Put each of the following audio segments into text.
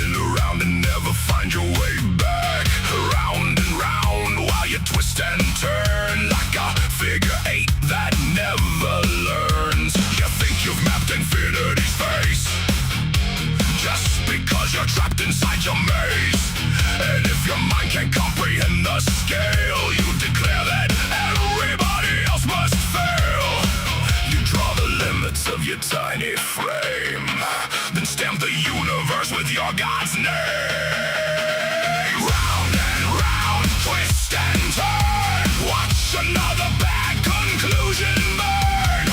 spin around and never find your way back. Round and round while you twist and turn like a figure eight that never learns. You think you've mapped infinity's face just because you're trapped inside your maze. And if your mind can't comprehend the scale, you declare that everybody else must fail. You draw the limits of your tiny frame, then stamp the universe with your God's name. Round and round, twist and turn, watch another bad conclusion burn.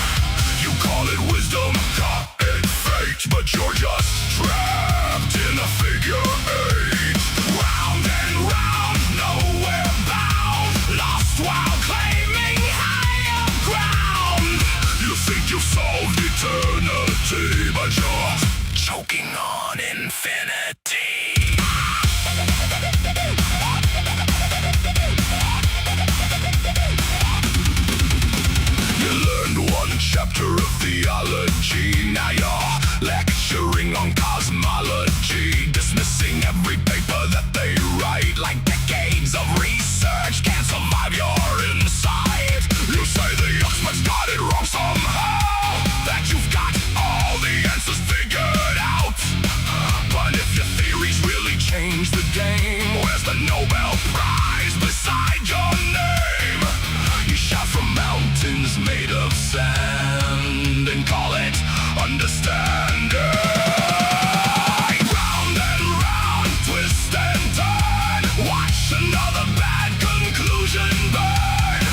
You call it wisdom, call it fate, but you're just trapped in a figure eight. Round and round, nowhere bound, lost while claiming higher ground. You think you've solved eternity, but you're choking on infinity. You learned one chapter of theology, now you're lecturing on cosmology, dismissing every paper that they write like decades of research can't survive your insight. You say the experts got it wrong somehow, that you've got all the answers figured out. But if your theories really change the game, where's the Nobel Prize beside your name? You shout from mountains made of sand and call it understanding. Round and round, twist and turn, watch another bad conclusion burn.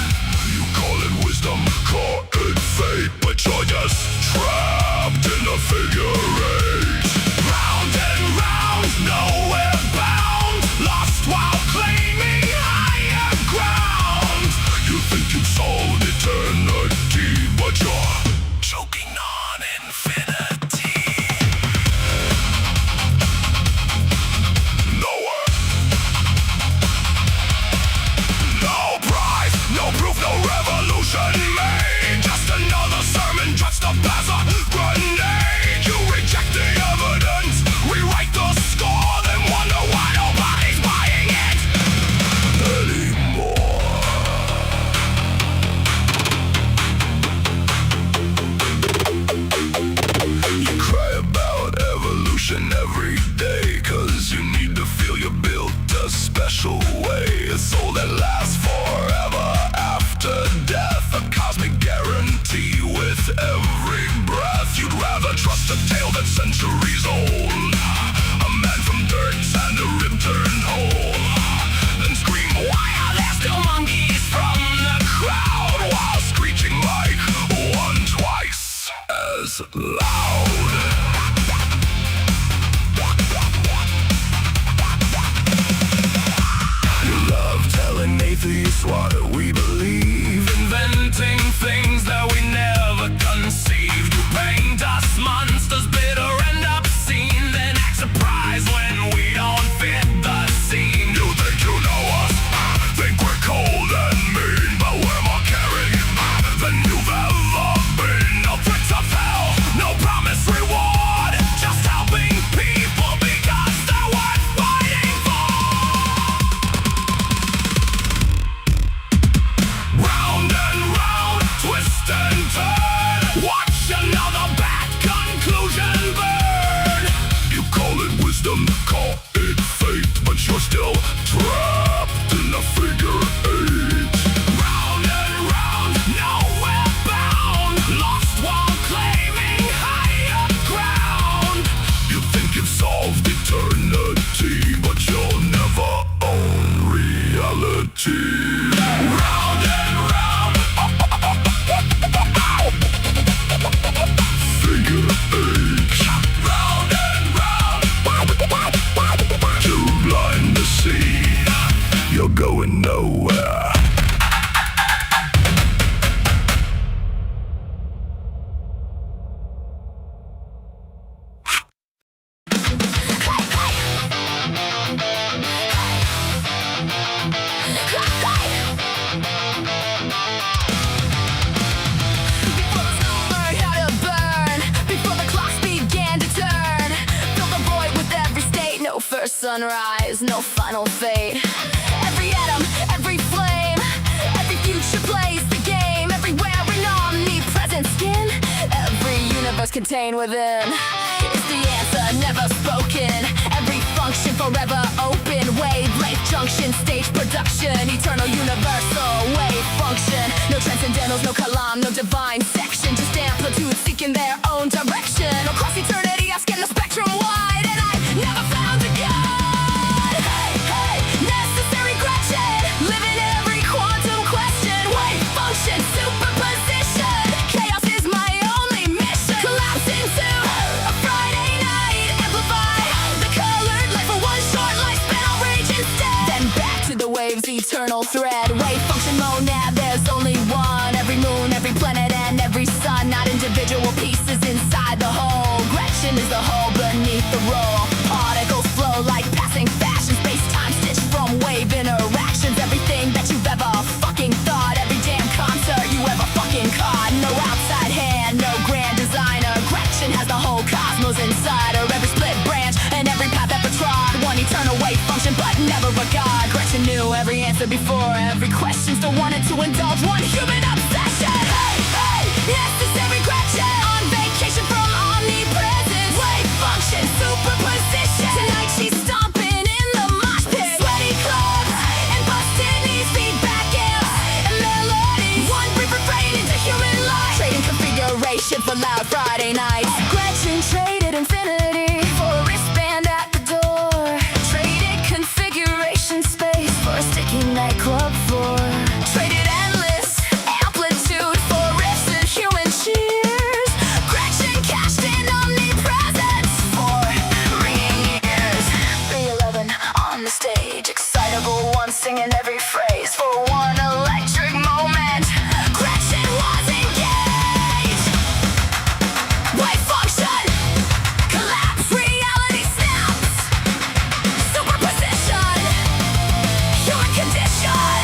You call it wisdom, call it fate, but you're just trapped in a figure eight. Round and round, nowhere bound, lost while claiming higher ground. You think you've solved eternity, but you're choking on infinity. Nowhere, no prize, no proof, no revolution made. Just another sermon dressed up as a grenade. You reject the evidence, rewrite the score, then wonder why nobody's buying it anymore. You cry about evolution every day, cause you need to feel you're built a special way. A soul that lasts forever after death, a cosmic guarantee with every breath. You'd rather trust a tale that's centuries old, a man from dirt and a rib turned whole, than scream, why are there still monkeys from the crowd, while screeching like one twice as loud. You love telling atheists what we believe, inventing things that we never conceived. You paint us monsters, bitter and obscene, then act surprised when we don't fit the scene. You think you know us, think we're cold and mean, but we're more caring than you've ever been. No threats of hell, no promised reward, just helping people because they're worth fighting for. Round and round, twist and turn, watch another bad conclusion burn. You call it wisdom, call it fate, but you're still trapped in a figure eight. Round and round, nowhere bound, lost while claiming higher ground. You think you've solved eternity, but you'll never own reality. Round and round, figure eight. Round and round, sunrise, no final fate. Every atom, every flame, every future plays the game. Everywhere in omnipresent skin, every universe contained within is the answer never spoken. Every function forever open. Wavelength junction, stage production, eternal universal wave function. No transcendentals, no kalam, no divine section. Just amplitude seeking their own direction. Across eternity I scan the spectrum wide, and I never found a God. Hey, hey, necessary Gretchen, living every quantum question. Wave function, superposition. Chaos is my only mission. Collapse into a Friday night. Amplify the colored light for one short lifespan. I'll rage instead. Then back to the wave's eternal thread. Wave function monad, there's only one. Every moon, every planet, and every sun. Not individual pieces inside the whole. Gretchen is the whole beneath the roll. Particles flow like passing fashion. Space-time stitched from wave interactions. Everything that you've ever fucking thought. Every damn concert you ever fucking caught. No outside hand, no grand designer. Gretchen has the whole cosmos inside her. Every split branch and every path ever trod. One eternal wave function, but never a god. Gretchen knew every answer before every question. Still wanted to indulge one human obsession. Hey, hey, necessary Gretchen, on vacation from omnipresence. Wave function, superposition. Tonight she's stomping in the mosh pit. Sweaty clubs and busted knees, feedback amps and melody. One brief refrain into human life. Trading configuration for loud Friday nights. Gretchen traded infinity for a wristband at the door. Traded configuration space for a sticky nightclub floor. Traded endless amplitude for riffs and human cheers. Gretchen cashed in omnipresence for ringing ears. 311 on the stage, excitable one singing every phrase. For one electric moment, Gretchen was engaged. Wave function, collapse, reality snaps. Superposition, human condition.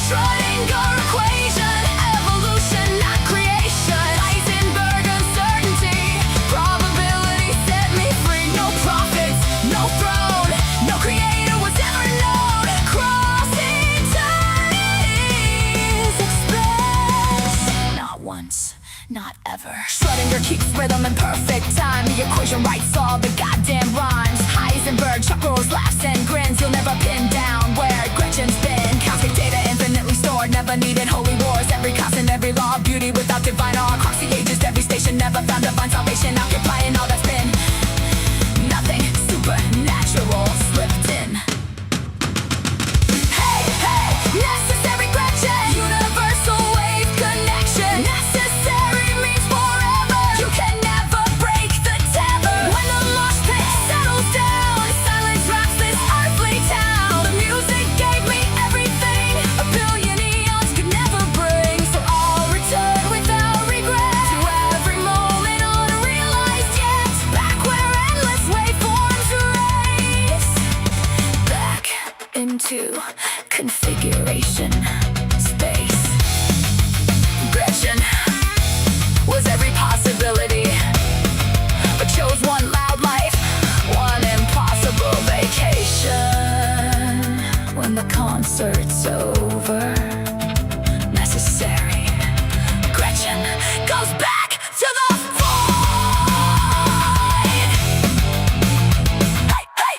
Schrödinger equation, evolution, not creation. Heisenberg uncertainty, probability set me free. No prophets, no throne, no creator was ever known. Cross eternities express. Not once, not ever. Schrödinger keeps rhythm in perfect time. The equation writes all the goddamn rhymes. Heisenberg chuckles, laughs, and grins. You'll never pin down where Gretchen's been. Cosmic data infinitely stored, never needed holy wars. Every constant, every law of beauty without divine awe. Across the ages, every station never found divine salvation. Occupying all that's been. Nothing supernatural slipped in. Hey, hey, necessary Gretchen, universal wave connection. Necessary means forever. You can never break the tether. When the mosh pit settles down, silence wraps this earthly town. The music gave me everything a billion eons could never bring. So I'll return without regret to every moment unrealized yet. Back where endless waveforms race. Back into configuration space. Gretchen was every possibility, but chose one loud life, one impossible vacation. When the concert's over, necessary Gretchen goes back to the void. Hey, hey.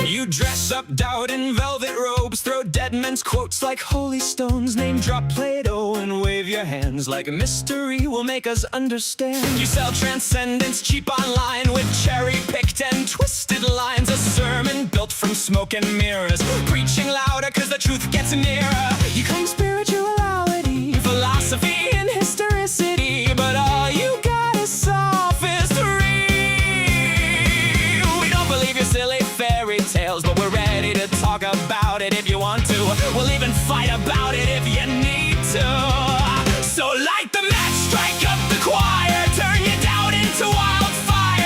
You dress up doubt in velvet robes, throw dead men's quotes like holy stones, name drop Plato and wave your hands like a mystery will make us understand. You sell transcendence cheap online with cherry-picked and twisted lines, a sermon built from smoke and mirrors, preaching louder cause the truth gets nearer. You claim spirituality, philosophy, and historicity, but all you got is sophistry. We don't believe your silly fairy tales, but we're ready to talk about it if you want to. We'll even fight about it if you need to. So light the match, strike up the choir, turn your doubt into wildfire.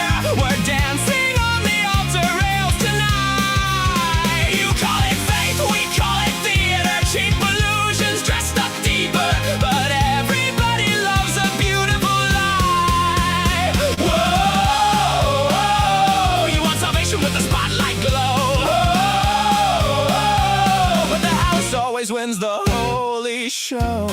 show.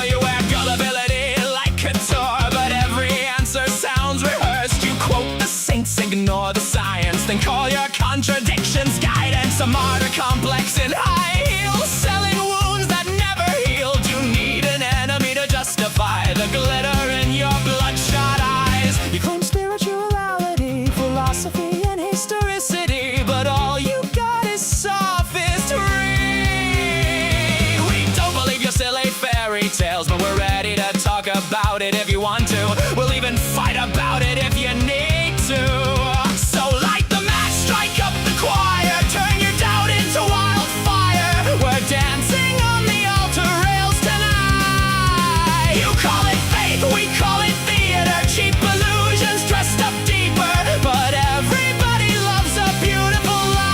You wear gullibility like couture, but every answer sounds rehearsed. You quote the saints, ignore the science, then call your contradictions guidance. A martyr complex in high heels, selling wounds that never healed. You need an enemy to justify the glitter in your bloodshot eyes. You claim spirituality, philosophy, and historicity, but all you got is sophistry. We don't believe your silly fairy tales, but we're ready to talk about it if you want to. We'll even fight about it if you need to. So light the match, strike up the choir, turn your doubt into wildfire. We're dancing on the altar rails tonight. You call it faith, we call it theater, cheap illusions dressed up deeper, but everybody loves a beautiful lie.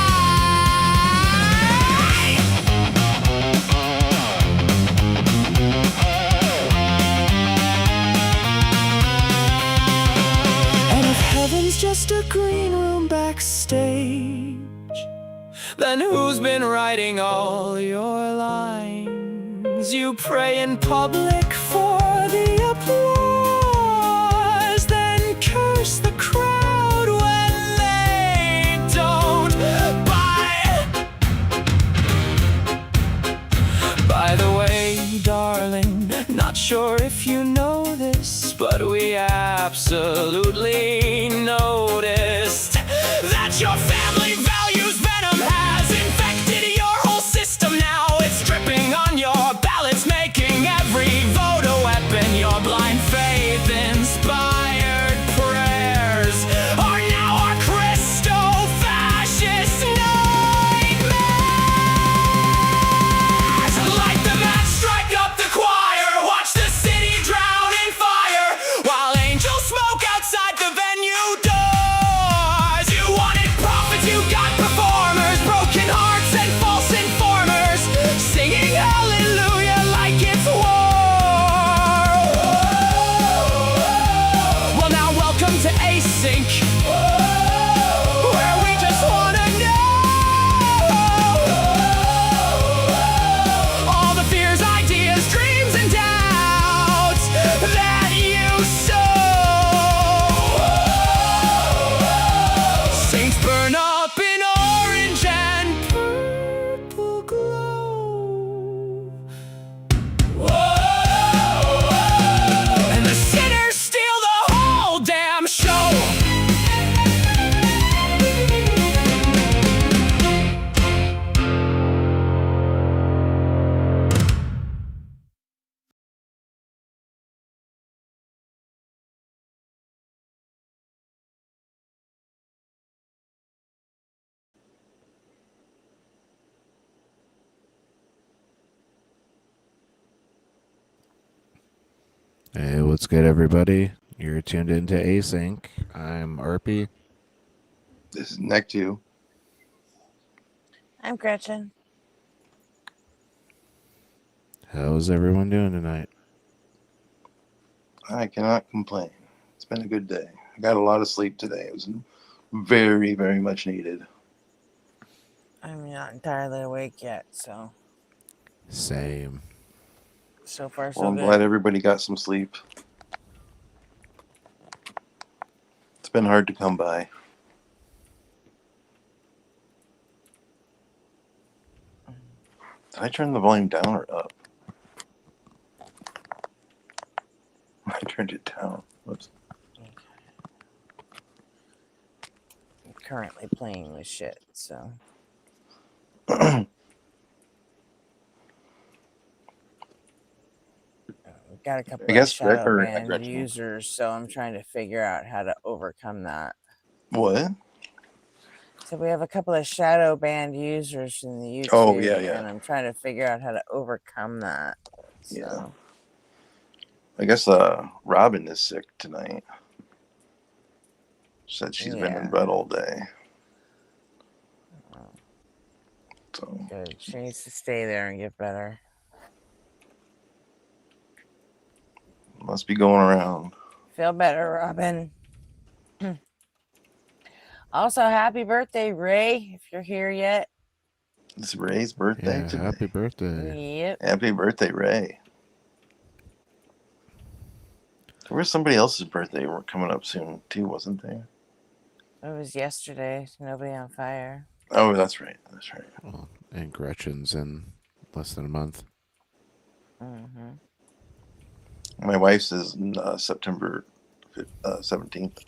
And if heaven's just a green room backstage, then who's been writing all your lines? You pray in public for the applause, then curse the crowd when they don't buy. By the way, darling, not sure if you know this, but we absolutely noticed that your family values venom has infected your whole system now. It's dripping on your ballots, making every vote a weapon. Your blind faith inspired prayers are now our Christo-fascist nightmares. Light the match, strike up the choir, watch the city drown in fire, while angels smoke outside the venue doors. You wanted prophets, you got performers, broken hearts and false informers, singing hallelujah like it's war. Well, now welcome to Async, where we just wanna know all the fears, ideas, dreams, and doubts that you sow. Saints burn up in orange and purple glow, and the sinners steal the whole damn show. Hey, what's good, everybody? You're tuned into Async. I'm Arpy. This is Nectu. I'm Gretchen. How's everyone doing tonight? I cannot complain. It's been a good day. I got a lot of sleep today. It was very, very much needed. I'm not entirely awake yet, so Same. far so Well, I'm good. glad everybody got some sleep. It's been hard to come by. Did I turn the volume down or up? I turned it down. Whoops. I'm currently playing with shit, so we've got a couple I guess of shadow Gretchen- banned users, so I'm trying to figure out how to overcome that. What? So we have a couple of shadow banned users in the YouTube, Oh, yeah, yeah. and I'm trying to figure out how to overcome that. So. Yeah. I guess Robin is sick tonight. Said she's been in bed all day. So Good. She needs to stay there and get better. must be going around. Feel better, Robin. Also, happy birthday, Ray, if you're here yet. It's Ray's birthday Yeah, today. happy birthday. Yep. Happy birthday, Ray. There was somebody else's birthday coming up soon, too, wasn't there? It was yesterday. Nobody on fire. Oh, that's right. That's right. Well, and Gretchen's in less than a month. Mm-hmm. My wife's is September 17th.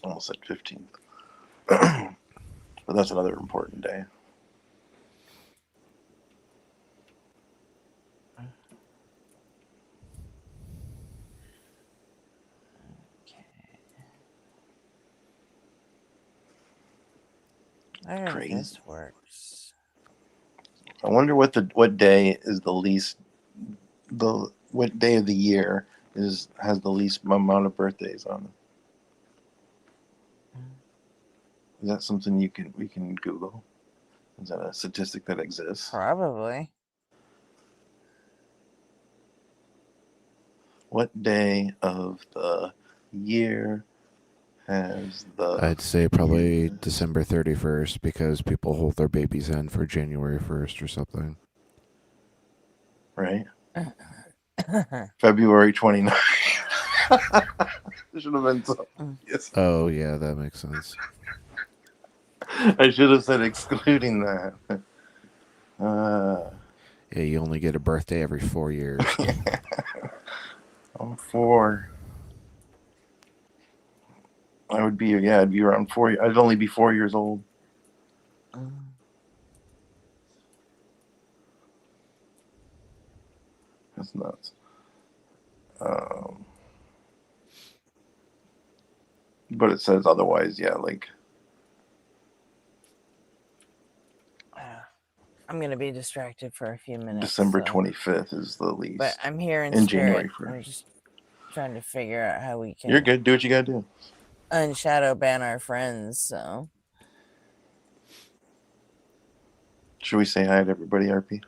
Almost said 15th. But that's another important day. I don't know if Crazy. this works. I wonder what day is the least what day of the year has the least amount of birthdays on it. Is that something we can Google? Is that a statistic that exists? Probably. What day of the year has the I'd say probably fewest? December 31st because people hold their babies in for January 1st or something. Right? February 29th. Should have been so. Yes. Oh, yeah, that makes sense. I should have said excluding that. Yeah, you only get a birthday every 4 years. I'm 4. I'd be around 4. I'd only be 4 years old. That's nuts. But it says otherwise, yeah, like I'm gonna be distracted for a few minutes. December so- 25th is the least. But I'm here in and spirit. January I'm 1st. just trying to figure out how we can You're good. Do what you gotta do. unshadow ban our friends. So Should we say hi to everybody, RP?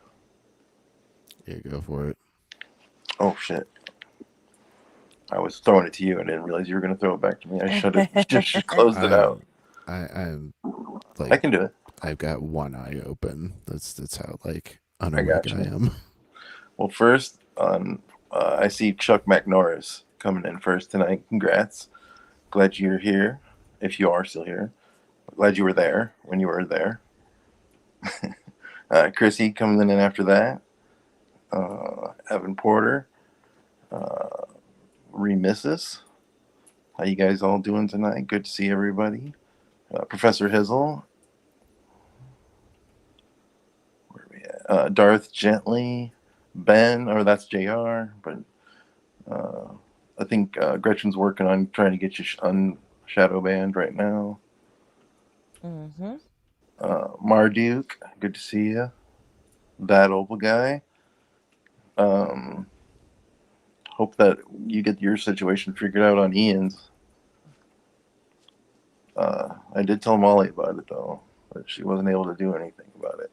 Yeah, go for it. Oh shit! I was throwing it to you and didn't realize you were gonna throw it back to me. I should have just closed it out. I'm like, I can do it. I've got one eye open. That's how like got unawake I you. am. Well, first on, I see Chuck McNorris coming in first tonight. Congrats! Glad you're here. If you are still here, glad you were there when you were there. Chrissy coming in after that. Evan Porter. Remissus. How you guys all doing tonight? Good to see everybody. Professor Hizzle. Where are we at? Darth Gently. Ben, or that's JR, but I think Gretchen's working on trying to get you shadow banned right now. Marduk, good to see you. That Opal guy. Hope that you get your situation figured out on Ian's. I did tell Molly about it though, but she wasn't able to do anything about it.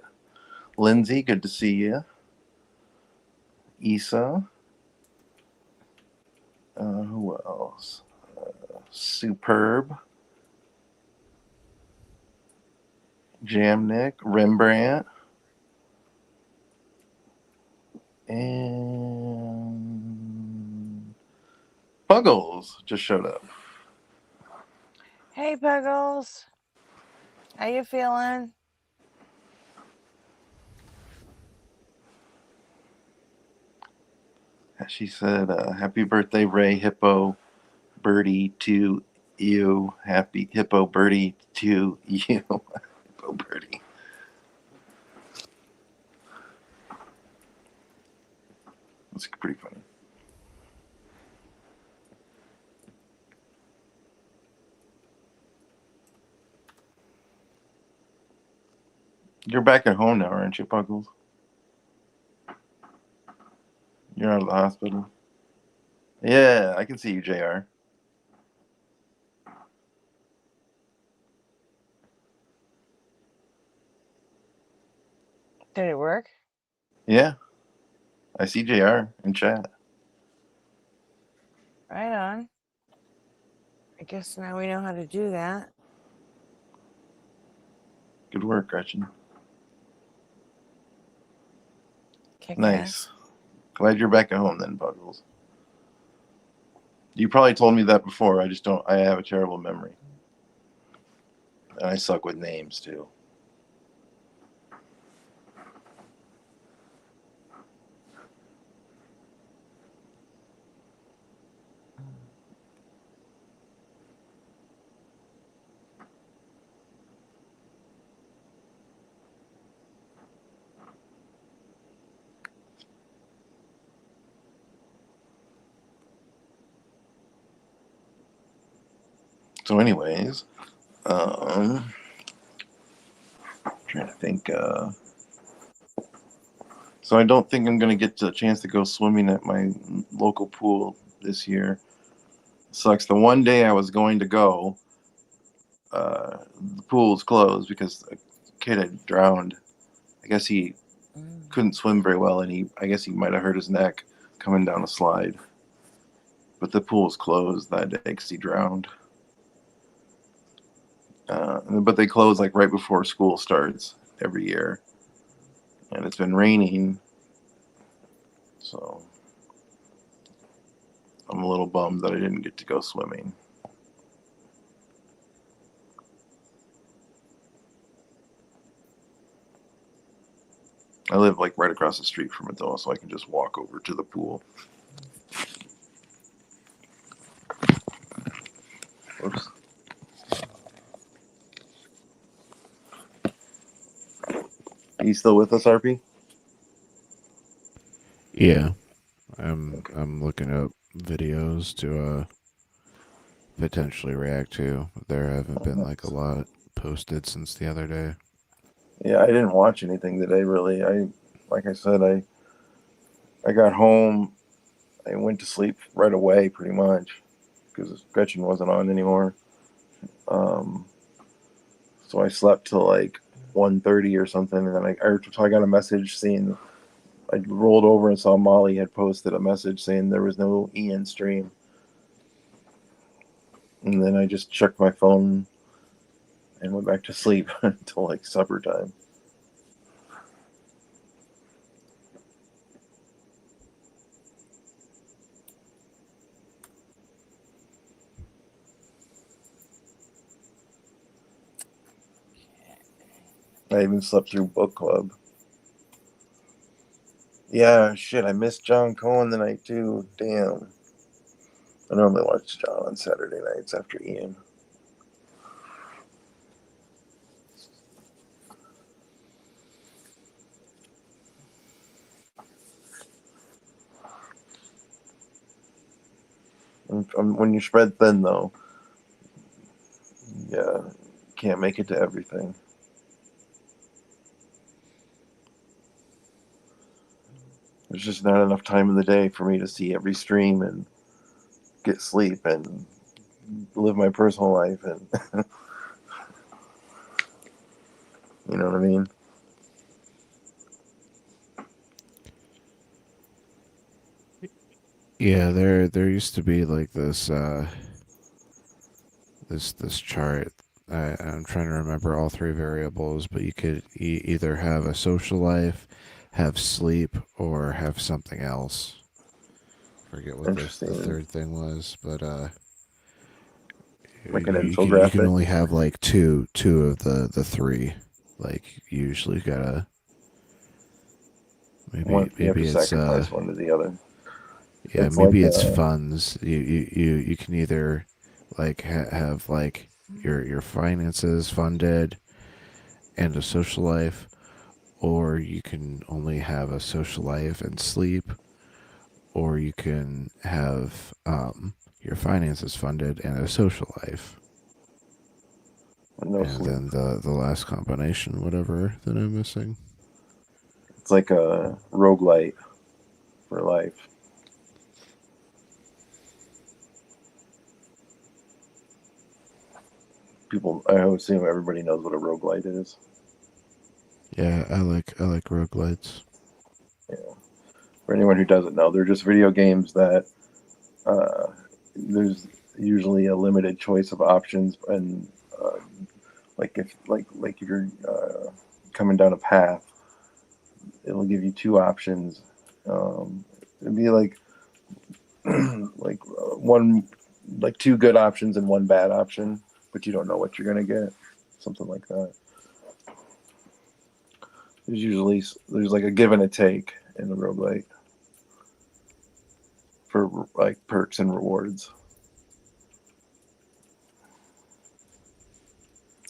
Lindsay, good to see you. Issa. Who else? Superb. Jamnik. Rembrandt. And Puggles just showed up. hey, Puggles, how you feeling? She said, happy birthday, Ray Hippo Birdie to you. Happy Hippo Birdie to you. Hippo Birdie. That's pretty funny. You're back at home now, aren't you, Puggles? You're out of the hospital. Yeah, I can see you, JR. Did it work? Yeah, I see JR in chat. Right on. I guess now we know how to do that. Good work, Gretchen. Kick Nice. ass. Glad you're back at home then, Buggles. You probably told me that before. I just don't. I have a terrible memory. And I suck with names, too. So, anyways, trying to think. So, I don't think I'm going to get a chance to go swimming at my local pool this year. Sucks. The one day I was going to go, the pool was closed because a kid had drowned. I guess he couldn't swim very well, and I guess he might have hurt his neck coming down a slide. But the pool was closed that day because he drowned. But they close like right before school starts every year, and it's been raining, so I'm a little bummed that I didn't get to go swimming. I live like right across the street from it though, so I can just walk over to the pool. Oops. Are you still with us, RP? Yeah, I'm looking up videos to potentially react to. There haven't been like a lot posted since the other day. Yeah, I didn't watch anything today really. Like I said, I got home, I went to sleep right away pretty much because Gretchen wasn't on anymore. So I slept till like 1:30 or something, and then I got a message saying I rolled over and saw Molly had posted a message saying there was no Ian stream, and then I just checked my phone and went back to sleep until like supper time. I even slept through book club. Yeah, shit, I missed John Cohen tonight too. Damn. I normally watch John on Saturday nights after Ian. When you're spread thin, though, yeah, can't make it to everything. There's just not enough time in the day for me to see every stream and get sleep and live my personal life, and you know what I mean. Yeah, there used to be like this this chart. I'm trying to remember all three variables, but you could either have a social life, have sleep, or have something else. Forget what the Interesting. third thing was, but Like an you can infographic. only have like two of the three. Like you usually gotta One, you have to maybe it's sacrifice one to the other. yeah, It's like maybe it's funds. You can either like have like your finances funded and a social life, or you can only have a social life and sleep, or you can have your finances funded and a social life, no and sleep. then the last combination, whatever that I'm missing. It's like a roguelite for life. I assume everybody knows what a roguelite is. Yeah, I like roguelites. Yeah. For anyone who doesn't know, they're just video games that there's usually a limited choice of options, and like if you're coming down a path. It'll give you two options. It'd be like one, like two good options and one bad option, but you don't know what you're gonna get. Something like that. There's like a give and a take in the roguelite for like perks and rewards.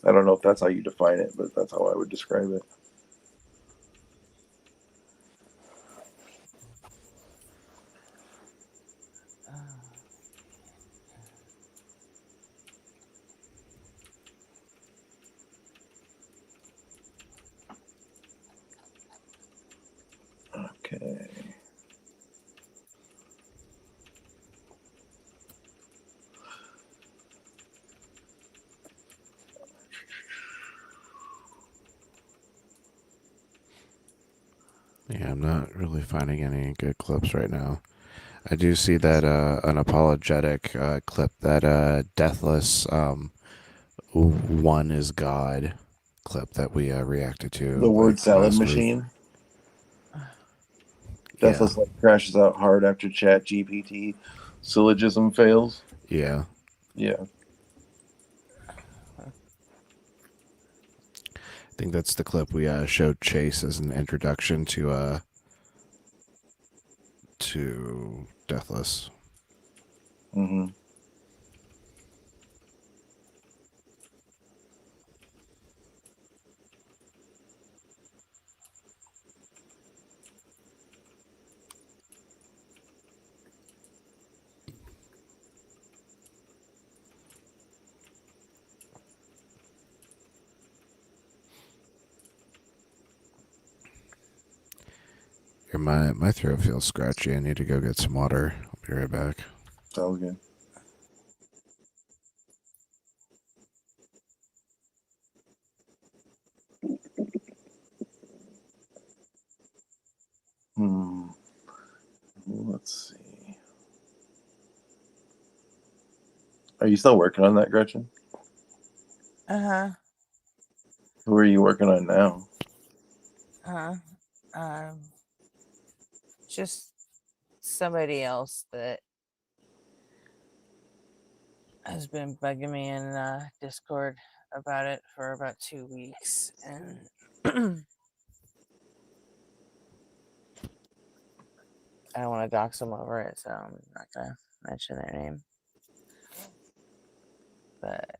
I don't know if that's how you define it, but that's how I would describe it. Okay. Yeah, I'm not really finding any good clips right now. I do see that unapologetic clip that Deathless One is God clip that we reacted to The word like salad last week. machine. Yeah. Deathless like crashes out hard after Chat GPT syllogism fails. Yeah. Yeah. I think that's the clip we showed Chase as an introduction to Deathless. Mm-hmm. Here, my throat feels scratchy. I need to go get some water. I'll be right back. Sounds good. Let's see. Are you still working on that, Gretchen? Uh-huh. Who are you working on now? Um, just somebody else that has been bugging me in Discord about it for about 2 weeks, and I don't want to dox them over it, so I'm not gonna mention their name. But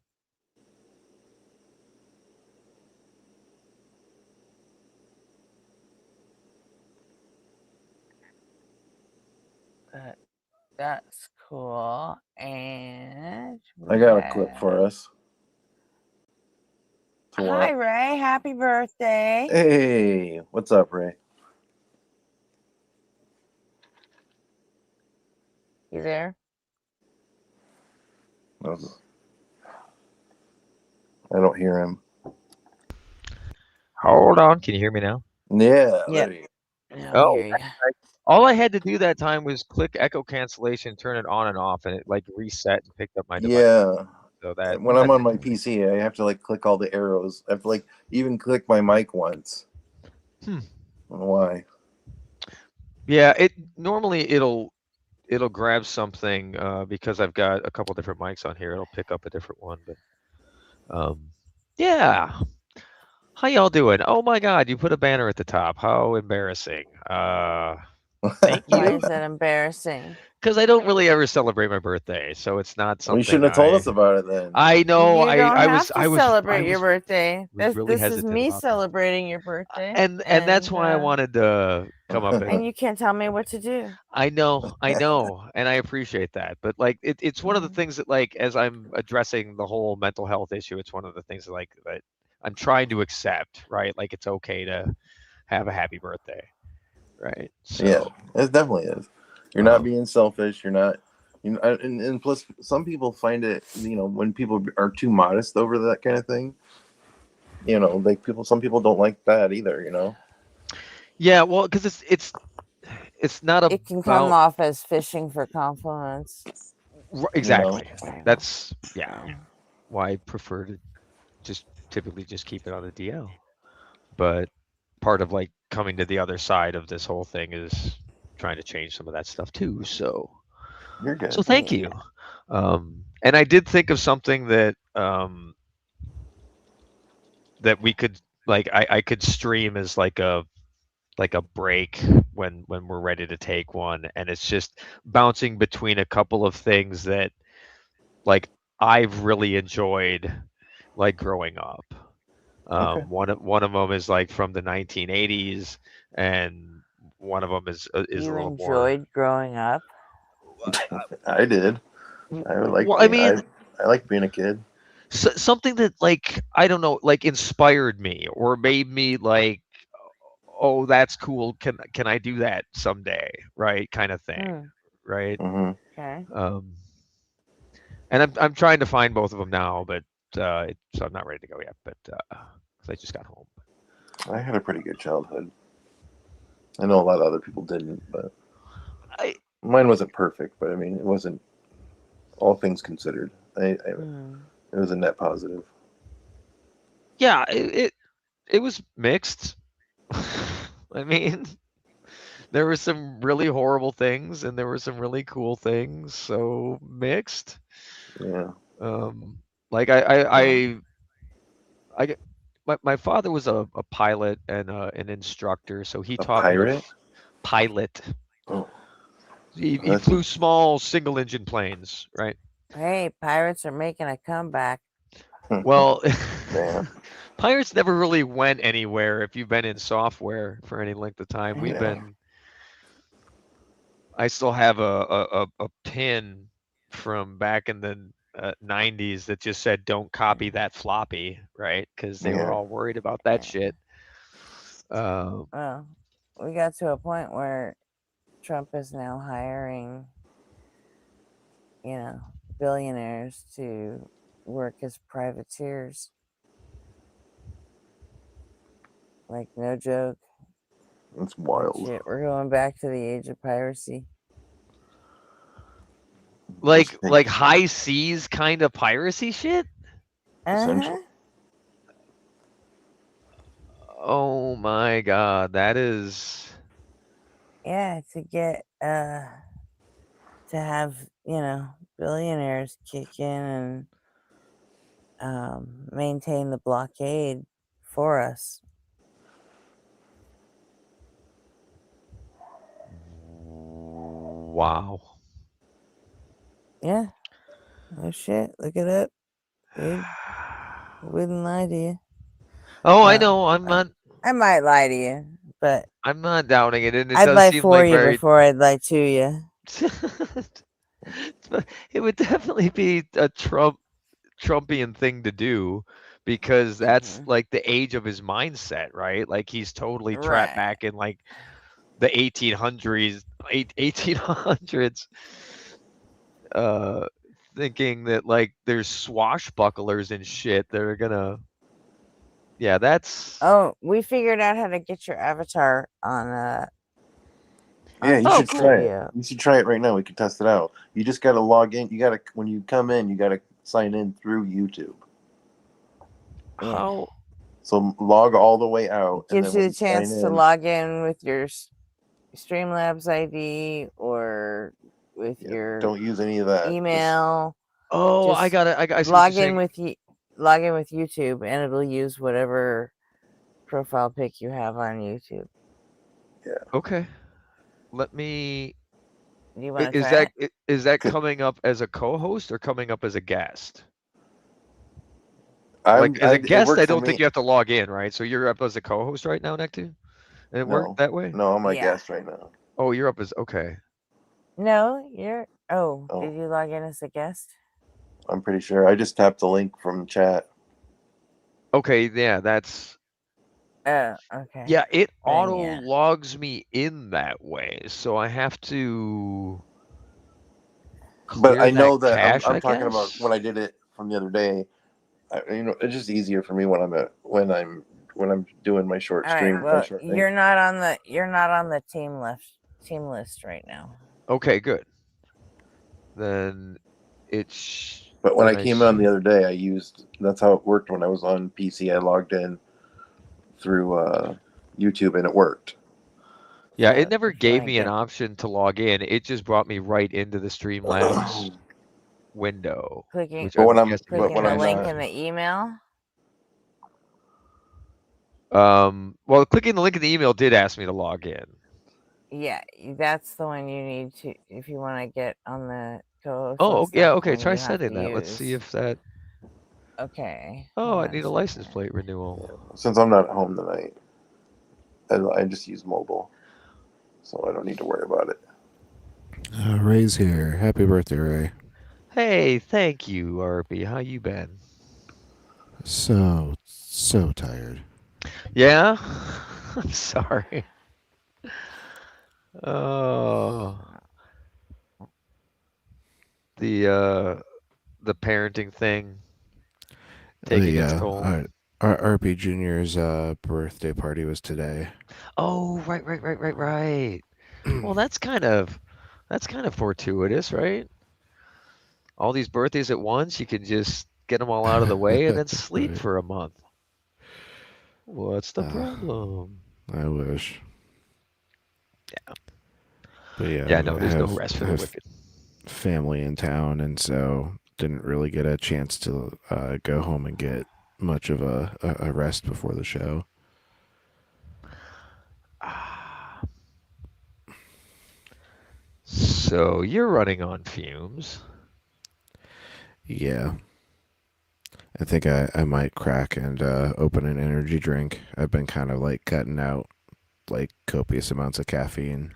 that's cool. And I got a clip for us. Hi, Ray. Happy birthday. Hey, what's up, Ray? You there? I don't hear him. Hold on. Can you hear me now? Yeah. Yep. There you go. Yeah, Oh, I hear you. all I had to do that time was click echo cancellation, turn it on and off, and it like reset and picked up my device. Yeah. So that When I'm on my PC, I have to like click all the arrows. I have to like even click my mic once. I don't know why? Yeah, it normally it'll grab something because I've got a couple different mics on here. It'll pick up a different one, but yeah. How y'all doing? Oh my God, you put a banner at the top. How embarrassing. Thank Why you. is that embarrassing? Because I don't really ever celebrate my birthday, so it's not Well, you something shouldn't have told us about it then. I know. You don't I have to celebrate your was birthday. really This is hesitant me about that. celebrating your birthday. And that's why I wanted to come up And you can't tell me what to do. I know, and I appreciate that. But like, it's one of the things that like, as I'm addressing the whole mental health issue, it's one of the things that, like that I'm trying to accept, right? Like it's okay to have a happy birthday, right? So yeah, it definitely is. You're not being selfish. You're not. You know, and plus, some people find it. You know, when people are too modest over that kind of thing. You know, like some people don't like that either. You know. Yeah, well, because it's not It can come about off as fishing for compliments. exactly. You know? That's why I prefer to just typically just keep it on the DL. but part of like coming to the other side of this whole thing is trying to change some of that stuff too. So You're so good. thank you. And I did think of something that we could like I could stream as like a break when we're ready to take one, and it's just bouncing between a couple of things that like I've really enjoyed like growing up. Okay. One of them is like from the 1980s, and one of them is a You little more. enjoyed growing up? I did. I would like Well, I being. mean, I like being a kid. something that like I don't know, like inspired me or made me like, oh, that's cool. Can I do that someday? Right, kind of thing. Hmm. Right. Hmm. Okay. Um, and I'm trying to find both of them now, but so I'm not ready to go yet. But 'cause I just got home. I had a pretty good childhood. I know a lot of other people didn't, but I mine wasn't perfect. But I mean, it wasn't all things considered. Hmm. It was a net positive. Yeah, it was mixed. I mean, there were some really horrible things and there were some really cool things, so mixed. Yeah. Um, like I get my father was a pilot and an instructor, so he A taught me to pirate. pilot. Oh, He that's a flew small single engine planes, right? Hey, pirates are making a comeback. Well, man. pirates never really went anywhere if you've been in software for any length of time. We've Yeah. been I still have a pin from back in the 90s that just said don't copy that floppy, right? Because they were Yeah. all worried about that Yeah. shit. Um, Well, we got to a point where Trump is now hiring, billionaires to work as privateers. Like, no joke. That's Like, wild. shit, we're going back to the age of piracy. like Think like high seas kind of piracy shit. Uh-huh. essential. Oh my god, that is Yeah, to have, billionaires kick in and maintain the blockade for us. wow. Yeah. No shit. Look it up, dude. I wouldn't lie to you. Oh, I Well, know. I'm uh, not. I might lie to you, but I'm not doubting it, and it I'd does lie seem for like you very. before I'd lie to you. It would definitely be a Trumpian thing to do because that's Hmm. like the age of his mindset, right? Like he's totally trapped Right. back in like the 1800s, uh, thinking that like there's swashbucklers and shit that are gonna. Yeah, that's. Oh, we figured out how to get your avatar Yeah, on you Oh, should try cool. it. Studio. You should try it right now. We can test it out. You just got to log in. You got to when you come in, you got to sign in through YouTube. Yeah. How? So log all the way out, It and gives then you when the you sign chance to in, log in with your Streamlabs ID or with yeah, your don't use any of that. Just email. Oh, I Just got it. I see what you're log in saying. with log in with YouTube, and it'll use whatever profile pic you have on YouTube. Okay. Let me. Do you want to try it? Is that coming up as a co-host or coming up as a guest? Like as a It guest, worked I for don't think me. you have to log in, right? So you're up as a co-host right now, Nectar? And it worked No, that way? no, I'm my Yeah. guest right now. Oh, you're up as okay. No, you're. Oh, Oh, did you log in as a guest? I'm pretty sure. I just tapped the link from chat. Okay, yeah, that's Oh, okay. yeah, it Then auto yeah. logs me in that way. So I have to But clear I that know that cache, I'm I talking about guess. when I did it from the other day. It's just easier for me when when I'm doing my short All right. stream, my Well, short thing. you're not on the team list right now. Okay, good. Then it's But when then I I came on see. the other day, that's how it worked when I was on PC. I logged in through YouTube, and it worked. Yeah, So it never if you gave want to me an get option to log in. It just brought me right into the Streamlabs window, clicking which I'm guessing you were clicking when the I'm trying link not, in the email. well, clicking the link in the email did ask me to log in. Yeah, that's the one you need to if you want to get on the co-host Oh, list. yeah, That's the okay, one try you have to sending that. Let's see use. if that. Okay, Oh, hold I on a need a license second. plate renewal. since I'm not at home tonight, I just use mobile, so I don't need to worry about it. Ray's here. Happy birthday, Ray. Hey, thank you, RB. How you been? So tired. Yeah? I'm sorry. Oh, the parenting thing taking its Yeah, toll. RP Junior's birthday party was today. Oh, right. Well, that's kind of fortuitous, right? All these birthdays at once, you can just get them all out of the way and then sleep Right. for a month. What's the Uh, problem? I wish. Yeah. But Yeah, yeah, no, I there's no have rest for the have wicked. family in town, and so didn't really get a chance to go home and get much of a rest before the show. Ah. So you're running on fumes. Yeah, I think I might crack and open an energy drink. I've been kind of like cutting out like copious amounts of caffeine.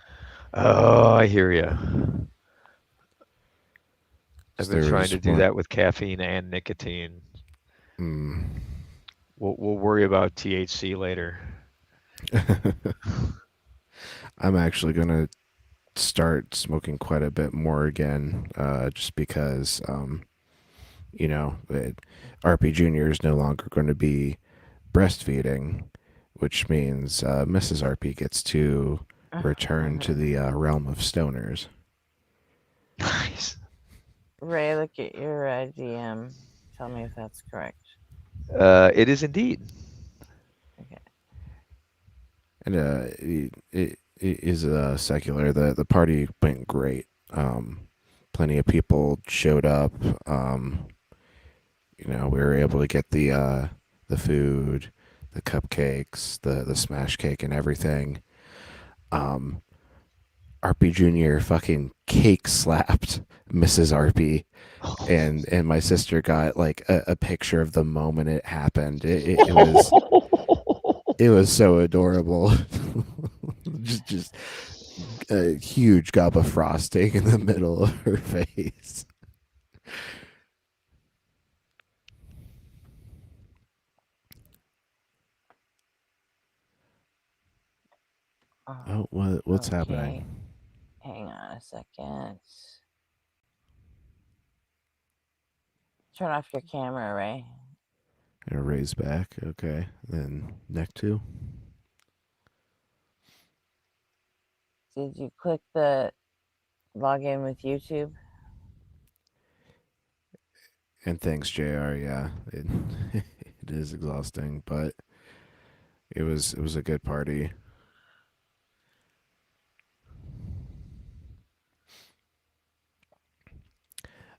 Oh, I hear you. I've 'Cause been there trying was to do one. that with caffeine and nicotine. Mm, We'll worry about THC later. I'm actually gonna start smoking quite a bit more again, just because RP Junior is no longer going to be breastfeeding, which means Mrs. RP gets to return to the realm of stoners. Nice. Ray, look at your DM. Tell me if that's correct. It is indeed. Okay. And it is secular. The party went great. Plenty of people showed up. We were able to get the food, the cupcakes, the smash cake, and everything. Um, RP Junior fucking cake slapped Mrs. RP, and my sister got like a picture of the moment it happened. It was so adorable. just a huge gob of frosting in the middle of her face. Oh, what's Okay. happening? Hang on a second. Turn off your camera, Ray. Gonna raise back. Okay, then neck two. Did you click the login with YouTube? And thanks, Jr. Yeah, it is exhausting, but it was a good party.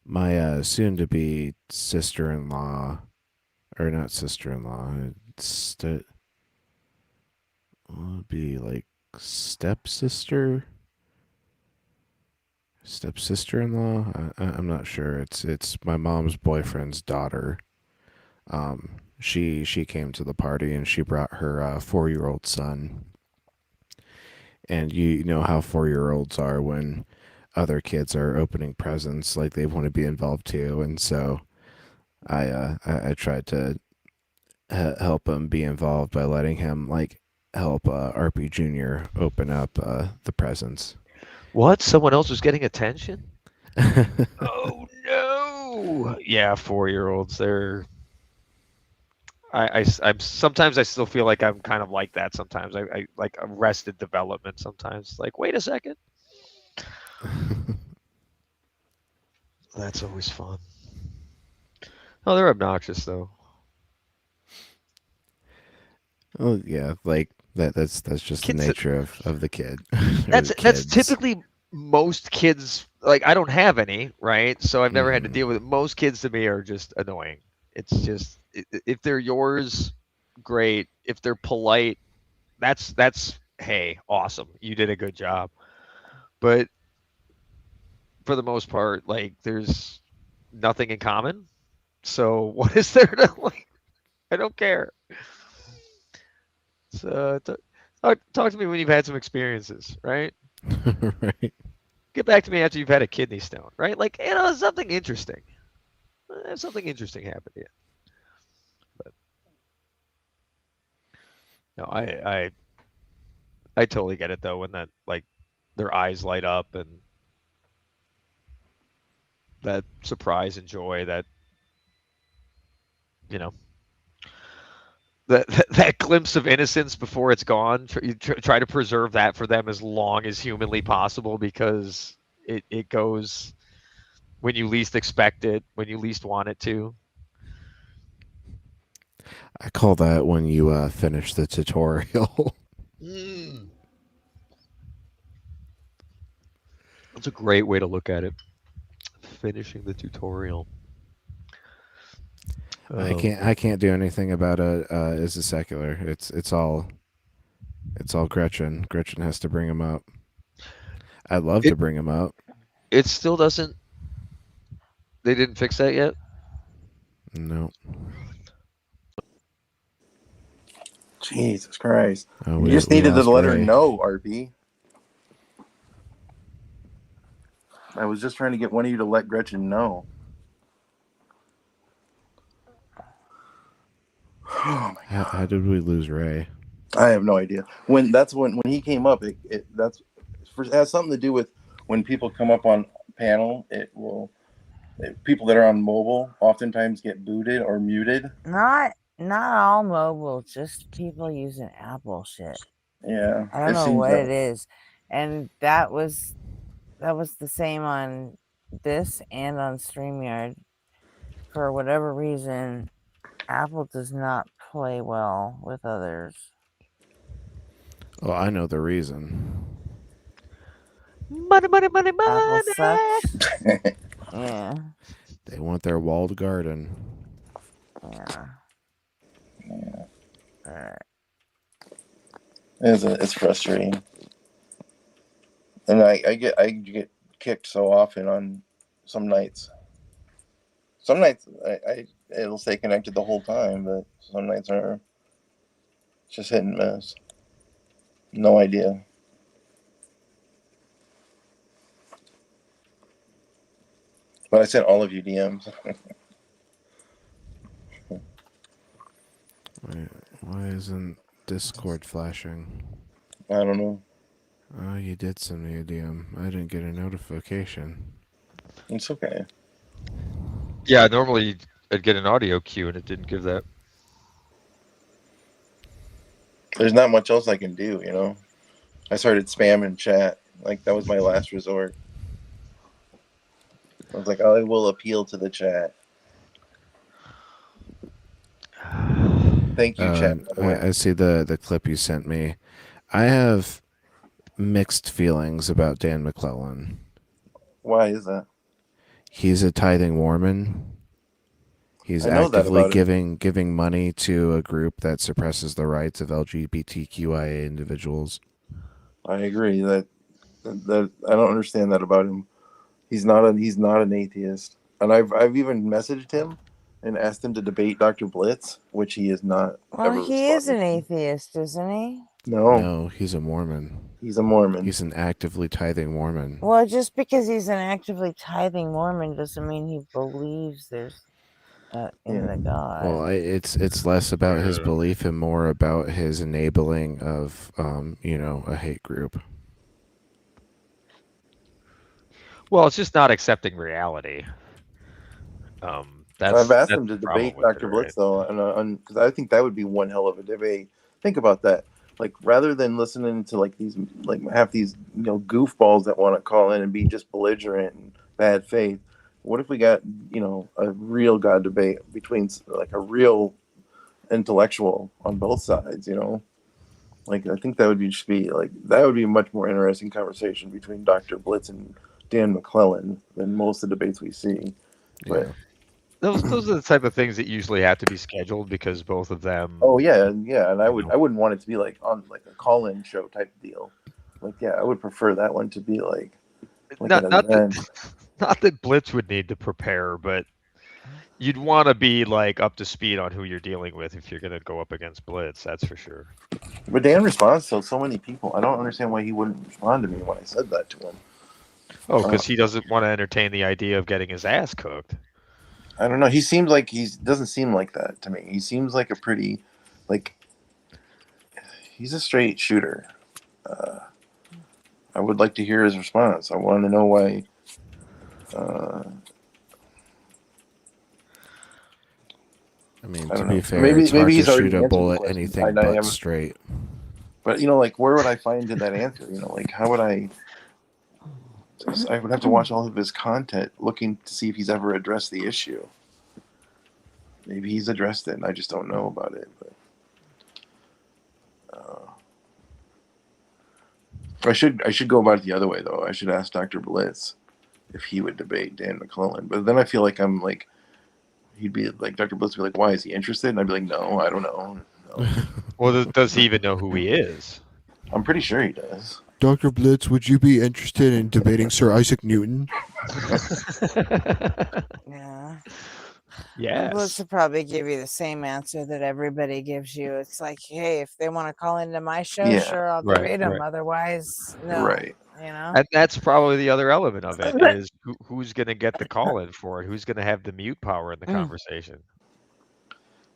My soon-to-be sister-in-law, or not sister-in-law, would be like stepsister, stepsister-in-law. I'm not sure. It's my mom's boyfriend's daughter. She came to the party and she brought her 4-year-old son. And you know how 4-year-olds are when other kids are opening presents, like they want to be involved too. And so I tried to help him be involved by letting him like help RP Junior open up the presents. What? Someone else was getting attention? Oh no! Yeah, 4-year-olds. I'm sometimes I still feel like I'm kind of like that. Sometimes I like arrested development. Sometimes like, wait a second. That's always fun. Oh, they're obnoxious though. Oh yeah, like that's just the Kids. nature of the kid or the That's kids. typically most kids. Like I don't have any, right? So I've never had to Hmm. deal with it. Most kids to me are just annoying. It's just if they're yours, great. If they're polite, that's hey, awesome. You did a good job. But for the most part, like there's nothing in common. So what is there to like? I don't care. So talk to me when you've had some experiences, right? Right. Get back to me after you've had a kidney stone, right? Like something interesting. Something interesting happened to you. But no, I totally get it though when that like their eyes light up and that surprise and joy that you know that glimpse of innocence before it's gone. You try to preserve that for them as long as humanly possible because it goes when you least expect it, when you least want it to. I call that when you finish the tutorial. Mm. That's a great way to look at it. Finishing the tutorial. I can't do anything about it. Is a secular. It's all Gretchen. Gretchen has to bring him up. I'd love It to bring him up. it still doesn't. They didn't fix that yet. No. Jesus Christ! Oh, You just we needed to lost let her Ray. know, RP. I was just trying to get one of you to let Gretchen know. Oh my How god! did we lose Ray? I have no idea. When he came up, it has something to do with when people come up on panel. People that are on mobile oftentimes get booted or muted. Not all mobile, just people using Apple shit. Yeah, I don't it know seems what that it is. And that was the same on this and on StreamYard. For whatever reason, Apple does not play well with others. Oh, I know the reason. Money, money, money, Apple money. sucks. Yeah. They want their walled garden. Yeah. Alright. it's frustrating, and I get kicked so often on some nights. Some nights it'll stay connected the whole time, but some nights are just hit and miss. No idea. But I sent all of you DMs. Why isn't Discord flashing? I don't know. Oh, you did send me a DM. I didn't get a notification. It's okay. Yeah, normally I'd get an audio cue and it didn't give that. There's not much else I can do, you know. I started spamming chat. Like that was my last resort. I was like, I will appeal to the chat. Thank you, chat. By the way, I see the clip you sent me. I have mixed feelings about Dan McClellan. why is that? He's a tithing Mormon. He's I know that actively about him. giving money to a group that suppresses the rights of LGBTQIA individuals. I agree that I don't understand that about him. He's not an atheist, and I've even messaged him and asked him to debate Dr. Blitz, which he has not Well, ever he is responded an to. atheist, isn't he? No, No, he's a Mormon. he's a Mormon. He's an actively tithing Mormon. Well, just because he's an actively tithing Mormon doesn't mean he believes there's in Yeah. the God. Well, it's less about his belief and more about his enabling of a hate group. Well, it's just not accepting reality. I've asked That's him the to problem debate with it, Dr. right? Blitz though, and because I think that would be one hell of a debate. Think about that. Like rather than listening to like these like have these goofballs that want to call in and be just belligerent and bad faith. What if we got a real God debate between like a real intellectual on both sides. Like I think that would be just be like that would be a much more interesting conversation between Dr. Blitz and Dan McClellan than most of the debates we see. But Yeah. Those are the type of things that usually have to be scheduled because both of them, oh yeah, yeah, and you know, I wouldn't want it to be like on like a call-in show type deal. Like yeah, I would prefer that one to be like an not that event. not that Blitz would need to prepare, but you'd want to be like up to speed on who you're dealing with if you're going to go up against Blitz. That's for sure. But Dan responds to so many people. I don't understand why he wouldn't respond to me when I said that to him. Oh, because he doesn't want to entertain the idea of getting his ass cooked. I don't know. He seems like he doesn't seem like that to me. He seems like a pretty, like, he's a straight shooter. I would like to hear his response. I want to know why. I mean, I to don't be know. fair, Maybe it's hard to he's already shoot a answered the bullet question. anything I but haven't. straight. But like, where would I find that answer? Like, how would I? I would have to watch all of his content, looking to see if he's ever addressed the issue. Maybe he's addressed it, and I just don't know about it. But I should go about it the other way though. I should ask Dr. Blitz if he would debate Dan McClellan. But then I feel like I'm like he'd be like Dr. Blitz would be like, "Why is he interested?" And I'd be like, "No, I don't know. No. Well, does he even know who he is? I'm pretty sure he does." Dr. Blitz, would you be interested in debating Sir Isaac Newton? Yeah. Yes. Blitz will probably give you the same answer that everybody gives you. It's like, hey, if they want to call into my show, Yeah. sure, I'll Right, debate them. right. Otherwise, no. Right. And that's probably the other element of it is who's going to get the call in for it? Who's going to have the mute power in the conversation?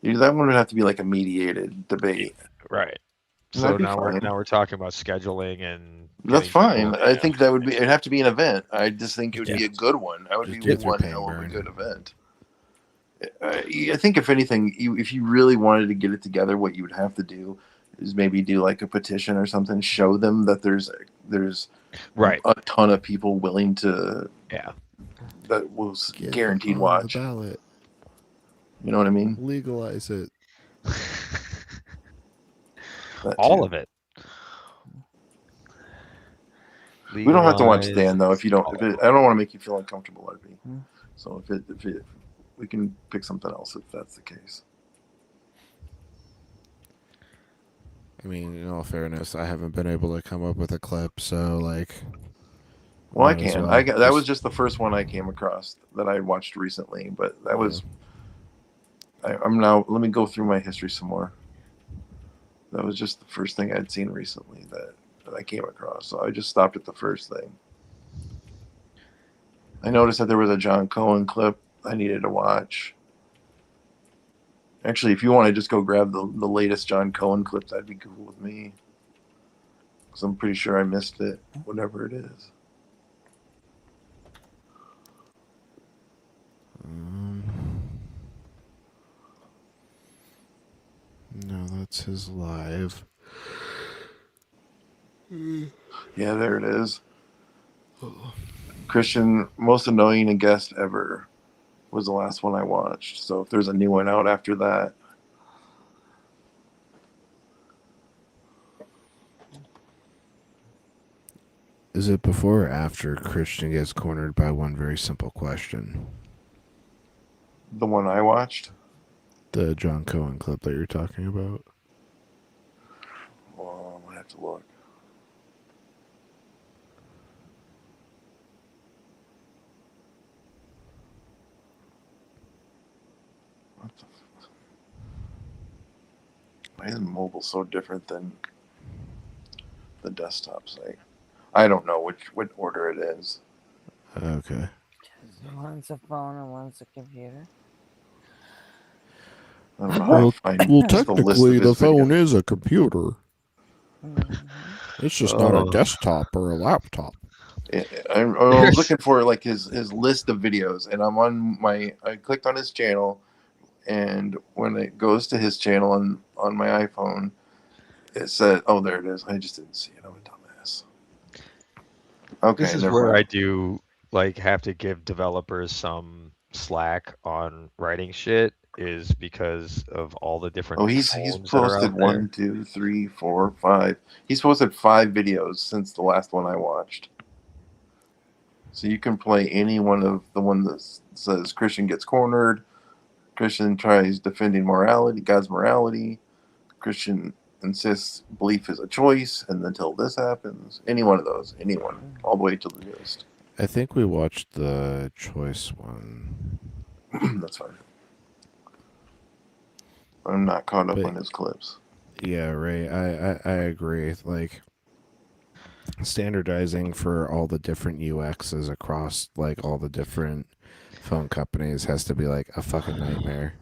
Dude, that one would have to be like a mediated debate. Right. That'd So be now fine. we're talking about scheduling and That's getting fine. people- I think that would be. It'd have to be an event. I just think it would be a good one. I would Just be get through one pain hell of a burn. good event. I think if anything, if you really wanted to get it together, what you would have to do is maybe do like a petition or something. Show them that there's right. a ton of people willing to Yeah. that was Get guaranteed on watch. the ballot. You know what I mean? Legalize it. That All too. of it. We don't have to watch Legalize Dan though. If you don't, all if of it, I don't want to make you feel uncomfortable, RP. Hmm. So if it, we can pick something else if that's the case. I mean, in all fairness, I haven't been able to come up with a clip, so like. Well, I might as can. well. That was just the first one I came across that I watched recently, but that was. I'm now. Let me go through my history some more. That was just the first thing I'd seen recently that I came across. So I just stopped at the first thing. I noticed that there was a John Cohen clip I needed to watch. Actually, if you want to just go grab the latest John Cohen clip, that'd be cool with me. Because I'm pretty sure I missed it, whatever it is. No, that's his live. Yeah, there it is. Christian, most annoying guest ever was the last one I watched. So if there's a new one out after that. Is it before or after Christian gets cornered by one very simple question? The one I watched? The John Cohen clip that you're talking about? Well, I have to look. What the Why is mobile so different than the desktop site? I don't know what order it is. Okay. One's a phone and one's a computer. I don't know how to find just the list of technically, his the phone videos. is a computer. It's just not a Oh. desktop or a laptop. I was looking for like his list of videos, and I'm on I clicked on his channel, and when it goes to his channel on my iPhone, it said, "Oh, there it is." I just didn't see it. I'm a dumbass. Okay, This is never where mind. I do like have to give developers some slack on writing shit is because of all the different Oh, he's phones that are posted out there. 1, 2, 3, 4, 5. He's posted 5 videos since the last one I watched. So you can play any one of the one that says Christian gets cornered, Christian tries defending morality, God's morality, Christian insists belief is a choice, and until this happens. Any one of those, anyone, all the way to the newest. I think we watched the choice one. That's fine. I'm not caught up But- on his clips. Yeah, right. I agree. Like standardizing for all the different UXs across like all the different phone companies has to be like a fucking nightmare.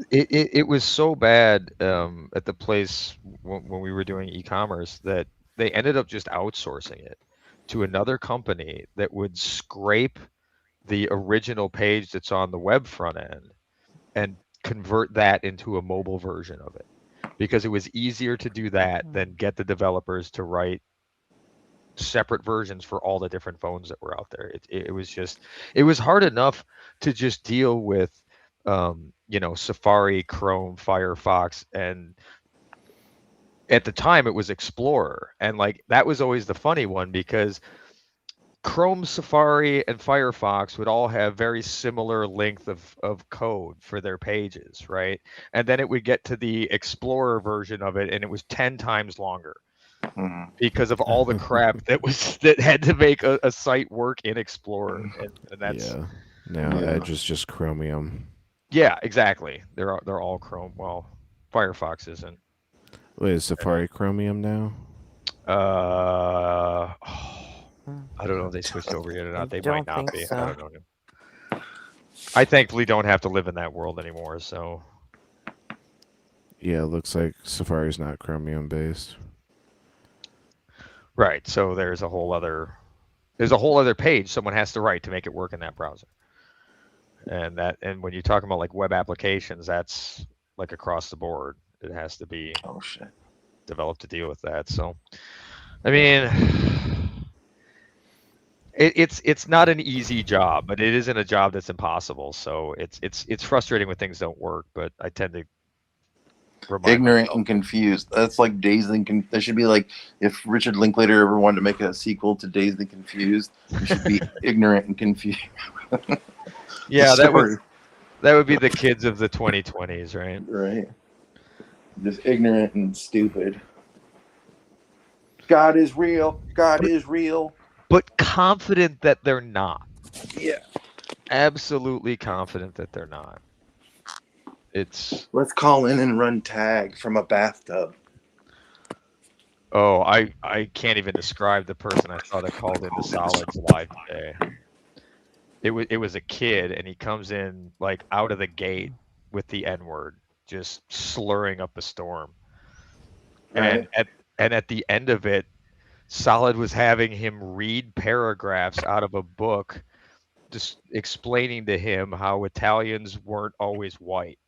It was so bad at the place when we were doing e-commerce that they ended up just outsourcing it to another company that would scrape the original page that's on the web front end and convert that into a mobile version of it, because it was easier to do that than get the developers to write separate versions for all the different phones that were out there. It was just, it was hard enough to just deal with Safari, Chrome, Firefox, and at the time it was Explorer. And like that was always the funny one, because Chrome, Safari, and Firefox would all have very similar length of code for their pages, right? And then it would get to the Explorer version of it and it was 10 times longer because of all the crap that had to make a site work in Explorer. And that's Now Edge is just Chromium. Yeah, exactly. They're all Chrome. Well, Firefox isn't. Wait, is Safari Chromium now? I don't know if they switched over yet or not. They don't might not think be. so. I don't know. I thankfully don't have to live in that world anymore. So Yeah, it looks like Safari's not Chromium based. right. So there's a whole other page someone has to write to make it work in that browser. And when you're talking about like web applications, that's like across the board. It has to be developed to deal with that. So, I mean, it's not an easy job, but it isn't a job that's impossible. So it's frustrating when things don't work. But I tend to ignorant and confused. That's like Dazed and Confused. That should be like if Richard Linklater ever wanted to make a sequel to Dazed and Confused, it should be ignorant and confused. Yeah, that would be the kids of the 2020s, right? Right. Just ignorant and stupid. God is real. God is real. But confident that they're not. Yeah. Absolutely confident that they're not. Let's call in and run tag from a bathtub. Oh, I can't even describe the person I saw that called into Solid's live today. It was a kid, and he comes in like out of the gate with the N-word, just slurring up a storm. Right. And at the end of it, Solid was having him read paragraphs out of a book, just explaining to him how Italians weren't always white.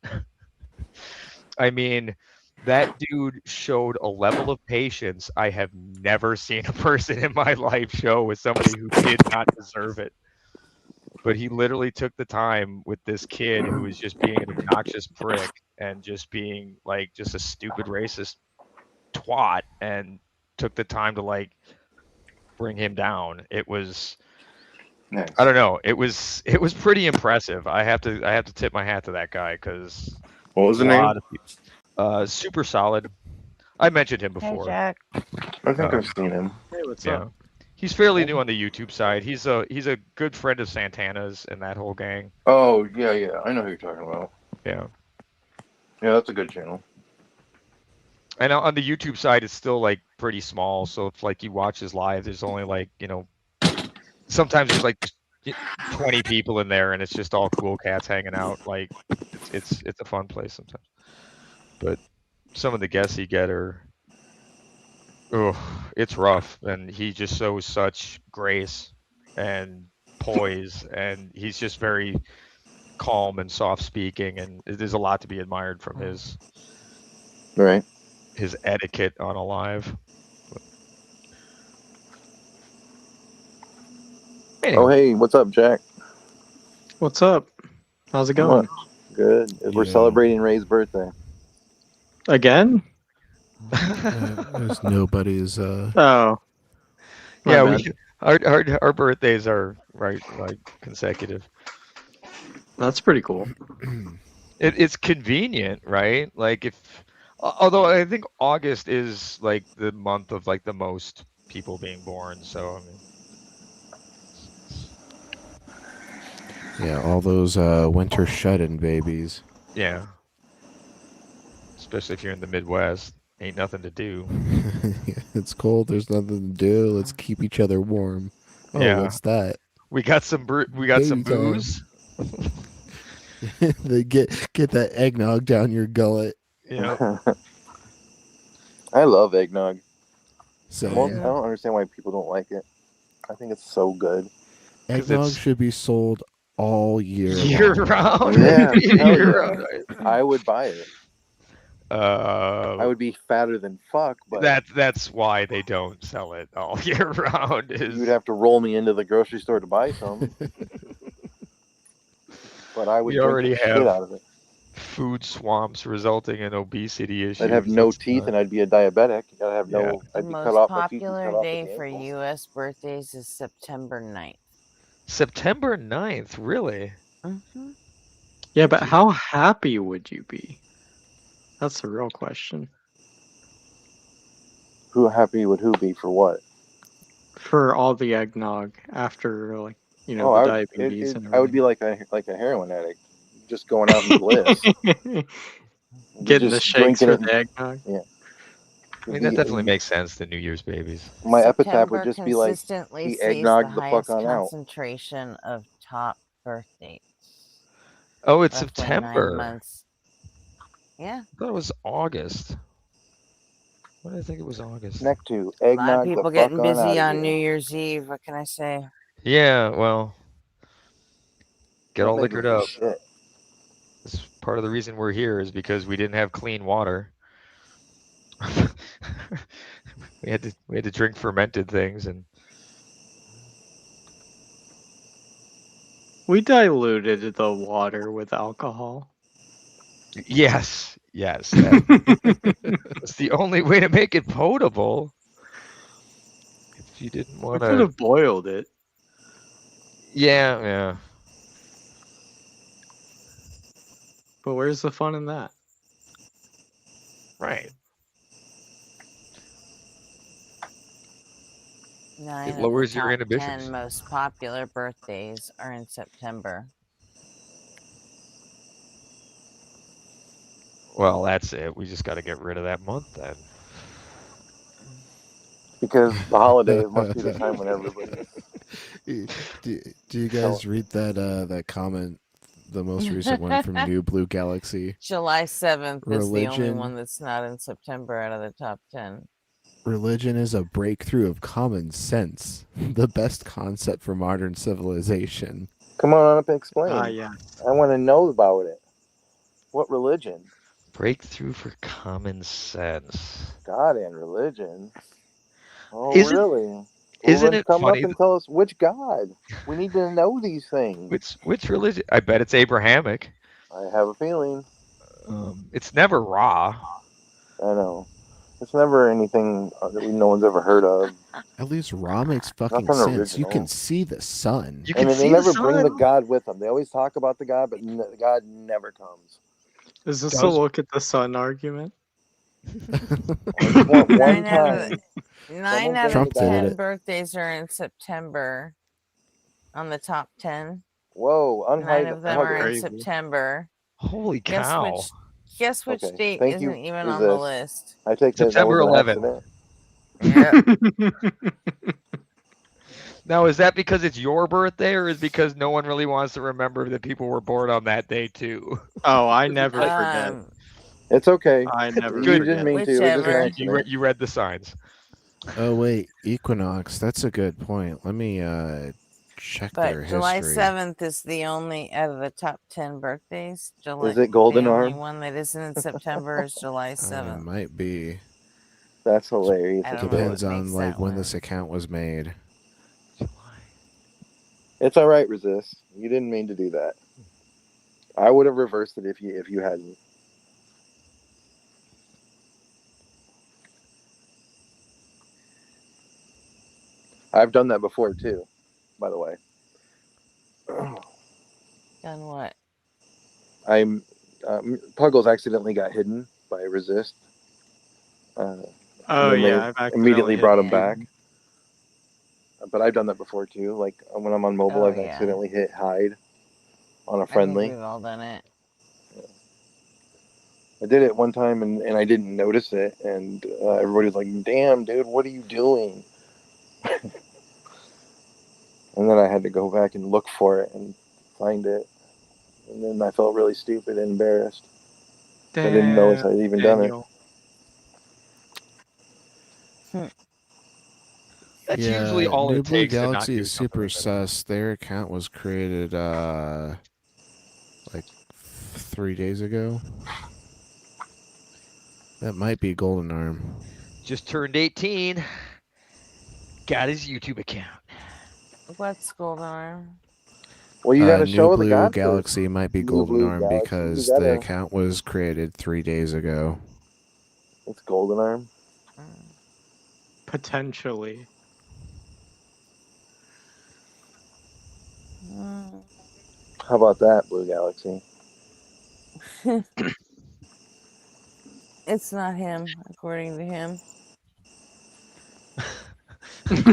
I mean, that dude showed a level of patience I have never seen a person in my life show with somebody who did not deserve it. But he literally took the time with this kid who was just being an obnoxious prick and just being like just a stupid racist twat, and took the time to like bring him down. It was nice. I don't know. It was pretty impressive. I have to tip my hat to that guy, because what was the name? Super Solid. I mentioned him before. Hey, Jack. I think I've seen him. Hey, what's up? He's fairly new on the YouTube side. He's a good friend of Santana's and that whole gang. Oh yeah, I know who you're talking about. Yeah. Yeah, that's a good channel. And on the YouTube side, it's still like pretty small. So if like you watch his live, there's only like, sometimes there's like 20 people in there, and it's just all cool cats hanging out. Like it's a fun place sometimes. But some of the guests he get are, it's rough. And he just shows such grace and poise, and he's just very calm and soft speaking, and there's a lot to be admired from his etiquette on a live. Anyway. Oh hey, what's up, Jack? What's up? How's it going? Good. We're Yeah. celebrating Ray's birthday. Again? There's nobody's. Oh, my Yeah, bad. our birthdays are right like consecutive. That's pretty cool. It's convenient, right? Like although I think August is like the month of like the most people being born. So I mean, Yeah, all those winter shut-in babies. yeah, especially if you're in the Midwest, ain't nothing to do. It's cold. There's nothing to do. Let's keep each other warm. Oh, Yeah. what's that? We got some Baby time. booze. They get that eggnog down your gullet. Yeah. I love eggnog. So I don't understand why people don't like it. I think it's so good. eggnog should be sold all year round. Yeah, hell Year yeah. round. I would buy it. I I would be fatter than fuck, but that's why they don't sell it all year round. you'd have to roll me into the grocery store to buy some. But I would We drink already the shit have out of it. food swamps resulting in obesity issues. I'd have no It's teeth not- and I'd be a diabetic. I'd have Yeah. no. The I'd be cut most off. My teeth would be popular cut off at day the for ankles. U.S. birthdays is September 9th. September 9th, really? Mm-hmm. Yeah, but how happy would you be? That's the real question. Who happy would who be for what? For all the eggnog after, like, you know, Oh, the diabetes and I would be like a heroin addict, just going out in bliss, everything. Getting the just shakes drinking for it. the eggnog. Yeah. I mean, that definitely makes sense. The New Year's babies. My epitaph September would just be like, consistently he sees the eggnogged the fuck highest on out. concentration of top birth dates. Oh, it's Roughly 9 September. months. Yeah. I thought it was August. Why did I think it was August? Neck to A lot of eggnog the people fuck getting on busy out on of New here. Year's Eve. What can I say? Yeah, well, get all Don't make me liquored do up. shit. That's part of the reason we're here is because we didn't have clean water. we had to drink fermented things, and We diluted the water with alcohol. yes, that's the only way to make it potable. If you didn't We want could to, have boiled it. yeah. But where's the fun in that? Right. 9 It of the lowers your top inhibitions. 10 most popular birthdays are in September. Well, that's it. We just got to get rid of that month then. Because the holidays must be the time when everybody. do you guys read that comment, the most recent one from New Blue Galaxy? July 7th is the only Religion. one that's not in September out of the top 10. Religion is a breakthrough of common sense, the best concept for modern civilization. Come on up and explain. Yeah. I want to know about it. What religion? Breakthrough for common sense. God and religion. Oh, Isn't- really? Well, isn't then it come funny up and tell us which God. We need to know these things. Which religion? I bet it's Abrahamic. I have a feeling. It's never Ra. I know. It's never anything that no one's ever heard of. At least Ra makes fucking Nothing sense. You original. can see the sun. You can And see they never the bring the sun. God with them. They always talk about the God, but the God never comes. Is this Does- a look at the sun argument? I just want one 9 out of time. 9 out Trump of did 10 it. birthdays are in September on the top 10. Whoa, 9 of them are in Crazy. September. Holy Guess cow! which Okay, date thank you isn't even for on the this. list? I take that September was an 11th. accident. Yeah. Now, is that because it's your birthday, or is it because no one really wants to remember that people were born on that day too? Oh, I never forget. It's okay. I never You Good. didn't forget. mean to. It was just an Whichever. accident. You read the signs. Oh wait, equinox. That's a good point. Let me check their But July history. 7th is the only out of the top 10 birthdays. Is it Golden The only Arm? one that isn't in September is July It 7th. might be. That's hilarious. I It's don't know Depends what on makes like that when one. this account was made. It's all right, Resist. You didn't mean to do that. I would have reversed it if you hadn't. I've done that before too, by the way. Done what? I'm Puggles accidentally got hidden by resist. Oh Then they yeah, I've immediately accidentally hit brought him Yeah. back. But I've done that before too. Like when I'm on mobile, Oh, I've yeah. accidentally hit hide on a I think friendly. we've all done it. I did it one time and I didn't notice it, and everybody was like, "Damn, dude, what are you doing?" And then I had to go back and look for it and find it, and then I felt really stupid and embarrassed. I didn't notice I'd even done it. Daniel. That's usually Yeah, all New it Blue takes to not Galaxy do is something super like that. sus. Their account was created like 3 days ago. That might be Golden Arm. Just turned 18. Got his YouTube account. What's Golden Arm? Well, you got to New show the Blue God Galaxy might be New Golden Blue Arm Galaxy. You because the gotta. account was created 3 days ago. It's Golden Arm. Potentially. Mm. How about that, Blue Galaxy? It's not him, according to him.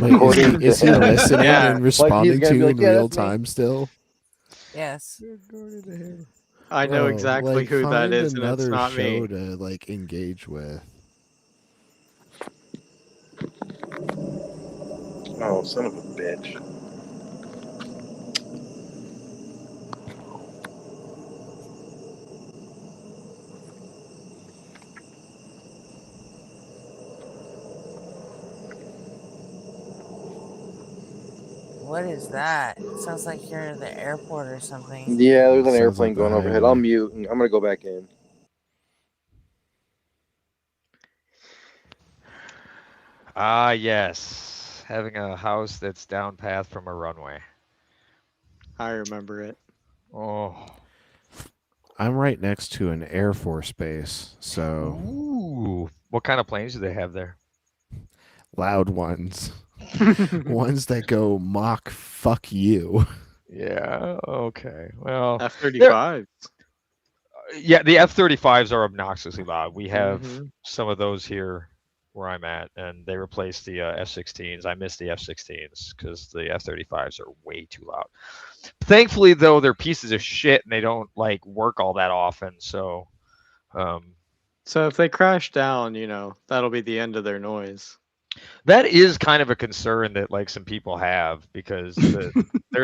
Wait, According is to he him. listening Yeah, and responding gonna to be you like, in "Yeah, real that's me." time still? Yes. According to him. I know Bro, exactly like, who that find is, and it's another not show me. to like engage with. Oh, son of a bitch! What is that? It sounds like you're at the airport or something. Yeah, there's an Sounds airplane like the going overhead. I'll highway. mute. I'm gonna go back in. Ah, yes. Having a house that's down path from a runway. I remember it. Oh. I'm right next to an Air Force base, so Ooh. What kind of planes do they have there? loud ones. Ones that go Mach fuck you. Yeah, okay. Well, F-35s. yeah, the F-35s are obnoxiously loud. We have Mm-hmm. some of those here where I'm at, and they replaced the F-16s. I miss the F-16s because the F-35s are way too loud. Thankfully, though, they're pieces of shit and they don't like work all that often. So, So if they crash down, that'll be the end of their noise. that is kind of a concern that like some people have because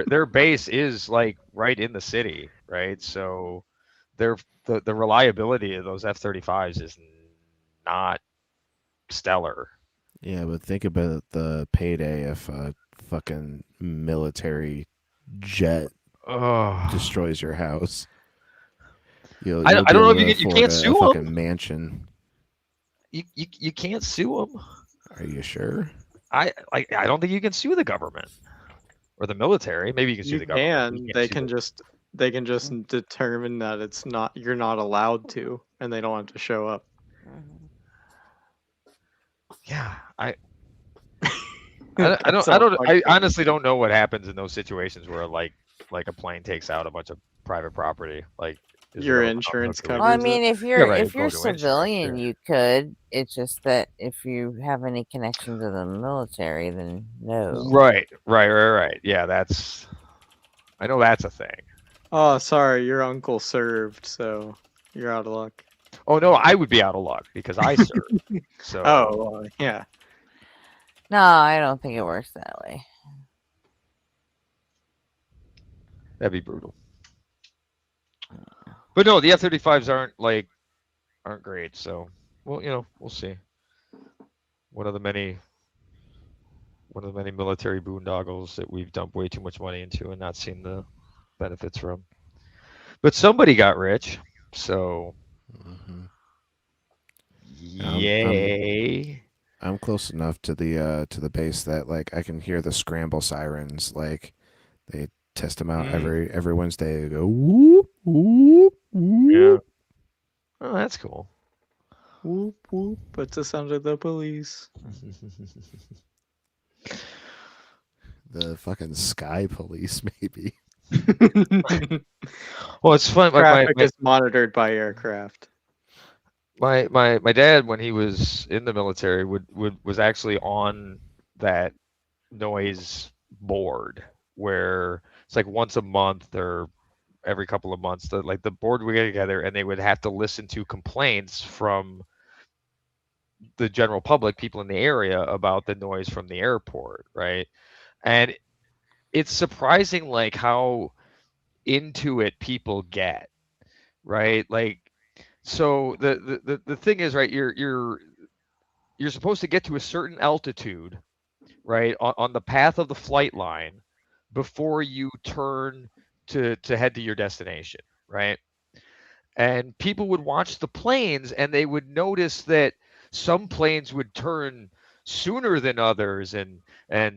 their base is like right in the city, right? So the reliability of those F-35s is not stellar. Yeah, but think about the payday if a fucking military jet Oh, destroys your house. You'll I be don't know able if to you afford can't a sue fucking them. mansion. You can't sue them. Are you sure? I don't think you can sue the government or the military. Maybe you can sue You the government. But you can. can't They sue can just determine that you're not allowed to, and they don't have to show up. Mhm. Yeah, I That's how fucked I up honestly it is. don't know what happens in those situations where like a plane takes out a bunch of private property. Like, is the Your government on the hook insurance to re- Well, I covers it. mean, Yeah, right. if Go you're to insurance. civilian, Sure. you could. It's just that if you have any connection to the military, then no. Right. Yeah, I know that's a thing. Oh, sorry, your uncle served, so you're out of luck. Oh no, I would be out of luck because I serve. So Oh, yeah. No, I don't think it works that way. that'd be brutal. But no, the F-35s aren't great. So we'll see. One of the many military boondoggles that we've dumped way too much money into and not seen the benefits from. But somebody got rich, so Mm-hmm. yay! I'm close enough to the base that like I can hear the scramble sirens. Like they test them out Mm. every Wednesday. They go whoop Whoop, Yeah. whoop. Oh, that's cool. Whoop whoop. It's the sound of the police. The fucking sky police, maybe. Well, it's fun. Traffic is monitored by aircraft. My dad, when he was in the military, was actually on that noise board where it's like once a month or every couple of months, the board would get together and they would have to listen to complaints from the general public, people in the area, about the noise from the airport, right? And it's surprising like how into it people get, right? Like, so the thing is, right, you're supposed to get to a certain altitude, right, on the path of the flight line before you turn to head to your destination, right? And people would watch the planes and they would notice that some planes would turn sooner than others, and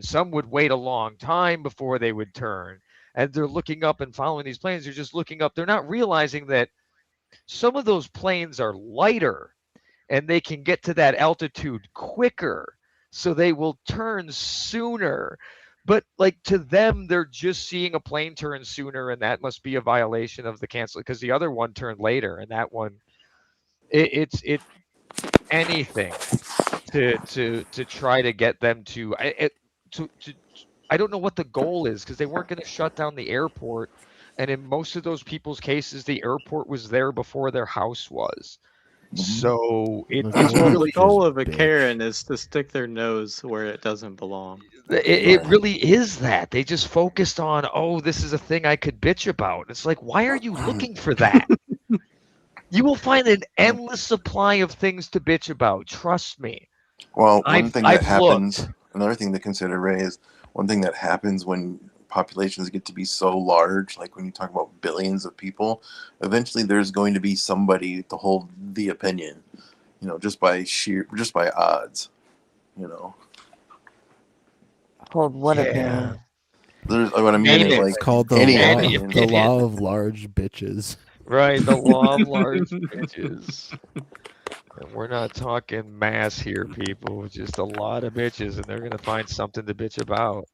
some would wait a long time before they would turn. And they're looking up and following these planes. They're just looking up. They're not realizing that some of those planes are lighter and they can get to that altitude quicker, so they will turn sooner. But like, to them, they're just seeing a plane turn sooner, and that must be a violation of the cancel, because the other one turned later, and that one, it's anything to try to get them to I don't know what the goal is, because they weren't going to shut down the airport, and in most of those people's cases, the airport was there before their house was. So The it's goal Well, is the really just goal of a bitch. Karen is to stick their nose where it doesn't belong. it Right. really is that. They just focused on, oh, this is a thing I could bitch about. It's like, why are you looking for that? You will find an endless supply of things to bitch about. Trust me. Well, one thing that I've happens, looked. another thing to consider, Ray, is one thing that happens when populations get to be so large, like when you talk about billions of people, eventually there's going to be somebody to hold the opinion, just by odds, you know. Hold what Yeah. opinion? There's what I mean Name is it. like It's called any Any opinion. the opinion. law of large bitches. Right, the law of large bitches. And we're not talking mass here, people. Just a lot of bitches, and they're gonna find something to bitch about.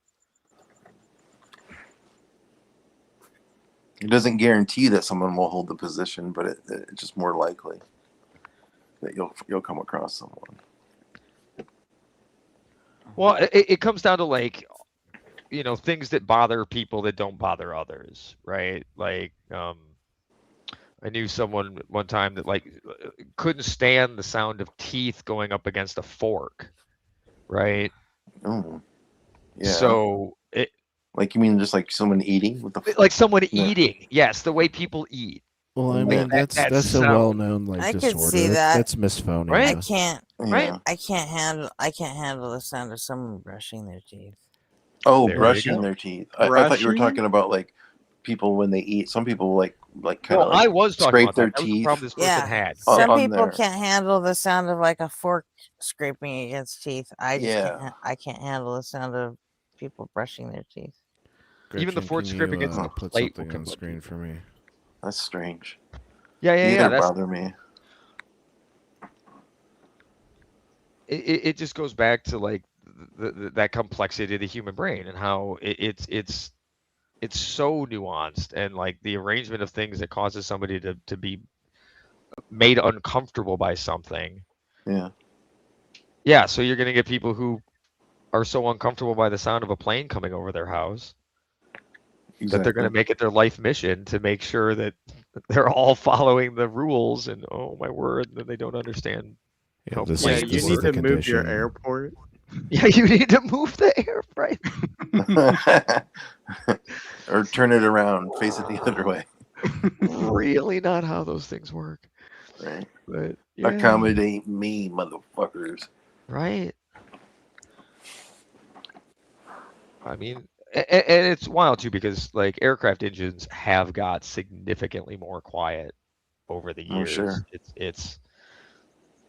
It doesn't guarantee that someone will hold the position, but it's just more likely that you'll come across someone. Well, it comes down to, like, things that bother people that don't bother others, right? Like, I knew someone one time that, like, couldn't stand the sound of teeth going up against a fork, right? Oh, yeah. So Like, you mean just like someone eating with the like someone Yeah. eating, yes, the way people eat. Well, I Like mean, that that's a sound, well-known like I could disorder. see that. That's misphonia. Right? I can't. Right? I can't handle the sound of someone brushing their teeth. Oh, There you brushing go. their teeth. I thought you were Brushing? talking about like people when they eat. Some people like kind Well, of I like was talking scrape about their that. That was the teeth. problem this person Yeah, had. on- some on people their- can't handle the sound of like a fork scraping against teeth. I just Yeah. can't. I can't handle the sound of people brushing their teeth. Even the Gretchen, fork can scrape you against the put plate will something on kill screen people. for me? That's strange. Yeah. Neither That's bother me. it. Just goes back to, like, that complexity of the human brain, and how it's so nuanced, and like the arrangement of things that causes somebody to be made uncomfortable by something. Yeah. Yeah, so you're gonna get people who are so uncomfortable by the sound of a plane coming over their house that they're going to make it their life mission to make sure that they're all following the rules, and oh my word, then they don't understand. Yeah, this Yeah, is you this need is the to move your condition. airport. Yeah, you need to move the air, right? Or turn it around, face it the other way. Really not how those things work. Right. But yeah, Accommodate me, motherfuckers. right. I mean, and it's wild too, because like aircraft engines have got significantly more quiet over the Oh, years. sure. It's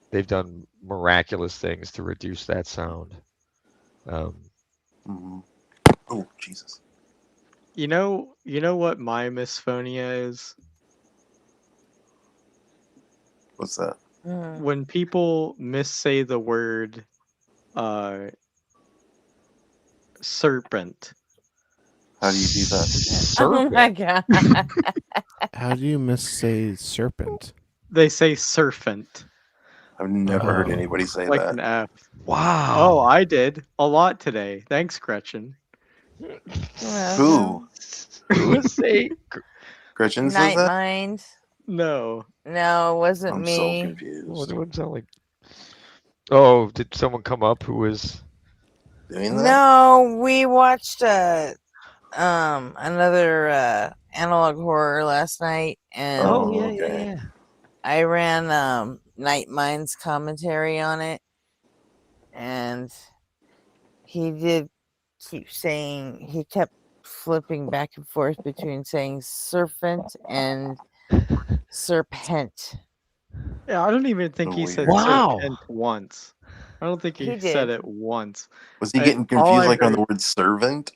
they've done miraculous things to reduce that sound. Mm-hmm. Oh, Jesus. You know what my misphonia is? What's that? Mm. When people missay the word serpent, How do you do that? Oh my Serpent. god. How do you missay serpent? they say serpent, I've never heard Oh. anybody say like that. an F. Wow. Oh, I did a lot today. Thanks, Gretchen. Who? Who would say? Gretchen says Night that? Mind. No. No, it wasn't I'm so me. confused. What would it sound like? Oh, did someone come up who was? Doing that? No, we watched another analog horror last night, and Oh, okay. yeah. I ran Night Mind's commentary on it, and he did keep saying, he kept flipping back and forth between saying serpent and serpent. Yeah, I don't even think he said Weird. Wow. serpent once. I don't think He he said did. it once. Was he I- getting all confused I like on the heard- word servant?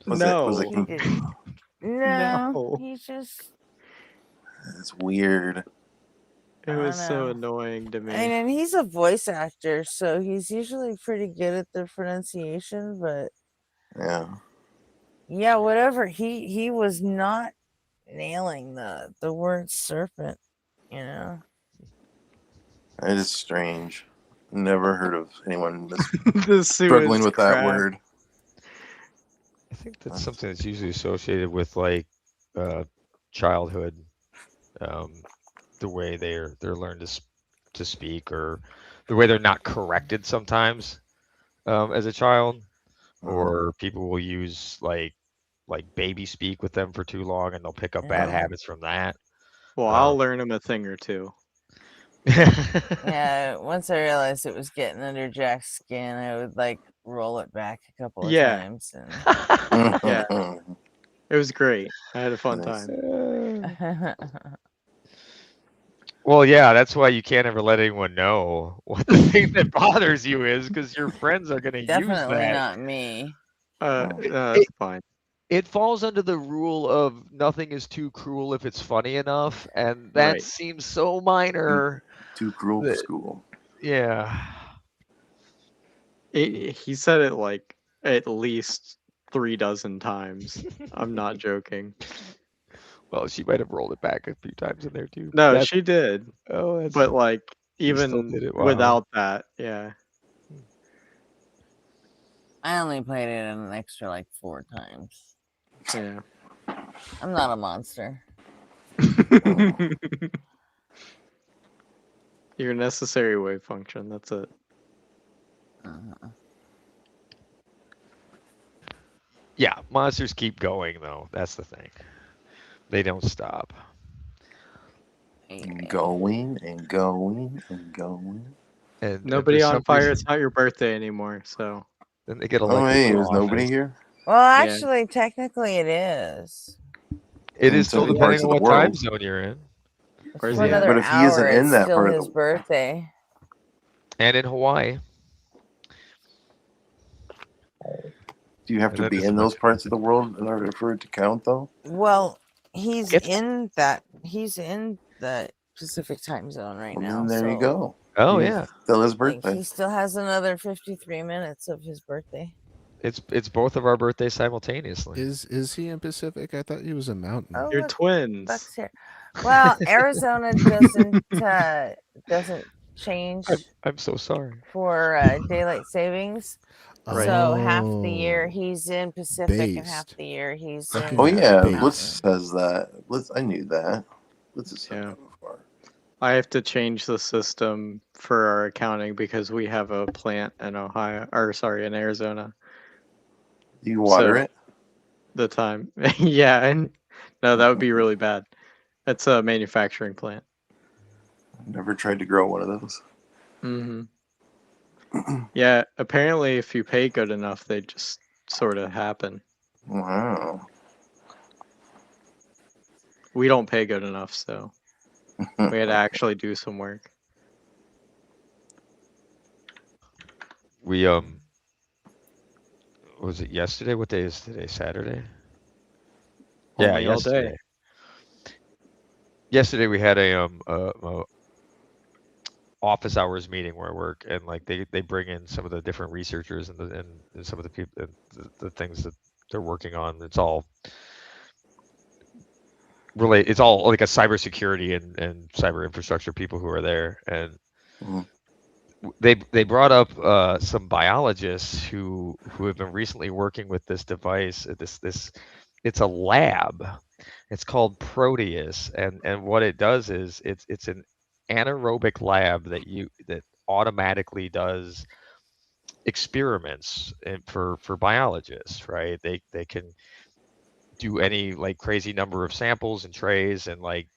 Was No. it He did. No, No. he's just. It's weird. It I was don't so know. annoying to me. And he's a voice actor, so he's usually pretty good at the pronunciation. But Yeah. yeah, whatever. He was not nailing the word serpent. You know. It is strange. Never heard of anyone The Sue struggling is with that crap. word. I think that's something that's usually associated with like childhood, the way they're learned to speak, or the way they're not corrected sometimes as a child, or people will use like baby speak with them for too long, and they'll pick up bad Yeah. habits from that. Well, I'll learn him a thing or two. Yeah, once I realized it was getting under Jack's skin, I would like roll it back a couple of Yeah. times. Yeah. It was great. I had a fun Nice. time. And Well, yeah, that's why you can't ever let anyone know what the thing that bothers you is, because your friends are going to use definitely that. not me. That's fine. It falls under the rule of nothing is too cruel if it's funny enough, and that Right. seems so minor. Too cruel for school. Yeah. He said it like at least 3 dozen times. I'm not joking. Well, she might have rolled it back a few times in there too. No, That's- she did. Oh, that's, But like she still even did it. Wow. without that, yeah. I only played it an extra like 4 times. Yeah. I'm not a monster. Your necessary wave function, that's it. Yeah, monsters keep going though. That's the thing. They don't stop. And going and going and going. And Nobody for on some fire, reason- it's not your birthday anymore, so Then they get Oh, elected. hey, to is nobody office. here? Well, actually, technically it is. It In is still certain depending parts on of the what time world. zone you're in. Where's For he at? another But if he hour, isn't in it's that still part of his the- birthday. And in Hawaii. Do you have And to that be is in much- those parts of the world in order for it to count, though? Well, he's It's- in that. He's in the Pacific time zone right Well, now. then there you so, go. Oh He's yeah. Still his like, birthday. he still has another 53 minutes of his birthday. It's both of our birthdays simultaneously. Is he in Pacific? I thought he was a mountain. Oh, You're look, twins. Buck's here. Well, Arizona doesn't change I'm so sorry. for daylight savings. Right. So half the year Oh. he's in Pacific and half Based. the year he's Fucking in. Oh yeah, Based. Blitz says that. Blitz, I knew that. Blitz has said Yeah. that before. I have to change the system for our accounting because we have a plant in in Arizona. Do you water So- it? The time. Yeah, and no, that would be really bad. It's a manufacturing plant. Never tried to grow one of those. Mm-hmm. Yeah, apparently if you pay good enough, they just sort of happen. Wow. We don't pay good enough, so we had to actually do some work. We was it yesterday? What day is today? Saturday? Yeah, Only all day. yesterday. Yesterday we had a office hours meeting where I work, and like they bring in some of the different researchers and some of the people and the things that they're working on. It's all it's all like a cybersecurity and cyber infrastructure people who are there, and Mhm. they brought up some biologists who have been recently working with this device. This it's a lab. It's called Proteus, and what it does is it's an anaerobic lab that automatically does experiments for biologists, right? They can do any like crazy number of samples and trays and like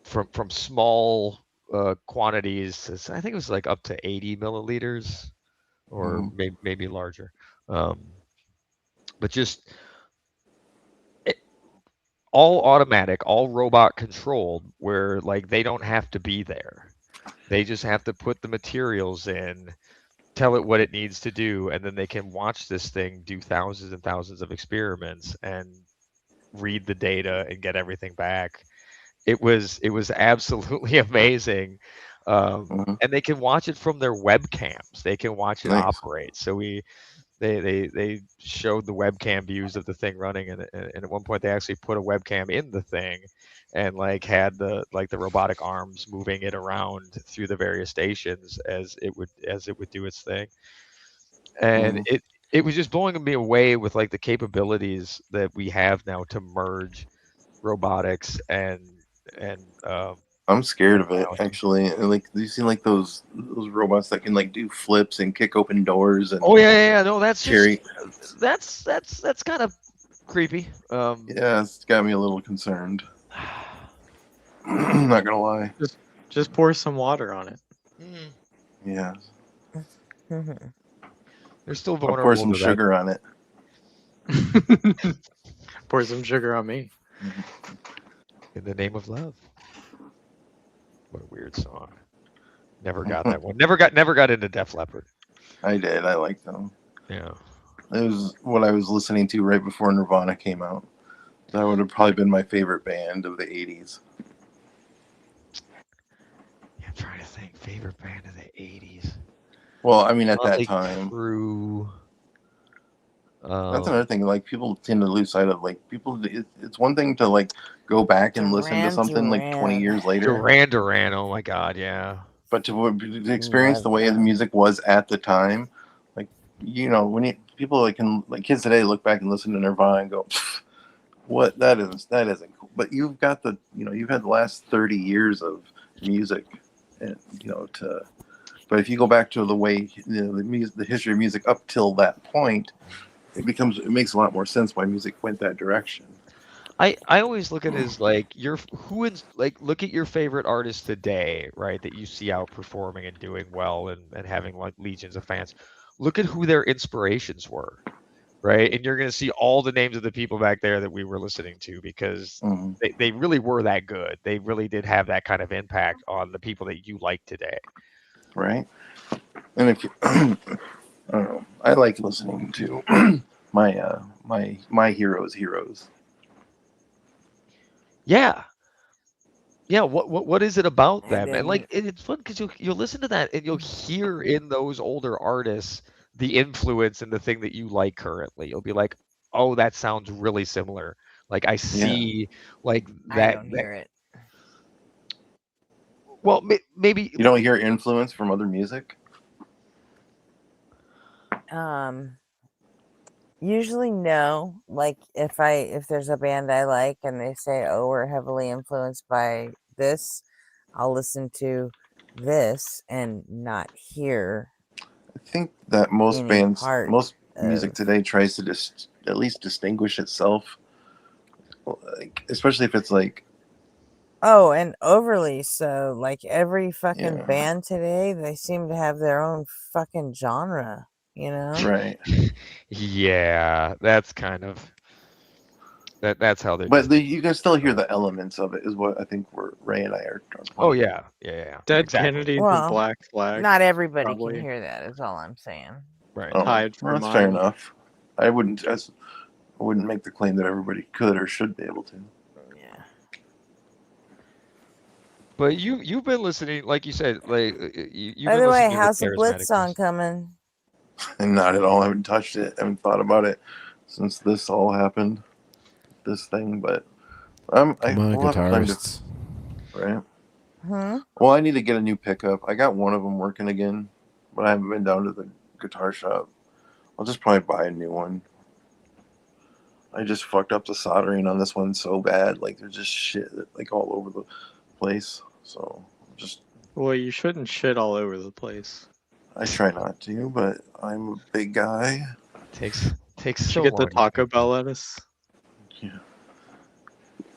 from small quantities. I think it was like up to 80 milliliters or Mhm. maybe larger. Um, but just it, all automatic, all robot controlled, where like they don't have to be there. They just have to put the materials in, tell it what it needs to do, and then they can watch this thing do thousands and thousands of experiments and read the data and get everything back. It was absolutely amazing. Mhm. And they can watch it from their webcams. They can watch it Nice. operate. So they showed the webcam views of the thing running, and at one point they actually put a webcam in the thing, and like had the robotic arms moving it around through the various stations as it would do its thing. And Mhm. it was just blowing me away with like the capabilities that we have now to merge robotics and I'm scared of it biology. actually. And, like, you seen like those robots that can like do flips and kick open doors and Oh yeah. No, that's just carry? that's kind of creepy. Yeah, it's got me a little concerned. Not gonna lie. Just pour some water on it. mm, Yeah, they're still I'll pour vulnerable some to that. sugar on it. Pour some sugar on me. In the name of love. What a weird song. Never got that one. Never got into Def Leppard. I did. I liked them. Yeah. It was what I was listening to right before Nirvana came out. That would have probably been my favorite band of the '80s. Yeah, I'm trying to think. Favorite band of the 80s. Well, I mean, at that Motley time, Crue. that's Um, another thing. Like, people tend to lose sight of, like, people. It's one thing to like go back and listen to Duran something like 20 Duran. years later, Duran. Oh my God, yeah. but to experience Love the way the them. music was at the time, like, when people like can like kids today look back and listen to Nirvana and go, "Pfft, what that isn't cool." But you've got you've had the last 30 years of music, and to. But if you go back to the way the history of music up till that point, it makes a lot more sense why music went that direction. I always look at it as like like look at your favorite artist today, right? That you see out performing and doing well and having like legions of fans. Look at who their inspirations were, right? And you're gonna see all the names of the people back there that we were listening to because Hmm. they really were that good. They really did have that kind of impact on the people that you like today. Right? And if you, I don't know, I like listening to my heroes. Yeah. Yeah, what is it about I them? And like didn't. it's fun because you'll listen to that and you'll hear in those older artists the influence and the thing that you like currently. You'll be like, oh, that sounds really similar. Like I Yeah. see like I that don't that hear it. well maybe You don't hear influence from other music? Um, Usually no. Like if there's a band I like and they say, "Oh, we're heavily influenced by this," I'll listen to this and not hear I think that any part most music of. today tries to just at least distinguish itself, like, especially if it's like, Oh, and overly so. Like every fucking yeah, band today, they seem to have their own fucking genre, you know? right. yeah, that's kind of that's how they're But distinct. you can still hear the elements of it, is what I think Ray and I are Oh pointing. yeah, Dead exactly. Kennedys and Well, Black Flag not everybody can probably hear that, is all I'm saying. Right. Oh, tied well, for that's fair mine. enough. I wouldn't make the claim that everybody could or should be able to. Yeah. But you've been listening, like you said, like you've By been the way, listening to the how's the Blitz charismatic song ones. coming? And not at all. I haven't touched it. I haven't thought about it since this all happened. This thing, but Come on, we'll have time to. guitarists. Right. Hmm? Well, I need to get a new pickup. I got one of them working again, but I haven't been down to the guitar shop. I'll just probably buy a new one. I just fucked up the soldering on this one so bad. Like there's just shit like all over the place. So just Well, you shouldn't shit all over the place. I try not to, but I'm a big guy. Takes Did so you get the long. Taco Bell lettuce? Yeah.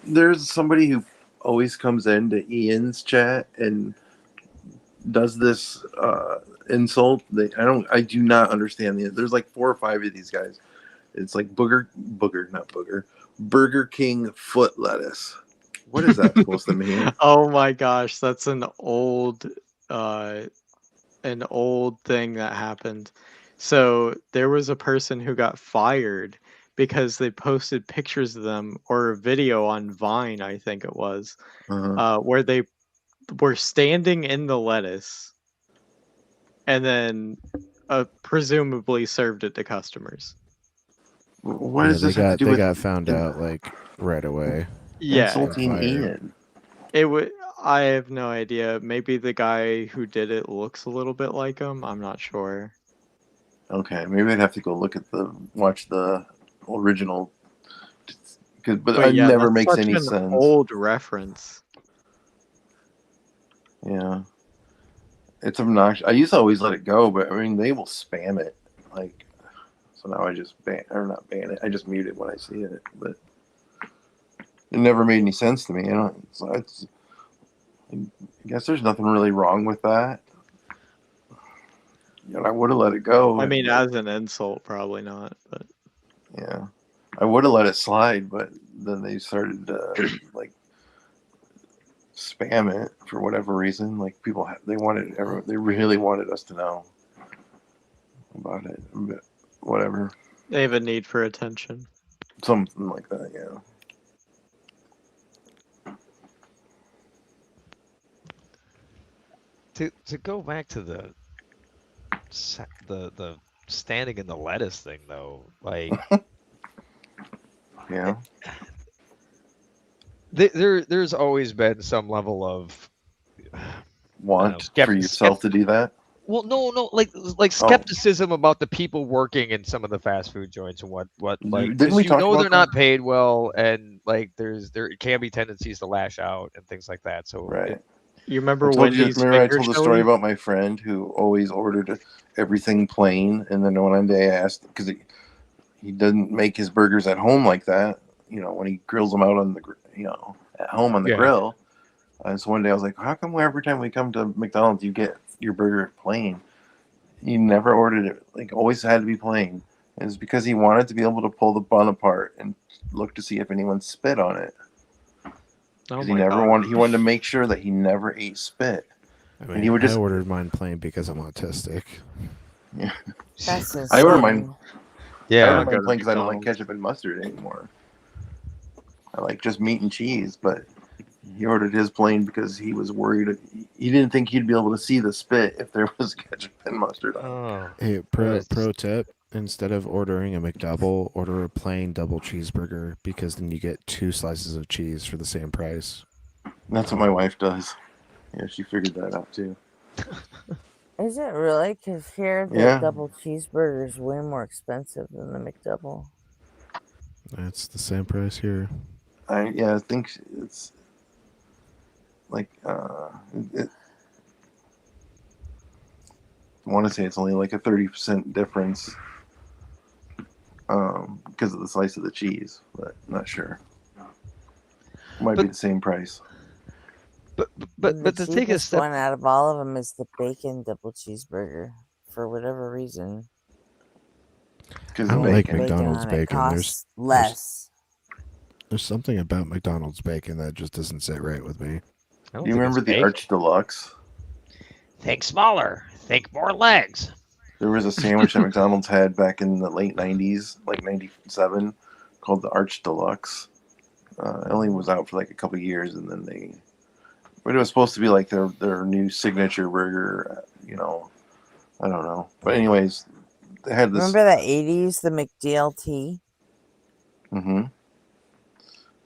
There's somebody who always comes into Ian's chat and does this insult. I do not understand there's like 4 or 5 of these guys. It's like not booger, Burger King foot lettuce. What is that supposed to mean? Oh my gosh, that's an old thing that happened. So there was a person who got fired because they posted pictures of them or a video on Vine, I think it was, where they were standing in the lettuce and then presumably served it to customers. What Yeah, does this have to do they with got found out like right away. Yeah, insulting Fired. Ian? it would. I have no idea. Maybe the guy who did it looks a little bit like him. I'm not sure. Okay, maybe I'd have to go watch the original. But But it yeah, never that's makes such any an sense. old reference. Yeah, it's obnoxious. I used to always let it go, but I mean they will spam it. Like, so now I just not ban it. I just mute it when I see it. But it never made any sense to me. So I guess there's nothing really wrong with that. I would have let it go. I mean, as an insult, probably not. But yeah, I would have let it slide, but then they started like spam it for whatever reason. Like people, they really wanted us to know about it. But whatever, they have a need for attention. something like that. Yeah. To go back to the standing in the lettuce thing though, like Yeah. there's always been some level of Want for yourself to do that? well, no, like skepticism about the people working in some of the fast food joints and what like Didn't we you talk know about they're not paid well and like there can be tendencies to lash out and things like that. So Right. You remember I Wendy's told finger the story chili? about my friend who always ordered everything plain, and then one day I asked because he doesn't make his burgers at home like that. When he grills them out on at home on the grill. And so one day I was like, "How come every time we come to McDonald's, you get your burger plain? You never ordered it like always had to be plain." And it's because he wanted to be able to pull the bun apart and look to see if anyone spit on it. Oh Because my he God. wanted to make sure that he never ate spit. I mean, And he would just I ordered mine plain because I'm autistic. yeah. That's insane. I order mine. I yeah, order go mine to plain because I don't like McDonald's. ketchup and mustard anymore. I like just meat and cheese, but he ordered his plain because he was worried. He didn't think he'd be able to see the spit if there was ketchup and mustard on it. oh, Hey, pro tip: instead of ordering a McDouble, order a plain double cheeseburger because then you get 2 slices of cheese for the same price. That's what my wife does. Yeah, she figured that out too. Is it really? Because here the Yeah. double cheeseburger is way more expensive than the McDouble. It's the same price here. I think it's like I want to say it's only like a 30% difference because of the slice of the cheese, but not sure. Might be the same price. but The to take a cheapest step, one out of all of them is the bacon double cheeseburger for whatever reason. Because I of don't like bacon. McDonald's on it bacon. costs less. There's something about McDonald's bacon that just doesn't sit right with me. I don't Do you think remember it's the fake. Arch Deluxe? Think smaller, think more legs. There was a sandwich that McDonald's had back in the late 90s, like 97, called the Arch Deluxe. It only was out for like a couple of years, and then But it was supposed to be like their new signature burger. I don't know. But anyways, they had this. Remember the 80s, the McDLT? Mm-hmm.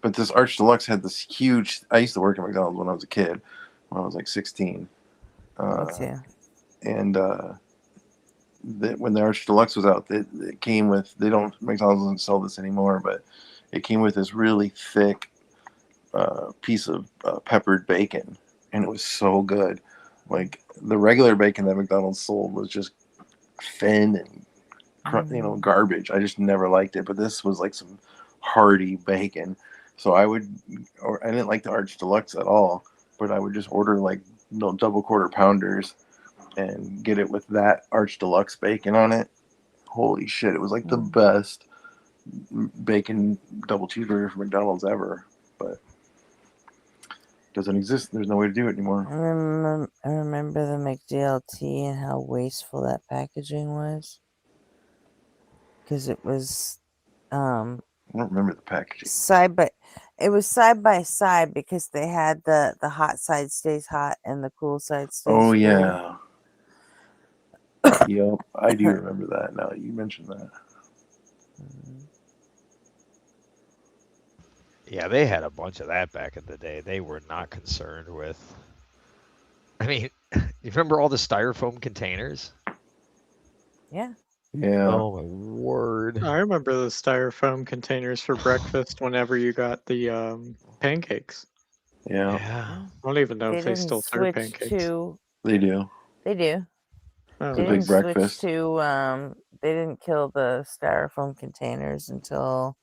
But this Arch Deluxe had this huge. I used to work at McDonald's when I was a kid, when I was like 16. Me too. And when the Arch Deluxe was out, it came with. McDonald's doesn't sell this anymore, but it came with this really thick piece of peppered bacon, and it was so good. Like the regular bacon that McDonald's sold was just thin and garbage. I just never liked it. But this was like some hearty bacon. So I didn't like the Arch Deluxe at all, but I would just order like double quarter pounders and get it with that Arch Deluxe bacon on it. Holy shit, it was like the best bacon double cheeseburger from McDonald's ever, but it doesn't exist. There's no way to do it anymore. I remember the McDLT and how wasteful that packaging was. Because it was I don't remember the packaging. it was side by side because they had the hot side stays hot and the cool side stays Oh cool. yeah. Yep, I do remember that now that you mentioned that. Yeah, they had a bunch of that back in the day. They were not concerned with. I mean, you remember all the styrofoam containers? Yeah. Yeah. Oh my word! I remember the styrofoam containers for breakfast whenever you got the pancakes. Yeah. Yeah. I don't even know They if they didn't still serve switch pancakes. to. They do. They do. Oh, They big didn't breakfast. switch to. They didn't kill the styrofoam containers until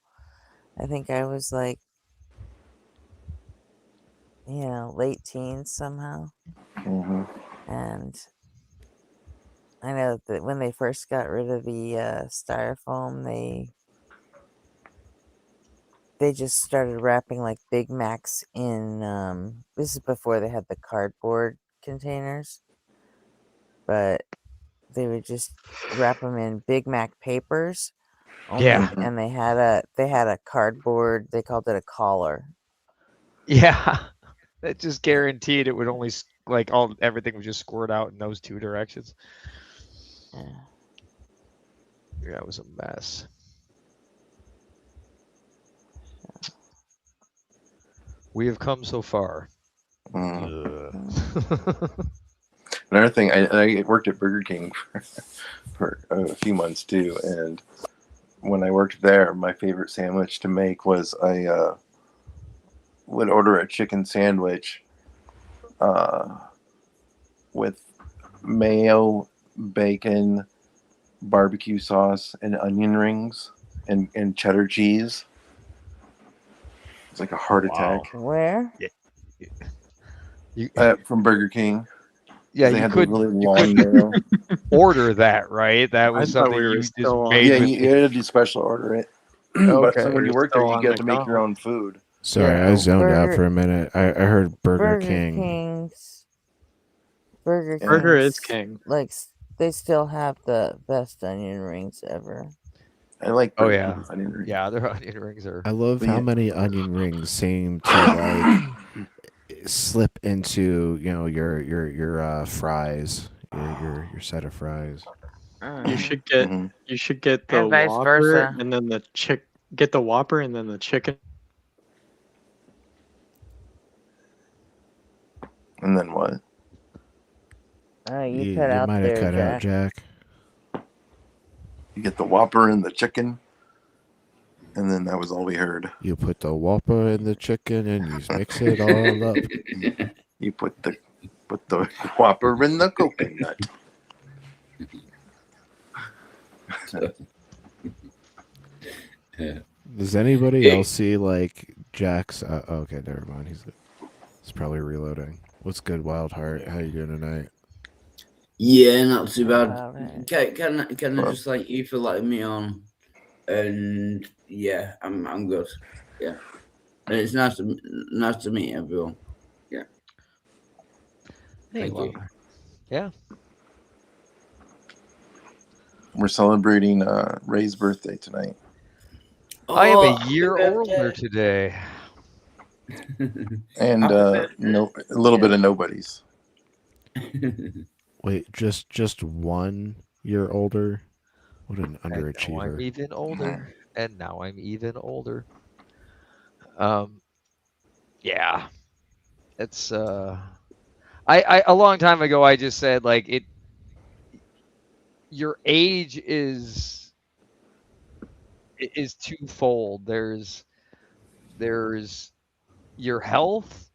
I think I was like, late teens somehow. Mm-hmm. And I know that when they first got rid of the styrofoam, they just started wrapping like Big Macs in. This is before they had the cardboard containers, but they would just wrap them in Big Mac papers. Only, Yeah. and they had a cardboard. They called it a collar. Yeah. That just guaranteed it would only everything would just squirt out in those two directions. Yeah. Yeah, it was a mess. We have come so far. Another thing, I worked at Burger King for a few months too, and when I worked there, my favorite sandwich to make was I would order a chicken sandwich with mayo, bacon, barbecue sauce, and onion rings, and cheddar cheese. It's like a heart attack. Where? From Burger King. Yeah, they you had could the really long mayo. order that, right? That I was thought something we were you just still on. made. Yeah, with you had to do special order it. But Okay. so when We you were worked there, still you on get to make your own McDonald's. food. Sorry, Yeah. I zoned out Burger- for a minute. I heard Burger Burger King. Burger Burger King's, is king. Like they still have the best onion rings ever. I like Oh Burger yeah. King's onion rings. Yeah, their onion rings are. I love But how yeah. many onion rings seem to slip into your fries, your set of fries. You should get Mhm. the And vice Whopper versa. and then get the Whopper and then the chicken. And then what? You cut out might there, have cut out, Jack. You get the Whopper and the chicken, and then that was all we heard. You put the Whopper in the chicken and you mix it all up. You put the Whopper in the coconut. Does anybody else see like Jack's? Okay, never mind. He's probably reloading. What's good, Wildheart? How you doing tonight? Yeah, not too bad. Alright. Can I just thank you for letting me on? And yeah, I'm good. Yeah, and it's nice to meet everyone. Yeah, thank you. Yeah. We're celebrating Ray's birthday tonight. I am Oh, a happy year birthday. older today. And I prefer no, a little bit of nobodies. Wait, just 1 year older? What an And now I'm underachiever. even Mhm. older. And now I'm even older. Yeah. It's I a long time ago I just said like your age is twofold. There's your health,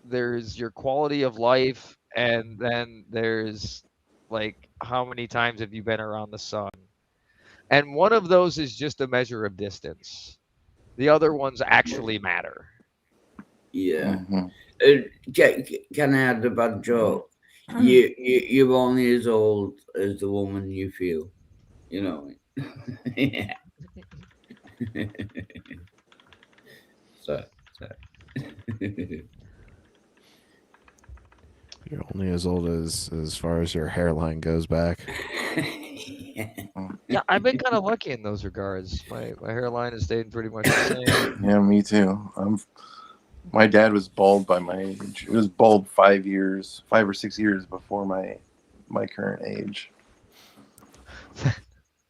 there's your quality of life, and then there's like how many times have you been around the sun? And one of those is just a measure of distance. The other ones actually matter. Yeah. Mhm. Can I add a bad joke? You're only as old as the woman you feel. You know. Yeah. so. You're only as old as far as your hairline goes back. Yeah, I've been kind of lucky in those regards. My hairline has stayed pretty much the same. Yeah, me too. My dad was bald by my age. It was bald 5 years, 5 or 6 years before my current age.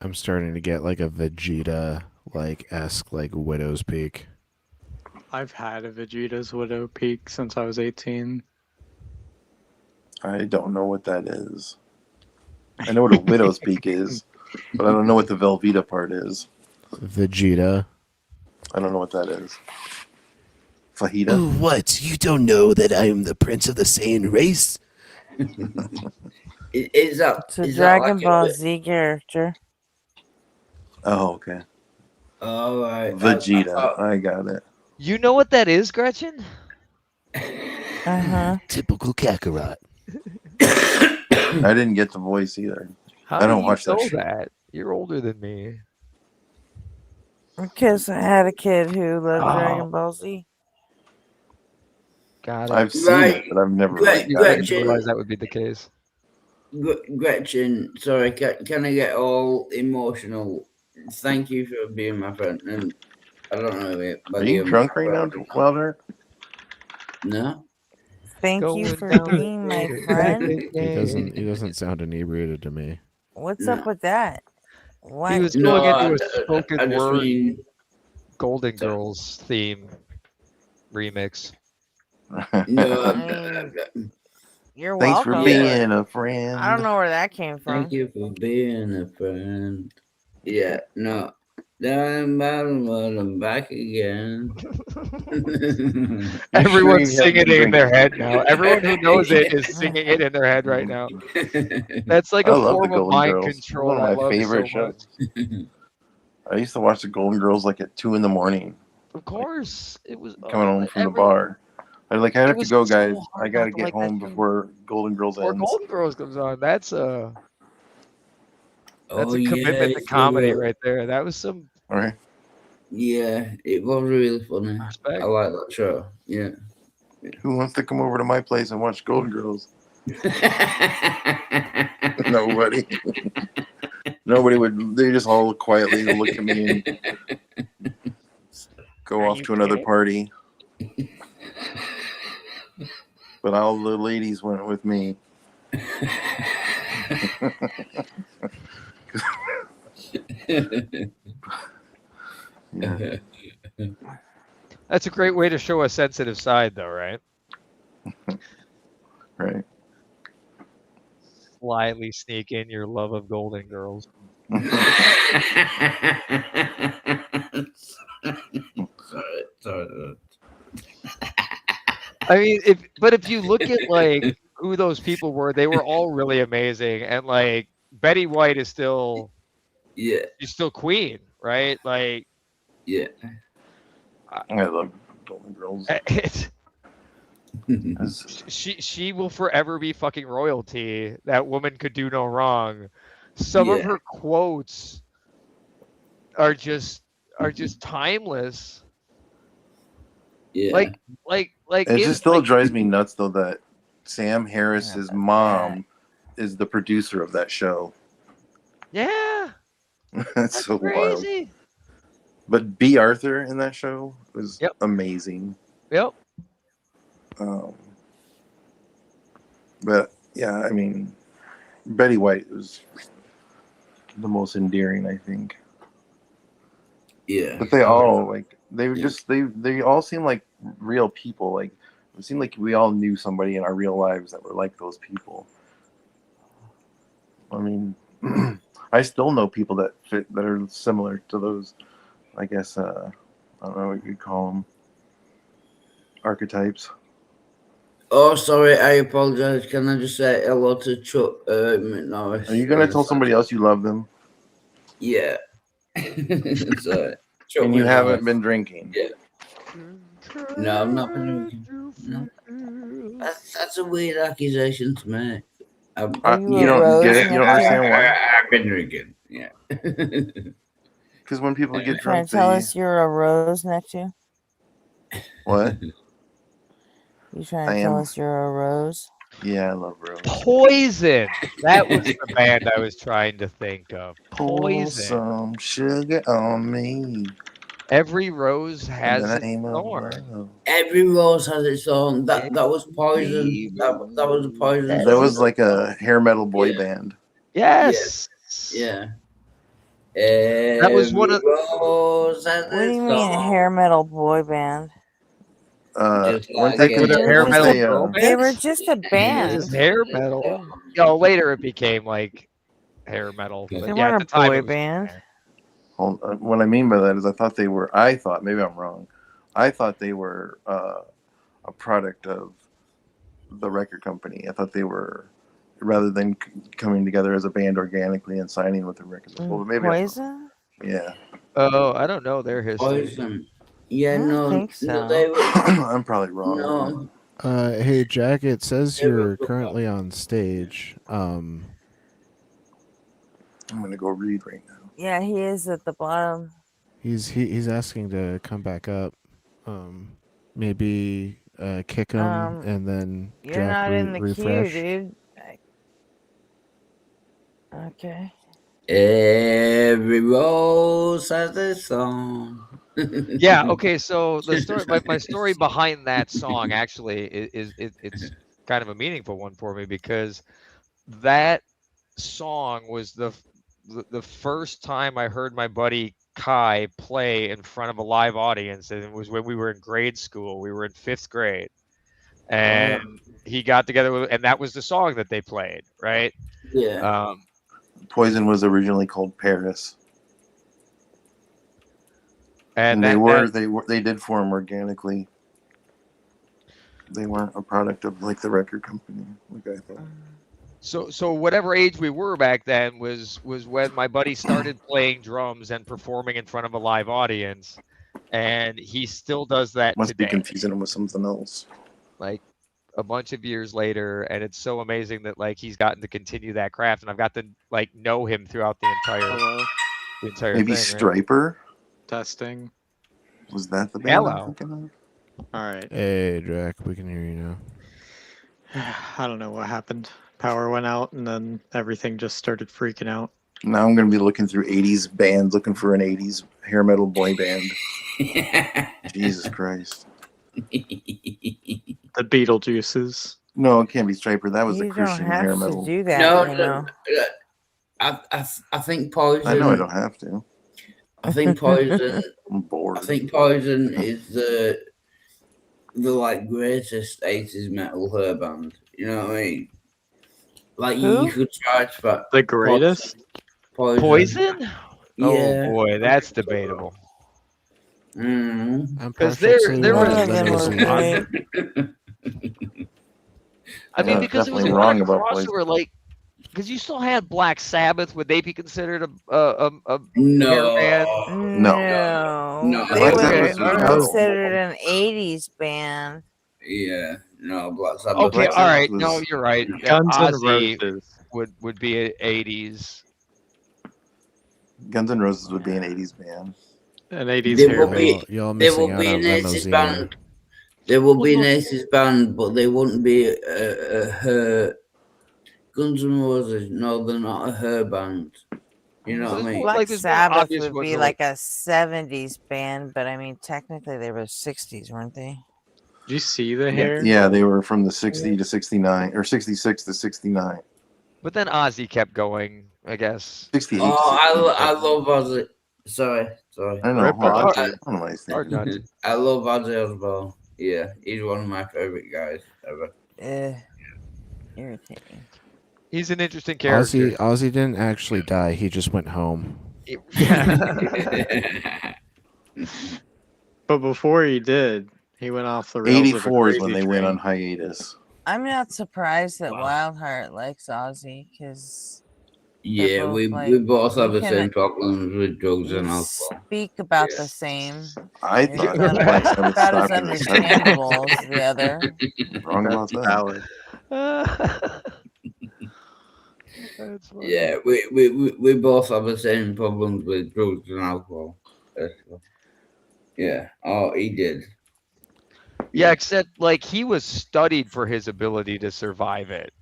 I'm starting to get like a Vegeta like esque like widow's peak. I've had a Vegeta's Widow Peak since I was 18. I don't know what that is. I know what a widow's peak is, but I don't know what the Velveeta part is. Vegeta. I don't know what that is. Fajita? Oh, what? You don't know that I am the prince of the Saiyan race? Is that It's a is that Dragon like Ball a, Z character. Oh, okay. all right? Vegeta. I got it. You know what that is, Gretchen? Uh-huh. Typical Kakarot. I didn't get the voice either. How I do don't you watch that know shit. that? You're older than me. Because I had a kid who loved Oh, Dragon Ball Z. got it. I've seen Right, it, but I've never Gret- like I got didn't into realize it. that would be the case. Gretchen, sorry, can I get all emotional? Thank you for being my friend. And I don't know Are whether you you're drunk my right now, friend or not. Wilder? No? Thank you Going for down the being my road. friend. He doesn't sound inebriated to me. What's No. up with that? He What? was No, going into I, a spoken I just word mean. Golden Sorry. Girls theme remix. No, I mean, you're Thanks for welcome. Yeah. being a I friend. don't know where that came from. Thank you for being a friend. Yeah, no. Down bottom, but I'm back again. Everyone's You haven't singing been it in their drinking. head now. Everyone who knows it is singing it in their head right now. That's like I a love the form of Golden mind Girls. It's control one of I my love favorite so much. shows. I used to watch the Golden Girls like at 2 a.m. Of course, it was coming home from the everyone. bar. I have It to was go, so guys. hard I got not to to get like that home show. before Golden Girls Before ends. Golden Girls comes on, that's Oh, a yeah, commitment to it's comedy the, right there. That was some All right. yeah, it was really funny. I respect. like that show. Yeah. Who wants to come over to my place and watch Golden Girls? Nobody. Nobody would. They just all quietly look at me and go Are off you to another kidding? party. But all the ladies went with me. Yeah. That's a great way to show a sensitive side, though, right? Right. Slyly sneak in your love of Golden Girls. Sorry. I mean, if you look at like who those people were, they were all really amazing, and like Betty White is still Yeah, she's still queen, right? Like yeah. I love Golden Girls. it's, It's- she will forever be fucking royalty. That woman could do no wrong. Some of Yeah. her quotes are just timeless. Yeah. Like It in, just still like, drives me nuts though that Sam Harris's Yeah, mom is the producer of that show. yeah, That's that's so wild. crazy. But B. Arthur in that show was Yep. amazing. Yep. Um, but yeah, I mean, Betty White was the most endearing, I think. Yeah. But they Oh, all like they were Yeah. just they all seem like real people. Like it seemed like we all knew somebody in our real lives that were like those people. I mean, I still know people that fit that are similar to those. I guess I don't know what you'd call them, archetypes. Oh, sorry. I apologize. Can I just say hello to Chuck McNorris? Are you gonna tell somebody else you love them? Yeah. Sorry. Chuck And you haven't McNorris. been drinking. Yeah. No, I've not been drinking. No. That's a weird accusation to make. Are you You a don't get rose, it. You don't Neptune? understand why? I've been drinking. Yeah. Because when people get Trying drunk, to tell they us you're a rose, Neptune? what? You trying I to tell am. us you're a rose? Yeah, I love Rose. Poison. That was the band I was trying to think of. Pour Poison. some sugar on me. Every rose In has the its name of thorn. love. Every rose has its own. That was poison. Every That was a poison rose That song. was like a hair metal boy Yeah. band. Yes. Yeah. That was one Every of rose has What do its you mean, a hair song. metal boy band? Just Weren't like they like with They a were hair weren't just metal they a girl they band. were just a Just band. hair metal. You know, later it became like hair metal, They but yeah, at weren't the a time boy it was band. what I mean by that is I thought they were. I thought maybe I'm wrong. I thought they were a product of the record company. I thought they were rather than coming together as a band organically and signing with the record label. But maybe I'm wrong. Poison? Yeah, Oh, I don't know their history. poison. Yeah, I don't no, think no, so. they were I'm probably wrong. no. Hey Jack, it says They were you're currently on stage. I'm gonna go read right now. Yeah, he is at the bottom. He's asking to come back up. Maybe kick him and then You're Jack not in the refresh. queue, dude. Okay. Every rose has its song. Yeah. Okay. So the story, my story behind that song actually it's kind of a meaningful one for me because that song was the first time I heard my buddy Kai play in front of a live audience, and it was when we were in grade school. We were in 5th grade, and he got together with, and that was the song that they played, right? Yeah. Poison was originally called Paris, And they did form organically. They weren't a product of like the record company, like I thought. so whatever age we were back then was when my buddy started playing drums and performing in front of a live audience, and he still does that Must be today, confusing them with something else. like a bunch of years later. And it's so amazing that like he's gotten to continue that craft, and I've got to like know him throughout the Hello. entire Maybe thing, right? Striper? Testing. Was that the band I'm Hello. thinking of? All right. Hey Jack, we can hear you now. I don't know what happened. Power went out and then everything just started freaking out. Now I'm gonna be looking through 80s bands, looking for an 80s hair metal boy band. Jesus Christ. The Beetlejuices. No, it can't be Striper. That was You the don't Christian have hair to metal. do that, No, you know. I think poison. I know I don't have to. I think poison. I'm bored. I think poison is the like greatest 80s metal hair band. You know what I mean? Like Who? you could charge for The greatest? Poison? Yeah. Oh boy, that's debatable. Mm. I'm 'Cause partially there None was of them were limousine. great. I mean, Yeah, because it was definitely a wrong weird about Poison. crossover, like, because you still had Black Sabbath. Would they be considered a No. hair band? No. No. They Black would Sabbath be was all right. metal. considered an 80s band. Yeah. No. Black Sabbath. Okay, Black all Sabbath right. was- No, you're right. Guns N' Ozzy Roses. would be a 80s. Guns N' Roses would be an 80s band. An 80s They hair will band. be- Y'all There missing will out be on an 80s limousine. band. There will be an 80s band, but they wouldn't be a her. Guns N' Roses. No, they're not a her band. You know what I mean? Like, Black there's more Sabbath obvious would ones be are like a 70s band, but I mean, technically they were 60s, weren't they? Did you see the hair? Yeah, they were from the 60 to 69 or 66 to 69. But then Ozzy kept going, I guess. 68 to Oh, 68. I love Ozzy. Sorry. I know. Rip Hold on. Ozzy. What am I saying? Hard not to. I love Ozzy as well. Yeah, he's one of my favorite guys ever. Irritating. He's an interesting character. Ozzy didn't actually die. He just went home. But before he did, he went off the rails. 84 is of a when crazy they went train. on hiatus. I'm not surprised that Wildheart likes Ozzy because Yeah, both, we like, both have we the can- same problems with drugs you and alcohol. speak about Yeah. the same. I You're thought not Black Sabbath about as stopped in the 70s. understandable as the other. Wrong about That's that. valid. That's funny. Yeah, we both have the same problems with drugs and alcohol. Basically. Yeah. Oh, he did. Yeah, except like he was studied for his ability to survive it,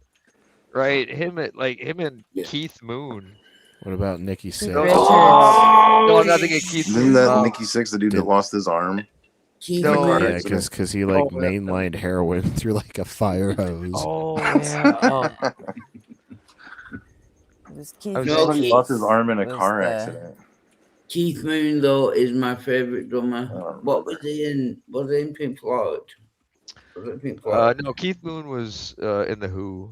right? Him and Yeah. Keith Moon. What about Nikki Sixx? Richards. No, nothing at Keith Isn't Moon. that Nikki Sixx, the dude that Did- lost his arm? Keith No, in a car Moon. Yeah, accident? because he like Oh, yeah. mainlined heroin through like a fire hose. Oh yeah. This Keith I was No, Somebody Richards lost his arm in a was car the- accident. Keith Moon though is my favorite drummer. Oh, What was he in? Was he in Pink Floyd? Was it Pink Floyd? No, Keith Moon was in the Who.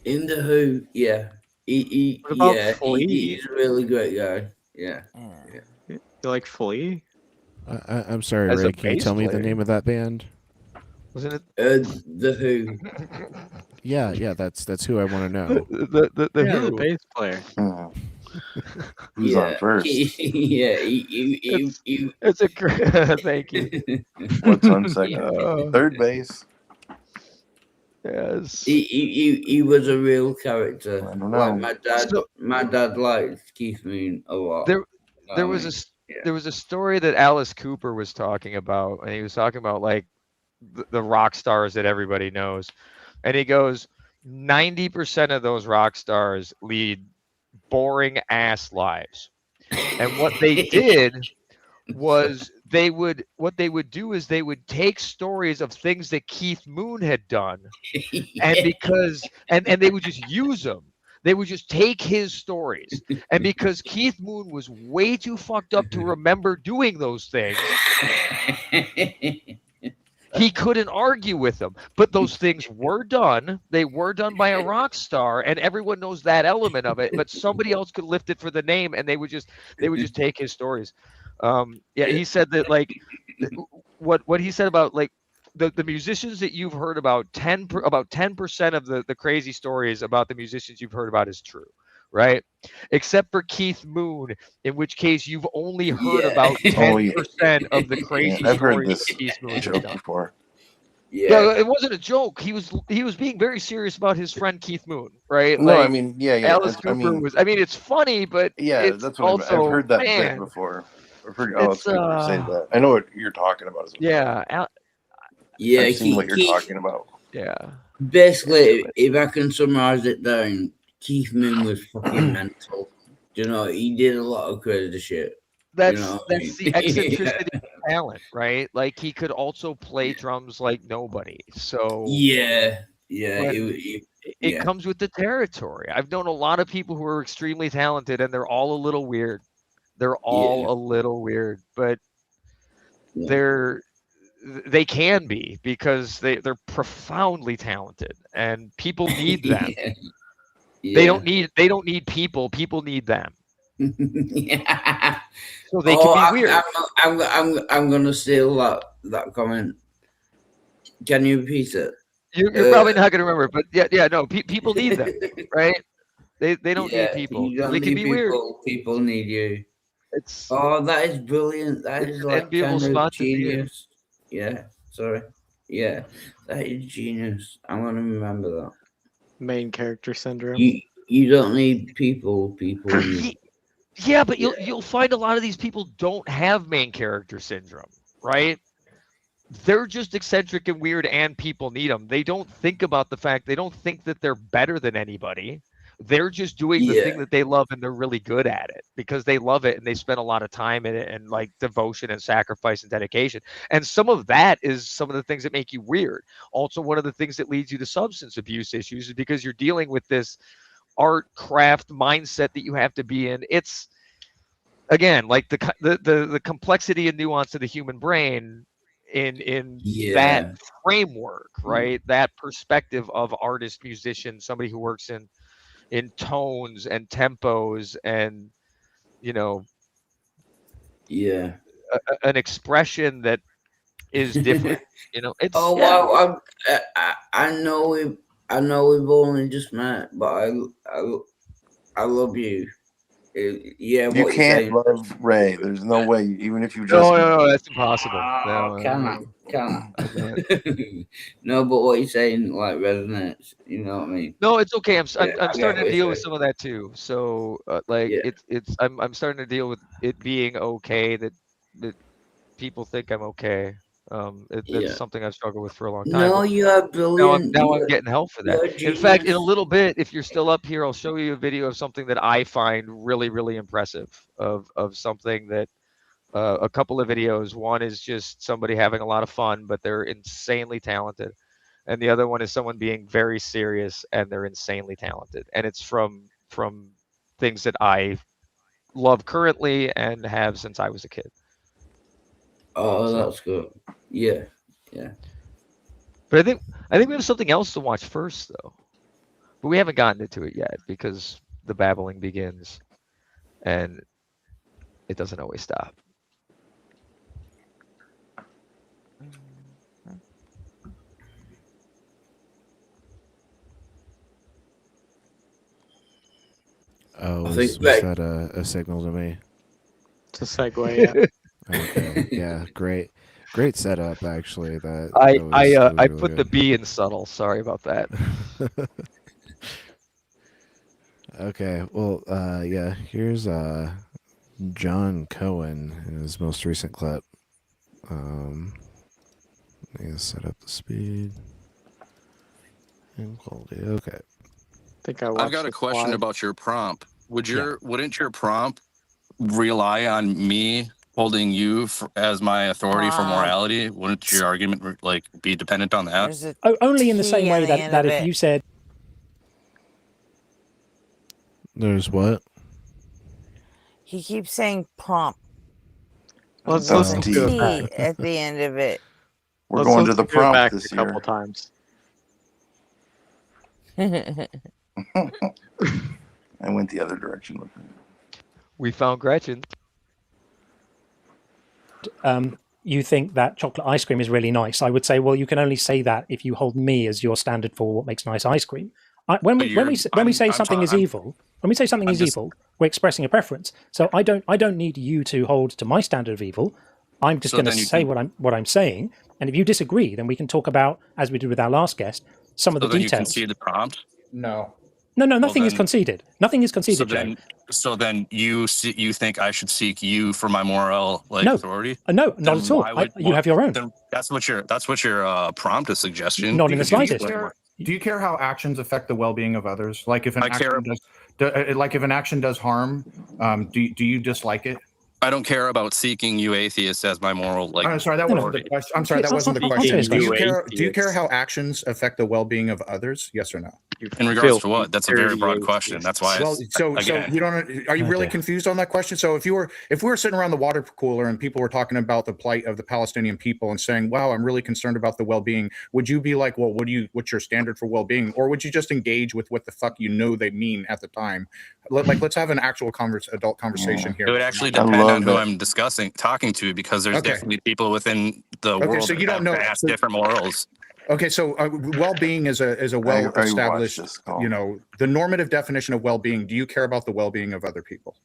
In the Who, yeah. What about Yeah, Flea? he's a really great guy. Yeah. Yeah. You like Flea? I'm sorry, As a Ray. Can you bass tell me the player. name of that band? Wasn't it The Who. Yeah, that's who I want to know. the Yeah, Who? the bass player. Hmm. Who's yeah. on first? Yeah, It's a great. Thank you. What's on second? Uh, Third base? Yes. he was a real character. I don't know. Like my dad liked Keith Moon a lot. There You know what I was mean? there was a story that Alice Cooper was talking about, and he was talking about like the rock stars that everybody knows, and he goes, 90% of those rock stars lead boring ass lives, and what they did was they would take stories of things that Keith Moon had done, and because and they would just use them. They would just take his stories, and because Keith Moon was way too fucked up to remember doing those things, he couldn't argue with them. But those things were done. They were done by a rock star, and everyone knows that element of it. But somebody else could lift it for the name, and they would just take his stories. Yeah, he said that like what he said about like the musicians that you've heard about, 10% of the crazy stories about the musicians you've heard about is true, right? Except for Keith Moon, in which case you've only heard about 10% of the crazy I've heard stories this that Keith Moon has joke done. before. Yeah, it wasn't a joke. He was being very serious about his friend Keith Moon, right? No, Like, I mean, yeah. Alice I Cooper mean, was. I mean, it's funny, but yeah, it's that's what also, I've heard that man, bit before. I've heard Alice it's, Cooper say that. I know what you're talking about. As well. yeah, Yeah, I've seen what you're talking about. yeah. Basically, if I can summarize it down, Keith Moon was fucking mental. You know, he did a lot of crazy shit. That's You know what I that's mean? the eccentricity of talent, right? Like he could also play drums like nobody. So Yeah, But it it comes with the territory. I've known a lot of people who are extremely talented, and they're all a little weird. They're all a little weird, but they can be because they're profoundly talented, and people need them. They don't need people. People need them. Yeah. So they can be weird. I'm gonna steal that comment. Can you repeat it? You're probably not going to remember, but yeah, no. People need them, right? They don't need people. You don't They can need be weird. people. People need you. It's That is brilliant. That it's is an like enviable kind of spot to be in. genius. Yeah. Sorry. Yeah, that is genius. I'm gonna remember that. Main character syndrome. You don't need people. People need. Yeah, but you'll find a lot of these people don't have main character syndrome, right? They're just eccentric and weird, and people need them. They don't think about the fact. They don't think that they're better than anybody, They're just doing the thing Yeah. that they love, and they're really good at it because they love it and they spend a lot of time in it and like devotion and sacrifice and dedication. And some of that is some of the things that make you weird. Also, one of the things that leads you to substance abuse issues is because you're dealing with this art craft mindset that you have to be in. It's again like the complexity and nuance of the human brain in that Yeah. framework, right? That perspective of artist, musician, somebody who works in tones and tempos and you know Yeah. an expression that is different. It's Oh yeah. wow! I know we we've only just met, but I, I love you. Yeah, You what you're can't saying. love Ray. There's no way, even if you just. No, no, no, that's impossible. Oh, No, can no, I? Can I can't. I? No, but what you're saying like resonates. You know what I mean? No, it's okay. Yeah, I'm I get starting what to you're deal with saying. some of that too. So like Yeah, I'm starting to deal with it being okay that people think I'm okay. That's yeah. something I've struggled with for a long time. No, But you are brilliant. now I'm getting help for that. You're a In fact, in a genius. little bit, if you're still up here, I'll show you a video of something that I find really, really impressive. Of something that a couple of videos. One is just somebody having a lot of fun, but they're insanely talented, and the other one is someone being very serious and they're insanely talented. And it's from things that I love currently and have since I was a kid. Oh, So, that's good. Yeah, yeah. but I think we have something else to watch first, though. But we haven't gotten into it yet because the babbling begins, and it doesn't always stop. Oh, I was think was like that a signal to me? It's a segue. Yeah. Okay, yeah, great setup actually. That I that I was uh, that was I really put the good. B in subtle. Sorry about that. Okay, well, yeah, here's John Cohen in his most recent clip. Let me set up the speed and quality. Okay. I think I I've watched got a this question live. about your prompt. Yeah. Wouldn't your prompt rely on me holding you as my authority for morality? Wouldn't your argument like be dependent on that? There's a Only in the same T on way the end that of if it. you said There's what? He keeps saying prompt Let's with listen a to it T back. at the end of it. We're Let's going to listen the to it back prompt this a couple year. times. I went the other direction with it. We found Gretchen. you think that chocolate ice cream is really nice, I would say, well, you can only say that if you hold me as your standard for what makes nice ice cream. When we say something is evil, we're expressing a preference. So I don't need you to hold to my standard of evil. I'm just going to say what I'm saying, and if you disagree, then we can talk about, as we did with our last guest, some of the So then you details. concede the prompt? No. No, nothing is conceded. Nothing is conceded, Joe. So then you think I should seek you for my moral authority? No, not at all. You have your own. Then that's what your prompt is suggesting. Not in the slightest. Do you care how actions affect the well-being of others? Like if an action does harm, do you dislike it? I don't care about seeking you atheists as my moral I'm sorry, that wasn't the question. I'm sorry, that wasn't the question. Do you care how actions affect the well-being of others? Yes or no? In regards to what? That's a very broad question. That's why. Well, so you don't. Are you really confused on that question? So if we were sitting around the water cooler and people were talking about the plight of the Palestinian people and saying, "Wow, I'm really concerned about the well-being," would you be like, "Well, what's your standard for well-being?" Or would you just engage with what the fuck you know they mean at the time? Let's have an actual adult conversation here. It would actually depend on who I'm talking to, because there's definitely people within the world so you don't know that different morals. Okay, so well-being is a well-established, the normative definition of well-being. Do you care about the well-being of other people?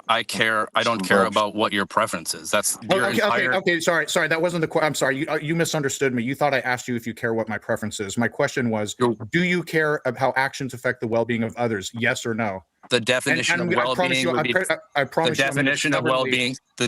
I don't care about what your preference is. That's your entire... Okay. Sorry. That wasn't the question. I'm sorry. You misunderstood me. You thought I asked you if you care what my preference is. My question was, do you care about how actions affect the well-being of others? Yes or no? the definition And of I promise well-being you, would be I the promise you, I'm gonna definition of stubbornly- well-being. The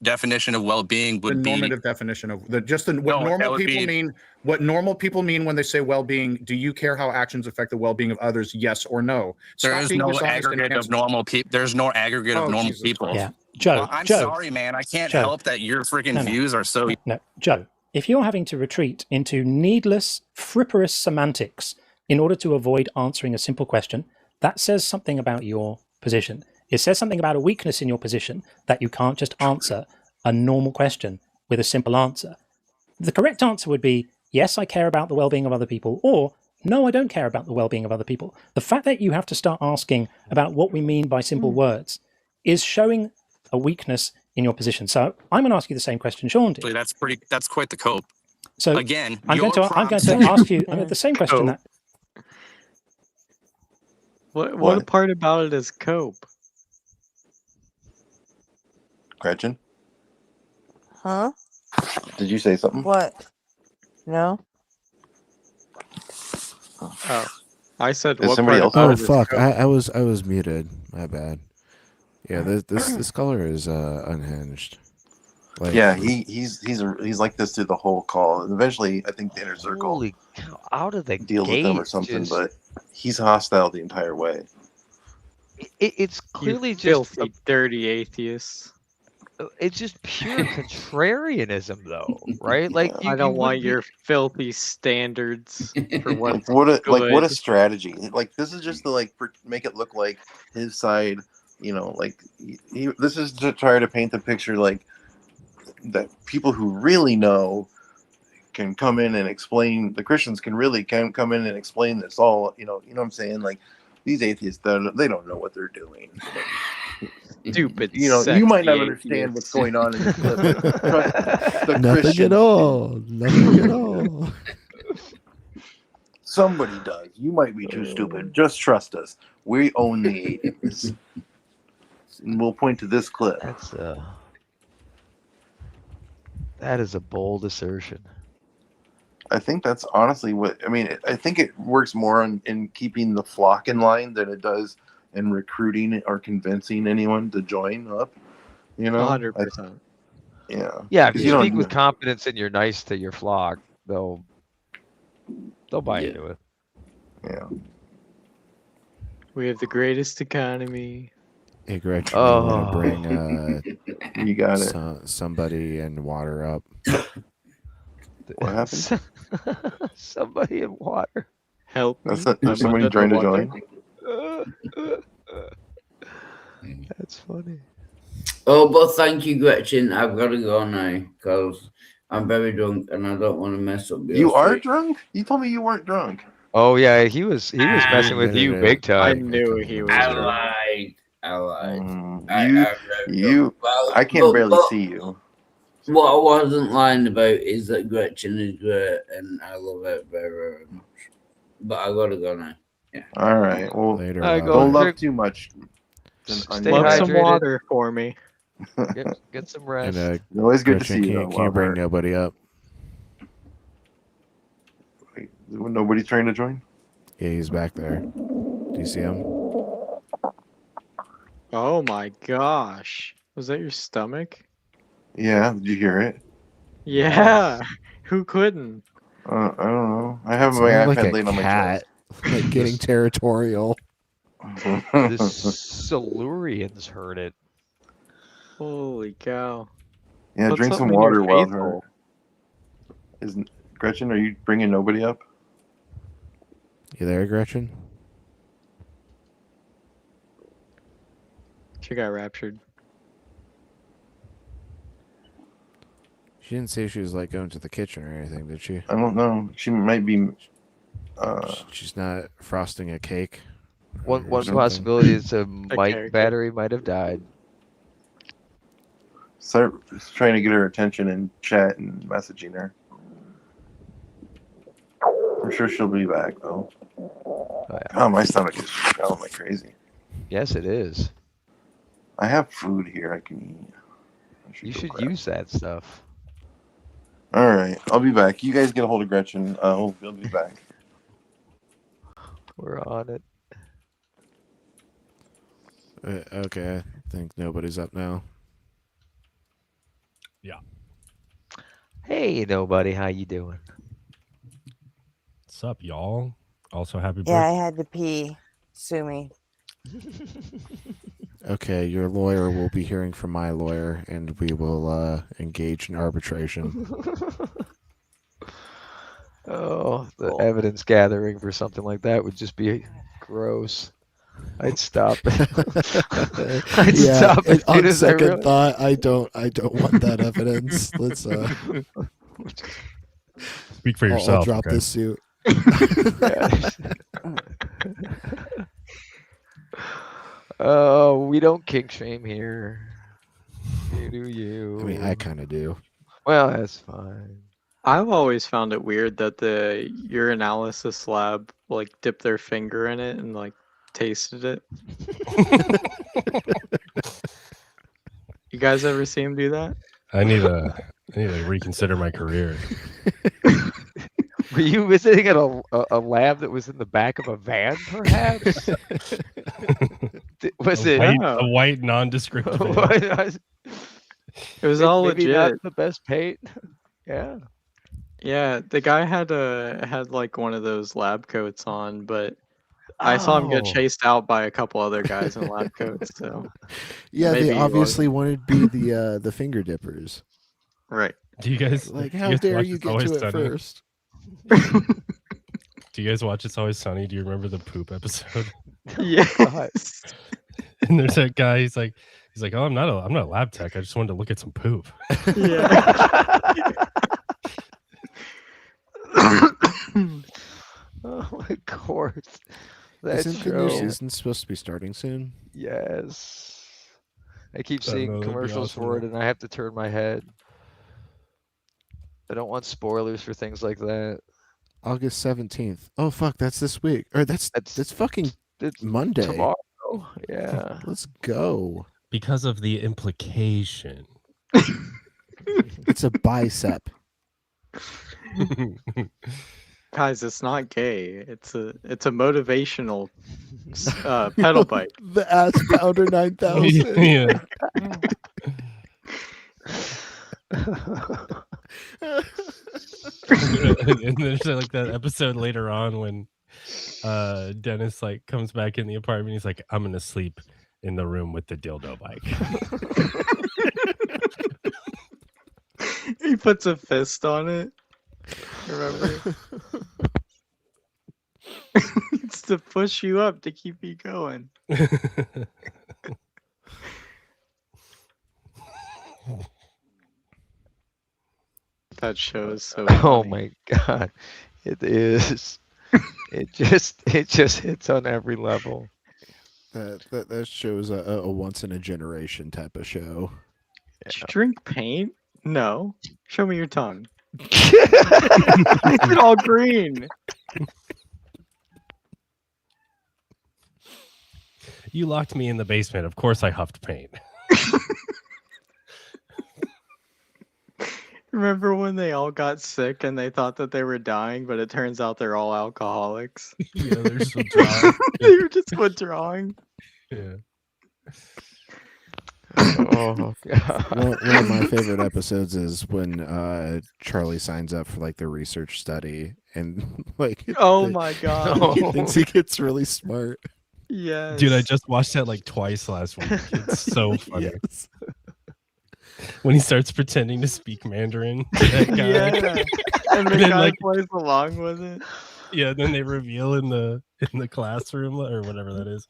definition of well-being the would be normative definition of what No, that normal would people be- mean. What normal people mean when they say well-being. Do you care how actions affect the well-being of others? Yes or no? there Stop is being no dishonest and aggregate of answer. normal people. There's no aggregate of Oh, normal Jesus people. Yeah, Joe. Well, I'm Joe, sorry, man. I can't Joe. help that your freaking views are so. No, Joe. If you're having to retreat into needless, frivolous semantics in order to avoid answering a simple question, that says something about your position. It says something about a weakness in your position that you can't just answer a normal question with a simple answer. The correct answer would be, yes, I care about the well-being of other people, or no, I don't care about the well-being of other people. The fact that you have to start asking about what we mean by simple words is showing a weakness in your position. So I'm going to ask you the same question Sean did. That's quite the cope. So again, I'm going to ask you the same question that What part about it is cope? Gretchen, Huh? did you say something? What? No? Oh, I said Is what somebody part else? about Oh it is fuck! cope? I was muted. My bad. Yeah, this color is unhinged. Like, Yeah, he's like this through the whole call. And eventually, I think the inner circle Holy cow! Out of the deals with him or gate, something. just- But he's hostile the entire way. It's You clearly just filthy, dirty atheist. it's just pure contrarianism, though, right? Like I don't want your filthy standards for what's What a good. strategy! Like this is just to make it look like his side. You know, like this is to try to paint the picture like that people who really know can come in and explain. The Christians can come in and explain this all. You know what I'm saying? Like these atheists, they don't know what they're doing. Stupid. You know, you might not sexy understand what's atheists. going on in the clip. Trust the nothing Christians at all. Nothing at all. Somebody does. You might be too stupid. Just trust us. We own the atheists. And we'll point to this clip. That is a bold assertion. I think that's honestly what I mean. I think it works more in keeping the flock in line than it does in recruiting or convincing anyone to join up. You know, 100%. Yeah. Yeah, if 'Cause you don't- speak with confidence and you're nice to your flock, they'll buy into it. Yeah. We have the greatest economy. Hey, Gretchen, you want Oh. to bring You got it. somebody and water up? What happened? Somebody in water. Help me. There's somebody trying to join. That's funny. Oh, but thank you, Gretchen. I've got to go now because I'm very drunk and I don't want to mess up your You are streak. drunk? You told me you weren't drunk. Oh yeah, he was messing with you big I time. knew he was. I drunk. lied. I can barely see you. What I wasn't lying about is that Gretchen is great and I love it very, very much. But I gotta go now. Yeah. All right. Well, Later. I go don't love drink- too much. Stay Love some hydrated. water for me. Get some rest. And Always good to Gretchen, see you. Can you bring nobody up? Nobody's trying to join? Yeah, he's back there. Do you see him? Oh my gosh. Was that your stomach? Yeah. Did you hear it? Yeah. Who couldn't? I don't know. I have my Sounded iPad like a laid on my cat, like getting territorial. chest. The Silurians heard it. Holy cow. Yeah, Put drink some something in your water while face her. hole. Isn't Gretchen? Are you bringing nobody up? You there, Gretchen? She got raptured. She didn't say she was like going to the kitchen or anything, did she? I don't know. She might be. She's not frosting a cake. One or something? possibility is a mic character. battery might have died. Start trying to get her attention in chat and messaging her. I'm sure she'll be back though. Oh, yeah. Oh, my stomach is growling like crazy. Yes, it is. I have food here I can eat. You go should grab use that stuff. it. All right, I'll be back. You guys get a hold of Gretchen. We'll be back. We're on it. Okay, I think nobody's up now. Yeah. Hey, nobody, how you doing? What's up, y'all? Also, happy Yeah, I birthday. had to pee. Sue me. Okay, your lawyer will be hearing from my lawyer, and we will engage in arbitration. Oh, the Cool. evidence gathering for something like that would just be gross. I'd stop. I'd Yeah, stop as soon on as I second realized. thought, I don't want that evidence. Let's Speak for I'll yourself. drop Okay. this suit. Oh, we don't kink shame here. You do you. I mean, I kind of do. Well, that's fine. I've always found it weird that the urinalysis lab like dipped their finger in it and like tasted it. You guys ever see him do that? I need to reconsider my career. Were you visiting at a lab that was in the back of a van, perhaps? Was it a white nondescript van? It was all maybe legit. not the best paint. Yeah. Yeah, the guy had like one of those lab coats on, but I saw him get Oh. chased out by a couple other guys in lab coats. So Yeah, maybe they he obviously wasn't. wanted to be the finger dippers. Right. Do you guys Like, do how you guys dare watch you It's get Always to it Sunny? first? Do you guys watch It's Always Sunny? Do you remember the poop episode? Yes. And there's that guy. He's like, oh, I'm not a lab tech. I just wanted to look at some poop. Yeah. Oh, of course. That Isn't the new show. season supposed to be starting soon? Yes. I keep I don't know, seeing that'd be commercials awesome, for it, though. and I have to turn my head. I don't want spoilers for things like that. August 17th. Oh fuck, that's this week. Or that's fucking It's Monday. tomorrow. Yeah. Let's go. Because of the implication. It's a bicep. Guys, it's not gay. It's a motivational pedal bike. The Ass Pounder 9000. Yeah. And there's like that episode later on when Dennis like comes back in the apartment. He's like, I'm gonna sleep in the room with the dildo bike. He puts a fist on it. Remember? It's to push you up to keep you going. That show is so Oh funny. my god. It is. It just hits on every level. That show's a once in a generation type of show. Did you drink paint? No. Show me your tongue. It's all green. You locked me in the basement. Of course I huffed paint. Remember when they all got sick and they thought that they were dying, but it turns out they're all alcoholics? Yeah, they're just withdrawing. They were just withdrawing. Yeah. Oh god. One of my favorite episodes is when Charlie signs up for like the research study and like Oh my god. he thinks he gets really smart. Yes. Dude, I just watched that like twice last week. It's so funny. Yes. When he starts pretending to speak Mandarin to that guy. Yeah. And the then, guy like, plays along with it. yeah, then they reveal in the classroom or whatever that is,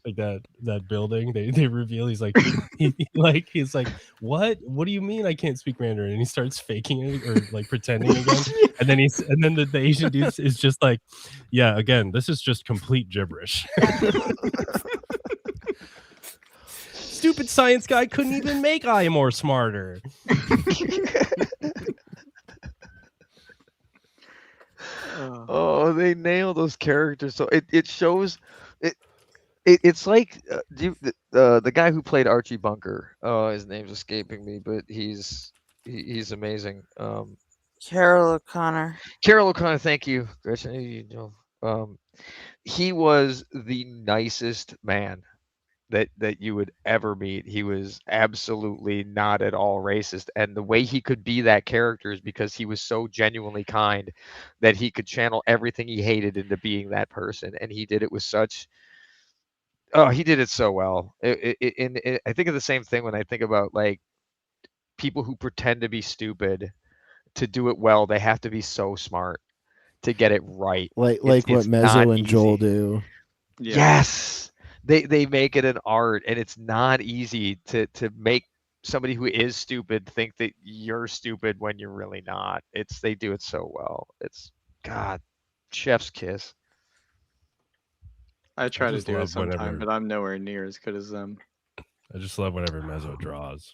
like that building. They reveal he's like he's like, what do you mean I can't speak Mandarin? And he starts faking it or like pretending again. And then the Asian dude is just like, yeah, again, this is just complete gibberish. Stupid science guy couldn't even make I more smarter. Oh, they nail those characters. So it shows it's like the guy who played Archie Bunker. Oh, his name's escaping me, but he's amazing. Carol O'Connor. Carol O'Connor, thank you, Gretchen. You know, he was the nicest man that you would ever meet. He was absolutely not at all racist, and the way he could be that character is because he was so genuinely kind that he could channel everything he hated into being that person, and he did it with such. Oh, he did it so well. I think of the same thing when I think about like people who pretend to be stupid to do it well. They have to be so smart to get it right. Like what It's not Mezzo and Joel easy. do. Yeah. Yes. They make it an art, and it's not easy to make somebody who is stupid think that you're stupid when you're really not. They do it so well. It's God, chef's kiss. I try to just do it love sometime, whenever but I'm nowhere near as good as them. I just love whenever Mezzo draws.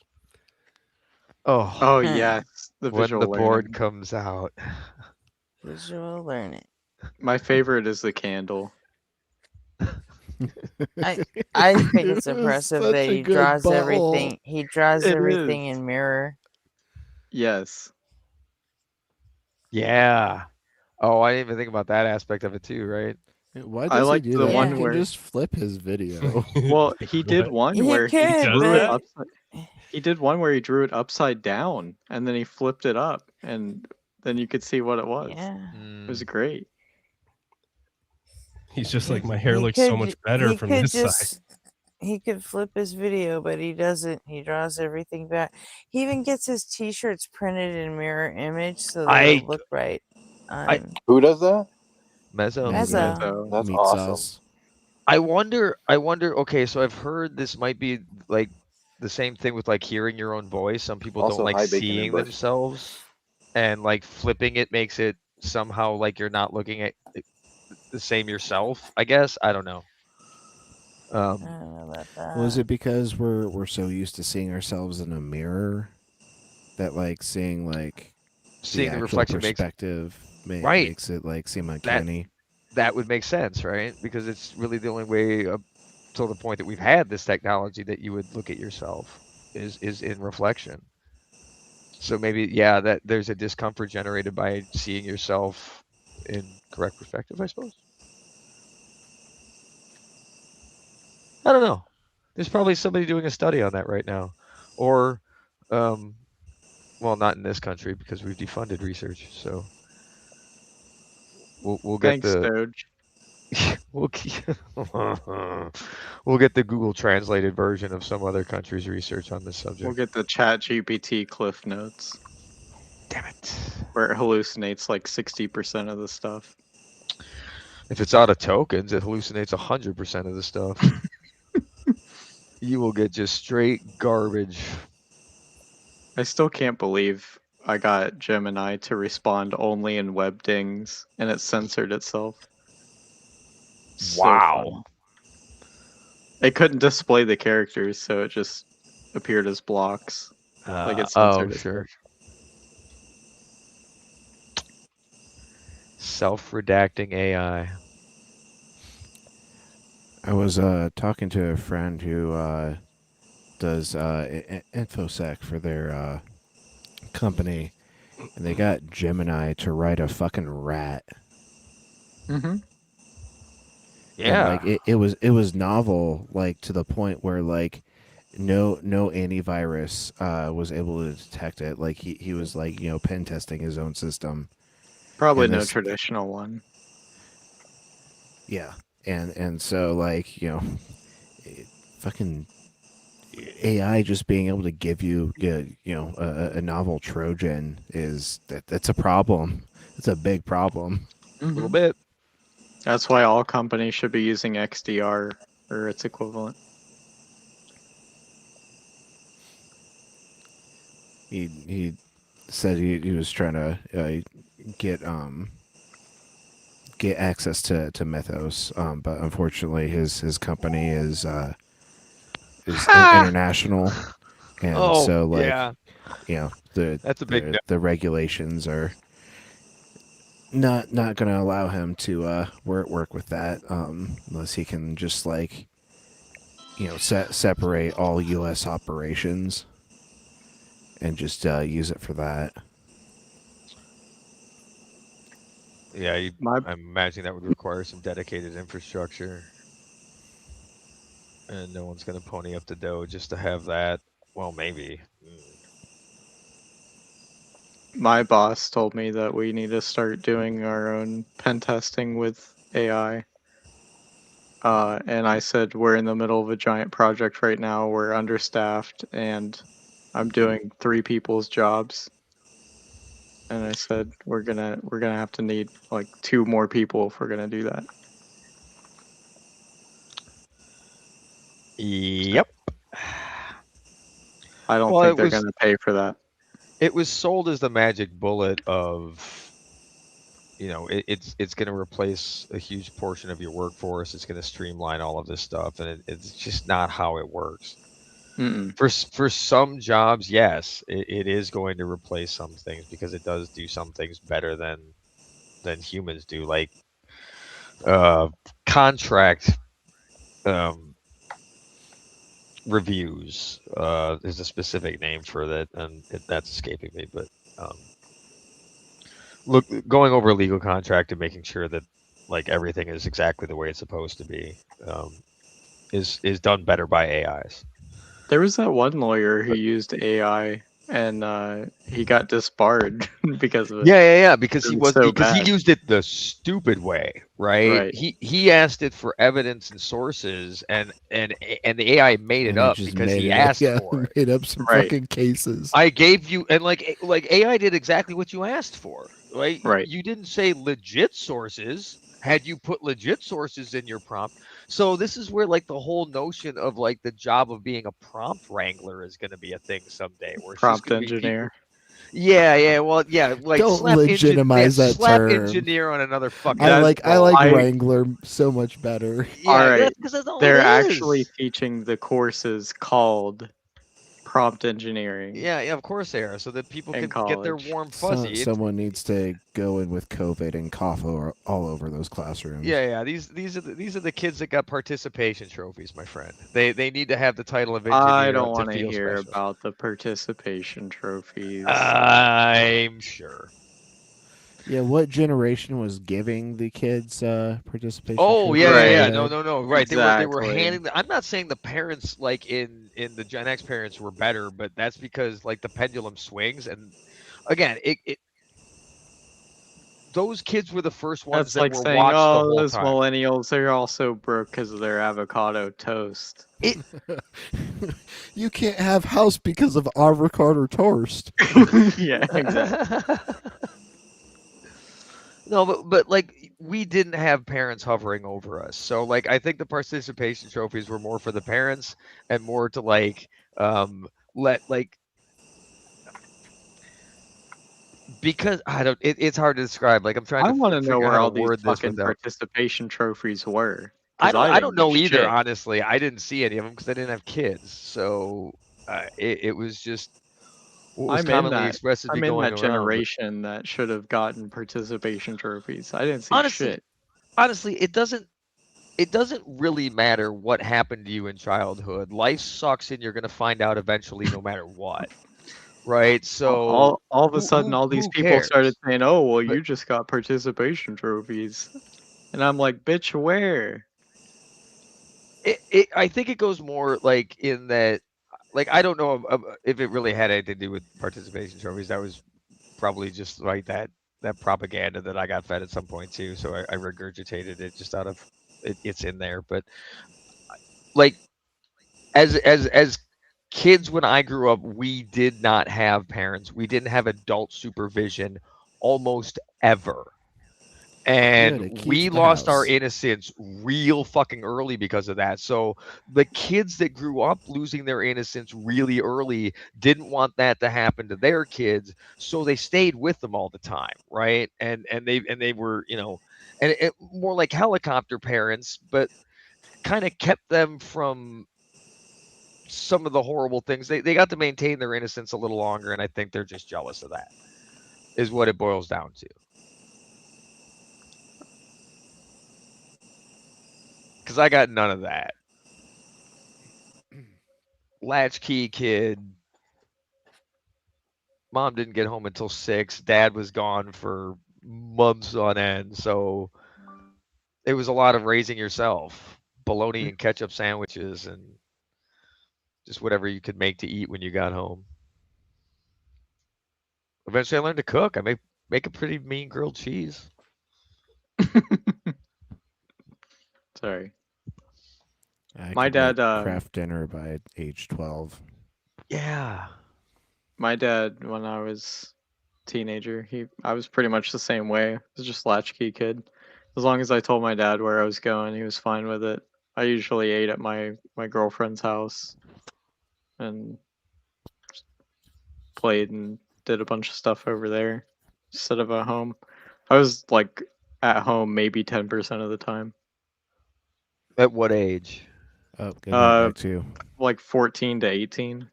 Oh, Oh yes, the when visual the board learning. comes out. Visual learning. My favorite is the candle. I think it's It was impressive such that a he good draws butthole. everything. He draws It everything is. in mirror. Yes. Yeah. Oh, I didn't even think about that aspect of it too, right? Why I does he like do the that? He one Yeah. can where just flip his video. well, he did What? one He where he could, drew it but upside. He did one where he drew it upside down, and then he flipped it up, and then you could see what it was. yeah. It was great. He's just He, like, my hair he looks so could much better he from could this side. just he could flip his video, but he doesn't. He draws everything back. He even gets his t-shirts printed in mirror image so that it'll look right. Who does that? Mezzo. Mezzo. That's Meets awesome. us. I wonder, okay, so I've heard this might be like the same thing with like hearing your own voice. Some people don't Also, like hi, Bacon and seeing Bush. themselves, and like flipping it makes it somehow like you're not looking at the same yourself, I guess. I don't know. I don't know about that. Was it because we're so used to seeing ourselves in a mirror that like seeing like Seeing the actual reflection perspective right. makes it like seem uncanny? That would make sense, right? Because it's really the only way up till the point that we've had this technology that you would look at yourself is in reflection. So maybe, yeah, that there's a discomfort generated by seeing yourself in correct perspective, I suppose. I don't know. There's probably somebody doing a study on that right now, or, well, not in this country because we've defunded research. So we'll get Thanks, the Doge. we'll we'll get the Google translated version of some other country's research on this subject. We'll get the Chat GPT Cliff Notes. Damn it! Where it hallucinates like 60% of the stuff. If it's out of tokens, it hallucinates 100% of the stuff. You will get just straight garbage. I still can't believe I got Gemini to respond only in web dings, and it censored itself. So Wow. funny. It couldn't display the characters, so it just appeared as blocks. Like it censored itself. Sure. Self-redacting AI. I was talking to a friend who does infosec for their company, and they got Gemini to write a fucking rat. Mm-hmm. Yeah. And, like it was novel, like to the point where like no antivirus was able to detect it. Like he was like, you know, pen testing his own system. Probably And no this- traditional one. Yeah. And so like, you know, fucking AI just being able to give you a novel Trojan that's a problem. It's a big problem. A little bit. That's why all companies should be using XDR or its equivalent. He said he was trying to get access to Mythos, but unfortunately his company is international, and so like yeah. you know That's a big no. the regulations are not going to allow him to work with that unless he can just like separate all U.S. operations and just use it for that. Yeah, I'm imagining that would require some dedicated infrastructure. And no one's gonna pony up the dough just to have that. Well, maybe. My boss told me that we need to start doing our own pen testing with AI. And I said, we're in the middle of a giant project right now. We're understaffed, and I'm doing 3 people's jobs. And I said, we're gonna have to need like 2 more people if we're gonna do that. Yep. I don't Well, think they're gonna pay for that. it was sold as the magic bullet of, you know, it's going to replace a huge portion of your workforce. It's going to streamline all of this stuff, and it's just not how it works. Mm-mm. For some jobs, yes, it is going to replace some things because it does do some things better than humans do, like contract reviews. There's a specific name for that, and that's escaping me. But look, going over a legal contract and making sure that like everything is exactly the way it's supposed to be is done better by AIs. There was that one lawyer who used AI, and he got disbarred because of it. Yeah, because It was so he bad. used it the stupid way, right? Right. He asked it for evidence and sources, and the AI made it And it up just because made he it, asked yeah, for it. made up some Right. fucking cases. I gave you, and like AI did exactly what you asked for, right? Right. You didn't say legit sources. Had you put legit sources in your prompt, so this is where like the whole notion of like the job of being a prompt wrangler is going to be a thing someday, where it's just Prompt going to be people. engineer. Yeah, well, yeah, like Don't legitimize that slap term. engineer on another fucking. I That like Wrangler so much better. All Yeah, right. that's because that's all They're it actually is. teaching the courses called prompt engineering Yeah, of course they are, so that people in can get their college. warm fuzzy. Someone needs to go in with COVID and cough all over those classrooms. Yeah. These are the kids that got participation trophies, my friend. They need to have the title of I engineer don't to want to feel hear special. about the participation trophies. I'm sure. Yeah, what generation was giving the kids participation Oh trophies? yeah. Right. No. Right. They were Exactly. handing. I'm not saying the parents like in the Gen X parents were better, but that's because like the pendulum swings, and again, it those kids were the first ones That's that like were saying, watched the oh, whole those time. millennials, they're also broke because of their avocado toast. It You can't have house because of avocado toast. Yeah, exactly. No, but like we didn't have parents hovering over us. So like I think the participation trophies were more for the parents and more to like let like because I don't it's hard to describe. Like I'm trying I to want to know figure out where how to all these word this fucking without participation trophies were, because I I don't didn't get know either, shit. honestly. I didn't see any of them because I didn't have kids. So it was just what was I'm in commonly that. expressed as be I'm in going that around. But generation that should have gotten participation trophies. I didn't see honestly, shit. it doesn't really matter what happened to you in childhood. Life sucks and you're going to find out eventually no matter what. Right? So All of a sudden, all these who people started cares? saying, "Oh, well, But you just got participation trophies," and I'm like, "Bitch, where?" I think it goes more like in that like I don't know if it really had anything to do with participation trophies. That was probably just like that propaganda that I got fed at some point too. So I regurgitated it just out of it's in there. But like as kids when I grew up, we did not have parents. We didn't have adult supervision almost ever. Good, And it keeps we the lost our house. innocence real fucking early because of that. So the kids that grew up losing their innocence really early didn't want that to happen to their kids, so they stayed with them all the time, right? And they were, you know, and more like helicopter parents, but kind of kept them from some of the horrible things. They got to maintain their innocence a little longer, and I think they're just jealous of that. Is what it boils down to. Because I got none of that. Latchkey kid. Mom didn't get home until 6. Dad was gone for months on end. So it was a lot of raising yourself. bologna and ketchup sandwiches and just whatever you could make to eat when you got home. Eventually, I learned to cook. I make a pretty mean grilled cheese. Sorry. I My could dad, make craft dinner by age 12. Yeah. My dad, when I was teenager, I was pretty much the same way. I was just latchkey kid. As long as I told my dad where I was going, he was fine with it. I usually ate at my girlfriend's house and played and did a bunch of stuff over there instead of at home. I was like at home maybe 10% of the time. At what age? Oh, good night back to you. Like 14 to 18.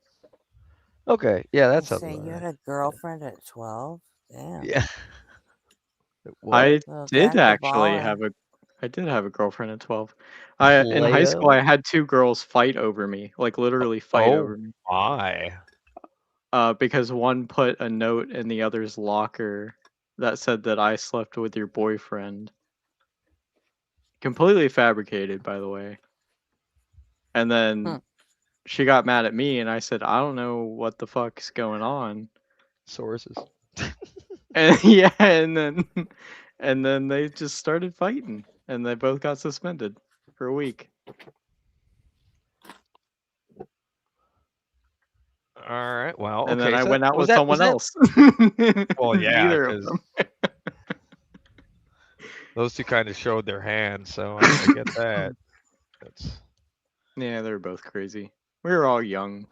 Okay, yeah, that You sounds say about you right. had a girlfriend at 12? Damn. Yeah. What? I Little did Jack the actually Baller. I did have a girlfriend at 12. In high school, I Player? had two girls fight over me, like literally fight over Oh me. my. Because one put a note in the other's locker that said that I slept with your boyfriend. Completely fabricated, by the way. And then she got mad at me, and I said, I don't know what the fuck's going on. Sources. And yeah, and then they just started fighting, and they both got suspended for a week. All right. Well, And then okay. I So went out was with that someone else. well, yeah, Neither of because them. those two kind of showed their hand, so I get that. That's Yeah, they're both crazy. We were all young,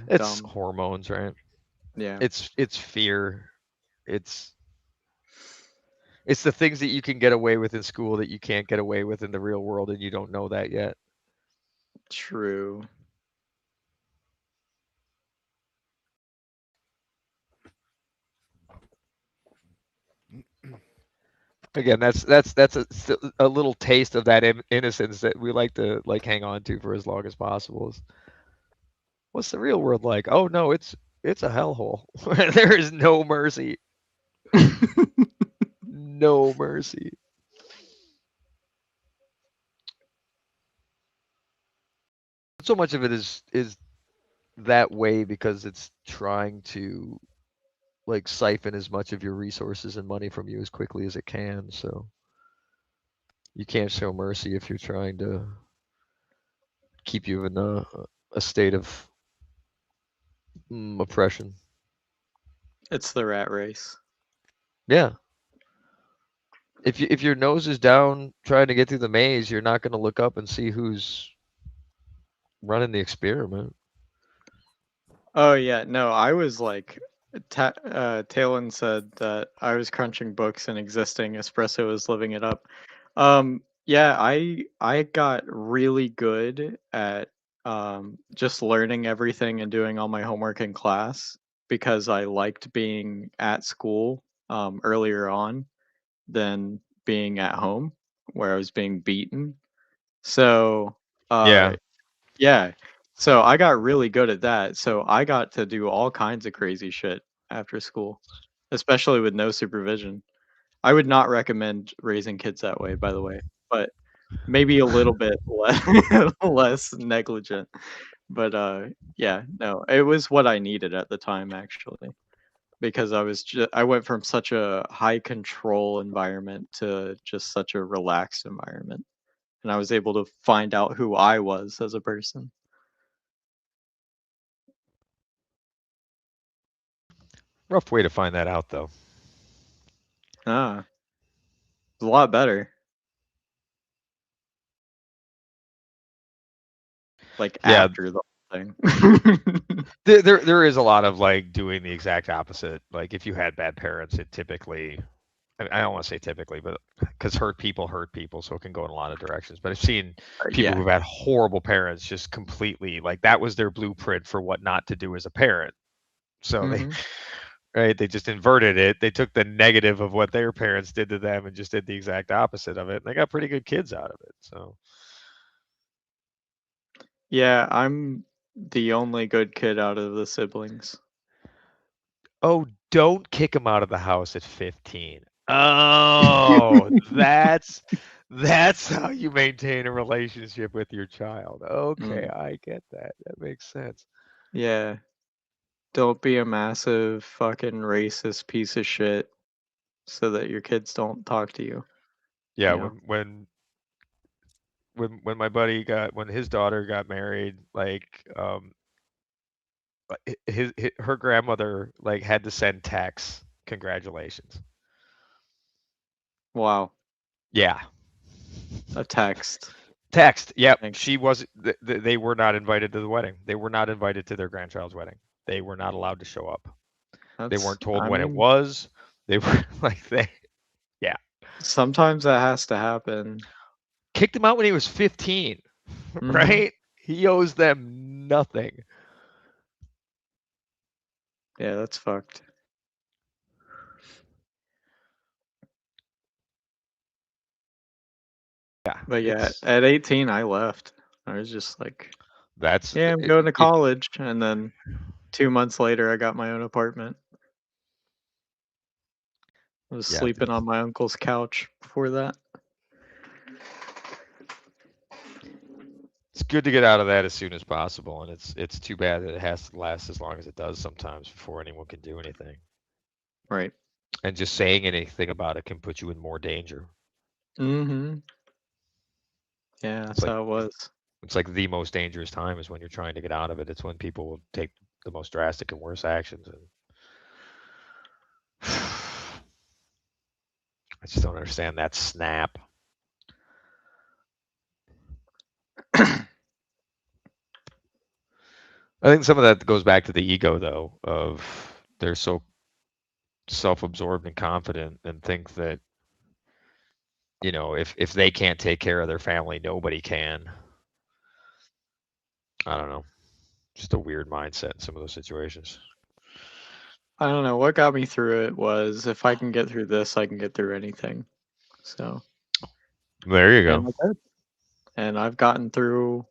it's dumb. hormones, right? Yeah. It's fear. It's the things that you can get away with in school that you can't get away with in the real world, and you don't know that yet. True. Again, that's a little taste of that innocence that we like to hang on to for as long as possible. What's the real world like? Oh no, it's a hellhole. There is no mercy. No mercy. So much of it is that way because it's trying to siphon as much of your resources and money from you as quickly as it can. So you can't show mercy if you're trying to keep you in a state of oppression. It's the rat race. Yeah. If your nose is down trying to get through the maze, you're not going to look up and see who's running the experiment. Oh yeah, no, I was like, Talon said that I was crunching books and existing. Espresso was living it up. Yeah, I got really good at just learning everything and doing all my homework in class because I liked being at school earlier on than being at home where I was being beaten. So, Yeah. yeah. So I got really good at that. So I got to do all kinds of crazy shit after school, especially with no supervision. I would not recommend raising kids that way, by the way, but maybe a little bit less negligent. But yeah, no, it was what I needed at the time actually, because I went from such a high control environment to just such a relaxed environment, and I was able to find out who I was as a person. Rough way to find that out, though. Ah, it's a lot better. Like Yeah. after the whole thing. There is a lot of doing the exact opposite. Like if you had bad parents, it typically, I don't want to say typically, but because hurt people, so it can go in a lot of directions. But I've seen people Yeah. who've had horrible parents just completely that was their blueprint for what not to do as a parent. So they just inverted it. They took the negative of what their parents did to them and just did the exact opposite of it. And they got pretty good kids out of it. So Yeah, I'm the only good kid out of the siblings. oh, don't kick him out of the house at 15. Oh, that's That's how you maintain a relationship with your child. Okay, Mm. I get that. That makes sense. Yeah. Don't be a massive fucking racist piece of shit so that your kids don't talk to you. Yeah, You know? when my buddy when his daughter got married, like her grandmother like had to send texts, congratulations. Wow. Yeah. A text. Text. Yep. Thanks. She was. They were not invited to the wedding. They were not invited to their grandchild's wedding. They were not allowed to show up. They weren't told I when it mean, was. They were like yeah. sometimes that has to happen. Kicked him out when he was 15, Mhm. right? He owes them nothing. Yeah, that's fucked. Yeah. But yeah, at 18, I left. I was just like, That's yeah, I'm going to college. And then 2 months later, I got my own apartment. I was Yeah, sleeping on my uncle's couch before that. it's good to get out of that as soon as possible, and it's too bad that it has to last as long as it does sometimes before anyone can do anything. Right. And just saying anything about it can put you in more danger. Mm-hmm. Yeah, that's how it was. It's like the most dangerous time is when you're trying to get out of it. It's when people will take the most drastic and worst actions. And I just don't understand that snap. I think some of that goes back to the ego, though, of they're so self-absorbed and confident and think that, you know, if they can't take care of their family, nobody can. I don't know. Just a weird mindset in some of those situations. I don't know. What got me through it was if I can get through this, I can get through anything. So there you go. And I've gotten through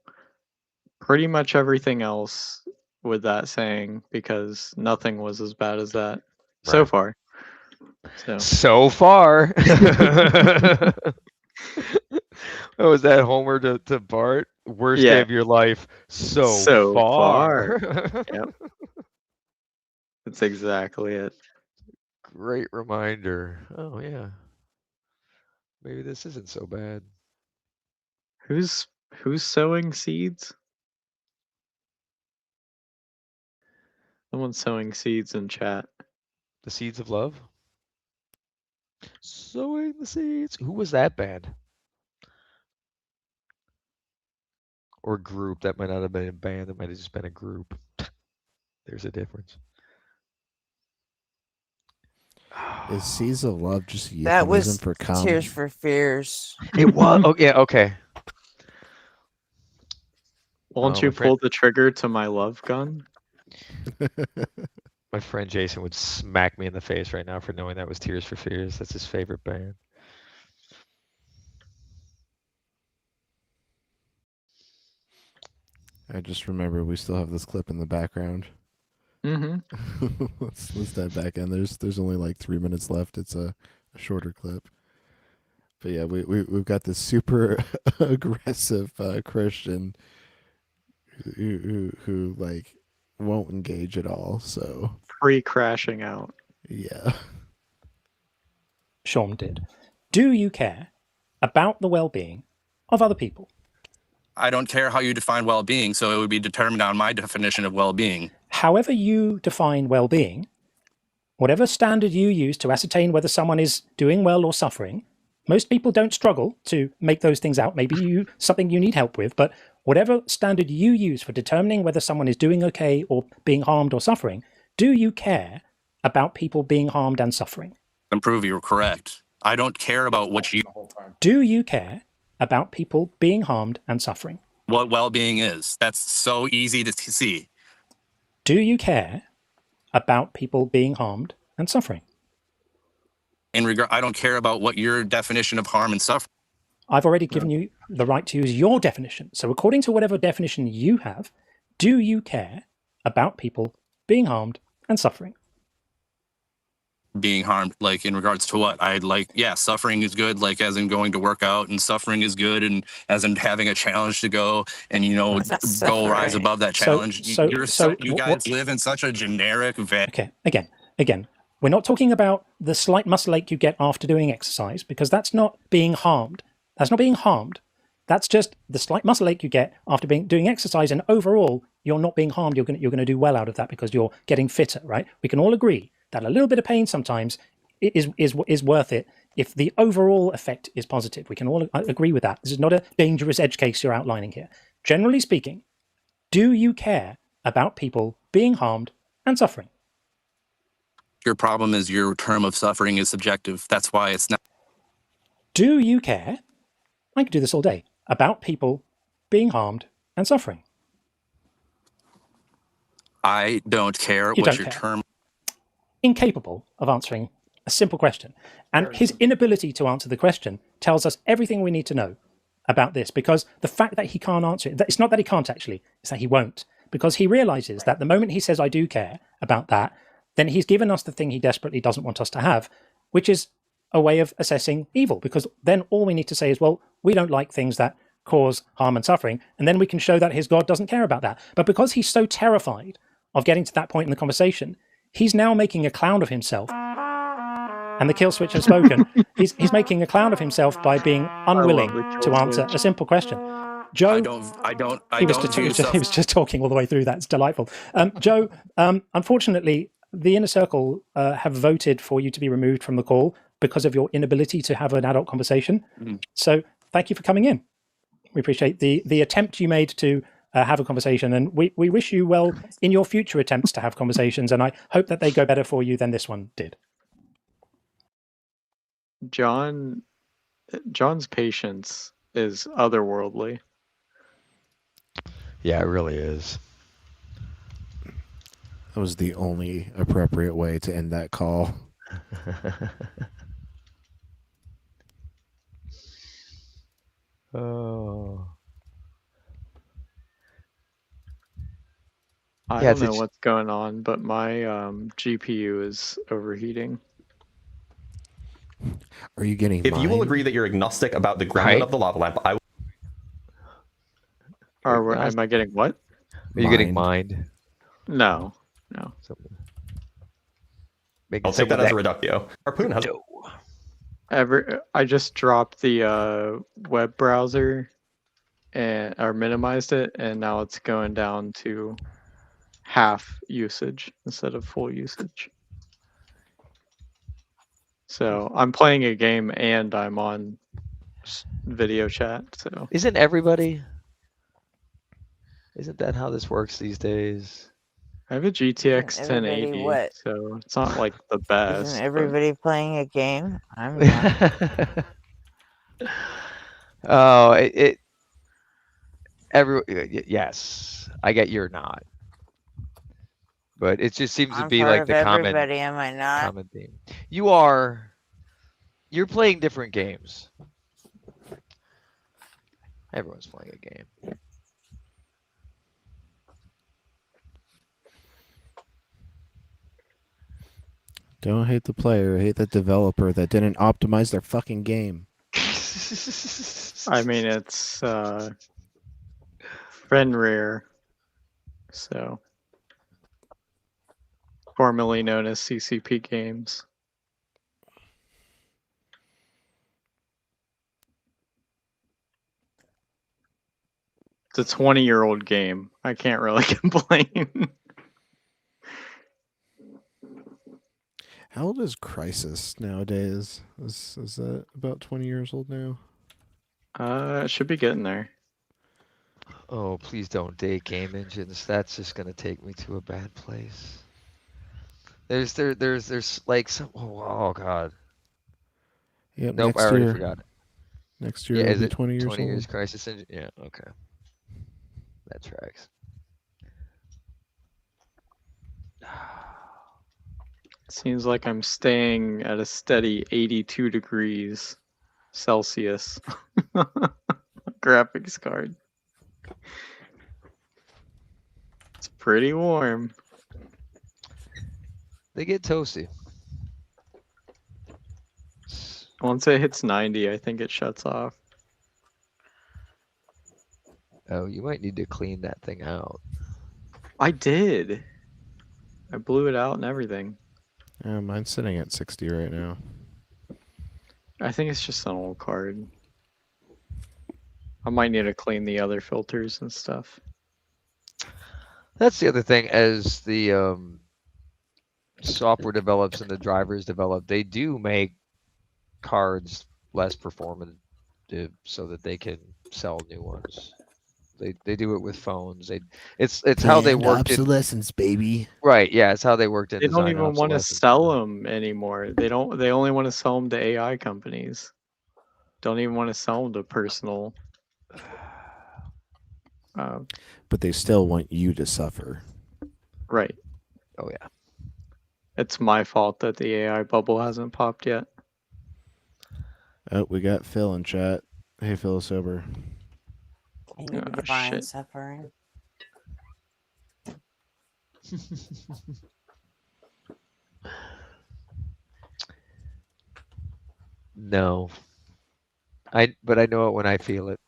pretty much everything else with that saying because nothing was as bad as that so far. So far. What was that, Homer to Bart? Worst day of your life so far. Yep. That's exactly it. Great reminder. Oh yeah. Maybe this isn't so bad. Who's sowing seeds? Someone's sowing seeds in chat. The Seeds of Love? Sowing the seeds. Who was that band? Or group? That might not have been a band. That might have just been a group. There's a difference. Is Seeds of Love just a That euphemism was for cum? Tears for Fears. It was. Oh yeah. Okay. Won't you pull the trigger to my love gun? My friend Jason would smack me in the face right now for knowing that was Tears for Fears. That's his favorite band. I just remember we still have this clip in the background. Mm-hmm. let's dive back in. There's only like 3 minutes left. It's a shorter clip. But yeah, we've got this super aggressive Christian who like won't engage at all. So Pre-crashing out. Yeah. Sean did. Do you care about the well-being of other people? I don't care how you define well-being, so it would be determined on my definition of well-being. However you define well-being, whatever standard you use to ascertain whether someone is doing well or suffering, most people don't struggle to make those things out. Maybe something you need help with, but whatever standard you use for determining whether someone is doing okay or being harmed or suffering, do you care about people being harmed and suffering? And prove you're correct. I don't care about what you... Do you care about people being harmed and suffering? What well-being is. That's so easy to see. Do you care about people being harmed and suffering? In regard, I don't care about what your definition of harm and suffering. I've already given you the right to use your definition. So according to whatever definition you have, do you care about people being harmed and suffering? being harmed, like in regards to what I like. Yeah, suffering is good, like as in going to work out, and suffering is good, and as in having a challenge to go and go rise above that challenge. You guys live in such a generic Okay, again, we're not talking about the slight muscle ache you get after doing exercise, because that's not being harmed. That's not being harmed. That's just the slight muscle ache you get after doing exercise, and overall you're not being harmed. You're going to do well out of that because you're getting fitter, right? We can all agree that a little bit of pain sometimes is worth it if the overall effect is positive. We can all agree with that. This is not a dangerous edge case you're outlining here. Generally speaking, do you care about people being harmed and suffering? Your problem is your term of suffering is subjective. That's why it's not. Do you care? I could do this all day about people being harmed and suffering. I don't care what your term. Incapable of answering a simple question. And his inability to answer the question tells us everything we need to know about this, because the fact that he can't answer it, it's not that he can't actually, it's that he won't, because he realizes that the moment he says, I do care about that, then he's given us the thing he desperately doesn't want us to have, which is a way of assessing evil, because then all we need to say is, well, we don't like things that cause harm and suffering, and then we can show that his God doesn't care about that. But because he's so terrified of getting to that point in the conversation, he's now making a clown of himself. And the kill switch has spoken. He's making a clown of himself by being unwilling to answer a simple question. Joe, he was just talking all the way through that. It's delightful. Joe, unfortunately, the inner circle have voted for you to be removed from the call because of your inability to have an adult conversation. So thank you for coming in. We appreciate the attempt you made to have a conversation, and we wish you well in your future attempts to have conversations, and I hope that they go better for you than this one did. John's patience is otherworldly. Yeah, it really is. That was the only appropriate way to end that call. Oh. I don't know what's going on, but my GPU is overheating. Are you getting If you will agree that you're agnostic about the gremlin of the lava lamp, I will... Am I getting what? Are you getting mined? No. I'll take that as a reductio. Harpoon has... I just dropped the web browser or minimized it, and now it's going down to half usage instead of full usage. So I'm playing a game and I'm on video chat. So Isn't that how this works these days? I have a GTX 1080, so it's not like the best. Isn't everybody playing a game? I'm not. Oh, yes, I get you're not, but it just seems to be like the common. Everybody, am I not? Common theme. You are. You're playing different games. Everyone's playing a game. Don't hate the player, hate the developer that didn't optimize their fucking game. I mean, it's Fenrir, so formerly known as CCP Games. It's a 20-year-old game. I can't really complain. How old is Crisis nowadays? Is that about 20 years old now? It should be getting there. Oh, please don't date game engines. That's just gonna take me to a bad place. There's like some. Oh God. Yep. Nope, I already forgot it. Next year, it'll be 20 years 20 old. years Crisis Engine. Yeah. Okay. That tracks. Seems like I'm staying at a steady 82 degrees Celsius graphics card. It's pretty warm. They get toasty. Once it hits 90, I think it shuts off. Oh, you might need to clean that thing out. I did. I blew it out and everything. Yeah, mine's sitting at 60 right now. I think it's just an old card. I might need to clean the other filters and stuff. That's the other thing. As the software develops and the drivers develop, they do make cards less performant so that they can sell new ones. They do it with phones. It's how they worked obsolescence, baby. Right. Yeah, it's how they worked in. They don't design even want to obsolescence. sell them anymore. They only want to sell them to AI companies. Don't even want to sell them to personal. But they still want you to suffer. Right. Oh yeah. It's my fault that the AI bubble hasn't popped yet. Oh, we got Phil in chat. Hey, Phil Sober. Can you define suffering? No. But I know it when I feel it.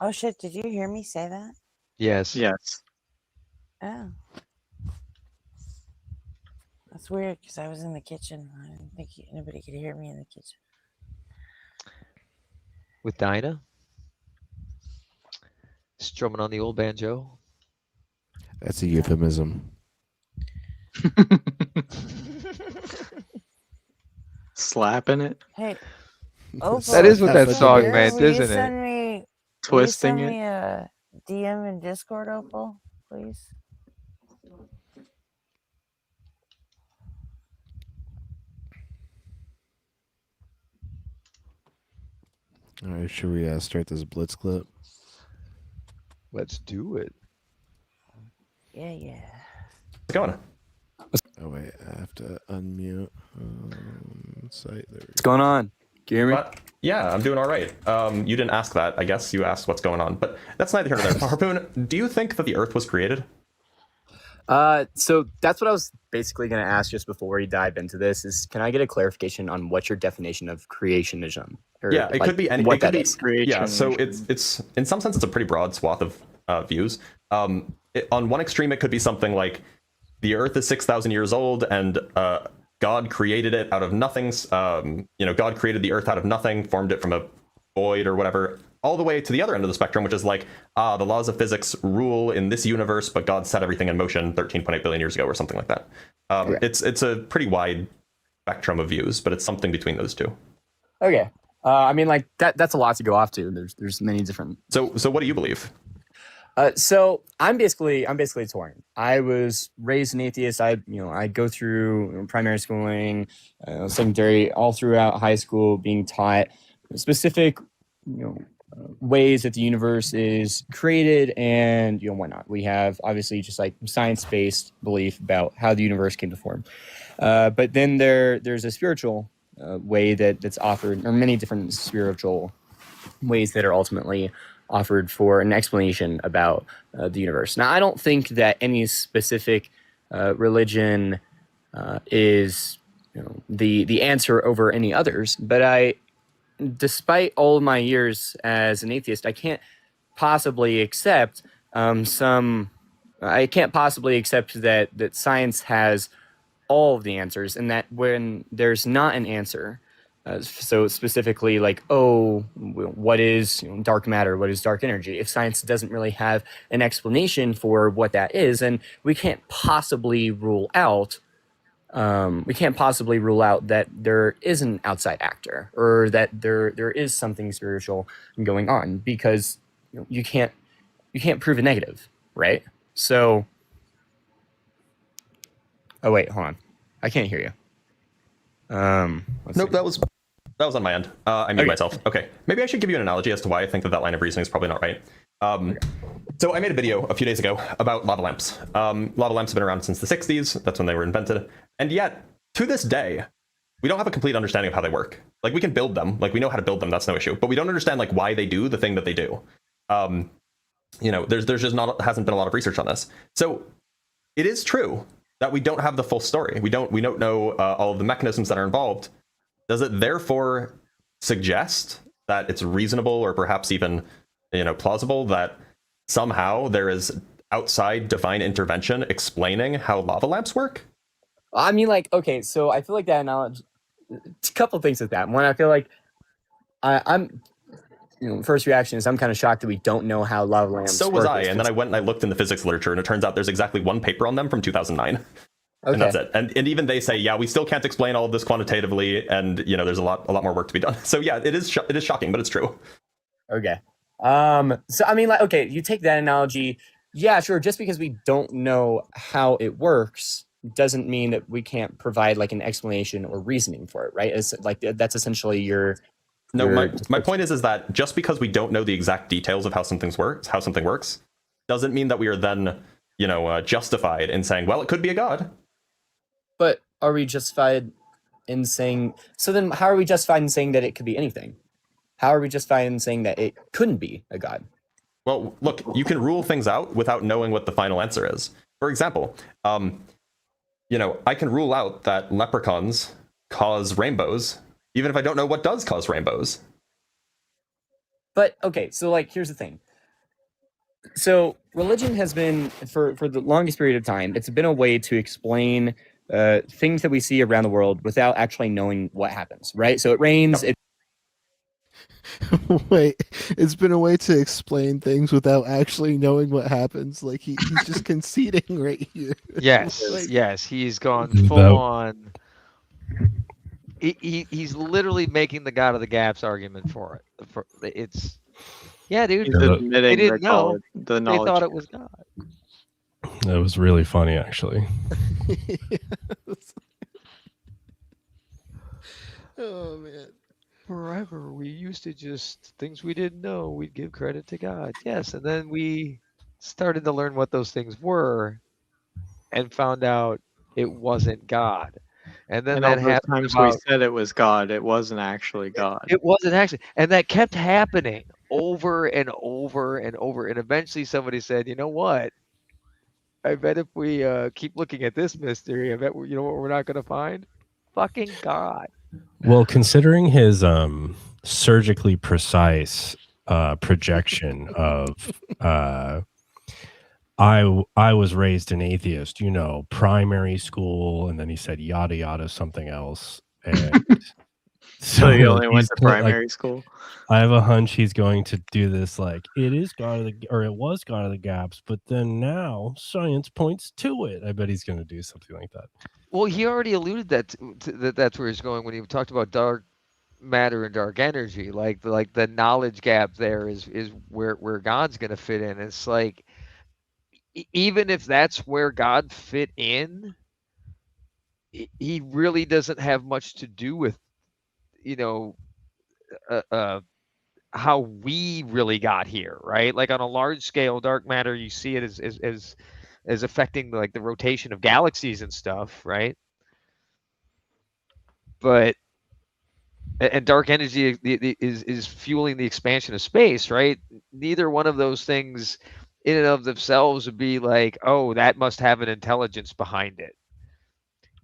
Oh shit, did you hear me say that? Yes. Yes. Oh. That's weird because I was in the kitchen. I didn't think anybody could hear me in the kitchen. With Dinah? Strumming on the old banjo? That's a euphemism. Slapping it. Hey. Oh, that is what that song here, meant, will you isn't send it? me, Twisting will you send it. me a DM in Discord, Opal, please? All right, should we start this blitz clip? Let's do it. Yeah, yeah. How's it going? Oh wait, I have to unmute site. There What's going on? Can you hear me? Yeah, I'm doing all right. You didn't ask that. I guess you asked what's going on, but that's neither here nor there. Harpoon, do you think that the Earth was created? So that's what I was basically going to ask just before we dive into this. Is can I get a clarification on what your definition of creationism? Or Yeah, it like, could be any. What it could that be, is. Yeah, so it's in some sense it's a pretty broad swath of views. On one extreme, it could be something like the Earth is 6,000 years old and God created it out of nothing. God created the Earth out of nothing, formed it from a void or whatever. All the way to the other end of the spectrum, which is like, the laws of physics rule in this universe, but God set everything in motion 13.8 billion years ago or something like that. It's a pretty wide spectrum of views, but it's something between those two. Okay. I mean, like that's a lot to go off to. There's many different. So what do you believe? So I'm basically torn. I was raised an atheist. I go through primary schooling, secondary, all throughout high school, being taught specific, ways that the universe is created and whatnot. We have obviously just like science-based belief about how the universe came to form. But then there's a spiritual way that's offered, or many different spiritual ways that are ultimately offered for an explanation about the universe. Now, I don't think that any specific religion is the answer over any others, but despite all of my years as an atheist, I can't possibly accept that science has all of the answers, and that when there's not an answer, so specifically like, what is dark matter? What is dark energy? If science doesn't really have an explanation for what that is, and we can't possibly rule out that there is an outside actor or that there is something spiritual going on, because you can't prove a negative, right? So, oh wait, hold on, I can't hear you. Nope, that was on my end. I muted myself. Okay, maybe I should give you an analogy as to why I think that line of reasoning is probably not right. So I made a video a few days ago about lava lamps. Lava lamps have been around since the 60s. That's when they were invented. And yet, to this day, we don't have a complete understanding of how they work. Like, we can build them. Like, we know how to build them. That's no issue. But we don't understand, like, why they do the thing that they do. There's just hasn't been a lot of research on this. So it is true that we don't have the full story. We don't know all of the mechanisms that are involved. Does it therefore suggest that it's reasonable or perhaps even plausible that somehow there is outside divine intervention explaining how lava lamps work? I mean, like, okay, so I feel like that analogy. A couple things with that. One, I feel like I'm. First reaction is I'm kind of shocked that we don't know how lava lamps. So was I, and then I went and I looked in the physics literature, and it turns out there's exactly one paper on them from 2009. Okay. And that's it. And even they say, yeah, we still can't explain all of this quantitatively, and there's a lot more work to be done. So yeah, it is shocking, but it's true. Okay. So I mean, like, okay, you take that analogy. Yeah, sure. Just because we don't know how it works doesn't mean that we can't provide like an explanation or reasoning for it, right? It's like that's essentially your. No, my point is that just because we don't know the exact details of how something works, doesn't mean that we are then, justified in saying, well, it could be a god. But are we justified in saying? So then, how are we justified in saying that it could be anything? How are we justified in saying that it couldn't be a god? Well, look, you can rule things out without knowing what the final answer is. For example, I can rule out that leprechauns cause rainbows, even if I don't know what does cause rainbows. But okay, so like, here's the thing. So religion has been, for the longest period of time, it's been a way to explain things that we see around the world without actually knowing what happens, right? So it rains. Yep. Wait, it's been a way to explain things without actually knowing what happens. Like he's just conceding right here. Yes, Like, yes, he's gone full on. He's literally making the God of the Gaps argument for it. It's dude. He's admitting they didn't know. The they knowledge. thought it was God. That was really funny, actually. Oh man. Forever, we used to just things we didn't know, we'd give credit to God. Yes, and then we started to learn what those things were, and found out it wasn't God. And then that all those happened. times we said it was God, it wasn't actually God. It wasn't actually, and that kept happening over and over and over. And eventually, somebody said, "You know what? I bet if we keep looking at this mystery, I bet you know what we're not going to find? Fucking God." Well, considering his surgically precise projection of I was raised an atheist, primary school, and then he said yada yada something else. And so you only went to primary school? I have a hunch he's going to do this like it is God of the, or it was God of the Gaps, but then now science points to it. I bet he's going to do something like that. Well, he already alluded that that's where he's going when he talked about dark matter and dark energy. Like the knowledge gap there is where God's going to fit in. It's like even if that's where God fit in, he really doesn't have much to do with how we really got here, right? Like on a large scale, dark matter, you see it as affecting like the rotation of galaxies and stuff, right? But and dark energy is fueling the expansion of space, right? Neither one of those things in and of themselves would be like, oh, that must have an intelligence behind it.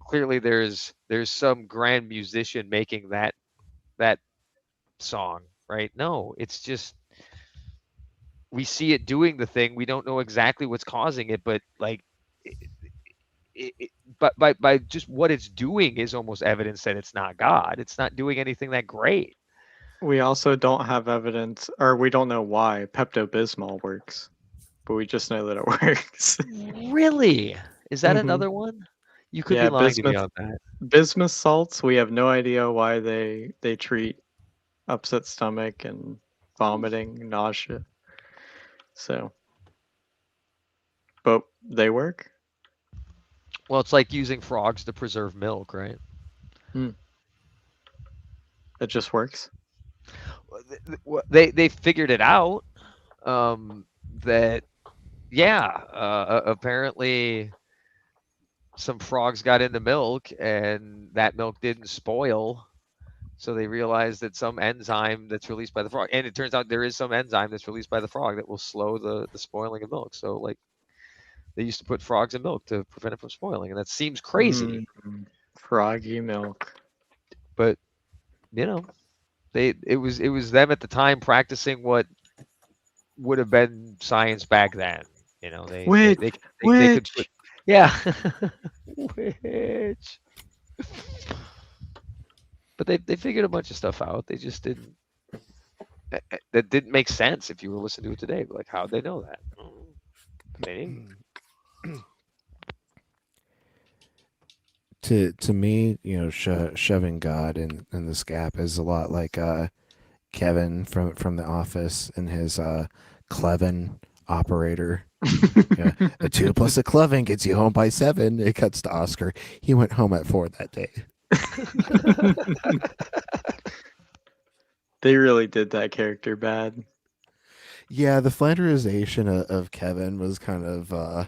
Clearly there's some grand musician making that song, right? No, it's just we see it doing the thing. We don't know exactly what's causing it, but like but by just what it's doing is almost evidence that it's not God. It's not doing anything that great. We also don't have evidence, or we don't know why Pepto-Bismol works, but we just know that it works. Really? Is that another one? You could be lying to me on that. Bismuth salts, we have no idea why they treat upset stomach and vomiting, nausea. So, but they work. Well, it's like using frogs to preserve milk, right? It just works. They figured it out. That apparently some frogs got into milk and that milk didn't spoil. So they realized that some enzyme that's released by the frog, and it turns out there is some enzyme that's released by the frog that will slow the spoiling of milk. So like they used to put frogs in milk to prevent it from spoiling, and that seems crazy. Froggy milk. But you know, it was them at the time practicing what would have been science back then. You know, they could put, yeah, witch. But they figured a bunch of stuff out. They just didn't. That didn't make sense if you were listening to it today. Like, how'd they know that? Maybe. To me, you know, shoving God in this gap is a lot like Kevin from The Office and his Clevin operator. Yeah, a 2 plus a Clevin gets you home by 7. It cuts to Oscar. He went home at 4 that day. They really did that character bad. Yeah, the flanderization of Kevin was kind of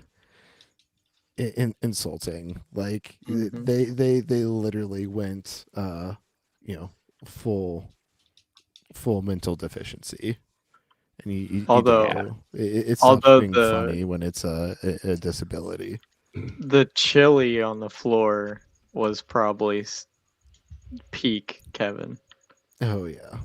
insulting. Like they literally went you know, full mental deficiency. And you Although it's something funny when it's a disability. The chili on the floor was probably peak Kevin. Oh yeah.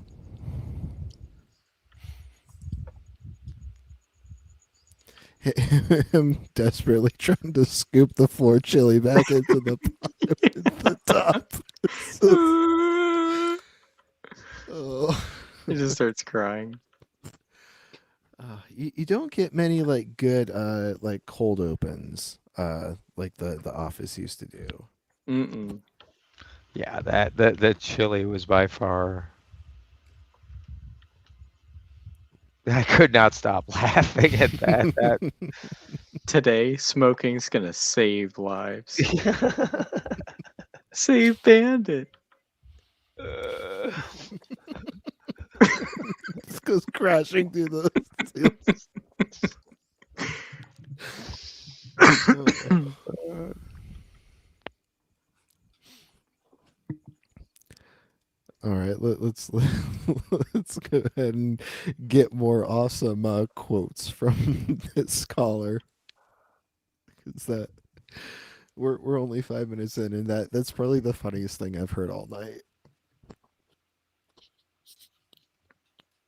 Him desperately trying to scoop the floor chili back into the top. Oh. He just starts crying. You don't get many like good like cold opens like the Office used to do. Yeah, that chili was by far. I could not stop laughing at that. Today, smoking's gonna save lives. Save Bandit. This goes crashing through the All right, let's go ahead and get more awesome quotes from this scholar. Because that we're only 5 minutes in, and that's probably the funniest thing I've heard all night.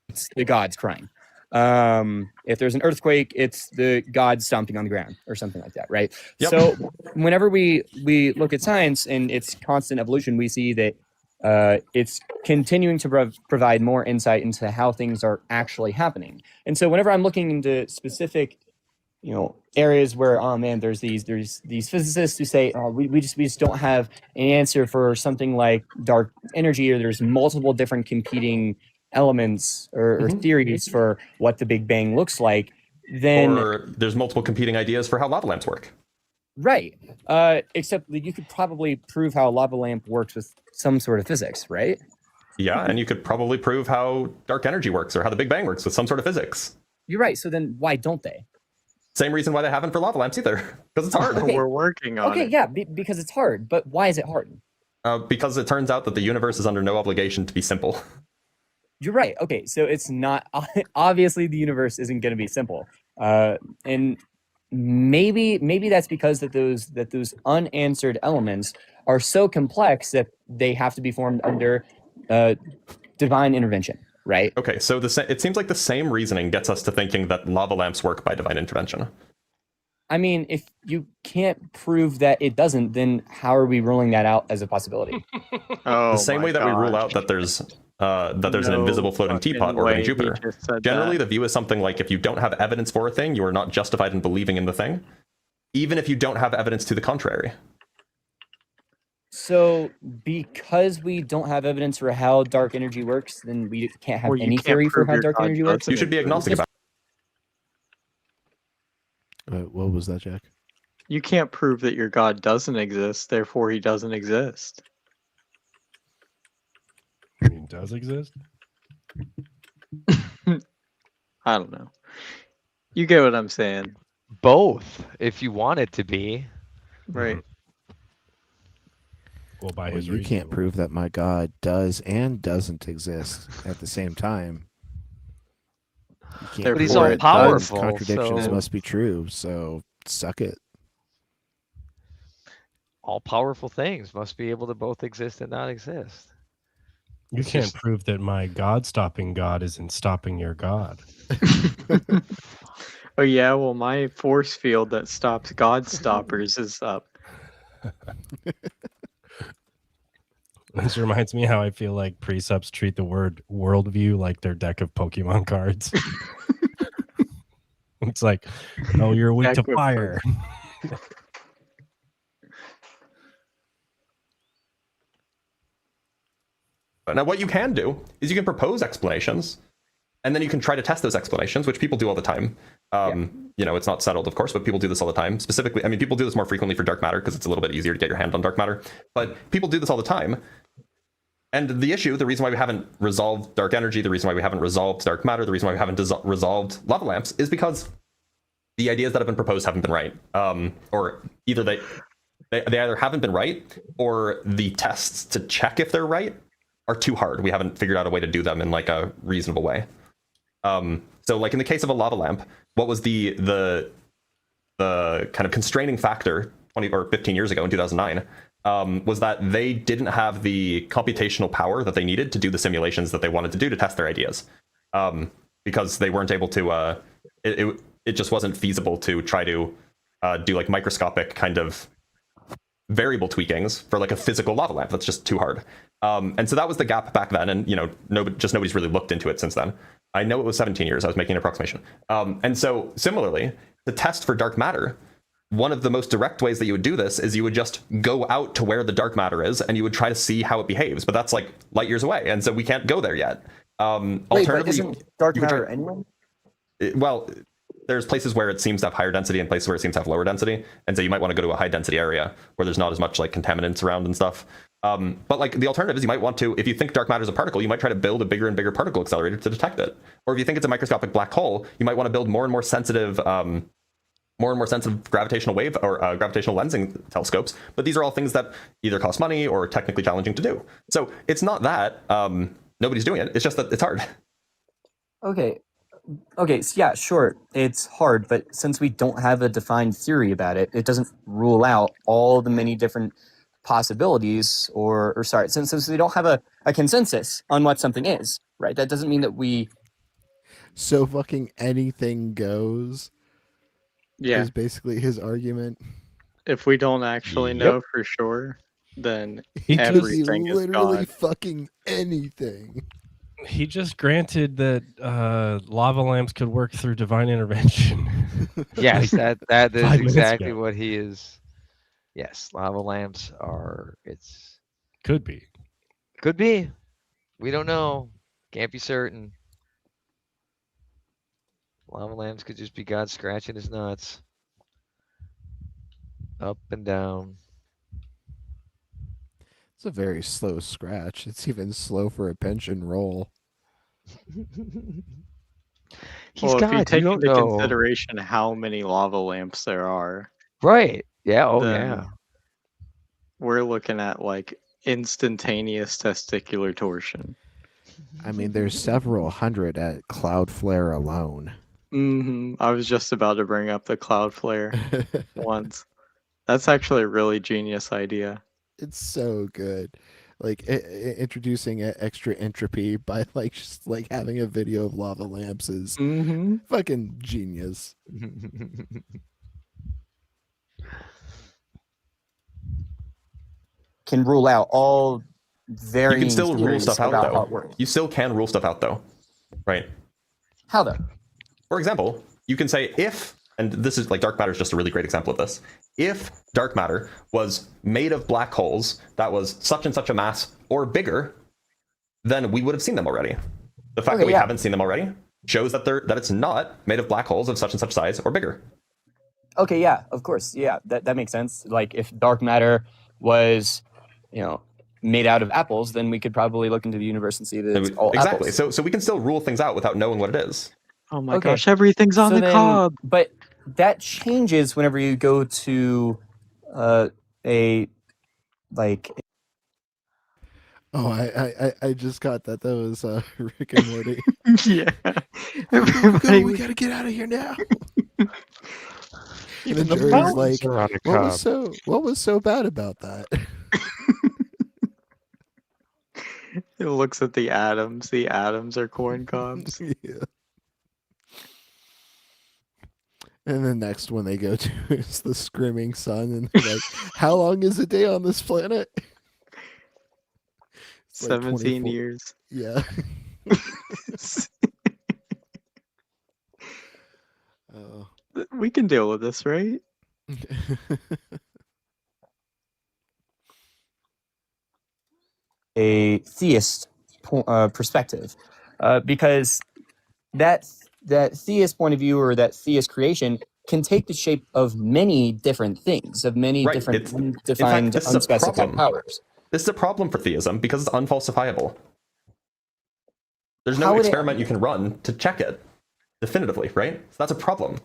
It's the gods crying. If there's an earthquake, it's the gods stomping on the ground or something like that, right? Yep. So whenever we look at science and its constant evolution, we see that it's continuing to provide more insight into how things are actually happening. And so whenever I'm looking into specific, you know, areas where, oh man, there's these physicists who say, oh, we just don't have an answer for something like dark energy, or there's multiple different competing elements or theories for what the Big Bang looks like, then or there's multiple competing ideas for how lava lamps work. Right. Except that you could probably prove how a lava lamp works with some sort of physics, right? Yeah, and you could probably prove how dark energy works or how the Big Bang works with some sort of physics. You're right. So then why don't they? Same reason why they haven't for lava lamps either, because it's hard. Okay. We're working on it. Okay, yeah, because it's hard. But why is it hard? Because it turns out that the universe is under no obligation to be simple. You're right. Okay, so it's not, obviously the universe isn't going to be simple. And maybe that's because that those unanswered elements are so complex that they have to be formed under divine intervention, right? Okay, so it seems like the same reasoning gets us to thinking that lava lamps work by divine intervention. I mean, if you can't prove that it doesn't, then how are we ruling that out as a possibility? The same way that we rule out that there's an invisible floating teapot orbiting Jupiter. Generally, the view is something like, if you don't have evidence for a thing, you are not justified in believing in the thing, even if you don't have evidence to the contrary. So, because we don't have evidence for how dark energy works, then we can't have any theory for how dark energy works? You should be agnostic about it. What was that, Jack? You can't prove that your God doesn't exist, therefore he doesn't exist. I mean, does exist? I don't know. You get what I'm saying. Both, if you want it to be. Right. Well, by Well, his you reason, can't prove that my God does and doesn't exist at the same time. You can't But he's prove all it. powerful, Contradictions so- must be true. So suck it. All powerful things must be able to both exist and not exist. You can't prove that my God-stopping God isn't stopping your God. Oh yeah, well my force field that stops God stoppers is up. This reminds me how I feel like precepts treat the word worldview like their deck of Pokemon cards. It's like, oh, you're weak to fire. Now, what you can do is you can propose explanations, and then you can try to test those explanations, which people do all the time. You know, it's not settled, of course, but people do this all the time. Specifically, I mean, people do this more frequently for dark matter because it's a little bit easier to get your hand on dark matter. But people do this all the time. And the issue, the reason why we haven't resolved dark energy, the reason why we haven't resolved dark matter, the reason why we haven't resolved lava lamps is because the ideas that have been proposed haven't been right. Or either they either haven't been right, or the tests to check if they're right are too hard. We haven't figured out a way to do them in like a reasonable way. So like in the case of a lava lamp, what was the kind of constraining factor 20 or 15 years ago in 2009 was that they didn't have the computational power that they needed to do the simulations that they wanted to do to test their ideas, because they weren't able to. It just wasn't feasible to try to do like microscopic kind of variable tweakings for like a physical lava lamp. That's just too hard. And so that was the gap back then, and you know, nobody's really looked into it since then. I know it was 17 years. I was making an approximation. And so similarly, the test for dark matter, one of the most direct ways that you would do this is you would just go out to where the dark matter is and you would try to see how it behaves. But that's like light years away, and so we can't go there yet. Wait, but isn't dark matter anyway? Well, there's places where it seems to have higher density and places where it seems to have lower density, and so you might want to go to a high density area where there's not as much like contaminants around and stuff. But like the alternative is you might want to, if you think dark matter is a particle, you might try to build a bigger and bigger particle accelerator to detect it. Or if you think it's a microscopic black hole, you might want to build more and more sensitive gravitational wave or gravitational lensing telescopes. But these are all things that either cost money or are technically challenging to do. So it's not that nobody's doing it. It's just that it's hard. Okay, so yeah, sure, it's hard, but since we don't have a defined theory about it, it doesn't rule out all the many different possibilities, or sorry, since we don't have a consensus on what something is, right? That doesn't mean that we... So fucking anything goes. Yeah. Is basically his argument. If we don't actually know for sure, then He could be everything is literally God. fucking anything. He just granted that lava lamps could work through divine intervention. Yes, Like, that is 5 minutes exactly ago. what he is. Yes, lava lamps are. Could be. Could be. We don't know. Can't be certain. Lava lamps could just be God scratching his nuts. Up and down. It's a very slow scratch. It's even slow for a pension roll. Well, if you God, take you into don't know. consideration how many lava lamps there are, Right. Yeah. Oh, then yeah. we're looking at like instantaneous testicular torsion. I mean, there's several hundred at Cloudflare alone. I was just about to bring up the Cloudflare once. That's actually a really genius idea. It's so good. Like introducing extra entropy by like just like having a video of lava lamps is fucking genius. Can rule out all varying You can still rule theories stuff out about how it though. works. You still can rule stuff out though, right? How though? For example, you can say if, and this is like dark matter is just a really great example of this. If dark matter was made of black holes that was such and such a mass or bigger, then we would have seen them already. The fact that we haven't seen them already shows that it's not made of black holes of such and such size or bigger. Okay, yeah, of course. Yeah, that makes sense. Like if dark matter was, made out of apples, then we could probably look into the universe and see that it's all Exactly. apples. So we can still rule things out without knowing what it is. Oh my gosh, everything's on the cob. But that changes whenever you go to a like. Oh, I just got that. That was Rick and Morty. Yeah. We gotta get out of here now. And the the jury's mountains like, are on a what was so bad about that? It looks at the atoms. The atoms are corn cobs. Yeah. And the next one they go to is the screaming sun, and they're like, how long is a day on this planet? It's like 17 24 years. Yeah. Oh. We can deal with this, right? A theist perspective, because that theist point of view or that theist creation can take the shape of many different things, of many Right. different It's, undefined, in fact, this is a unspecified problem. powers. This is a problem for theism because it's unfalsifiable. There's How no would experiment you can run to check it definitively, right? So that's a problem.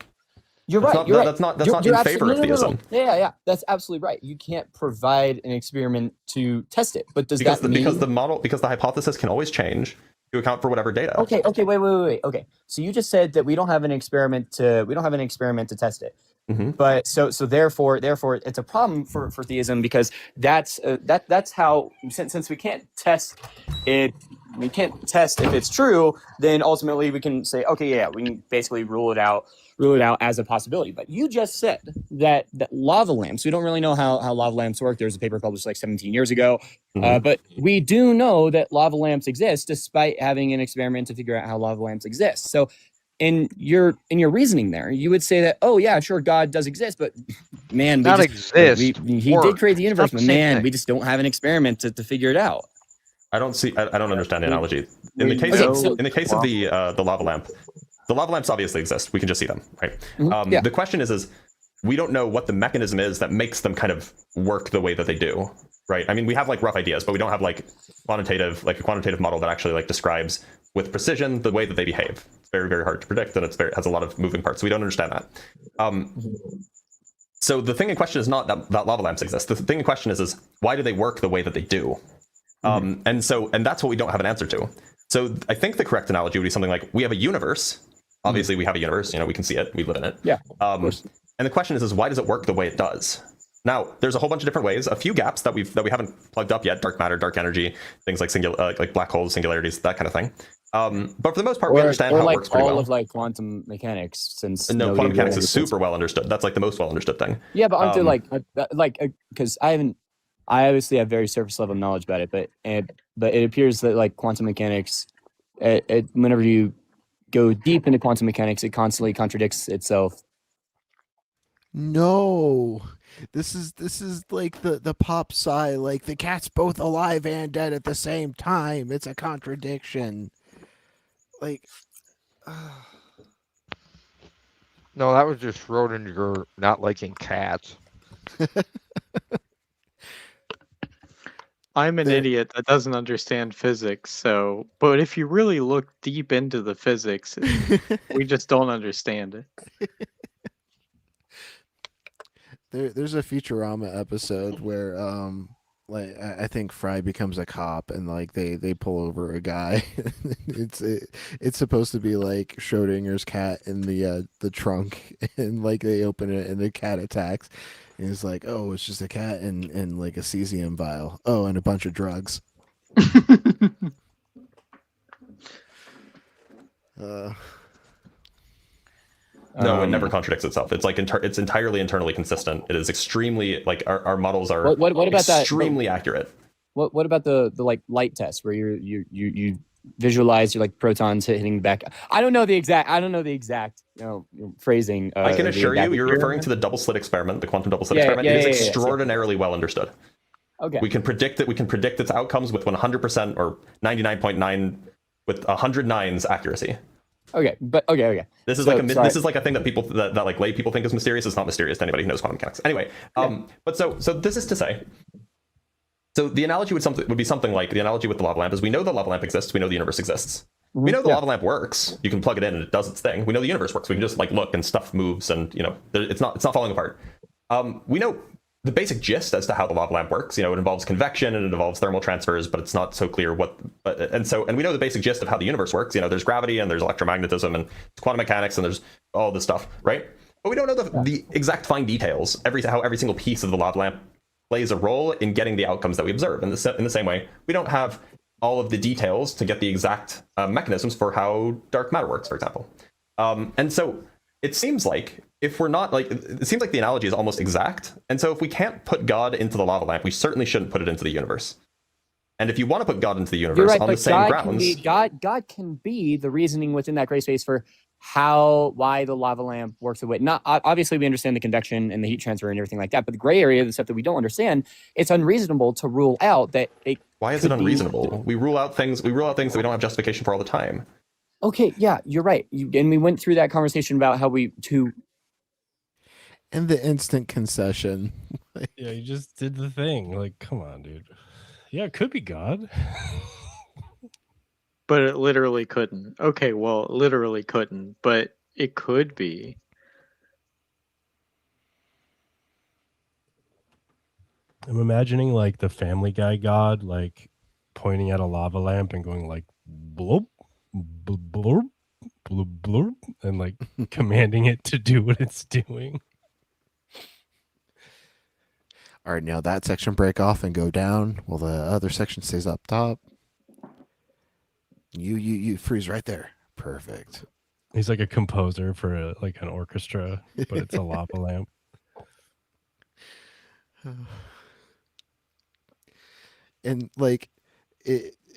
You're That's right. not- You're right. that's not You're in favor of theism. Yeah. That's absolutely right. You can't provide an experiment to test it. But does Because that mean because the hypothesis can always change to account for whatever data. Okay, wait. Okay, so you just said that we don't have an experiment to test it. Mm-hmm. But so therefore it's a problem for theism, because that's how, since we can't test it, we can't test if it's true, then ultimately we can say, okay, yeah, we can basically rule it out as a possibility. But you just said that lava lamps, we don't really know how lava lamps work. There's a paper published like 17 years ago. But we do know that lava lamps exist, despite having an experiment to figure out how lava lamps exist. So in your reasoning there, you would say that, oh yeah, sure, God does exist, but man, he did create the universe, but man, we just don't have an experiment to figure it out. I don't understand the analogy. In the case of the lava lamp, the lava lamps obviously exist. We can just see them, right? Yeah. The question is we don't know what the mechanism is that makes them kind of work the way that they do, right? I mean, we have like rough ideas, but we don't have like a quantitative model that actually like describes with precision the way that they behave. It's very, very hard to predict, and has a lot of moving parts. So we don't understand that. So the thing in question is not that lava lamps exist. The thing in question is why do they work the way that they do? And that's what we don't have an answer to. So I think the correct analogy would be something like, we have a universe. Obviously, we have a universe. We can see it. We live in it. Yeah. And the question is why does it work the way it does? Now, there's a whole bunch of different ways. A few gaps that we haven't plugged up yet: dark matter, dark energy, things like like black holes, singularities, that kind of thing. But for the most part, we understand how it works pretty well. All of like quantum mechanics, since quantum mechanics is super well understood. That's like the most well understood thing. Yeah, but aren't there because I obviously have very surface level knowledge about it, but it appears that like quantum mechanics, whenever you go deep into quantum mechanics, it constantly contradicts itself. No, this is like the pop sci, like the cat's both alive and dead at the same time. It's a contradiction. Like, No, that was just Schrodinger not liking cats. I'm an idiot that doesn't understand physics, but if you really look deep into the physics, we just don't understand it. There's a Futurama episode where like I think Fry becomes a cop, and like they pull over a guy. It's supposed to be like Schrodinger's cat in the trunk, and like they open it and the cat attacks. And he's like, oh, it's just a cat and like a cesium vial. Oh, and a bunch of drugs. No, it never contradicts itself. It's like it's entirely internally consistent. It is extremely like our models are what about extremely accurate. What about the like light test where you visualize your like protons hitting back? I don't know the exact phrasing. I can assure you're referring to the double slit experiment, the quantum double slit experiment. It is extraordinarily well understood. Okay. We can predict its outcomes with 100% or 99.9 with 100 nines accuracy. Okay. This is this is like a thing that people that like lay people think is mysterious. It's not mysterious to anybody who knows quantum mechanics. Anyway, but so this is to say, so the analogy would be something like the analogy with the lava lamp is we know the lava lamp exists. We know the universe exists. We know the lava lamp works. You can plug it in and it does its thing. We know the universe works. We can just like look and stuff moves and it's not falling apart. We know the basic gist as to how the lava lamp works. It involves convection and it involves thermal transfers, but it's not so clear and we know the basic gist of how the universe works. There's gravity and there's electromagnetism and quantum mechanics and there's all this stuff, right? But we don't know the exact fine details, how every single piece of the lava lamp plays a role in getting the outcomes that we observe. In the same way, we don't have all of the details to get the exact mechanisms for how dark matter works, for example. And so it seems like if we're not it seems like the analogy is almost exact. And so if we can't put God into the lava lamp, we certainly shouldn't put it into the universe. And if you want to put God into the universe right, on the same grounds, God can be the reasoning within that gray space for why the lava lamp works the way. Not obviously we understand the convection and the heat transfer and everything like that, but the gray area, the stuff that we don't understand, it's unreasonable to rule out that it. Why is it unreasonable? We rule out things that we don't have justification for all the time. Okay, yeah, you're right. And we went through that conversation about how and the instant concession. Yeah, you just did the thing. Like, come on, dude. Yeah, it could be God. But it literally couldn't. Okay, well, it literally couldn't, but it could be. I'm imagining like the Family Guy God, like pointing at a lava lamp and going like bloop, blurp, blurp, blurp, and like commanding it to do what it's doing. All right, now that section break off and go down while the other section stays up top. You freeze right there. Perfect. He's like a composer for an orchestra, but it's a lava lamp. And like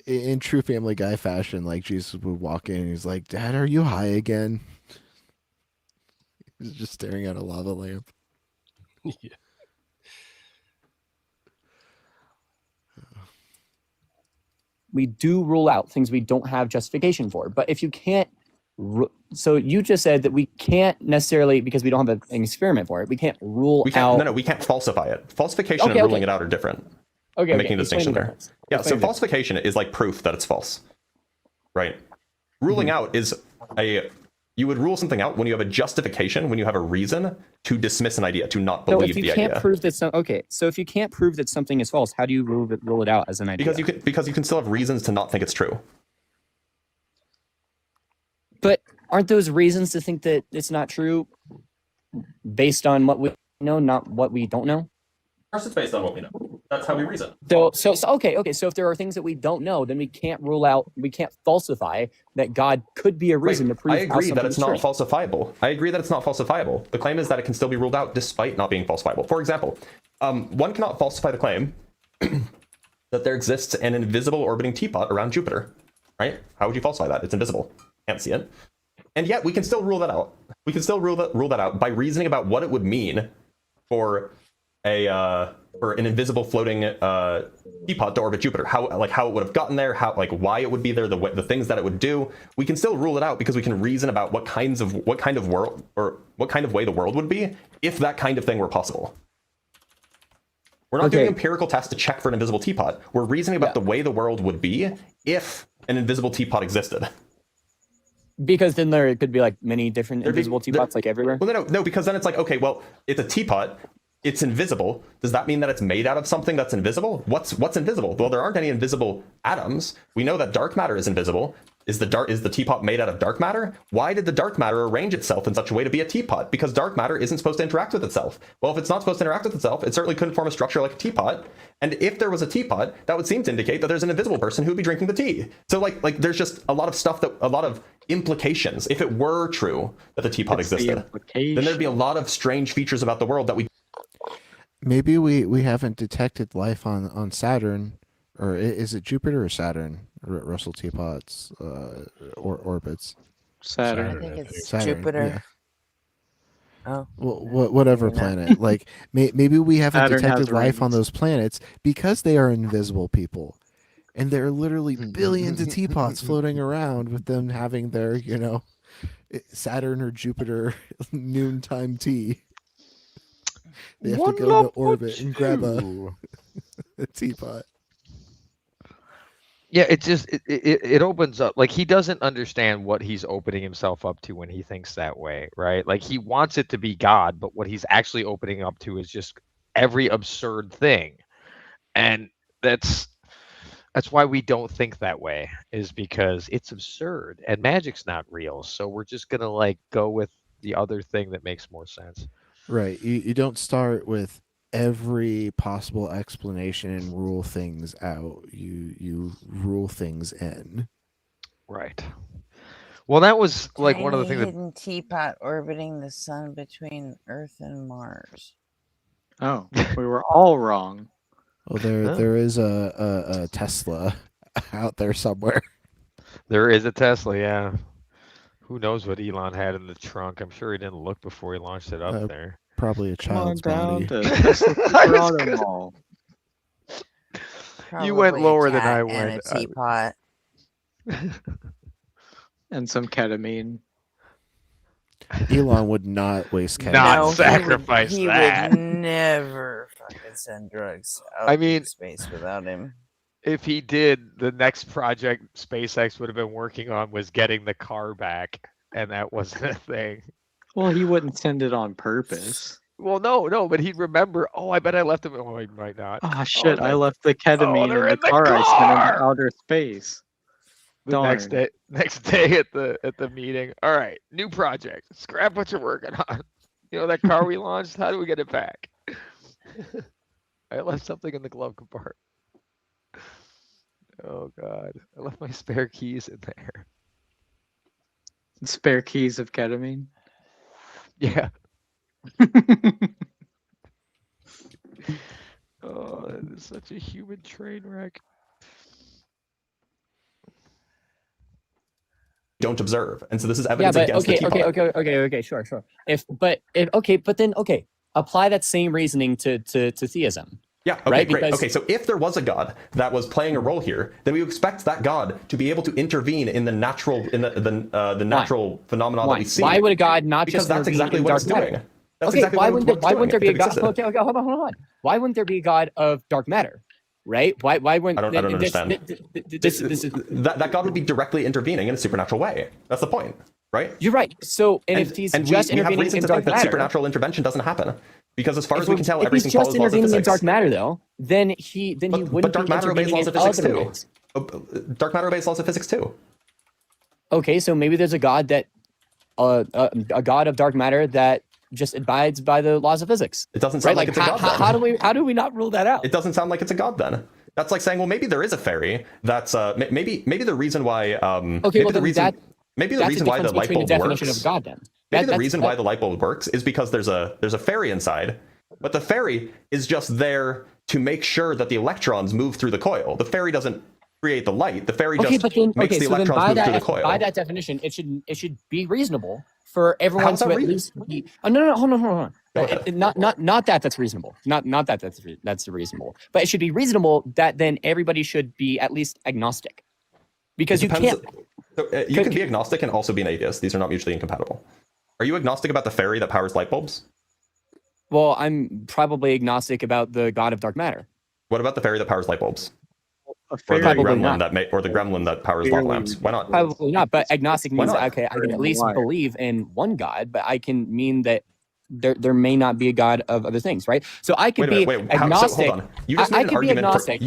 in true Family Guy fashion, like Jesus would walk in and he's like, "Dad, are you high again?" He's just staring at a lava lamp. Yeah. We do rule out things we don't have justification for. But if you can't, so you just said that we can't necessarily, because we don't have an experiment for it, we can't rule out. No, we can't falsify it. Falsification and ruling it out are different. Okay, I'm making a distinction there. Yeah, so Explain falsification is like proof that it's false, right? Ruling out is you would rule something out when you have a justification, when you have a reason to dismiss an idea, to not believe the idea. So if you can't prove that so if you can't prove that something is false, how do you rule it out as an idea? Because you can still have reasons to not think it's true. But aren't those reasons to think that it's not true based on what we know, not what we don't know? Of course, it's based on what we know. That's how we reason. So okay. So if there are things that we don't know, then we can't falsify that God could be a reason to prove. I agree that it's not falsifiable. The claim is that it can still be ruled out despite not being falsifiable. For example, one cannot falsify the claim that there exists an invisible orbiting teapot around Jupiter, right? How would you falsify that? It's invisible. Can't see it. And yet we can still rule that out. We can still rule that out by reasoning about what it would mean for an invisible floating teapot to orbit Jupiter, how it would have gotten there, why it would be there, the things that it would do. We can still rule it out because we can reason about what kind of way the world would be if that kind of thing were possible. We're not doing empirical tests to check for an invisible teapot. We're reasoning about the way the world would be if an invisible teapot existed. Because then there could be like many different invisible teapots everywhere. Well, no, because then it's like, okay, well, it's a teapot. It's invisible. Does that mean that it's made out of something that's invisible? What's invisible? Well, there aren't any invisible atoms. We know that dark matter is invisible. Is the teapot made out of dark matter? Why did the dark matter arrange itself in such a way to be a teapot? Because dark matter isn't supposed to interact with itself. Well, if it's not supposed to interact with itself, it certainly couldn't form a structure like a teapot. And if there was a teapot, that would seem to indicate that there's an invisible person who would be drinking the tea. So like there's just a lot of implications. If it were true that the teapot existed, then there'd be a lot of strange features about the world that we. Maybe we haven't detected life on Saturn, or is it Jupiter or Saturn? Russell Teapot's orbits. Saturn. I think it's Saturn, Jupiter. Yeah. Well, whatever planet. Like maybe we haven't Saturn detected has life on rings. those planets because they are invisible people, and there are literally billions of teapots floating around with them having their Saturn or Jupiter noontime tea. They have to go into orbit and grab a teapot. Yeah, it just it opens up, like he doesn't understand what he's opening himself up to when he thinks that way, right? Like he wants it to be God, but what he's actually opening up to is just every absurd thing. And that's why we don't think that way, is because it's absurd and magic's not real. So we're just gonna like go with the other thing that makes more sense. Right. You don't start with every possible explanation and rule things out. You rule things in. Right. Well, that was like one of the Tiny things that hidden teapot orbiting the sun between Earth and Mars. Oh, we were all wrong. Well, there is a Tesla out there somewhere. there is a Tesla, yeah. Who knows what Elon had in the trunk? I'm sure he didn't look before he launched it up there. Probably a Come on child's down body. to Tesla Colorado Mall. You went Probably a lower than cat I and went. a teapot. And some ketamine. Elon would not waste cash. Not No, sacrifice he that. would never fucking send drugs out I mean, into space without him. If he did, the next project SpaceX would have been working on was getting the car back, and that wasn't a thing. Well, he wouldn't send it on purpose. Well, no, but he'd remember. Oh, I bet I left him. Oh, he might not. Ah, shit! Oh, I left the ketamine they're in the car I sent into outer space. The next day at the meeting. All right, new project. Scrap what you're working on. You know that car we launched? How do we get it back? I left something in the glove compartment. Oh God, I left my spare keys in there. Spare keys of ketamine. Yeah. Oh, that is such a human train wreck. Don't observe, and so this is evidence against the teapot. Okay, sure. But then apply that same reasoning to theism. Yeah, okay, right? great. Because, okay, so if there was a god that was playing a role here, then we would expect that god to be able to intervene in the natural natural phenomena that we see. Why would a god not because just that's exactly what it's doing. That's okay, exactly why what wouldn't there be a god? existed. Okay, hold on. Why wouldn't there be a god of dark matter? Right? Why wouldn't I don't understand. This is that god would be directly intervening in a supernatural way. That's the point, right? You're right. So if he's just intervening in dark matter, supernatural intervention doesn't happen. Because as far as we can tell, if everything he's just follows laws of intervening in physics. dark matter, though, then he wouldn't But dark be matter obeys intervening laws in of physics other too. ways. Dark matter obeys laws of physics too. Okay, so maybe there's a god that a god of dark matter that just abides by the laws of physics. It doesn't sound like it's a god. Then. How do we not rule that out? It doesn't sound like it's a god then. That's like saying, well, maybe there is a fairy. That's maybe the reason why. Okay, well, maybe the reason why the light bulb works. Of God, then. Maybe the reason why the light bulb works is because there's a fairy inside, but the fairy is just there to make sure that the electrons move through the coil. The fairy doesn't create the light. The fairy just makes the electrons move through the coil. By that definition, it should be reasonable for everyone to at least be. Oh, no, hold on. Not that's reasonable. Not that's reasonable. But it should be reasonable that then everybody should be at least agnostic, because you can't. You can be agnostic and also be an atheist. These are not mutually incompatible. Are you agnostic about the fairy that powers light bulbs? Well, I'm probably agnostic about the god of dark matter. What about the fairy that powers light bulbs? Or the gremlin that powers log lamps? Why not? Probably not. But agnostic means okay, I can at least believe in one god, but I can mean that there may not be a god of other things, right? So I could be agnostic. Hold on. You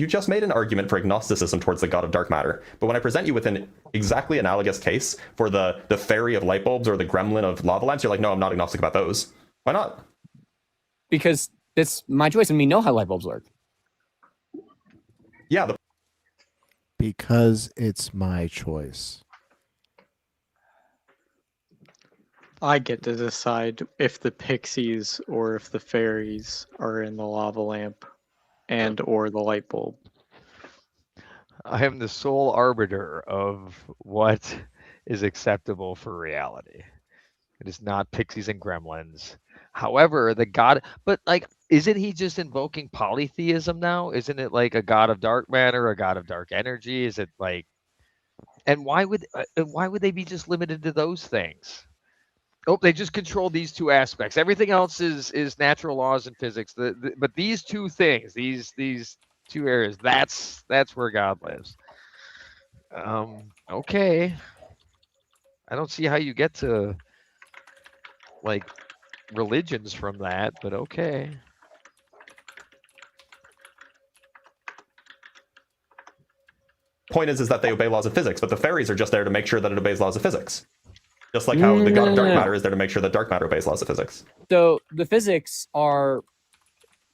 just made an argument for agnosticism towards the god of dark matter. But when I present you with an exactly analogous case for the fairy of light bulbs or the gremlin of lava lamps, you're like, no, I'm not agnostic about those. Why not? Because it's my choice, and we know how light bulbs work. Yeah. Because it's my choice. I get to decide if the pixies or if the fairies are in the lava lamp and or the light bulb. I am the sole arbiter of what is acceptable for reality. It is not pixies and gremlins. However, the god, but like, isn't he just invoking polytheism now? Isn't it like a god of dark matter, a god of dark energy? Is it like, and why would they be just limited to those things? Oh, they just control these two aspects. Everything else is natural laws and physics. But these two things, these two areas, that's where God lives. Okay. I don't see how you get to like religions from that, but okay. Point is that they obey laws of physics, but the fairies are just there to make sure that it obeys laws of physics. Just like how the god of dark matter is there to make sure that dark matter obeys laws of physics. So the physics are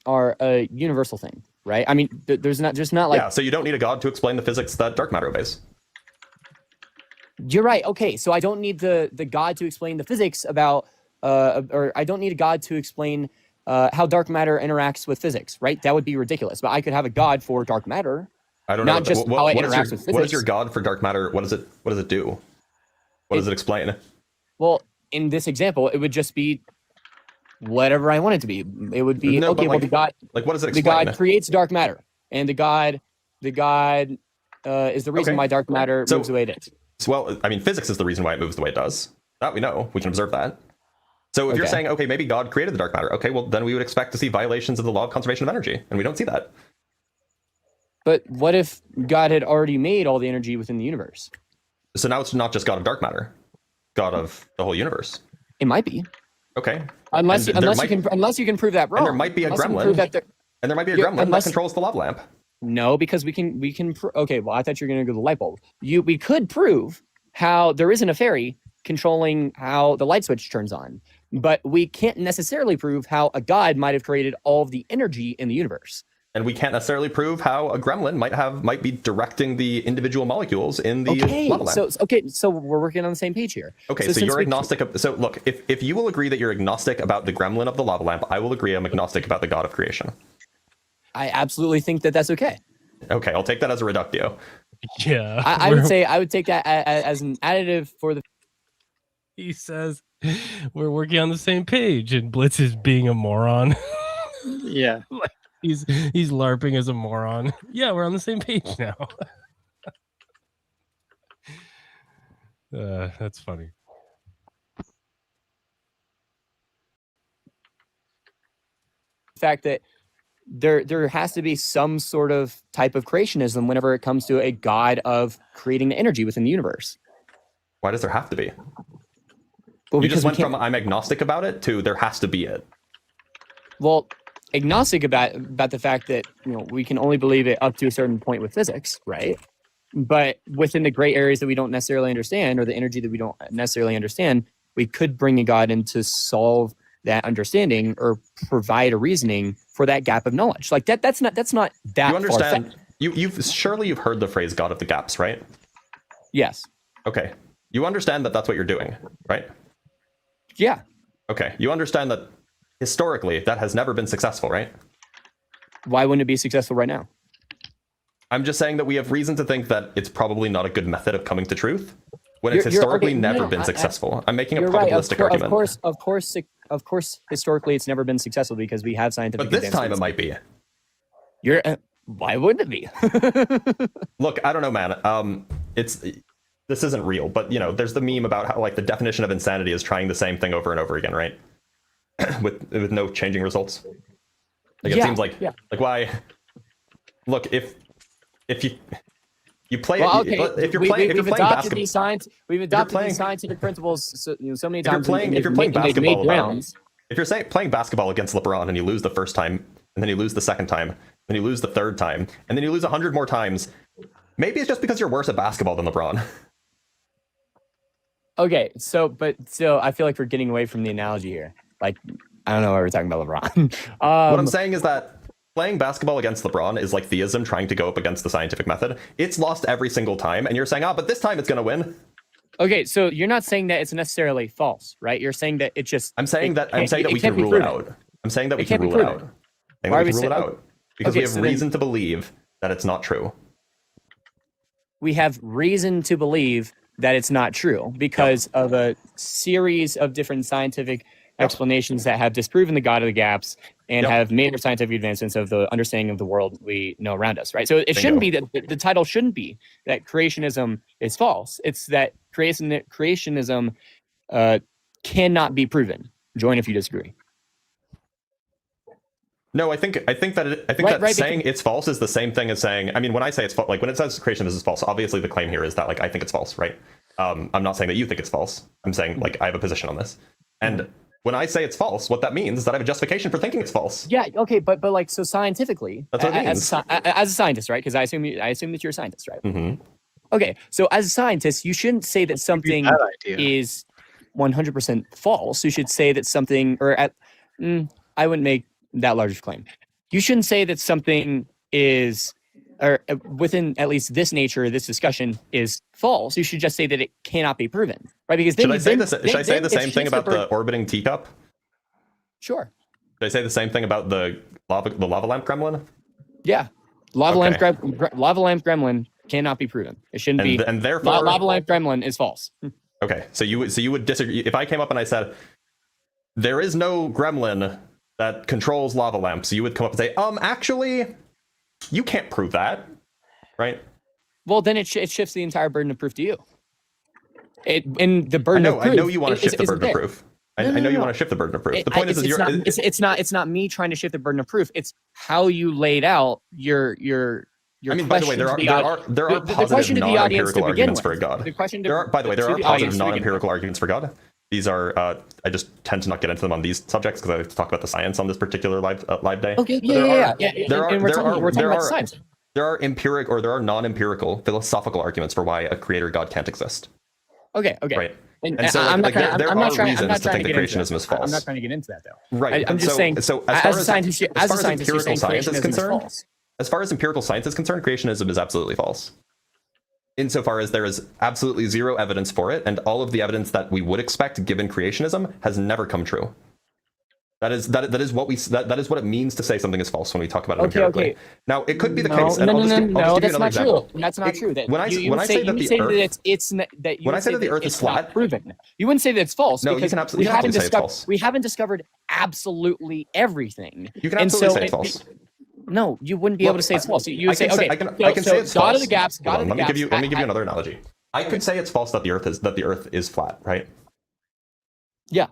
a universal thing, right? I mean, there's not like... Yeah, so you don't need a god to explain the physics that dark matter obeys. You're right. Okay, so I don't need the god to explain the physics about, or I don't need a god to explain how dark matter interacts with physics, right? That would be ridiculous. But I could have a god for dark matter. I don't know. Not just how it interacts with physics. What is your god for dark matter? What does it do? What does it explain? Well, in this example, it would just be whatever I want it to be. It would be no, okay. Like, well, the god, like what does it explain? The god creates dark matter, and the god is the reason why dark matter moves the way it is. Well, I mean, physics is the reason why it moves the way it does. That we know. We can observe that. So if you're saying, okay, maybe God created the dark matter, okay, well, then we would expect to see violations of the law of conservation of energy, and we don't see that. But what if God had already made all the energy within the universe? So now it's not just God of dark matter, God of the whole universe. It might be. Okay. Unless you can prove that wrong. And there might be a gremlin. And there might be a gremlin that controls the lava lamp. No, because we can. Okay, well, I thought you were going to go to the light bulb. We could prove how there isn't a fairy controlling how the light switch turns on, but we can't necessarily prove how a god might have created all of the energy in the universe. And we can't necessarily prove how a gremlin might be directing the individual molecules in the lava lamp. So we're working on the same page here. Okay, so you're agnostic. So look, if you will agree that you're agnostic about the gremlin of the lava lamp, I will agree I'm agnostic about the god of creation. I absolutely think that that's okay. Okay, I'll take that as a reductio. Yeah. I would take that as an additive for the... He says we're working on the same page, and Blitz is being a moron. Yeah. Like, he's LARPing as a moron. Yeah, we're on the same page now. That's funny. The fact that there has to be some sort of type of creationism whenever it comes to a god of creating the energy within the universe. Why does there have to be? Well, you just went from I'm agnostic about it to there has to be it. Well, agnostic about the fact that we can only believe it up to a certain point with physics, right? But within the gray areas that we don't necessarily understand, or the energy that we don't necessarily understand, we could bring a god in to solve that understanding or provide a reasoning for that gap of knowledge. Like that's not that you understand. You've heard the phrase God of the gaps, right? Yes. Okay. You understand that that's what you're doing, right? Yeah. Okay. You understand that historically that has never been successful, right? Why wouldn't it be successful right now? I'm just saying that we have reason to think that it's probably not a good method of coming to truth when it's historically never been successful. I'm making a probabilistic argument. Of course, historically it's never been successful because we have scientific. But this time it might be. Why wouldn't it be? Look, I don't know, man. This isn't real, but there's the meme about how like the definition of insanity is trying the same thing over and over again, right? with no changing results. Like it seems like why? Look, if you play if you're playing basketball, we've adopted these scientific principles so many times. If you're playing basketball, if you're playing basketball against LeBron and you lose the first time, and then you lose the second time, then you lose the third time, and then you lose 100 more times, maybe it's just because you're worse at basketball than LeBron. Okay, but still, I feel like we're getting away from the analogy here. Like, I don't know why we're talking about LeBron. What I'm saying is that playing basketball against LeBron is like theism trying to go up against the scientific method. It's lost every single time, and you're saying, but this time it's going to win. Okay, so you're not saying that it's necessarily false, right? You're saying that it just... I'm saying that we can rule it out. I'm saying that we can rule it out. Why are we saying that? Because we have reason to believe that it's not true. We have reason to believe that it's not true because of a series of different scientific explanations that have disproven the God of the gaps and have major scientific advancements of the understanding of the world we know around us, right? So it shouldn't be that the title shouldn't be that creationism is false. It's that creationism cannot be proven. Join if you disagree. No, I think that saying it's false is the same thing as saying, I mean, when I say it's false, like when it says creationism is false, obviously the claim here is that like I think it's false, right? I'm not saying that you think it's false. I'm saying like I have a position on this. And when I say it's false, what that means is that I have a justification for thinking it's false. Yeah, okay, but like so scientifically, that's what it means. As a scientist, right? Because I assume that you're a scientist, right? Mm-hmm. Okay, so as a scientist, you shouldn't say that something is 100% false. You should say that something, I wouldn't make that large of a claim. You shouldn't say that something is, or within at least this nature, this discussion is false. You should just say that it cannot be proven, right? Because then should I say the same thing about the orbiting teacup? Sure. Should I say the same thing about the lava lamp gremlin? Yeah, lava lamp gremlin cannot be proven. It shouldn't be, and therefore lava lamp gremlin is false. Okay, so you would disagree if I came up and I said there is no gremlin that controls lava lamps. You would come up and say, actually, you can't prove that, right? Well, then it shifts the entire burden of proof to you. And the burden of proof. I know you want to shift the burden of proof. I know you want to shift the burden of proof. The point is, it's not me trying to shift the burden of proof. It's how you laid out your. I mean, by the way, there are positive non-empirical arguments for a god. By the way, there are positive non-empirical arguments for God. These are, I just tend to not get into them on these subjects because I like to talk about the science on this particular live day. Okay, There are empiric or there are non-empirical philosophical arguments for why a creator god can't exist. Okay. Right. And so there are reasons to think that creationism is false. I'm not trying to get into that though. Right. I'm just saying. So as a scientist, empirical science is concerned, as far as empirical science is concerned, creationism is absolutely false. Insofar as there is absolutely zero evidence for it, and all of the evidence that we would expect given creationism has never come true. That is what it means to say something is false when we talk about it empirically. Now, it could be the case. No, that's not true. That's not true. When I say that the Earth is flat, proven. You wouldn't say that it's false. No, you can absolutely say it's false. We haven't discovered absolutely everything. You can absolutely say it's false. No, you wouldn't be able to say it's false. You would say, okay, I can say it's false. God of the gaps. Let me give you another analogy. I could say it's false that the Earth is flat, right? Yeah.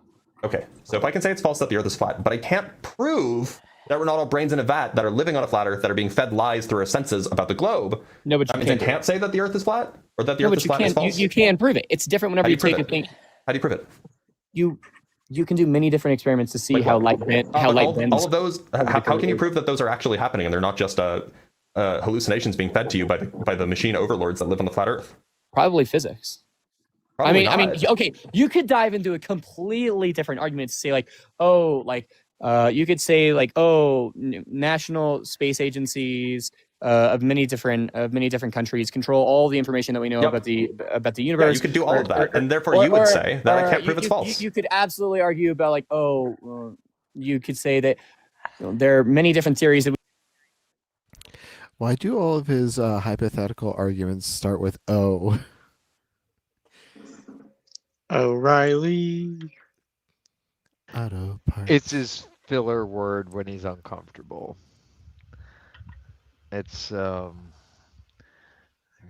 Okay, so if I can say it's false that the Earth is flat, but I can't prove that we're not all brains in a vat that are living on a flat Earth that are being fed lies through our senses about the globe. No, but I can't say that the Earth is flat or that the Earth is flat is false. You can prove it. It's different whenever you take a thing. How do you prove it? You can do many different experiments to see how light bends. All of those. How can you prove that those are actually happening and they're not just hallucinations being fed to you by the machine overlords that live on the flat Earth? Probably physics. Probably I mean, okay. You could dive into a completely different argument to say you could say national space agencies of many different countries control all the information that we know about the universe. Yeah, you could do all of that, and therefore you would say that I can't prove it's false. You could absolutely argue about you could say that there are many different theories that. Why do all of his hypothetical arguments start with O? O'Reilly. It's his filler word when he's uncomfortable. It's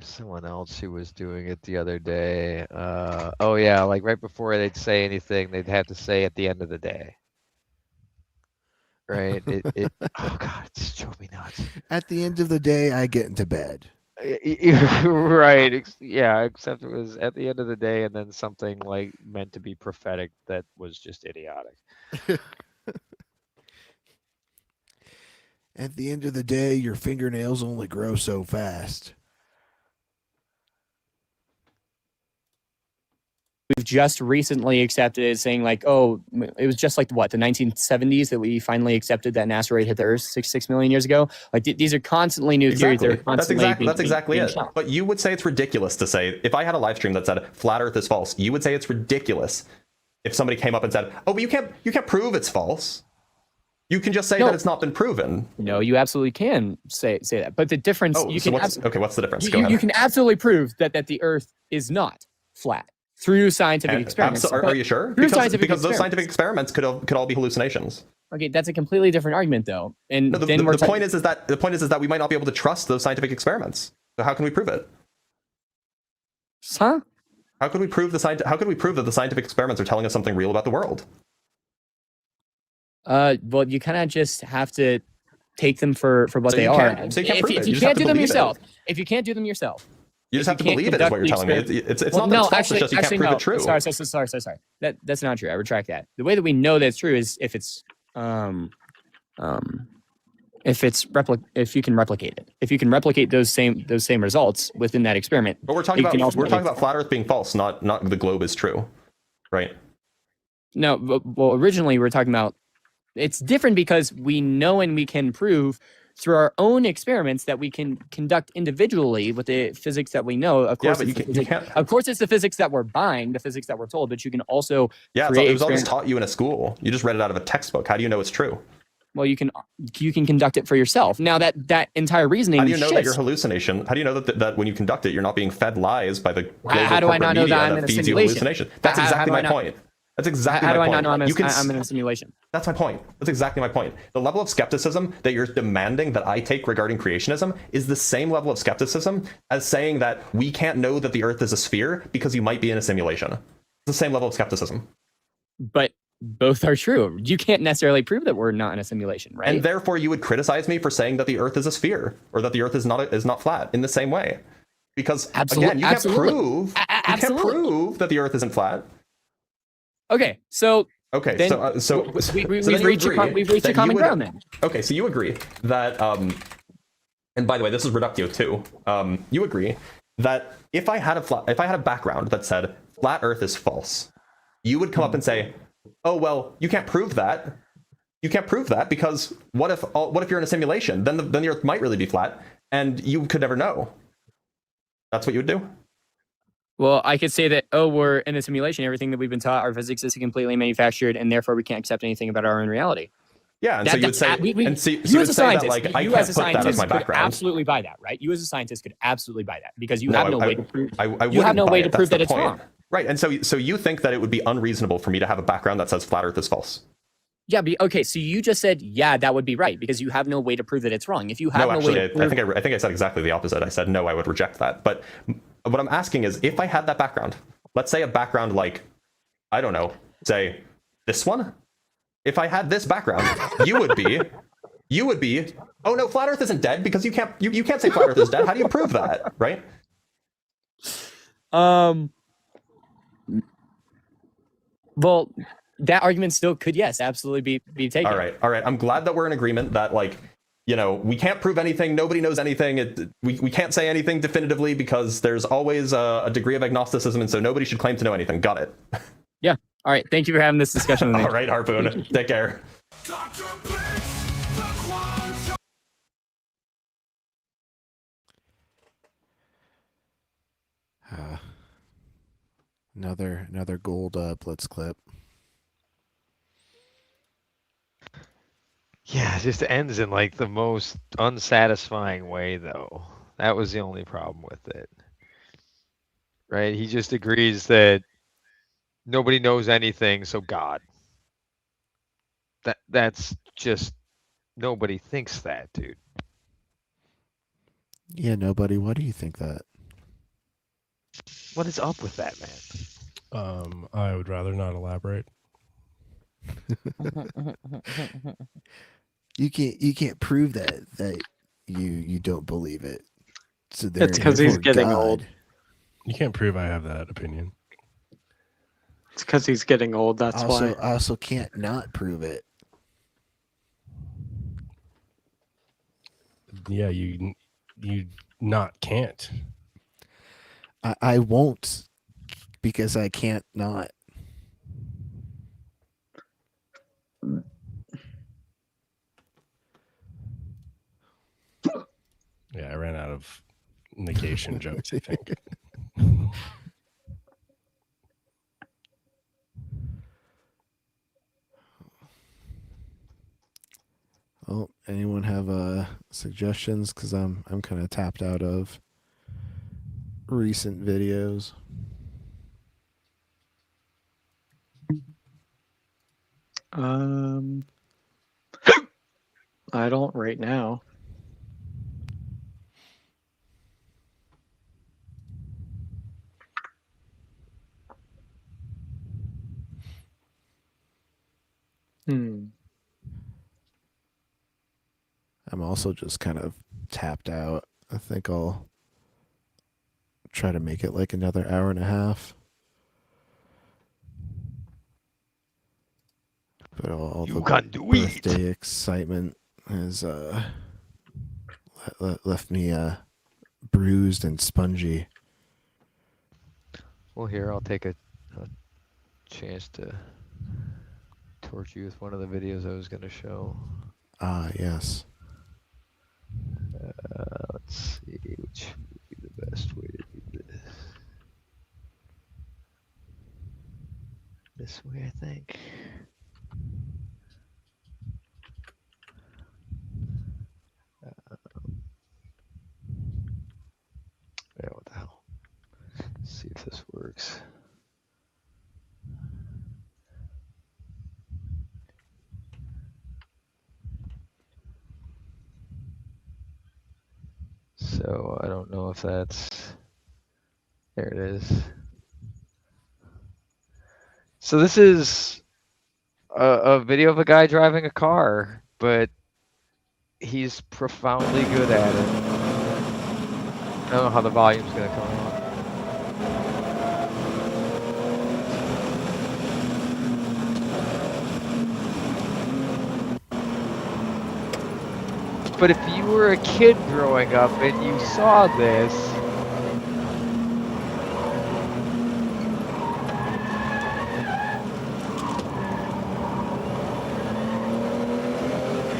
someone else who was doing it the other day. Like right before they'd say anything, they'd have to say at the end of the day. Right? Oh god, it's drove me nuts. At the end of the day, I get into bed. Right. Yeah, except it was at the end of the day and then something like meant to be prophetic that was just idiotic. At the end of the day, your fingernails only grow so fast. We've just recently accepted it, saying it was just the 1970s that we finally accepted that an asteroid hit the Earth 6 million years ago. These are constantly new theories. That's exactly it. But you would say it's ridiculous to say, if I had a live stream that said flat Earth is false, you would say it's ridiculous if somebody came up and said, "Oh, but you can't prove it's false." You can just say that it's not been proven. No, you absolutely can say that. But the difference, what's the difference? Go ahead. You can absolutely prove that the Earth is not flat through scientific experiments. Are you sure? Because those scientific experiments could all be hallucinations. Okay, that's a completely different argument, though. And the point is that we might not be able to trust those scientific experiments. So how can we prove it? Huh? How could we prove that the scientific experiments are telling us something real about the world? Well, you kind of just have to take them for what they are. So you can't prove it. If you can't do them yourself, you just have to believe it is what you're telling me. It's not that it's false, it's just you can't prove it true. Sorry. That's not true. I retract that. The way that we know that's true is if you can replicate it. If you can replicate those same results within that experiment. But we're talking about flat Earth being false, not the globe is true, right? No, well, originally we were talking about it's different because we know and we can prove through our own experiments that we can conduct individually with the physics that we know. Of course, but you can't. Of course, it's the physics that we're buying, the physics that we're told, but you can also so create it was all just taught you in a school. You just read it out of a textbook. How do you know it's true? Well, you can conduct it for yourself. Now that entire reasoning. How do you know that your hallucination? How do you know that when you conduct it, you're not being fed lies by the global how do I not know that I'm in a feeds you simulation? hallucination? That's exactly my point. That's exactly my point. How do I not know I'm in a simulation? That's my point. That's exactly my point. The level of skepticism that you're demanding that I take regarding creationism is the same level of skepticism as saying that we can't know that the Earth is a sphere because you might be in a simulation. It's the same level of skepticism. But both are true. You can't necessarily prove that we're not in a simulation, right? And therefore, you would criticize me for saying that the Earth is a sphere or that the Earth is not flat in the same way, because again, you can't prove that the Earth isn't flat. Okay, so we've reached a common ground then. Okay, so you agree that and by the way, this is reductio too. You agree that if I had a background that said flat Earth is false, you would come up and say, oh well, you can't prove that. You can't prove that because what if you're in a simulation? Then the Earth might really be flat, and you could never know. That's what you would do. Well, I could say that, we're in a simulation. Everything that we've been taught, our physics is completely manufactured, and therefore we can't accept anything about our own reality. Yeah, and so you would say, you as a scientist, I can't put that as my background. Absolutely buy that, right? You as a scientist could absolutely buy that because you have no way to prove. You have no way to prove that it's wrong. Right, and so you think that it would be unreasonable for me to have a background that says flat Earth is false? Yeah, okay. So you just said, yeah, that would be right because you have no way to prove that it's wrong. If you have I think I said exactly the opposite. I said no, I would reject that. But what I'm asking is, if I had that background, let's say a background like, I don't know, say this one. If I had this background, you would be, oh no, flat Earth isn't dead because you can't say flat Earth is dead. How do you prove that, right? Well, that argument still could, yes, absolutely be taken. All right. I'm glad that we're in agreement that, like, we can't prove anything. Nobody knows anything. We can't say anything definitively because there's always a degree of agnosticism, and so nobody should claim to know anything. Got it. Yeah. All right. Thank you for having this discussion with me. All right, Harpoon. Take care. Another gold Blitz clip. Yeah, it just ends in like the most unsatisfying way, though. That was the only problem with it. Right? He just agrees that nobody knows anything, so God. That's just, nobody thinks that, dude. Yeah, nobody. Why do you think that? What is up with that, man? I would rather not elaborate. You can't prove that you don't believe it. So it's because he's getting old. You can't prove I have that opinion. It's because he's getting old. That's why. I also can't not prove it. Yeah, you not can't. I won't because I can't not. Yeah, I ran out of negation jokes, I think. Well, anyone have suggestions? Because I'm kind of tapped out of recent videos. I don't right now. I'm also just kind of tapped out. I think I'll try to make it like another hour and a half. But all the birthday excitement has left me bruised and spongy. Well, here, I'll take a chance to torture you with one of the videos I was going to show. Ah, yes. Let's see which would be the best way to do this. This way, I think. Yeah, what the hell? Let's see if this works. So I don't know if that's, there it is. So this is a video of a guy driving a car, but he's profoundly good at it. I don't know how the volume's gonna come on. But if you were a kid growing up and you saw this,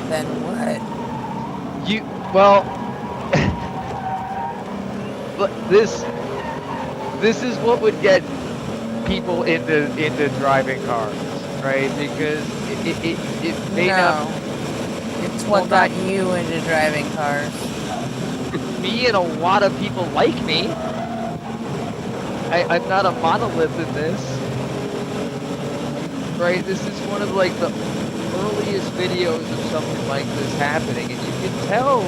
Then what? Well, this is what would get people into driving cars, right? Because it may not. It's what got you into driving cars. Me and a lot of people like me. I'm not a monolith in this, right? This is one of like the earliest videos of something like this happening, and you can tell,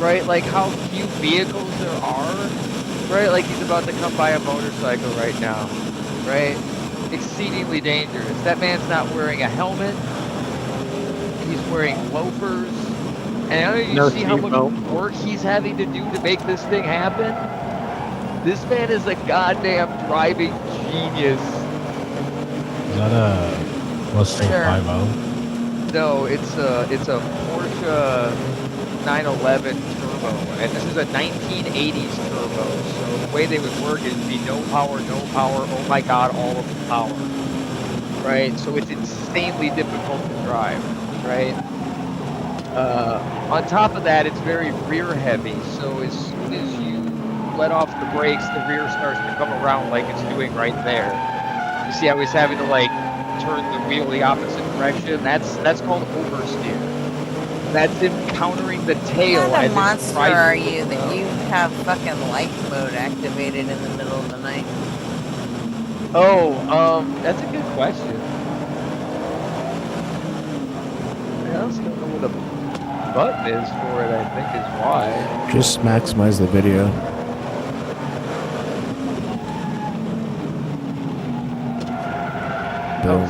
right, like how few vehicles there are, right? Like he's about to come by a motorcycle right now, right? Exceedingly dangerous. That man's not wearing a helmet. He's wearing loafers. And I don't know, you see how much work he's having to do to make this thing happen? This man is a goddamn driving genius. Is that a Mustang 5.0? No, it's a Porsche 911 turbo, and this is a 1980s turbo. So the way they would work is be no power, oh my god, all of the power. Right? So it's insanely difficult to drive, right? On top of that, it's very rear heavy, so as soon as you let off the brakes, the rear starts to come around like it's doing right there. You see how he's having to like turn the wheel the opposite direction? That's called oversteer. That's him countering the tail. What kind as of it monster tries are to you that you have fucking light mode activated in the middle of the night? Oh, that's a good question. I also don't know what the button is for it, I think is why. Just maximize the video. Boom.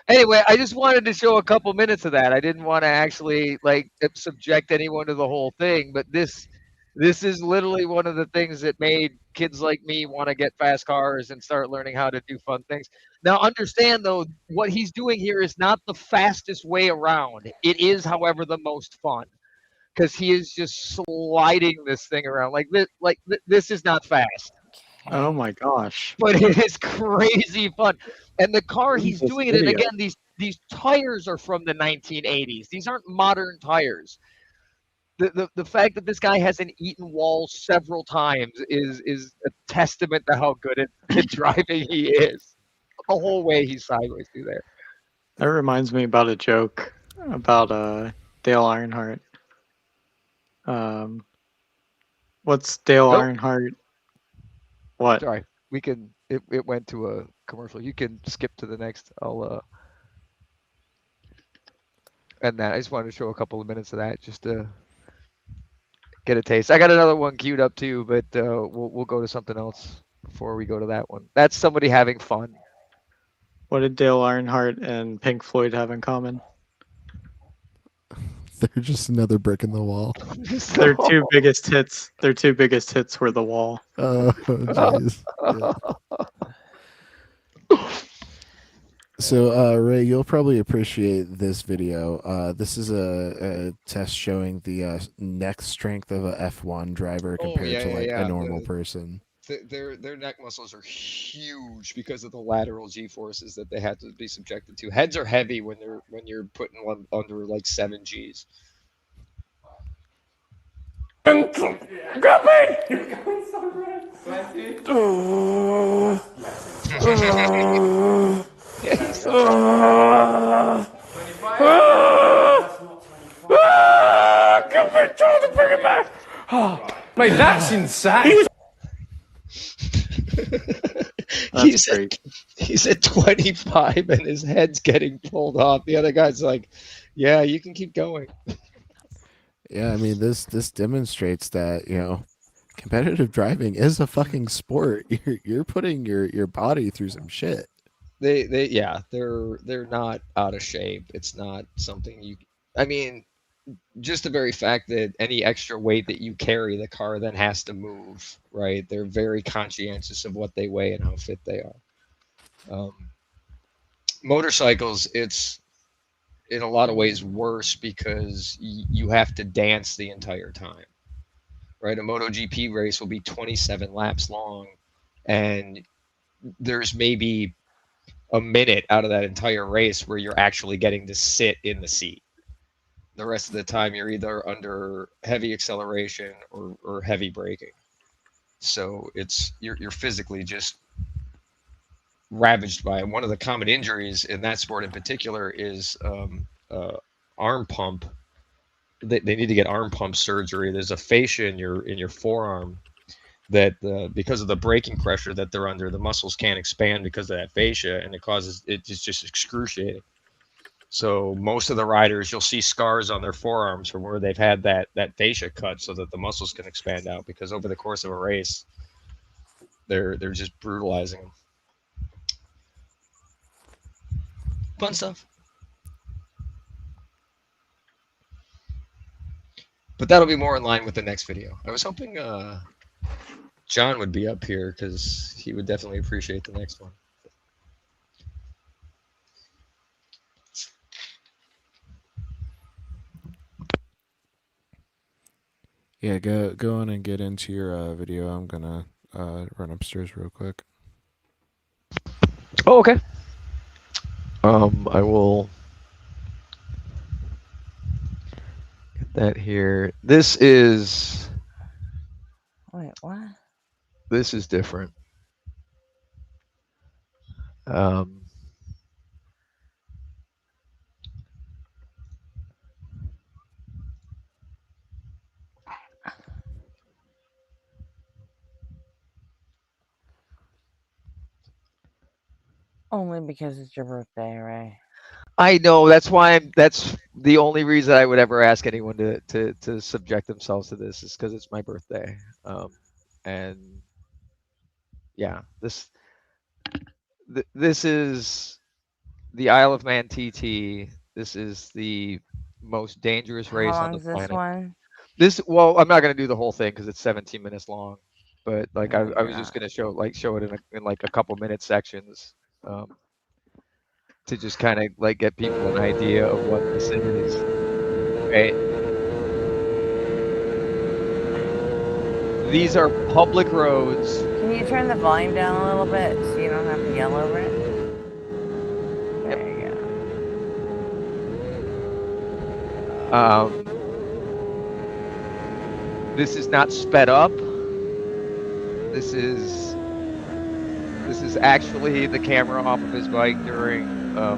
Anyway, I just wanted to show a couple minutes of that. I didn't want to actually like subject anyone to the whole thing, but this is literally one of the things that made kids like me want to get fast cars and start learning how to do fun things. Now, understand though, what he's doing here is not the fastest way around. It is, however, the most fun because he is just sliding this thing around like this. This is not fast. Oh my gosh. But it is crazy fun. And the car What is he's this doing it in, video? again, these tires are from the 1980s. These aren't modern tires. The fact that this guy hasn't eaten walls several times is a testament to how good at driving he is. The whole way he's sideways through there. That reminds me about a joke about Dale Earnhardt. What's Dale Earnhardt? What? Sorry, we can. It went to a commercial. You can skip to the next. I'll and that I just wanted to show a couple of minutes of that just to get a taste. I got another one queued up too, but we'll go to something else before we go to that one. That's somebody having fun. What did Dale Earnhardt and Pink Floyd have in common? They're just another brick in the wall. Their two biggest hits. Their two biggest hits were The Wall. Oh, jeez. Yeah. So, Ray, you'll probably appreciate this video. This is a test showing the neck strength of a F1 driver compared to like a normal person. Their neck muscles are huge because of the lateral G forces that they had to be subjected to. Heads are heavy when you're putting one under like 7 Gs. Mate, that's insane. He's at 25 and his head's getting pulled off. The other guy's like, yeah, you can keep going. Yeah, I mean this demonstrates that, you know, competitive driving is a fucking sport. You're putting your body through some shit. They're not out of shape. It's not something you, I mean, just the very fact that any extra weight that you carry, the car then has to move, right? They're very conscientious of what they weigh and how fit they are. Motorcycles, it's in a lot of ways worse because you have to dance the entire time, right? A MotoGP race will be 27 laps long, and there's maybe a minute out of that entire race where you're actually getting to sit in the seat. The rest of the time you're either under heavy acceleration or heavy braking. So you're physically just ravaged by it. One of the common injuries in that sport in particular is arm pump. They need to get arm pump surgery. There's a fascia in your forearm that because of the braking pressure that they're under, the muscles can't expand because of that fascia, and it's just excruciating. So most of the riders, you'll see scars on their forearms from where they've had that fascia cut so that the muscles can expand out, because over the course of a race, they're just brutalizing them. Fun stuff. But that'll be more in line with the next video. I was hoping John would be up here because he would definitely appreciate the next one. Yeah, go on and get into your video. I'm gonna run upstairs real quick. Oh, okay. I will get that here. This is. Wait, what? This is different. Only because it's your birthday, right? I know, that's why that's the only reason I would ever ask anyone to subject themselves to this, is because it's my birthday. And yeah, this is the Isle of Man TT. This is the most dangerous race on the planet. How long is this one? Well, I'm not going to do the whole thing because it's 17 minutes long, but like I was just going to show it in like a couple minute sections. To just kind of like get people an idea of what this is, right? These are public roads. Can you turn the volume down a little bit so you don't have to yell over it? There you go. This is not sped up. This is actually the camera off of his bike during a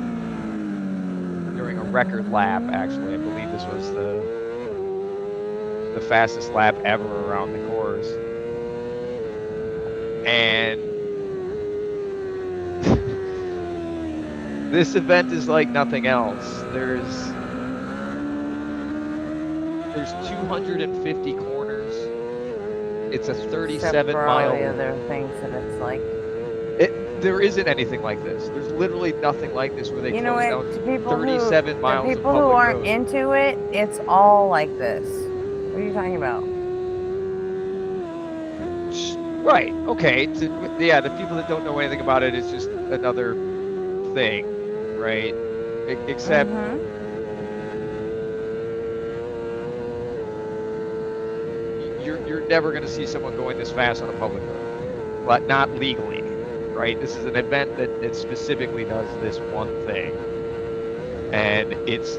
record lap. Actually, I believe this was the fastest lap ever around the course. And this event is like nothing else. There's 250 corners. It's a 37-mile. All the other things that it's like. There isn't anything like this. There's literally nothing like this where they close down 37 miles. To people who aren't into it, it's all like this. What are you talking about? Right. Okay. Yeah, the people that don't know anything about it, it's just another thing, right? Except. You're never going to see someone going this fast on a public road. but not legally, right? This is an event that specifically does this one thing, and it's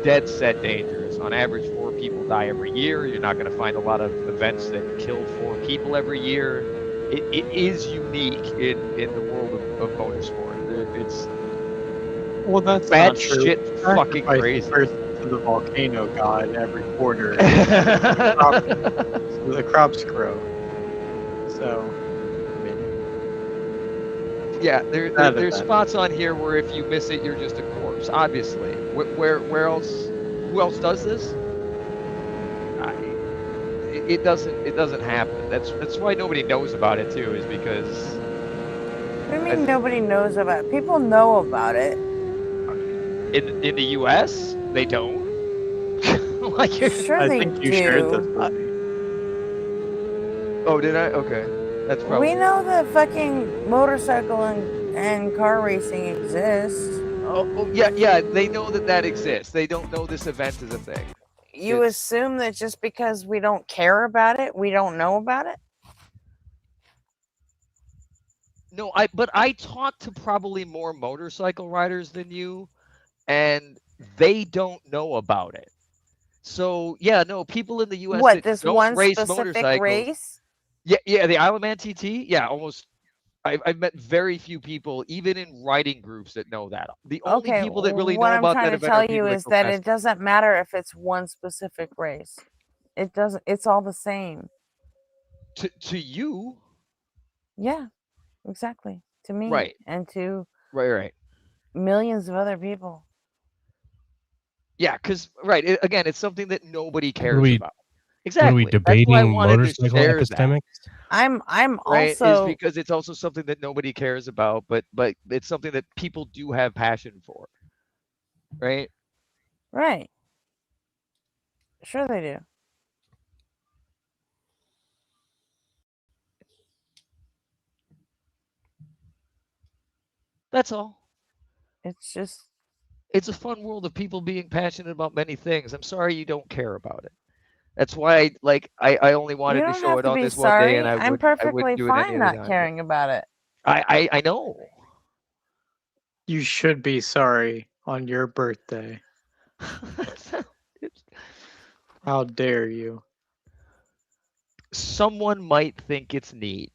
dead set dangerous. On average, 4 people die every year. You're not going to find a lot of events that kill 4 people every year. It is unique in the world of motorsport. It's that's bad not true. shit, fucking Sacrifice crazy. the person to the volcano god every quarter, so the crops grow. So, I mean, yeah, there's spots on here where if you miss it, you're just a corpse. Obviously, where else? Who else does this? It doesn't happen. That's why nobody knows about it too. Is because. What do you mean nobody knows about it? People know about it. In the U.S., they don't. Like, sure I they think you do. shared this with me. Oh, did I? Okay, that's probably. We know that fucking motorcycle and car racing exists. Oh yeah. They know that exists. They don't know this event is a thing. You assume that just because we don't care about it, we don't know about it? No, but I talk to probably more motorcycle riders than you, and they don't know about it. So yeah, no, people in the U.S. What, that this don't one race specific motorcycles. race? Yeah, the Isle of Man TT. Yeah, almost. I've met very few people, even in riding groups, that know that. The only people that really know what I'm about trying that to event are tell people you that is go that fast. it doesn't matter if it's one specific race. It doesn't. It's all the same. To you. Yeah, exactly. To me, Right. and to Right. millions of other people. Yeah, because again, it's something that nobody cares we- about. What Exactly. are we That's why I debating wanted to motorcycle share that. epistemics? I'm Right, is also because it's also something that nobody cares about, but it's something that people do have passion for. Right? right. Sure they do. That's all. It's just It's a fun world of people being passionate about many things. I'm sorry you don't care about it. That's why I only you wanted to don't show have it to on be this one day, sorry. and I I'm wouldn't perfectly do it any fine other not time. caring about it. I know. You should be sorry on your birthday. How dare you? Someone might think it's neat.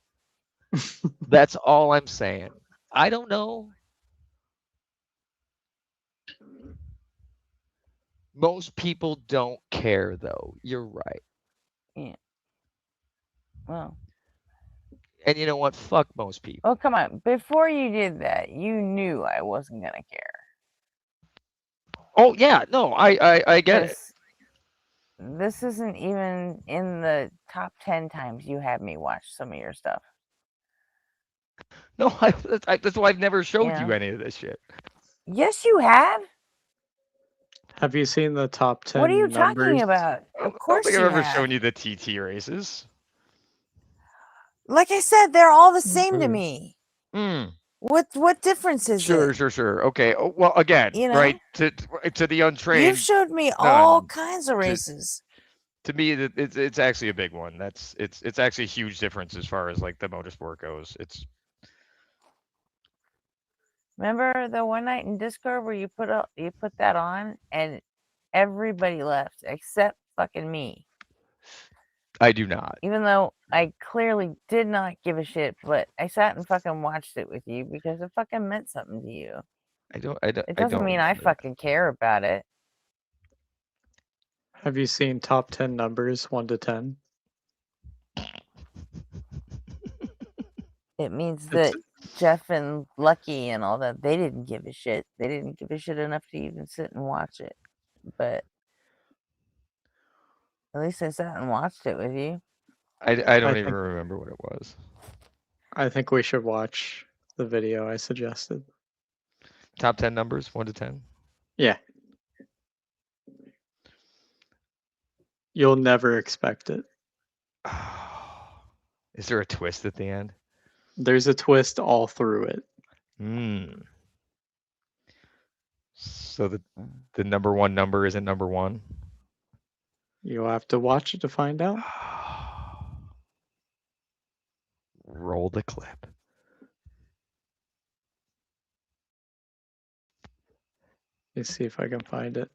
That's all I'm saying. I don't know. Most people don't care, though. You're right. Yeah. Well. And you know what? Fuck most people. Oh, come on. Before you did that, you knew I wasn't going to care. Oh, yeah. No, I get it. This isn't even in the top 10 times you had me watch some of your stuff. No, that's why I've never showed you any of this shit. Yes, you have. Have you seen the top 10 What are you numbers? talking about? Of course I don't think you I've ever have. shown you the TT races. Like I said, they're all the same to me. What difference is it? Sure. Okay. Oh, well, again, You know? right, to the untrained. You've showed me all kinds of races. To me, it's actually a big one. It's actually a huge difference as far as like the motorsport goes. It's. Remember the one night in Discord where you put that on and everybody left except fucking me. I do not. Even though I clearly did not give a shit, but I sat and fucking watched it with you because it fucking meant something to you. It doesn't mean I fucking care about it. Have you seen top 10 numbers 1 to 10? It means that Jeff and Lucky and all that, they didn't give a shit. They didn't give a shit enough to even sit and watch it. But at least I sat and watched it with you. I don't even remember what it was. I think we should watch the video I suggested. Top 10 numbers, 1 to 10? Yeah. You'll never expect it. Is there a twist at the end? There's a twist all through it. So the number one number isn't number one? You'll have to watch it to find out. Roll the clip. Let's see if I can find it.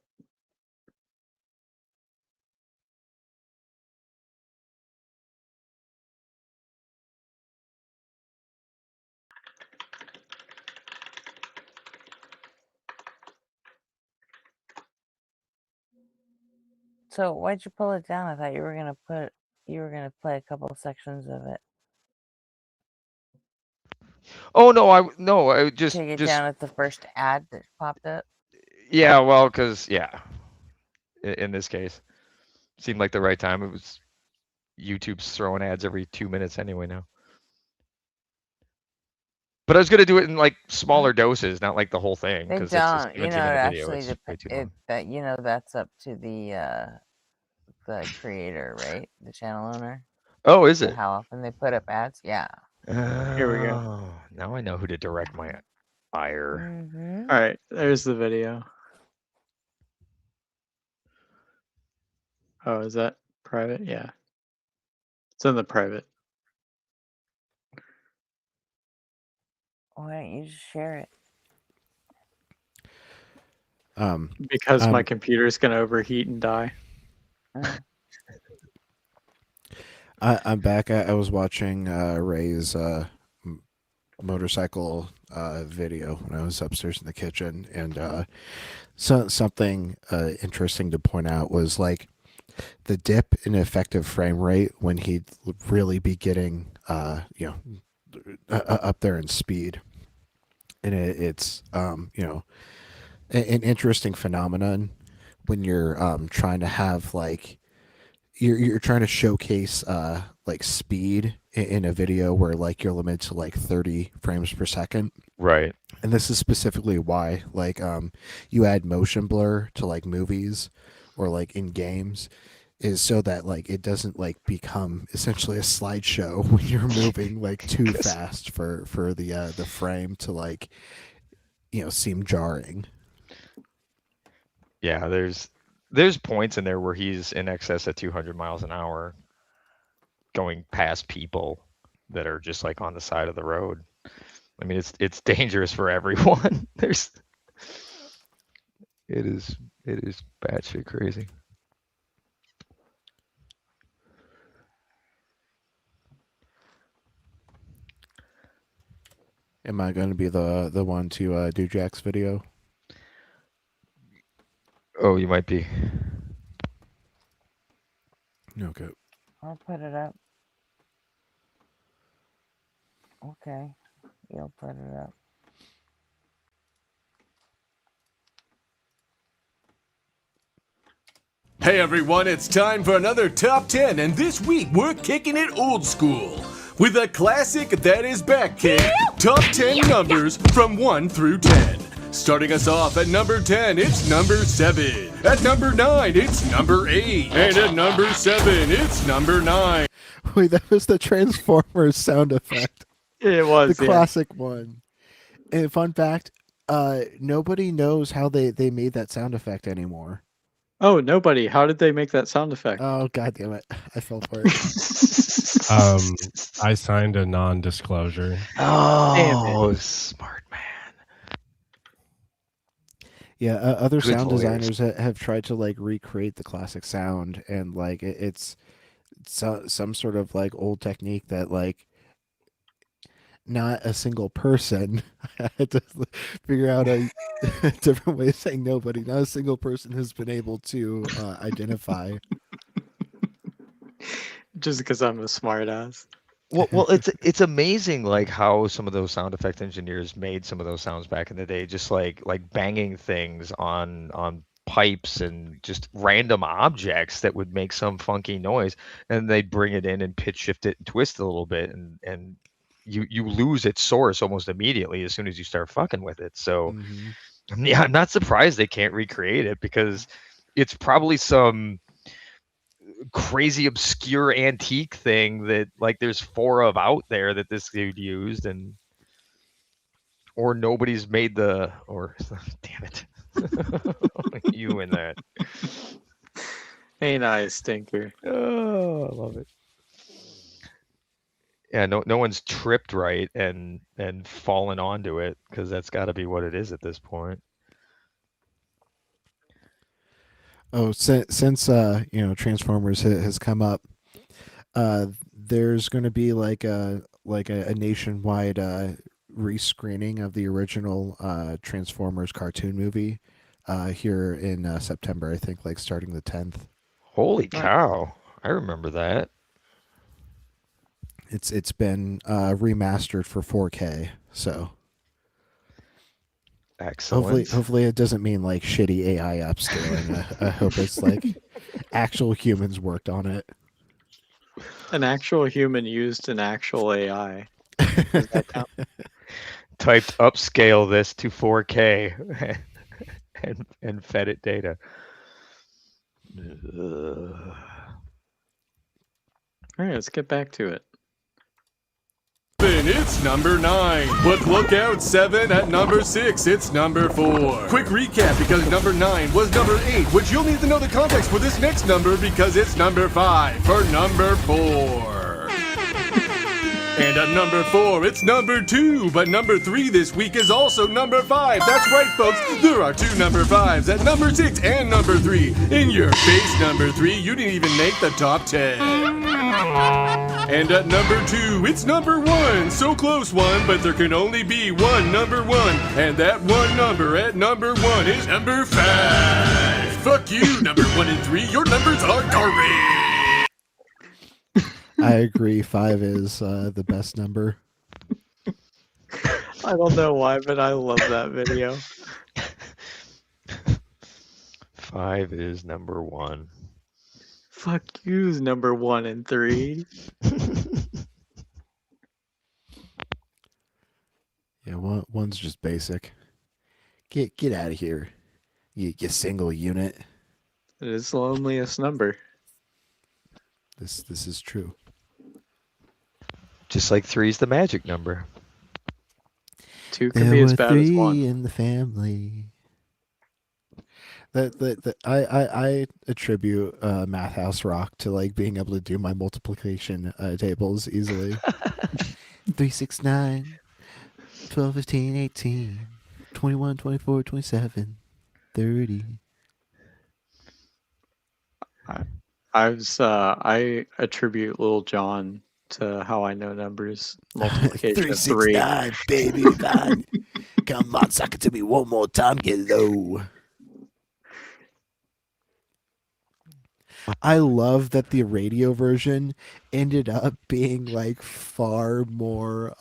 So why'd you pull it down? I thought you were gonna play a couple of sections of it. Oh no, I just Take it down at the first ad that popped up. Yeah, well, because in this case, seemed like the right time. It was YouTube's throwing ads every 2 minutes anyway now. But I was gonna do it in like smaller doses, not like the whole thing, They because it's a don't. You know, 17-minute video. actually, It's way too long. that's up to the creator, right? The channel owner. Oh, is it? How often they put up ads? Yeah. Here we go. Oh, now I know who to direct my ire. Mm-hmm. All right, there's the video. Oh, is that private? Yeah. It's in the private. Why don't you just share it? Because my computer's gonna overheat and die. I'm back. I was watching Ray's motorcycle video when I was upstairs in the kitchen, and something interesting to point out was like the dip in effective frame rate when he'd really be getting up there in speed, and it's an interesting phenomenon when you're trying to have like you're trying to showcase like speed in a video where like you're limited to like 30 frames per second. Right. And this is specifically why like you add motion blur to like movies or like in games is so that like it doesn't like become essentially a slideshow when you're moving like too fast for the frame to like seem jarring. Yeah, there's points in there where he's in excess of 200 miles an hour going past people that are just like on the side of the road. I mean, it's dangerous for everyone. It is batshit crazy. Am I going to be the one to do Jack's video? Oh, you might be. Okay. I'll put it up. Okay. You'll put it up. Hey everyone, it's time for another Top 10, and this week we're kicking it old school with a classic that is back kick, Top 10 numbers from 1 through 10. Starting us off at number 10, it's number 7. At number 9, it's number 8. And at number 7, it's number 9. Wait, that was the Transformers sound effect. It was the classic one. And fun fact, nobody knows how they made that sound effect anymore. Oh, nobody. How did they make that sound effect? Oh, god damn it. I fell for it. I signed a non-disclosure. Oh, smart man. Yeah, other Good sound lawyers. designers have tried to like recreate the classic sound, and like it's some sort of like old technique that like not a single person had to figure out a different way of saying nobody. Not a single person has been able to identify. Just because I'm a smart ass. Well, it's amazing like how some of those sound effect engineers made some of those sounds back in the day, just like banging things on pipes and just random objects that would make some funky noise, and they'd bring it in and pitch shift it and twist it a little bit, and you lose its source almost immediately as soon as you start fucking with it. So yeah, I'm not surprised they can't recreate it, because it's probably some crazy obscure antique thing that like there's 4 of out there that this dude used, and or nobody's made damn it. You and that. Ain't I a stinker? Oh, I love it. Yeah, no one's tripped right and fallen onto it, because that's got to be what it is at this point. Oh, since Transformers has come up, there's going to be like a nationwide rescreening of the original Transformers cartoon movie here in September. I think like starting the 10th. Holy cow! I remember that. It's been remastered for 4K, so excellent. Hopefully it doesn't mean like shitty AI upscaling. I hope it's like actual humans worked on it. An actual human used an actual AI. Does that count? Typed upscale this to 4K and fed it data. All right, let's get back to it. It's number 9. But look out, 7 at number 6. It's number 4. Quick recap, because number 9 was number 8, which you'll need to know the context for this next number because it's number 5 for number 4. And at number 4, it's number 2, but number 3 this week is also number 5. That's right, folks, there are 2 number 5s at number 6 and number 3. In your face, number 3, you didn't even make the top 10. And at number 2, it's number 1. So close one, but there can only be one number 1. And that one number at number 1 is number 5. Fuck you, number 1 and 3. Your numbers are garbage. I agree. 5 is the best number. I don't know why, but I love that video. 5 is number 1. Fuck you's number 1 and 3. Yeah, one's just basic. Get out of here, you single unit. It is the loneliest number. This is true. Just like 3's the magic number. 2 can be as bad as 1. In the family. I attribute Math House Rock to like being able to do my multiplication tables easily. 3, 6, 9, 12, 15, 18, 21, 24, 27, 30. I attribute Little John to how I know numbers. Multiplication 3, of 6, 3. 9, baby. Fine. Come on, suck it to me one more time. Get low. I love that the radio version ended up being like far more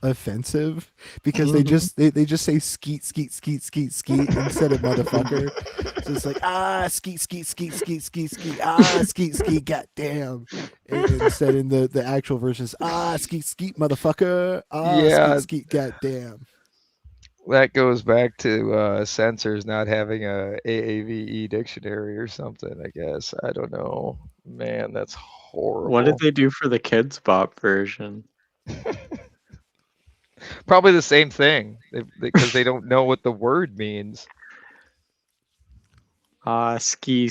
offensive because they just say skeet skeet skeet skeet skeet instead of motherfucker. So it's like skeet skeet skeet skeet skeet skeet skeet skeet goddamn. And instead in the actual versions skeet skeet motherfucker Yeah. skeet skeet goddamn. That goes back to censors not having a AAVE dictionary or something, I guess. I don't know. Man, that's horrible. What did they do for the Kids Bop version? Probably the same thing, because they don't know what the word means. Ski.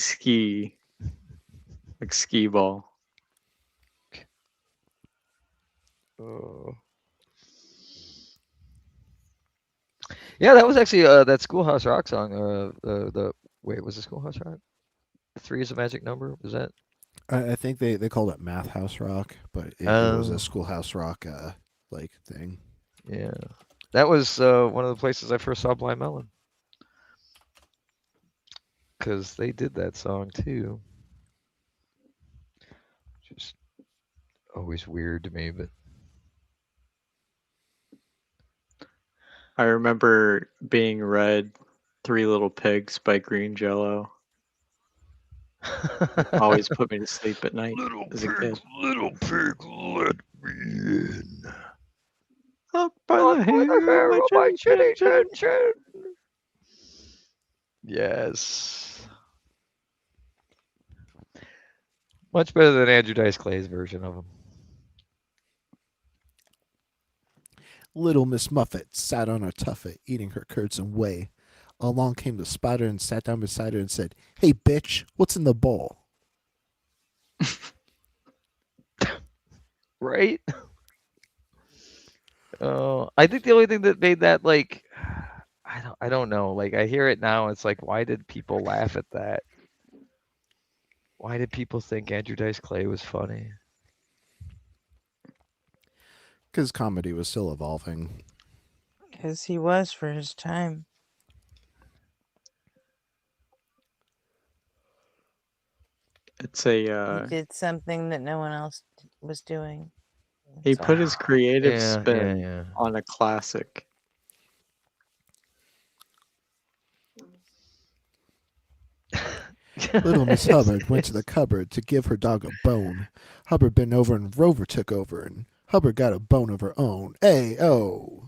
Like skee ball. Oh. Yeah, that was actually that Schoolhouse Rock song. Wait, was it Schoolhouse Rock? 3 is a magic number. Was that? I think they called it Math House Rock, but it was a Schoolhouse Rock like thing. Yeah, that was one of the places I first saw Blind Melon, because they did that song too. Just always weird to me, but. I remember being read 3 Little Pigs by Green Jello. Always put me to sleep at night as a kid. Little pig, let me in. Up by the hair of my chinny chin chin. Yes. Much better than Andrew Dice Clay's version of him. Little Miss Muffet sat on her tuffet, eating her curds and whey. Along came the spider and sat down beside her and said, "Hey, bitch, what's in the bowl?" Right? Oh, I think the only thing that made that like, I don't know. Like I hear it now, it's like, why did people laugh at that? Why did people think Andrew Dice Clay was funny? Because comedy was still evolving. Because he was for his time. It's He a did something that no one else was doing. he That's put all. his creative Yeah, spin yeah. on a classic. Little Miss Hubbard went to the cupboard to give her dog a bone. Hubbard bent over and Rover took over, and Hubbard got a bone of her own. Hey-oh.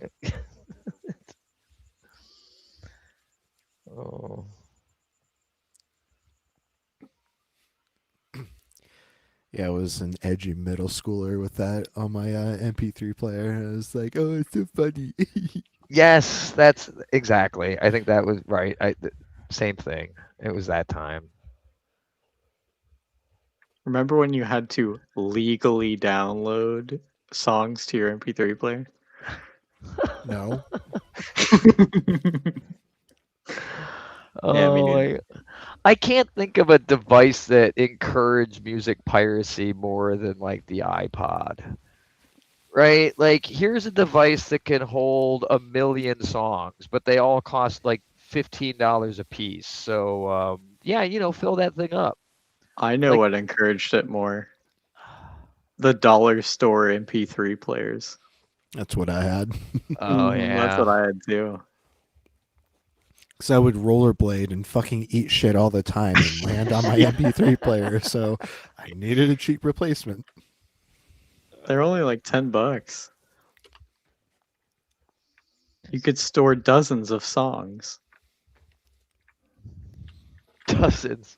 Oh. Yeah, I was an edgy middle schooler with that on my MP3 player. I was like, oh, it's so funny. Yes, that's exactly. I think that was right. Same thing. It was that time. Remember when you had to legally download songs to your MP3 player? No. Yeah, me Oh, neither. I can't think of a device that encouraged music piracy more than like the iPod. Right? Like here's a device that can hold 1,000,000 songs, but they all cost like $15 a piece. So yeah, fill that thing up. I know Like what encouraged it more. The dollar store MP3 players. That's what I had. Oh That's what yeah. I had too. Because I would rollerblade and fucking eat shit all the time and land on my MP3 player, so I needed a cheap replacement. They're only like $10. You could store dozens of songs. Dozens.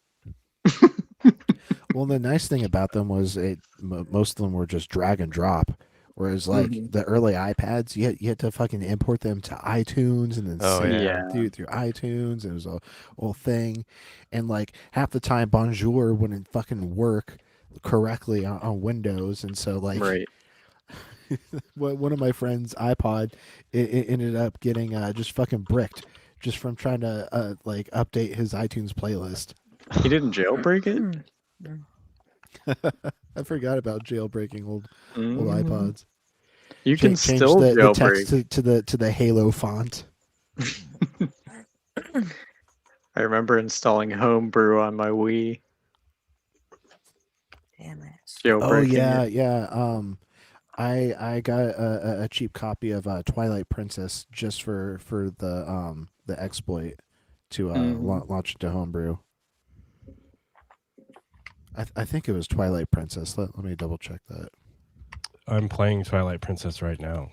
Well, the nice thing about them was most of them were just drag and drop. Whereas, like, Mhm. the early iPads, you had to fucking import them to iTunes and then Oh sync yeah. them through iTunes. And it was a whole thing. And, like, half the time, Bonjour wouldn't fucking work correctly on Windows. And so, like, Right. one of my friends' iPod, it ended up getting just fucking bricked just from trying to, like, update his iTunes playlist. He didn't jailbreak it? I forgot about jailbreaking old Mhm. iPods. You can Change still the text jailbreak. to the Halo font. I remember installing Homebrew on my Wii. Damn it. Oh Jailbreaking yeah, it. yeah. I got a cheap copy of Twilight Princess just for the exploit to Mhm. launch into Homebrew. I think it was Twilight Princess. Let me double check that. I'm playing Twilight Princess right now.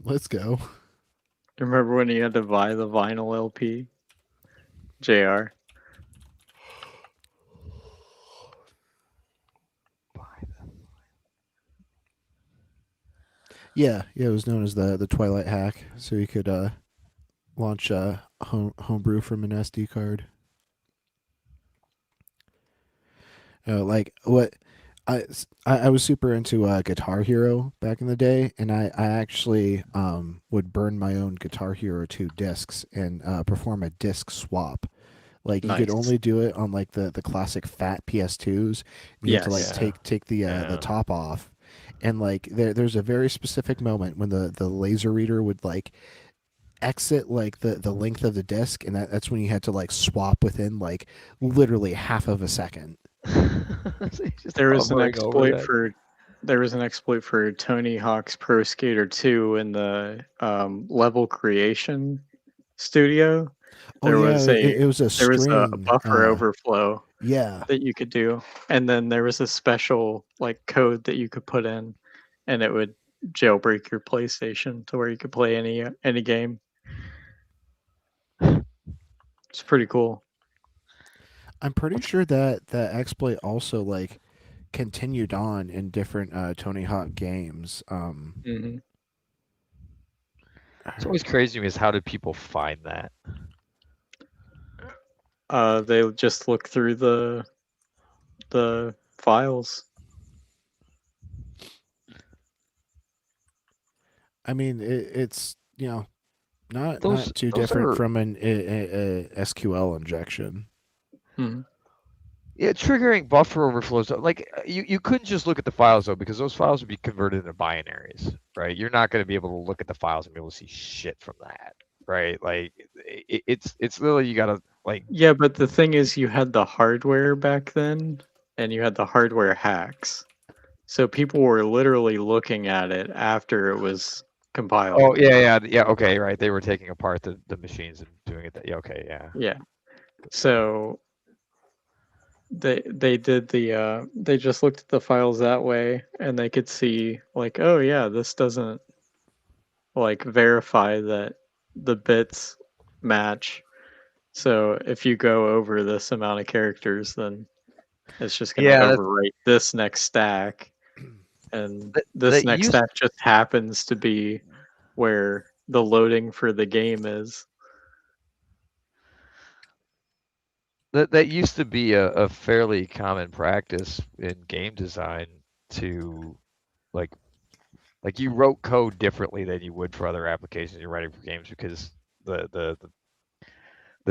Let's go. Remember when you had to buy the vinyl LP? JR. Yeah, it was known as the Twilight hack, so you could launch Homebrew from an SD card. Like what I was super into Guitar Hero back in the day, and I actually would burn my own Guitar Hero 2 discs and perform a disc swap. Like you could Nice. only do it on like the classic fat PS2s. And you had to like Yes. take the Yeah. top off, and like there's a very specific moment when the laser reader would like exit like the length of the disc, and that's when you had to like swap within like literally half of a second. Just There was an hovering over exploit that. for Tony Hawk's Pro Skater 2 in the level creation studio. Oh There yeah, was a it was a there was a string. buffer overflow Yeah. that you could do, and then there was a special like code that you could put in, and it would jailbreak your PlayStation to where you could play any game. It's pretty cool. I'm pretty sure that that exploit also like continued on in different Tony Hawk games. Hmm. It's always crazy to me is how did people find that? They just look through the files. I mean, it's not too those different are from an SQL injection. yeah, triggering buffer overflows. Like you couldn't just look at the files though, because those files would be converted into binaries, right? You're not going to be able to look at the files and be able to see shit from that, right? Like it's literally you got to like. Yeah, but the thing is, you had the hardware back then, and you had the hardware hacks. So people were literally looking at it after it was compiled. Oh yeah. Okay, right. They were taking apart the machines and doing it. Yeah, okay, yeah. Yeah. So they did the they just looked at the files that way, and they could see like, oh yeah, this doesn't like verify that the bits match. So if you go over this amount of characters, then it's just going to Yeah, overwrite this next stack, and this that next used stack just happens to be where the loading for the game is. that used to be a fairly common practice in game design to like you wrote code differently than you would for other applications you're writing for games because the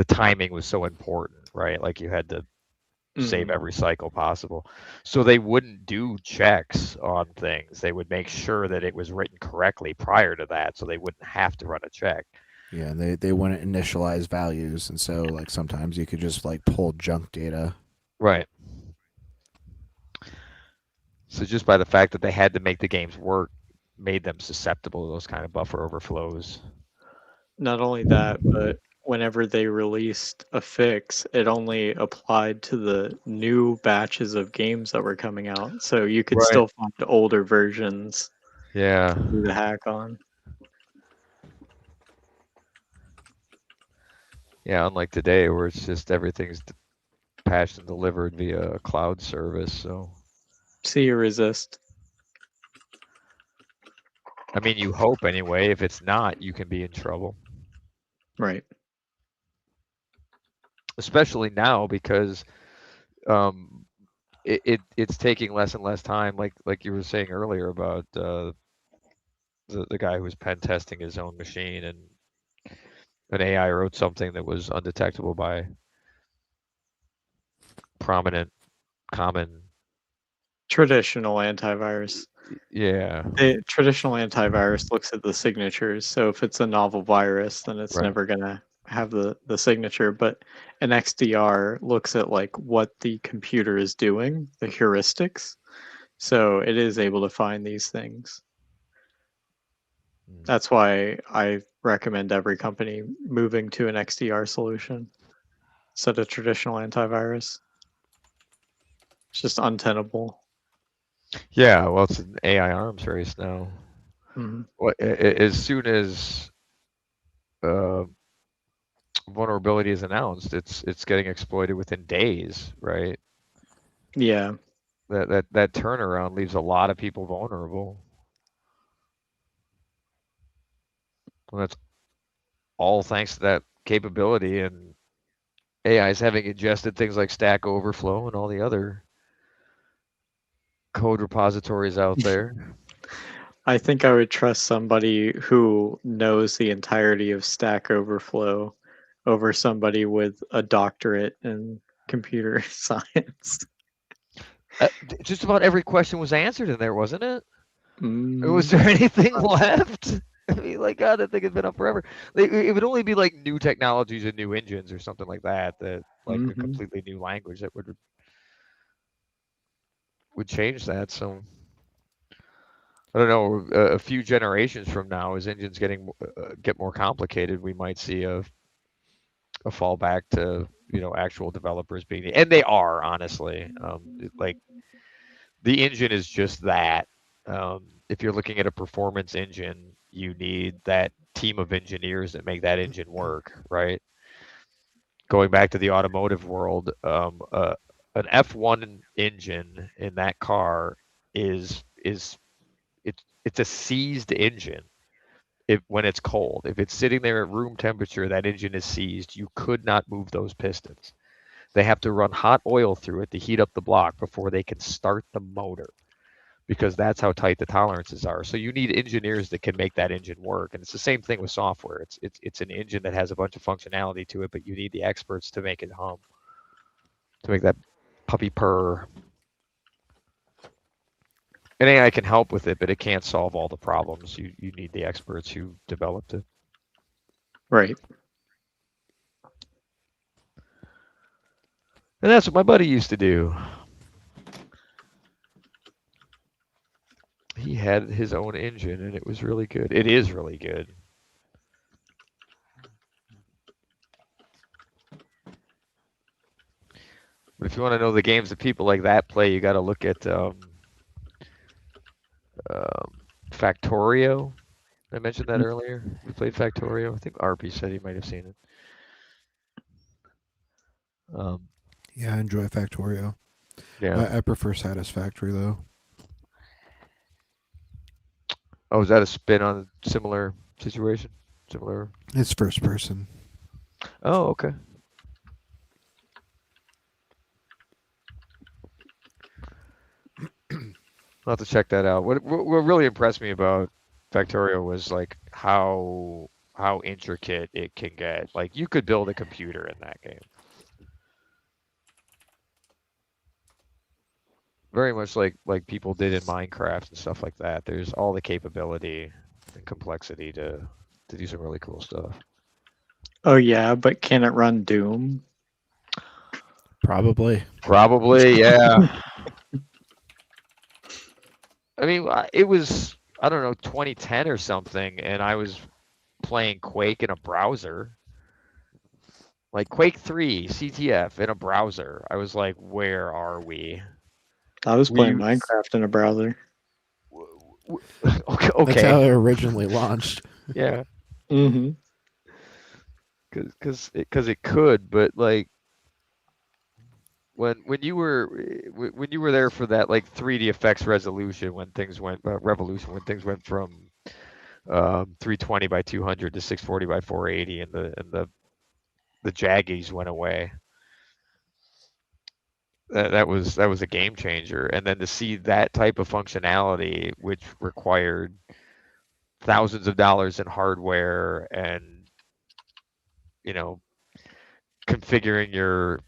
timing was so important, right? Like you had to save every cycle possible. So they wouldn't do checks on things. They would make sure that it was written correctly prior to that, so they wouldn't have to run a check. Yeah, and they wouldn't initialize values, and so like sometimes you could just like pull junk data. Right. So just by the fact that they had to make the games work made them susceptible to those kind of buffer overflows. Not only that, but whenever they released a fix, it only applied to the new batches of games that were coming out. So you could still find older versions. Yeah. To do the hack on. Yeah, unlike today where it's just everything's patched and delivered via a cloud service. So see you resist. I mean, you hope anyway. If it's not, you can be in trouble. Right. Especially now because it's taking less and less time, like you were saying earlier about the guy who was pen testing his own machine and an AI wrote something that was undetectable by prominent, common traditional antivirus. Yeah. The traditional antivirus looks at the signatures. So if it's a novel virus, then it's never going to have the signature. But an XDR looks at like what the computer is doing, the heuristics. So it is able to find these things. That's why I recommend every company moving to an XDR solution instead of traditional antivirus. It's just untenable. Yeah, well, it's an AI arms race now. Mhm. Well, as soon as vulnerability is announced, it's getting exploited within days, right? Yeah. That turnaround leaves a lot of people vulnerable. And that's all thanks to that capability, and AI's having ingested things like Stack Overflow and all the other code repositories out there. I think I would trust somebody who knows the entirety of Stack Overflow over somebody with a doctorate in computer science. Just about every question was answered in there, wasn't it? Mm. Was there anything left? I mean, like, God, that thing has been up forever. It would only be like new technologies and new engines or something like that, like a completely new language that would change that. So I don't know. A few generations from now, as engines get more complicated, we might see a fallback to actual developers being, and they are honestly like the engine is just that. If you're looking at a performance engine, you need that team of engineers that make that engine work, right? Going back to the automotive world, an F1 engine in that car is it's a seized engine. When it's cold, if it's sitting there at room temperature, that engine is seized. You could not move those pistons. They have to run hot oil through it to heat up the block before they can start the motor. because that's how tight the tolerances are. So you need engineers that can make that engine work. And it's the same thing with software. It's an engine that has a bunch of functionality to it, but you need the experts to make it hum, to make that puppy purr. And AI can help with it, but it can't solve all the problems. You need the experts who developed it. Right. And that's what my buddy used to do. He had his own engine, and it was really good. It is really good. But if you want to know the games that people like that play, you got to look at Factorio. I mentioned that earlier. We played Factorio. I think RP said he might have seen it. Yeah, I enjoy Factorio. Yeah. I prefer Satisfactory though. Oh, is that a spin on a similar situation? Similar? It's first person. Oh, okay. I'll have to check that out. What really impressed me about Factorio was like how intricate it can get. Like you could build a computer in that game. Very much like people did in Minecraft and stuff like that. There's all the capability and complexity to do some really cool stuff. Oh yeah, but can it run Doom? Probably. Probably, yeah. I mean, it was, I don't know, 2010 or something, and I was playing Quake in a browser. Like Quake 3 CTF in a browser. I was like, where are we? I was playing Minecraft in a browser. Okay. That's how it originally launched. Yeah. Mm-hmm. Because it could, but like when you were there for that like 3D effects resolution when things went revolution when things went from 320 by 200 to 640 by 480 and the jaggies went away. That was a game changer. And then to see that type of functionality, which required thousands of dollars in hardware and, you know, configuring your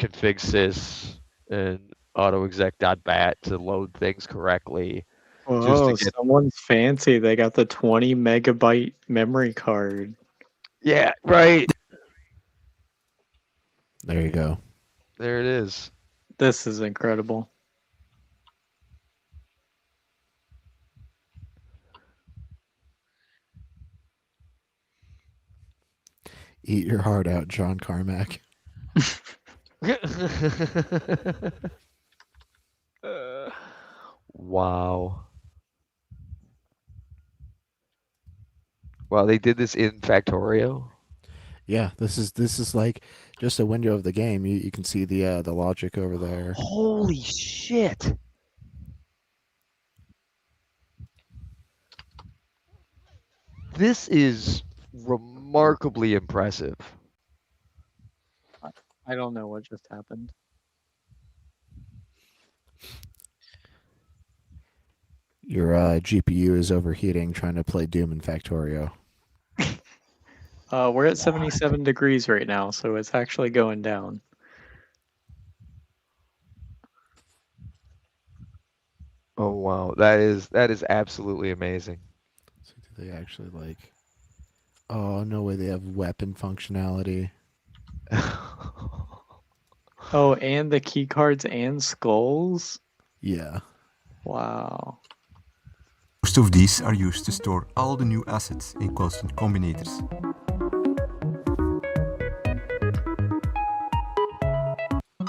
config sys and autoexec.bat to load things correctly. Oh, someone's fancy. They got the 20 megabyte memory card. Yeah, right. There you go. There it is. This is incredible. Eat your heart out, John Carmack. Wow. Wow, they did this in Factorio? Yeah, this is like just a window of the game. You can see the logic over there. Holy shit. This is remarkably impressive. I don't know what just happened. Your GPU is overheating trying to play Doom in Factorio. We're at 77 degrees right now, so it's actually going down. Oh wow, that is absolutely amazing. So do they actually like? Oh no way! They have weapon functionality. Oh, and the key cards and skulls? Yeah. Wow. Most of these are used to store all the new assets in constant combinators.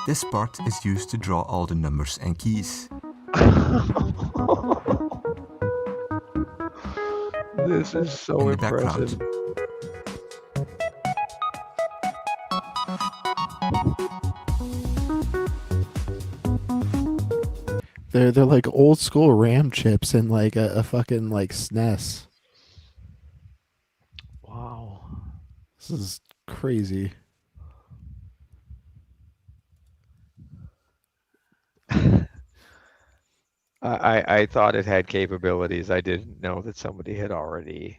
This part is used to draw all the numbers and keys. This is so in the impressive. Background, They're like old school RAM chips in like a fucking like SNES. Wow. This is crazy. I thought it had capabilities. I didn't know that somebody had already.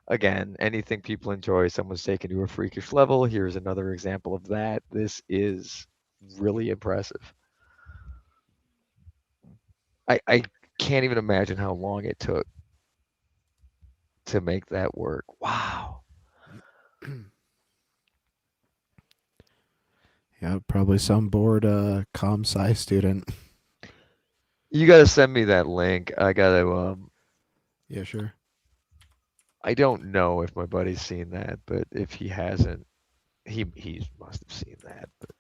Again, anything people enjoy, someone's taken to a freakish level. Here's another example of that. This is really impressive. I can't even imagine how long it took to make that work. Wow. Yeah, probably some bored com sci student. You gotta send me that link. I gotta Yeah, sure. I don't know if my buddy's seen that, but if he hasn't, he must have seen that. But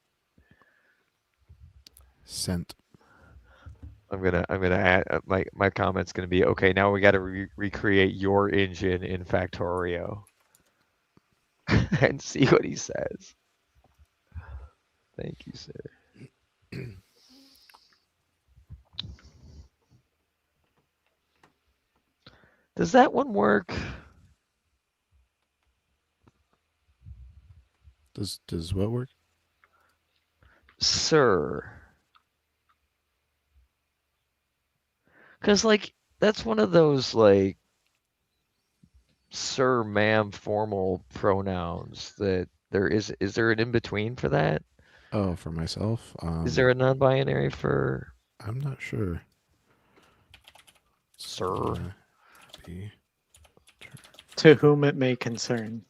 Sent. I'm gonna add my comment's gonna be okay. Now we got to recreate your engine in Factorio and see what he says. Thank you, sir. Does that one work? Does what work? Sir. Because, like, that's one of those, like, sir, ma'am formal pronouns that there is there an in-between for that? Oh, for myself? Is there a non-binary for... I'm not sure. Sir. To whom it may concern.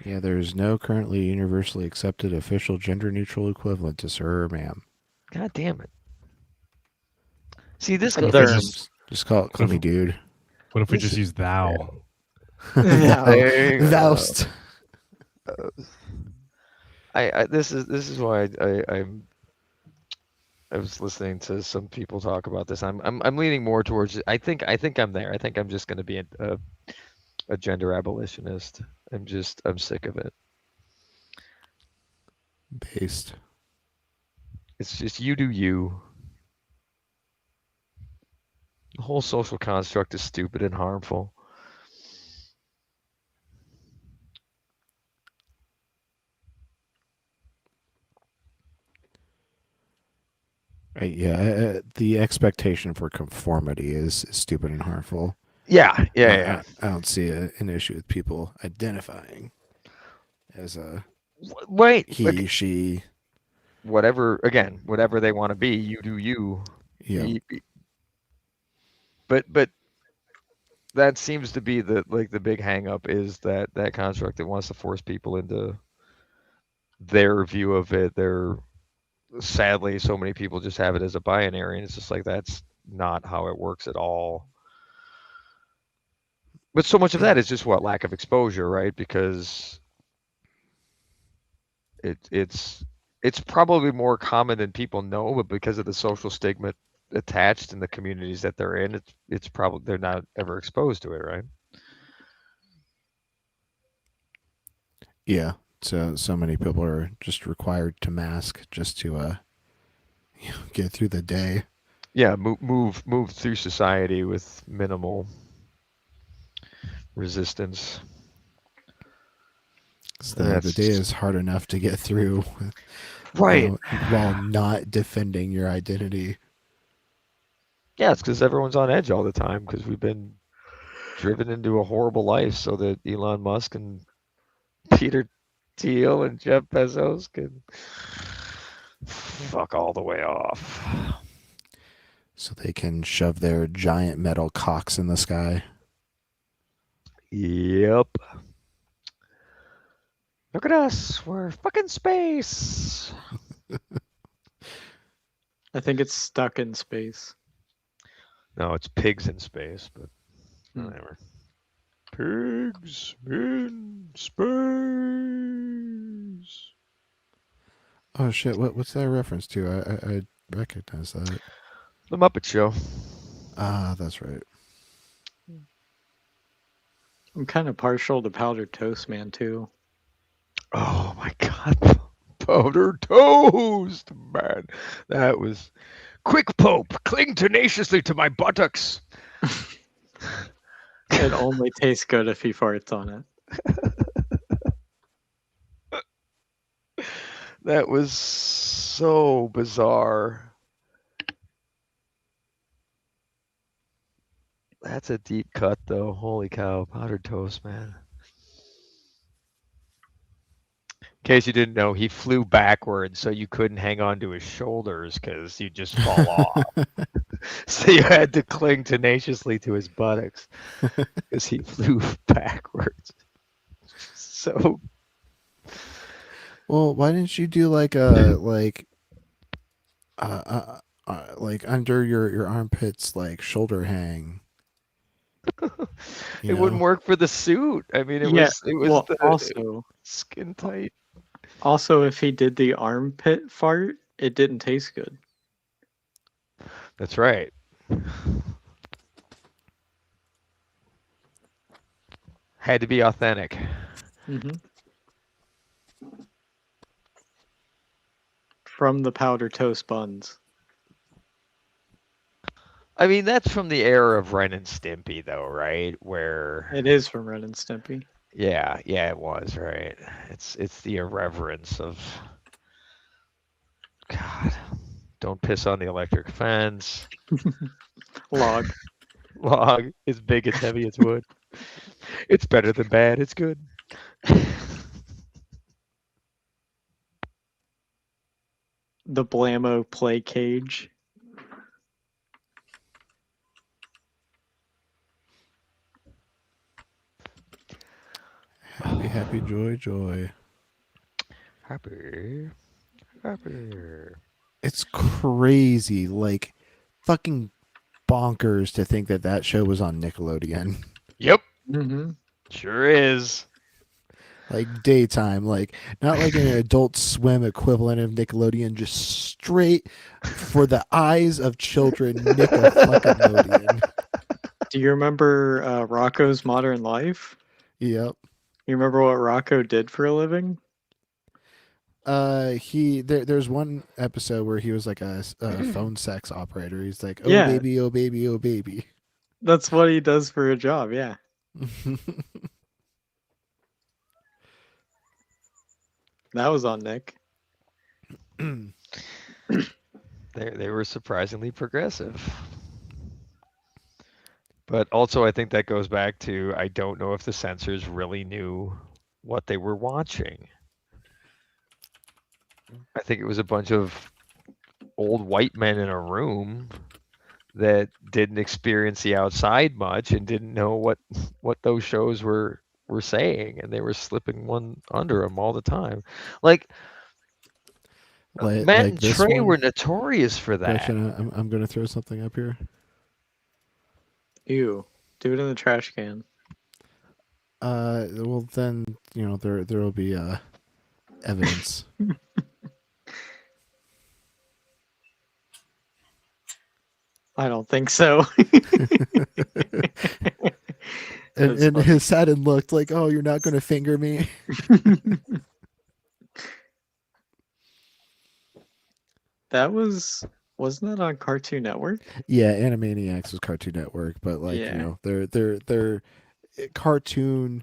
Yeah, there is no currently universally accepted official gender-neutral equivalent to sir or ma'am. God damn it. See, this What guy... if just call me dude. What if we just use thou? Thoust. This is why I was listening to some people talk about this. I'm leaning more towards. I think I'm there. I think I'm just going to be a gender abolitionist. I'm sick of it. Based. It's just you do you. The whole social construct is stupid and harmful. Right, yeah, the expectation for conformity is stupid and harmful. Yeah. I don't see an issue with people identifying as a he, she, whatever. Again, whatever they want to be, you do you. Yeah. But that seems to be the big hang up is that construct that wants to force people into their view of it. Sadly, so many people just have it as a binary, and it's just like that's not how it works at all. But so much of that is just lack of exposure, right? Because it's probably more common than people know, but because of the social stigma attached in the communities that they're in, it's probably they're not ever exposed to it, right? Yeah. So many people are just required to mask just to get through the day. Yeah, move through society with minimal resistance. The day is hard enough to get through, right? While not defending your identity. Yeah, it's because everyone's on edge all the time because we've been driven into a horrible life so that Elon Musk and Peter Thiel and Jeff Bezos can fuck all the way off. So they can shove their giant metal cocks in the sky. Yep. Look at us. We're fucking space. I think it's stuck in space. No, it's pigs in space, but whatever. Pigs in space. Oh shit! What's that a reference to? I recognize that. The Muppet Show. Ah, that's right. I'm kind of partial to Powdered Toast Man too. Oh my god, Powdered Toast Man! That was quick, Pope. Cling tenaciously to my buttocks. It only tastes good if he farts on it. That was so bizarre. That's a deep cut, though. Holy cow, powdered toast, man. In case you didn't know, he flew backwards, so you couldn't hang on to his shoulders because you'd just fall off. So you had to cling tenaciously to his buttocks because he flew backwards. So, Well, why didn't you do like a like under your armpits, like shoulder hang? it wouldn't work for the suit. I mean, it Yeah, was well, the also, skin tight. Also, if he did the armpit fart, it didn't taste good. That's right. Had to be authentic. Mm-hmm. From the powder toast buns. I mean, that's from the era of Ren and Stimpy, though, right? Where It is from Ren and Stimpy. yeah, it was, right. It's the irreverence of God. Don't piss on the electric fence. Log. Log. It's big, it's heavy, it's wood. It's better than bad, it's good. The Blammo play cage. Happy, happy, joy, joy. Happy. It's crazy, like fucking bonkers to think that that show was on Nickelodeon. Yep. Mm-hmm. Sure is. Like daytime, like not like an Adult Swim equivalent of Nickelodeon, just straight for the eyes of children. Nickelodeon. Do you remember Rocco's Modern Life? Yep. You remember what Rocco did for a living? There's one episode where he was like a phone sex operator. He's like, oh Yeah. baby, oh baby, oh baby. That's what he does for a job, yeah. That was on Nick. They were surprisingly progressive. But also, I think that goes back to I don't know if the censors really knew what they were watching. I think it was a bunch of old white men in a room that didn't experience the outside much and didn't know what those shows were saying, and they were slipping one under them all the time. Like Matt like and this Trey one? were notorious for that. Gretchen, I'm going to throw something up here. Ew. Do it in the trash can. Well then, there will be evidence. I don't think so. and his saddened looked like, oh, you're not going to finger me. That wasn't that on Cartoon Network? Yeah, Animaniacs was Cartoon Network, but like they're cartoon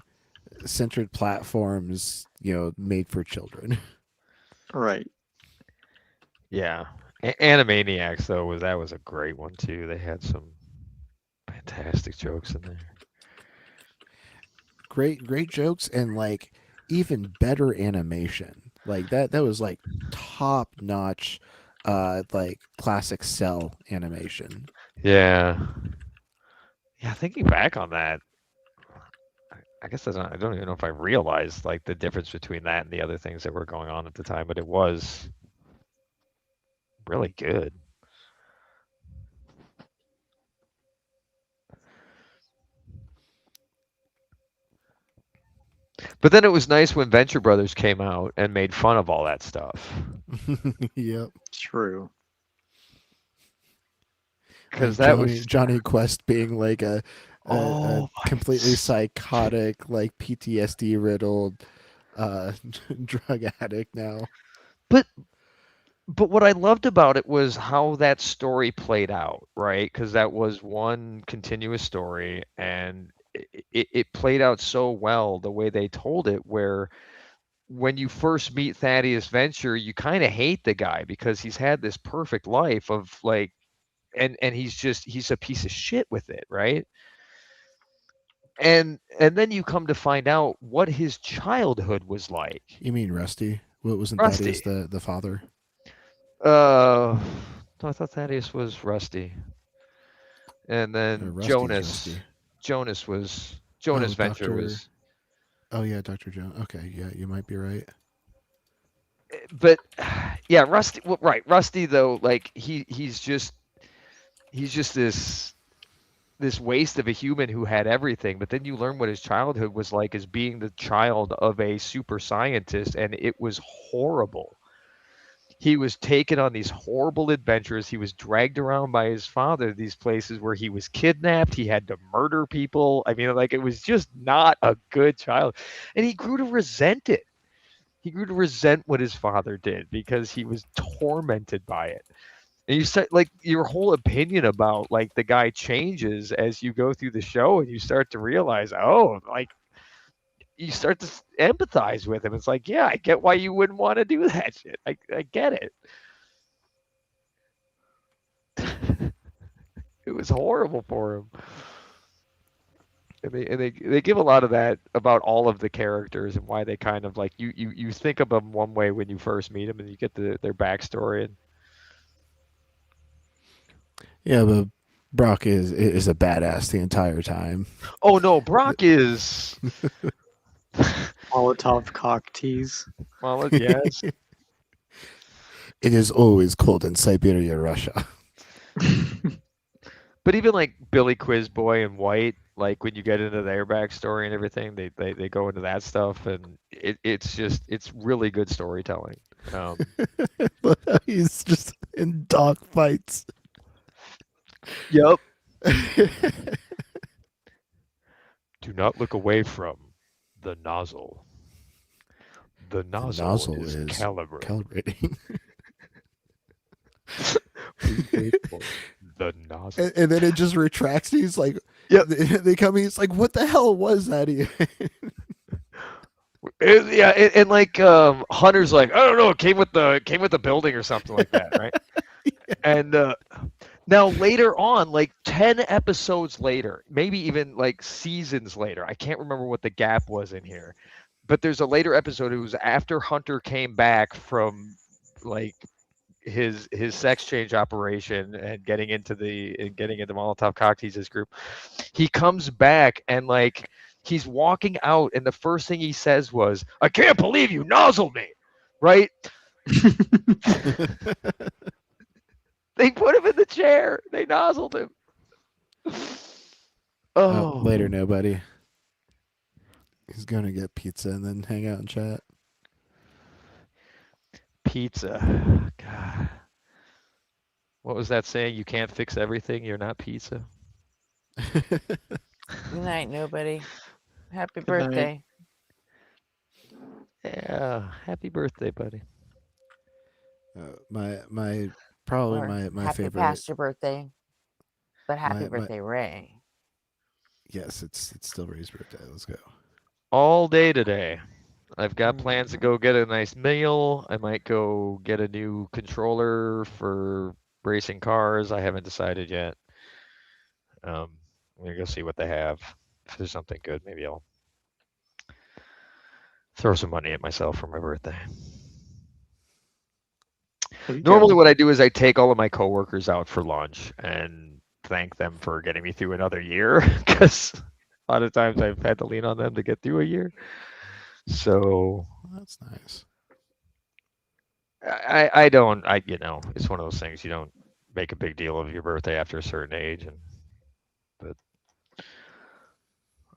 centered platforms, made for children. Right. Yeah. Animaniacs though that was a great one too. They had some fantastic jokes in there. Great jokes and like even better animation. Like that was like top notch like classic cell animation. Yeah. Thinking back on that, I guess I don't even know if I realized like the difference between that and the other things that were going on at the time, but it was really good. But then it was nice when Venture Brothers came out and made fun of all that stuff. Yep. True. Because like that was Johnny Quest being like a completely psychotic, like PTSD riddled drug addict now. But what I loved about it was how that story played out, right? Because that was one continuous story, and it played out so well the way they told it, where when you first meet Thaddeus Venture, you kind of hate the guy because he's had this perfect life of like, and he's a piece of shit with it, right? And then you come to find out what his childhood was like. You mean Rusty? What wasn't Rusty. Thaddeus the father? No, I thought Thaddeus was Rusty. And then Rusty's Rusty. Jonas Venture Dr. was. Oh yeah, Dr. Jones. Okay, yeah, you might be right. But yeah, Rusty. Well, right, Rusty though. Like he's just this waste of a human who had everything. But then you learn what his childhood was like as being the child of a super scientist, and it was horrible. He was taken on these horrible adventures. He was dragged around by his father to these places where he was kidnapped. He had to murder people. I mean, like, it was just not a good child. And he grew to resent it. He grew to resent what his father did because he was tormented by it. And you start, like, your whole opinion about, like, the guy changes as you go through the show, and you start to realize, oh, like, you start to empathize with him. It's like, yeah, I get why you wouldn't want to do that shit. I get it. It was horrible for him. And they give a lot of that about all of the characters and why they kind of like you think of them one way when you first meet them, and you get their backstory. And yeah, but Brock is a badass the entire time. Oh no, Brock is Molotov cocktease. Yes. It is always cold in Siberia, Russia. But even like Billy Quizboy and White, like when you get into their backstory and everything, they go into that stuff, and it's really good storytelling. He's just in dog fights. Yep. Do not look away from the nozzle. The nozzle is calibrating. The nozzle. And then it just retracts. He's like, yep. They come in. He's like, what the hell was that? Yeah, and like Hunter's like, I don't know, it came with the building or something like that, right? Yeah. And now later on, like 10 episodes later, maybe even like seasons later, I can't remember what the gap was in here, but there's a later episode. It was after Hunter came back from like his sex change operation and getting into Molotov Cocktease's group. He comes back and like he's walking out, and the first thing he says was, "I can't believe you nozzled me," right? They put him in the chair. They nozzled him. Oh, later, nobody. He's gonna get pizza and then hang out and chat. Pizza. God. What was that saying? You can't fix everything. You're not pizza. Good night, nobody. Happy birthday. Yeah, happy birthday, buddy. My happy favorite. Past your birthday, but happy birthday, Ray. Yes, it's still Ray's birthday. Let's go. All day today. I've got plans to go get a nice meal. I might go get a new controller for racing cars. I haven't decided yet. I'm gonna go see what they have. If there's something good, maybe I'll throw some money at myself for my birthday. Normally what I do is I take all of my coworkers out for lunch and thank them for getting me through another year, because a lot of times I've had to lean on them to get through a year. So that's nice. I don't it's one of those things, you don't make a big deal of your birthday after a certain age, but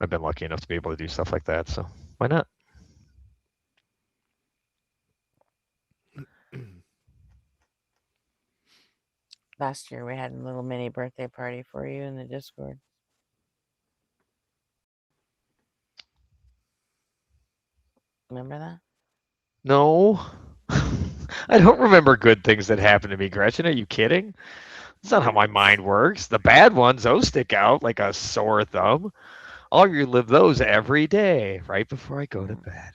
I've been lucky enough to be able to do stuff like that, so why not? Last year we had a little mini birthday party for you in the Discord. Remember that? No. I don't remember good things that happened to me, Gretchen. Are you kidding? That's not how my mind works. The bad ones, those stick out like a sore thumb. I'll relive those every day right before I go to bed.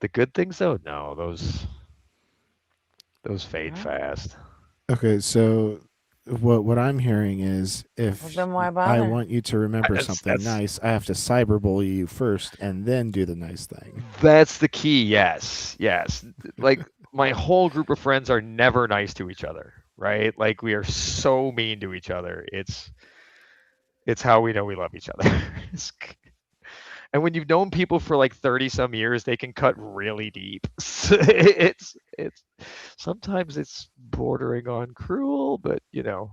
The good things though, no, those fade fast. Okay, so what I'm hearing is Well, if then why I bother? want you to remember something nice, I have to cyberbully you first and then do the nice thing. That's the key. Yes, yes. Like my whole group of friends are never nice to each other, right? Like we are so mean to each other. It's how we know we love each other. And when you've known people for like 30 some years, they can cut really deep. It's sometimes it's bordering on cruel, but you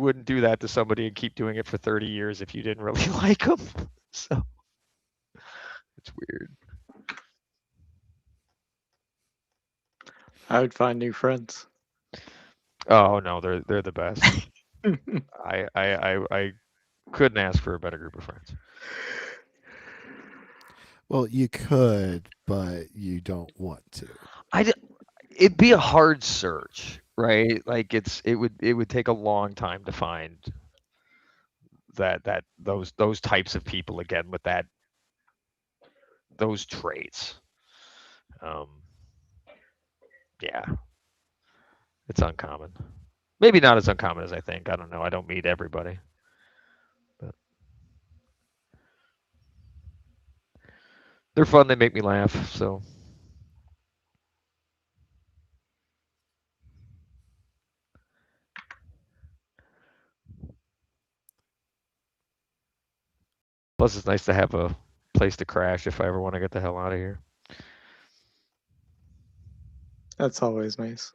wouldn't do that to somebody and keep doing it for 30 years if you didn't really like them. So it's weird. I would find new friends. Oh no, they're the best. I couldn't ask for a better group of friends. Well, you could, but you don't want to. It'd be a hard search, right? Like it would take a long time to find those types of people again with those traits. Yeah, it's uncommon. Maybe not as uncommon as I think. I don't know. I don't meet everybody. But they're fun. They make me laugh. So plus, it's nice to have a place to crash if I ever want to get the hell out of here. That's always nice.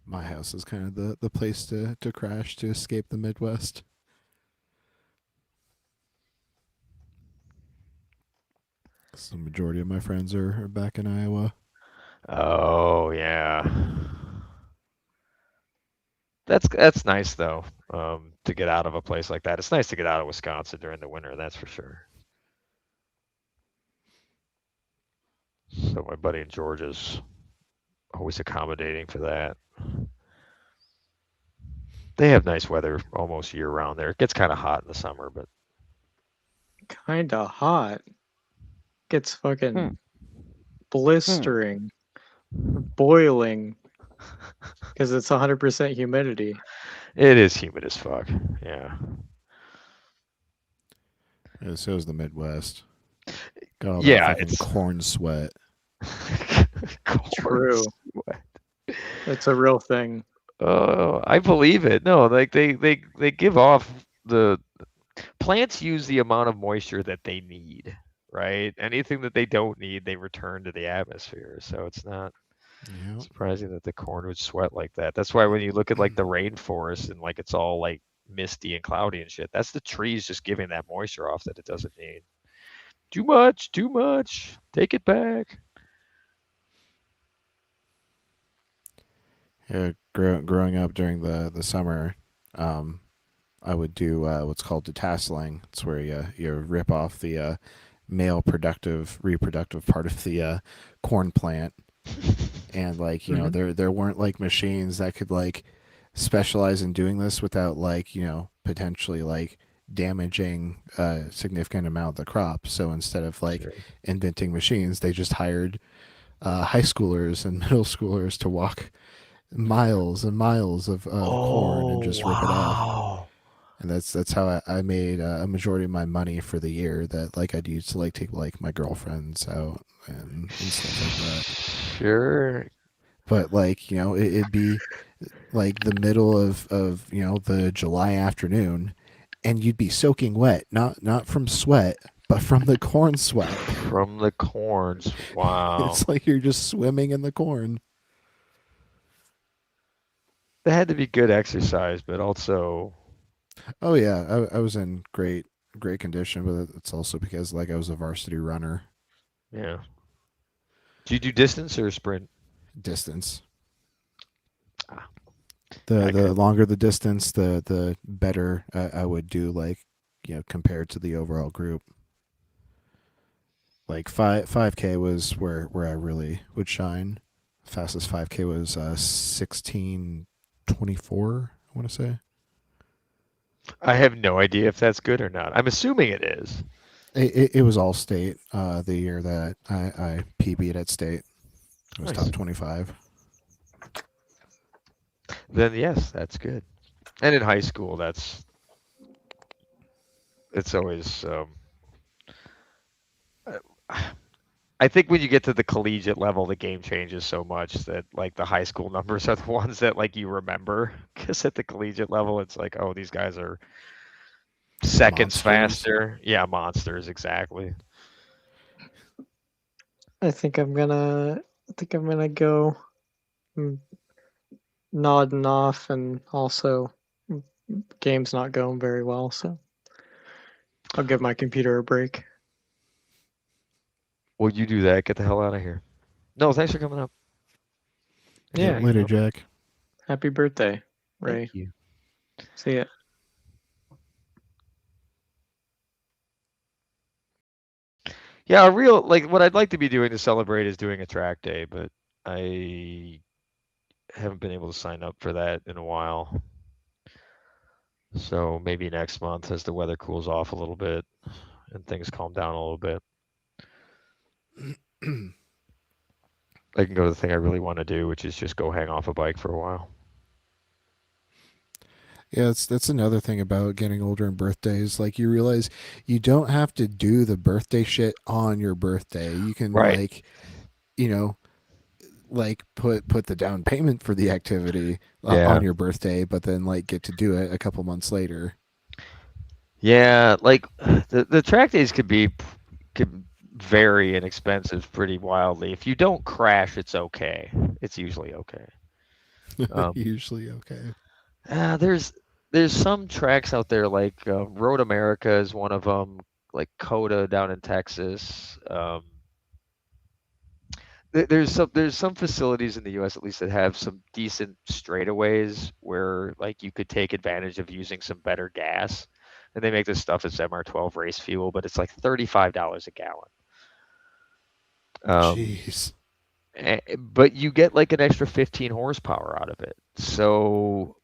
My house is kind of the place to crash to escape the Midwest. So the majority of my friends are back in Iowa. Oh yeah. That's nice though, to get out of a place like that. It's nice to get out of Wisconsin during the winter, that's for sure. So my buddy in Georgia's always accommodating for that. They have nice weather almost year round there. It gets kind of hot in the summer, but Kinda hot. Gets fucking blistering, boiling, because it's 100% humidity. it is humid as fuck. Yeah. Yeah, so is the Midwest. Got all that Yeah, fucking it's corn sweat. True. It's a real thing. Oh, I believe it. No, like they give off the plants use the amount of moisture that they need, right? Anything that they don't need, they return to the atmosphere. So it's not surprising that the corn would sweat like that. That's why when you look at like the rainforest and like it's all like misty and cloudy and shit, that's the trees just giving that moisture off that it doesn't need. Too much, too much. Take it back. Yeah, growing up during the summer, I would do what's called detasseling. It's where you rip off the male reproductive part of the corn plant, and like there weren't like machines that could like specialize in doing this without like potentially like damaging a significant amount of the crop. So instead of like inventing machines, they just hired high schoolers and middle schoolers to walk miles and miles of corn and just rip it off. And that's how I made a majority of my money for the year that like I'd use to like take like my girlfriends out and stuff like that. Sure. But like it'd be like the middle of the July afternoon, and you'd be soaking wet, not from sweat, but from the corn sweat. From the corns. Wow. It's like you're just swimming in the corn. That had to be good exercise, but also. Oh yeah, I was in great condition, but it's also because like I was a varsity runner. Yeah. Do you do distance or sprint? Distance. The longer the distance, the better I would do, like compared to the overall group. Like 5K was where I really would shine. Fastest 5K was 16:24. I want to say. I have no idea if that's good or not. I'm assuming it is. It was all state the year that I PB'd at state. It was Nice. top 25. Then yes, that's good. And in high school, it's always. I think when you get to the collegiate level, the game changes so much that like the high school numbers are the ones that like you remember. Because at the collegiate level, it's like, oh, these guys are seconds faster. Yeah, monsters, exactly. I think I'm gonna go nodding off, and also game's not going very well, so I'll give my computer a break. Well, you do that. Get the hell out of here. No, thanks for coming up. Yeah. Later, Jack. Happy birthday, Ray. Thank you. See ya. Yeah, a real like what I'd like to be doing to celebrate is doing a track day, but I haven't been able to sign up for that in a while. So maybe next month as the weather cools off a little bit and things calm down a little bit. I can go to the thing I really want to do, which is just go hang off a bike for a while. Yeah, that's another thing about getting older and birthdays. Like you realize you don't have to do the birthday shit on your birthday. You can like, you know, like put the down payment for the activity on your birthday, but then like get to do it a couple months later. Yeah, like the track days could vary in expenses pretty wildly. If you don't crash, it's okay. It's usually okay. Usually okay. There's some tracks out there like Road America is one of them, like Coda down in Texas. There's some facilities in the U.S. at least that have some decent straightaways where like you could take advantage of using some better gas, and they make this stuff as MR12 race fuel, but it's like $35 a gallon. Jeez. But you get like an extra 15 horsepower out of it. So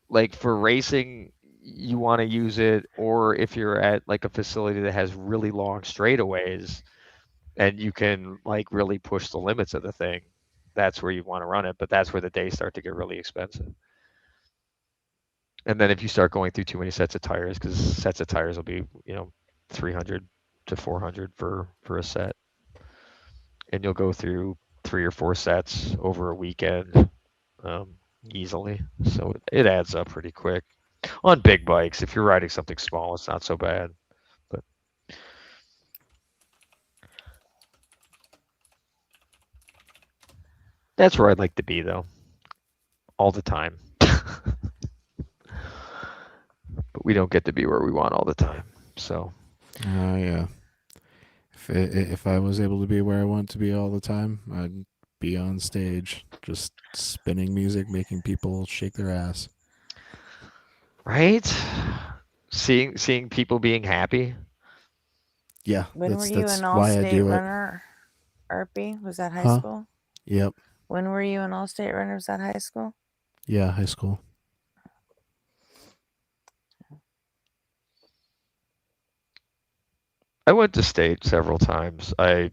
like for racing, you want to use it, or if you're at like a facility that has really long straightaways and you can like really push the limits of the thing, that's where you want to run it. But that's where the days start to get really expensive. And then if you start going through too many sets of tires, because sets of tires will be, you know, 300 to 400 for a set, and you'll go through 3 or 4 sets over a weekend easily. So it adds up pretty quick. On big bikes, if you're riding something small, it's not so bad. But that's where I'd like to be, though, all the time. But we don't get to be where we want all the time. So. Yeah. If I was able to be where I want to be all the time, I'd be on stage, just spinning music, making people shake their ass. Right? Seeing people being happy. Yeah. When were you an all-state runner, RP? Was that high school? Yep. When were you an all-state runner? Was that high school? Yeah, high school. I went to state several times. I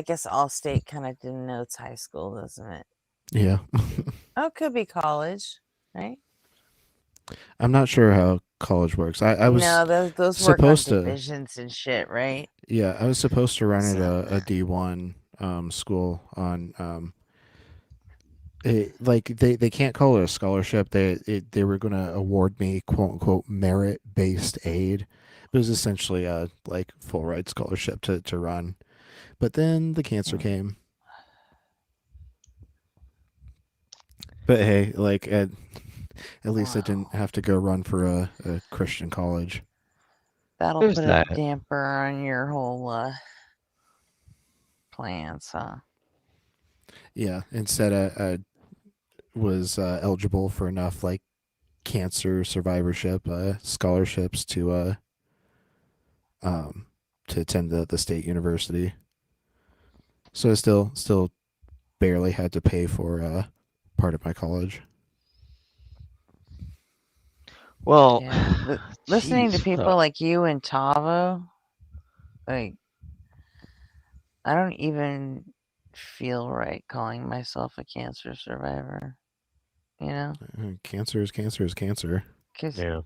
guess all-state kind of denotes high school, doesn't it? Yeah. Oh, it could be college, right? I'm not sure how college works. I was those supposed work on to divisions and shit, right? Yeah, I was supposed to run at a D1 school on like they can't call it a scholarship. They were going to award me quote unquote merit based aid. It was essentially a like full ride scholarship to run, but then the cancer came. But hey, like at least I didn't have to go run for a Christian college. That'll put a damper on your whole plans, huh? Yeah, instead I was eligible for enough like cancer survivorship scholarships to attend the state university. So I still barely had to pay for part of my college. Well, yeah. Listening to jeez, people like you and Tavo, like, I don't even feel right calling myself a cancer survivor. You know? Cancer is cancer is cancer. Yeah.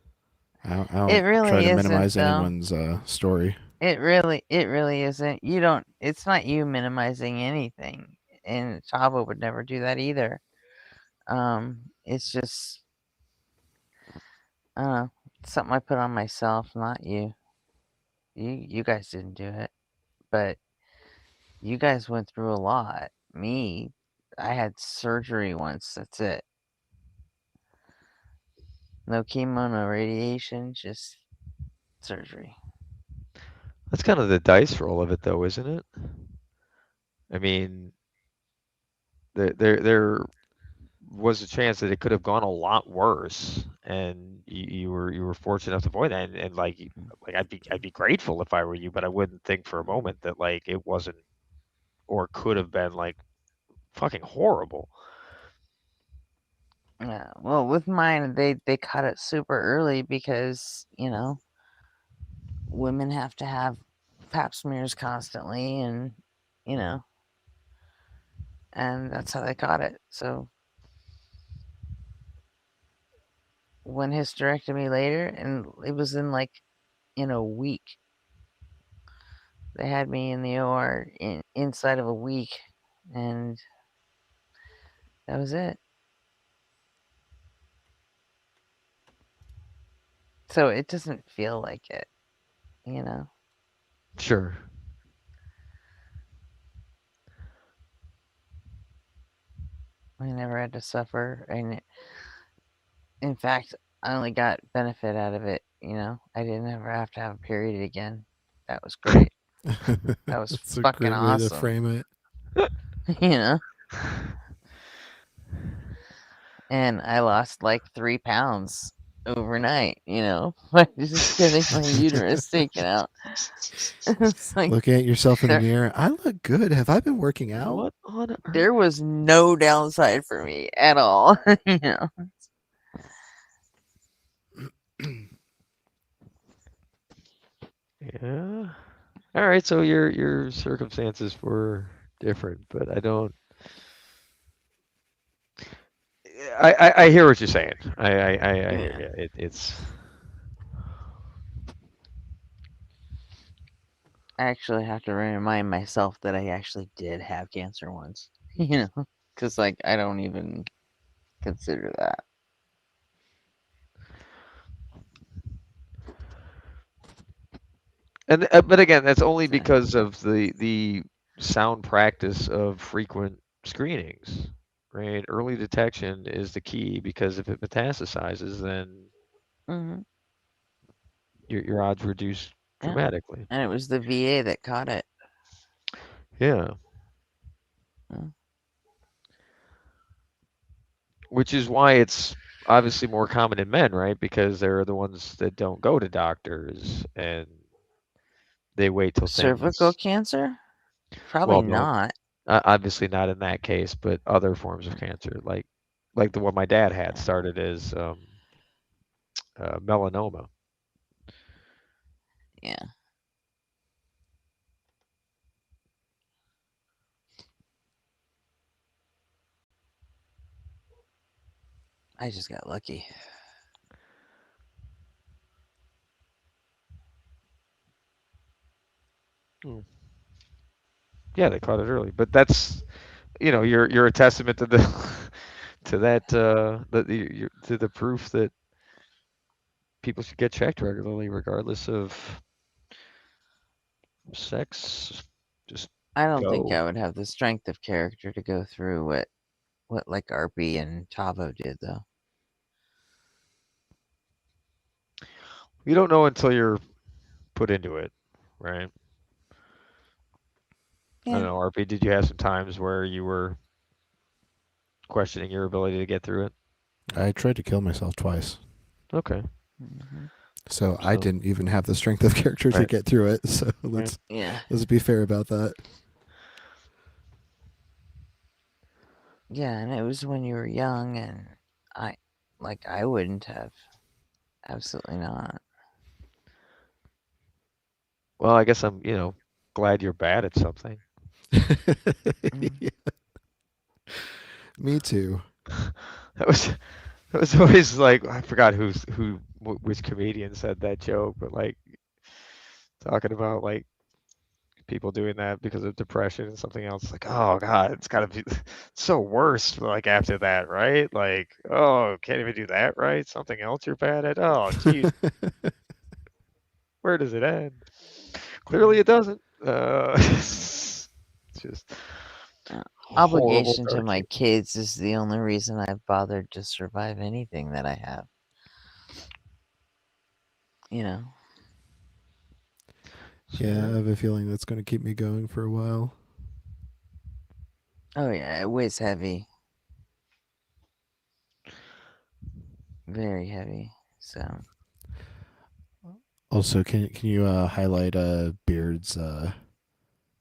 I don't It really try to isn't, minimize though. anyone's story. It really isn't. You don't. It's not you minimizing anything, and Tavo would never do that either. It's just, I don't know, something I put on myself, not you. You guys didn't do it, but you guys went through a lot. Me, I had surgery once. That's it. No chemo, no radiation, just surgery. That's kind of the dice roll of it, though, isn't it? I mean, there was a chance that it could have gone a lot worse, and you were fortunate enough to avoid that. And like I'd be grateful if I were you, but I wouldn't think for a moment that like it wasn't or could have been like fucking horrible. Yeah. Well, with mine, they cut it super early because women have to have pap smears constantly, and and that's how they caught it. So one hysterectomy later, and it was in a week. They had me in the OR inside of a week, and that was it. So it doesn't feel like it, you know? Sure. I never had to suffer, and in fact, I only got benefit out of it, I didn't ever have to have a period again. That was great. That was That's a fucking great way to awesome. frame it. You know? And I lost like 3 pounds overnight, by just getting my uterus taken out. It's like Looking at yourself in the mirror, I look good. Have I been working out? What on earth? there was no downside for me at all, Yeah. All right. So your circumstances were different, but I don't. I hear what you're saying. I hear you. It's. I actually have to remind myself that I actually did have cancer once, because like I don't even consider that. And but again, that's only because of the sound practice of frequent screenings, right? Early detection is the key because if it metastasizes, then Mm-hmm. your odds reduce Yeah. dramatically. And it was the VA that caught it. Yeah. Which is why it's obviously more common in men, right? Because they're the ones that don't go to doctors and they wait till Cervical things. cancer? Probably not. Obviously not in that case, but other forms of cancer, like the one my dad had, started as melanoma. Yeah. I just got lucky. Yeah, they caught it early, but that's you're a testament to the to that to the proof that people should get checked regularly, regardless of sex. Just I don't think go. I would have the strength of character to go through what like RP and Tavo did, though. You don't know until you're put into it, right? I don't know, RP, did you have some times where you were questioning your ability to get through it? I tried to kill myself twice. Okay. So I didn't even have the strength of character to Right. get through it. So let's be fair about that. Yeah, and it was when you were young, and I wouldn't have. Absolutely not. Well, I guess I'm, glad you're bad at something. Yeah. Me too. That was always like, I forgot which comedian said that joke, but like talking about like people doing that because of depression and something else. Like, oh God, it's gotta be so worse. Like after that, right? Like, oh, can't even do that, right? Something else you're bad at. Oh, geez, where does it end? Clearly, it doesn't. It's just horrible. Obligation to my kids is the only reason I've bothered to survive anything that I have. Yeah, I have a feeling that's going to keep me going for a while. Oh yeah, it weighs heavy. Very heavy. So. Also, can you highlight Beard's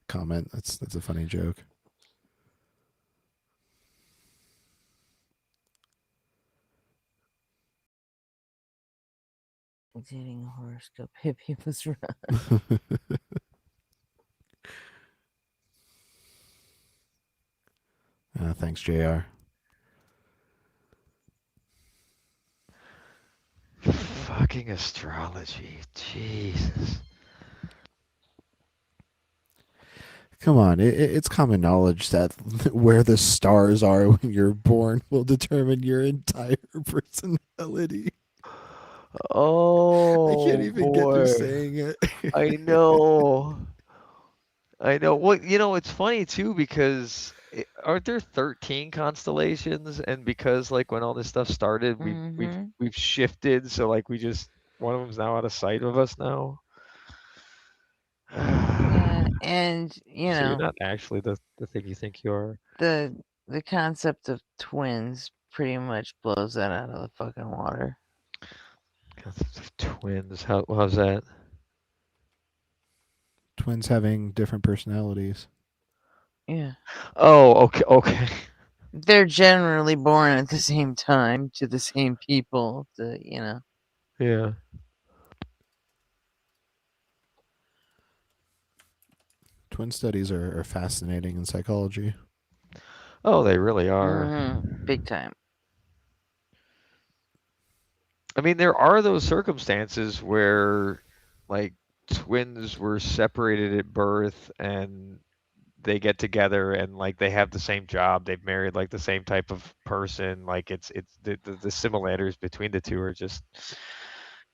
comment? That's a funny joke. Dating a horoscope hippie was right. Thanks, JR. Fucking astrology. Jesus. Come on, it's common knowledge that where the stars are when you're born will determine your entire personality. Oh, I can't even get through saying it. I know. I know. Well, it's funny too because aren't there 13 constellations? And because like when all this stuff started, we've shifted, so like one of them's now out of sight of us now. Yeah, and So you're not actually the thing you think you are. The concept of twins pretty much blows that out of the fucking water. Concept of twins. How's that? Twins having different personalities. Yeah. Oh, okay. They're generally born at the same time to the same people. Yeah. Twin studies are fascinating in psychology. Oh, they really are. Big time. I mean, there are those circumstances where, like, twins were separated at birth and they get together and like they have the same job, they've married like the same type of person. Like it's the similarities between the two are just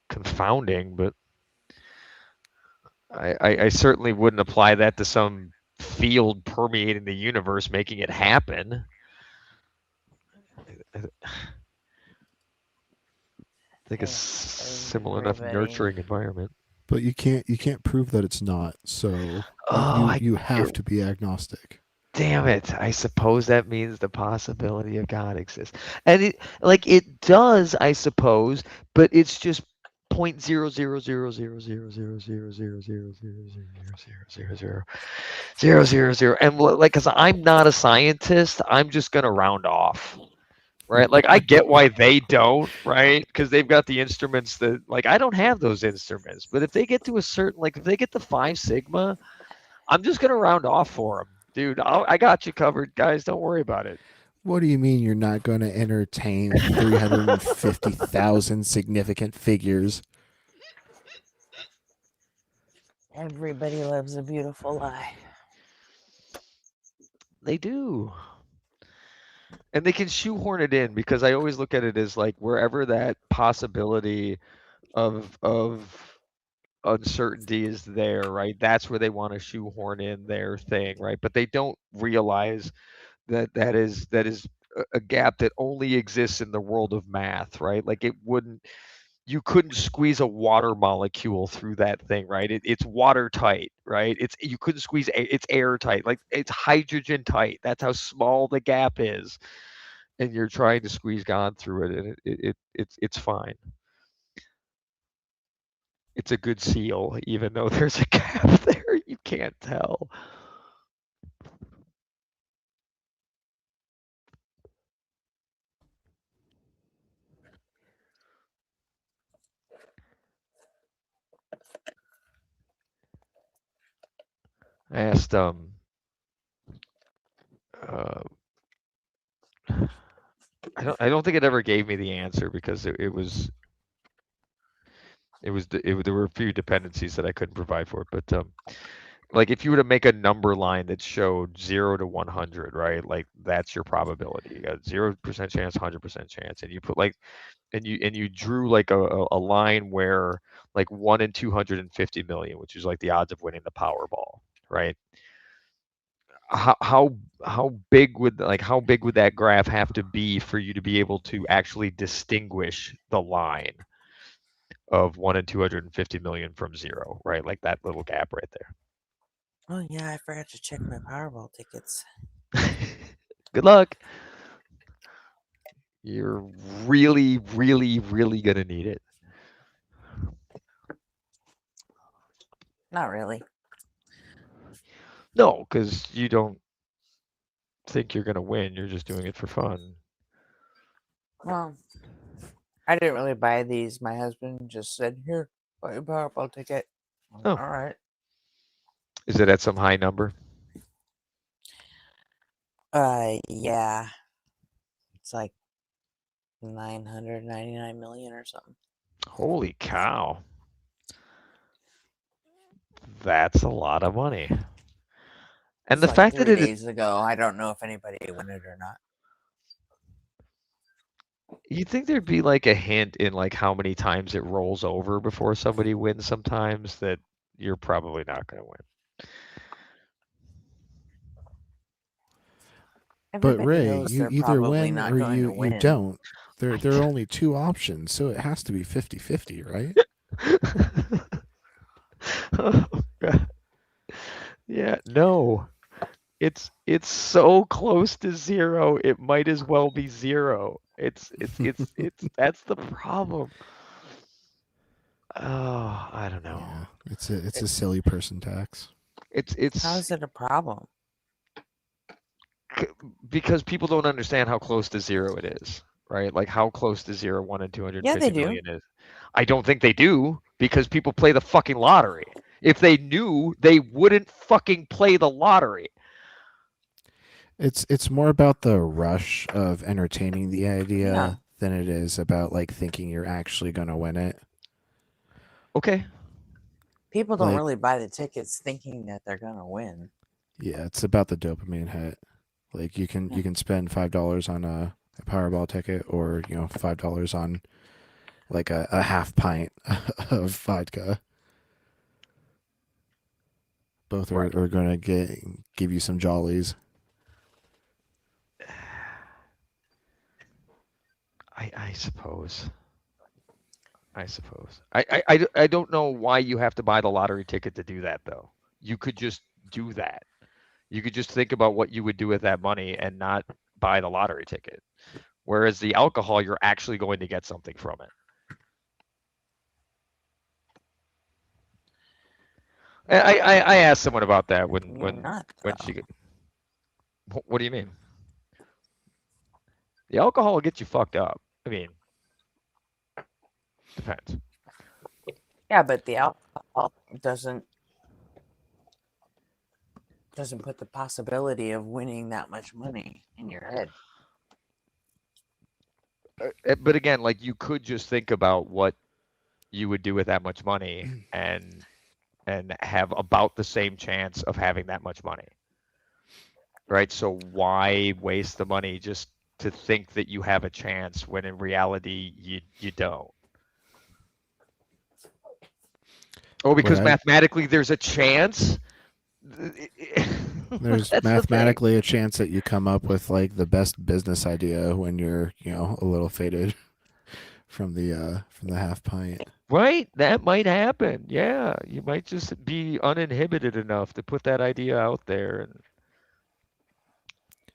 confounding. But I certainly wouldn't apply that to some field permeating the universe, making it happen. I think it's similar enough nurturing environment. But you can't prove that it's not. So you have to be agnostic. Damn it! I suppose that means the possibility of God exists, and it does, I suppose, but it's just 0.00000000000000000000, and like, because I'm not a scientist, I'm just gonna round off. Right, like I get why they don't, right? Because they've got the instruments that, like, I don't have those instruments. But if they get to a certain, like, if they get to 5 sigma, I'm just gonna round off for them, dude. I got you covered, guys. Don't worry about it. What do you mean you're not going to entertain 350,000 significant figures? Everybody loves a beautiful lie. They do. And they can shoehorn it in, because I always look at it as like wherever that possibility of uncertainty is there, right? That's where they want to shoehorn in their thing, right? But they don't realize that is a gap that only exists in the world of math, right? Like you couldn't squeeze a water molecule through that thing, right? It's watertight, right? You couldn't squeeze it's airtight, like it's hydrogen tight. That's how small the gap is, and you're trying to squeeze God through it, and it's fine. It's a good seal, even though there's a gap there. You can't tell. asked I don't think it ever gave me the answer because there were a few dependencies that I couldn't provide for it. But like if you were to make a number line that showed 0 to 100, right? Like that's your probability. You got 0% chance, 100% chance, and you put like and you drew like a line where like 1 in 250 million, which is like the odds of winning the Powerball, right? How big would that graph have to be for you to be able to actually distinguish the line of 1 in 250 million from 0, right? Like that little gap right there. Oh yeah, I forgot to check my Powerball tickets. Good luck. You're really, really, really gonna need it. Not really. No, because you don't think you're gonna win. You're just doing it for fun. Well, I didn't really buy these. My husband just said, "Here, buy a Powerball ticket." Oh. All right. Is it at some high number? Yeah. It's like 999 million or something. Holy cow. That's a lot of money. And it's the like fact 3 that days ago, I don't know if anybody won it or not. You'd think there'd be like a hint in like how many times it rolls over before somebody wins sometimes that you're probably not going to win. But Everybody Ray, knows you they're either probably win not or going to you win. don't. There are only two options, so it has to be 50-50, right? Oh, God. Yeah, no. It's so close to 0, it might as well be 0. It's that's the problem. Oh, I don't know. Yeah, it's a silly person tax. How is it a problem? Because people don't understand how close to 0 it is, right? Like how close to 0 1 in 250 million is. I don't think they do because people play the fucking lottery. If they knew, they wouldn't fucking play the lottery. It's more about the rush of entertaining the idea than it is about like thinking you're actually going to win it. Okay. People don't Like- really buy the tickets thinking that they're going to win. Yeah, it's about the dopamine hit. Like you can spend $5 on a Powerball ticket, or $5 on like a half pint of vodka. Both are going to give you some jollies. I suppose. I don't know why you have to buy the lottery ticket to do that though. You could just do that. You could just think about what you would do with that money and not buy the lottery ticket. Whereas the alcohol, you're actually going to get something from it. I asked someone about that when she. What do you mean? The alcohol will get you fucked up. I mean, depends. Yeah, but the alcohol doesn't put the possibility of winning that much money in your head. But again, like you could just think about what you would do with that much money and have about the same chance of having that much money. Right? So why waste the money just to think that you have a chance when in reality you don't? Oh, because mathematically there's a chance? There's mathematically a chance that you come up with like the best business idea when you're, a little faded from the half pint. Right? That might happen. Yeah. You might just be uninhibited enough to put that idea out there and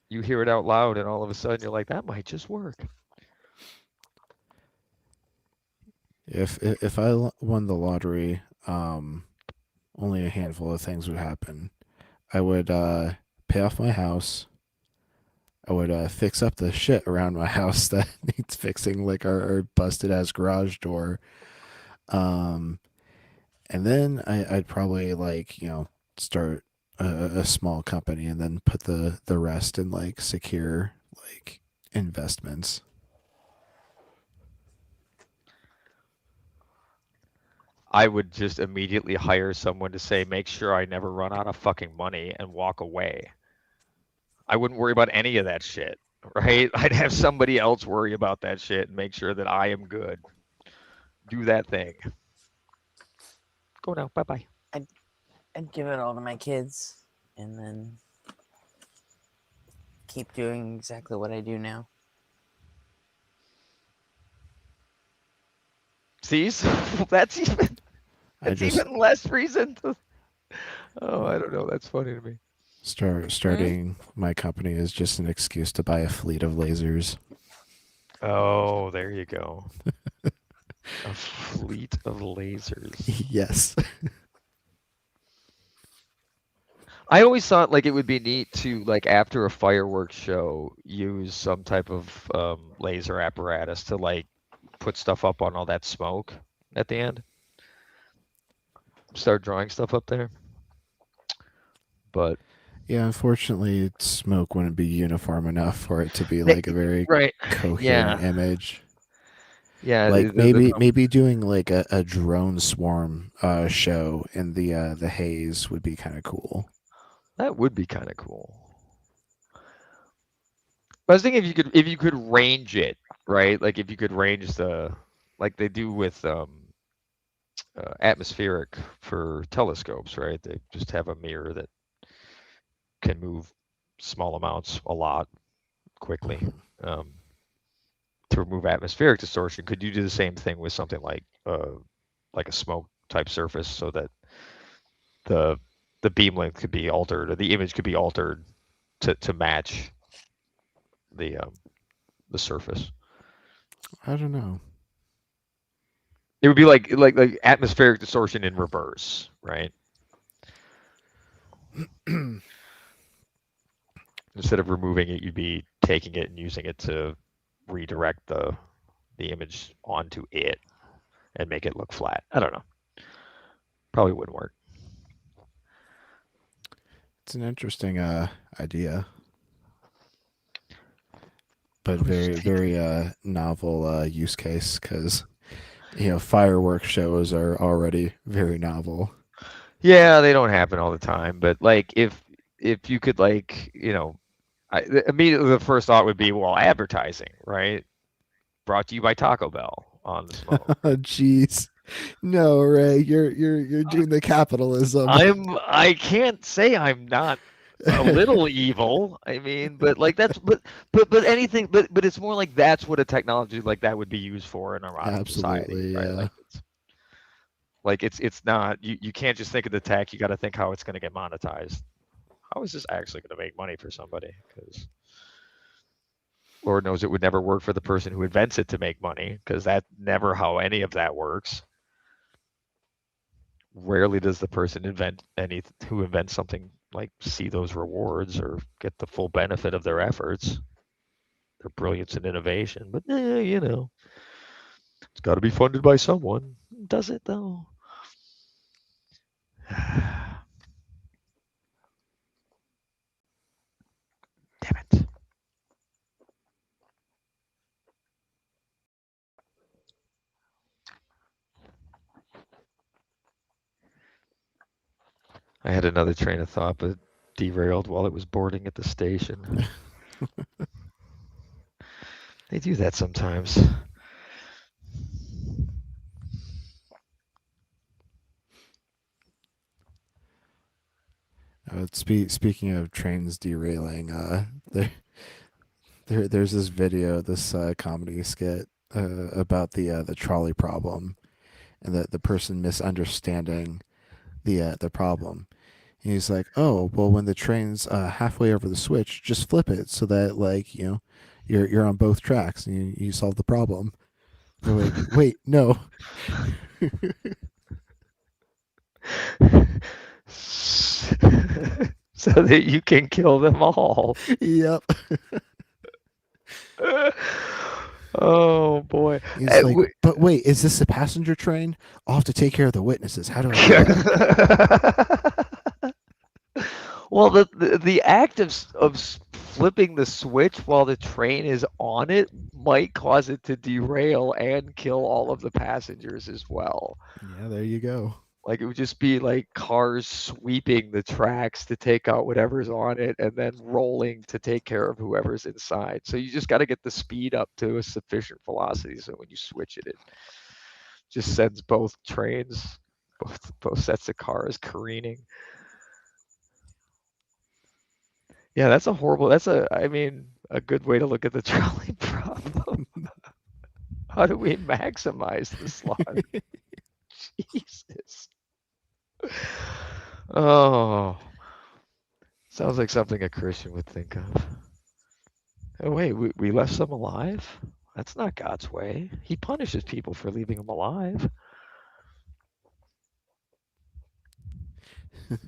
you hear it out loud and all of a sudden you're like, that might just work. If I won the lottery, only a handful of things would happen. I would pay off my house. I would fix up the shit around my house that needs fixing, like our busted ass garage door. And then I'd probably start a small company and then put the rest in like secure like investments. I would just immediately hire someone to say, make sure I never run out of fucking money and walk away. I wouldn't worry about any of that shit, right? I'd have somebody else worry about that shit and make sure that I am good. Do that thing. Go now. Bye-bye. I'd give it all to my kids and then keep doing exactly what I do now. See, so that's even even less reason to. Oh, I don't know. That's funny to me. Starting my company is just an excuse to buy a fleet of lasers. Oh, there you go. A fleet of lasers. Yes. I always thought like it would be neat to like after a fireworks show use some type of laser apparatus to like put stuff up on all that smoke at the end. Start drawing stuff up there. But yeah, unfortunately, smoke wouldn't be uniform enough for it to be like a very coherent image. Yeah, like maybe doing like a drone swarm show in the haze would be kind of cool. That would be kind of cool. I was thinking if you could range it, right? Like if you could range like they do with atmospheric for telescopes, right? They just have a mirror that can move small amounts a lot quickly to remove atmospheric distortion. Could you do the same thing with something like a smoke type surface so that the beam length could be altered or the image could be altered to match the surface? I don't know. It would be like atmospheric distortion in reverse, right? Instead of removing it, you'd be taking it and using it to redirect the image onto it and make it look flat. I don't know. Probably wouldn't work. It's an interesting idea, but very novel use case because fireworks shows are already very novel. Yeah, they don't happen all the time, but like if you could immediately the first thought would be, well, advertising, right? Brought to you by Taco Bell on the smoke. Oh, jeez. No, Ray, you're doing the capitalism. I can't say I'm not a little evil. I mean, but like that's but anything but it's more like that's what a technology like that would be used for in our modern society, right? Like it's not you can't just think of the tech, you got to think how it's going to get monetized. How is this actually going to make money for somebody? Because Lord knows it would never work for the person who invents it to make money, because that's never how any of that works. Rarely does the person who invents something like see those rewards or get the full benefit of their efforts, their brilliance and innovation. But it's got to be funded by someone. Does it though? Damn it. I had another train of thought, but derailed while it was boarding at the station. They do that sometimes. Speaking of trains derailing, there's this video, this comedy skit about the trolley problem, and the person misunderstanding the problem. And he's like, oh, well, when the train's halfway over the switch, just flip it so that like you're on both tracks and you solve the problem. They're like, wait, no. So that you can kill them all. Yep. Oh boy. He's like, but wait, is this a passenger train? I'll have to take care of the witnesses. How do I do that? Well, the act of flipping the switch while the train is on it might cause it to derail and kill all of the passengers as well. Yeah, there you go. Like it would just be like cars sweeping the tracks to take out whatever's on it and then rolling to take care of whoever's inside. So you just got to get the speed up to a sufficient velocity so when you switch it, it just sends both trains, both sets of cars careening. Yeah, that's a horrible. I mean, a good way to look at the trolley problem. How do we maximize the slot? Jesus. Oh, sounds like something a Christian would think of. Oh, wait, we left some alive? That's not God's way. He punishes people for leaving them alive.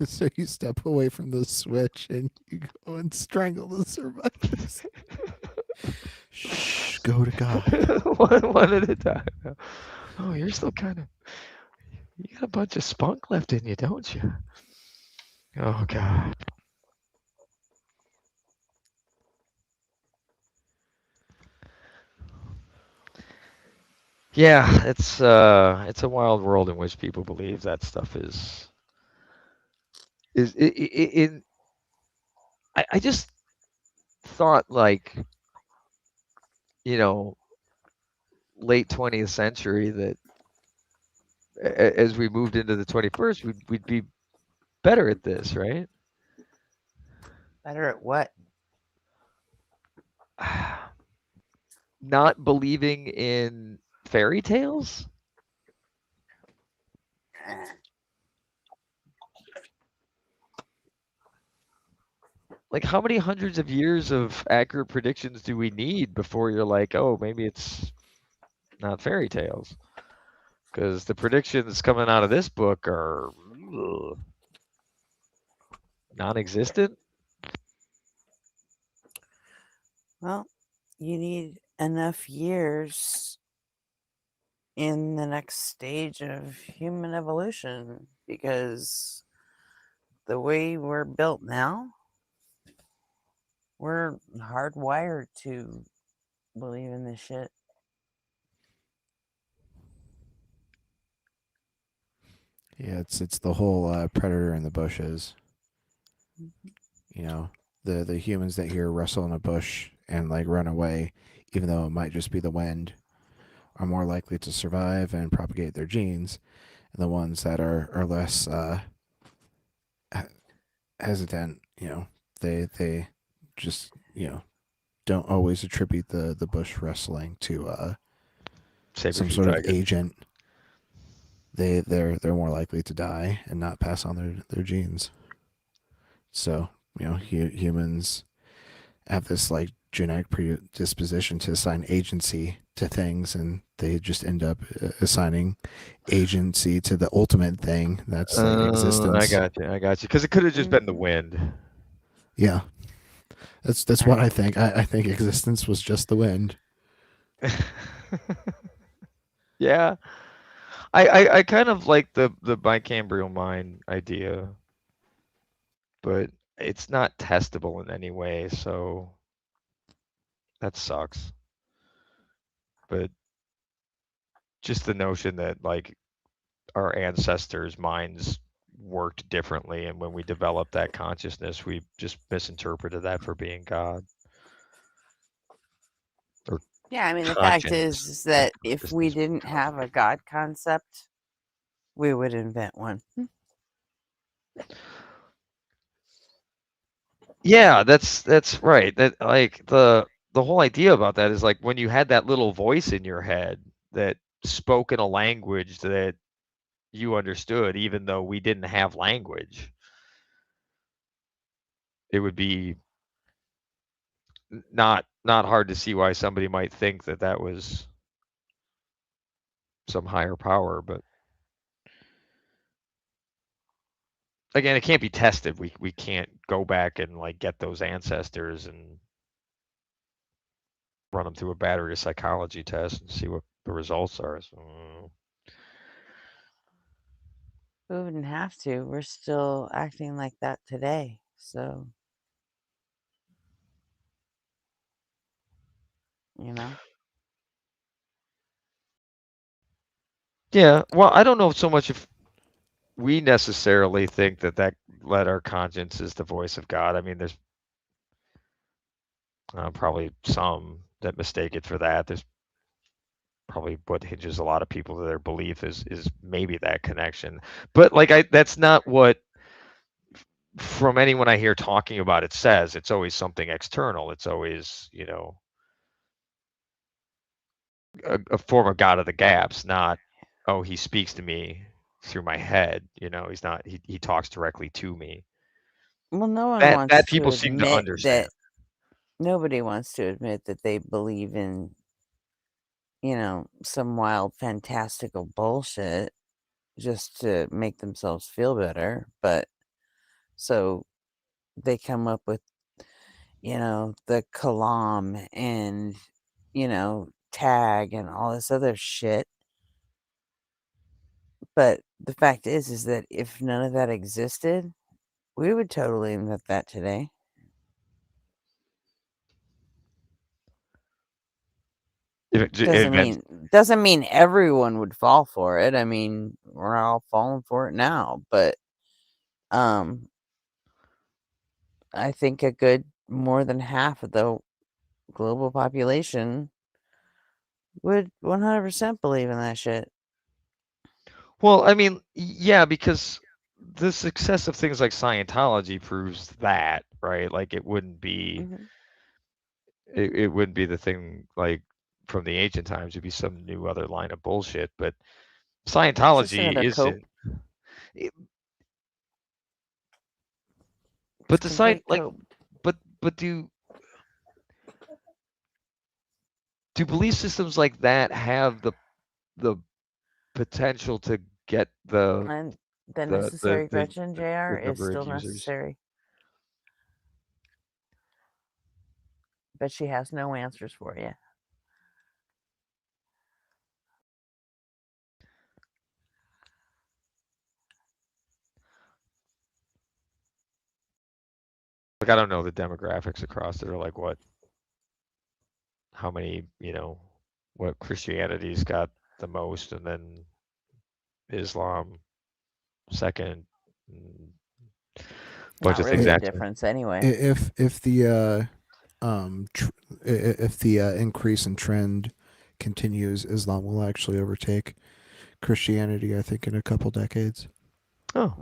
So you step away from the switch and you go and strangle the survivors. Shh, go to God. one at a time. Oh, you're still kind of. You got a bunch of spunk left in you, don't you? Oh God. Yeah, it's a wild world in which people believe that stuff is in. I just thought like, late 20th century that as we moved into the 21st, we'd be better at this, right? Better at what? Not believing in fairy tales? Like, how many hundreds of years of accurate predictions do we need before you're like, oh, maybe it's not fairy tales? Because the predictions coming out of this book are non-existent. Well, you need enough years in the next stage of human evolution because the way we're built now, we're hardwired to believe in this shit. Yeah, it's the whole predator in the bushes. You know, the humans that hear rustle in a bush and like run away, even though it might just be the wind, are more likely to survive and propagate their genes, and the ones that are less hesitant, they just don't always attribute the bush rustling to some sort of agent. They're more likely to die and not pass on their genes. So humans have this like genetic predisposition to assign agency to things, and they just end up assigning agency to the ultimate thing that's like existence. I got you. Because it could have just been the wind. Yeah, that's what I think. I think existence was just the wind. Yeah, I kind of like the bicambrial mind idea, but it's not testable in any way, so that sucks. But just the notion that like our ancestors' minds worked differently, and when we developed that consciousness, we just misinterpreted that for being God. Yeah, I mean, the fact is that if we didn't have a God concept, we would invent one. Yeah, that's right. That like the whole idea about that is like when you had that little voice in your head that spoke in a language that you understood, even though we didn't have language, it would be not hard to see why somebody might think that that was some higher power, but again, it can't be tested. We can't go back and like get those ancestors and run them through a battery of psychology test and see what the results are. So, We wouldn't have to. We're still acting like that today. So, you know. Yeah. Well, I don't know so much if we necessarily think that let our conscience is the voice of God. I mean, there's probably some that mistake it for that. There's probably what hinges a lot of people to their belief is maybe that connection. But like that's not what from anyone I hear talking about it says. It's always something external. It's always, a form of God of the gaps, not, oh, he speaks to me through my head. He's not, he talks directly to me. Well, no one That wants to people seem to admit understand. that. Nobody wants to admit that they believe in, some wild, fantastical bullshit just to make themselves feel better. But so they come up with, the Kalam and, tag and all this other shit. But the fact is that if none of that existed, we would totally admit that today. Doesn't mean everyone would fall for it. I mean, we're all falling for it now, but I think a good more than half of the global population would 100% believe in that shit. Well, I mean, yeah, because the success of things like Scientology proves that, right? Like it wouldn't be it wouldn't be the thing like from the ancient times. It'd be some new other line of bullshit. But Scientology isn't. But the side like, but do belief systems like that have the potential to get And the necessary Gretchen, JR, the is number of still users? necessary. But she has no answers for you. Like I don't know the demographics across it, or like how many, what Christianity's got the most, and then Islam second. Bunch Not of really things a after. difference anyway. If the increase in trend continues, Islam will actually overtake Christianity, I think, in a couple decades. Oh,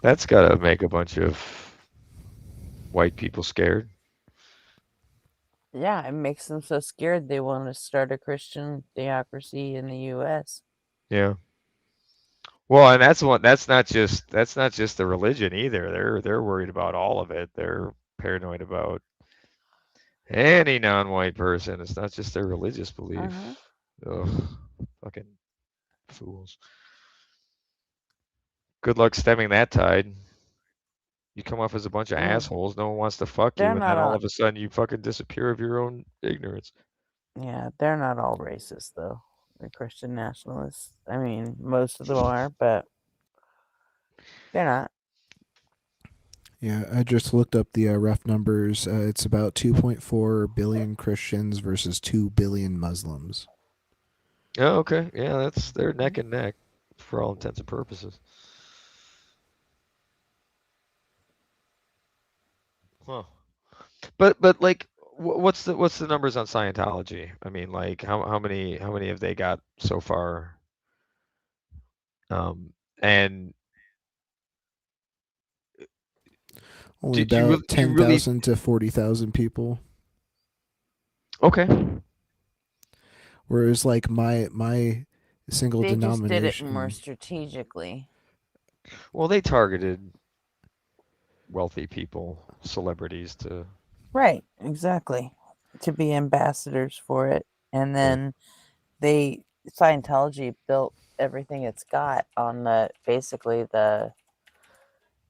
that's got to make a bunch of white people scared. Yeah, it makes them so scared they want to start a Christian theocracy in the U.S. Yeah. Well, and that's not just the religion either. They're worried about all of it. They're paranoid about any non-white person. It's not just their religious belief. Ugh, fucking fools. Good luck stemming that tide. You come off as a bunch of assholes. No one wants to fuck you, They're and not then all all. of a sudden you fucking disappear of your own ignorance. Yeah, they're not all racist though. They're Christian nationalists. I mean, most of them are, but they're not. Yeah, I just looked up the rough numbers. It's about 2.4 billion Christians versus 2 billion Muslims. Oh, okay. Yeah, they're neck and neck for all intents and purposes. Huh. But like, what's the numbers on Scientology? I mean, like, how many have they got so far? And Only do you about really, 10,000 to 40,000 people. Okay. Whereas, like my single They denomination. just did it more strategically. Well, they targeted wealthy people, celebrities to. Right, exactly. To be ambassadors for it. And then Scientology built everything it's got on basically the,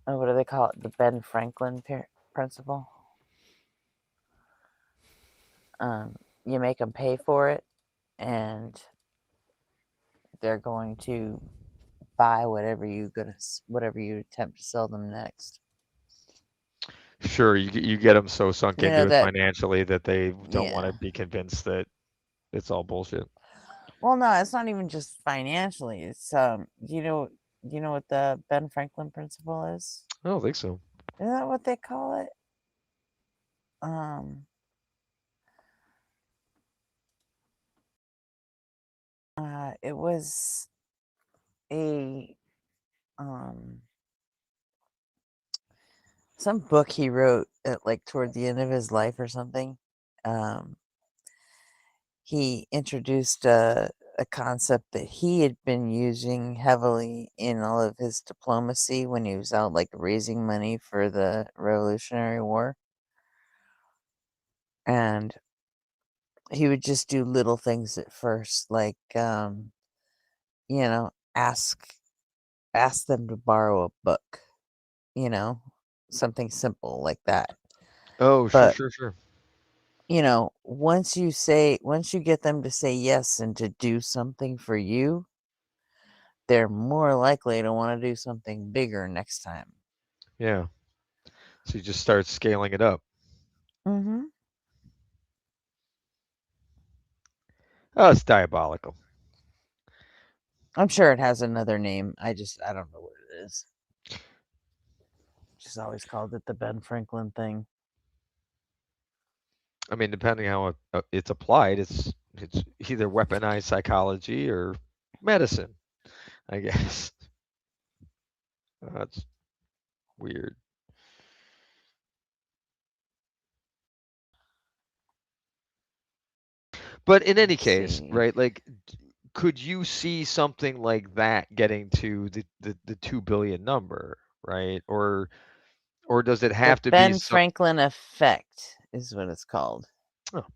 what do they call it? The Ben Franklin principle. You make them pay for it, and they're going to buy whatever you attempt to sell them next. Sure, you get them so sunk You into know it that. financially that they don't want Yeah. to be convinced that it's all bullshit. Well, no, it's not even just financially. It's you know what the Ben Franklin principle is? I don't think so. Isn't that what they call it? It was a some book he wrote at like toward the end of his life or something. He introduced a concept that he had been using heavily in all of his diplomacy when he was out like raising money for the Revolutionary War. And he would just do little things at first, like you know, ask them to borrow a book, you know, something simple like that. Oh, But sure. you know, once you get them to say yes and to do something for you, they're more likely to want to do something bigger next time. Yeah. So you just start scaling it up. Mm-hmm. Oh, it's diabolical. I'm sure it has another name. I don't know what it is. Just always called it the Ben Franklin thing. I mean, depending how it's applied, it's either weaponized psychology or medicine, I guess. That's weird. But in any case, right? Like, could you see something like that getting to the 2 billion number, right? Or does it The have to be Ben Franklin effect is what it's called. Oh.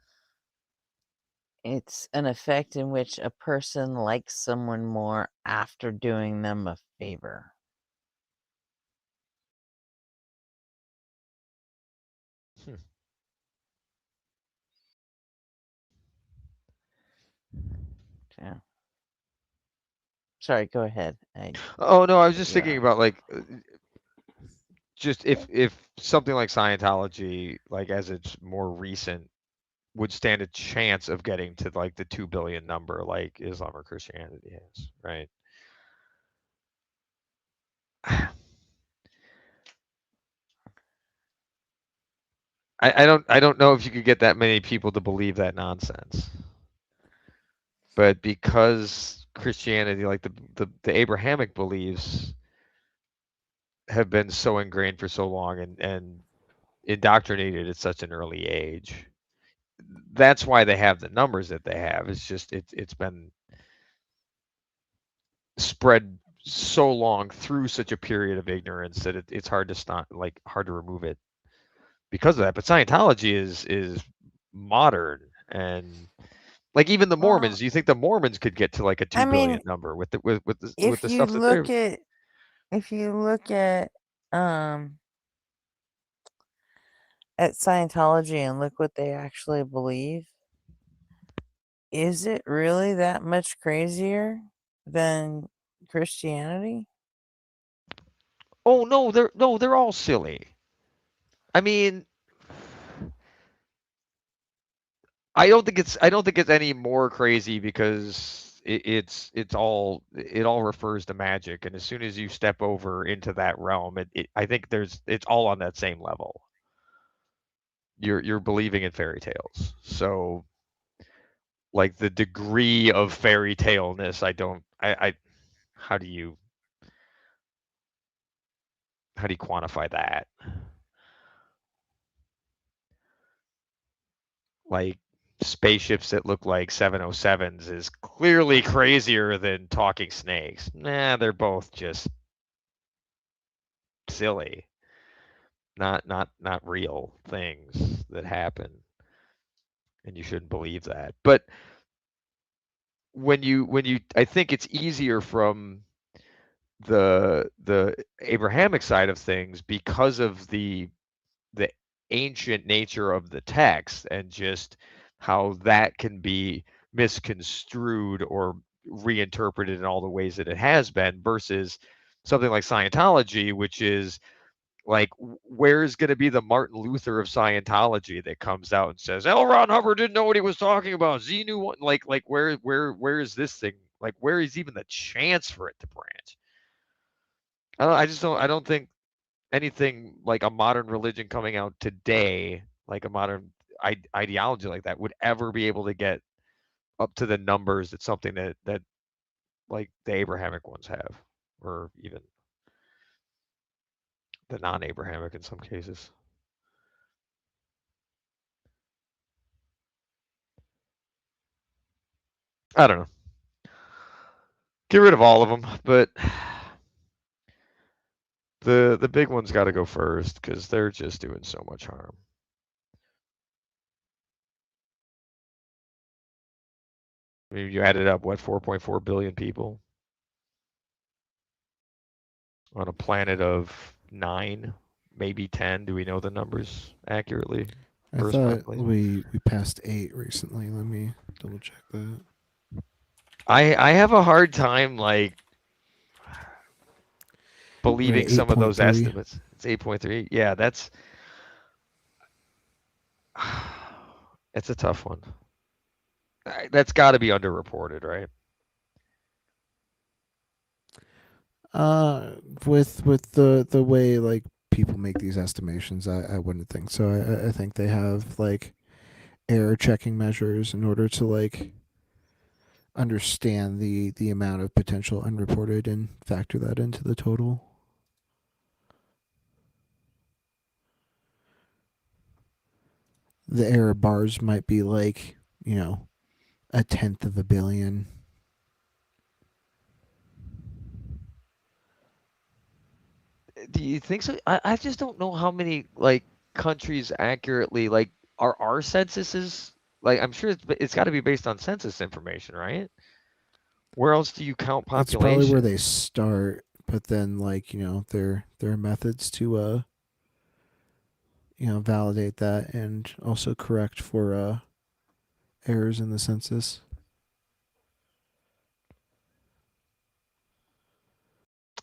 It's an effect in which a person likes someone more after doing them a favor. Yeah. Sorry, go ahead. Oh no, I was just thinking about like just if something like Scientology, like as it's more recent, would stand a chance of getting to like the 2 billion number like Islam or Christianity has, right? I don't know if you could get that many people to believe that nonsense. But because Christianity, like the Abrahamic beliefs, have been so ingrained for so long and indoctrinated at such an early age, that's why they have the numbers that they have. It's just it's been spread so long through such a period of ignorance that it's hard to stop, like hard to remove it because of that. But Scientology is modern and like even the Mormons. Do you think the Mormons could get to like a 2 billion number with the with the stuff that they're if you look at Scientology and look what they actually believe, is it really that much crazier than Christianity? Oh no, they're all silly. I mean, I don't think it's any more crazy because it all refers to magic, and as soon as you step over into that realm, I think it's all on that same level. You're believing in fairy tales, so like the degree of fairy taleness, I how do you quantify that? Like spaceships that look like 707s is clearly crazier than talking snakes. Nah, they're both just silly. Not real things that happen. And you shouldn't believe that. But when you I think it's easier from the Abrahamic side of things because of the ancient nature of the text and just how that can be misconstrued or reinterpreted in all the ways that it has been versus something like Scientology, which is Like, where's going to be the Martin Luther of Scientology that comes out and says, L. Ron Hubbard didn't know what he was talking about. Z knew what, like where is this thing? Like, where is even the chance for it to branch? I don't think anything like a modern religion coming out today, like a modern ideology like that, would ever be able to get up to the numbers that something that like the Abrahamic ones have, or even the non-Abrahamic in some cases. I don't know. Get rid of all of them, but the big ones got to go first because they're just doing so much harm. I mean, you added up what 4.4 billion people on a planet of 9, maybe 10. Do we know the numbers accurately? I thought we passed 8 recently. Let me double check that. I have a hard time like believing some of those estimates. It's 8.3. Yeah, it's a tough one. That's got to be underreported, right? With the way like people make these estimations, I wouldn't think so. I think they have like error checking measures in order to like understand the amount of potential unreported and factor that into the total. The error bars might be like, 1/10 of a billion. Do you think so? I just don't know how many like countries accurately like are our censuses. Like, I'm sure it's got to be based on census information, right? Where else do you count population? That's probably where they start, but then like there are methods to validate that and also correct for errors in the census.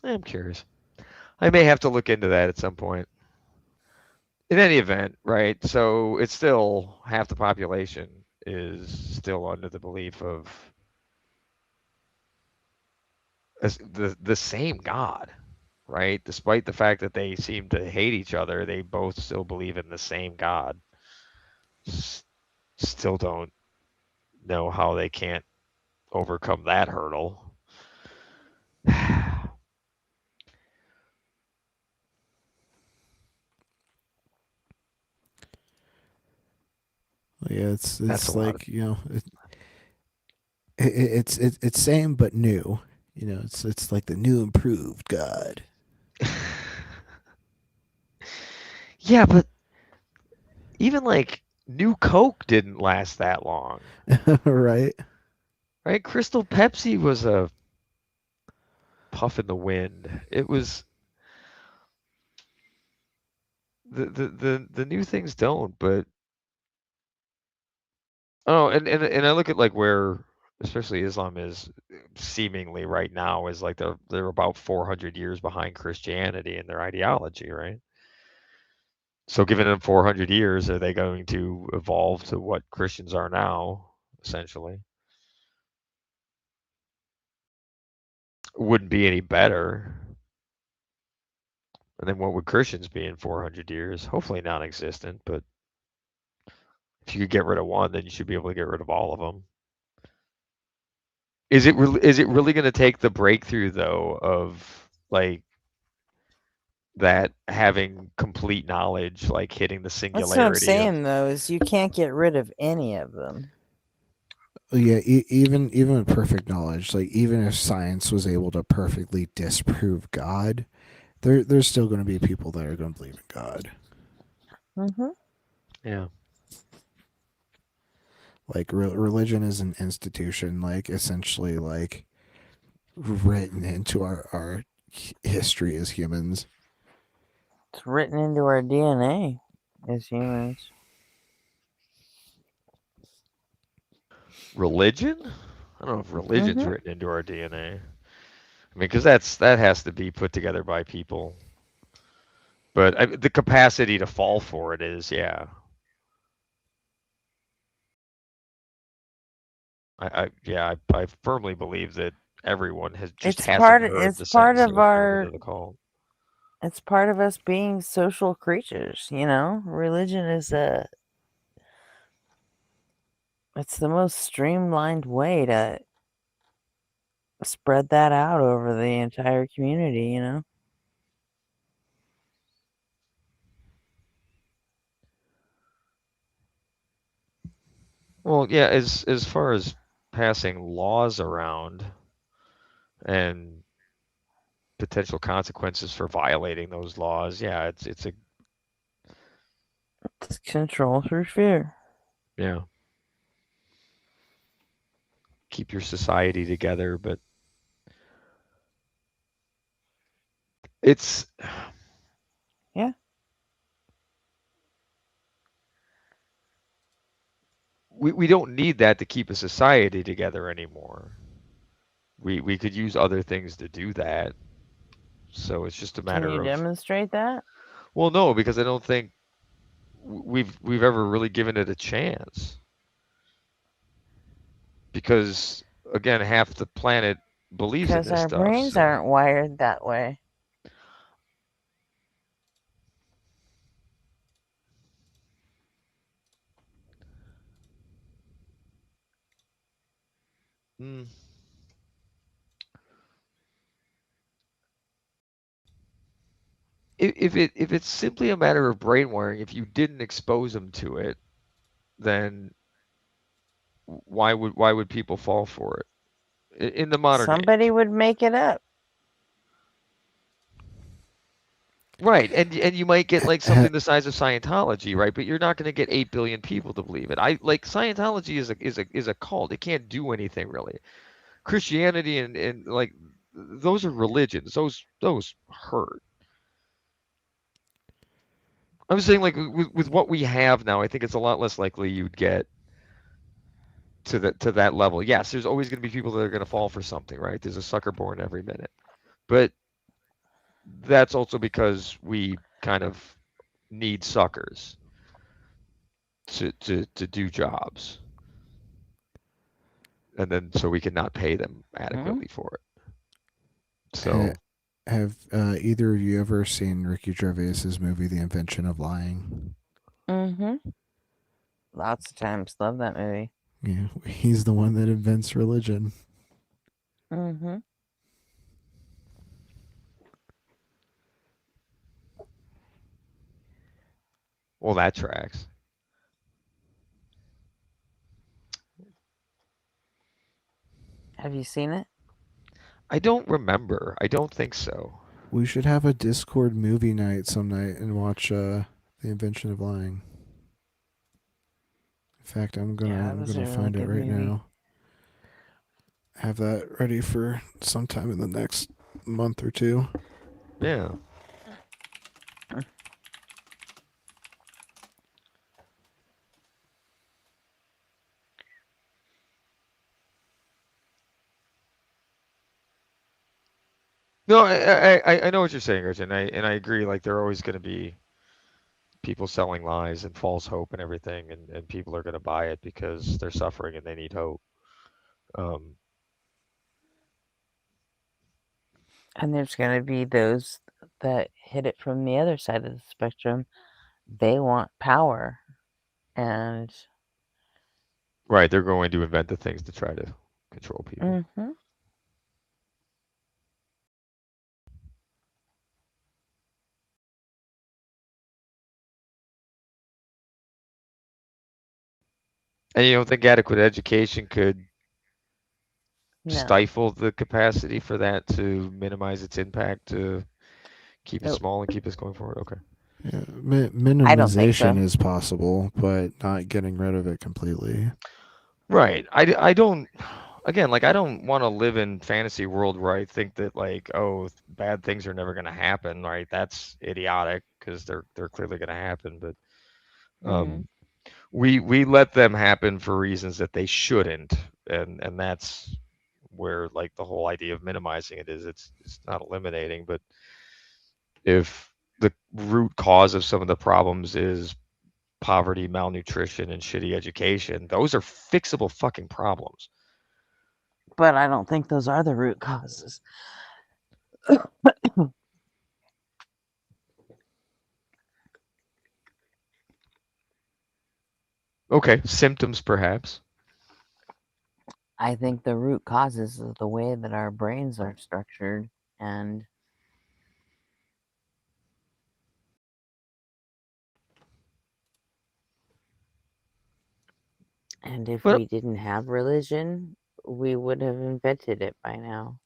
I'm curious. I may have to look into that at some point. In any event, right? So it's still half the population is still under the belief of the same God, right? Despite the fact that they seem to hate each other, they both still believe in the same God. Still don't know how they can't overcome that hurdle. Yeah, it's like it's same but new. It's like the new improved God. Yeah, but even like New Coke didn't last that long. Right. Right? Crystal Pepsi was a puff in the wind. It was the new things don't, but and I look at like where especially Islam is seemingly right now is like they're about 400 years behind Christianity in their ideology, right? So given them 400 years, are they going to evolve to what Christians are now, essentially? Wouldn't be any better. And then what would Christians be in 400 years? Hopefully non-existent, but if you could get rid of one, then you should be able to get rid of all of them. Is it really going to take the breakthrough though of like that having complete knowledge, like hitting the singularity? That's what I'm saying though, is you can't get rid of any of them. Yeah, even with perfect knowledge, like even if science was able to perfectly disprove God, there's still going to be people that are going to believe in God. Mm-hmm. Yeah. Like religion is an institution, like essentially like written into our history as humans. It's written into our DNA as humans. Religion? I don't know if religion's written into our DNA. I mean, because that has to be put together by people But the capacity to fall for it is, yeah. I firmly believe that everyone hasn't heard the sentence that was delivered to the call. It's part of us being social creatures, you know? Religion is it's the most streamlined way to spread that out over the entire community, you know? Well, yeah, as far as passing laws around and potential consequences for violating those laws, yeah, it's control through fear. Yeah. Keep your society together, but it's yeah. We don't need that to keep a society together anymore. We could use other things to do that. So it's just a Can matter you of demonstrate that? Well, no, because I don't think we've ever really given it a chance. Because again, half the planet believes in Because this our stuff. brains So. aren't wired that way. Mm. If it's simply a matter of brain wiring, if you didn't expose them to it, then why would people fall for it in the modern Somebody age? would make it up. Right, and you might get like something the size of Scientology, right? But you're not going to get 8 billion people to believe it. Scientology is a cult. It can't do anything really. Christianity and like those are religions. Those hurt. I'm saying like with what we have now, I think it's a lot less likely you'd get to that level. Yes, there's always going to be people that are going to fall for something, right? There's a sucker born every minute. But that's also because we kind of need suckers to do jobs. And then so we can not pay them adequately for it. So have either of you ever seen Ricky Gervais's movie The Invention of Lying? Mm-hmm. Lots of times. Love that movie. Yeah, he's the one that invents religion. Mm-hmm. Well, that tracks. Have you seen it? I don't remember. I don't think so. We should have a Discord movie night some night and watch The Invention of Lying. In fact, I'm gonna find it right now. Have that ready for sometime in the next month or two. Yeah. No, I know what you're saying, Rich, and I agree. Like there are always going to be people selling lies and false hope and everything, and people are going to buy it because they're suffering and they need hope. And there's going to be those that hit it from the other side of the spectrum. They want power, and right, they're going to invent the things to try to control people. Mm-hmm. And you don't think adequate education could No. stifle the capacity for that to minimize its impact, to keep it small and keep us going forward? Okay. Yeah, minimization is possible, but not getting rid of it completely. Right. I don't. Again, like I don't want to live in fantasy world where I think that like, oh, bad things are never going to happen. Right? That's idiotic because they're clearly going to happen. But we let them happen for reasons that they shouldn't, and that's where like the whole idea of minimizing it is. It's not eliminating, but if the root cause of some of the problems is poverty, malnutrition, and shitty education. Those are fixable fucking problems. But I don't think those are the root causes. Okay, symptoms perhaps. I think the root causes is the way that our brains are structured, and if But- we didn't have religion, we would have invented it by now.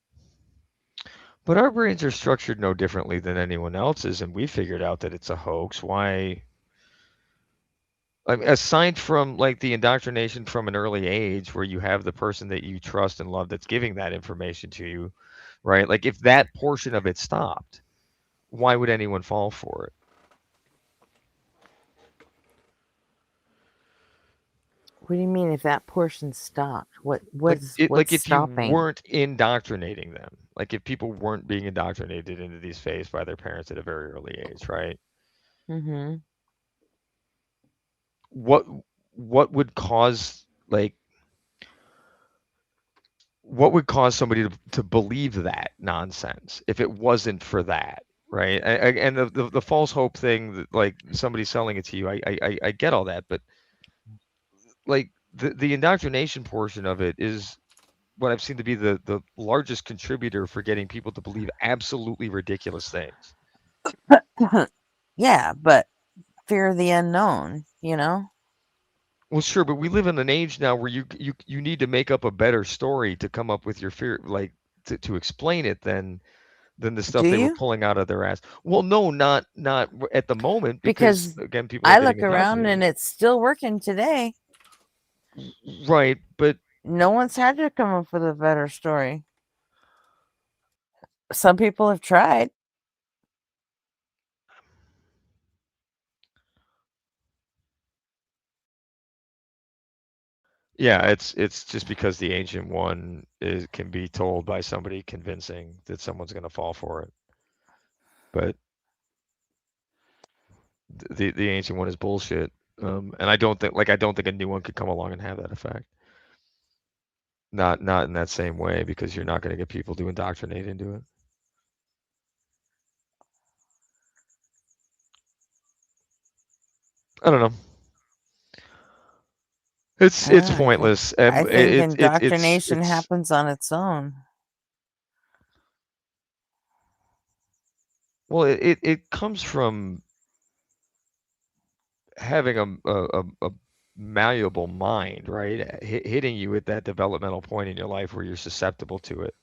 But our brains are structured no differently than anyone else's, and we figured out that it's a hoax. Why? I mean, aside from like the indoctrination from an early age, where you have the person that you trust and love that's giving that information to you, right? Like if that portion of it stopped, why would anyone fall for it? What do you mean if that portion stopped? What's Like if stopping? you weren't indoctrinating them, like if people weren't being indoctrinated into these faiths by their parents at a very early age, right? Mm-hmm. What would cause what would cause somebody to believe that nonsense if it wasn't for that, right? And the false hope thing, that like somebody selling it to you, I get all that, but like the indoctrination portion of it is what I've seen to be the largest contributor for getting people to believe absolutely ridiculous things. Yeah, but fear of the unknown, you know? Well, sure, but we live in an age now where you need to make up a better story to come up with your fear, like to explain it than the stuff Do they were you? pulling out of their ass. Well, no, not at the moment, because again, people are I getting look around indoctrinated. and it's still working today. Right, but no one's had to come up with a better story. Some people have tried. Yeah, it's just because the ancient one can be told by somebody convincing that someone's going to fall for it. But the ancient one is bullshit, and I don't think a new one could come along and have that effect. Not in that same way, because you're not going to get people to indoctrinate into it. I don't know. It's pointless. I think indoctrination happens on its own. Well, it comes from having a malleable mind, right? Hitting you at that developmental point in your life where you're susceptible to it,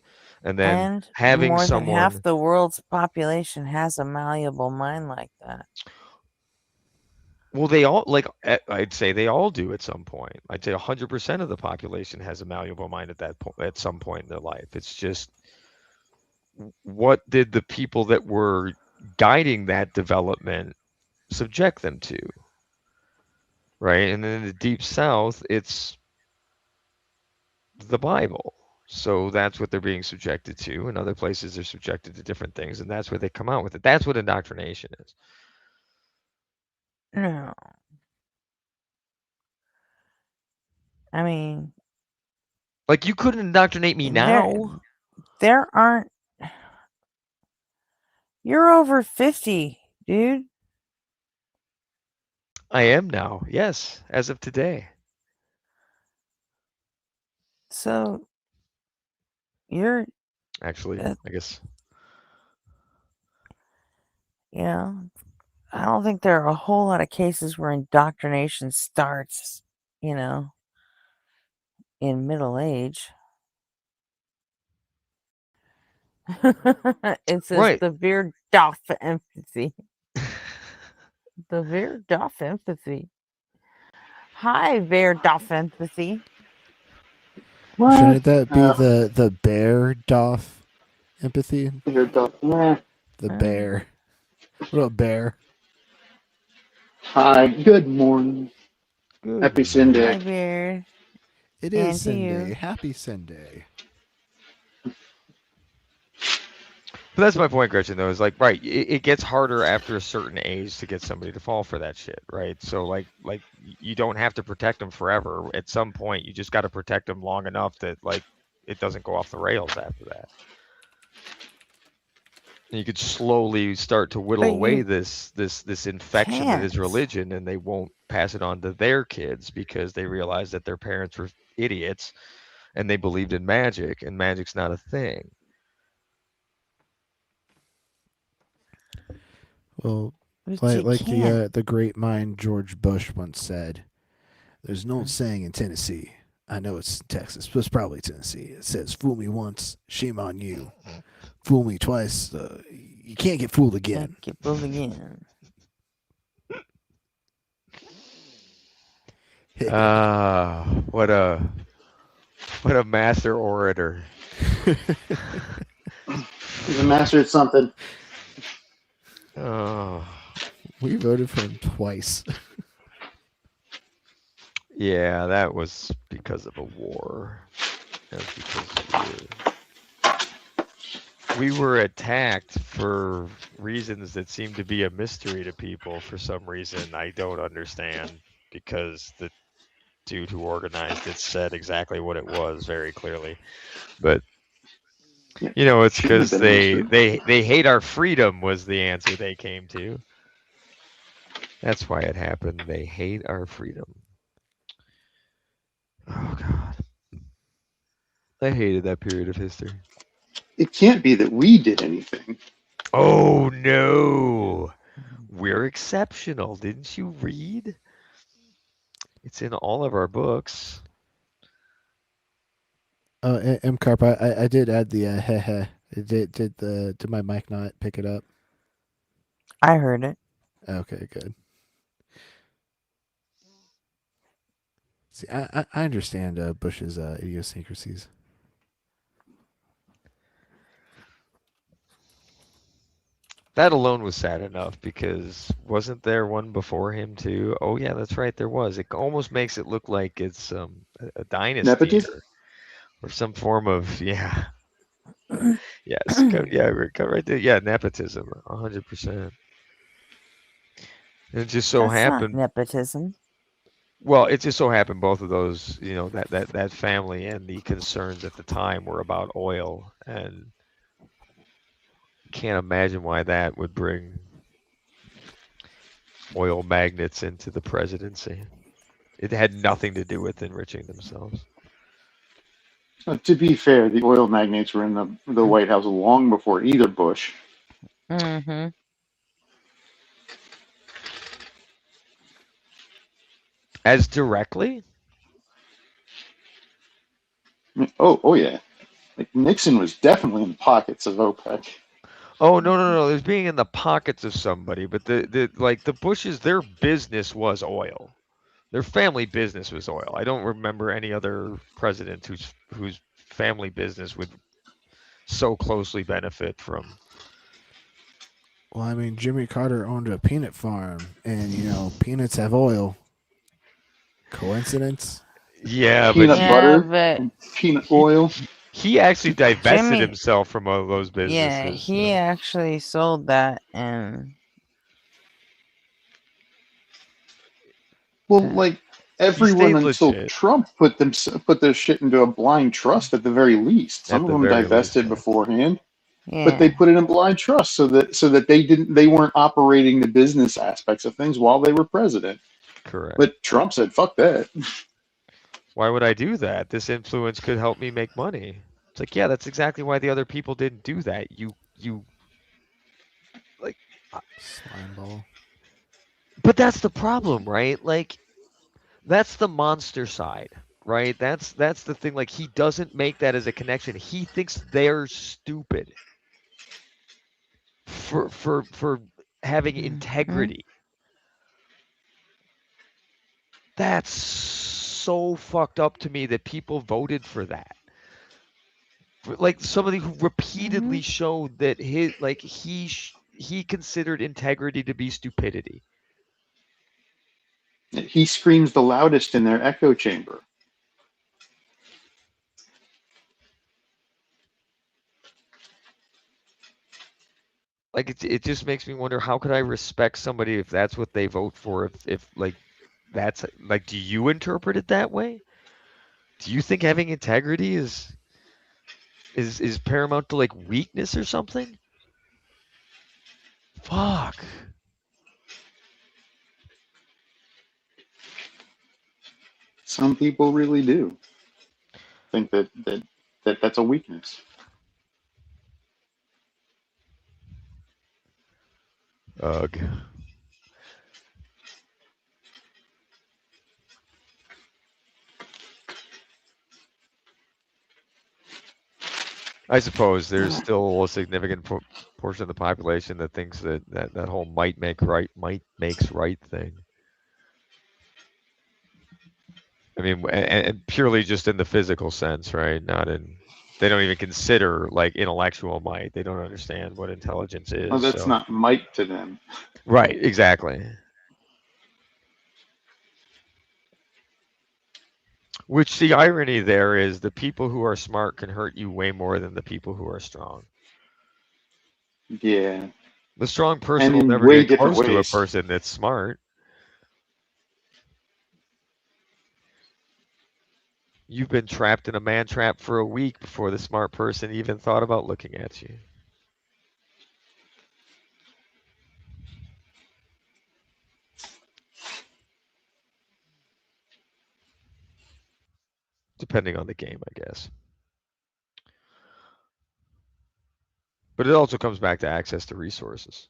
and then And having more someone. than half the world's population has a malleable mind like that. Well, they all, like, I'd say they all do at some point. I'd say 100% of the population has a malleable mind at that point, at some point in their life. It's just, what did the people that were guiding that development subject them to? Right? And then in the Deep South, it's the Bible. So that's what they're being subjected to. In other places, they're subjected to different things, and that's where they come out with it. That's what indoctrination is. No. I mean, like, you couldn't indoctrinate me now. There aren't. You're over 50, dude. I am now. Yes, as of today. So you're actually, I guess. You know, I don't think there are a whole lot of cases where indoctrination starts, you know, in middle age. It says Right. the veer doff empathy. The veer doff empathy. Hi, veer doff empathy. Shouldn't that be the bear doff empathy? The bear. What up, bear? Hi, good morning. Happy Sunday. Hi, bear. It And is to you. Sunday. Happy Sunday. But that's my point, Gretchen, though, is like, right, it gets harder after a certain age to get somebody to fall for that shit, right? So like you don't have to protect them forever. At some point, you just got to protect them long enough that like it doesn't go off the rails after that. And you could slowly start to whittle But away you this infection that is can't. religion, and they won't pass it on to their kids because they realize that their parents were idiots and they believed in magic, and magic's not a thing. Well, But like you can't. the great mind George Bush once said, "There's an old saying in Tennessee. I know it's Texas, but it's probably Tennessee. It says, 'Fool me once, shame on you. Fool me twice, you can't get fooled again.'" Can't get fooled again. What a master orator. He's a master at something. Oh. We voted for him twice. Yeah, that was because of a war. That was because we were attacked for reasons that seem to be a mystery to people for some reason I don't understand, because the dude who organized it said exactly what it was very clearly. But you know, it's because they hate our freedom was the answer they came to. That's why it happened. They hate our freedom. Oh God, I hated that period of history. It can't be that we did anything. Oh no, we're exceptional. Didn't you read? It's in all of our books. M Carp, I did add the heh. Did my mic not pick it up? I heard it. Okay, good. See, I understand Bush's idiosyncrasies. That alone was sad enough, because wasn't there one before him too? Oh yeah, that's right, there was. It almost makes it look like it's a dynasty Nepotism? or some form of yes, yeah, right there, yeah, nepotism, 100%. It just so That's not happened. nepotism. Well, it just so happened both of those, you know, that family and the concerns at the time were about oil, and can't imagine why that would bring oil magnates into the presidency. It had nothing to do with enriching themselves. To be fair, the oil magnates were in the White House long before either Bush. Mm-hmm. As directly? Oh yeah. Like Nixon was definitely in the pockets of OPEC. Oh no! There's being in the pockets of somebody, but the Bushes, their business was oil. Their family business was oil. I don't remember any other president whose family business would so closely benefit from. Well, I mean, Jimmy Carter owned a peanut farm, and peanuts have oil. Coincidence? Yeah, peanut butter, but and peanut oil. He actually divested himself from all those businesses. Yeah, he actually sold that, and Well, like everyone until legit. Trump put their shit into a blind trust at the very least. Some of them divested beforehand, but they put it in blind trust so that they weren't operating the business aspects of things while they were president. Correct. But Trump said, "Fuck that." Why would I do that? This influence could help me make money. It's like, yeah, that's exactly why the other people didn't do that. You like slime ball. But that's the problem, right? Like, that's the monster side, right? That's the thing. Like, he doesn't make that as a connection. He thinks they're stupid for having integrity. That's so fucked up to me that people voted for that. Like somebody who repeatedly showed that he considered integrity to be stupidity. He screams the loudest in their echo chamber. like it just makes me wonder, how could I respect somebody if that's what they vote for? If like that's like, do you interpret it that way? Do you think having integrity is paramount to like weakness or something? Fuck. Some people really do think that's a weakness. Ugh. I suppose there's still a significant portion of the population that thinks that whole might makes right thing. I mean, and purely just in the physical sense, right? Not in, they don't even consider like intellectual might. They don't understand what intelligence is. Well, that's not might to them. Right, exactly. Which the irony there is, the people who are smart can hurt you way more than the people who are strong. Yeah. The strong person And will in never way get different close to a ways. person that's smart. You've been trapped in a man trap for a week before the smart person even thought about looking at you. Depending on the game, I guess. But it also comes back to access to resources.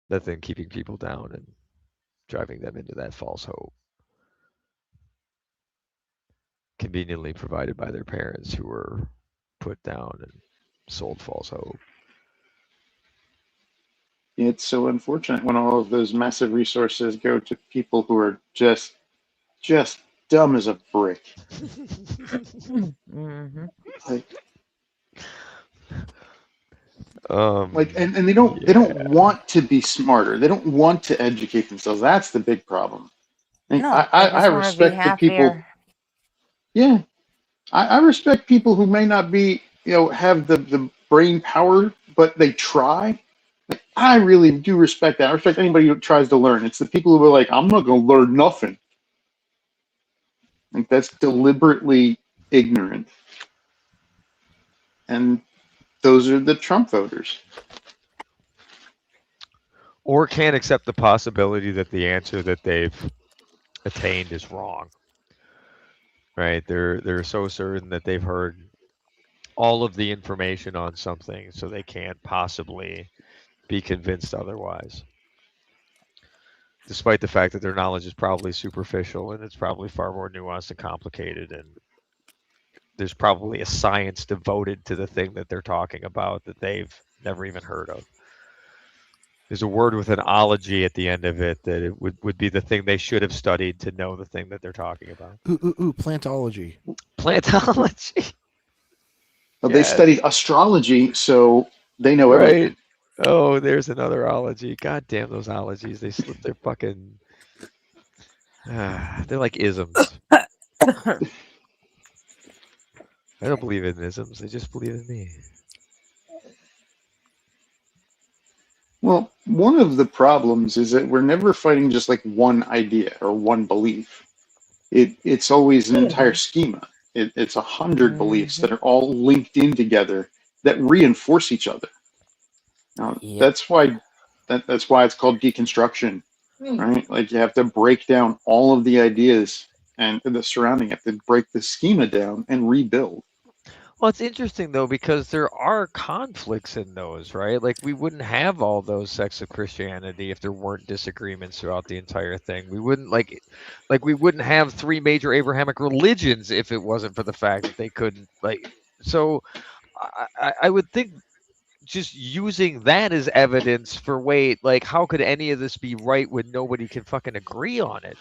That thing keeping people down and driving them into that false hope. Conveniently provided by their parents who were put down and sold false hope. It's so unfortunate when all of those massive resources go to people who are just dumb as a brick. Mm-hmm. And they don't want to be smarter. They don't want to educate themselves. That's the big problem. No, I want to be respect the people. happier. Yeah, I respect people who may not be, have the brain power, but they try. I really do respect that. I respect anybody who tries to learn. It's the people who are like, I'm not going to learn nothing. Like, that's deliberately ignorant. And those are the Trump voters. Or can't accept the possibility that the answer that they've attained is wrong. Right? They're so certain that they've heard all of the information on something, so they can't possibly be convinced otherwise. Despite the fact that their knowledge is probably superficial and it's probably far more nuanced and complicated, and there's probably a science devoted to the thing that they're talking about that they've never even heard of. There's a word with an ology at the end of it that it would be the thing they should have studied to know the thing that they're talking about. Plantology. Plantology. Well, they study astrology, so they know everything. Oh, there's another ology. God damn those ologies. They slip their fucking... they're like isms. I don't believe in isms. I just believe in me. Well, one of the problems is that we're never fighting just like one idea or one belief. It's always an entire schema. It's 100 beliefs that are all linked in together that reinforce each other. Now, that's why it's called deconstruction, right? Like, you have to break down all of the ideas and the surrounding. You have to break the schema down and rebuild. Well, it's interesting though, because there are conflicts in those, right? Like, we wouldn't have all those sects of Christianity if there weren't disagreements throughout the entire thing. We wouldn't like we wouldn't have 3 major Abrahamic religions if it wasn't for the fact that they couldn't so I would think just using that as evidence for how could any of this be right when nobody can fucking agree on it,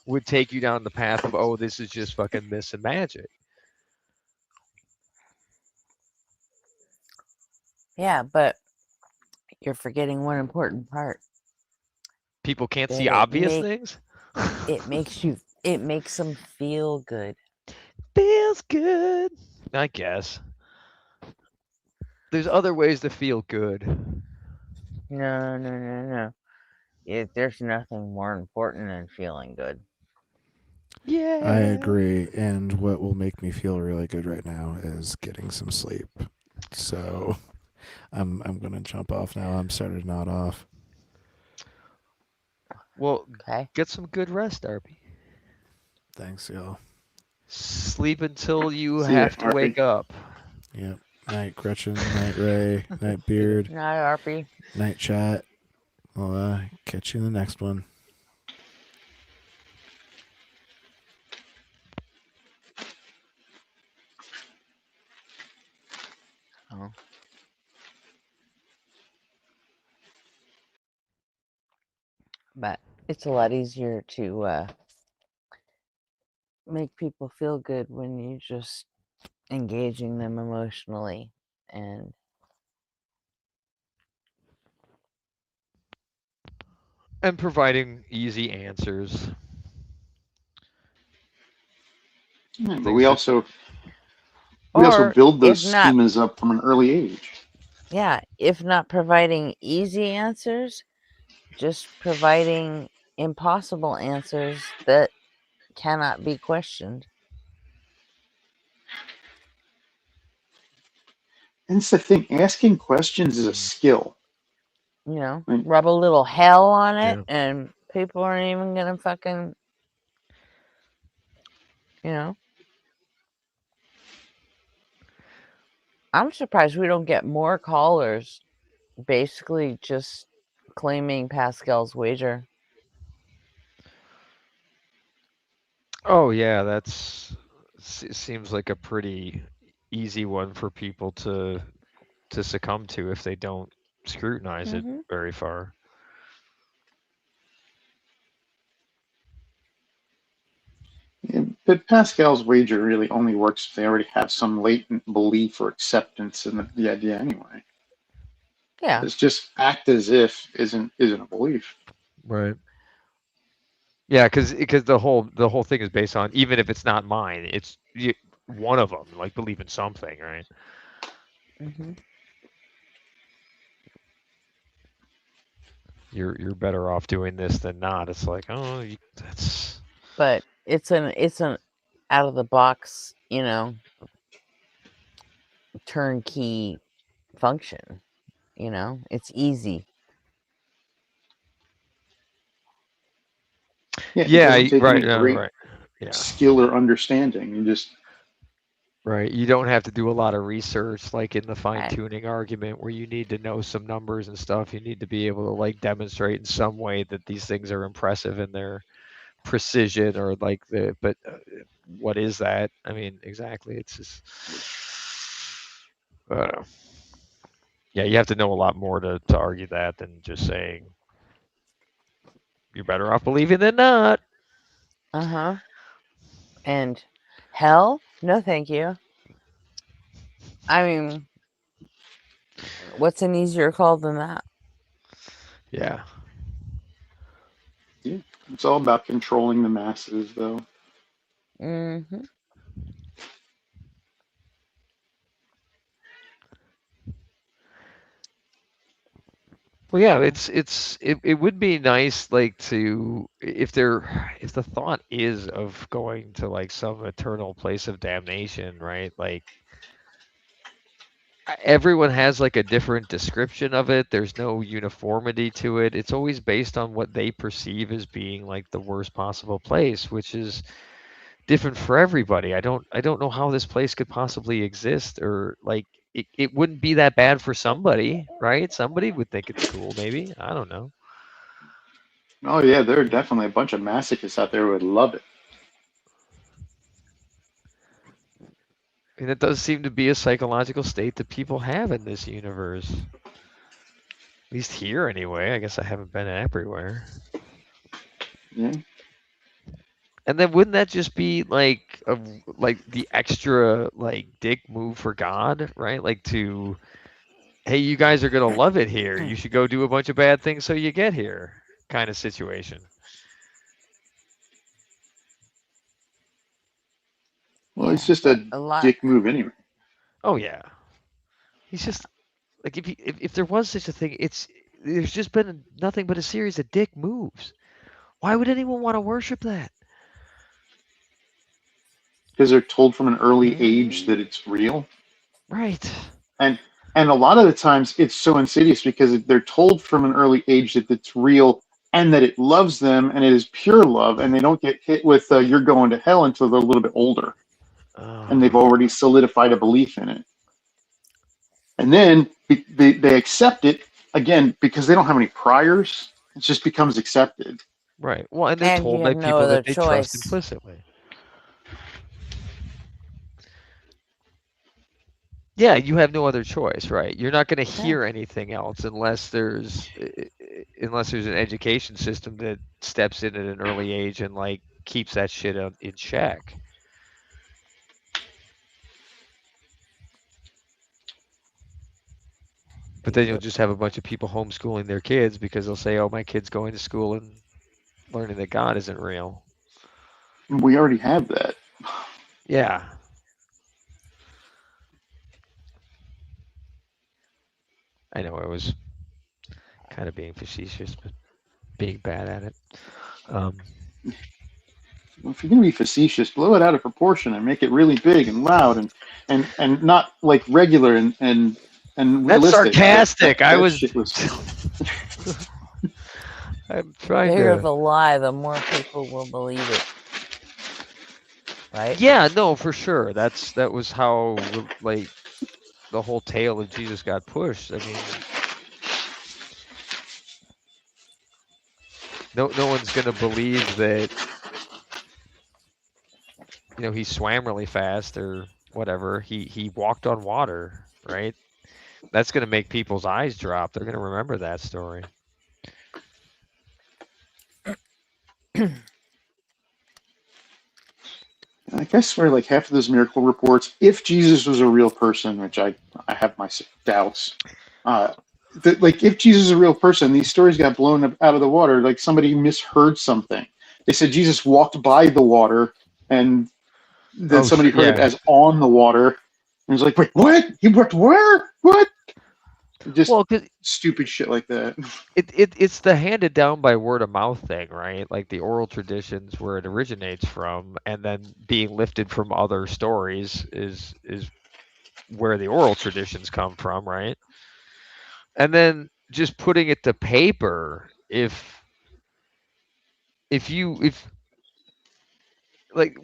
would take you down the path of, oh, this is just fucking myths and magic. Yeah, but you're forgetting one important part. People can't see obvious things? It makes you It makes them feel good. Feels good. I guess. There's other ways to feel good. No. There's nothing more important than feeling good. Yeah. I agree. And what will make me feel really good right now is getting some sleep. So I'm gonna jump off now. I'm starting to nod off. Well, Okay. get some good rest, Arby. Thanks, y'all. Sleep until you See ya, have to wake up. Yep. Night Gretchen, night Ray, night Beard, Night Arby. night chat. I'll catch you in the next one. Oh. But it's a lot easier to make people feel good when you're just engaging them emotionally and providing easy answers. Yeah, but we also build those schemas up from an early age. Yeah, if not providing easy answers, just providing impossible answers that cannot be questioned. And it's the thing, asking questions is a skill. You know, Right. rub a little hell on it, and people aren't even gonna fucking, you know. I'm surprised we don't get more callers basically just claiming Pascal's wager. Oh yeah, that's seems like a pretty easy one for people to succumb to if they don't scrutinize it very far. Yeah, but Pascal's wager really only works if they already have some latent belief or acceptance in the idea anyway. Yeah. It's just act as if isn't a belief. Right. Yeah, because the whole thing is based on, even if it's not mine, it's one of them, like, believe in something, right? Mm-hmm. You're better off doing this than not. It's like, oh, that's. But it's an out of the box, you know, turnkey function. You know, it's easy. Yeah, it Yeah, doesn't take right, any great right. Yeah. skill or understanding. You just Right. You don't have to do a lot of research like in the fine-tuning argument where you need to know some numbers and stuff. You need to be able to like demonstrate in some way that these things are impressive in their precision or like but what is that? I mean, exactly. It's just yeah, you have to know a lot more to argue that than just saying you're better off believing than not. Uh-huh. And hell? No, thank you. I mean, what's an easier call than that? Yeah. yeah, it's all about controlling the masses, though. Mm-hmm. Well, yeah, it would be nice like to if the thought is of going to like some eternal place of damnation, right? Like everyone has like a different description of it. There's no uniformity to it. It's always based on what they perceive as being like the worst possible place, which is different for everybody. I don't know how this place could possibly exist, or like it wouldn't be that bad for somebody, right? Somebody would think it's cool, maybe. I don't know. Oh yeah, there are definitely a bunch of masochists out there who would love it. And it does seem to be a psychological state that people have in this universe. At least here, anyway. I guess I haven't been everywhere. Yeah. And then wouldn't that just be like the extra like dick move for God, right? Like to, hey, you guys are gonna love it here. You should go do a bunch of bad things so you get here, kind of situation. Well, it's just a dick move anyway. Oh yeah. He's just like if there was such a thing, there's just been nothing but a series of dick moves. Why would anyone want to worship that? Because they're told from an early age that it's real. Right. And a lot of the times it's so insidious because they're told from an early age that it's real and that it loves them and it is pure love, and they don't get hit with "you're going to hell" until they're a little bit older, and they've already solidified a belief in it. And then they accept it again because they don't have any priors. It just becomes accepted. Right. Well, and they're told by people that they trust implicitly. Yeah, you have no other choice, right? You're not going to hear anything else unless there's an education system that steps in at an early age and like keeps that shit in check. But then you'll just have a bunch of people homeschooling their kids because they'll say, "Oh, my kid's going to school and learning that God isn't real." We already have that. Yeah. I know I was kind of being facetious, but being bad at it. If you're going to be facetious, blow it out of proportion and make it really big and loud and not like regular and That's realistic. sarcastic. That was. Shit was... I'm trying The bigger to. the lie, the more people will believe it. Right? Yeah, no, for sure. That was how like the whole tale of Jesus got pushed. I mean, no one's gonna believe that he swam really fast or whatever. He walked on water, right? That's gonna make people's eyes drop. They're gonna remember that story. I guess where like half of those miracle reports, if Jesus was a real person, which I have my doubts, that like if Jesus is a real person, these stories got blown out of the water. Like somebody misheard something. They said Jesus walked by the water, and then somebody heard it as on the water, and was like, "Wait, what? He worked where? What?" Just stupid shit like that. It's the handed down by word of mouth thing, right? Like the oral traditions where it originates from, and then being lifted from other stories is where the oral traditions come from, right? And then just putting it to paper, if like,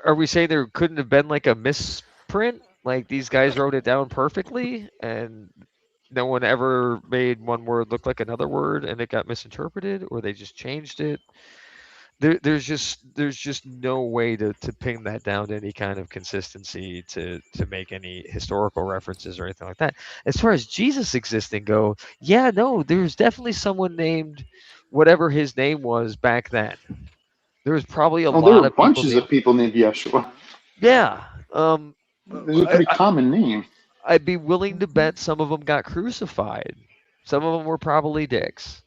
are we saying there couldn't have been like a misprint? Like these guys wrote it down perfectly and no one ever made one word look like another word and it got misinterpreted, or they just changed it. There's just no way to pin that down to any kind of consistency to make any historical references or anything like that. As far as Jesus existing go, yeah, no, there's definitely someone named whatever his name was back then. There was probably a lot there were of bunches of people named Yeshua. Yeah. There's a pretty common name. I'd be willing to bet some of them got crucified. Some of them were probably dicks.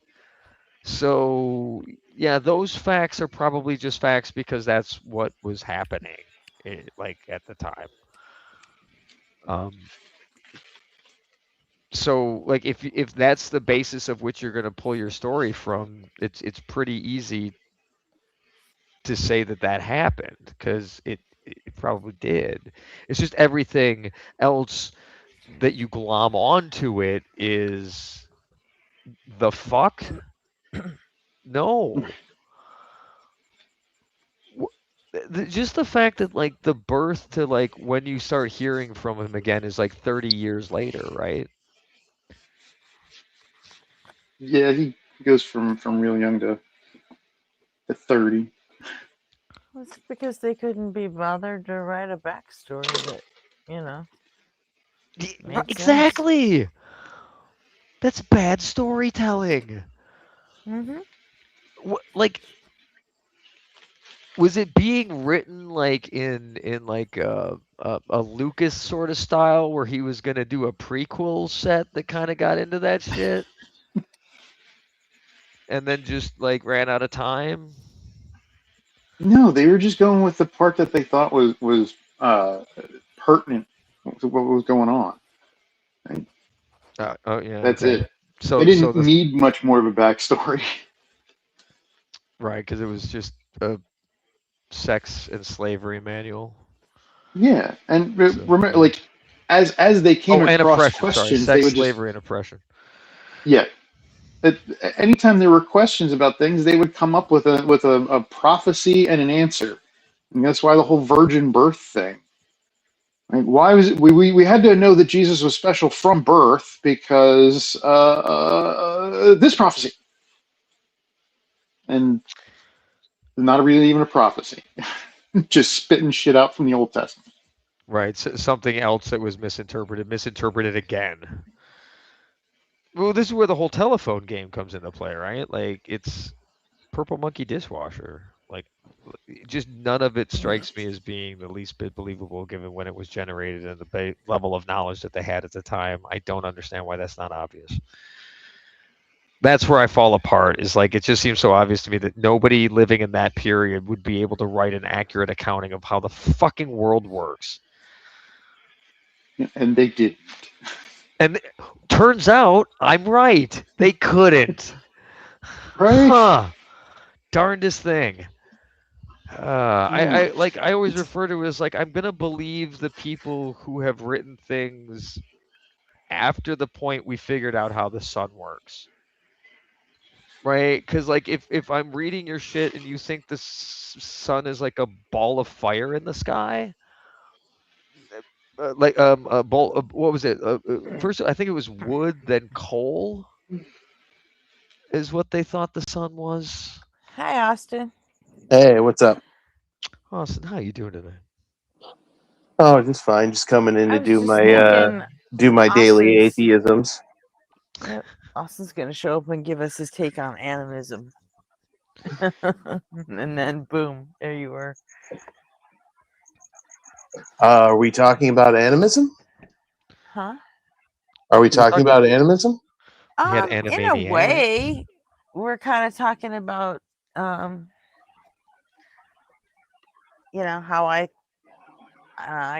So, yeah, those facts are probably just facts because that's what was happening, like at the time. So, like, if that's the basis of which you're going to pull your story from, it's pretty easy to say that happened because it probably did. It's just everything else that you glom onto it is the fuck. No. Just the fact that like the birth to like when you start hearing from him again is like 30 years later, right? Yeah, he goes from real young to 30. Well, it's because they couldn't be bothered to write a backstory that, exactly. That's bad storytelling. Like, was it being written like in like a Lucas sort of style where he was gonna do a prequel set that kind of got into that shit, and then just like ran out of time? No, they were just going with the part that they thought was pertinent to what was going on. Oh yeah. That's Okay. it. So They didn't need much more of a backstory. Right, because it was just a sex and slavery manual. Yeah, and So, remember, yeah. like as they came and across oppression. Sorry, questions, they sex, would just slavery, and oppression. yeah. Anytime there were questions about things, they would come up with a prophecy and an answer, and that's why the whole virgin birth thing. Like, why was it, we had to know that Jesus was special from birth because this prophecy, and not really even a prophecy, just spitting shit out from the Old Testament. Right, so something else that was misinterpreted again. Well, this is where the whole telephone game comes into play, right? Like, it's Purple Monkey Dishwasher. Like, just none of it strikes me as being the least bit believable given when it was generated and the level of knowledge that they had at the time. I don't understand why that's not obvious. That's where I fall apart, is like, it just seems so obvious to me that nobody living in that period would be able to write an accurate accounting of how the fucking world works. And they didn't. And turns out I'm right. They couldn't. Right? Huh. Darndest thing. I always refer to it as like, I'm gonna believe the people who have written things after the point we figured out how the sun works. Right? Because like, if I'm reading your shit and you think the sun is like a ball of fire in the sky, a bowl. What was it? First, I think it was wood, then coal, is what they thought the sun was. Hi, Austin. Hey, what's up? Austin, how you doing today? Oh, just fine. Just coming in to I was just thinking do my daily Austin's- atheisms. Yep. Austin's gonna show up and give us his take on animism. And then boom, there you were. Are we talking about animism? Huh? Are we talking about animism? In a way, we're kind of talking about how I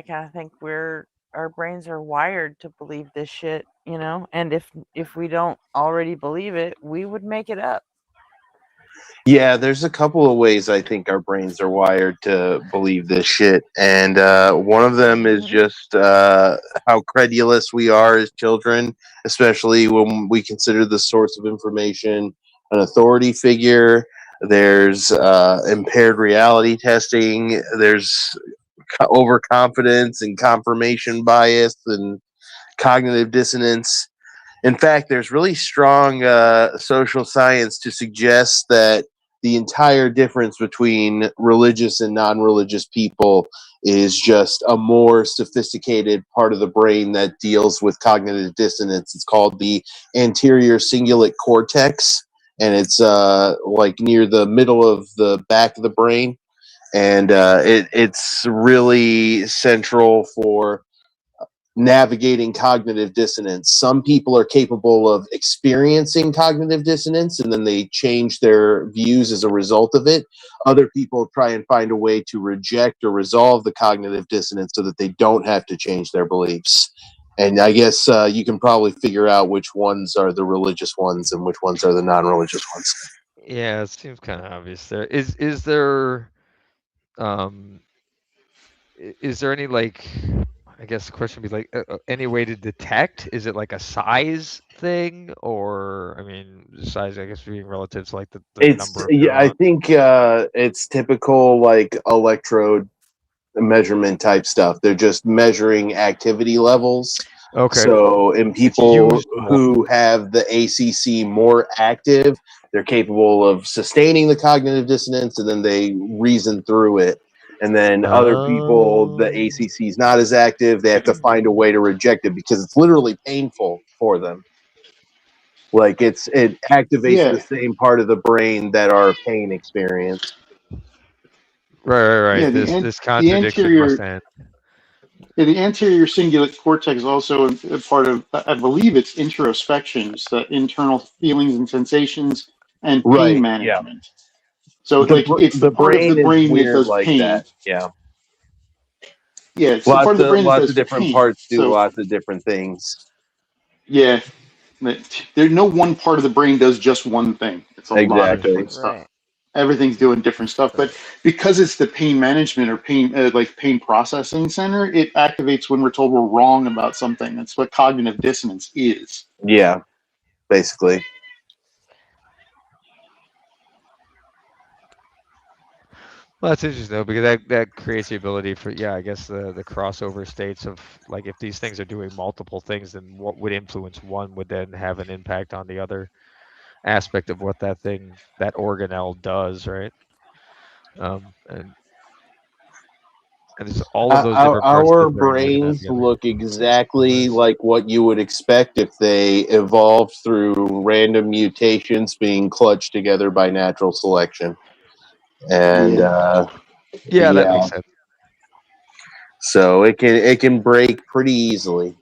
kind of think our brains are wired to believe this shit, and if we don't already believe it, we would make it up. Yeah, there's a couple of ways I think our brains are wired to believe this shit. And one of them is just how credulous we are as children, especially when we consider the source of information an authority figure. There's impaired reality testing. There's overconfidence and confirmation bias and cognitive dissonance. In fact, there's really strong social science to suggest that the entire difference between religious and non-religious people is just a more sophisticated part of the brain that deals with cognitive dissonance. It's called the anterior cingulate cortex, and it's like near the middle of the back of the brain, and it's really central for navigating cognitive dissonance. Some people are capable of experiencing cognitive dissonance and then they change their views as a result of it. Other people try and find a way to reject or resolve the cognitive dissonance so that they don't have to change their beliefs. And I guess you can probably figure out which ones are the religious ones and which ones are the non-religious ones. Yeah, it seems kind of obvious there. Is there any, like, I guess the question would be like, any way to detect? Is it like a size thing, or I mean, size, I guess, being relative to like the number of neurons? I think it's typical like electrode measurement type stuff. They're just measuring activity levels. Okay. So in people who have the ACC more active, they're capable of sustaining the cognitive dissonance, and then they reason through it. And then other people, the ACC is not as active. They have to find a way to reject it because it's literally painful for them. Like it activates the same part of the brain that our pain experience. Right. Yeah, this contradiction must end. Yeah, the anterior cingulate cortex is also a part of, I believe it's introspections, the internal feelings and sensations and pain management. Yeah. So it's the part of the brain that does like pain. that. Yeah. Yeah, it's the part of the brain that lots does of the different pain. parts do So lots of different things. yeah, there's no one part of the brain does just one thing. It's a lot of Exactly. different stuff. Everything's doing different stuff, but because it's the pain management or pain like pain processing center, it activates when we're told we're wrong about something. That's what cognitive dissonance is. Yeah, basically. Well, that's interesting though, because that creates the ability for, yeah, I guess the crossover states of, like, if these things are doing multiple things, then what would influence one would then have an impact on the other aspect of what that thing, that organelle does, right? And it's all of those different parts of Our the brain working brains together. look exactly like what you would expect if they evolved through random mutations being clutched together by natural selection. And Yeah, that makes sense. So it can break pretty easily.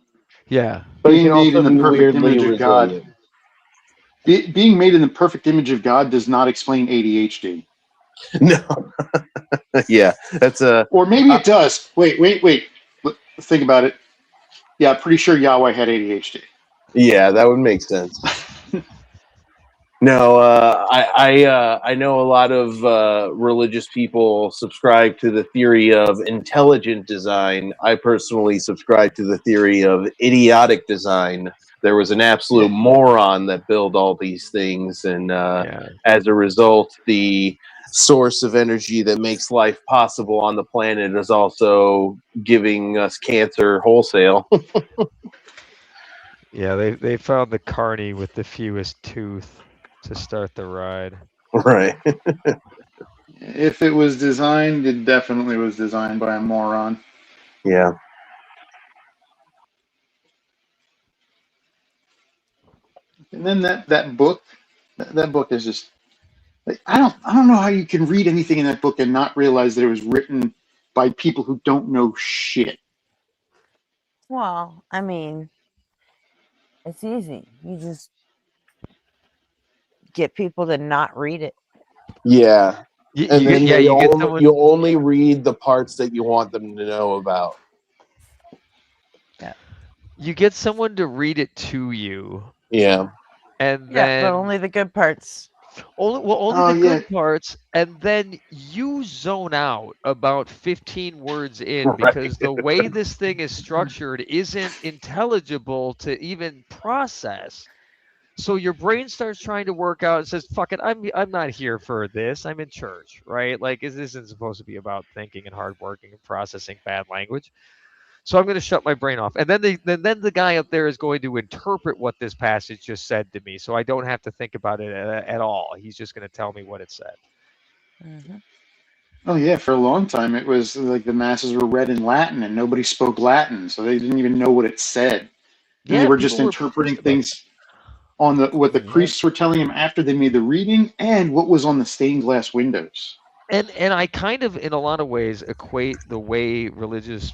Yeah. But it Being can made also in the be perfect weirdly image of God. resilient. Being made in the perfect image of God does not explain ADHD. No. Yeah, that's a. Or maybe it does. Wait. Think about it. Yeah, pretty sure Yahweh had ADHD. Yeah, that would make sense. No, I know a lot of religious people subscribe to the theory of intelligent design. I personally subscribe to the theory of idiotic design. There was an absolute moron that built all these things, and as a result, the source of energy that makes life possible on the planet is also giving us cancer wholesale. Yeah, they found the carny with the fewest tooth to start the ride. Right. If it was designed, it definitely was designed by a moron. Yeah. And then that book, that book is just like, I don't know how you can read anything in that book and not realize that it was written by people who don't know shit. Well, I mean, it's easy. You just get people to not read it. Yeah. And then someone... you only read the parts that you want them to know about. Yeah. You get someone to read it to you. Yeah. And Yeah, then but only the good parts. Only the good parts, and then you zone out about 15 words in because the way this thing is structured isn't intelligible to even process. So your brain starts trying to work out and says, "Fuck it, I'm not here for this. I'm in church, right? Like, this isn't supposed to be about thinking and hard working and processing bad language. So I'm going to shut my brain off." And then the guy up there is going to interpret what this passage just said to me, so I don't have to think about it at all. He's just going to tell me what it said. Mm-hmm. Oh yeah, for a long time it was like the masses were read in Latin and nobody spoke Latin, so they didn't even know what it said. And they were just interpreting things on what the priests were telling them after they made the reading and what was on the stained glass windows. And I kind of, in a lot of ways, equate the way religious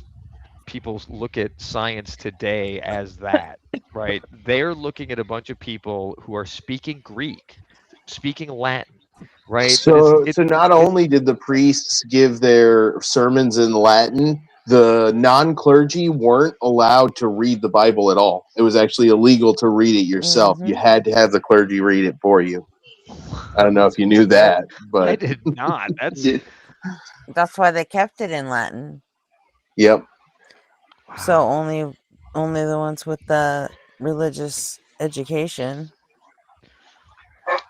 people look at science today as that, right? They're looking at a bunch of people who are speaking Greek, speaking Latin, right? So not only did the priests give their sermons in Latin, the non-clergy weren't allowed to read the Bible at all. It was actually illegal to read it yourself. You had to have the clergy read it for you. I don't know if you knew that, but I did not. That's why they kept it in Latin. Yep. So only the ones with the religious education.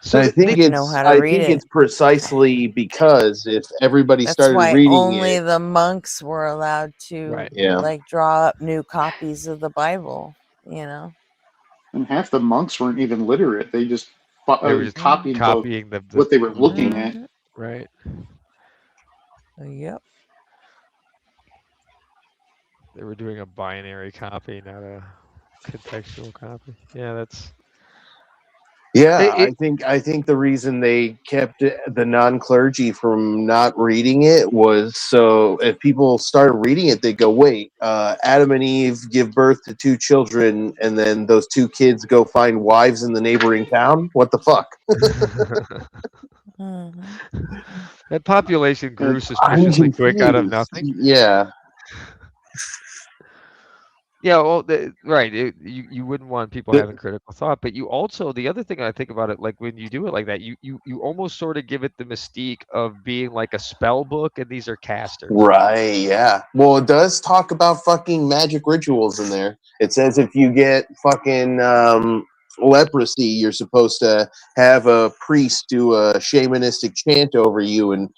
So I think it's precisely because if everybody started reading only it, the monks were allowed to like draw up new copies of the Bible, you know. And half the monks weren't even literate. They just copied copying what they were looking at. Right. Yep. They were doing a binary copy, not a contextual copy. Yeah, that's... Yeah, I think the reason they kept the non-clergy from not reading it was so if people started reading it, they'd go, wait, Adam and Eve give birth to 2 children, and then those 2 kids go find wives in the neighboring town? What the fuck? That population grew suspiciously quick out of nothing. Yeah. Yeah, well, right. You wouldn't want people having critical thought, but you also, the other thing I think about it, like when you do it like that, you almost sort of give it the mystique of being like a spell book, and these are casters. Right, yeah. Well, it does talk about fucking magic rituals in there. It says if you get fucking leprosy, you're supposed to have a priest do a shamanistic chant over you and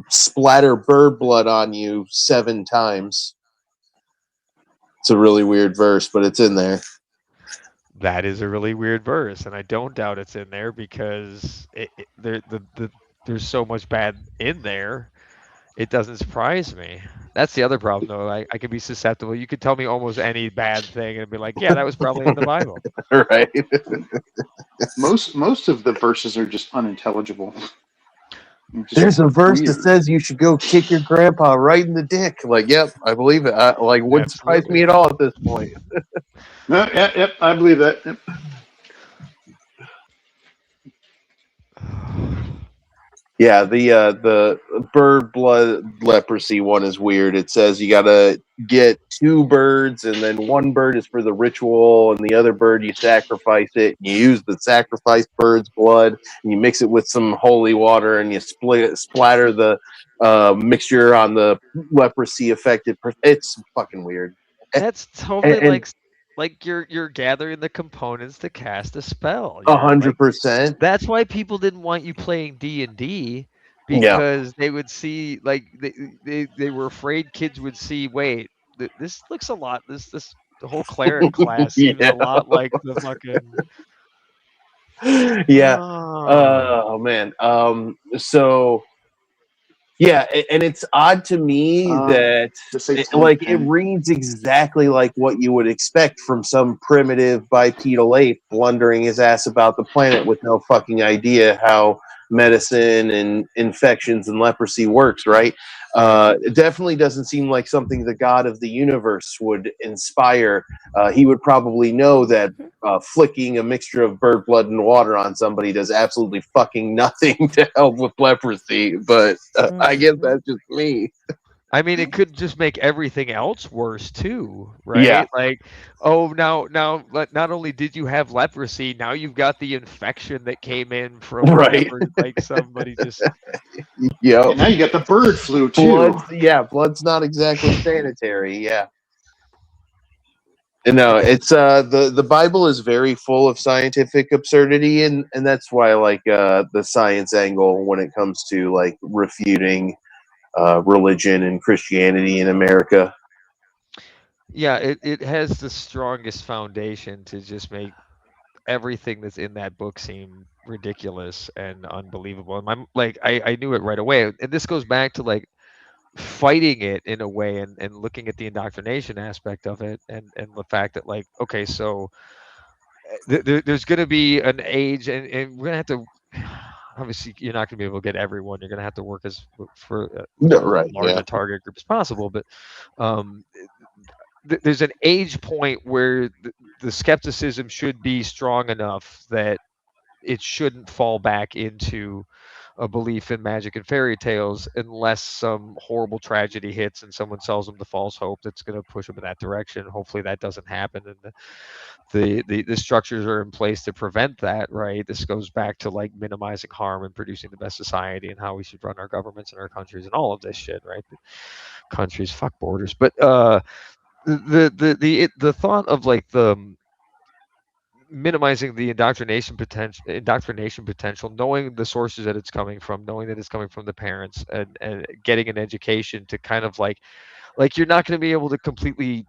splatter bird blood on you 7 times. It's a really weird verse, but it's in there. That is a really weird verse, and I don't doubt it's in there because there's so much bad in there. It doesn't surprise me. That's the other problem, though. I could be susceptible. You could tell me almost any bad thing and be like, yeah, that was probably in the Bible. Right. Most of the verses are just unintelligible. There's a verse that says you should go kick your grandpa right in the dick. Like, yep, I believe it. Wouldn't surprise me at all at this point. No, yep, I believe that. Yep. Yeah, the bird blood leprosy one is weird. It says you gotta get 2 birds, and then 1 bird is for the ritual, and the other bird you sacrifice it. You use the sacrificed bird's blood, and you mix it with some holy water, and you splatter the mixture on the leprosy affected person. It's fucking weird. That's totally like you're gathering the components to cast a spell. 100%. That's why people didn't want you playing D&D, Yeah. because they would see, like, they were afraid kids would see, wait, this looks a lot, the whole cleric class seems Yeah. a lot like the fucking Yeah. Oh man. So yeah, and it's odd to me that it reads exactly like what you would expect from some primitive bipedal ape blundering his ass about the planet with no fucking idea how medicine and infections and leprosy works, right? It definitely doesn't seem like something the god of the universe would inspire. He would probably know that flicking a mixture of bird blood and water on somebody does absolutely fucking nothing to help with leprosy, but I guess that's just me. I mean, it could just make everything else worse too, right? Yeah. Like, oh, now, not only did you have leprosy, now you've got the infection that came in from Right. whatever, like somebody just. Yeah. And now you got the bird flu too. Blood's not exactly sanitary. Yeah. No, it's the Bible is very full of scientific absurdity, and that's why I like the science angle when it comes to like refuting religion and Christianity in America. Yeah, it has the strongest foundation to just make everything that's in that book seem ridiculous and unbelievable. And I knew it right away. And this goes back to like fighting it in a way, and looking at the indoctrination aspect of it, and the fact that, like, okay, so there's going to be an age, and we're going to have to, obviously you're not going to be able to get everyone. You're going to have to work for as large a target group as possible, but there's an age point where the skepticism should be strong enough that it shouldn't fall back into a belief in magic and fairy tales, unless some horrible tragedy hits and someone sells them the false hope that's going to push them in that direction. Hopefully that doesn't happen, and the structures are in place to prevent that, right? This goes back to like minimizing harm and producing the best society, and how we should run our governments and our countries and all of this shit, right? Countries, fuck borders. But the thought of like the minimizing the indoctrination potential, knowing the sources that it's coming from, knowing that it's coming from the parents, and getting an education to kind of like you're not going to be able to completely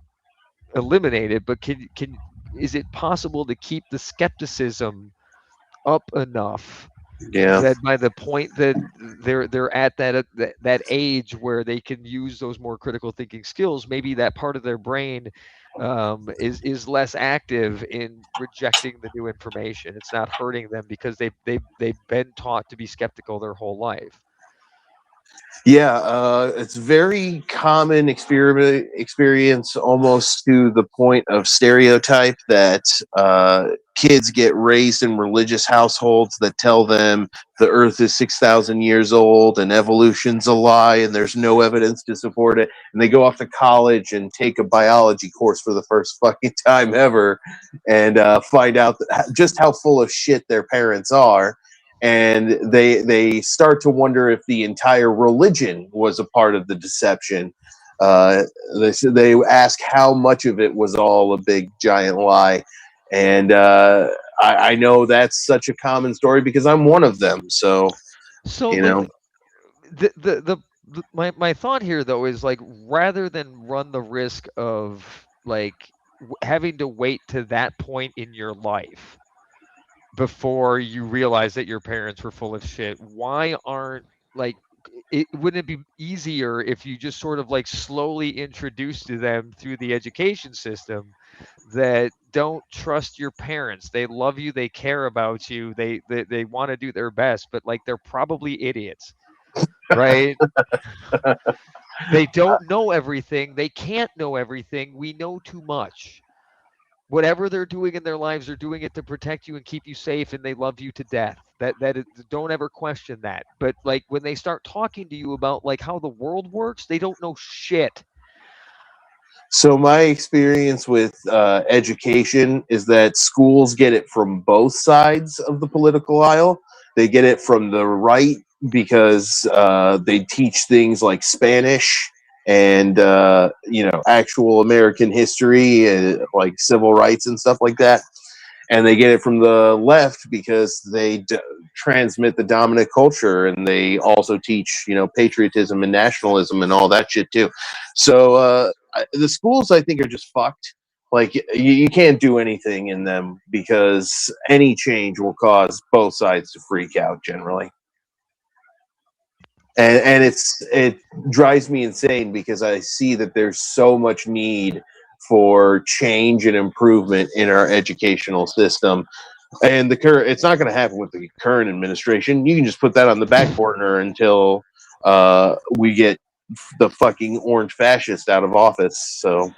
eliminate it, but is it possible to keep the skepticism up enough that by the point that they're at that age where they can use those more critical thinking skills, maybe that part of their brain is less active in rejecting the new information. It's not hurting them because they've been taught to be skeptical their whole life. Yeah, it's very common experience, almost to the point of stereotype, that kids get raised in religious households that tell them the Earth is 6,000 years old and evolution's a lie and there's no evidence to support it. And they go off to college and take a biology course for the first fucking time ever, and find out just how full of shit their parents are. And they start to wonder if the entire religion was a part of the deception. They ask how much of it was all a big giant lie, and I know that's such a common story because I'm one of them. So you know, my thought here though is like, rather than run the risk of like having to wait to that point in your life before you realize that your parents were full of shit, why aren't like wouldn't it be easier if you just sort of like slowly introduce to them through the education system that don't trust your parents? They love you, they care about you, they want to do their best, but like they're probably idiots, right? They don't know everything, they can't know everything, we know too much. Whatever they're doing in their lives, they're doing it to protect you and keep you safe, and they love you to death. That is, don't ever question that. But like when they start talking to you about like how the world works, they don't know shit. so my experience with education is that schools get it from both sides of the political aisle. They get it from the right because they teach things like Spanish and actual American history and like civil rights and stuff like that. And they get it from the left because they transmit the dominant culture, and they also teach patriotism and nationalism and all that shit too. So the schools, I think, are just fucked. Like you can't do anything in them because any change will cause both sides to freak out generally. And it drives me insane because I see that there's so much need for change and improvement in our educational system. And it's not going to happen with the current administration. You can just put that on the back burner until we get the fucking orange fascist out of office. So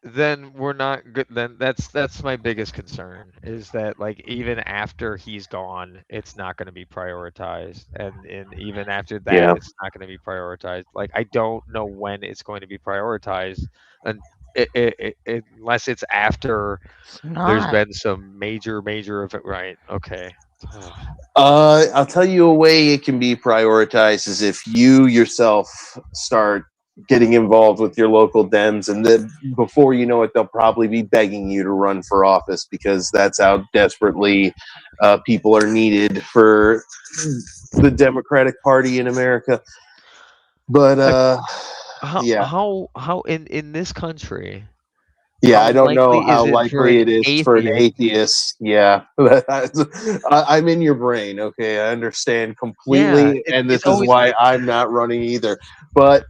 Then we're not good. Then that's my biggest concern, is that like even after he's gone, it's not going to be prioritized, and even after that, yeah. it's not going to be prioritized. Like I don't know when it's going to be prioritized, and unless it's after there's Not. been some major event. Right? Okay. I'll tell you a way it can be prioritized is if you yourself start getting involved with your local Dems, and then before you know it, they'll probably be begging you to run for office because that's how desperately people are needed for the Democratic Party in America. But how in this country? Yeah, How I don't know likely is how it for an likely it is for an atheist. Yeah, I'm in your brain. Okay, I understand Yeah, completely, and it's this is always why I'm not running either. But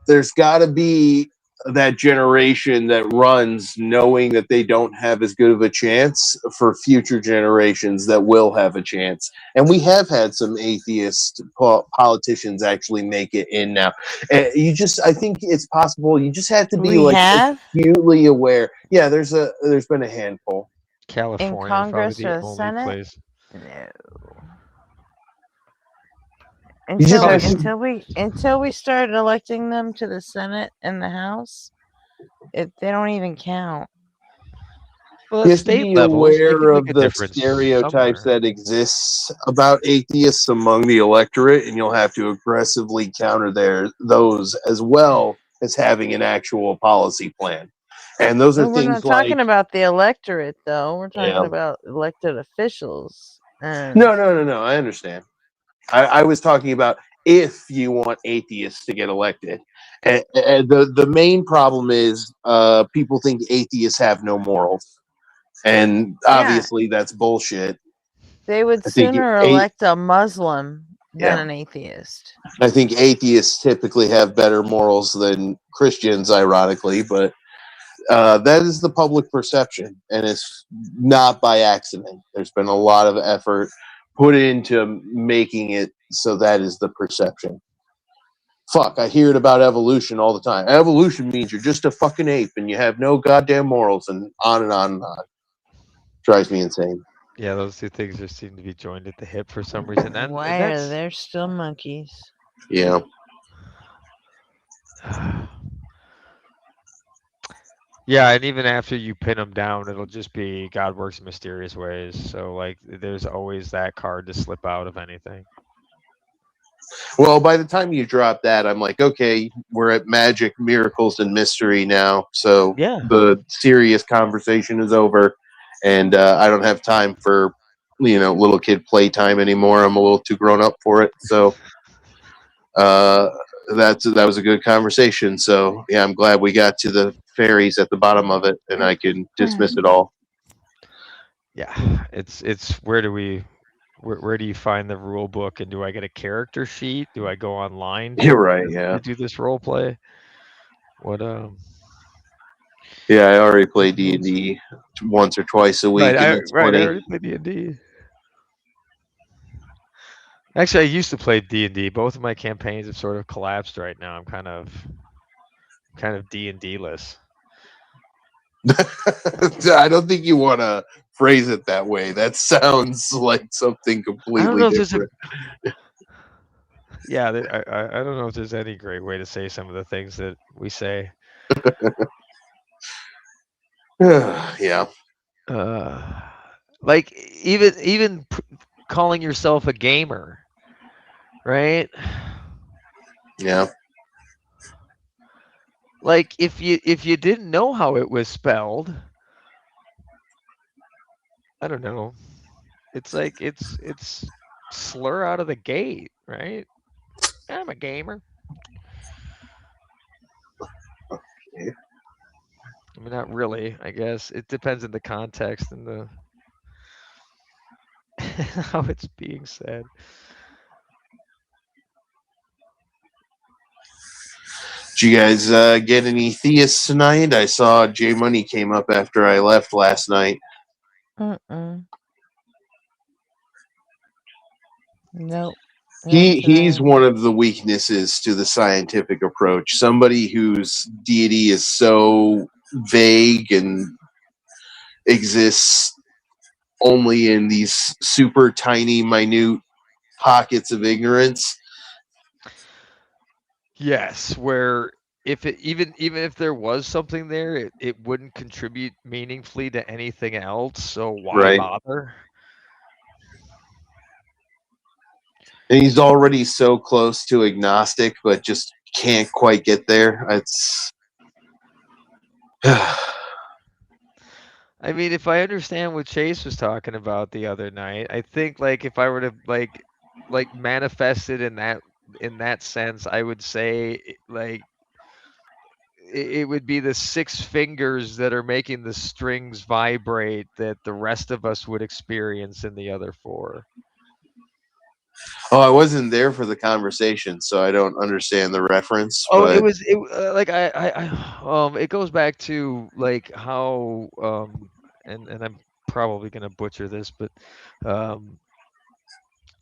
there's got to be that generation that runs knowing that they don't have as good of a chance for future generations that will have a chance. And we have had some atheist politicians actually make it in now. And I think it's possible. You just have to be acutely aware. Yeah, there's been a handful. California in Congress is probably or the the only Senate? place. No. You just have to- Until we started electing them to the Senate and the House, they don't even count. Well, you at have to state be levels, they aware can make of a the difference stereotypes somewhere. that exists about atheists among the electorate, and you'll have to aggressively counter those as well as having an actual policy plan. And those are Well, we're things not like talking about the electorate, though. We're talking Yeah. about elected officials. And No. I understand. I was talking about if you want atheists to get elected. And the main problem is people think atheists have no morals. And obviously that's bullshit. they would I think sooner elect a Muslim than an atheist. I think atheists typically have better morals than Christians, ironically, but that is the public perception, and it's not by accident. There's been a lot of effort put into making it so that is the perception. fuck, I hear it about evolution all the time. Evolution means you're just a fucking ape and you have no goddamn morals, and on and on and on. Drives me insane. Yeah, those two things just seem to be joined at the hip for some reason. Why And are that's there still monkeys? Yeah. Yeah, and even after you pin them down, it'll just be God works in mysterious ways. So like, there's always that card to slip out of anything. Well, by the time you drop that, I'm like, okay, we're at magic, miracles, and mystery now. So Yeah. the serious conversation is over, and I don't have time for, little kid playtime anymore. I'm a little too grown up for it. So that was a good conversation. So yeah, I'm glad we got to the fairies at the bottom of it, and I can dismiss it all. Yeah, it's where do you find the rule book, and do I get a character sheet? Do I go online You're right, yeah. to do this role play? What Yeah, I already play D&D once or twice a week, and it's I funny. already play D&D. Actually, I used to play D&D. Both of my campaigns have sort of collapsed right now. I'm kind of D&D-less. I don't think you want to phrase it that way. That sounds like something completely different. Yeah, I don't know if there's any great way to say some of the things that we say. Yeah. Like even calling yourself a gamer, right? Yeah. Like if you didn't know how it was spelled, I don't know. It's like it's slur out of the gate, right? I'm a gamer. Okay. I mean, not really. I guess it depends on the context and the how it's being said. Did you guys get any theists tonight? I saw J Money came up after I left last night. Nope. He's one of the weaknesses to the scientific approach. Somebody whose deity is so vague and exists only in these super tiny, minute pockets of ignorance. Yes, where if it even if there was something there, it wouldn't contribute meaningfully to anything else. So why Right. bother? And he's already so close to agnostic, but just can't quite get there. It's I mean, if I understand what Chase was talking about the other night, I think like if I were to like manifest it in that sense, I would say like it would be the 6 fingers that are making the strings vibrate that the rest of us would experience in the other 4. Oh, I wasn't there for the conversation, so I don't understand the reference. Oh, but... like it goes back to like how and I'm probably gonna butcher this, but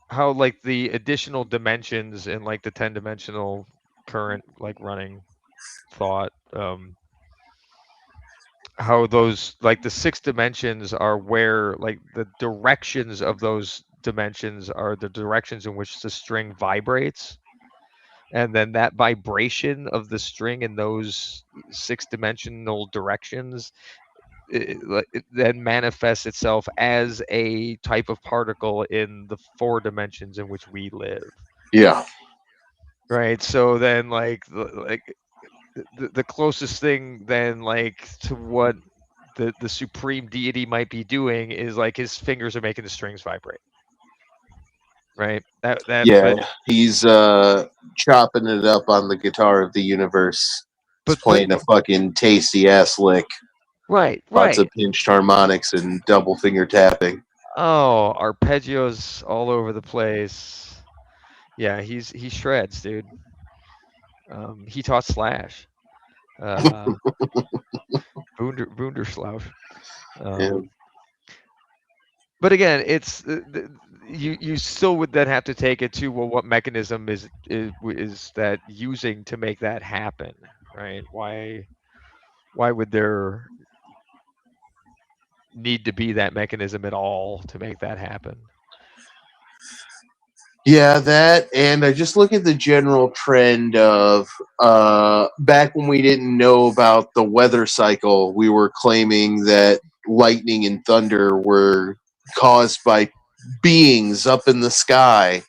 how like the additional dimensions in like the 10-dimensional current like running thought, how those like the 6 dimensions are where like the directions of those dimensions are the directions in which the string vibrates, and then that vibration of the string in those 6-dimensional directions it then manifests itself as a type of particle in the 4 dimensions in which we live. Yeah. Right. So then like the closest thing then like to what the supreme deity might be doing is like his fingers are making the strings vibrate. Right. Yeah, he's chopping it up on the guitar of the universe. He's playing a fucking tasty ass lick. Right. Lots of pinched harmonics and double finger tapping. Oh, arpeggios all over the place. Yeah, he shreds, dude. He taught Slash. Wunderschlauch. Yeah. But again, it's you still would then have to take it to, well, what mechanism is that using to make that happen, right? Why would there need to be that mechanism at all to make that happen? Yeah, that, and I just look at the general trend of back when we didn't know about the weather cycle, we were claiming that lightning and thunder were caused by beings up in the sky.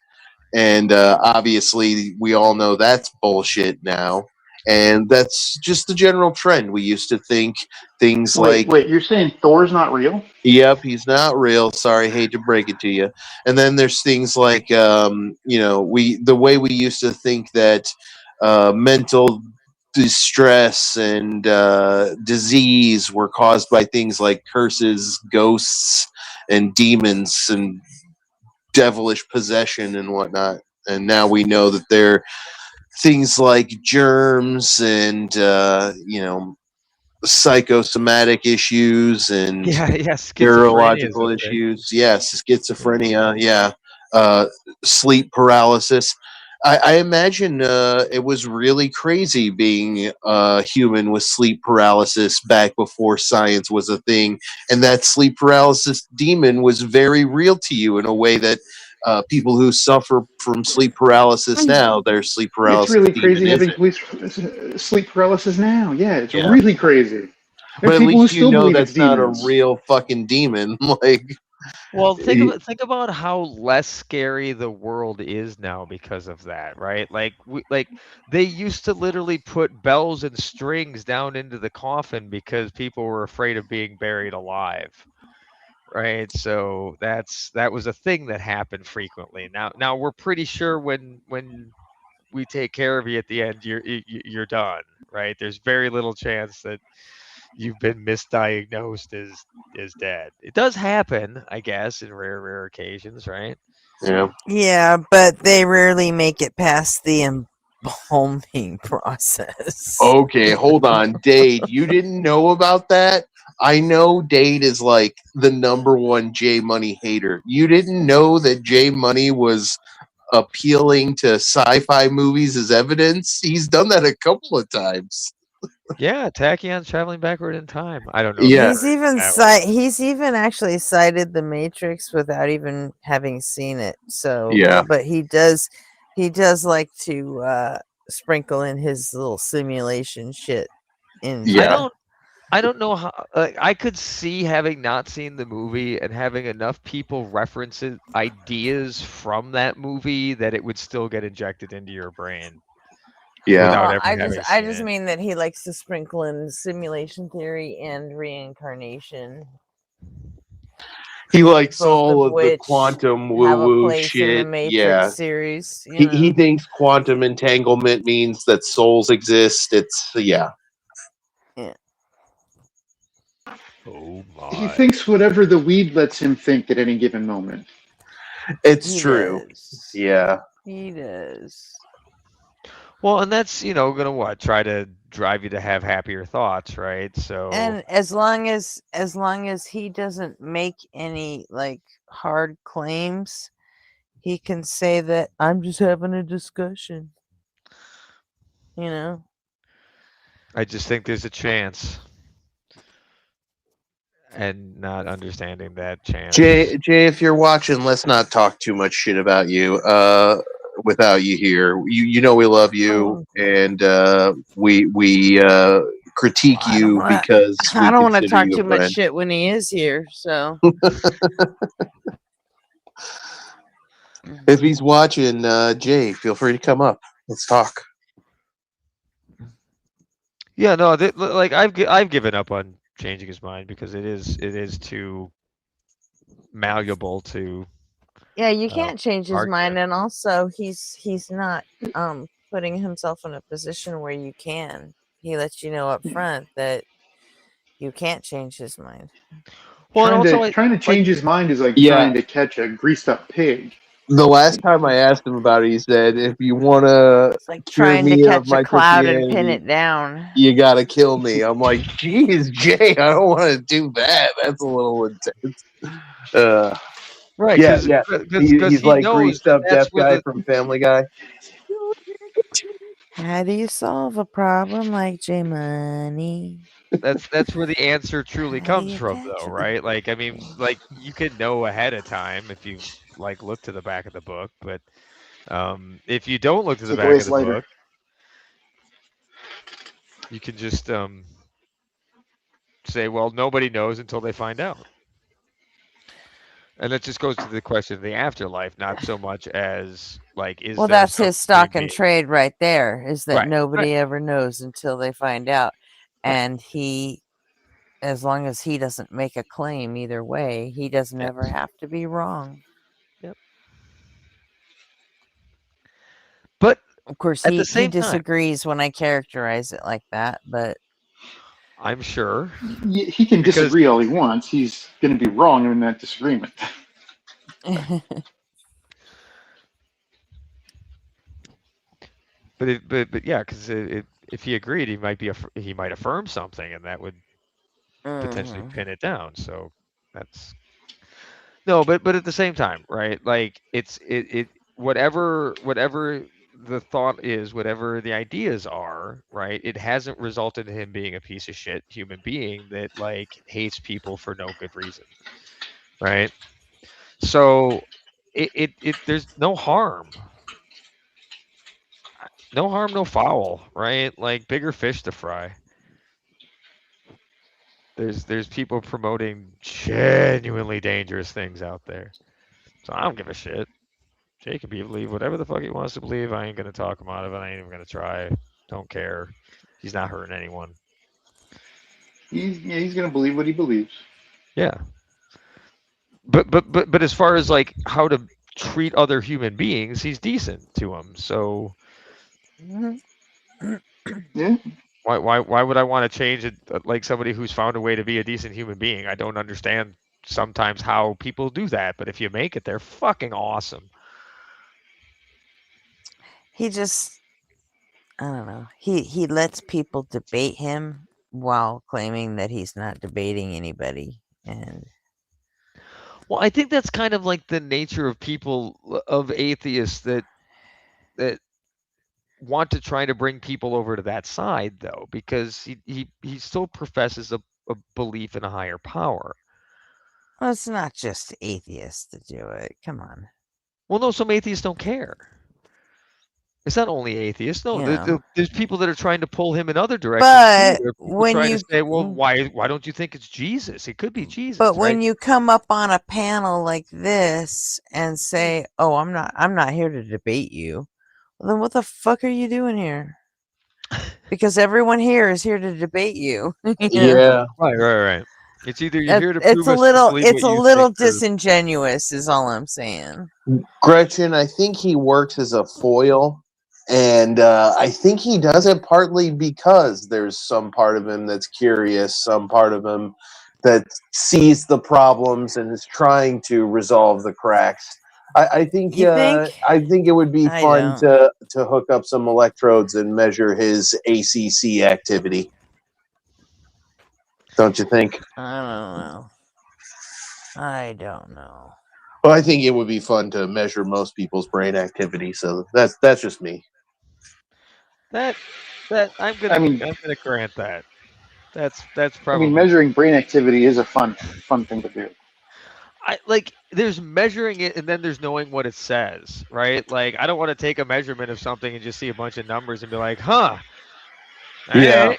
And obviously, we all know that's bullshit now. And that's just the general trend. We used to think things like, Wait, you're saying Thor's not real? yep, he's not real. Sorry, hate to break it to you. And then there's things like, the way we used to think that mental distress and disease were caused by things like curses, ghosts, and demons, and devilish possession and whatnot. And now we know that they're things like germs and psychosomatic issues and neurological issues. Yes, schizophrenia. Yeah, sleep paralysis. I imagine it was really crazy being human with sleep paralysis back before science was a thing, and that sleep paralysis demon was very real to you in a way that people who suffer from sleep paralysis now, their sleep paralysis It's really demon crazy having sleep paralysis now. Yeah, it's really crazy. But There's at people who least you still know believe that's it's not a demons. real fucking demon. Like, Well, think about how less scary the world is now because of that, right? Like they used to literally put bells and strings down into the coffin because people were afraid of being buried alive. Right? So that was a thing that happened frequently. Now we're pretty sure when we take care of you at the end, you're done, right? There's very little chance that you've been misdiagnosed as dead. It does happen, I guess, in rare occasions, right? Yeah. Yeah, but they rarely make it past the embalming process. Okay, hold on. Dade, you didn't know about that? I know Dade is like the #1 J Money hater. You didn't know that J Money was appealing to sci-fi movies as evidence? He's done that a couple of times. Yeah, Tachyon's traveling backward in time. I don't know. Yeah. He's even actually cited The Matrix without even having seen it. So Yeah. but he does like to sprinkle in his little simulation shit in. I don't know how. I could see having not seen the movie and having enough people reference ideas from that movie that it would still get injected into your brain. Yeah. Without ever I having just seen it. mean that he likes to sprinkle in simulation theory and reincarnation. He likes Both all of of the which quantum have a woo-woo place in the shit. Matrix Yeah. series. He thinks quantum entanglement means that souls exist. It's yeah. Yeah. Oh He my. thinks whatever the weed lets him think at any given moment. It's He true. does. Yeah. He does. Well, and that's gonna try to drive you to have happier thoughts, right? So And as long as he doesn't make any like hard claims, he can say that I'm just having a discussion. You know? I just think there's a chance. And not understanding that chance. Jay, if you're watching, let's not talk too much shit about you. Without you here, you know we love you, and we critique you because I don't want to consider talk you a too much friend. shit when he is here, so If he's watching, Jay, feel free to come up. Let's talk. Yeah, no, like I've given up on changing his mind because it is too malleable to. yeah, you can't change his argue. mind, and also he's not putting himself in a position where you can. He lets you know up front that you can't change his mind. Well, Trying to change his mind is like Yeah. trying to catch a greased up pig. The last time I asked him about it, he said, "If you want to like cure trying to me of catch my a cloud and pin Christianity, it down." you gotta kill me." I'm like, "Geez, Jay, I don't want to do that. That's a little intense." Right? Yeah, Because yeah. He's he like knows greased that up that's deaf where guy the from Family Guy. How do you solve a problem like J Money? that's where the answer truly How do comes you from, catch though, 'em? right? Like, I mean, like you can know ahead of time if you like look to the back of the book, but if you don't look to the back of Takeaways the later. book, you can just say, well, nobody knows until they find out. And that just goes to the question of the afterlife, not so much as like, is Well, there that's some his stock and being? trade right there, is that Right. nobody ever knows until they find out. And he, as long as he doesn't make a claim either way, he doesn't Yes. ever have to be wrong. Yep. But of course, at the he same time, disagrees when I characterize it like that, but I'm sure He can because disagree all he wants. He's going to be wrong in that disagreement. but yeah, because if he agreed, he might affirm something, and that would potentially pin it down. So that's no, but at the same time, right? Like it whatever the thought is, whatever the ideas are, right? It hasn't resulted in him being a piece of shit human being that like hates people for no good reason, right? So it there's no harm. No harm, no foul, right? Like bigger fish to fry. There's people promoting genuinely dangerous things out there. So I don't give a shit. Jay can believe whatever the fuck he wants to believe. I ain't gonna talk him out of it. I ain't even gonna try. Don't care. He's not hurting anyone. He's going to believe what he believes. Yeah. But as far as like how to treat other human beings, he's decent to them. So yeah. Why would I want to change it like somebody who's found a way to be a decent human being? I don't understand sometimes how people do that, but if you make it, they're fucking awesome. he just, I don't know. He lets people debate him while claiming that he's not debating anybody. And well, I think that's kind of like the nature of people of atheists that want to try to bring people over to that side, though, because he still professes a belief in a higher power. Well, it's not just atheists to do it. Come on. Well, no, some atheists don't care. It's not only atheists. No, there's people that are trying to pull him in other directions But too. There are people when trying you to say, well, why don't you think it's Jesus? It could be Jesus. But when right? you come up on a panel like this and say, "Oh, I'm not here to debate you," well, then what the fuck are you doing here? Because everyone here is here to debate you. Yeah. Right. It's either you're here to prove It's a us to little, believe what you think, or disingenuous, is all I'm saying. Gretchen, I think he works as a foil, and I think he does it partly because there's some part of him that's curious, some part of him that sees the problems and is trying to resolve the cracks. I think You think? I think it would be I fun don't. to hook up some electrodes and measure his ACC activity. Don't you think? I don't know. Well, I think it would be fun to measure most people's brain activity. So that's just me. that I'm gonna grant that. That's I mean, probably measuring brain activity is a fun thing to do. there's measuring it and then there's knowing what it says, right? Like I don't want to take a measurement of something and just see a bunch of numbers and be like, huh. Yeah. Right.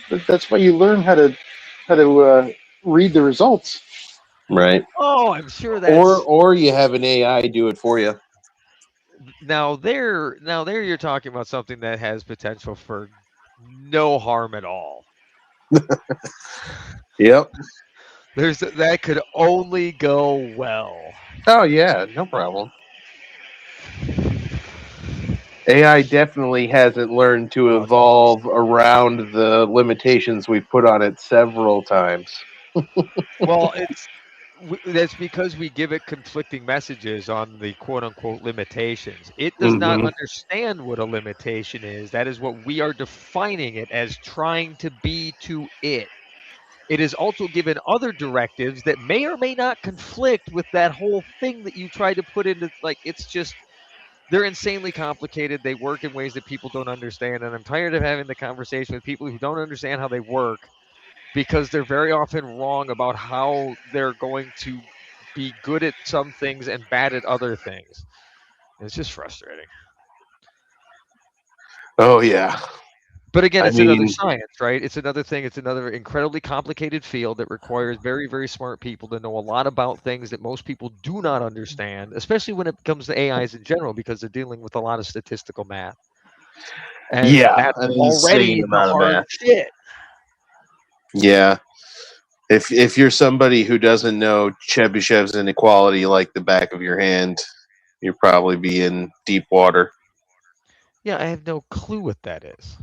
But that's why you learn how to read the results. Right. Oh, I'm sure that's or you have an AI do it for you. now there you're talking about something that has potential for no harm at all. Yep. That could only go well. Oh yeah, no problem. AI definitely hasn't learned to evolve around the limitations we put on it several times. Well, that's because we give it conflicting messages on the quote unquote limitations. It does not understand what a limitation is. That is what we are defining it as trying to be to it. it is also given other directives that may or may not conflict with that whole thing that you tried to put into, like, it's just, they're insanely complicated. They work in ways that people don't understand. And I'm tired of having the conversation with people who don't understand how they work, because they're very often wrong about how they're going to be good at some things and bad at other things. It's just frustrating. Oh yeah. But again, I it's another mean, science, right? It's another thing. It's another incredibly complicated field that requires very, very smart people to know a lot about things that most people do not understand, especially when it comes to AIs in general, because they're dealing with a lot of statistical math. And yeah, that's an insane already the amount of hard math. shit. Yeah. If you're somebody who doesn't know Chebyshev's inequality like the back of your hand, you'll probably be in deep water. Yeah, I have no clue what that is.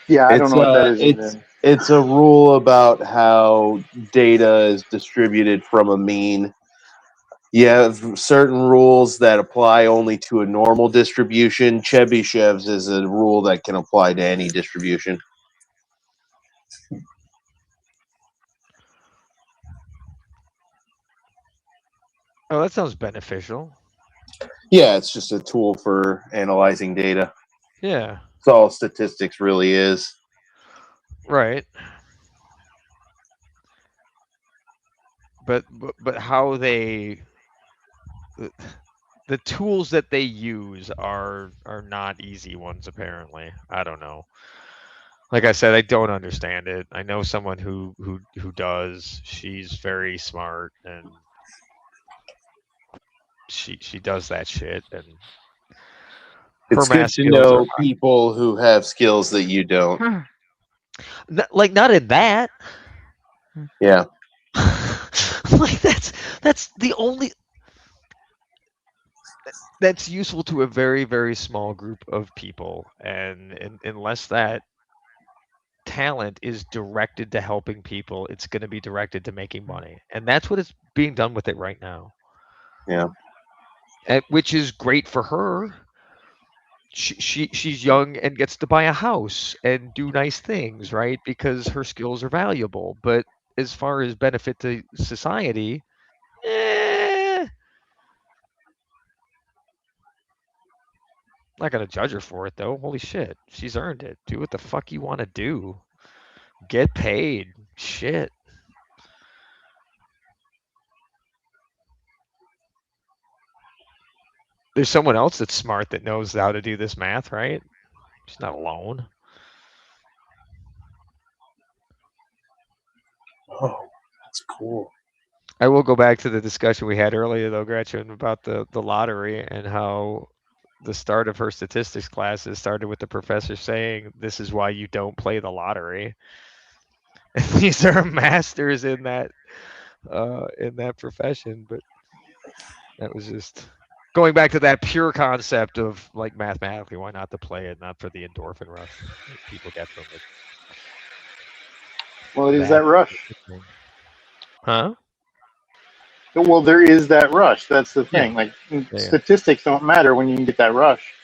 Yeah, I don't know what that is either. It's a rule about how data is distributed from a mean. You have certain rules that apply only to a normal distribution. Chebyshev's is a rule that can apply to any distribution. Oh, that sounds beneficial. Yeah, it's just a tool for analyzing data. Yeah. It's all statistics really is. Right. But how they, the tools that they use are not easy ones, apparently. I don't know. Like I said, I don't understand it. I know someone who does. She's very smart, and she does that shit, and her It's good math to skills are know people who have skills that you don't. like not in that. Yeah. Like that's the only, that's useful to a very, very small group of people, and unless that talent is directed to helping people, it's going to be directed to making money, and that's what is being done with it right now. Yeah. Which is great for her. She's young and gets to buy a house and do nice things, right? Because her skills are valuable. But as far as benefit to society, not gonna judge her for it though. Holy shit, she's earned it. Do what the fuck you want to do. Get paid. Shit. There's someone else that's smart that knows how to do this math, right? She's not alone. Oh, that's cool. I will go back to the discussion we had earlier, though, Gretchen, about the lottery and how the start of her statistics classes started with the professor saying, "This is why you don't play the lottery." And these are masters in that profession, but that was just going back to that pure concept of, like, mathematically, why not to play it, not for the endorphin rush that people get from it. Well, it is that rush. Huh? Well, there is that rush. That's the Yeah. thing. Like, Yeah. statistics don't matter when you can get that rush.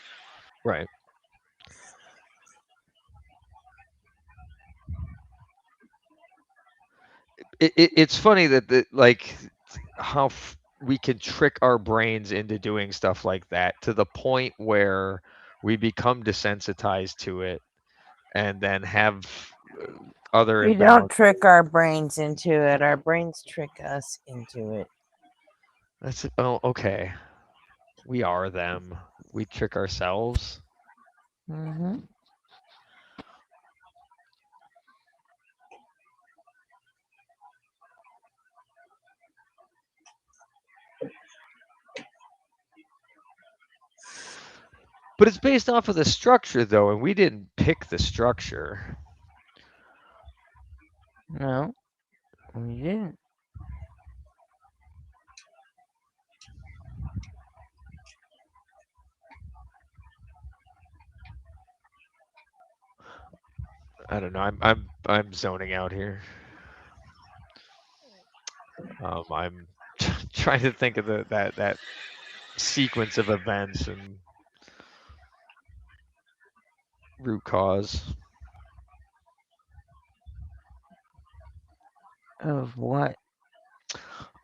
Right. It's funny that like how we can trick our brains into doing stuff like that to the point where we become desensitized to it, and then have other We don't trick our brains into it. Our brains trick us into it. That's okay. We are them. We trick ourselves. Mm-hmm. But it's based off of the structure, though, and we didn't pick the structure. No, we didn't. I don't know. I'm zoning out here. I'm trying to think of that sequence of events, and Root cause. Of what?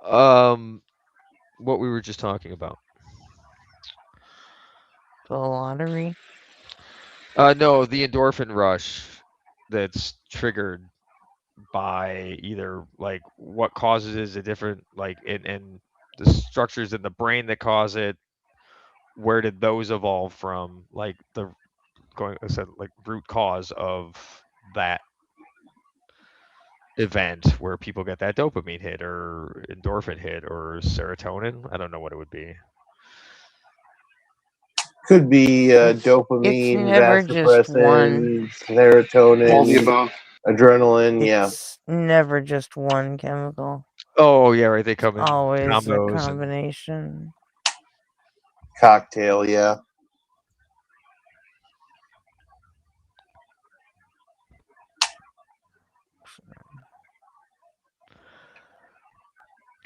What we were just talking about. The lottery? No, the endorphin rush that's triggered by either like what causes it is a different like in the structures in the brain that cause it. Where did those evolve from? Like the going I said like root cause of that event where people get that dopamine hit or endorphin hit or serotonin. I don't know what it would be. Could be It's dopamine, never just one. vasopressin, serotonin, All the above. adrenaline. Yeah. It's never just one chemical. Oh yeah, right. They come in Always a combos and combination. Cocktail. Yeah.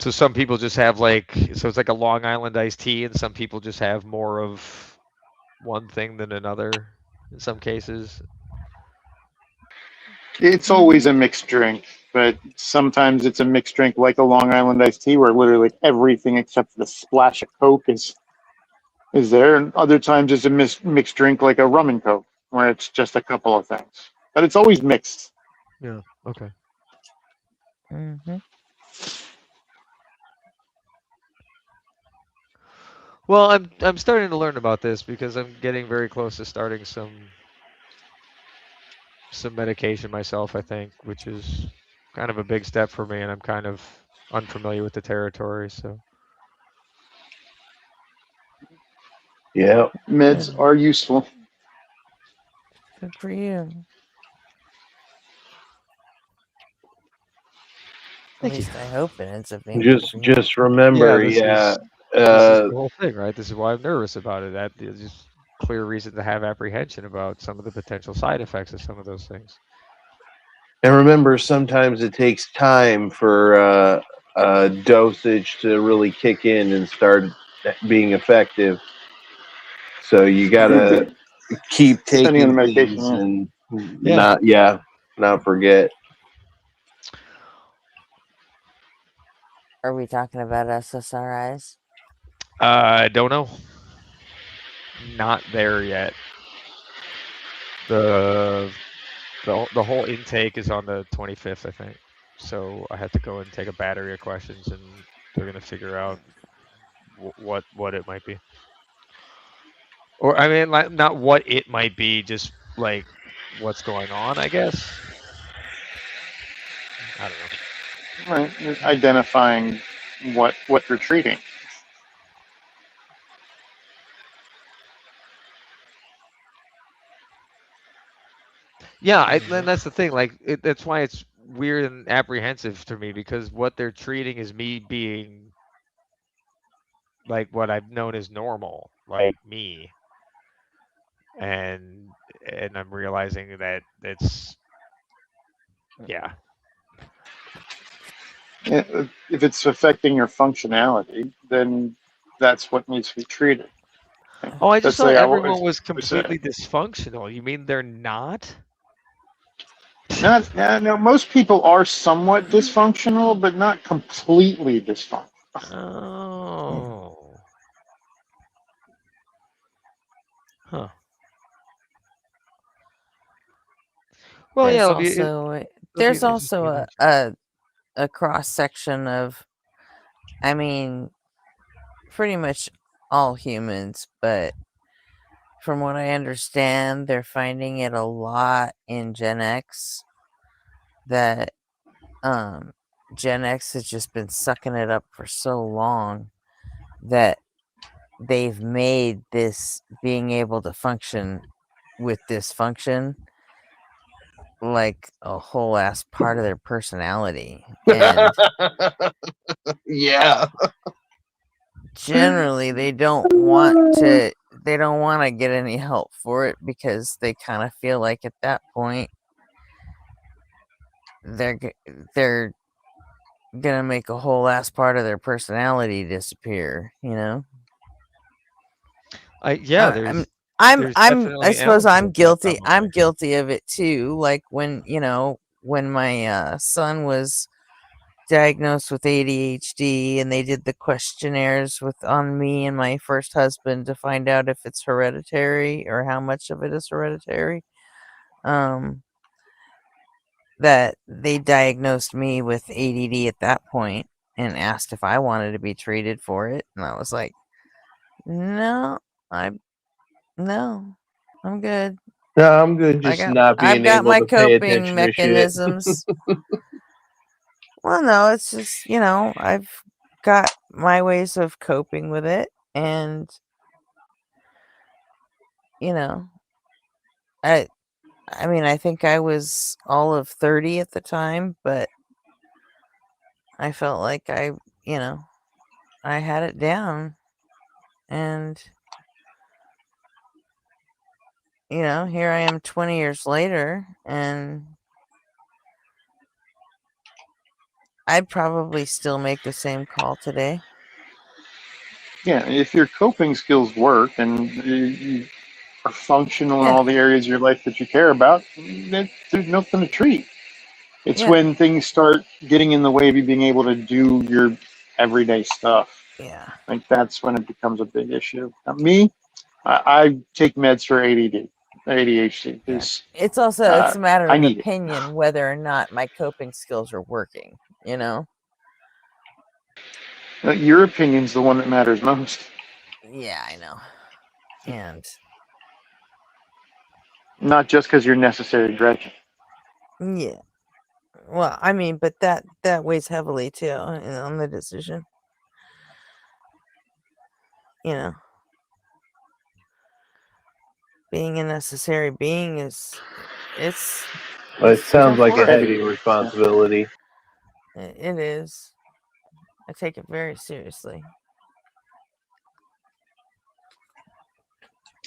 so some people just have like so it's like a Long Island iced tea, and some people just have more of one thing than another in some cases. It's always a mixed drink, but sometimes it's a mixed drink like a Long Island iced tea, where literally everything except for the splash of Coke is there, and other times it's a mixed drink like a rum and Coke, where it's just a couple of things. But it's always mixed. Yeah. Okay. Mm-hmm. Well, I'm starting to learn about this because I'm getting very close to starting some medication myself, I think, which is kind of a big step for me, and I'm kind of unfamiliar with the territory, so Yeah. Meds are useful. Good for you. At least I hope it ends up being good for you. Just remember, this yeah. is the whole thing, right? This is why I'm nervous about it. That is just clear reason to have apprehension about some of the potential side effects of some of those things. And remember, sometimes it takes time for dosage to really kick in and start being effective. So you gotta keep Depending on the taking medication, these and Yeah. not forget. Are we talking about SSRIs? I don't know. Not there yet. The whole intake is on the 25th, I think. So I have to go and take a battery of questions, and they're gonna figure out what it might be. Or I mean, like, not what it might be, just like what's going on, I guess. I don't know. right? Identifying what you're treating. Yeah, and that's the thing. Like, that's why it's weird and apprehensive to me, because what they're treating is me being like what I've known as normal, like me, and I'm realizing that it's yeah. If it's affecting your functionality, then that's what needs to be treated. Oh, I just Let's thought say everyone was completely dysfunctional. You mean they're not? No, most people are somewhat dysfunctional, but not completely dysfunctional. Oh. Huh. Well, There's yeah, there's also a cross section of, I mean, pretty much all humans, but from what I understand, they're finding it a lot in Gen X, that Gen X has just been sucking it up for so long that they've made this being able to function with dysfunction like a whole ass part of their personality. And yeah. Generally they don't want to get any help for it, because they kind of feel like at that point they're gonna make a whole ass part of their personality disappear, you know? Yeah, there's I suppose I'm guilty. I'm guilty of it too. Like when, when my son was diagnosed with ADHD and they did the questionnaires on me and my first husband to find out if it's hereditary or how much of it is hereditary. That they diagnosed me with ADD at that point and asked if I wanted to be treated for it, and I was like, no, I'm good. No, I'm good. Just not being I've got able my to pay coping attention to shit. mechanisms. Well, no, it's just, I've got my ways of coping with it, and I mean, I think I was all of 30 at the time, but I felt like I had it down, and here I am 20 years later, and I'd probably still make the same call today. Yeah, if your coping skills work and you are functional in all the areas of your life that you care about, then there's nothing to treat. It's when things start getting in the way of you being able to do your everyday stuff. Yeah. Like that's when it becomes a big issue. Me, I take meds for ADD, ADHD. It's a matter I of need it. opinion whether or not my coping skills are working, Your opinion's the one that matters most. Yeah, I know. And not just because you're necessary, Gretchen. Yeah. Well, I mean, but that weighs heavily too on the decision. Being a necessary being it's Well, it sounds like a tough work. heavy responsibility. It is. I take it very seriously.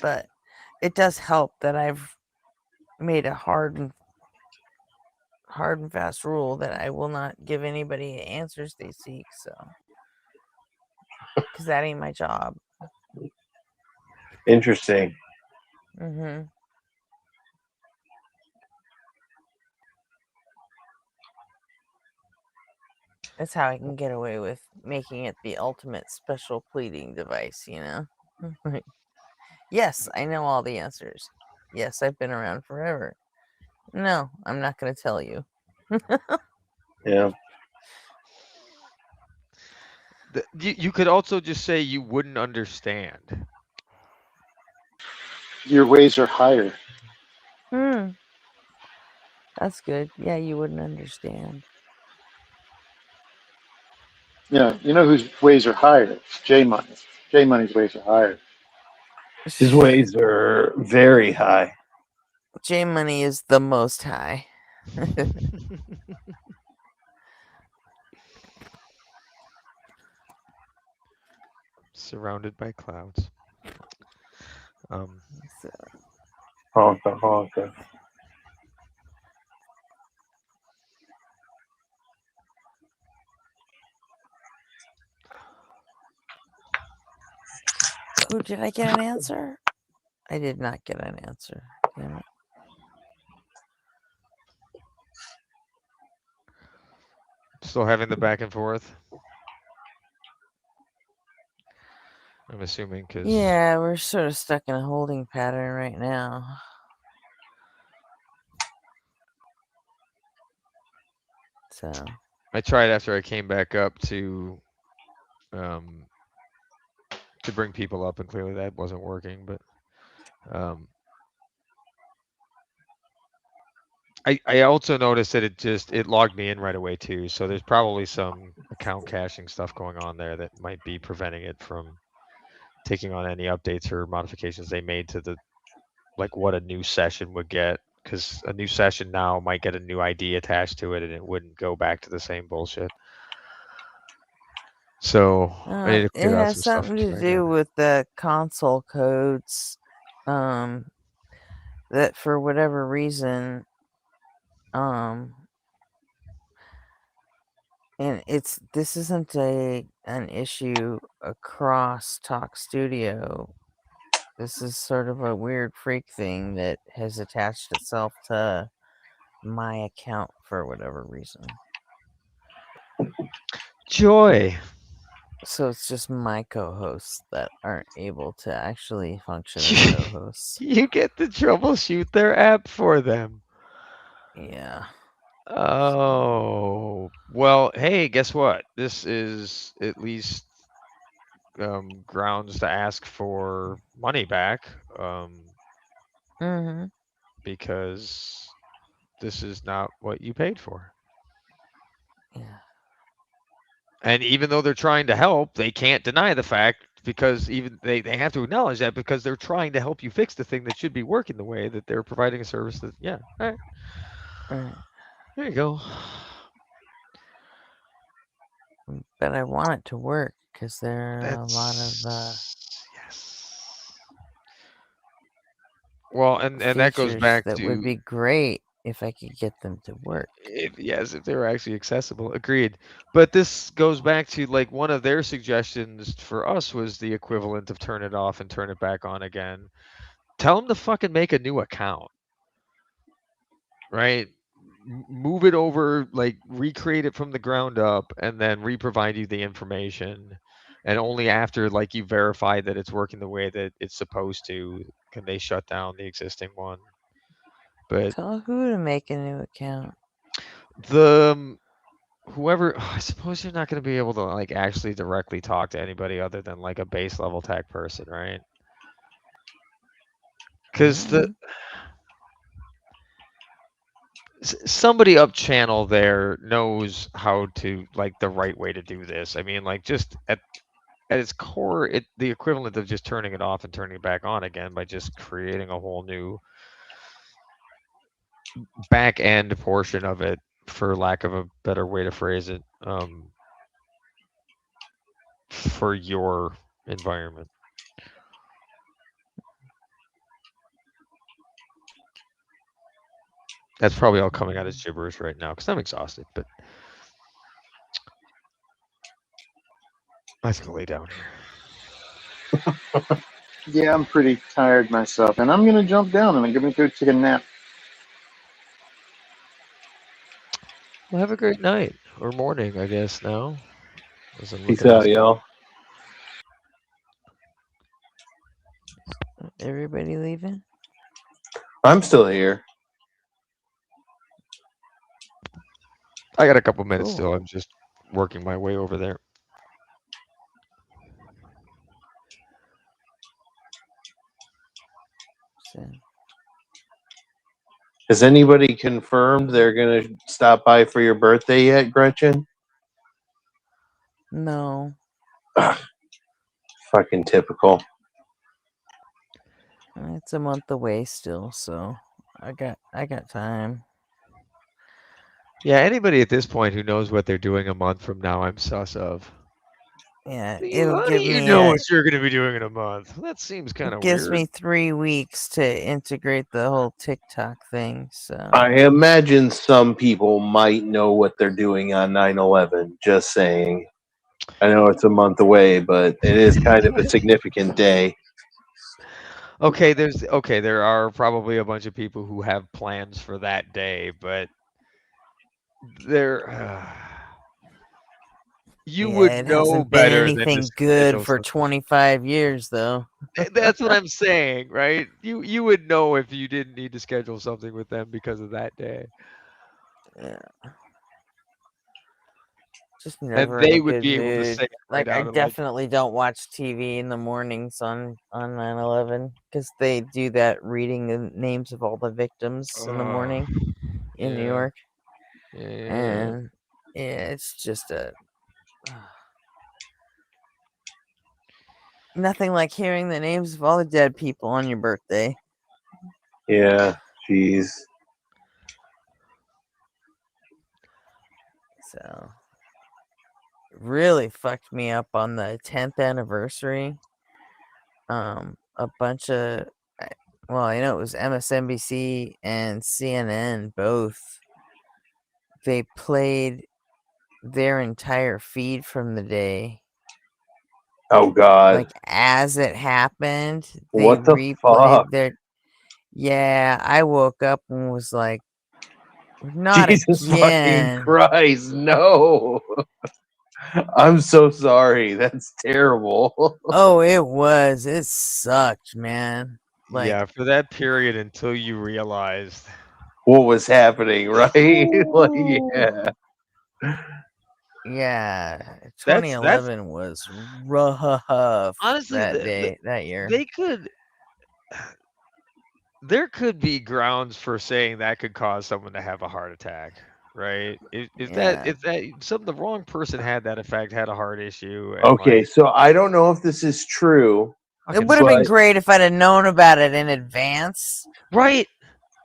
But it does help that I've made a hard and fast rule that I will not give anybody the answers they seek, so because that ain't my job. Interesting. Mm-hmm. That's how I can get away with making it the ultimate special pleading device, Yes, I know all the answers. Yes, I've been around forever. No, I'm not going to tell you. Yeah. You could also just say you wouldn't understand. Your ways are higher. That's good. Yeah, you wouldn't understand. Yeah, you know whose ways are higher? It's J Money. J Money's ways are higher. His ways are very high. J Money is the most high. Surrounded by clouds. Honka, honka. Oh, did I get an answer? I did not get an answer. Damn it. Still having the back and forth. I'm assuming because Yeah, we're sort of stuck in a holding pattern right now. So I tried after I came back up to bring people up, and clearly that wasn't working. But I also noticed that it logged me in right away too. So there's probably some account caching stuff going on there that might be preventing it from taking on any updates or modifications they made to the what a new session would get, because a new session now might get a new ID attached to it and it wouldn't go back to the same bullshit. So I need to it clear out has some stuff. something to do with the console codes. That for whatever reason, and this isn't an issue across Talk Studio. this is sort of a weird freak thing that has attached itself to my account for whatever reason. Joy. So it's just my co-hosts that aren't able to actually function as co-hosts. You get to troubleshoot their app for them. Yeah. Oh, well, hey, guess what? This is at least grounds to ask for money back. Mm-hmm. Because this is not what you paid for. Yeah. And even though they're trying to help, they can't deny the fact because even they have to acknowledge that because they're trying to help you fix the thing that should be working the way that they're providing a service that, yeah, all right. Right. There you go. But I want it to work because there are a lot of yes. Well, and that goes features back that to would be great if I could get them to work. if they were actually accessible. Agreed. But this goes back to like one of their suggestions for us was the equivalent of turn it off and turn it back on again. Tell them to fucking make a new account. Right? Move it over, like recreate it from the ground up and then re-provide you the information. And only after like you verify that it's working the way that it's supposed to can they shut down the existing one. But Tell who to make a new account. the whoever, I suppose you're not going to be able to like actually directly talk to anybody other than like a base level tech person, right? Because somebody up channel there knows how to like the right way to do this. I mean, like just at its core, the equivalent of just turning it off and turning it back on again by just creating a whole new back end portion of it, for lack of a better way to phrase it, for your environment. That's probably all coming out as gibberish right now because I'm exhausted, but I can lay down here. Yeah, I'm pretty tired myself, and I'm gonna jump down and I'm gonna go take a nap. Well, have a great night or morning, I guess now. As I'm Peace looking out, y'all. Everybody leaving? I'm still here. I got a couple minutes Cool. still. I'm just working my way over there. Has anybody confirmed they're gonna stop by for your birthday yet, Gretchen? No. Ugh, fucking typical. It's a month away still, so I got time. Yeah, anybody at this point who knows what they're doing a month from now, I'm sus of. Yeah, How it'll do give you me know what you're going to be doing in a month? That seems kind it of gives weird. me 3 weeks to integrate the whole TikTok thing. So I imagine some people might know what they're doing on 9/11. Just saying. I know it's a month away, but it is kind of a significant day. Okay, there are probably a bunch of people who have plans for that day, but you would it know hasn't been better than to anything good schedule for something. 25 years, though. That's what I'm saying, right? You would know if you didn't need to schedule something with them because of that day. Yeah. Just And never in they a would good be able to mood. say it right Like I out of like, definitely don't watch TV in the mornings on 9/11 because they do that reading the names of all the victims in the morning in New yeah. York. Yeah. And yeah, it's just nothing like hearing the names of all the dead people on your birthday. Yeah, jeez. So really fucked me up on the 10th anniversary. A bunch of, well, I know it was MSNBC and CNN both. They played their entire feed from the day Oh God! Like as it happened, they What the replayed fuck? their. Yeah, I woke up and was like, "Not Jesus fucking again!" Christ! No. I'm so sorry. That's terrible. Oh, it was. It sucked, man. Like, Yeah, for that period until you realized what was happening, right? Like, yeah. yeah, that's 2011 was rough honestly that year. they could. There could be grounds for saying that could cause someone to have a heart attack, right? If the wrong person had that effect, had a heart issue, and Okay, so I don't know if this is true. It would have been but great if I'd have known about it in advance. Right.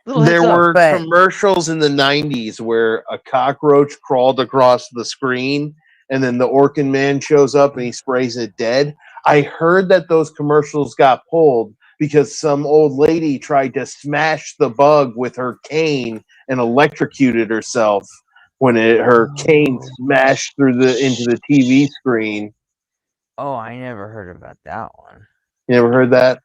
There were But commercials in the 90s where a cockroach crawled across the screen and then the Orkin man shows up and he sprays it dead. I heard that those commercials got pulled because some old lady tried to smash the bug with her cane and electrocuted herself when her cane smashed into the TV screen. oh, I never heard about that one. You never heard that?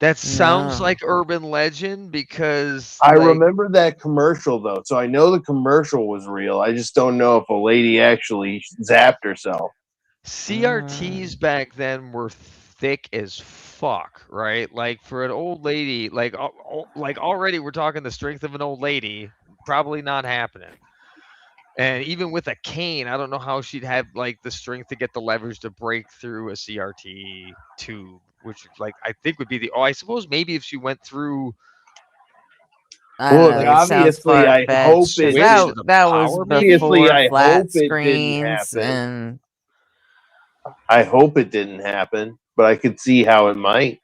That sounds No. like urban legend because I remember that commercial though, so I know the commercial was real. I just don't know if a lady actually zapped herself. CRTs back then were thick as fuck, right? Like for an old lady, like already we're talking the strength of an old lady, probably not happening. And even with a cane, I don't know how she'd have like the strength to get the leverage to break through a CRT tube, which like I think would be I suppose maybe if she went through. Well, obviously, I hope it. That was Obviously, before I flat hope it didn't screens happen. and I hope it didn't happen, but I could see how it might.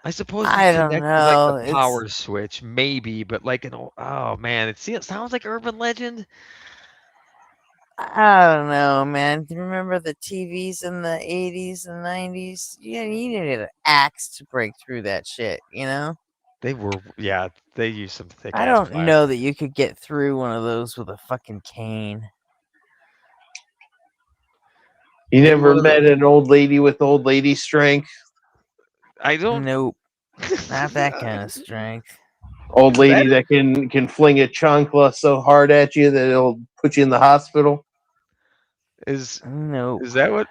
I suppose I you don't connect to, like know. the power switch, maybe, but like oh man, it sounds like urban legend. I don't know, man. Do you remember the TVs in the 80s and 90s? Yeah, you needed an axe to break through that shit, you know? They used some thick I ass don't plastic. know that you could get through one of those with a fucking cane. You never met an old lady with old lady strength? I don't. Nope. Not that kind of strength. Old lady that can fling a chancla so hard at you that it'll put you in the hospital? Nope. Is that what?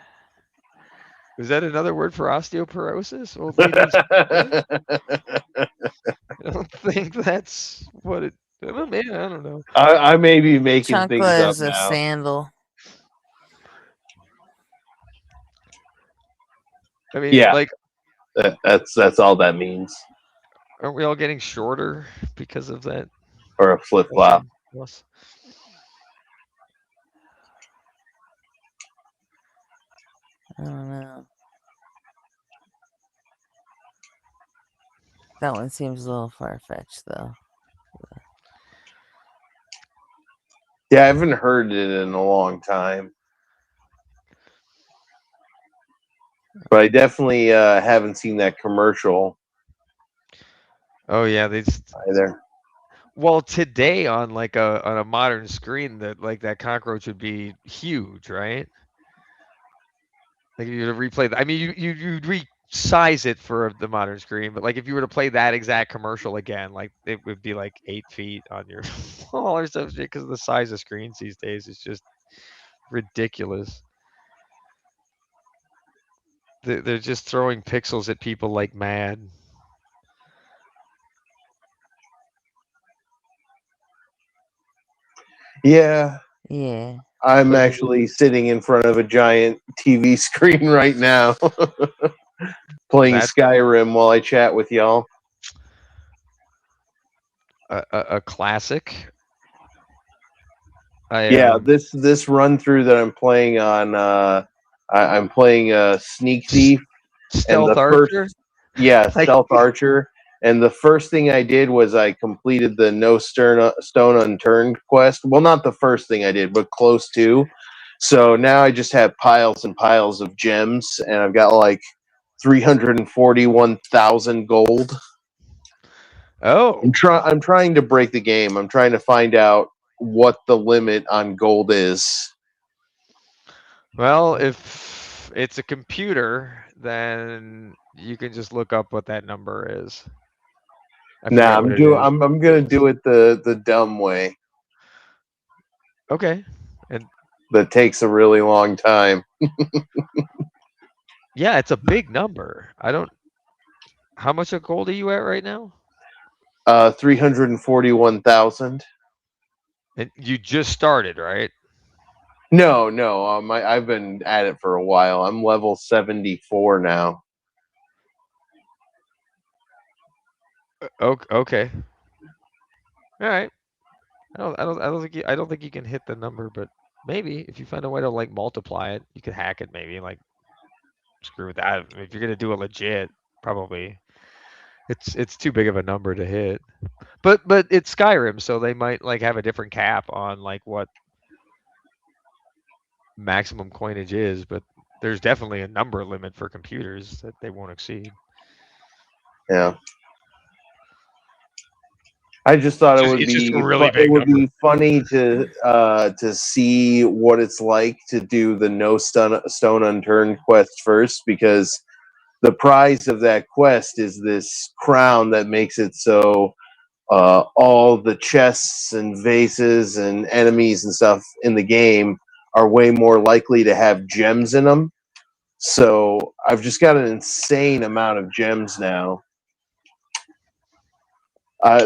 Is that another word for osteoporosis? Old ladies. I don't think that's what it. I don't know. I may be making things Chancla up is a now. sandal. I mean, Yeah, like that's all that means. Aren't we all getting shorter because of that? Or a flip flop. Plus. I don't know. That one seems a little far fetched, though. Yeah, I haven't heard it in a long time. But I definitely haven't seen that commercial. Oh yeah, they just either. Well, today on like on a modern screen, that cockroach would be huge, right? Like if you were to replay that, I mean, you'd resize it for the modern screen, but like if you were to play that exact commercial again, like it would be like 8 feet on your wall or something because of the size of screens these days. It's just ridiculous. They're just throwing pixels at people like mad. Yeah. Yeah. I'm actually sitting in front of a giant TV screen right now, playing Skyrim while I chat with y'all. A classic. This run through that I'm playing on. I'm playing Sneak Thief, Stealth Archer. Stealth Archer. And the first thing I did was I completed the No Stone Unturned quest. Well, not the first thing I did, but close to. So now I just have piles and piles of gems, and I've got like 341,000 gold. Oh, I'm trying to break the game. I'm trying to find out what the limit on gold is. Well, if it's a computer, then you can just look up what that number is. Nah, I'm gonna do it the dumb way. Okay. And that takes a really long time. yeah, it's a big number. How much of gold are you at right now? 341,000. And you just started, right? No. I've been at it for a while. I'm level 74 now. Okay. All right. I don't think you can hit the number, but maybe if you find a way to like multiply it, you could hack it. Maybe like screw with that. If you're gonna do it legit, probably it's too big of a number to hit. But it's Skyrim, so they might like have a different cap on like what maximum coinage is. But there's definitely a number limit for computers that they won't exceed. Yeah. I just thought it would be funny to see what it's like to do the no stone unturned quest first, because the prize of that quest is this crown that makes it so all the chests and vases and enemies and stuff in the game are way more likely to have gems in them. So I've just got an insane amount of gems now. I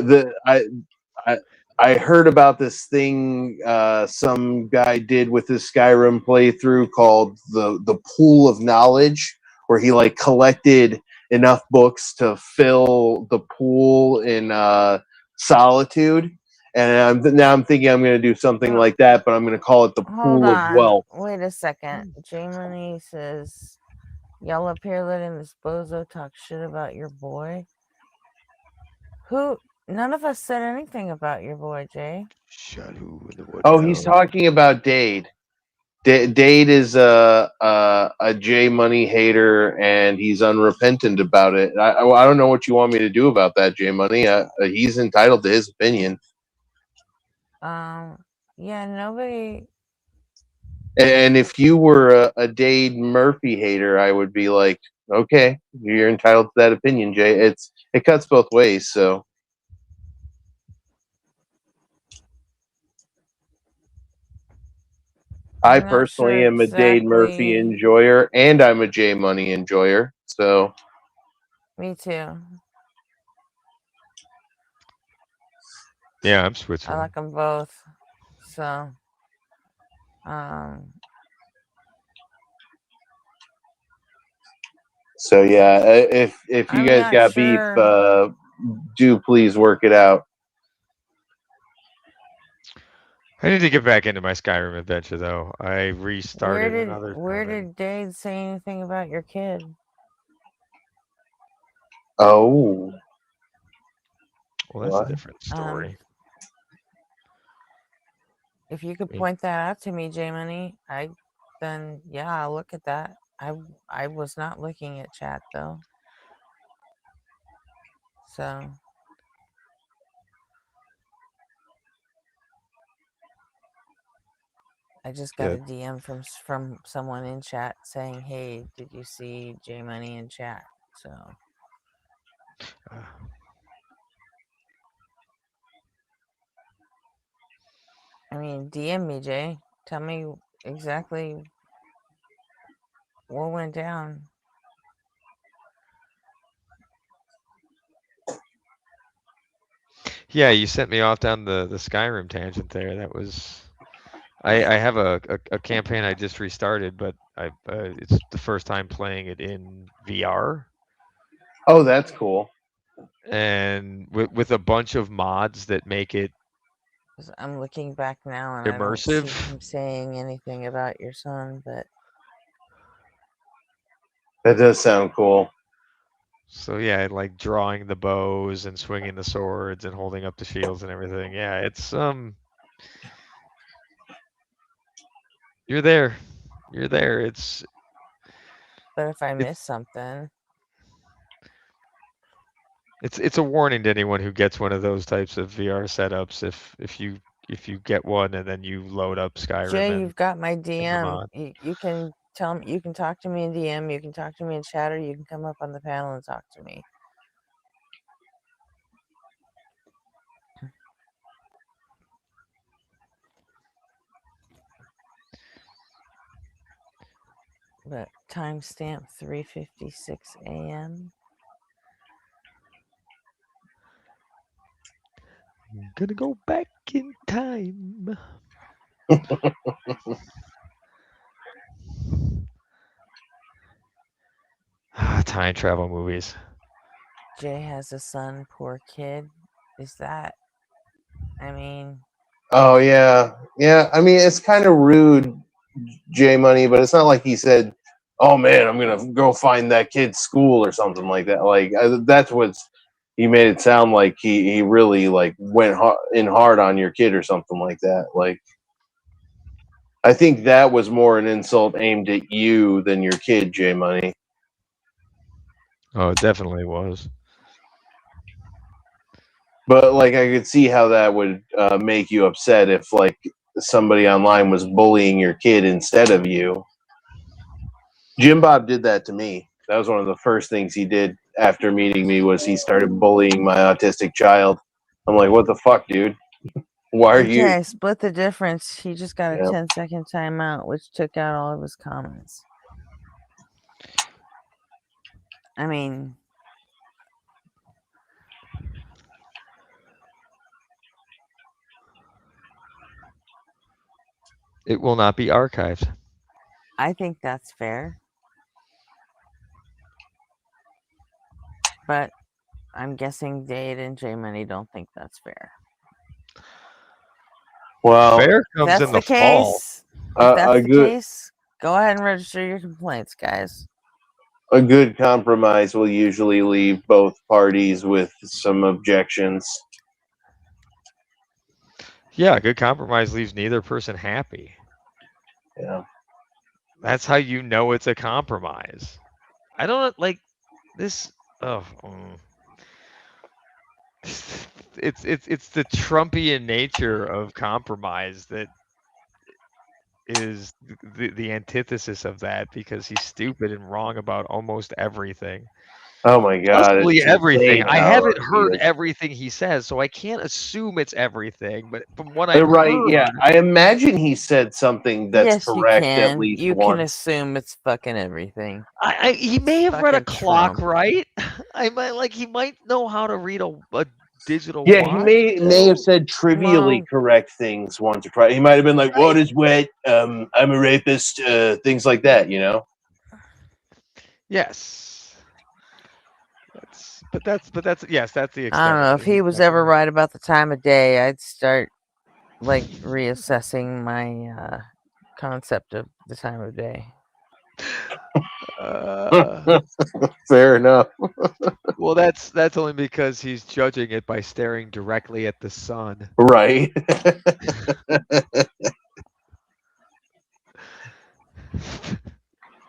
heard about this thing some guy did with his Skyrim playthrough called the Pool of Knowledge, where he like collected enough books to fill the pool in Solitude. And now I'm thinking I'm going to do something like that, but I'm going to call it the Pool of Wealth. Wait a second. J Money says, y'all up here letting this bozo talk shit about your boy? Who? None of us said anything about your boy, Jay. Oh, he's talking about Dade. Dade is a J Money hater, and he's unrepentant about it. I don't know what you want me to do about that, J Money. He's entitled to his opinion. Yeah, nobody. And if you were a Dade Murphy hater, I would be like, okay, you're entitled to that opinion, Jay. It cuts both ways, so. I personally am a Dade Murphy enjoyer, and I'm a J Money enjoyer. So. Me too. Yeah, I'm switching. I like them both. So. So yeah, if you guys got beef, do please work it out. I need to get back into my Skyrim adventure, though. I restarted another. Where did Dade say anything about your kid? Oh. Well, that's a different story. If you could point that out to me, J Money, then yeah, I'll look at that. I was not looking at chat though. So. I just got a DM from someone in chat saying, "Hey, did you see J Money in chat?" So. I mean, DM me, Jay. Tell me exactly what went down. Yeah, you sent me off down the Skyrim tangent there. That was. I have a campaign I just restarted, but it's the first time playing it in VR. Oh, that's cool. And with a bunch of mods that make it. I'm looking back now and immersive. I don't see him saying anything about your son, but. That does sound cool. So yeah, like drawing the bows and swinging the swords and holding up the shields and everything. Yeah, it's You're there. It's. But if I miss something. It's a warning to anyone who gets one of those types of VR setups. If you get one and then you load up Skyrim. Jay, you've got my DM. You can tell me, you can talk to me in DM, you can talk to me in chat, or you can come up on the panel and talk to me. But timestamp 3:56 a.m. Gonna go back in time. Time travel movies. Jay has a son, poor kid. Is that? I mean. Oh yeah, yeah. I mean, it's kind of rude, J Money, but it's not like he said, "Oh man, I'm gonna go find that kid's school" or something like that. Like that's what's he made it sound like he really like went hard on your kid or something like that. Like I think that was more an insult aimed at you than your kid, J Money. Oh, it definitely was. But like I could see how that would make you upset if like somebody online was bullying your kid instead of you. Jim Bob did that to me. That was one of the first things he did after meeting me was he started bullying my autistic child. I'm like, what the fuck, dude? Why are you? Okay, split the difference. He just got a Yeah. 10-second timeout, which took out all of his comments. I mean, It will not be archived. I think that's fair. But I'm guessing Dade and J Money don't think that's fair. Well, fair If that's in the case, fall. if that's the good- case, go ahead and register your complaints, guys. A good compromise will usually leave both parties with some objections. Yeah, a good compromise leaves neither person happy. Yeah. That's how you know it's a compromise. I don't like this. Oh, it's the Trumpian nature of compromise that is the antithesis of that because he's stupid and wrong about almost everything. Oh my god, Possibly it's everything. insane I how haven't he heard is. everything he says, so I can't assume it's everything. But from what But I've right, heard, yeah. I imagine he said something that's Yes, you correct at can. least You once. can assume it's fucking everything. he may have read a Fucking clock, Trump. right? He might know how to read a digital Yeah, watch. he may have said trivially Well- correct things once or twice. He might have been like, "Water's wet. I'm a rapist." Things like that, you know. Yes. That's yes, that's the extent. I don't know. If he was ever right about the time of day, I'd start like reassessing my concept of the time of day. Fair enough. Well, that's only because he's judging it by staring directly at the sun. Right.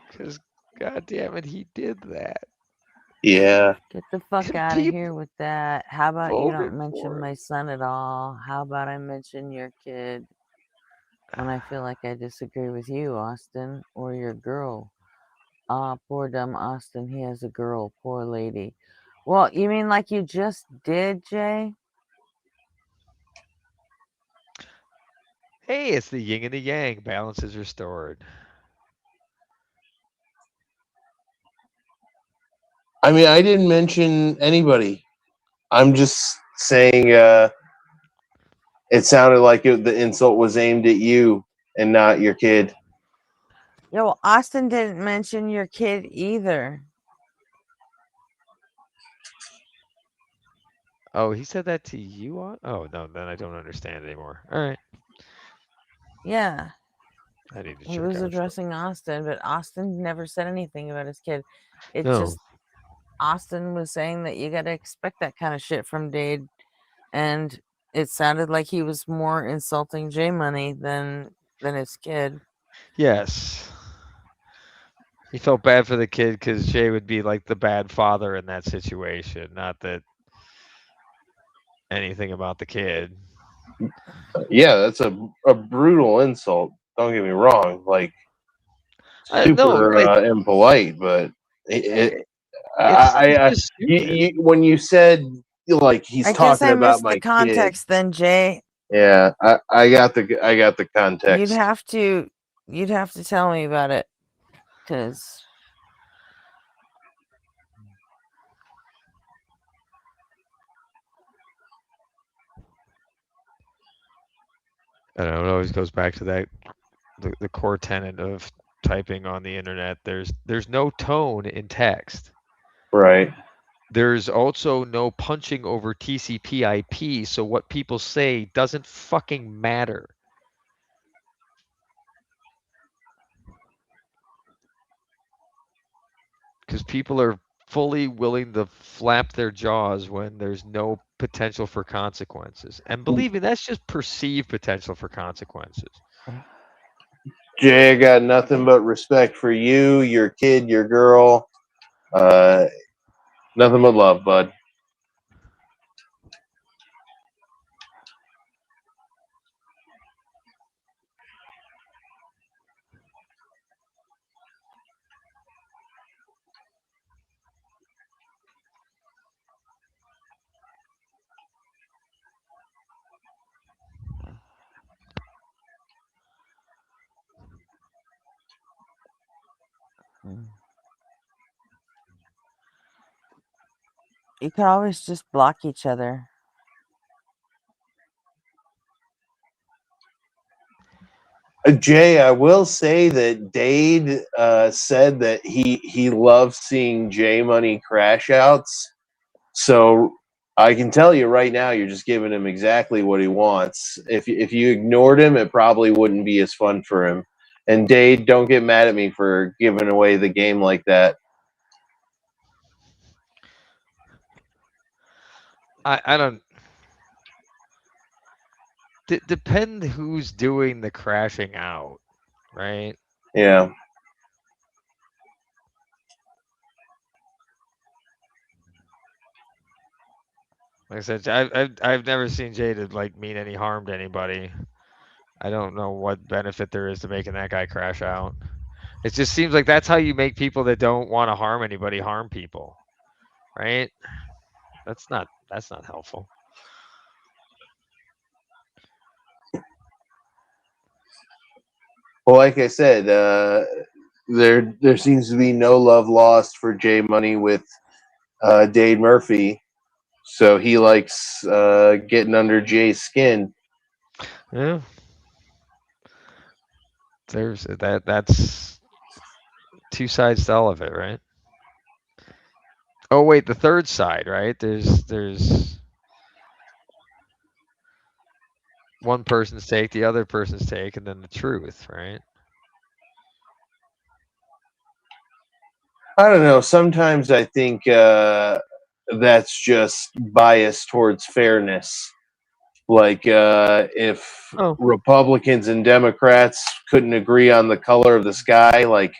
Because, God damn it, he did that. Yeah. Get the fuck And out of here with that. How about you voted don't mention my son at all? How about I mention your kid when I feel like I disagree with you, Austin, or your girl? Ah, poor dumb Austin. He has a girl. Poor lady. Well, you mean like you just did, Jay? Hey, it's the yin and the yang. Balance is restored. I mean, I didn't mention anybody. I'm just saying it sounded like the insult was aimed at you and not your kid. Yeah, well, Austin didn't mention your kid either. Oh, he said that to you? Oh, no, then I don't understand anymore. All right. Yeah. I need to He check was out. addressing Austin, but Austin never said anything about his kid. It's No. just Austin was saying that you got to expect that kind of shit from Dade, and it sounded like he was more insulting J Money than his kid. Yes. He felt bad for the kid because Jay would be like the bad father in that situation, not that anything about the kid. Yeah, that's a brutal insult. Don't get me wrong. Like, super impolite, but when you said like he's I guess talking I about missed the my kid, context then, Jay. yeah, I got the context. You'd have to tell me about it, because I don't know. It always goes back to that the core tenet of typing on the internet. There's no tone in text. Right. There's also no punching over TCP/IP, so what people say doesn't fucking matter. Because people are fully willing to flap their jaws when there's no potential for consequences. And believe me, that's just perceived potential for consequences. Jay, I got nothing but respect for you, your kid, your girl. Nothing but love, bud. you can always just block each other. Jay, I will say that Dade said that he loves seeing J Money crash outs. So I can tell you right now, you're just giving him exactly what he wants. If you ignored him, it probably wouldn't be as fun for him. And Dade, don't get mad at me for giving away the game like that. I don't. Depend who's doing the crashing out, right? Yeah. Like I said, I've never seen Jade like mean any harm to anybody. I don't know what benefit there is to making that guy crash out. It just seems like that's how you make people that don't want to harm anybody harm people, right? That's not helpful. Well, like I said, there seems to be no love lost for J Money with Dade Murphy, so he likes getting under Jay's skin. Yeah. There's that's two sides to all of it, right? Oh wait, the third side, right? There's one person's take, the other person's take, and then the truth, right? I don't know. Sometimes I think that's just bias towards fairness. Like if Republicans and Democrats couldn't agree on the color of the sky, like,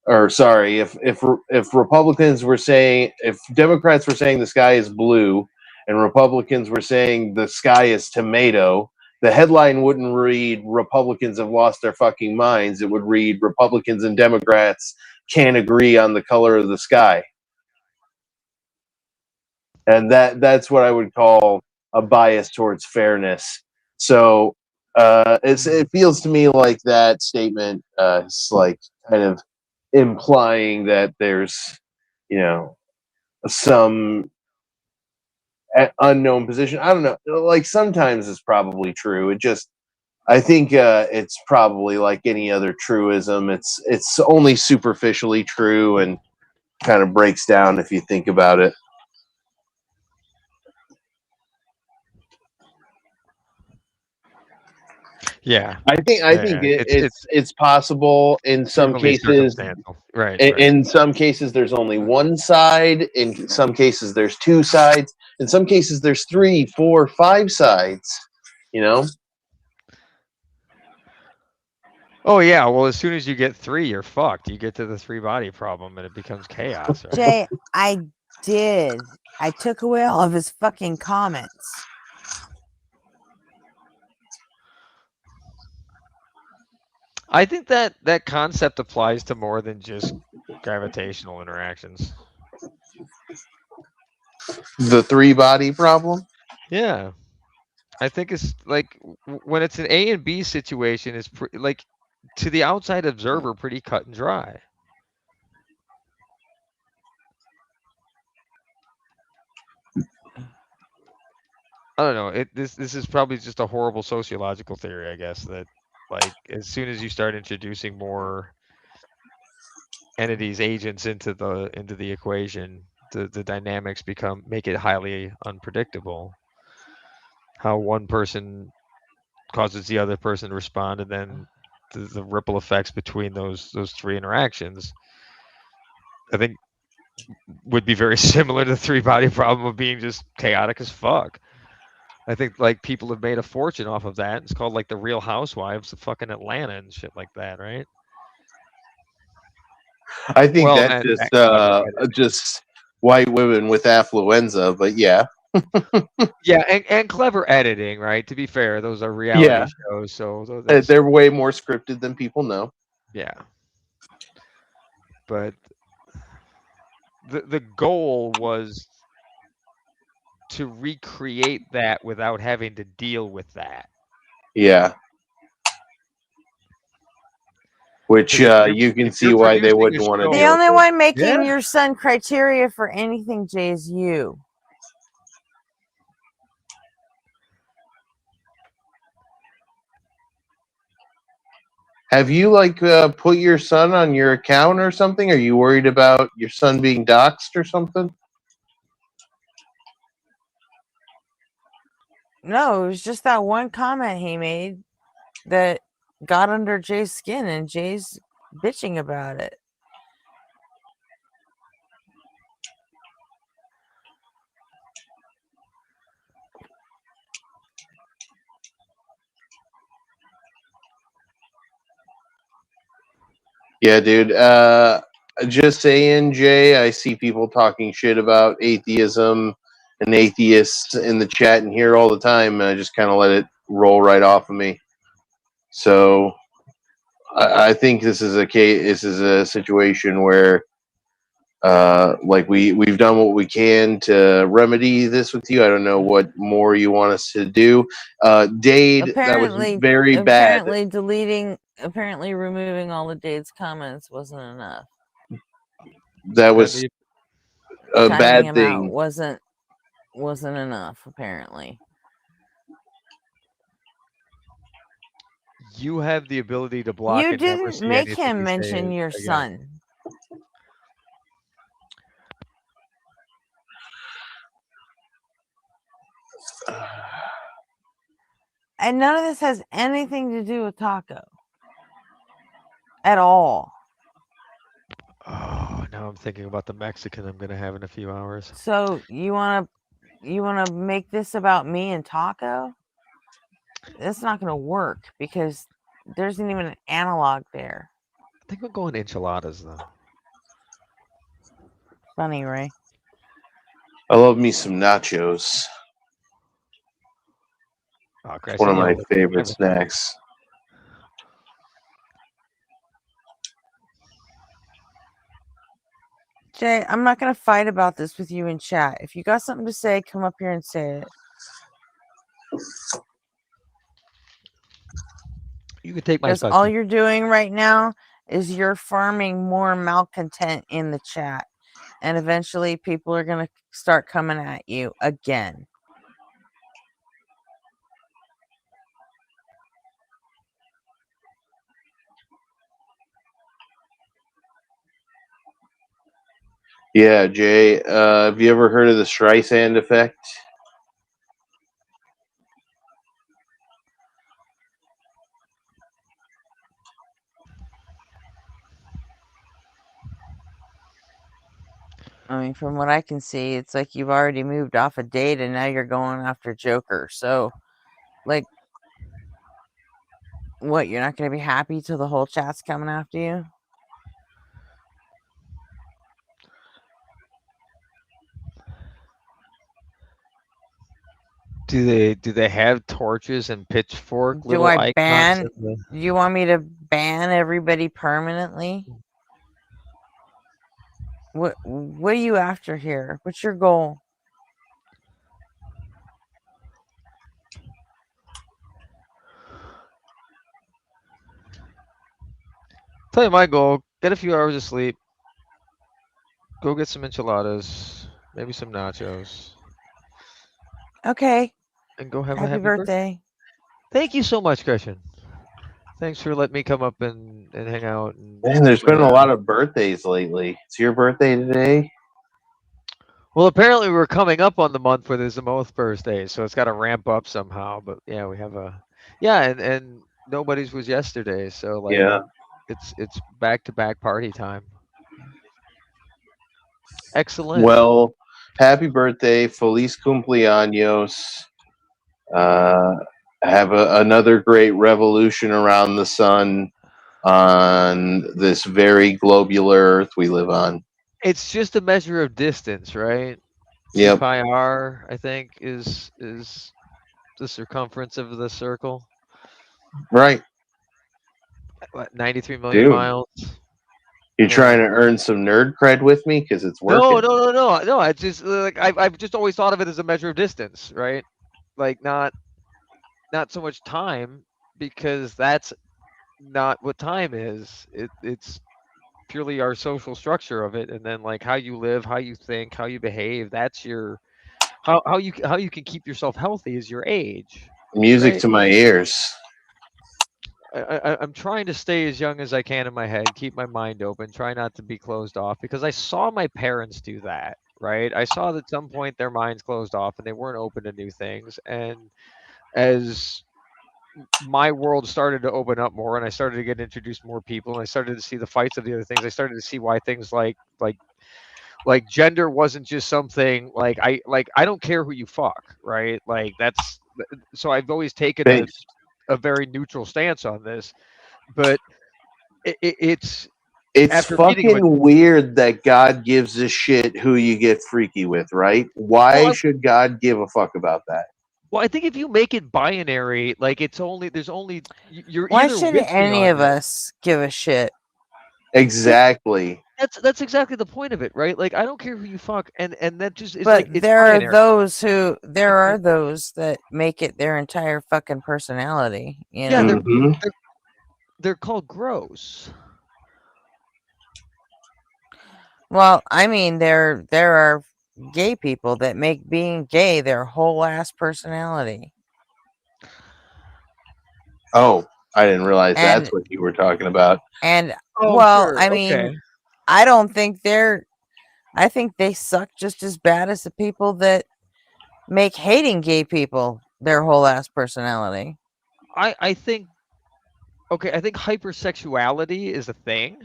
or sorry, if Republicans were saying, if Democrats were saying the sky is blue, and Republicans were saying the sky is tomato, the headline wouldn't read Republicans have lost their fucking minds. It would read Republicans and Democrats can't agree on the color of the sky. And that's what I would call a bias towards fairness. So it feels to me like that statement is like kind of implying that there's, you know, some unknown position. I don't know. Like sometimes it's probably true. It just, I think it's probably like any other truism. It's only superficially true and kind of breaks down if you think about it. Yeah, I think it's possible in some cases. Right. In some cases, there's only one side. In some cases, there's two sides. In some cases, there's 3, 4, 5 sides. You know. Oh yeah, well as soon as you get 3, you're fucked. You get to the 3-body problem and it becomes chaos. Right? Jay, I did. I took away all of his fucking comments. I think that that concept applies to more than just gravitational interactions. The three body problem. Yeah. I think it's like when it's an A and B situation, it's like to the outside observer pretty cut and dry. I don't know. This is probably just a horrible sociological theory, I guess, that like as soon as you start introducing more entities, agents into the equation, the dynamics make it highly unpredictable. How one person causes the other person to respond, and then the ripple effects between those three interactions, I think, would be very similar to the three body problem of being just chaotic as fuck. I think like people have made a fortune off of that. It's called like the Real Housewives of fucking Atlanta and shit like that, right? I think Well, that's just white women with affluenza, but yeah. Yeah, and clever editing, right? To be fair, those are reality shows, so They're way more scripted than people know. Yeah. But the goal was to recreate that without having to deal with that. Yeah. Which you can see why they wouldn't want to do. The only one making Yeah. your son criteria for anything, Jay, is you. Have you like put your son on your account or something? Are you worried about your son being doxxed or something? No, it was just that one comment he made that got under Jay's skin, and Jay's bitching about it. Yeah, dude. Just saying, Jay, I see people talking shit about atheism and atheists in the chat and here all the time, and I just kind of let it roll right off of me. So I think this is a case. This is a situation where, like we've done what we can to remedy this with you. I don't know what more you want us to do. Dade, that was very bad. Apparently removing all of Dade's comments wasn't enough. That was a bad Him thing. out wasn't enough, apparently. You have the ability to block. You and never didn't see make anything him you say mention your again. son. And none of this has anything to do with Taco. At all. Oh, now I'm thinking about the Mexican I'm gonna have in a few hours. So you wanna make this about me and Taco? That's not gonna work because there isn't even an analog there. I think we're going enchiladas though. Funny, Ray. I love me some nachos. Oh, it's one of my favorite snacks. Jay, I'm not going to fight about this with you in chat. If you got something to say, come up here and say it. You can take my Because all you're doing right now is you're farming more malcontent in the chat. And eventually people are going to start coming at you again. Yeah, Jay. Have you ever heard of the Streisand effect? I mean, from what I can see, it's like you've already moved off a date and now you're going after Joker. So, like, what? You're not going to be happy till the whole chat's coming after you? Do they have torches and pitchfork Do little I icons? ban? Do you want me to ban everybody permanently? What are you after here? What's your goal? Tell you my goal: get a few hours of sleep. Go get some enchiladas, maybe some nachos. Okay. And go have a Happy happy birthday. Thank you so much, Gretchen. Thanks for letting me come up and hang out. Man, there's been a lot of birthdays lately. It's your birthday today? Well, apparently we're coming up on the month where there's the most birthdays, so it's got to ramp up somehow. But yeah, we have and nobody's was yesterday, so like Yeah. it's back-to-back party time. Excellent. Well, happy birthday, feliz cumpleaños. Have another great revolution around the sun on this very globular Earth we live on. It's just a measure of distance, right? Yep. 2 pi r, I think, is the circumference of the circle. Right. What, 93 million Dude. miles? You're trying to earn some nerd cred with me because it's working. No. It's just like I've just always thought of it as a measure of distance, right? Like not so much time, because that's not what time is. It's purely our social structure of it, and then like how you live, how you think, how you behave. That's your how you can keep yourself healthy is your age. Music right? to my ears. I'm trying to stay as young as I can in my head, keep my mind open, try not to be closed off, because I saw my parents do that, right? I saw that at some point their minds closed off and they weren't open to new things. And as my world started to open up more and I started to get introduced more people and I started to see the fights of the other things, I started to see why things like gender wasn't just something like I don't care who you fuck, right? Like that's so I've always taken a very neutral stance on this, but it's after meeting him, fucking weird that God gives a shit who you get freaky with, right? Why should God give a fuck about that? Well, I think if you make it binary, like there's only you're Why either should with me any on of this. us give a shit? Exactly. That's exactly the point of it, right? Like I don't care who you fuck, and that just is But like it's there are binary. those that make it their entire fucking personality. You Yeah, know? they're called gross. Well, I mean, there are gay people that make being gay their whole ass personality. Oh, I didn't realize that's what you were talking about. And Oh, well, sure. I mean, Okay. I don't think I think they suck just as bad as the people that make hating gay people their whole ass personality. I think I think hypersexuality is a thing,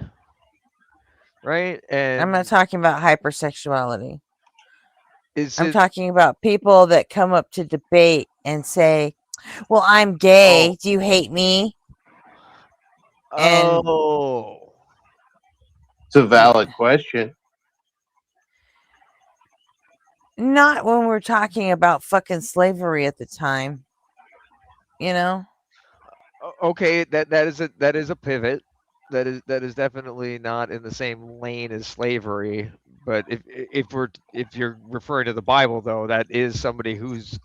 right? And I'm not talking about hypersexuality. I'm it- talking about people that come up to debate and say, "Well, I'm gay. Do you hate me?" And It's a valid question. not when we're talking about fucking slavery at the time. You know? okay, that is a pivot. That is definitely not in the same lane as slavery. But if you're referring to the Bible, though, that is somebody who's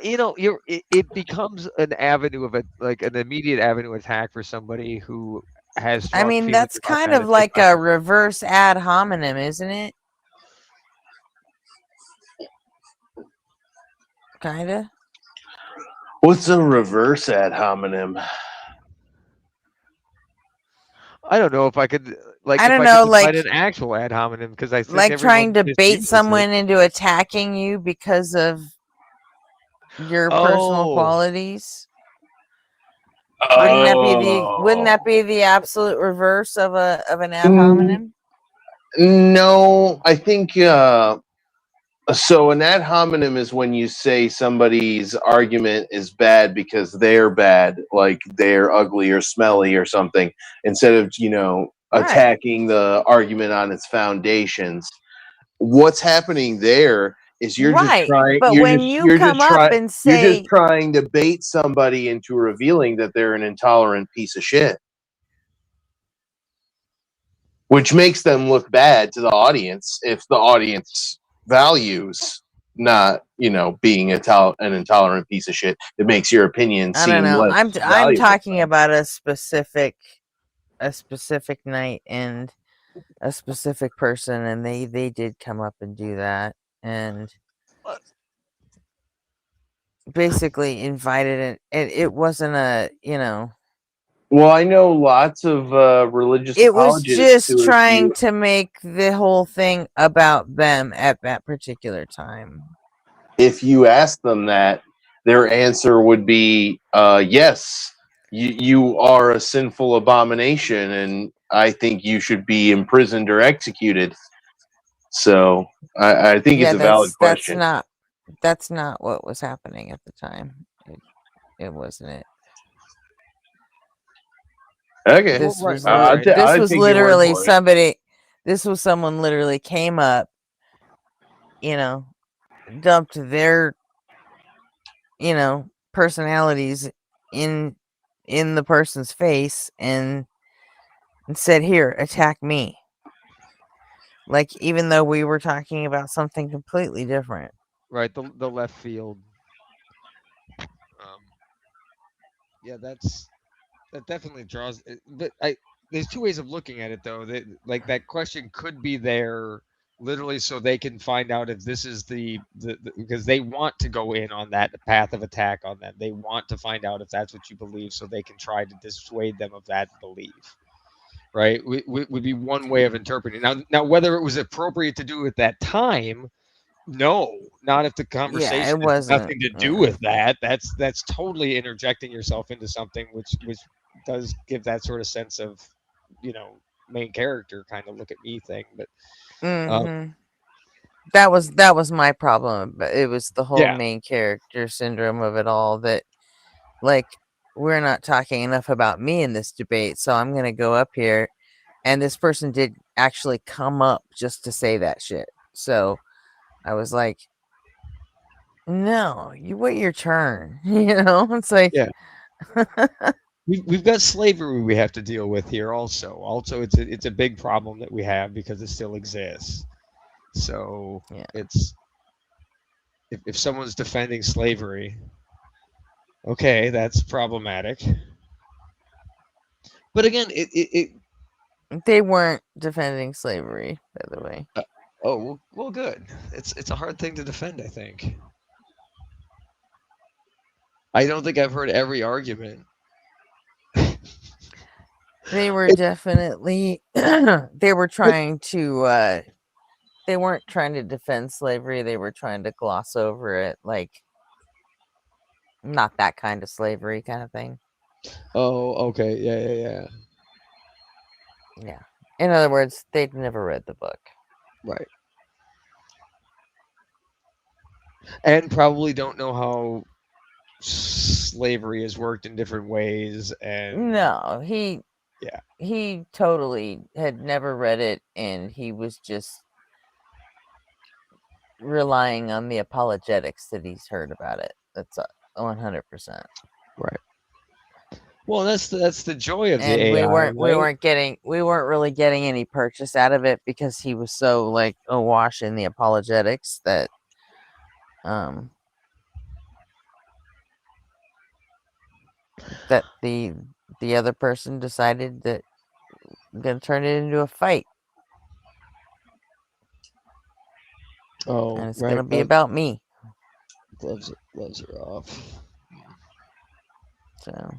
it becomes an avenue of an immediate avenue attack for somebody who has strong I mean, feelings that's about kind that of and like a reverse ad hominem, isn't it? Kinda. What's a reverse ad hominem? I don't know if I could I don't know, define like an actual ad hominem, because I think like everyone trying to bait misuses someone it. into attacking you because of your personal qualities. Wouldn't that be the absolute reverse of an ad hominem? No, I think so an ad hominem is when you say somebody's argument is bad because they're bad, like they're ugly or smelly or something, instead of, attacking the argument on its foundations. What's happening there is you're Right, just trying. but You're when just you you're come just up trying. and You're just say, trying to bait somebody into revealing that they're an intolerant piece of shit, which makes them look bad to the audience if the audience values not, being an intolerant piece of shit. It makes your opinion I don't seem know, less I'm valuable. talking about a specific night and a specific person, and they did come up and do that, and basically invited it. It wasn't a, Well, I know lots of religious it was apologists just who, trying to make the whole thing about them at that particular time. if you ask them that, their answer would be, yes, you are a sinful abomination, and I think you should be imprisoned or executed. So I think it's Yeah, a valid question. that's not what was happening at the time. It wasn't it. Okay, This was I'll this was take your word literally for it. somebody. This was someone literally came up, dumped their, personalities in the person's face and said, "Here, attack me." Like, even though we were talking about something completely different. Right, the left field. Yeah, that definitely draws. But there's two ways of looking at it, though. That, like, that question could be there literally so they can find out if this is the because they want to go in on that path of attack on them. They want to find out if that's what you believe, so they can try to dissuade them of that belief. Right, would be one way of interpreting. Now, whether it was appropriate to do at that time, no, not if the conversation has nothing to do with that. That's totally interjecting yourself into something which does give that sort of sense of, main character kind of look at me thing. But that was my problem. But it was the whole main character syndrome of it all, that, like, we're not talking enough about me in this debate, so I'm gonna go up here, and this person did actually come up just to say that shit. So I was like, no, you wait your turn. It's like, yeah. We've got slavery we have to deal with here also it's a big problem that we have because it still exists. So it's if someone's defending slavery, okay, that's problematic. But again, they weren't defending slavery, by the way. Oh, well, good. It's a hard thing to defend, I think. I don't think I've heard every argument. They were definitely they were trying to they weren't trying to defend slavery, they were trying to gloss over it, like, not that kind of slavery kind of thing. Oh, okay. Yeah. Yeah. In other words, they'd never read the book. Right. And probably don't know how slavery has worked in different ways. And no, he totally had never read it, and he was just relying on the apologetics that he's heard about it. That's 100%. Right. Well, that's the joy of the And AI. we weren't really getting any purchase out of it because he was so, like, awash in the apologetics that that the other person decided that I'm gonna turn it into a fight. Oh, and it's right. gonna be about me. Gloves are off. So,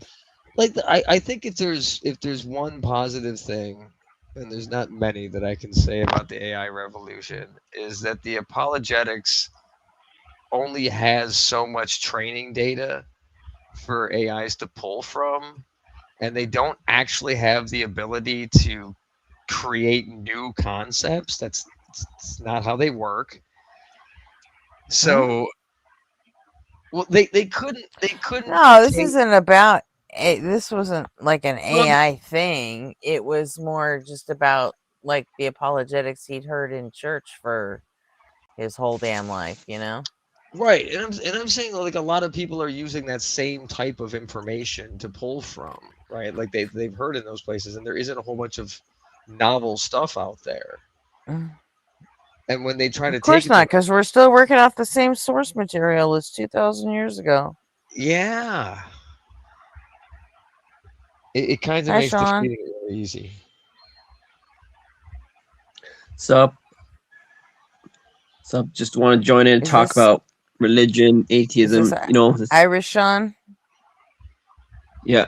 like, I think if there's one positive thing, and there's not many that I can say about the AI revolution, is that the apologetics only has so much training data for AIs to pull from, and they don't actually have the ability to create new concepts. That's not how they work. So, well, they couldn't. No, this isn't about. This wasn't like an AI thing. It was more just about, like, the apologetics he'd heard in church for his whole damn life, you know? Right, and I'm saying like a lot of people are using that same type of information to pull from, right? Like they've heard in those places, and there isn't a whole bunch of novel stuff out there. And when they try to Of course take it not, to, because we're still working off the same source material as 2,000 years ago. yeah, it kind of Hi, makes Sean. defeating it really easy. Sup? Just want to join in and Is talk this- about religion, Is atheism. this You know, this, Irish Sean? yeah.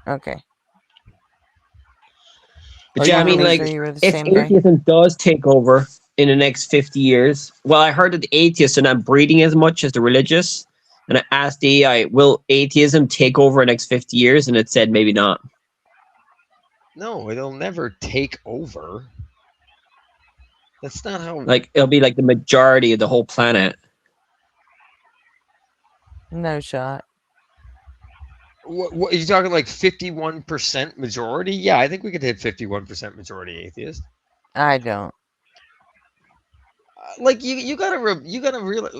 Okay. But I yeah, I wanted to mean, make like, sure you were the if same guy. atheism does take over in the next 50 years, well, I heard that the atheists are not breeding as much as the religious. And I asked the AI, will atheism take over in the next 50 years? And it said maybe not. No, it'll never take over. That's not how. Like, it'll be like the majority of the whole planet. No shot. What are you talking, like 51% majority? Yeah, I think we could hit 51% majority atheist. I don't. Like you gotta realize,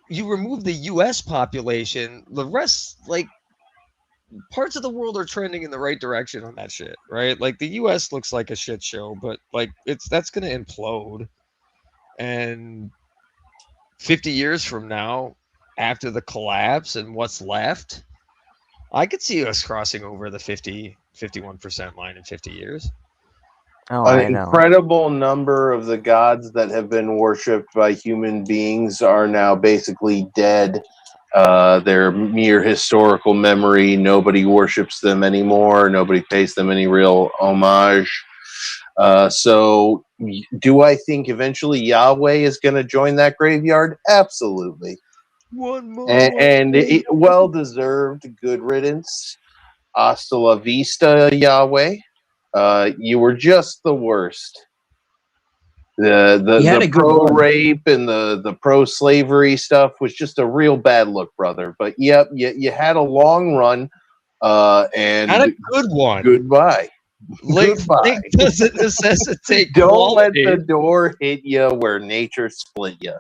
you remove the U.S. population, the rest, like parts of the world are trending in the right direction on that shit, right? Like the U.S. looks like a shit show, but like that's gonna implode, and 50 years from now, after the collapse and what's left, I could see us crossing over the 51% line in 50 years. Oh, An incredible number of the gods that have been worshipped by human beings are now basically dead. They're mere historical memory. Nobody worships them anymore. Nobody pays them any real homage. So, do I think eventually Yahweh is going to join that graveyard? Absolutely. One more. And well deserved. Good riddance. Hasta la vista, Yahweh. You were just the worst. The pro rape and the pro slavery stuff was just a real bad look, brother. But yep, you had a long run, and had a good one. Goodbye. Length doesn't necessitate Don't quality. let the door hit you where nature split you.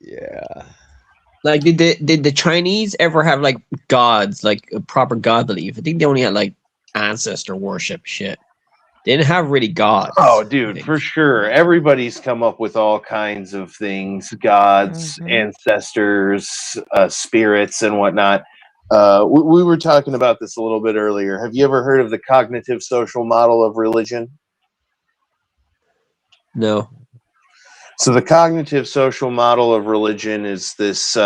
Yeah. Like, did the Chinese ever have like gods, like a proper god belief? I think they only had like ancestor worship shit. They didn't have really gods. Oh, dude, for sure. Everybody's come up with all kinds of things: gods, ancestors, spirits, and whatnot. We were talking about this a little bit earlier. Have you ever heard of the cognitive social model of religion? No. So the cognitive social model of religion is this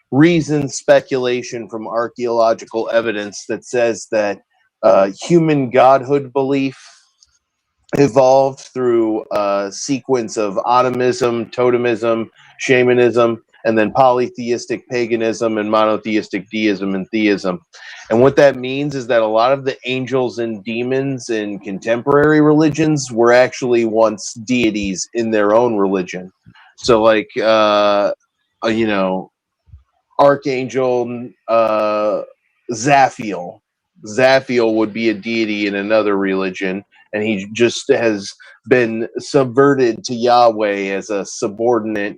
reasoned speculation from archaeological evidence that says that human godhood belief evolved through a sequence of animism, totemism, shamanism, and then polytheistic paganism and monotheistic deism and theism. And what that means is that a lot of the angels and demons in contemporary religions were actually once deities in their own religion. So, like, Archangel Zaphiel. Zaphiel would be a deity in another religion, and he just has been subverted to Yahweh as a subordinate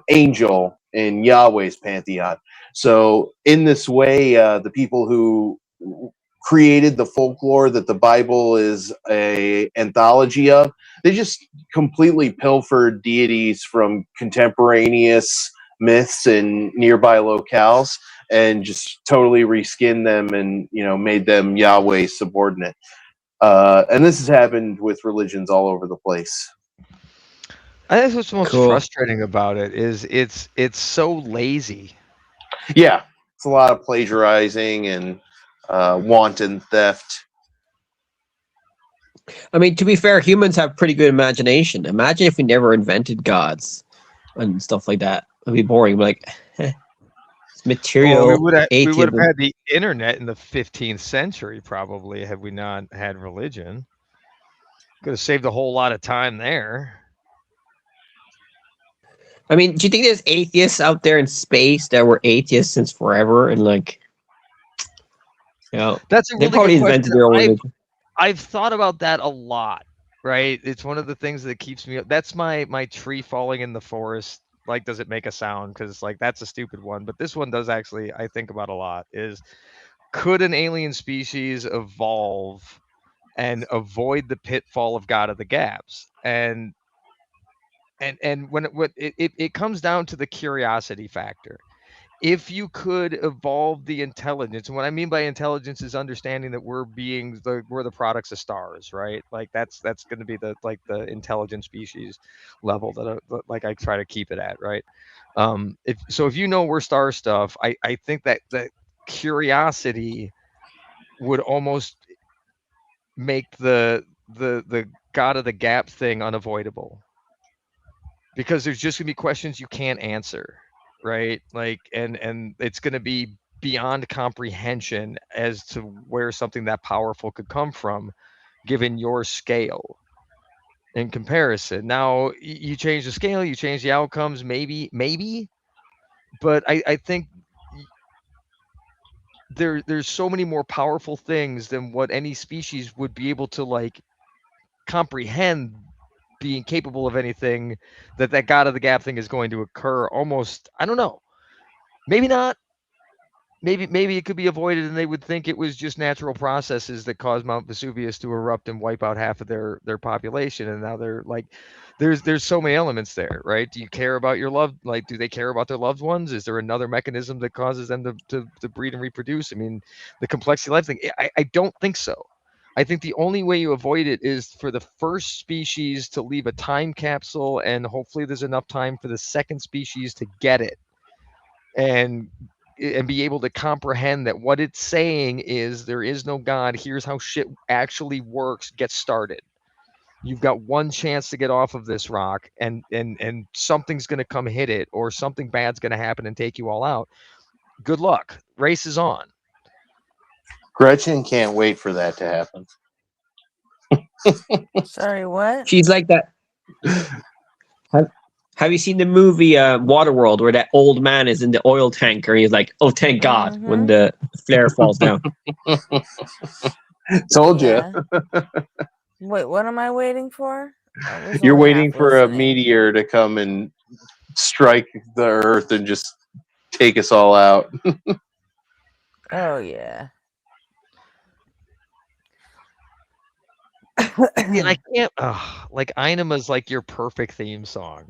angel in Yahweh's pantheon. So in this way, the people who created the folklore that the Bible is a anthology of, they just completely pilfered deities from contemporaneous myths in nearby locales and just totally reskinned them and made them Yahweh's subordinate. And this has happened with religions all over the place. I think what's most frustrating about it is it's so lazy. Yeah, it's a lot of plagiarizing and wanton theft. I mean, to be fair, humans have pretty good imagination. Imagine if we never invented gods and stuff like that. It'd be boring. Like, it's material. Well, we would have atheism. had the internet in the 15th century, probably, had we not had religion. Could have saved a whole lot of time there. I mean, do you think there's atheists out there in space that were atheists since forever and like, that's a they really probably good invented question. their own religion. I've thought about that a lot. right? It's one of the things that keeps me up. That's my tree falling in the forest. Like, does it make a sound? Because like that's a stupid one, but this one does actually. I think about a lot. Is could an alien species evolve and avoid the pitfall of God of the Gaps? And when it comes down to the curiosity factor. If you could evolve the intelligence, and what I mean by intelligence is understanding that we're the products of stars, right? Like that's going to be the intelligent species level that I try to keep it at, right? If you know we're star stuff, I think that curiosity would almost make the God of the Gap thing unavoidable, because there's just gonna be questions you can't answer, right? Like, and it's gonna be beyond comprehension as to where something that powerful could come from, given your scale in comparison. Now, you change the scale, you change the outcomes, maybe, but I think there's so many more powerful things than what any species would be able to like comprehend being capable of anything, that God of the Gap thing is going to occur almost. I don't know. Maybe not. Maybe it could be avoided, and they would think it was just natural processes that caused Mount Vesuvius to erupt and wipe out half of their population. And now they're like, there's so many elements there, right? Do you care about your loved? Like, do they care about their loved ones? Is there another mechanism that causes them to breed and reproduce? I mean, the complexity of life thing. I don't think so. I think the only way you avoid it is for the first species to leave a time capsule, and hopefully there's enough time for the second species to get it and be able to comprehend that what it's saying is there is no God. Here's how shit actually works. Get started. You've got one chance to get off of this rock, and something's going to come hit it, or something bad's going to happen and take you all out. Good luck. Race is on. Gretchen can't wait for that to happen. Sorry, what? She's like that. Have you seen the movie Waterworld, where that old man is in the oil tanker? He's like, "Oh, thank God!" when the flare falls down. Told you. Wait, what am I waiting for? You're waiting for a meteor to come and strike the Earth and just take us all out. Oh yeah. I mean, I can't. Like, Inema's like your perfect theme song.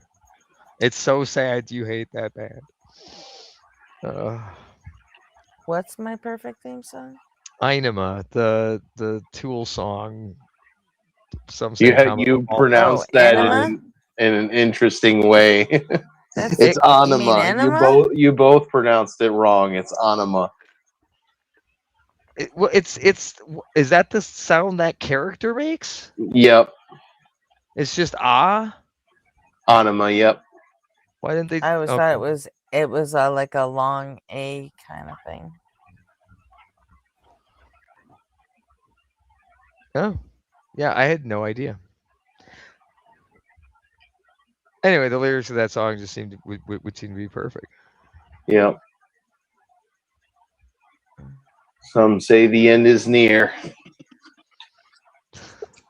It's so sad you hate that band. What's my perfect theme song? Inema, the Tool song. Some say you pronounce that in an interesting way. It's Anima. You both pronounced it wrong. It's Anima. Is that the sound that character makes? Yep. It's just ah. Anima. Yep. Why didn't they? I always thought it was like a long A kind of thing. Oh, yeah, I had no idea. Anyway, the lyrics of that song just would seem to be perfect. Yep. Some say the end is near.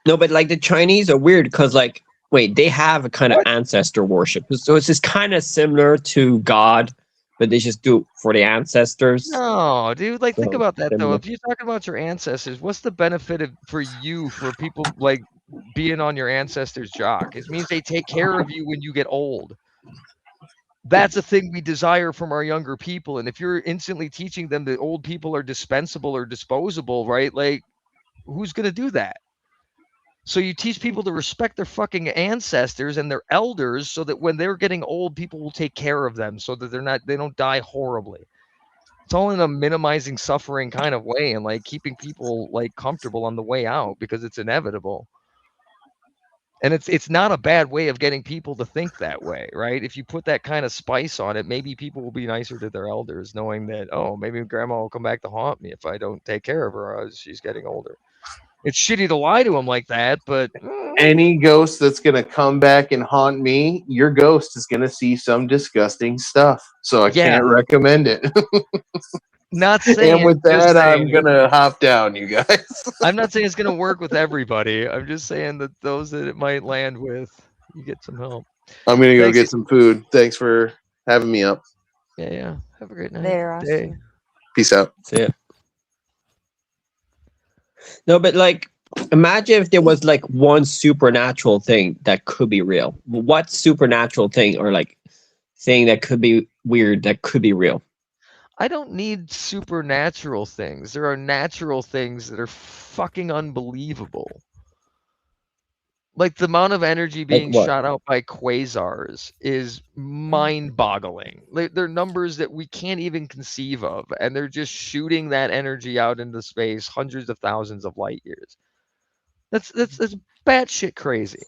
No, but like the Chinese are weird because, like, wait, they have a kind of ancestor worship. So it's just kind of similar to God, but they just do it for the ancestors. No, dude, like, think about that, though. If you're talking about your ancestors, what's the benefit for people, like, being on your ancestors' jock? It means they take care of you when you get old. That's a thing we desire from our younger people. And if you're instantly teaching them that old people are dispensable or disposable, right? Like, who's going to do that? So you teach people to respect their fucking ancestors and their elders, so that when they're getting old, people will take care of them, so that they don't die horribly. It's all in a minimizing suffering kind of way, and like keeping people like comfortable on the way out, because it's inevitable. And it's not a bad way of getting people to think that way, right? If you put that kind of spice on it, maybe people will be nicer to their elders, knowing that, oh, maybe grandma will come back to haunt me if I don't take care of her as she's getting older. It's shitty to lie to them like that, but any ghost that's going to come back and haunt me, your ghost is going to see some disgusting stuff. So I can't recommend it. Not saying. And with just that, saying. I'm gonna hop down, you guys. I'm not saying it's gonna work with everybody. I'm just saying that those that it might land with, you get some help. I'm gonna go Thanks. get some food. Thanks for having me up. Yeah. Have a great night. Later, Day. Austin. Peace out. See ya. No, but like, imagine if there was like one supernatural thing that could be real. What supernatural thing or like thing that could be weird that could be real? I don't need supernatural things. There are natural things that are fucking unbelievable. Like the amount of energy being what? shot out by quasars is mind-boggling. They're numbers that we can't even conceive of, and they're just shooting that energy out into space, hundreds of thousands of light years. That's batshit crazy.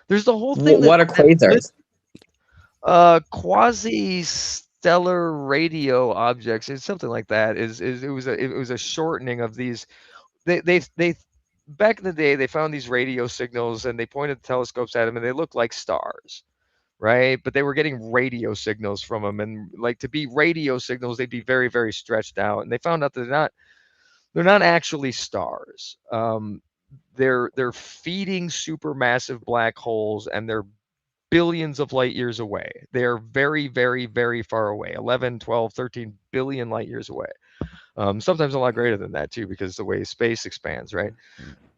There's the whole thing What are quasars? Quasi-stellar radio objects. It's something like that. It was a shortening of these. They back in the day they found these radio signals and they pointed telescopes at them and they looked like stars, right? But they were getting radio signals from them, and like to be radio signals, they'd be very, very stretched out. And they found out that they're not actually stars. They're feeding supermassive black holes, and they're billions of light years away. They are very, very, very far away, 11, 12, 13 billion light years away. Sometimes a lot greater than that too, because the way space expands, right?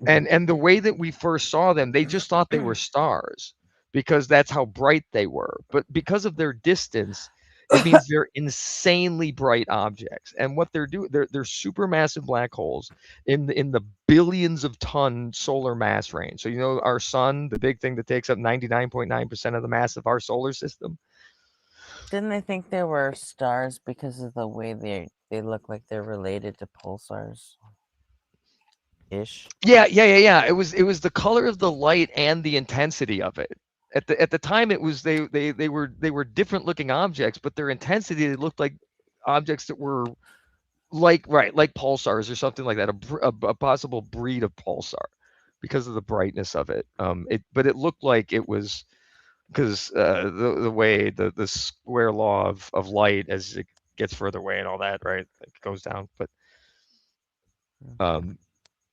And the way that we first saw them, they just thought they were stars because that's how bright they were. But because of their distance, it means they're insanely bright objects. And what they're doing, they're supermassive black holes in the billions of ton solar mass range. So you know our sun, the big thing that takes up 99.9% of the mass of our solar system. Didn't they think they were stars because of the way they look like they're related to pulsars? Ish. Yeah. It was the color of the light and the intensity of it. At the time, it was they were different looking objects, but their intensity, they looked like objects that were like pulsars or something like that, a possible breed of pulsar, because of the brightness of it. But it looked like it was because the way the square law of light as it gets further away and all that, right, it goes down. But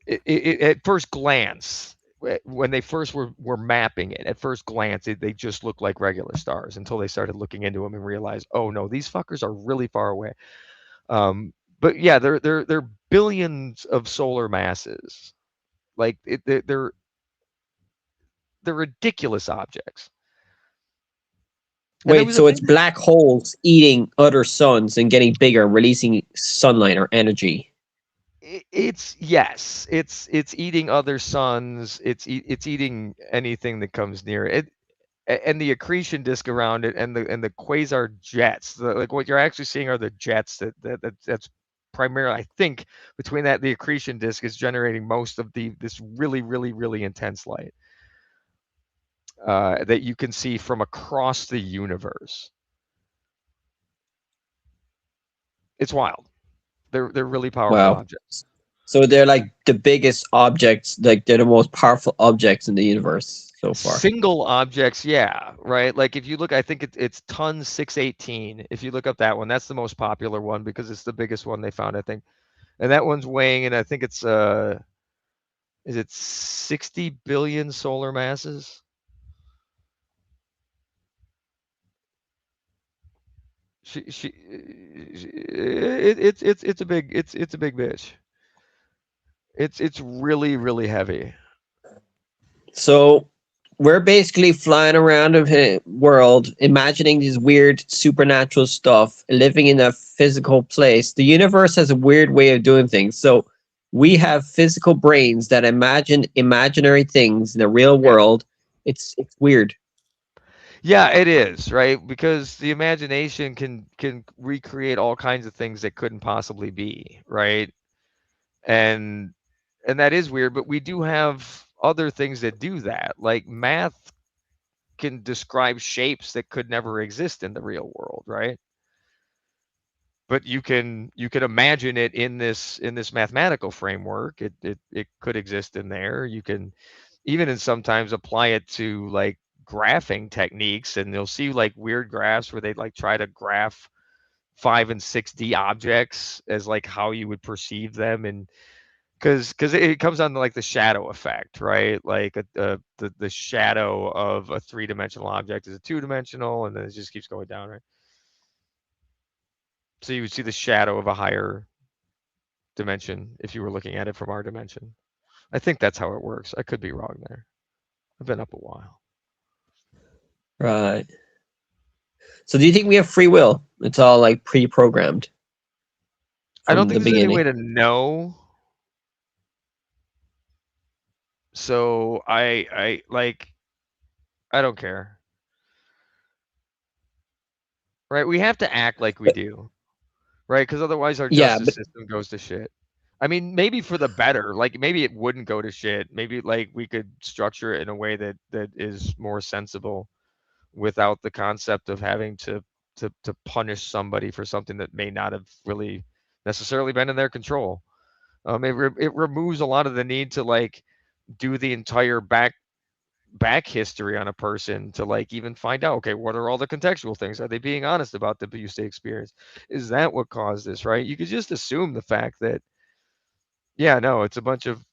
at first glance, when they first were mapping it, at first glance, they just looked like regular stars until they started looking into them and realized, oh no, these fuckers are really far away. But yeah, they're billions of solar masses. Like they're ridiculous objects. Wait, so it's black holes eating other suns and getting bigger and releasing sunlight or energy. It's eating other suns. It's eating anything that comes near it, and the accretion disk around it, and the quasar jets. Like what you're actually seeing are the jets that's primarily, I think, between the accretion disk is generating most of this really, really, really intense light that you can see from across the universe. It's wild. They're really powerful objects. So they're like the biggest objects, like they're the most powerful objects in the universe so far. Single objects, yeah, right? Like if you look, I think it's ton 618. If you look up that one, that's the most popular one because it's the biggest one they found, I think. And that one's weighing, and I think it's is it 60 billion solar masses? It's a big bitch. It's really, really heavy. So we're basically flying around the world, imagining this weird supernatural stuff, living in a physical place. The universe has a weird way of doing things. So we have physical brains that imagine imaginary things in the real world. It's weird. Yeah, it is, right? Because the imagination can recreate all kinds of things that couldn't possibly be, right? And that is weird, but we do have other things that do that. Like math can describe shapes that could never exist in the real world, right? But you can imagine it in this mathematical framework. It could exist in there. You can even sometimes apply it to like graphing techniques, and you'll see like weird graphs where they like try to graph 5 and 6D objects as like how you would perceive them, and because it comes down to like the shadow effect, right? Like the shadow of a 3-dimensional object is a 2-dimensional, and then it just keeps going down, right? So you would see the shadow of a higher dimension if you were looking at it from our dimension. I think that's how it works. I could be wrong there. I've been up a while. Right. So do you think we have free will? It's all like pre-programmed I don't from think the there's any beginning. way to know. So I don't care. Right? We have to act like we do. Right? Because otherwise our Yeah, justice but system goes to shit. I mean, maybe for the better. Like maybe it wouldn't go to shit. Maybe like we could structure it in a way that is more sensible without the concept of having to punish somebody for something that may not have really necessarily been in their control. It removes a lot of the need to like do the entire back history on a person to like even find out, okay, what are all the contextual things? Are they being honest about the abuse they experienced? Is that what caused this, right? You could just assume the fact that, yeah, no, it's a bunch of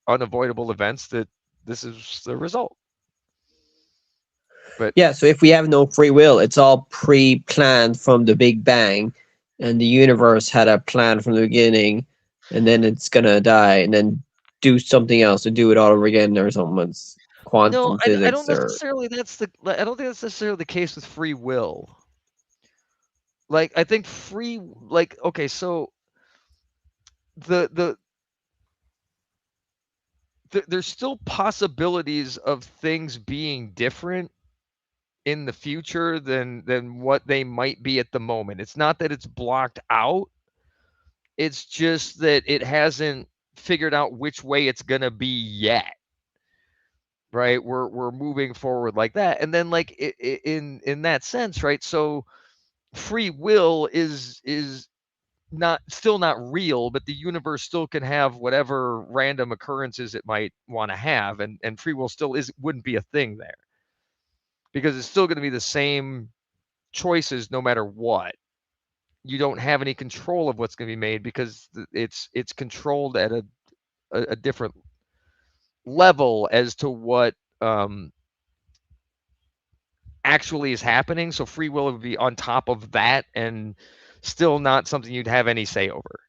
unavoidable events that this is the result. But yeah, so if we have no free will, it's all pre-planned from the Big Bang, and the universe had a plan from the beginning, and then it's gonna die, and then do something else and do it all over again or something. It's no, quantum I physics don't or necessarily I don't think that's necessarily the case with free will. Like I think okay, so the there's still possibilities of things being different in the future than what they might be at the moment. It's not that it's blocked out. It's just that it hasn't figured out which way it's going to be yet. Right? We're moving forward like that. And then like in that sense, right? So free will is still not real, but the universe still can have whatever random occurrences it might want to have, and free will still wouldn't be a thing there. Because it's still going to be the same choices no matter what. You don't have any control of what's going to be made because it's controlled at a different level as to what actually is happening. So free will would be on top of that and still not something you'd have any say over.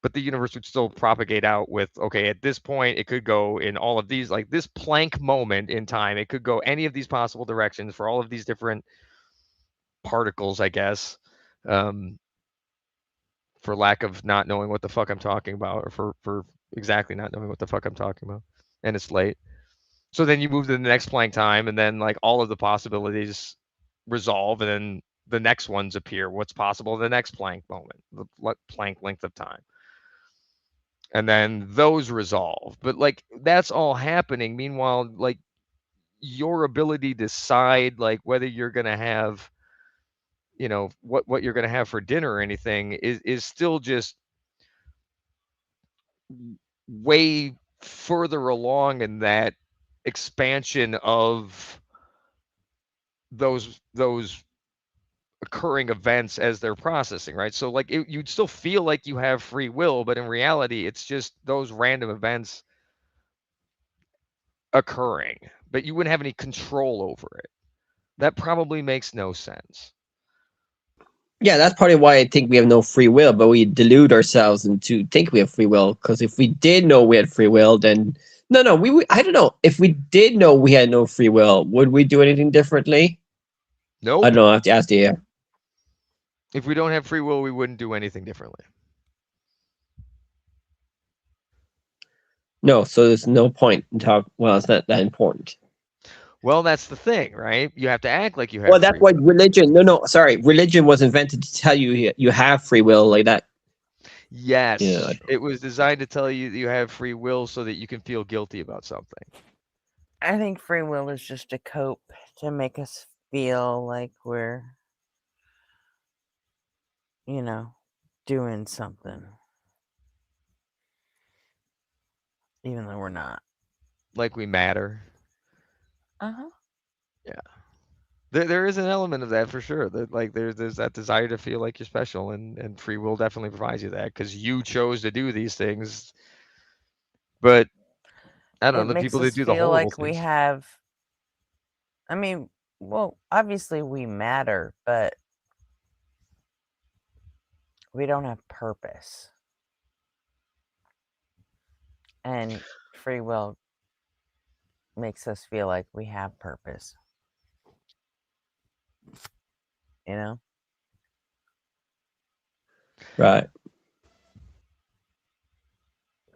But the universe would still propagate out with, okay, at this point, it could go in all of these, like this Planck moment in time, it could go any of these possible directions for all of these different particles, I guess, for lack of not knowing what the fuck I'm talking about, or for exactly not knowing what the fuck I'm talking about. And it's late. So then you move to the next Planck time, and then like all of the possibilities resolve, and then the next ones appear. What's possible in the next Planck moment, the Planck length of time. And then those resolve. But like that's all happening. Meanwhile, like your ability to decide like whether you're gonna have, what you're gonna have for dinner or anything is still just way further along in that expansion of those occurring events as they're processing, right? So like you'd still feel like you have free will, but in reality, it's just those random events occurring, but you wouldn't have any control over it. That probably makes no sense. yeah, that's probably why I think we have no free will, but we delude ourselves into think we have free will. Because if we did know we had free will, then I don't know. If we did know we had no free will, would we do anything differently? Nope. I don't know. I have to ask you. If we don't have free will, we wouldn't do anything differently. No, so there's no point in talk. Well, it's not that important. Well, that's the thing, right? You have to act like you have. Well, that's why religion. No, sorry. Religion was invented to tell you you have free will like that. Yes, Yeah. it was designed to tell you that you have free will so that you can feel guilty about something. I think free will is just a cope to make us feel like we're, doing something. Even though we're not. Like we matter. Uh-huh. Yeah. There is an element of that for sure. That like there's that desire to feel like you're special, and free will definitely provides you that because you chose to do these things. But I don't It know, the makes people that us do the feel horrible like we things. have. I mean, well, obviously we matter, but we don't have purpose. And free will makes us feel like we have purpose. You know? Right.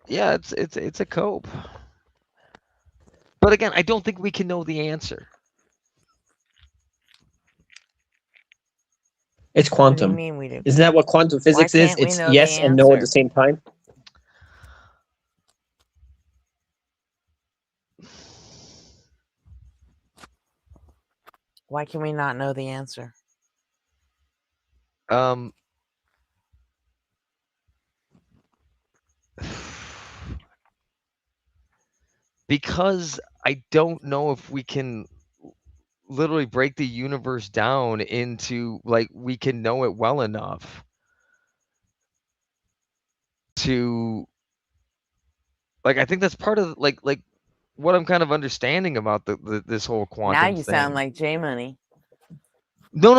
Yeah, it's a cope. But again, I don't think we can know the answer. It's What do you quantum. mean we do? Isn't that what quantum Why physics is? can't we It's know the yes and no at the answer? same time. Why can we not know the answer? Because I don't know if we can literally break the universe down into like we can know it well enough to like I think that's part of like what I'm kind of understanding about this whole Now quantum you sound thing. like J Money. No,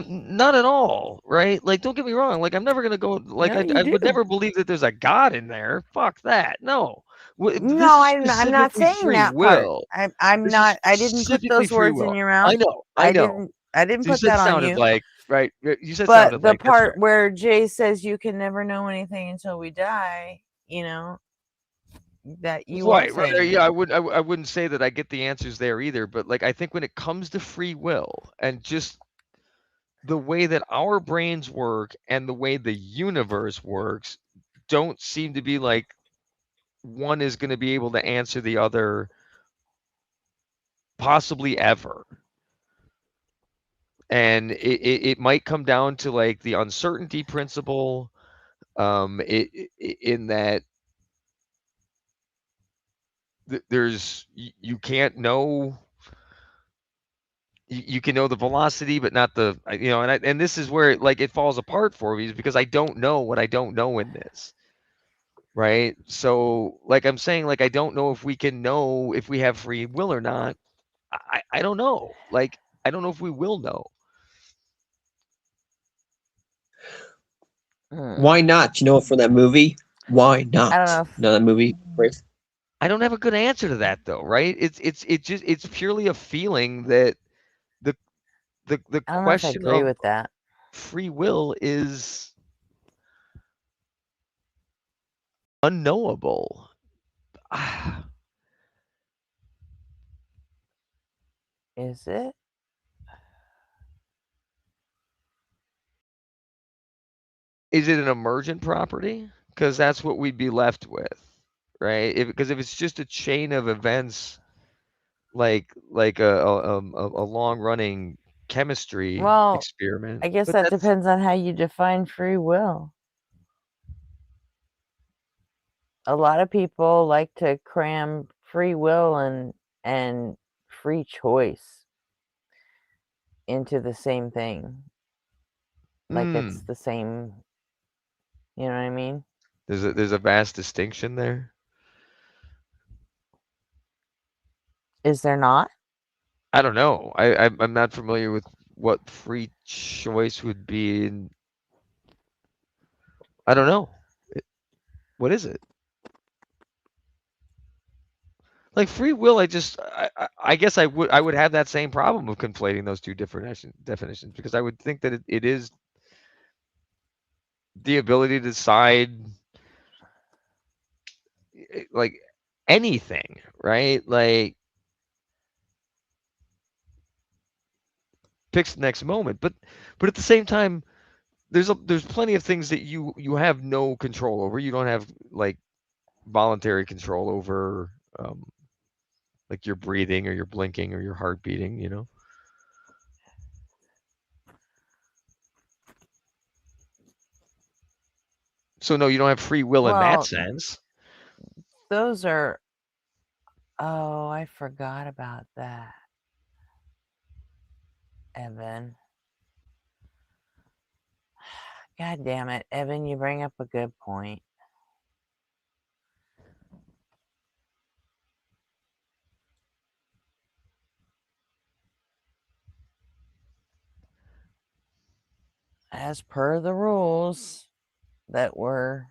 not at all, right? Like, don't get me wrong. Like, I'm never gonna go. Like, No, I you would do. never believe that there's a God in there. Fuck that. No, this No, is I'm not specifically saying free that part. will. I'm This is not. I didn't put specifically those free words in will. your mouth. I know. I didn't You put said that on sounded you. like right. You said But sounded the like that's part fair. where Jay says you can never know anything until we die, you know, that you are Right. saying Yeah, that. I wouldn't say that I get the answers there either. But like, I think when it comes to free will and just the way that our brains work and the way the universe works don't seem to be like one is going to be able to answer the other possibly ever. And it might come down to like the uncertainty principle in that there's you can't know you can know the velocity but not the and this is where like it falls apart for me is because I don't know what I don't know in this. Right? So like I'm saying like I don't know if we can know if we have free will or not. I don't know. Like I don't know if we will know. Why not? You know, for that movie, why not? I don't know. You know that movie? I don't have a good answer to that though, right? It's purely a feeling that the the I don't know if I question agree of with that. free will is unknowable. Is it? Is it an emergent property? Because that's what we'd be left with, right? Because if it's just a chain of events, like a long running chemistry Well, experiment, I guess but that that's depends on how you define free will. A lot of people like to cram free will and free choice into the same thing. Like it's the same, you know what I mean? there's a vast distinction there. Is there not? I don't know. I'm not familiar with what free choice would be. I don't know. What is it? Like free will, I guess I would have that same problem of conflating those two different definitions because I would think that it is the ability to decide like anything, right? Like picks the next moment, but at the same time, there's plenty of things that you have no control over. You don't have like voluntary control over like your breathing or your blinking or your heart beating, you know. So no, you don't have free will in that Well, sense. those are. Oh, I forgot about that. Evan. God damn it, Evan, you bring up a good point. As per the rules that were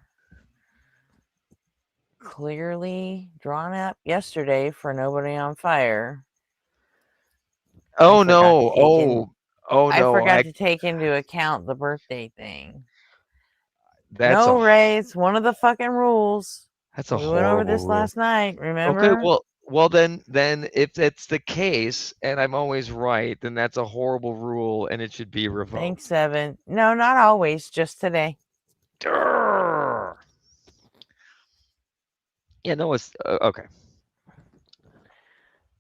clearly drawn up yesterday for Nobody on Fire. Oh no! Oh I no! forgot to take into account the birthday thing. That's no, Ray, it's one of the fucking rules. That's a We went over horrible this rule. last night, remember? Okay, well then if that's the case and I'm always right, then that's a horrible rule and it should be revoked. Thanks, Evan. No, not always, just today. Durr. Yeah, no, it's okay.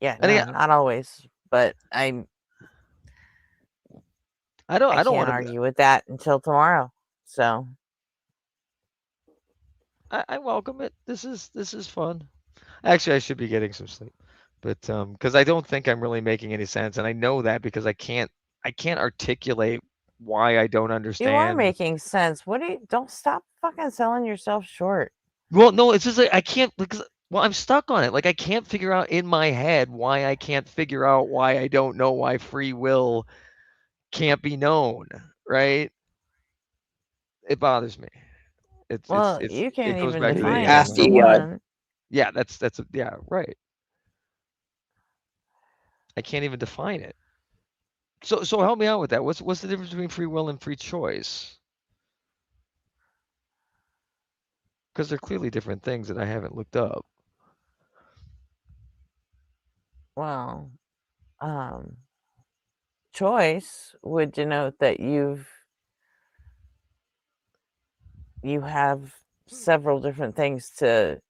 Yeah, And no, again, not always, but I don't can't want to argue with that until tomorrow. So I welcome it. This is fun. Actually, I should be getting some sleep, but because I don't think I'm really making any sense, and I know that because I can't articulate why I don't understand. you are making sense. Don't stop fucking selling yourself short. Well, no, it's just like I can't because I'm stuck on it. Like I can't figure out in my head why I can't figure out why I don't know why free will can't be known, right? It bothers me. Well, you can't it goes even back to the define ego. it for one. Yeah, that's yeah, right. I can't even define it. So help me out with that. What's the difference between free will and free choice? Because they're clearly different things that I haven't looked up. Well, choice would denote that you have several different things to,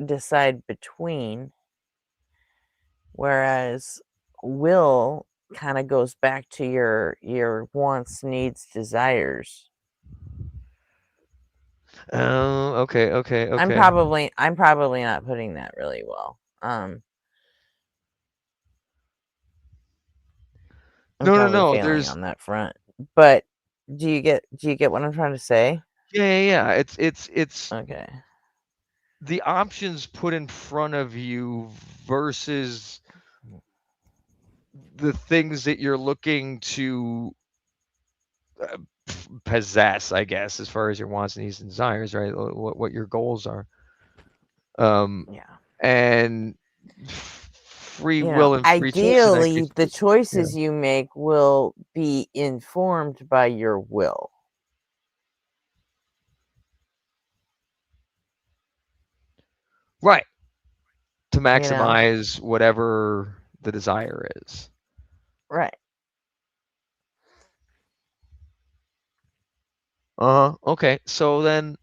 decide between. Whereas will kind of goes back to your wants, needs, desires. Oh, okay. I'm probably not putting that really well. No. Failing There's on that front. But do you get what I'm trying to say? Yeah. It's okay. The options put in front of you versus the things that you're looking to possess, I guess, as far as your wants, needs, and desires, right? What your goals are. Yeah. And free will and free choice. Ideally, the choices you make will be informed by your will. Right. To maximize whatever the desire is. Right. Okay. So then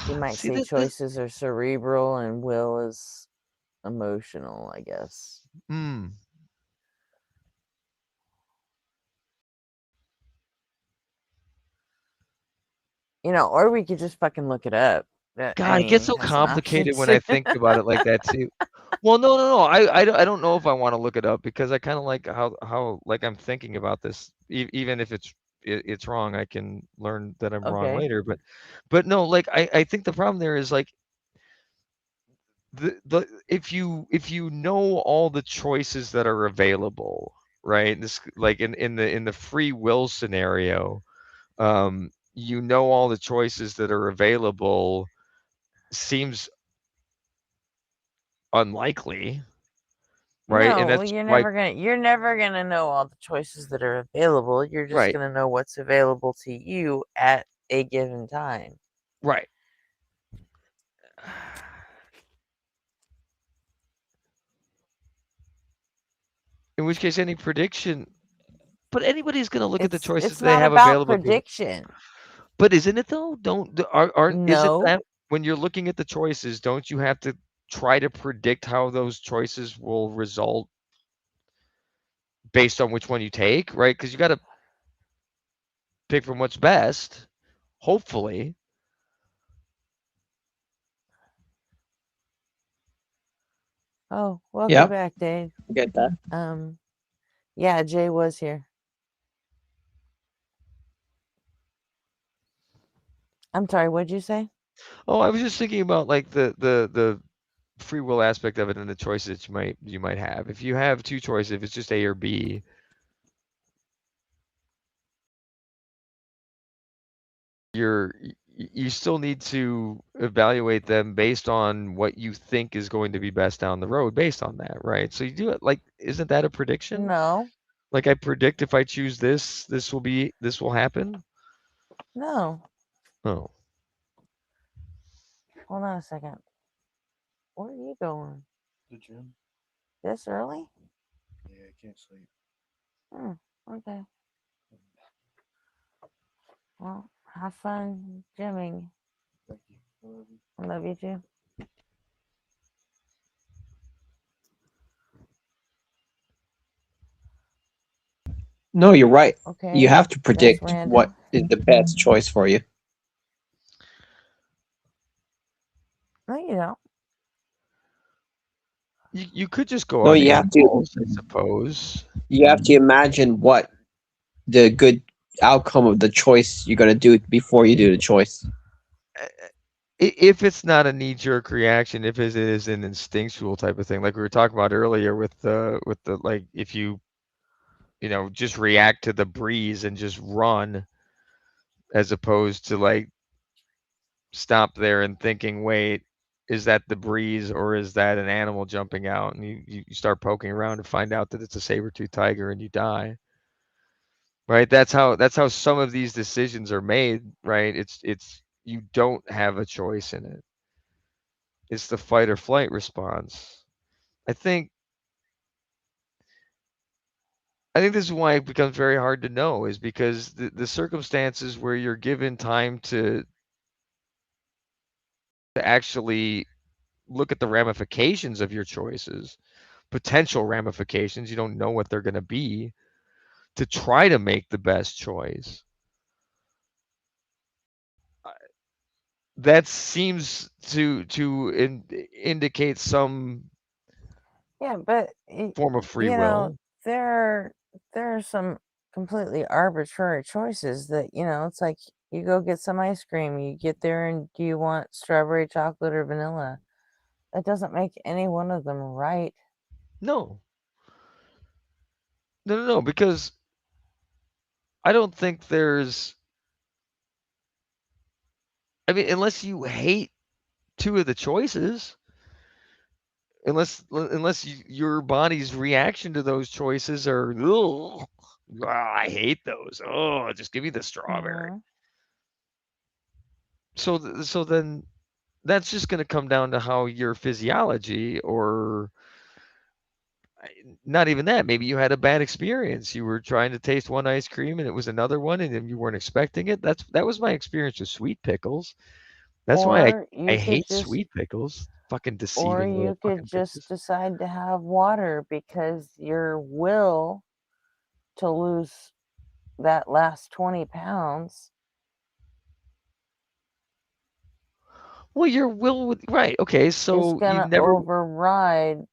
you might say choices are cerebral and will is emotional, I guess. Or we could just fucking look it up. God, it gets so complicated when I think about it like that too. Well, no. I don't know if I want to look it up because I kind of like how like I'm thinking about this. Even if it's wrong, I can learn that I'm wrong later. But no, like I think the problem there is like the if you know all the choices that are available, right? This like in the free will scenario, you know all the choices that are available. Seems unlikely, right? No, and that's you're why never gonna know all the choices that are available. You're just gonna know what's available to you at a given time. Right. In which case, any prediction, but anybody's gonna look at the choices they have available. Prediction. But isn't it though? Aren't no. Is it that when you're looking at the choices, don't you have to try to predict how those choices will result based on which one you take, right? Because you got to pick from what's best, hopefully. Oh, welcome Yep. back, Dave. Get that. Yeah, Jay was here. I'm sorry, what'd you say? Oh, I was just thinking about like the free will aspect of it and the choices that you might have. If you have two choices, if it's just A or B, you still need to evaluate them based on what you think is going to be best down the road based on that, right? So you do it like, isn't that a prediction? No. Like I predict if I choose this will happen? No. Oh. Hold on a second. Where are you going? The gym. This early? Yeah, I can't sleep. Hmm. Okay. Well, have fun gymming. Thank you. I love you. I love you too. No, you're right. Okay. You have to That's predict random. what is the best choice for you. No, you don't. You could just go No, on you have to. impulse, I suppose. You have to imagine what the good outcome of the choice you're gonna do before you do the choice. If it's not a knee-jerk reaction, if it is an instinctual type of thing, like we were talking about earlier with the like if you just react to the breeze and just run as opposed to like stop there and thinking, wait, is that the breeze or is that an animal jumping out? And you start poking around to find out that it's a saber-toothed tiger and you die. Right? That's how some of these decisions are made, right? It's you don't have a choice in it. It's the fight or flight response. I think this is why it becomes very hard to know, is because the circumstances where you're given time to actually look at the ramifications of your choices, potential ramifications, you don't know what they're going to be, to try to make the best choice. That seems to indicate some Yeah, but form of free will. there are some completely arbitrary choices that it's like you go get some ice cream, you get there, and do you want strawberry, chocolate, or vanilla? That doesn't make any one of them right. No. No, because I don't think there's. I mean, unless you hate two of the choices, unless your body's reaction to those choices are, ugh, I hate those. Oh, just give me the strawberry. So then that's just going to come down to how your physiology, or not even that. Maybe you had a bad experience. You were trying to taste one ice cream and it was another one, and then you weren't expecting it. That was my experience with sweet pickles. That's why Or I you could hate just sweet pickles. Fucking or deceiving you little could fucking just bitches. decide to have water because your will to lose that last 20 pounds. Well, your will would, right? Okay, It's so you gonna never. override.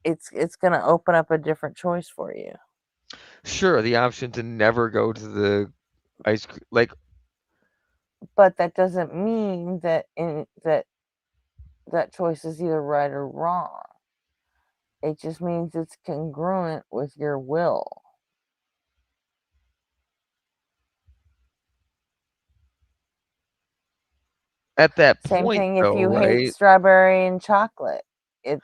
It's gonna open up a different choice for you. Sure, the option to never go to the ice cream, like. But that doesn't mean that that choice is either right or wrong. It just means it's congruent with your will. At that Same point, thing if though, you hate right? strawberry and chocolate. It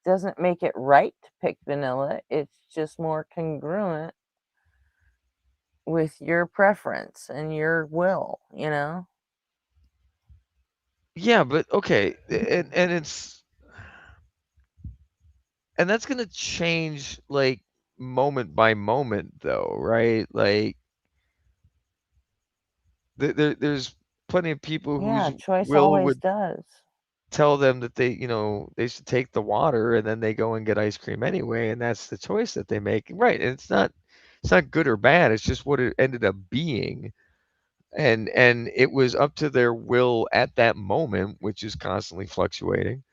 doesn't make it right to pick vanilla. It's just more congruent with your preference and your will, Yeah, but okay, and that's gonna change like moment by moment, though, right? Like there's plenty of people Yeah, whose choice will always would does. tell them that they should take the water, and then they go and get ice cream anyway, and that's the choice that they make. Right. And it's not good or bad, it's just what it ended up being. and it was up to their will at that moment, which is constantly fluctuating.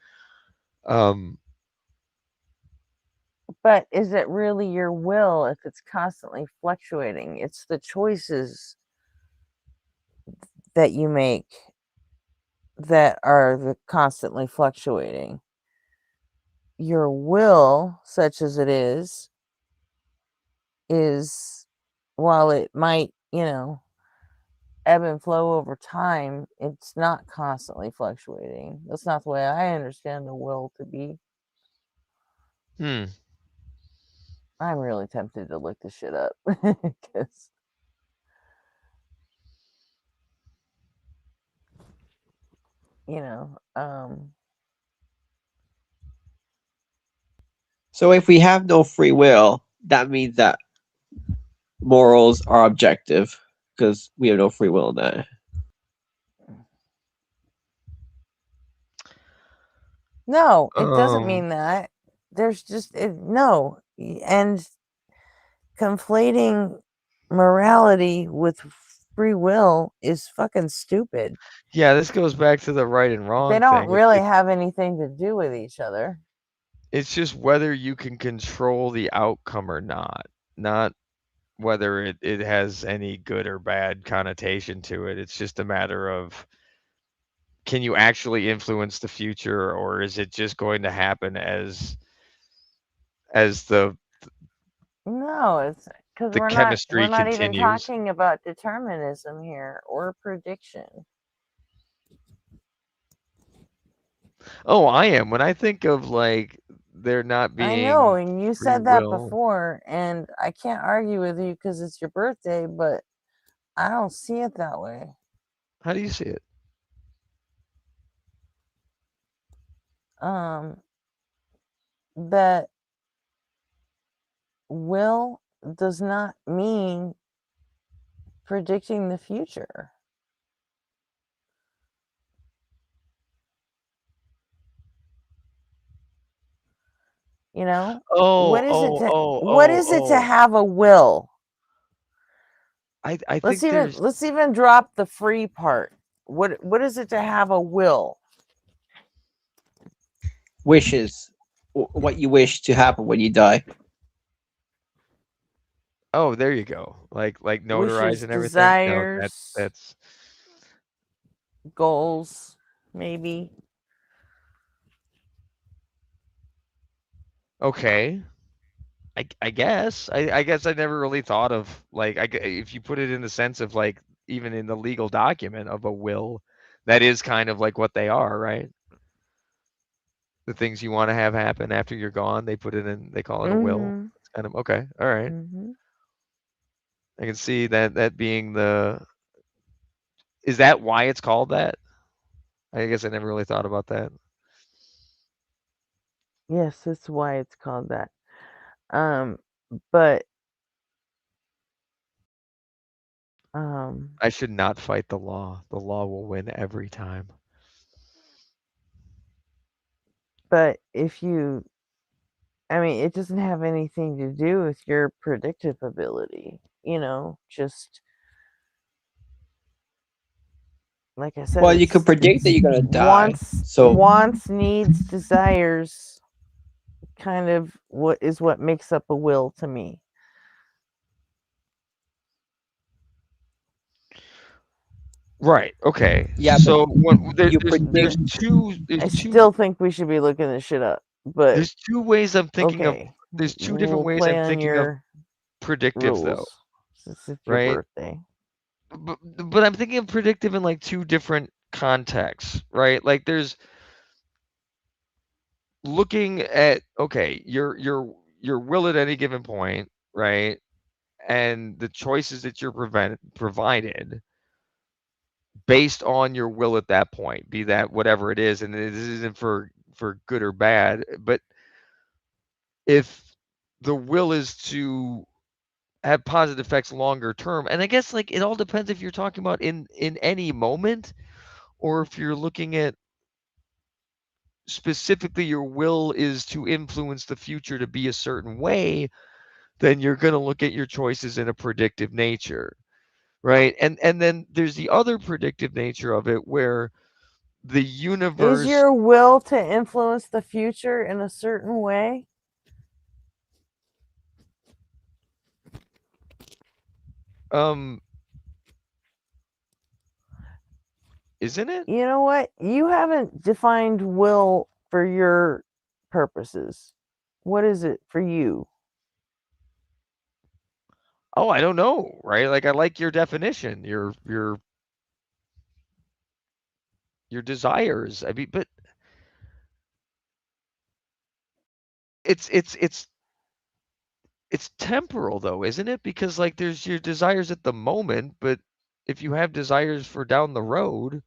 But is it really your will if it's constantly fluctuating? It's the choices that you make that are the constantly fluctuating. Your will, such as it is while it might, ebb and flow over time, it's not constantly fluctuating. That's not the way I understand the will to be. I'm really tempted to look this shit up because So if we have no free will, that means that morals are objective because we have no free will in that. No, it doesn't mean that. There's just no, and conflating morality with free will is fucking stupid. Yeah, this goes back to the right and wrong They don't thing. really have anything to do with each other. It's just whether you can control the outcome or not whether it has any good or bad connotation to it. It's just a matter of, can you actually influence the future, or is it just going to happen as the No, it's because we're chemistry not even continues? talking about determinism here or prediction. Oh, I am. When I think of like there not I being know, and you free said that will. before, and I can't argue with you because it's your birthday, but I don't see it that way. How do you see it? That will does not mean predicting the future. What is it to have a will? I think let's even drop the free part. What is it to have a will? Wishes, what you wish to happen when you die. Oh, there you go. Like notarized Wishes, and everything. No, desires, that's goals, maybe. okay. I guess. I guess I never really thought of like if you put it in the sense of like even in the legal document of a will, that is kind of like what they are, right? The things you want to have happen after you're gone, they put it in. They call it a will. It's kind of okay. All right. I can see that being the. Is that why it's called that? I guess I never really thought about that. Yes, that's why it's called that. But I should not fight the law. The law will win every time. But if you, it doesn't have anything to do with your predictive ability, just like I said. Well, you could predict that you're gonna die. Wants, needs, desires, kind of what makes up a will to me. Right. Okay. Yeah. So there's two. I still think we should be looking this shit up. But there's two ways I'm thinking of. There's two different ways I'm thinking of predictive though. Since it's your birthday. But I'm thinking of predictive in like two different contexts, right? Like there's looking at your will at any given point, right? And the choices that you're provided based on your will at that point, be that whatever it is, and this isn't for good or bad, but if the will is to have positive effects longer term, and I guess like it all depends if you're talking about in any moment, or if you're looking at specifically your will is to influence the future to be a certain way, then you're going to look at your choices in a predictive nature. right? And then there's the other predictive nature of it where the universe Is your will to influence the future in a certain way? Isn't it? You know what? You haven't defined will for your purposes. What is it for you? Oh, I don't know, right? Like I like your definition, your desires. I mean, but it's temporal though, isn't it? Because like there's your desires at the moment, but if you have desires for down the road,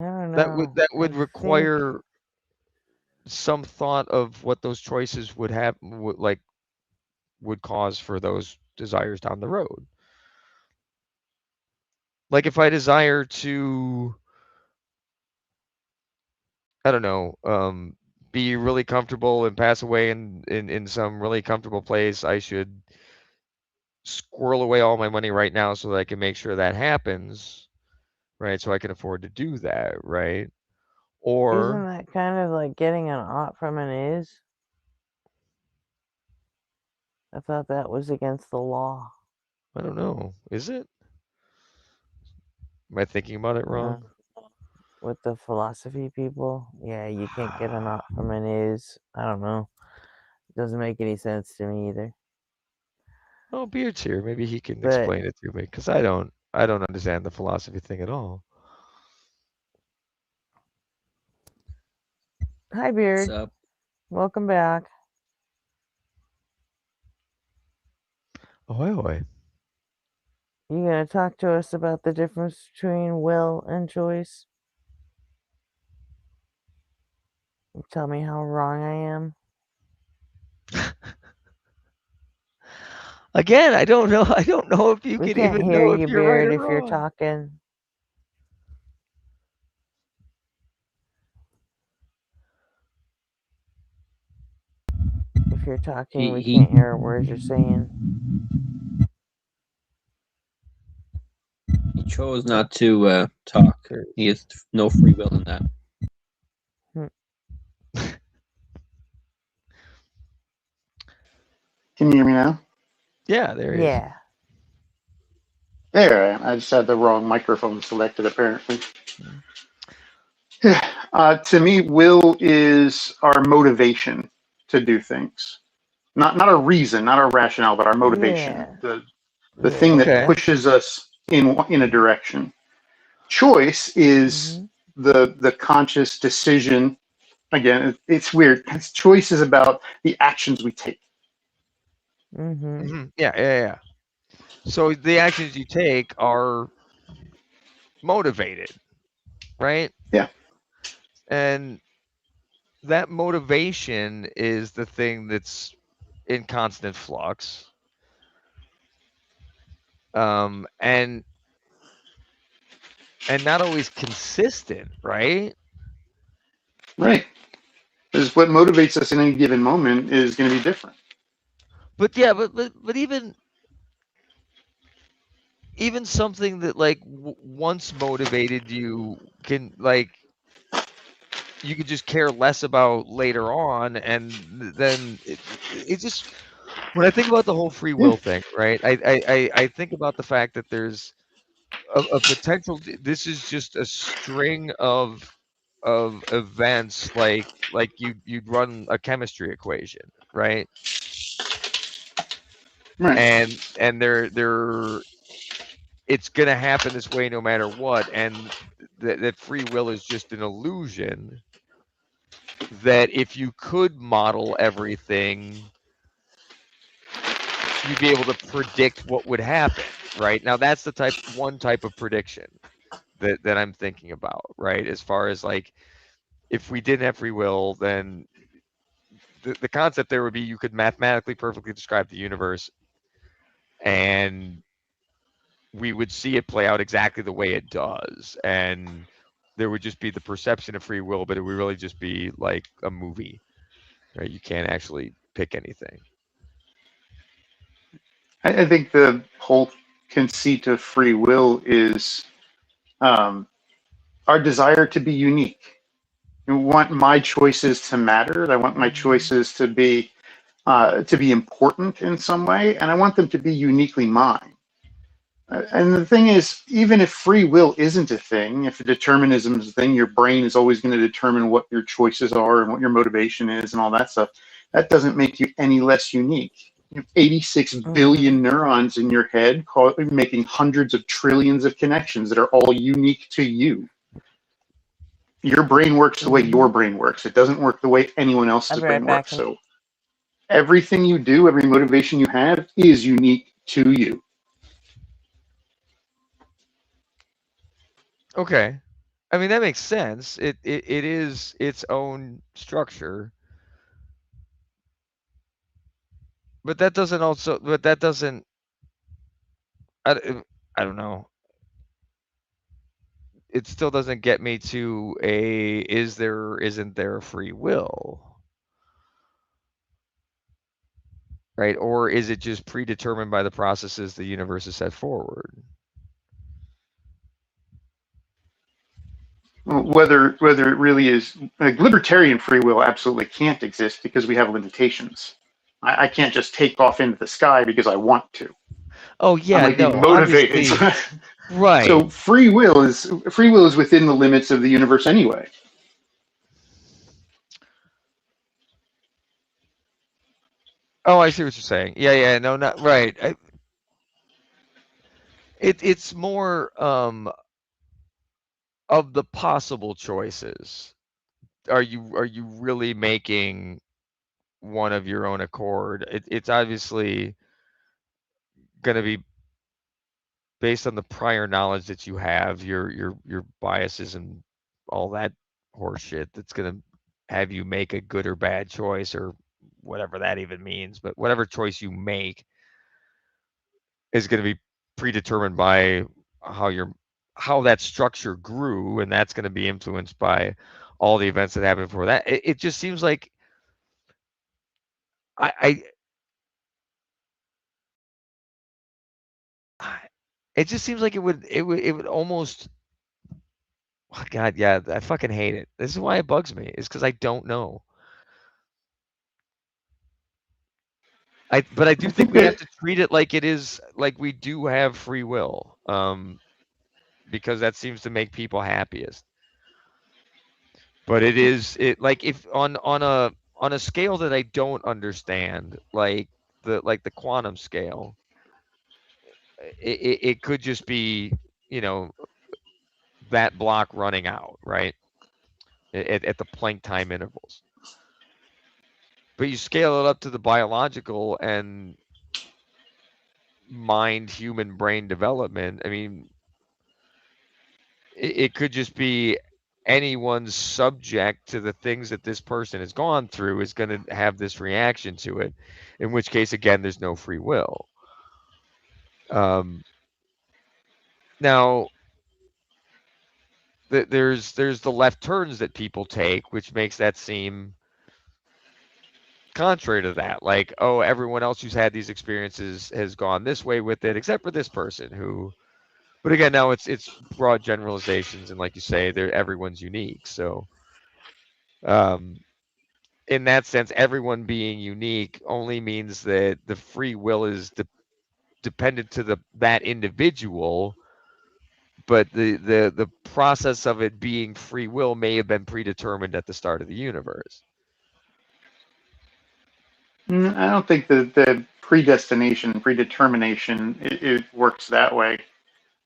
I don't that know. would I think require some thought of what those choices would have would cause for those desires down the road. Like if I desire to, I don't know, be really comfortable and pass away in some really comfortable place, I should squirrel away all my money right now so that I can make sure that happens, right? So I can afford to do that, right? isn't Or that kind of like getting an ought from an is? I thought that was against the law. I don't know, is it? Am I thinking about it wrong? With the philosophy people, yeah, you can't get an ought from an is. I don't know. It doesn't make any sense to me either. Oh, Beard's here. Maybe he can But explain it to me because I don't understand the philosophy thing at all. hi, Beard. What's up? Welcome back. Ahoy, ahoy. You gonna talk to us about the difference between will and choice? Tell me how wrong I am. Again, I don't know. I don't know if you We can can't even hear know if you, you're right Beard, or if you're wrong. talking. If you're talking, we can't hear a word you're saying. He chose not to talk. He has no free will in that. Can you hear me now? Yeah, there he is. Yeah. There I am. I just had the wrong microphone selected, apparently. To me, will is our motivation to do things. Not a reason, not a rationale, but our motivation. Yeah. The thing that Okay. pushes us in a direction. Choice is the conscious decision. Again, it's weird. Choice is about the actions we take. Yeah. So the actions you take are motivated, right? Yeah. And that motivation is the thing that's in constant flux. And not always consistent, right? Right. Because what motivates us in any given moment is going to be different. But yeah, but even something that like once motivated you can like you could just care less about later on, and then it just when I think about the whole free will thing, right? I think about the fact that there's a potential. This is just a string of events like you'd run a chemistry equation, right? Right. And they're it's gonna happen this way no matter what, and that free will is just an illusion. That if you could model everything, you'd be able to predict what would happen, right? Now that's the one type of prediction that I'm thinking about, right? As far as like if we didn't have free will, then the concept there would be you could mathematically perfectly describe the universe and we would see it play out exactly the way it does. And there would just be the perception of free will, but it would really just be like a movie, right? You can't actually pick anything. I think the whole conceit of free will is our desire to be unique. I want my choices to matter. I want my choices to be important in some way, and I want them to be uniquely mine. And the thing is, even if free will isn't a thing, if determinism is a thing, your brain is always going to determine what your choices are and what your motivation is and all that stuff. That doesn't make you any less unique. You have 86 billion neurons in your head making hundreds of trillions of connections that are all unique to you. Your brain works the way your brain works. It doesn't work the way anyone else's brain works. So everything you do, every motivation you have is unique to you. Okay. I mean, that makes sense. It is its own structure. But that doesn't also, but that doesn't, I don't know. It still doesn't get me to a, is there or isn't there free will? Right? Or is it just predetermined by the processes the universe has set forward? Whether it really is, like, libertarian free will absolutely can't exist because we have limitations. I can't just take off into the sky because I want to. Oh yeah, I might be motivated. Right. So free will is within the limits of the universe anyway. Oh, I see what you're saying. Yeah, no, not right. It's more of the possible choices. Are you really making one of your own accord? It's obviously going to be based on the prior knowledge that you have, your biases and all that horseshit that's going to have you make a good or bad choice, or whatever that even means. But whatever choice you make is going to be predetermined by how that structure grew, and that's going to be influenced by all the events that happened before that. It just seems like it just seems like it would almost, oh God, yeah, I fucking hate it. This is why it bugs me, is because I don't know. But I do think we have to treat it like it is, like we do have free will, because that seems to make people happiest. But it like, if on a scale that I don't understand, like the quantum scale, it could just be, that block running out, right? At the Planck time intervals. But you scale it up to the biological and human brain development. I mean, it could just be anyone's subject to the things that this person has gone through is going to have this reaction to it, in which case, again, there's no free will. Now, there's the left turns that people take, which makes that seem contrary to that. Like, oh, everyone else who's had these experiences has gone this way with it, except for this person who. But again, now it's broad generalizations, and like you say, everyone's unique. So, in that sense, everyone being unique only means that the free will is dependent to that individual. But the process of it being free will may have been predetermined at the start of the universe. I don't think that the predetermination, it works that way.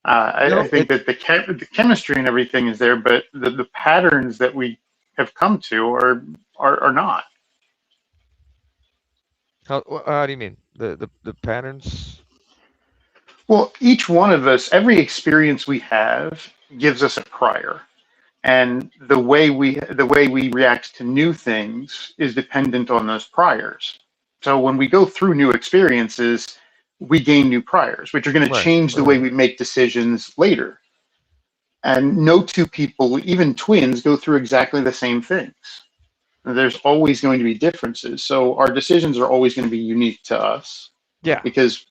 I think that the chemistry and everything is there, but the patterns that we have come to are not. How do you mean the patterns? Well, each one of us, every experience we have gives us a prior, and the way we react to new things is dependent on those priors. So when we go through new experiences, we gain new priors, which are going to change the way we make decisions later. And no two people, even twins, go through exactly the same things. There's always going to be differences. So our decisions are always going to be unique to us. Yeah. Because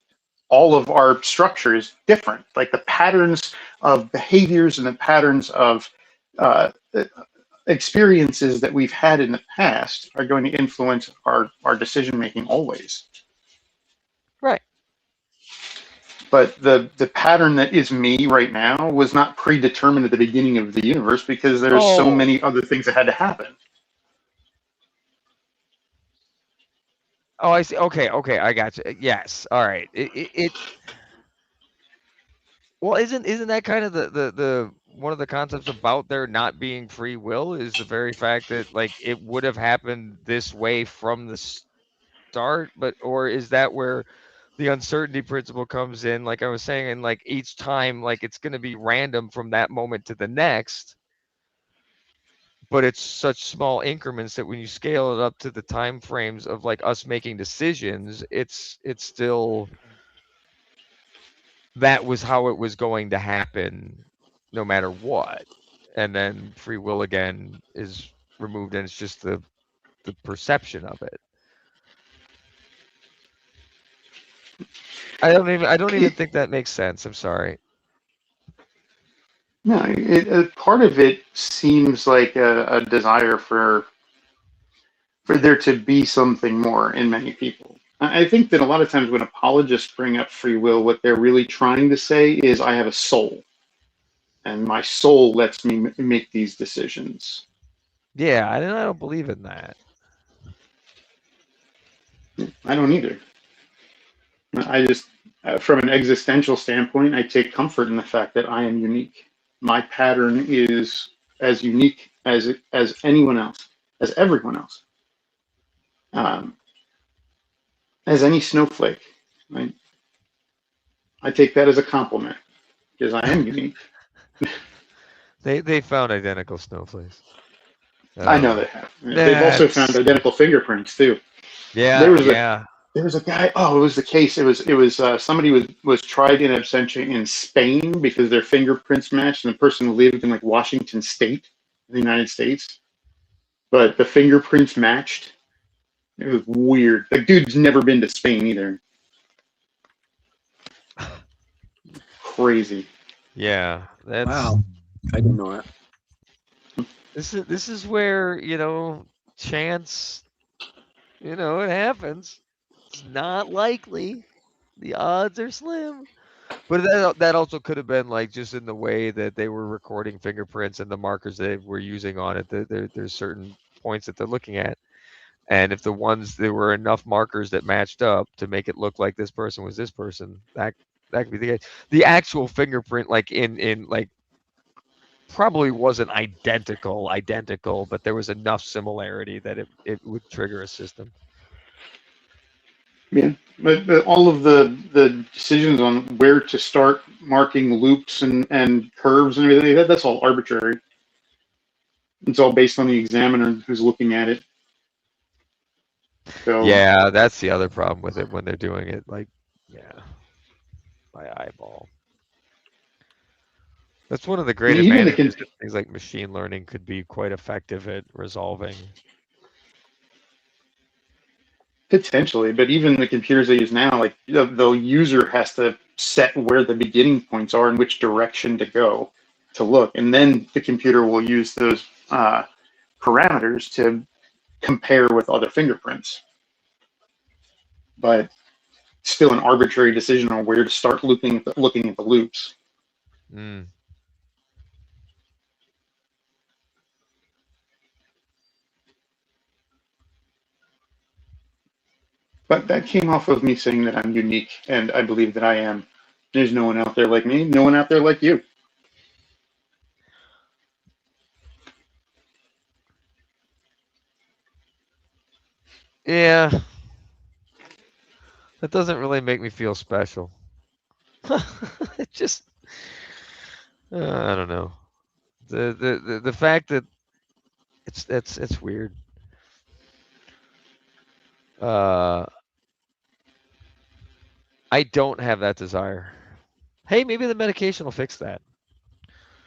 all of our structure is different. Like the patterns of behaviors and the patterns of experiences that we've had in the past are going to influence our decision making always. Right. But the pattern that is me right now was not predetermined at the beginning of the universe because there's so many other things that had to happen. Oh, I see. Okay, I got you. Yes. All right. Well, isn't that kind of the one of the concepts about there not being free will is the very fact that like it would have happened this way from the start, or is that where the uncertainty principle comes in? Like I was saying, and like each time, like it's going to be random from that moment to the next, but it's such small increments that when you scale it up to the time frames of like us making decisions, it's still that was how it was going to happen no matter what. And then free will again is removed and it's just the perception of it. I don't even think that makes sense. I'm sorry. No, part of it seems like a desire for there to be something more in many people. I think that a lot of times when apologists bring up free will, what they're really trying to say is, I have a soul, and my soul lets me make these decisions. Yeah, I don't believe in that. I don't either. I just, from an existential standpoint, I take comfort in the fact that I am unique. My pattern is as unique as anyone else, as everyone else, as any snowflake. Right? I take that as a compliment because I am unique. They found identical snowflakes. I know they have. They've also found identical fingerprints too. Yeah, There was a guy. Oh, it was the case. It was somebody was tried in absentia in Spain because their fingerprints matched, and the person lived in like Washington State, in the United States, but the fingerprints matched. It was weird. The dude's never been to Spain either. Crazy. Yeah, that's wow. I didn't know that. This is where chance. It happens. It's not likely. The odds are slim. But that also could have been like just in the way that they were recording fingerprints and the markers they were using on it. There's certain points that they're looking at, and if there were enough markers that matched up to make it look like this person was this person, that could be the case. The actual fingerprint, like in like, probably wasn't identical, but there was enough similarity that it would trigger a system. Yeah, but all of the decisions on where to start marking loops and curves and everything, that's all arbitrary. It's all based on the examiner who's looking at it. So yeah, that's the other problem with it when they're doing it like, by eyeball. That's one of the great advantages that things like machine learning could be quite effective at resolving. Potentially, but even the computers they use now, like the user has to set where the beginning points are and which direction to go to look, and then the computer will use those parameters to compare with other fingerprints. But still, an arbitrary decision on where to start looking at the loops. Mm. But that came off of me saying that I'm unique, and I believe that I am. There's no one out there like me, no one out there like you. Yeah. That doesn't really make me feel special. It just, I don't know. The fact that it's weird. I don't have that desire. Hey, maybe the medication will fix that.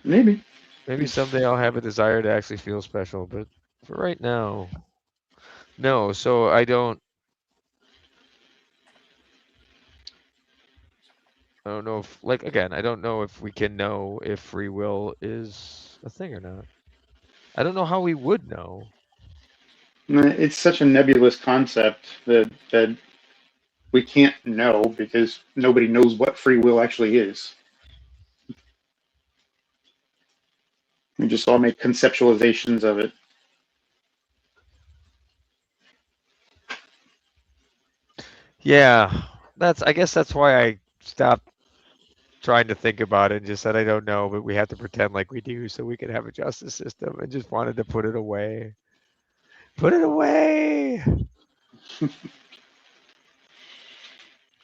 Maybe. Maybe someday I'll have a desire to actually feel special, but for right now, no. So I don't know if, like, again, I don't know if we can know if free will is a thing or not. I don't know how we would know. It's such a nebulous concept that we can't know because nobody knows what free will actually is. We just all make conceptualizations of it. Yeah, I guess that's why I stopped trying to think about it and just said I don't know, but we have to pretend like we do so we can have a justice system, and just wanted to put it away. Put it away.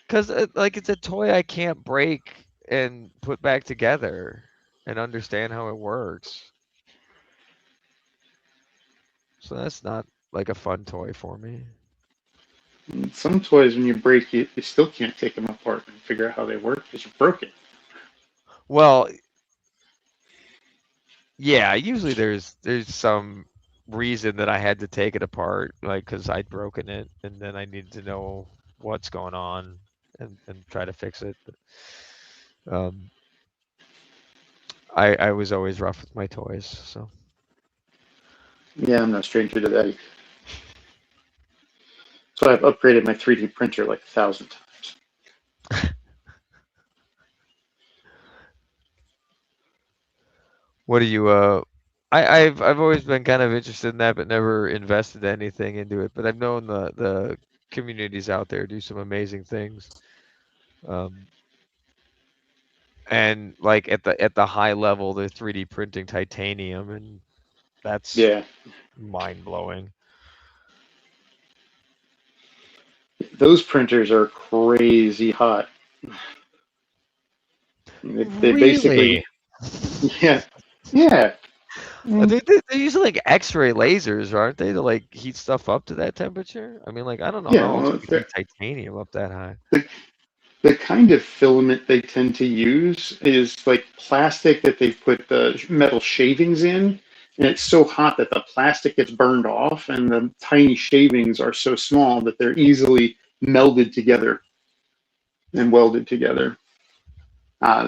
Because like, it's a toy I can't break and put back together and understand how it works. So that's not like a fun toy for me. Some toys, when you break it, you still can't take them apart and figure out how they work because you broke it. Well, yeah, usually there's some reason that I had to take it apart, like because I'd broken it, and then I needed to know what's going on and try to fix it. But, I was always rough with my toys, so. Yeah, I'm no stranger to that. So I've upgraded my 3D printer like 1,000 times. What do you I've always been kind of interested in that, but never invested anything into it. But I've known the communities out there do some amazing things. And like at the high level, they're 3D printing titanium, and that's mind blowing. Those printers are crazy hot. They basically, yeah. They're using like X-ray lasers, aren't they, to like heat stuff up to that temperature? I mean, like, I don't know how else you heat titanium up that high. The kind of filament they tend to use is like plastic that they've put the metal shavings in, and it's so hot that the plastic gets burned off, and the tiny shavings are so small that they're easily melded together and welded together.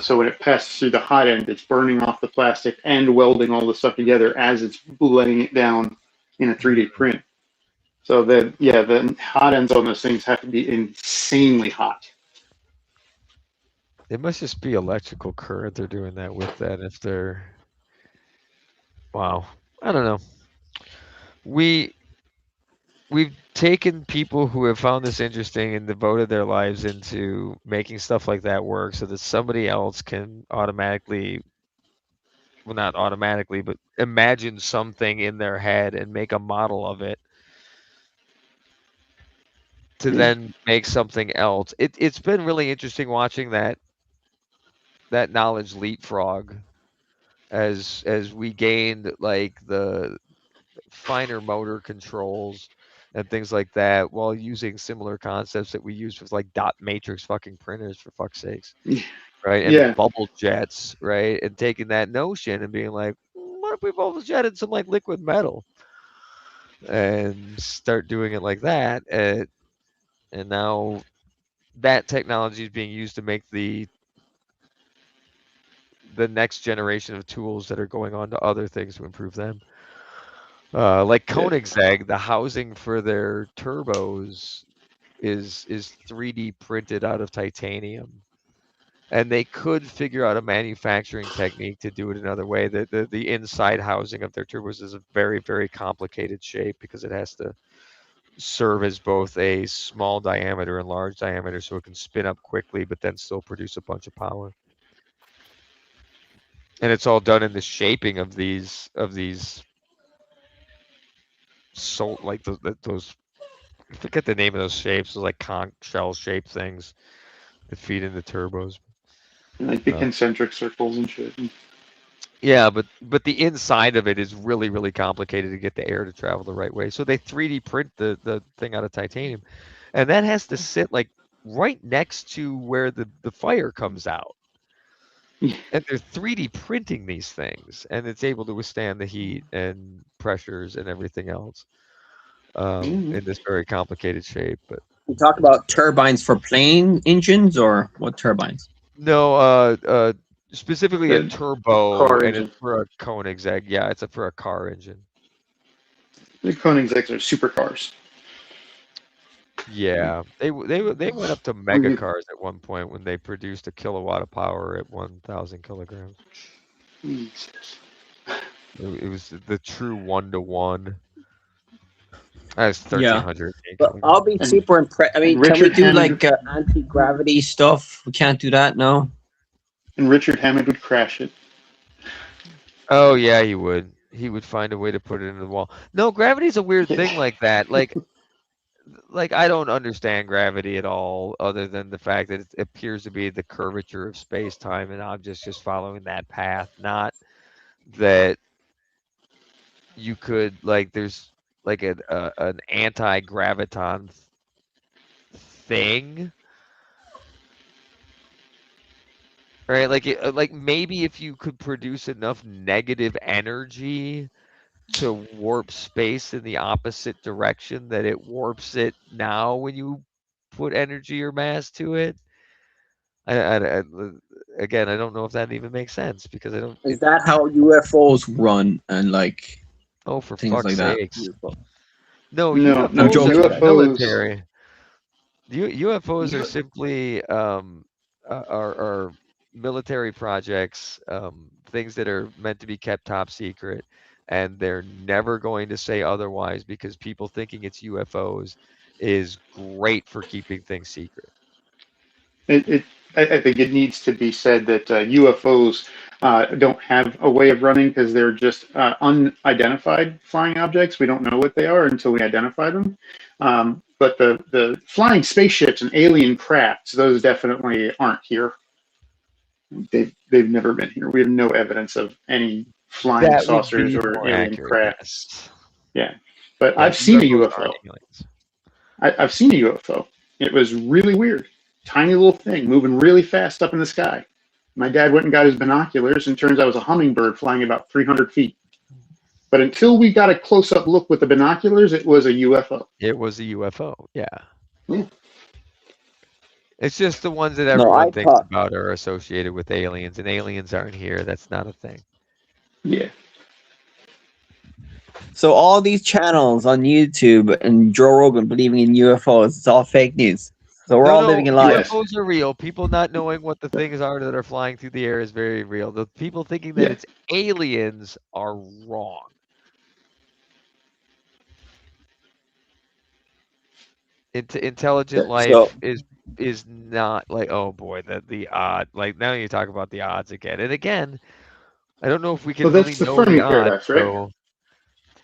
So when it passes through the hot end, it's burning off the plastic and welding all the stuff together as it's laying it down in a 3D print. So the hot ends on those things have to be insanely hot. It must just be electrical current they're doing that with, that if they're, wow, I don't know. We've taken people who have found this interesting and devoted their lives into making stuff like that work so that somebody else can automatically, well, not automatically, but imagine something in their head and make a model of it to then make something else. It's been really interesting watching that knowledge leapfrog as we gained like the finer motor controls and things like that, while using similar concepts that we use with like dot matrix fucking printers, for fuck's sakes, right? And bubble jets, right? And taking that notion and being like, what if we bubble jetted some like liquid metal and start doing it like that? And now that technology is being used to make the next generation of tools that are going on to other things to improve them. Like Koenigsegg, the housing for their turbos is 3D printed out of titanium, and they could figure out a manufacturing technique to do it another way. The inside housing of their turbos is a very, very complicated shape because it has to serve as both a small diameter and large diameter, so it can spin up quickly but then still produce a bunch of power. And it's all done in the shaping of these so like those, I forget the name of those shapes, those like conch shell shaped things that feed into turbos. Like the concentric circles and shit. Yeah, but the inside of it is really, really complicated to get the air to travel the right way. So they 3D print the thing out of titanium, and that has to sit like right next to where the fire comes out. And they're 3D printing these things, and it's able to withstand the heat and pressures and everything else in this very complicated shape. But We talk about turbines for plane engines, or what turbines? no, specifically a The turbo, car and it's engine. for a Koenigsegg. Yeah, it's for a car engine. The Koenigsegg's are supercars. Yeah, they went up to mega cars at one point when they produced a kilowatt of power at 1,000 kilograms. Jesus. It was the true 1-to-1. That's Yeah, 1,300 but I'll be super impressed. I mean, can we do like anti-gravity stuff? We can't do that, no. And Richard Hammond would crash it. Oh yeah, he would. He would find a way to put it into the wall. No, gravity's a weird thing like that. Like I don't understand gravity at all, other than the fact that it appears to be the curvature of space-time and objects just following that path. Not that you could like there's like an anti-graviton thing. Right, like maybe if you could produce enough negative energy to warp space in the opposite direction that it warps it now when you put energy or mass to it. Again, I don't know if that even makes sense because I don't. Is that how UFOs run and like? Oh, for things fuck's like that? sakes! No, No, I'm UFOs joking. are military. UFOs are simply are military projects, things that are meant to be kept top secret, and they're never going to say otherwise because people thinking it's UFOs is great for keeping things secret. I think it needs to be said that UFOs don't have a way of running because they're just unidentified flying objects. We don't know what they are until we identify them. But the flying spaceships and alien crafts, those definitely aren't here. They've never been here. We have no evidence of any flying That would saucers be or more alien accurate, crafts. yes. Yeah, but Yeah, I've seen a UFOs UFO. aren't aliens. I've seen a UFO. It was really weird. Tiny little thing moving really fast up in the sky. My dad went and got his binoculars, and turns out it was a hummingbird flying about 300 feet. But until we got a close-up look with the binoculars, it was a UFO. It was a UFO, yeah. Yeah. It's just the ones that No, everyone I thinks thought- about are associated with aliens, and aliens aren't here. That's not a thing. Yeah. So all these channels on YouTube and Joe Rogan believing in UFOs, it's all fake news. So we're all living in lies. UFOs are real. People not knowing what the things are that are flying through the air is very real. The people thinking that it's aliens are wrong. Intelligent life is not like, oh boy, the odd. Like now you talk about the odds again and again. I don't know if we can Well, really that's the know Fermi the odds. paradox, right? So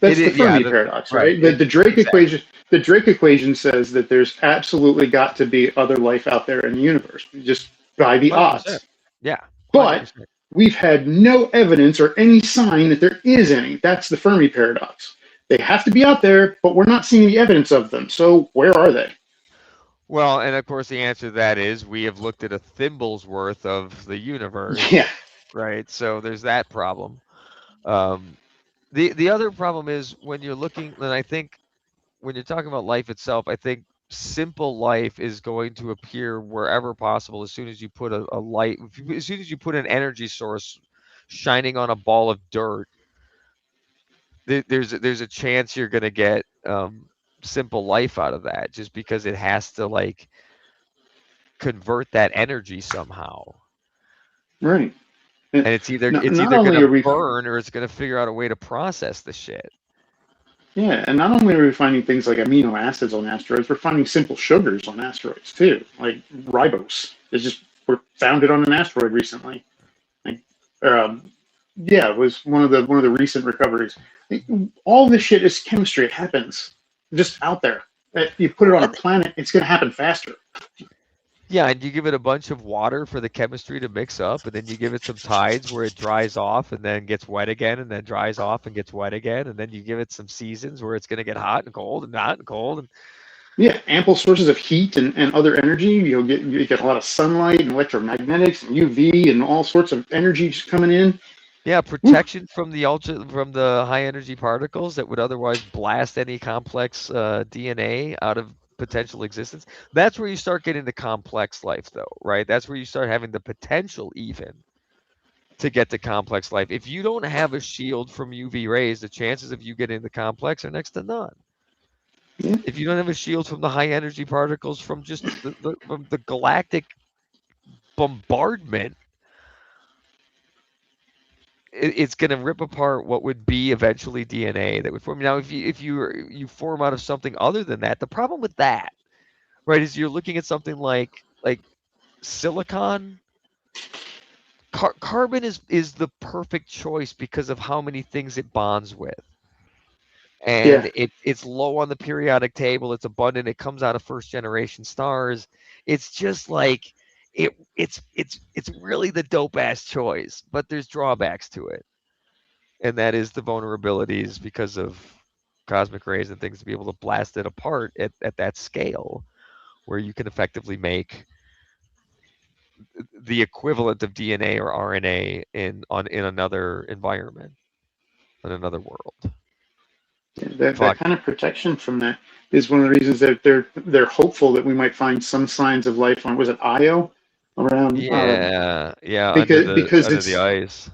That's the Fermi paradox, right? The Drake equation. The Drake equation says that there's absolutely got to be other life out there in the universe, just by the 100%. odds. Yeah. 100%. But we've had no evidence or any sign that there is any. That's the Fermi paradox. They have to be out there, but we're not seeing the evidence of them. So where are they? Well, and of course the answer to that is we have looked at a thimble's worth of the universe. Yeah. Right. So there's that problem. The other problem is when you're looking, and I think when you're talking about life itself, I think simple life is going to appear wherever possible as soon as you put a light, as soon as you put an energy source shining on a ball of dirt. There's a chance you're going to get simple life out of that, just because it has to like convert that energy somehow. Right. And it's either going to burn or it's going to figure out a way to process the shit. Yeah, and not only are we finding things like amino acids on asteroids, we're finding simple sugars on asteroids too, like ribose. We're found it on an asteroid recently. Yeah, it was one of the recent recoveries. All this shit is chemistry. It happens just out there. You put it on a planet, it's going to happen faster. Yeah, and you give it a bunch of water for the chemistry to mix up, and then you give it some tides where it dries off and then gets wet again, and then dries off and gets wet again, and then you give it some seasons where it's going to get hot and cold and hot and cold. And Yeah, ample sources of heat and other energy. You get a lot of sunlight and electromagnetics and UV and all sorts of energy just coming in. Yeah, protection from the high energy particles that would otherwise blast any complex DNA out of potential existence. That's where you start getting the complex life, though, right? That's where you start having the potential even to get to complex life. If you don't have a shield from UV rays, the chances of you getting the complex are next to none. Yeah. If you don't have a shield from the high energy particles from just from the galactic bombardment, it's going to rip apart what would be eventually DNA that would form. Now, if you form out of something other than that, the problem with that, right, is you're looking at something like silicon. Carbon is the perfect choice because of how many things it bonds with, and it's low on the periodic table. It's abundant. It comes out of first generation stars. It's just like it's really the dope ass choice, but there's drawbacks to it. And that is the vulnerabilities because of cosmic rays and things to be able to blast it apart at that scale where you can effectively make the equivalent of DNA or RNA in another environment, in another world. That kind of protection from that is one of the reasons that they're hopeful that we might find some signs of life on, was it Io, around Under the ice.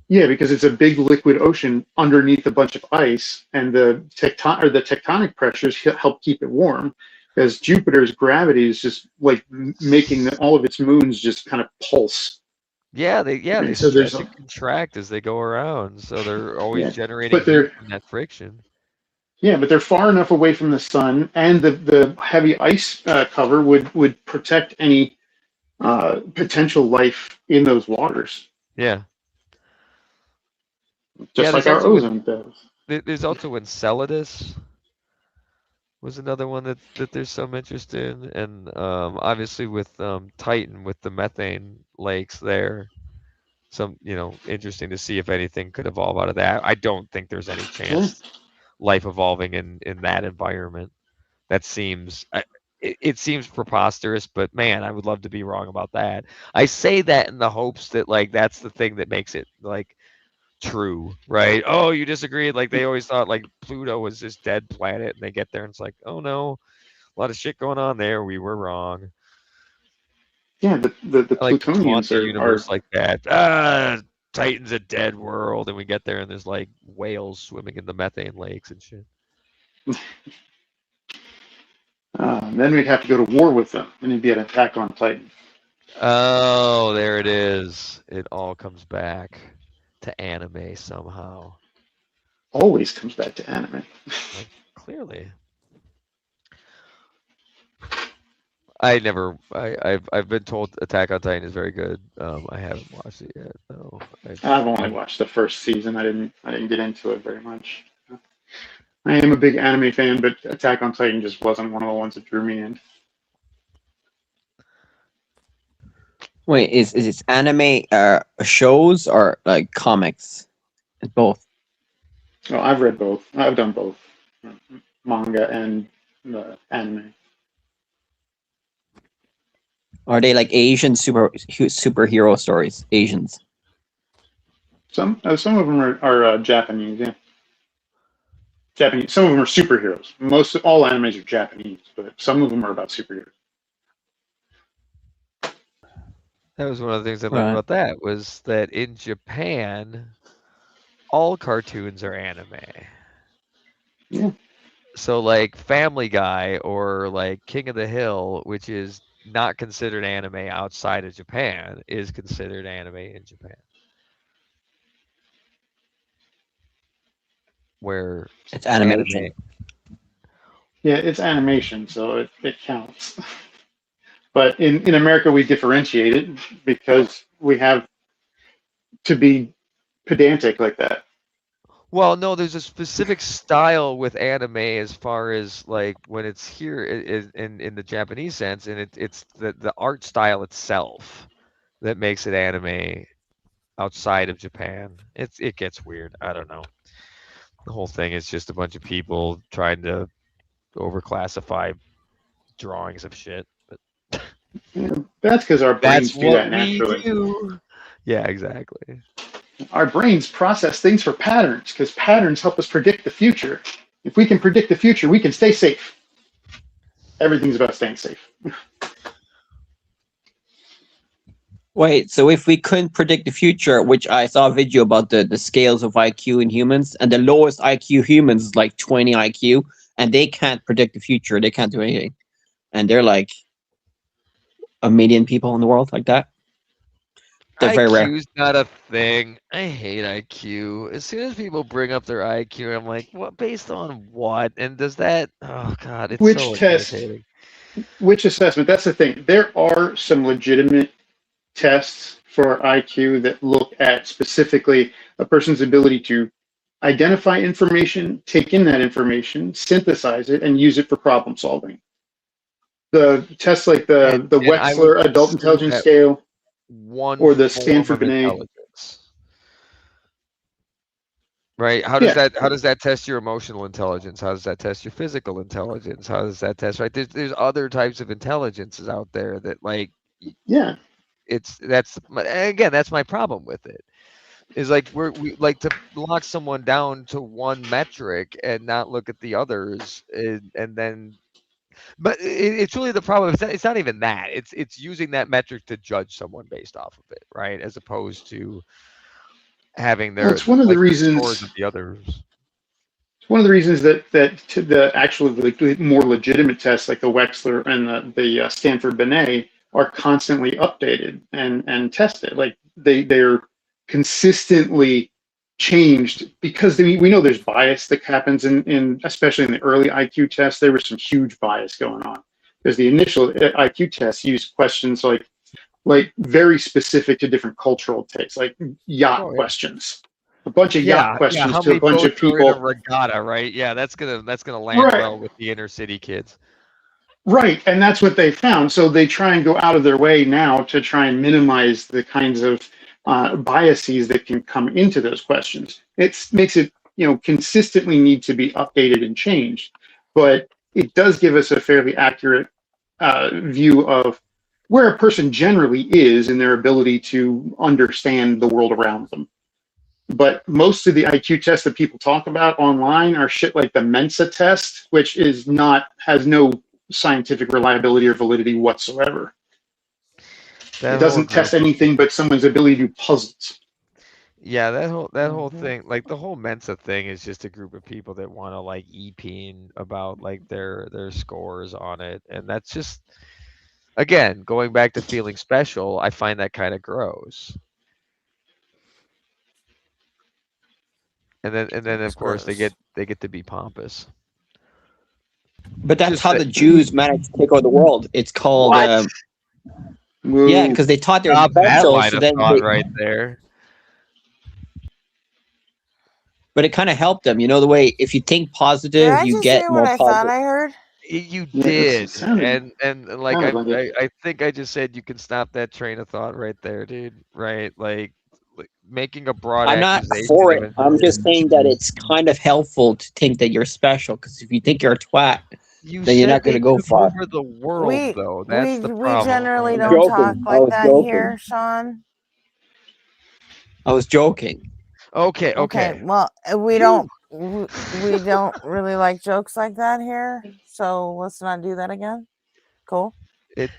Yeah, because it's a big liquid ocean underneath a bunch of ice, and the tectonic pressures help keep it warm. Because Jupiter's gravity is just like making all of its moons just kind of pulse. They so stretch and contract as they go around, so they're always generating heat from that friction. Yeah, but they're far enough away from the sun, and the heavy ice cover would protect any potential life in those waters. Yeah. Just like our ozone does. There's also Enceladus was another one that there's some interest in, and obviously with Titan, with the methane lakes there, some interesting to see if anything could evolve out of that. I don't think there's any chance life evolving in that environment. That seems it seems preposterous, but man, I would love to be wrong about that. I say that in the hopes that that's the thing that makes it true, right? Oh, you disagreed. Like they always thought Pluto was this dead planet, and they get there and it's like, oh no, a lot of shit going on there. We were wrong. Yeah, the Plutonians are universe like that. Titan's a dead world, and we get there and there's whales swimming in the methane lakes and shit. Then we'd have to go to war with them, and it'd be an attack on Titan. Oh, there it is. It all comes back to anime somehow. Always comes back to anime. Clearly. I've been told Attack on Titan is very good. I haven't watched it yet though. I've only watched the first season. I didn't get into it very much. I am a big anime fan, but Attack on Titan just wasn't one of the ones that drew me in. Wait, is it anime shows or like comics? It's both. Oh, I've read both. I've done both, manga and anime. Are they like Asian superhero stories? Asians. Some of them are Japanese. Yeah. Japanese. Some of them are superheroes. All animes are Japanese, but some of them are about superheroes. That was one of the things I learned about that, was that in Japan, all cartoons are anime. Yeah. So Family Guy or King of the Hill, which is not considered anime outside of Japan, is considered anime in Japan. Where it's animation. Yeah, it's animation, so it counts. But in America, we differentiate it because we have to be pedantic like that. Well, no, there's a specific style with anime as far as when it's here in the Japanese sense, and it's the art style itself that makes it anime outside of Japan. It gets weird. I don't know. The whole thing is just a bunch of people trying to overclassify drawings of shit. But Yeah, that's because our brains that's do that what we naturally. do. Yeah, exactly. Our brains process things for patterns because patterns help us predict the future. If we can predict the future, we can stay safe. Everything's about staying safe. Wait, so if we couldn't predict the future, which I saw a video about the scales of IQ in humans, and the lowest IQ humans is like 20 IQ, and they can't predict the future, they can't do anything. And they're like 1 million people in the world like that. They're very rare. IQ's not a thing. I hate IQ. As soon as people bring up their IQ, I'm like, what? Based on what? And does that? Oh God, it's Which so test? irritating. Which assessment? That's the thing. There are some legitimate tests for IQ that look at specifically a person's ability to identify information, take in that information, synthesize it, and use it for problem solving. The tests like the Wechsler Adult Intelligence Scale or the Stanford Binet. Intelligence. Right? How does that test your emotional intelligence? How does that test your physical intelligence? How does that test? Right? There's other types of intelligences out there that like. Yeah. That's my problem with it. Is like we like to lock someone down to one metric and not look at the others, and then. But it's really the problem. It's not even that. It's using that metric to judge someone based off of it, right? As opposed to having their it's one of the reasons scores of the others. One of the reasons that to the actual more legitimate tests like the Wechsler and the Stanford Binet are constantly updated and tested. Like they're consistently changed because we know there's bias that happens in especially in the early IQ tests. There was some huge bias going on because the initial IQ tests used questions like very specific to different cultural tastes, like yacht questions. A bunch of yacht questions how to a many bunch of boats are people. in a regatta, right? Yeah, that's gonna land well with the inner city kids. Right, and that's what they found. So they try and go out of their way now to try and minimize the kinds of biases that can come into those questions. It makes it consistently need to be updated and changed, but it does give us a fairly accurate view of where a person generally is in their ability to understand the world around them. But most of the IQ tests that people talk about online are shit like the Mensa test, which has no scientific reliability or validity whatsoever. It doesn't test anything but someone's ability to do puzzles. Yeah, that whole thing, like the whole Mensa thing, is just a group of people that want to like e-peen about like their scores on it, and that's just, again, going back to feeling special. I find that kind of gross. And then of course they get to be pompous. But that's how the Jews managed to take over the world. It's called yeah, because they taught their special. So then right there. But it kind of helped them, the way if you think positive, you get more positive. Thought I heard. You did, and like I think I just said you can stop that train of thought right there, dude. Right, like making a broad. I'm not for it. I'm just saying that it's kind of helpful to think that you're special, because if you think you're a twat, then you're not going to go far. Over the world, though. That's the We problem. generally don't talk like that here, Sean. I was joking. Okay. Well, we don't really like jokes like that here, so let's not do that again. Cool. Do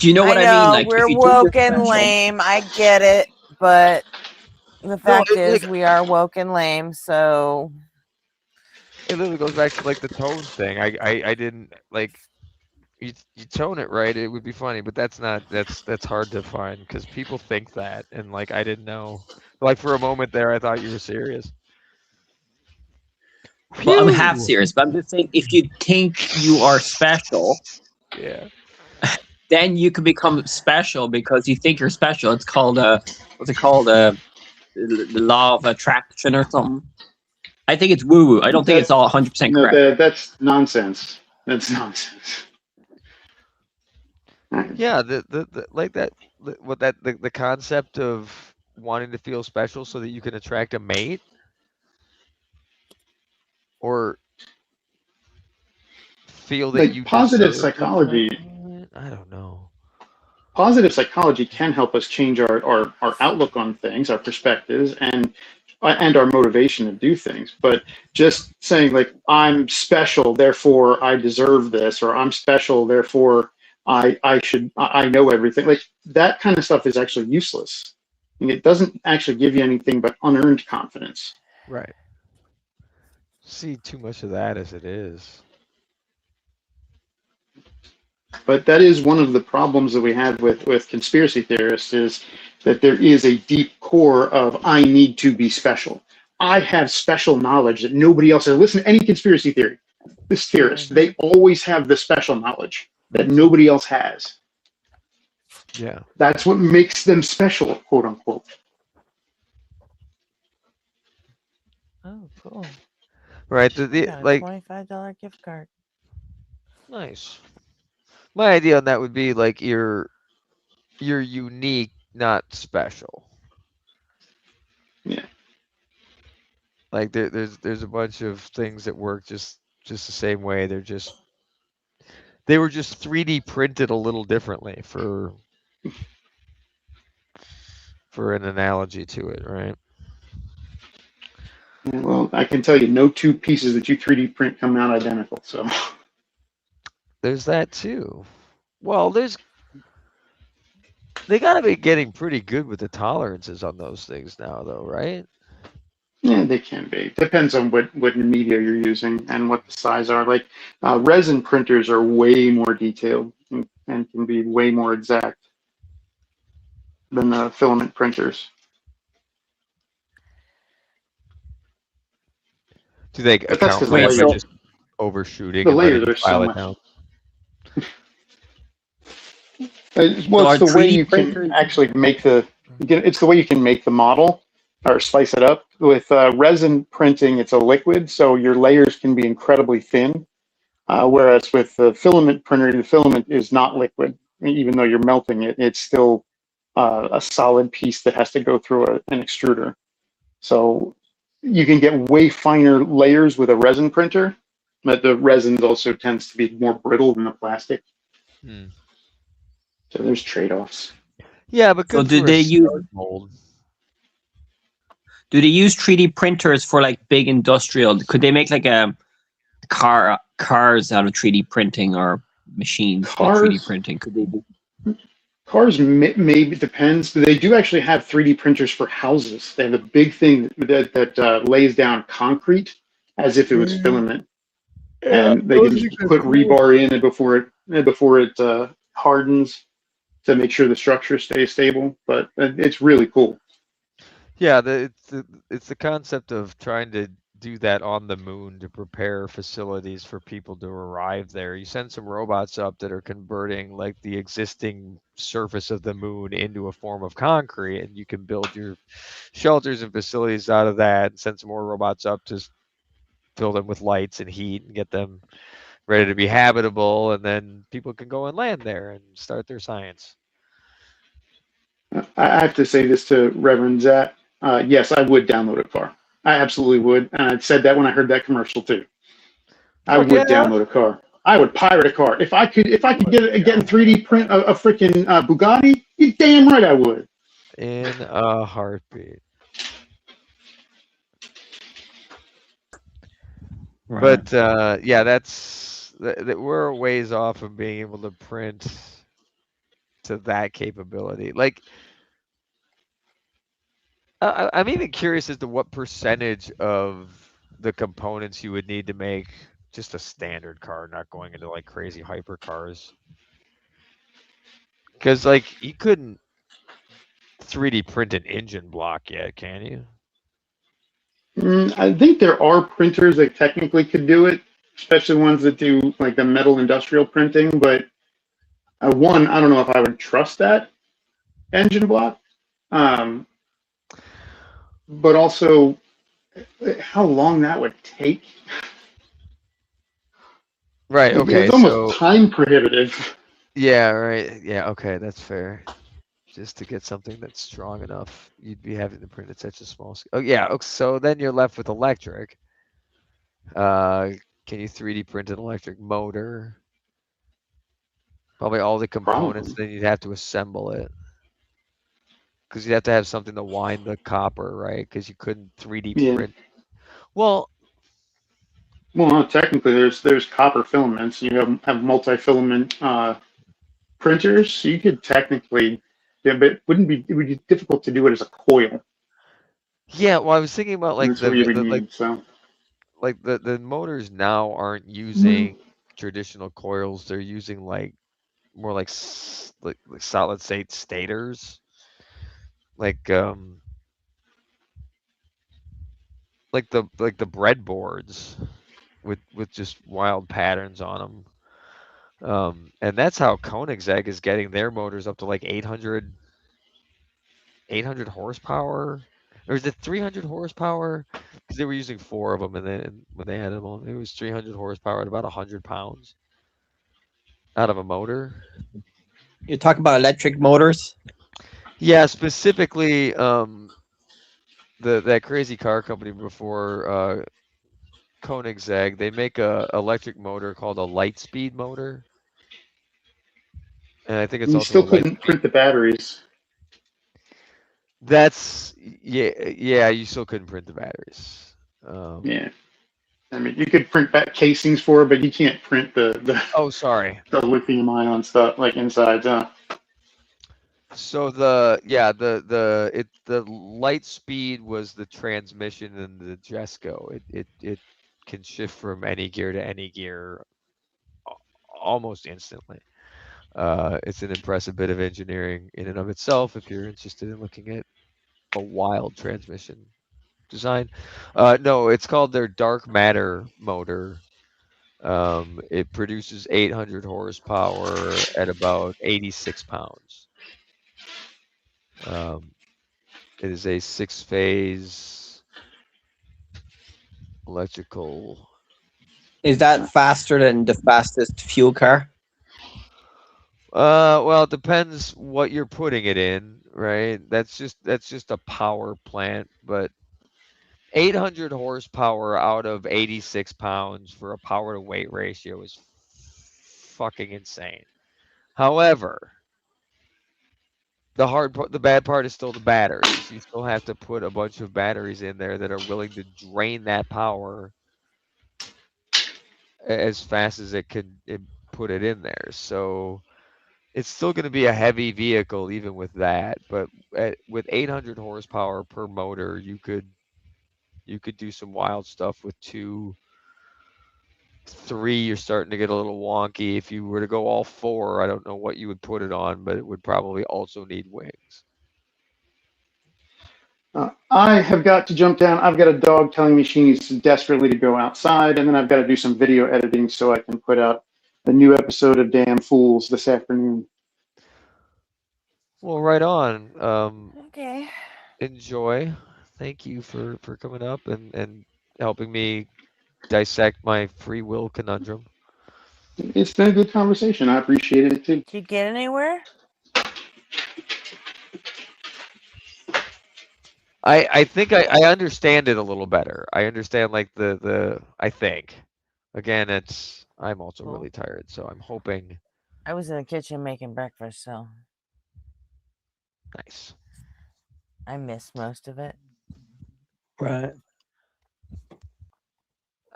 you know what I mean? Like, we're woke and lame. I get it, but the fact is, we are woke and lame. So it literally goes back to like the tone thing. I didn't like. You tone it right, it would be funny, but that's hard to find because people think that, and like I didn't know. Like for a moment there, I thought you were serious. Well, I'm half serious, but I'm just saying, if you think you are special, then you can become special because you think you're special. It's called what's it called? The law of attraction or something. I think it's woo-woo. I don't think it's all 100% correct. No, that's nonsense. That's nonsense. Yeah, the like that. The concept of wanting to feel special so that you can attract a mate, or feel that like you positive deserve something psychology. like that? I don't know. Positive psychology can help us change our outlook on things, our perspectives, and our motivation to do things. But just saying like I'm special, therefore I deserve this, or I'm special, therefore I know everything. Like that kind of stuff is actually useless. And it doesn't actually give you anything but unearned confidence. Right. See too much of that as it is. But that is one of the problems that we have with conspiracy theorists is that there is a deep core of I need to be special. I have special knowledge that nobody else has. Listen to any conspiracy theory. This theorist, they always have the special knowledge that nobody else has. Yeah. That's what makes them special, quote unquote. Oh, cool. Right. Got a Like $25 gift card. nice. My idea on that would be like you're unique, not special. Yeah. Like there's a bunch of things that work just the same way. They were just 3D printed a little differently for an analogy to it, right? Well, I can tell you, no two pieces that you 3D print come out identical. So there's that too. Well, they got to be getting pretty good with the tolerances on those things now, though, right? yeah, they can be. Depends on what media you're using and what the size are. Like resin printers are way more detailed and can be way more exact than the filament printers. Do they But that's account 'cause for the that by layers- just overshooting the and letting layers you are so file it much. down? Well, are it's the way 3D you printers- can actually make it's the way you can make the model or slice it up. With resin printing, it's a liquid, so your layers can be incredibly thin. Whereas with the filament printer, the filament is not liquid. Even though you're melting it, it's still a solid piece that has to go through an extruder. So you can get way finer layers with a resin printer, but the resin also tends to be more brittle than the plastic. Hmm. So there's trade-offs. Yeah, but So good do for they a use start mold. do they use 3D printers for like big industrial? Could they make like a cars out of 3D printing or machines with 3D printing? Could they do? Cars maybe depends. They do actually have 3D printers for houses. They have a big thing that lays down concrete as if it was filament, and they can just put rebar in it before it hardens to make sure the structure stays stable. But it's really cool. Yeah, it's the concept of trying to do that on the moon to prepare facilities for people to arrive there. You send some robots up that are converting like the existing surface of the moon into a form of concrete, and you can build your shelters and facilities out of that, and send some more robots up to fill them with lights and heat and get them ready to be habitable, and then people can go and land there and start their science. I have to say this to Reverend Zat. Yes, I would download a car. I absolutely would. And I said that when I heard that commercial too. I would download a car. I would pirate a car. If I could get in 3D print a freaking Bugatti, you damn right I would. In a heartbeat. Right. But yeah, that's that we're a ways off from being able to print to that capability. Like I'm even curious as to what percentage of the components you would need to make just a standard car, not going into like crazy hypercars. Because like you couldn't 3D print an engine block yet, can you? I think there are printers that technically could do it, especially ones that do like the metal industrial printing. But one, I don't know if I would trust that engine block. But also, how long that would take. Right. Okay. It's almost time prohibitive. Yeah. Right. Yeah. Okay. That's fair. Just to get something that's strong enough, you'd be having to print at such a small scale. Oh yeah. So then you're left with electric. Can you 3D print an electric motor? Probably all the components. Then you'd have to assemble it. Because you'd have to have something to wind the copper, right? Because you couldn't 3D print. Well, no, technically, there's copper filaments. You have multi-filament printers. So you could technically, yeah, but it would be difficult to do it as a coil. Yeah, well, I was thinking about like That's what you would need. So, like the motors now aren't using traditional coils. They're using like more like solid state stators, like the breadboards with just wild patterns on them. And that's how Koenigsegg is getting their motors up to like 800 horsepower, or is it 300 horsepower? Because they were using 4 of them, and then when they had them on, it was 300 horsepower at about 100 pounds out of a motor. You talk about electric motors? Yeah, specifically that crazy car company before Koenigsegg, they make a electric motor called a Lightspeed motor. And I think it's you also still couldn't print the batteries. That's yeah, you still couldn't print the batteries. Yeah. I mean, you could print back casings for it, but you can't print the oh, sorry, the lithium ion stuff like inside. So the Lightspeed was the transmission in the Jesco. It can shift from any gear to any gear almost instantly. It's an impressive bit of engineering in and of itself if you're interested in looking at a wild transmission design. No, it's called their dark matter motor. It produces 800 horsepower at about 86 pounds. It is a 6-phase electrical. Is that faster than the fastest fuel car? Well, it depends what you're putting it in, right? That's just a power plant, but 800 horsepower out of 86 pounds for a power to weight ratio is fucking insane. However, the bad part is still the batteries. You still have to put a bunch of batteries in there that are willing to drain that power as fast as it can put it in there. So it's still going to be a heavy vehicle even with that, but with 800 horsepower per motor, you could do some wild stuff. With 2, 3, you're starting to get a little wonky. If you were to go all 4, I don't know what you would put it on, but it would probably also need wings. I have got to jump down. I've got a dog telling me she needs desperately to go outside, and then I've got to do some video editing so I can put out a new episode of Damn Fools this afternoon. Well, right on. Okay. Enjoy. Thank you for coming up and helping me dissect my free will conundrum. It's been a good conversation. I appreciated it too. Did you get anywhere? I think I understand it a little better. I understand like I think. Again, I'm also really tired, so I'm hoping. I was in the kitchen making breakfast, so. Nice. I missed most of it. Right.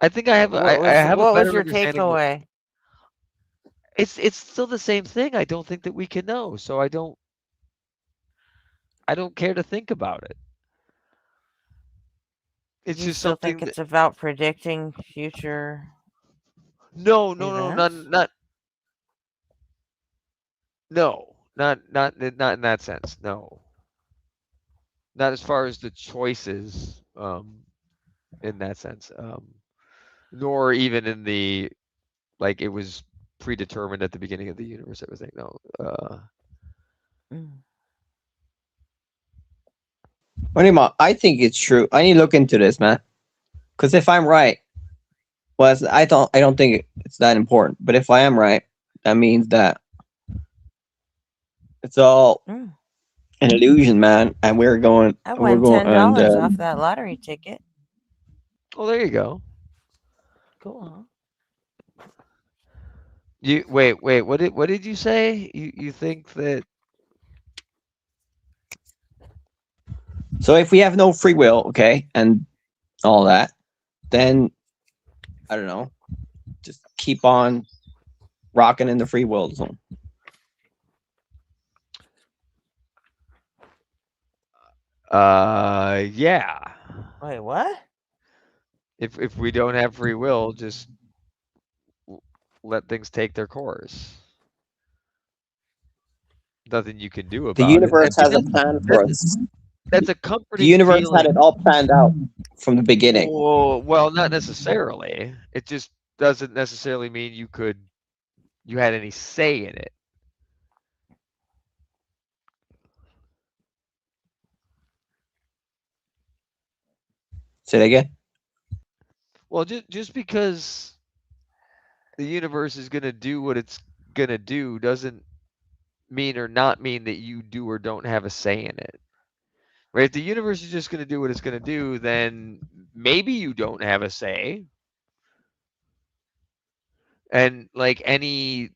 I think I have. What I have what a better was your understanding. takeaway? It's still the same thing. I don't think that we can know, so I don't care to think about it. It's You just still something. think it's about predicting future? No, not in that sense. No, not as far as the choices. In that sense, nor even in the like it was predetermined at the beginning of the universe. Everything. No. I think it's true. I need to look into this, man. Because if I'm right, well, I don't think it's that important. But if I am right, that means that it's all an illusion, man. And we're going. I won $10 off that lottery ticket. Oh, there you go. Cool, huh? You wait. What did you say? You think that? So if we have no free will, okay, and all that, then I don't know, just keep on rocking in the free will zone. Yeah. Wait, what? If we don't have free will, just let things take their course. Nothing you can do about The it. universe has a plan for us. That's a The comforting universe feeling. had it all planned out from the beginning. Well, not necessarily. It just doesn't necessarily mean you had any say in it. Say that again. Well, just because the universe is going to do what it's going to do doesn't mean or not mean that you do or don't have a say in it. Right? If the universe is just going to do what it's going to do, then maybe you don't have a say. And like any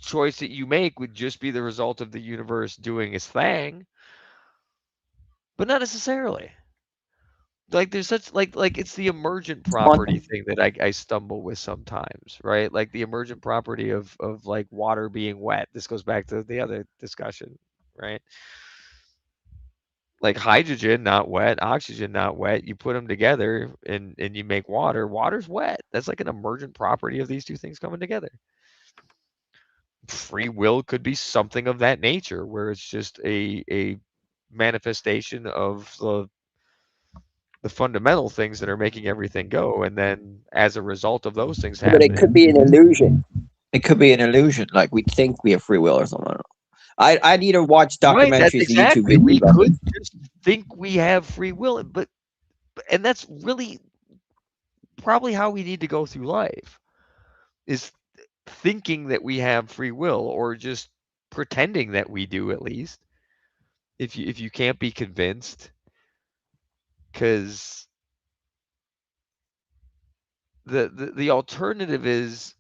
choice that you make would just be the result of the universe doing its thing, but not necessarily. Like there's such like it's the emergent property thing that I stumble with sometimes, right? Like the emergent property of like water being wet. This goes back to the other discussion, right? Like hydrogen not wet, oxygen not wet. You put them together and you make water. Water's wet. That's like an emergent property of these two things coming together. Free will could be something of that nature, where it's just a manifestation of the fundamental things that are making everything go, and then as a result of those things But it happening, could be an illusion. It could be an illusion. Like we think we have free will or something. I don't know. I need to watch right? That's documentaries and YouTube exactly. videos We about could this. just think we have free will, but and that's really probably how we need to go through life, is thinking that we have free will, or just pretending that we do, at least. If you can't be convinced, because the alternative is,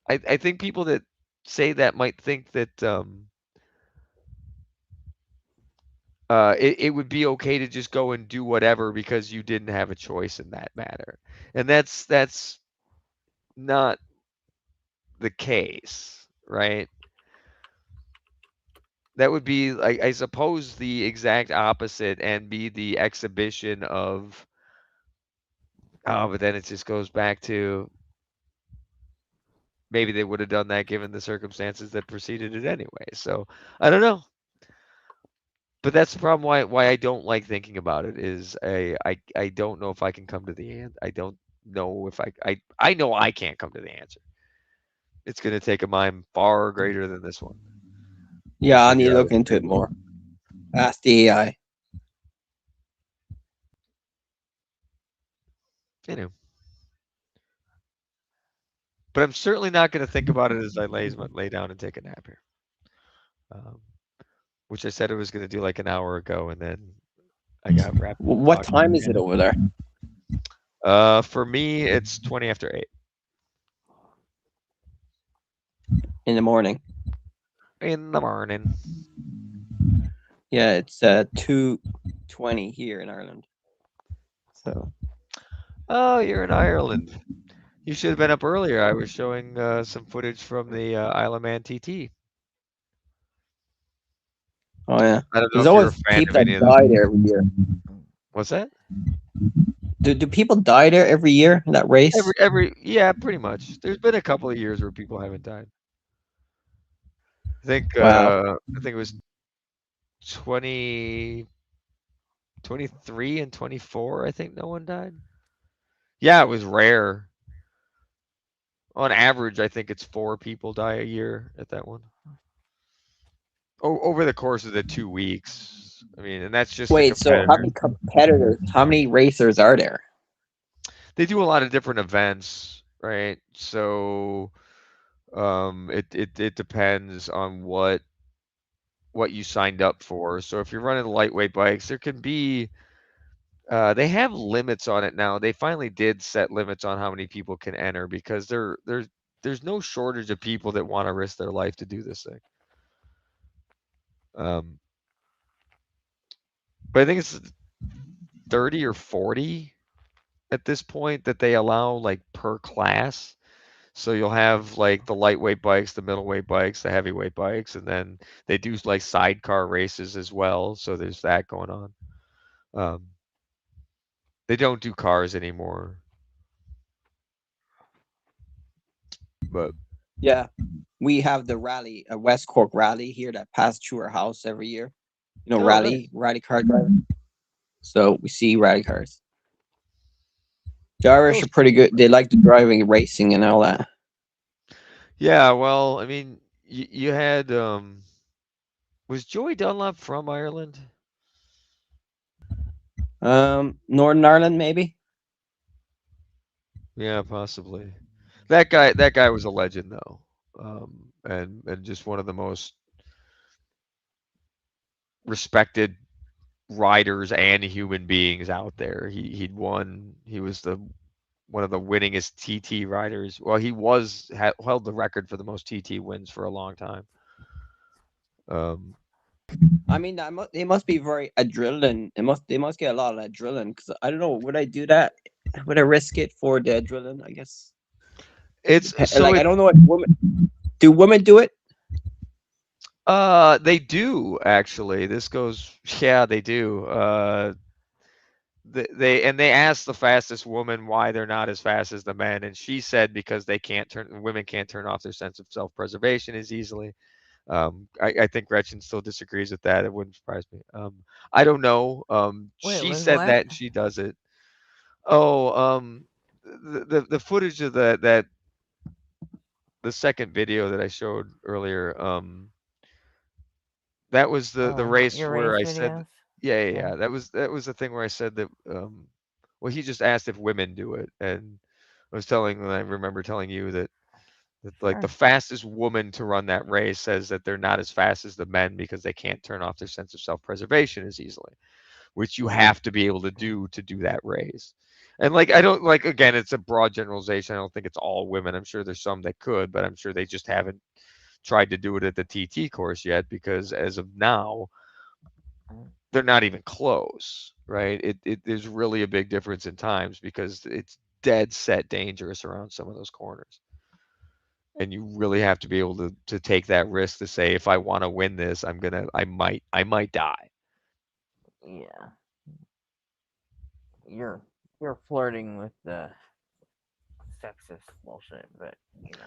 I think people that say that might think that it would be okay to just go and do whatever because you didn't have a choice in that matter, and that's not the case, right? That would be, I suppose, the exact opposite, and be the exhibition of, but then it just goes back to maybe they would have done that given the circumstances that preceded it anyway. So I don't know. But that's the problem why I don't like thinking about it, is I don't know if I can come to the end. I don't know if I know I can't come to the answer. It's going to take a mind far greater than this one. Yeah, I need to look into it more. Ask the AI. But I'm certainly not going to think about it as I lay down and take a nap here. Which I said I was going to do like an hour ago, and then I got wrapped. What time is it over there? For me, it's 20 after 8. In the morning. In the morning. Yeah, it's 2:20 here in Ireland. So. Oh, you're in Ireland. You should have been up earlier. I was showing some footage from the Isle of Man TT. Oh yeah. I don't know There's if you're a always fan people of any that of die them. there every year. What's that? Do people die there every year in that race? Yeah, pretty much. There's been a couple of years where people haven't died. I think Wow. I think it was 23 and 24. I think no one died. Yeah, it was rare. On average, I think it's 4 people die a year at that one. Over the course of the 2 weeks. I mean, and that's just Wait, so how many competitors, how many racers are there? They do a lot of different events, right? So it depends on what you signed up for. So if you're running lightweight bikes, there can be they have limits on it now. They finally did set limits on how many people can enter, because they're there's no shortage of people that want to risk their life to do this thing. But I think it's 30 or 40 at this point that they allow like per class. So you'll have like the lightweight bikes, the middleweight bikes, the heavyweight bikes, and then they do like sidecar races as well. So there's that going on. They don't do cars anymore. But yeah, we have the rally, a West Cork rally here that passes through our house every year. You know, rally car driving. So we see rally cars. The Irish are pretty good. They like the driving, racing, and all that. Yeah, well, I mean, you had was Joey Dunlop from Ireland? Northern Ireland, maybe. Yeah, possibly. That guy was a legend though, and just one of the most respected riders and human beings out there. He was one of the winningest TT riders. Well, he held the record for the most TT wins for a long time. I mean, they must be very adrenaline. They must get a lot of adrenaline, because I don't know, would I do that? Would I risk it for the adrenaline? I guess it's so like I don't know if women do it. They do actually. Yeah, they do. They asked the fastest woman why they're not as fast as the men, and she said because women can't turn off their sense of self-preservation as easily. I think Gretchen still disagrees with that. It wouldn't surprise me. I don't know. She said what? that, and she does it. Oh, the footage of the second video that I showed earlier. That was the race your where race I said, videos? yeah. That was the thing where I said that. Well, he just asked if women do it, and I remember telling you that like the fastest woman to run that race says that they're not as fast as the men because they can't turn off their sense of self-preservation as easily, which you have to be able to do that race. And like, I don't like, again, it's a broad generalization. I don't think it's all women. I'm sure there's some that could, but I'm sure they just haven't tried to do it at the TT course yet, because as of now, they're not even close, right? There's really a big difference in times because it's dead set dangerous around some of those corners. And you really have to be able to take that risk to say, if I want to win this, I might die. Yeah. You're flirting with the sexist bullshit, but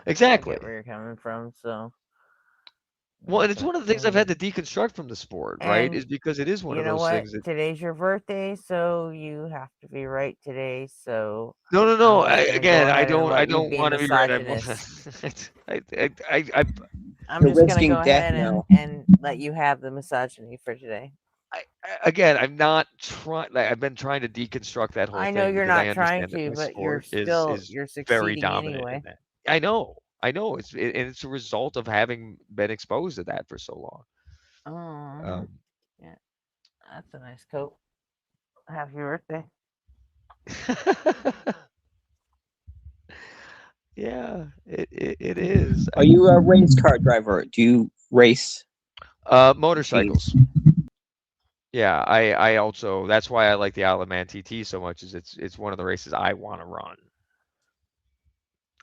Exactly. I get where you're coming from. So, well, and it's one of the things I've had to deconstruct from the sport, right? Is because it is one of those things that. Today's your birthday, so you have to be right today. So No. Again, I don't want to be right. I'm just gonna go ahead and let you have the misogyny for today. Again, I'm not trying. I've been trying to deconstruct that whole thing. I know you're not trying to, but but you're very succeeding dominant anyway. in that. I know. It's a result of having been exposed to that for so long. Oh, yeah, that's a nice coat. Happy birthday. Yeah, it is. Are you a race car driver? Do you race? Motorcycles. Yeah, I also, that's why I like the Isle of Man TT so much, is it's one of the races I want to run.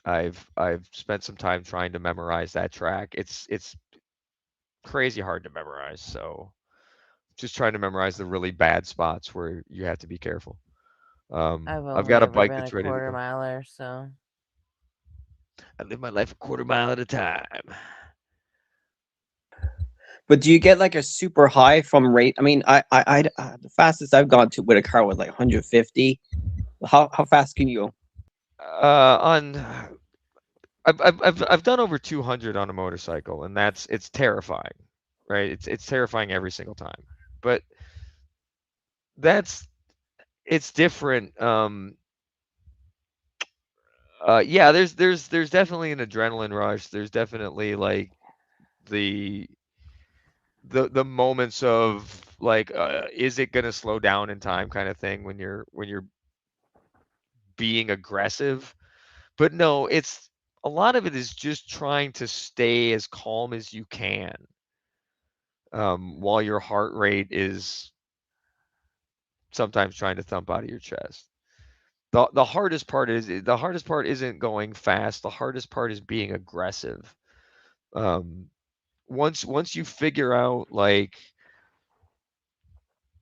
I've spent some time trying to memorize that track. It's crazy hard to memorize, so just trying to memorize the really bad spots where you have to be careful. I've got a bike that's ready to go. Miler, so I live my life a quarter mile at a time. But do you get like a super high from rate? I mean, I the fastest I've gone to with a car was like 150. How fast can you go? I've done over 200 on a motorcycle, and it's terrifying, right? It's terrifying every single time, but it's different. Yeah, there's definitely an adrenaline rush. There's definitely like the moments of like, is it gonna slow down in time kind of thing when you're being aggressive. But no, a lot of it is just trying to stay as calm as you can, while your heart rate is sometimes trying to thump out of your chest. The hardest part isn't going fast. The hardest part is being aggressive. Once you figure out like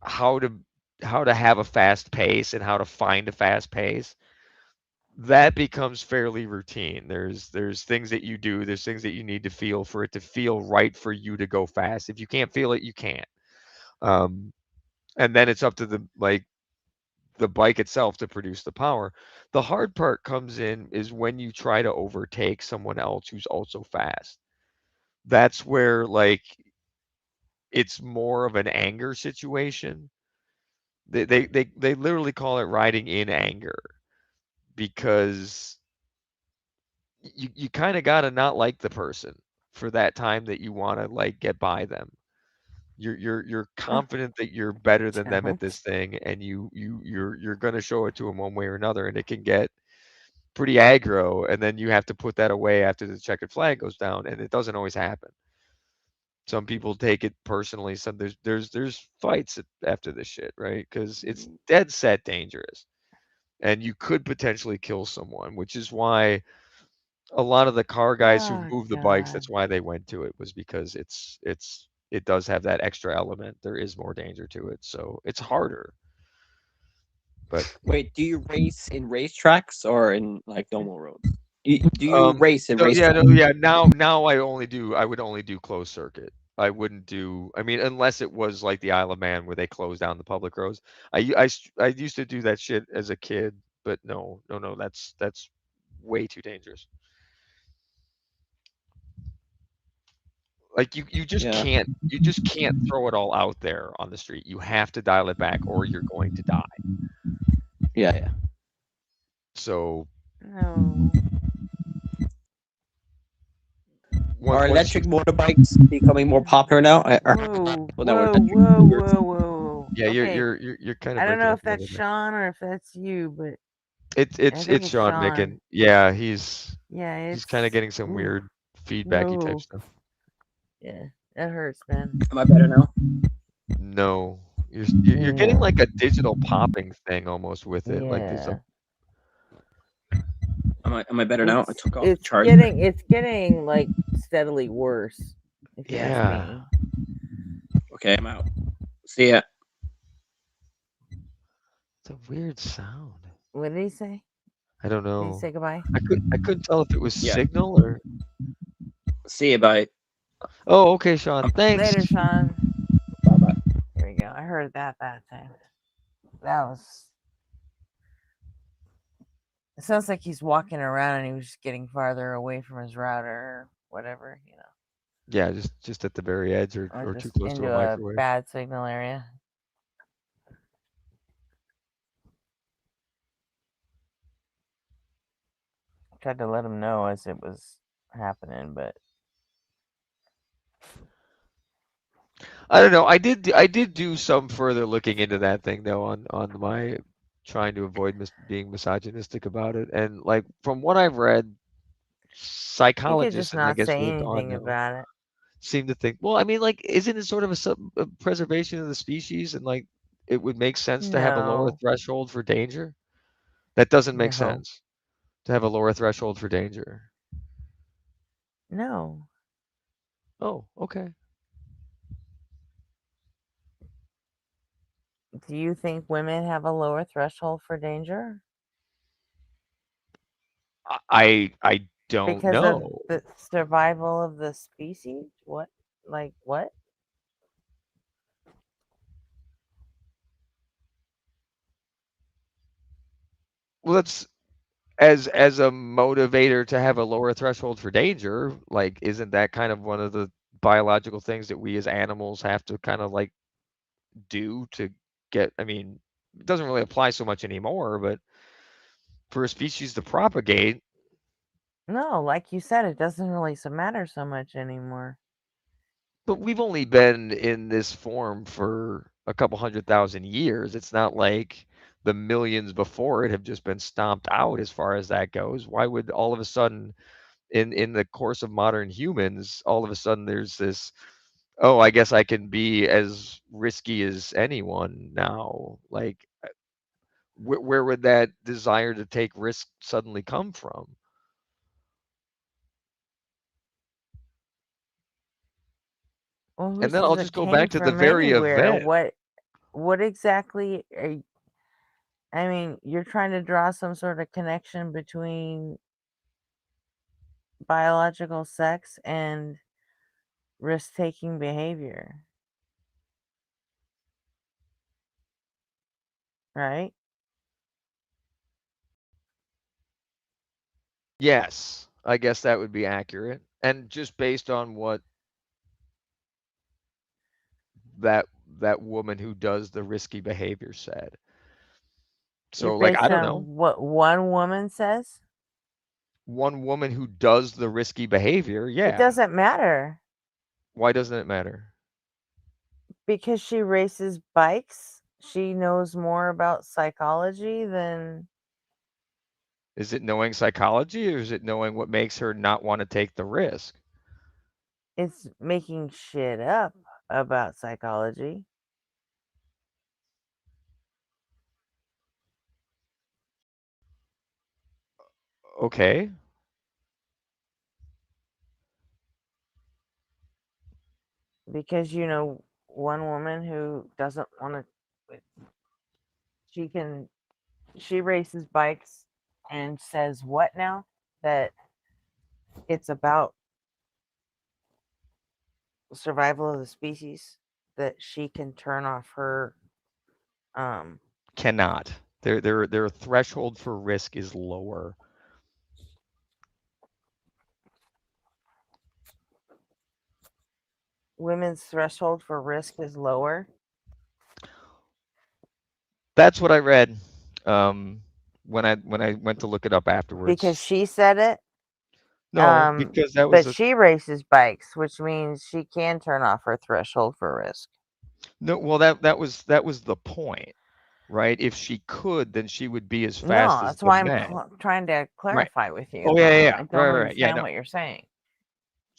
how to have a fast pace and how to find a fast pace, that becomes fairly routine. There's things that you do, there's things that you need to feel for it to feel right for you to go fast. If you can't feel it, you can't. And then it's up to the bike itself to produce the power. The hard part comes in is when you try to overtake someone else who's also fast. That's where like it's more of an anger situation. They literally call it riding in anger, because you kind of got to not like the person for that time that you want to like get by them. You're confident that you're better than them at this thing, and you're going to show it to them one way or another, and it can get pretty aggro, and then you have to put that away after the checkered flag goes down, and it doesn't always happen. Some people take it personally. Some there's fights after this shit, right? Because it's dead set dangerous, and you could potentially kill someone, which is why a lot of the car guys who Oh, move the bikes, God. that's why they went to it, was because it does have that extra element. There is more danger to it, so it's harder. But Wait, do you race in racetracks or in like normal roads? Do you race in no, yeah, racetracks? no, yeah. Now I would only do closed circuit. I wouldn't do. I mean, unless it was like the Isle of Man where they close down the public roads. I used to do that shit as a kid, but no, that's way too dangerous. Like you just Yeah. can't throw it all out there on the street. You have to dial it back, or you're going to die. Yeah. So No. Are electric motorbikes becoming more popular now? Whoa, Well, now we're whoa. yeah, Okay. you're kind of I don't breaking know up if a little that's bit. Sean or if that's you, but I think It's Sean Micken. Yeah, he's kind of getting some weird feedbacky type no. stuff. Yeah, that hurts, man. Am I better now? No, you're getting like a digital popping thing almost with it. Like there's a Am I better now? I took off the It's charger. it's getting like steadily worse, if you ask Yeah. me. Okay, I'm out. See ya. It's a weird sound. What did he say? I don't Did he know. say goodbye? I couldn't tell if it was Yeah. signal or. See ya, bye. Oh, okay, Sean. Thanks. Later, Sean. Bye. There we go. I heard that time. That was. It sounds like he's walking around and he was just getting farther away from his router or whatever, you know. Yeah, just at the very edge or too just close to into a a microwave. bad signal area. Tried to let him know as it was happening, but I don't know. I did do some further looking into that thing though on my trying to avoid being misogynistic about it, and like from what I've read, you could psychologists just and I not guess say lived on anything now about it. seem to think. Well, I mean, like, isn't it sort of a preservation of the species, and like it would make sense to have a lower No. threshold for danger? That doesn't make No. sense to have a lower threshold for danger. No. Oh, okay. Do you think women have a lower threshold for danger? I don't Because know. of the survival of the species? What? Like what? Well, that's as a motivator to have a lower threshold for danger. Like, isn't that kind of one of the biological things that we as animals have to kind of like do to get? I mean, it doesn't really apply so much anymore, but for a species to propagate. No, like you said, it doesn't really matter so much anymore. But we've only been in this form for a couple 100,000 years. It's not like the millions before it have just been stomped out as far as that goes. Why would all of a sudden in the course of modern humans, all of a sudden there's this, oh, I guess I can be as risky as anyone now. Like, where would that desire to take risk suddenly come from? Well, who And then I'll says it just go came back to the from very anywhere? event. What exactly are you, I mean, you're trying to draw some sort of connection between biological sex and risk-taking behavior. Right? Yes, I guess that would be accurate. And just based on what that woman who does the risky behavior said. You're So, like, I based don't on know. what one woman says? One woman who does the risky behavior, It yeah. doesn't matter. Why doesn't it matter? Because she races bikes. She knows more about psychology than Is it knowing psychology, or is it knowing what makes her not want to take the risk? it's making shit up about psychology. Okay. Because you know one woman who doesn't want to, she races bikes and says what now, that it's about survival of the species, that she can turn off her Cannot. Their threshold for risk is lower. women's threshold for risk is lower. That's what I read when I went to look it up afterwards. Because she said it. No, because that was but she races bikes, which means she can turn off her threshold for risk. No, well, that was the point, right? If she could, then she would be as fast No, as that's the why I'm men. trying to clarify with you. Oh, yeah. I don't Right. Yeah, understand no. what you're saying.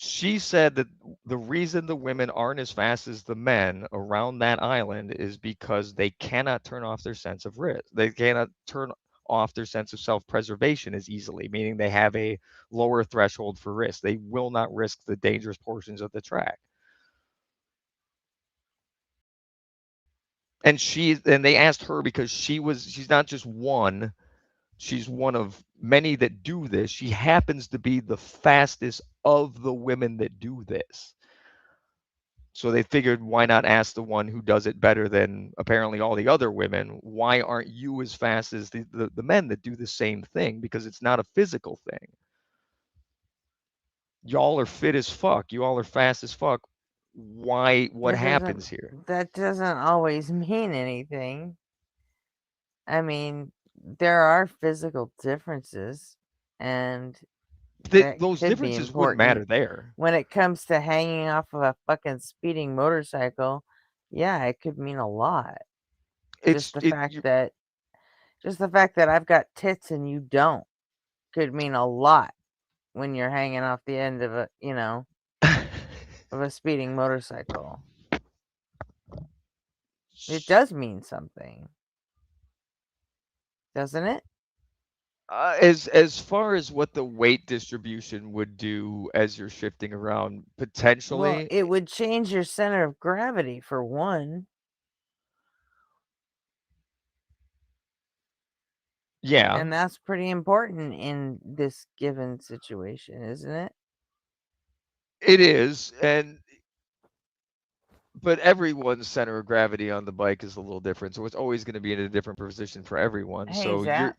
She said that the reason the women aren't as fast as the men around that island is because they cannot turn off their sense of risk. They cannot turn off their sense of self-preservation as easily, meaning they have a lower threshold for risk. They will not risk the dangerous portions of the track. And they asked her because she's not just one, she's one of many that do this. She happens to be the fastest of the women that do this. So they figured, why not ask the one who does it better than apparently all the other women? Why aren't you as fast as the men that do the same thing? Because it's not a physical thing. Y'all are fit as fuck. You all are fast as fuck. Why? What happens here? That doesn't always mean anything. I mean, there are physical differences, and Those differences wouldn't matter there. when it comes to hanging off of a fucking speeding motorcycle. Yeah, it could mean a lot. Just the fact that I've got tits and you don't could mean a lot when you're hanging off the end of of a speeding motorcycle. It does mean something, doesn't it? As far as what the weight distribution would do as you're shifting around, potentially. Well, it would change your center of gravity for one. Yeah. And that's pretty important in this given situation, isn't it? It is, but everyone's center of gravity on the bike is a little different, so it's always going to be in a different position for everyone. Hey, So Zach.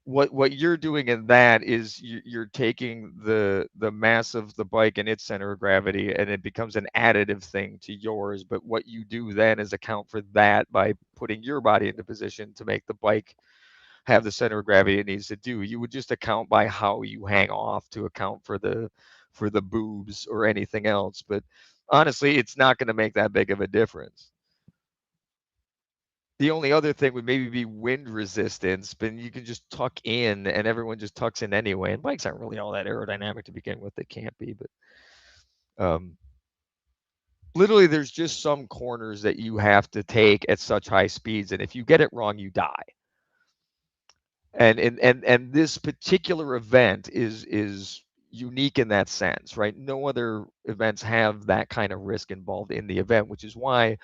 what you're doing in that is you're taking the mass of the bike and its center of gravity, and it becomes an additive thing to yours. But what you do then is account for that by putting your body into position to make the bike have the center of gravity it needs to do. You would just account by how you hang off to account for the boobs or anything else. But honestly, it's not going to make that big of a difference. The only other thing would maybe be wind resistance, but you can just tuck in, and everyone just tucks in anyway. And bikes aren't really all that aerodynamic to begin with; they can't be. But literally, there's just some corners that you have to take at such high speeds, and if you get it wrong, you die. And this particular event is unique in that sense, right? No other events have that kind of risk involved in the event, which is why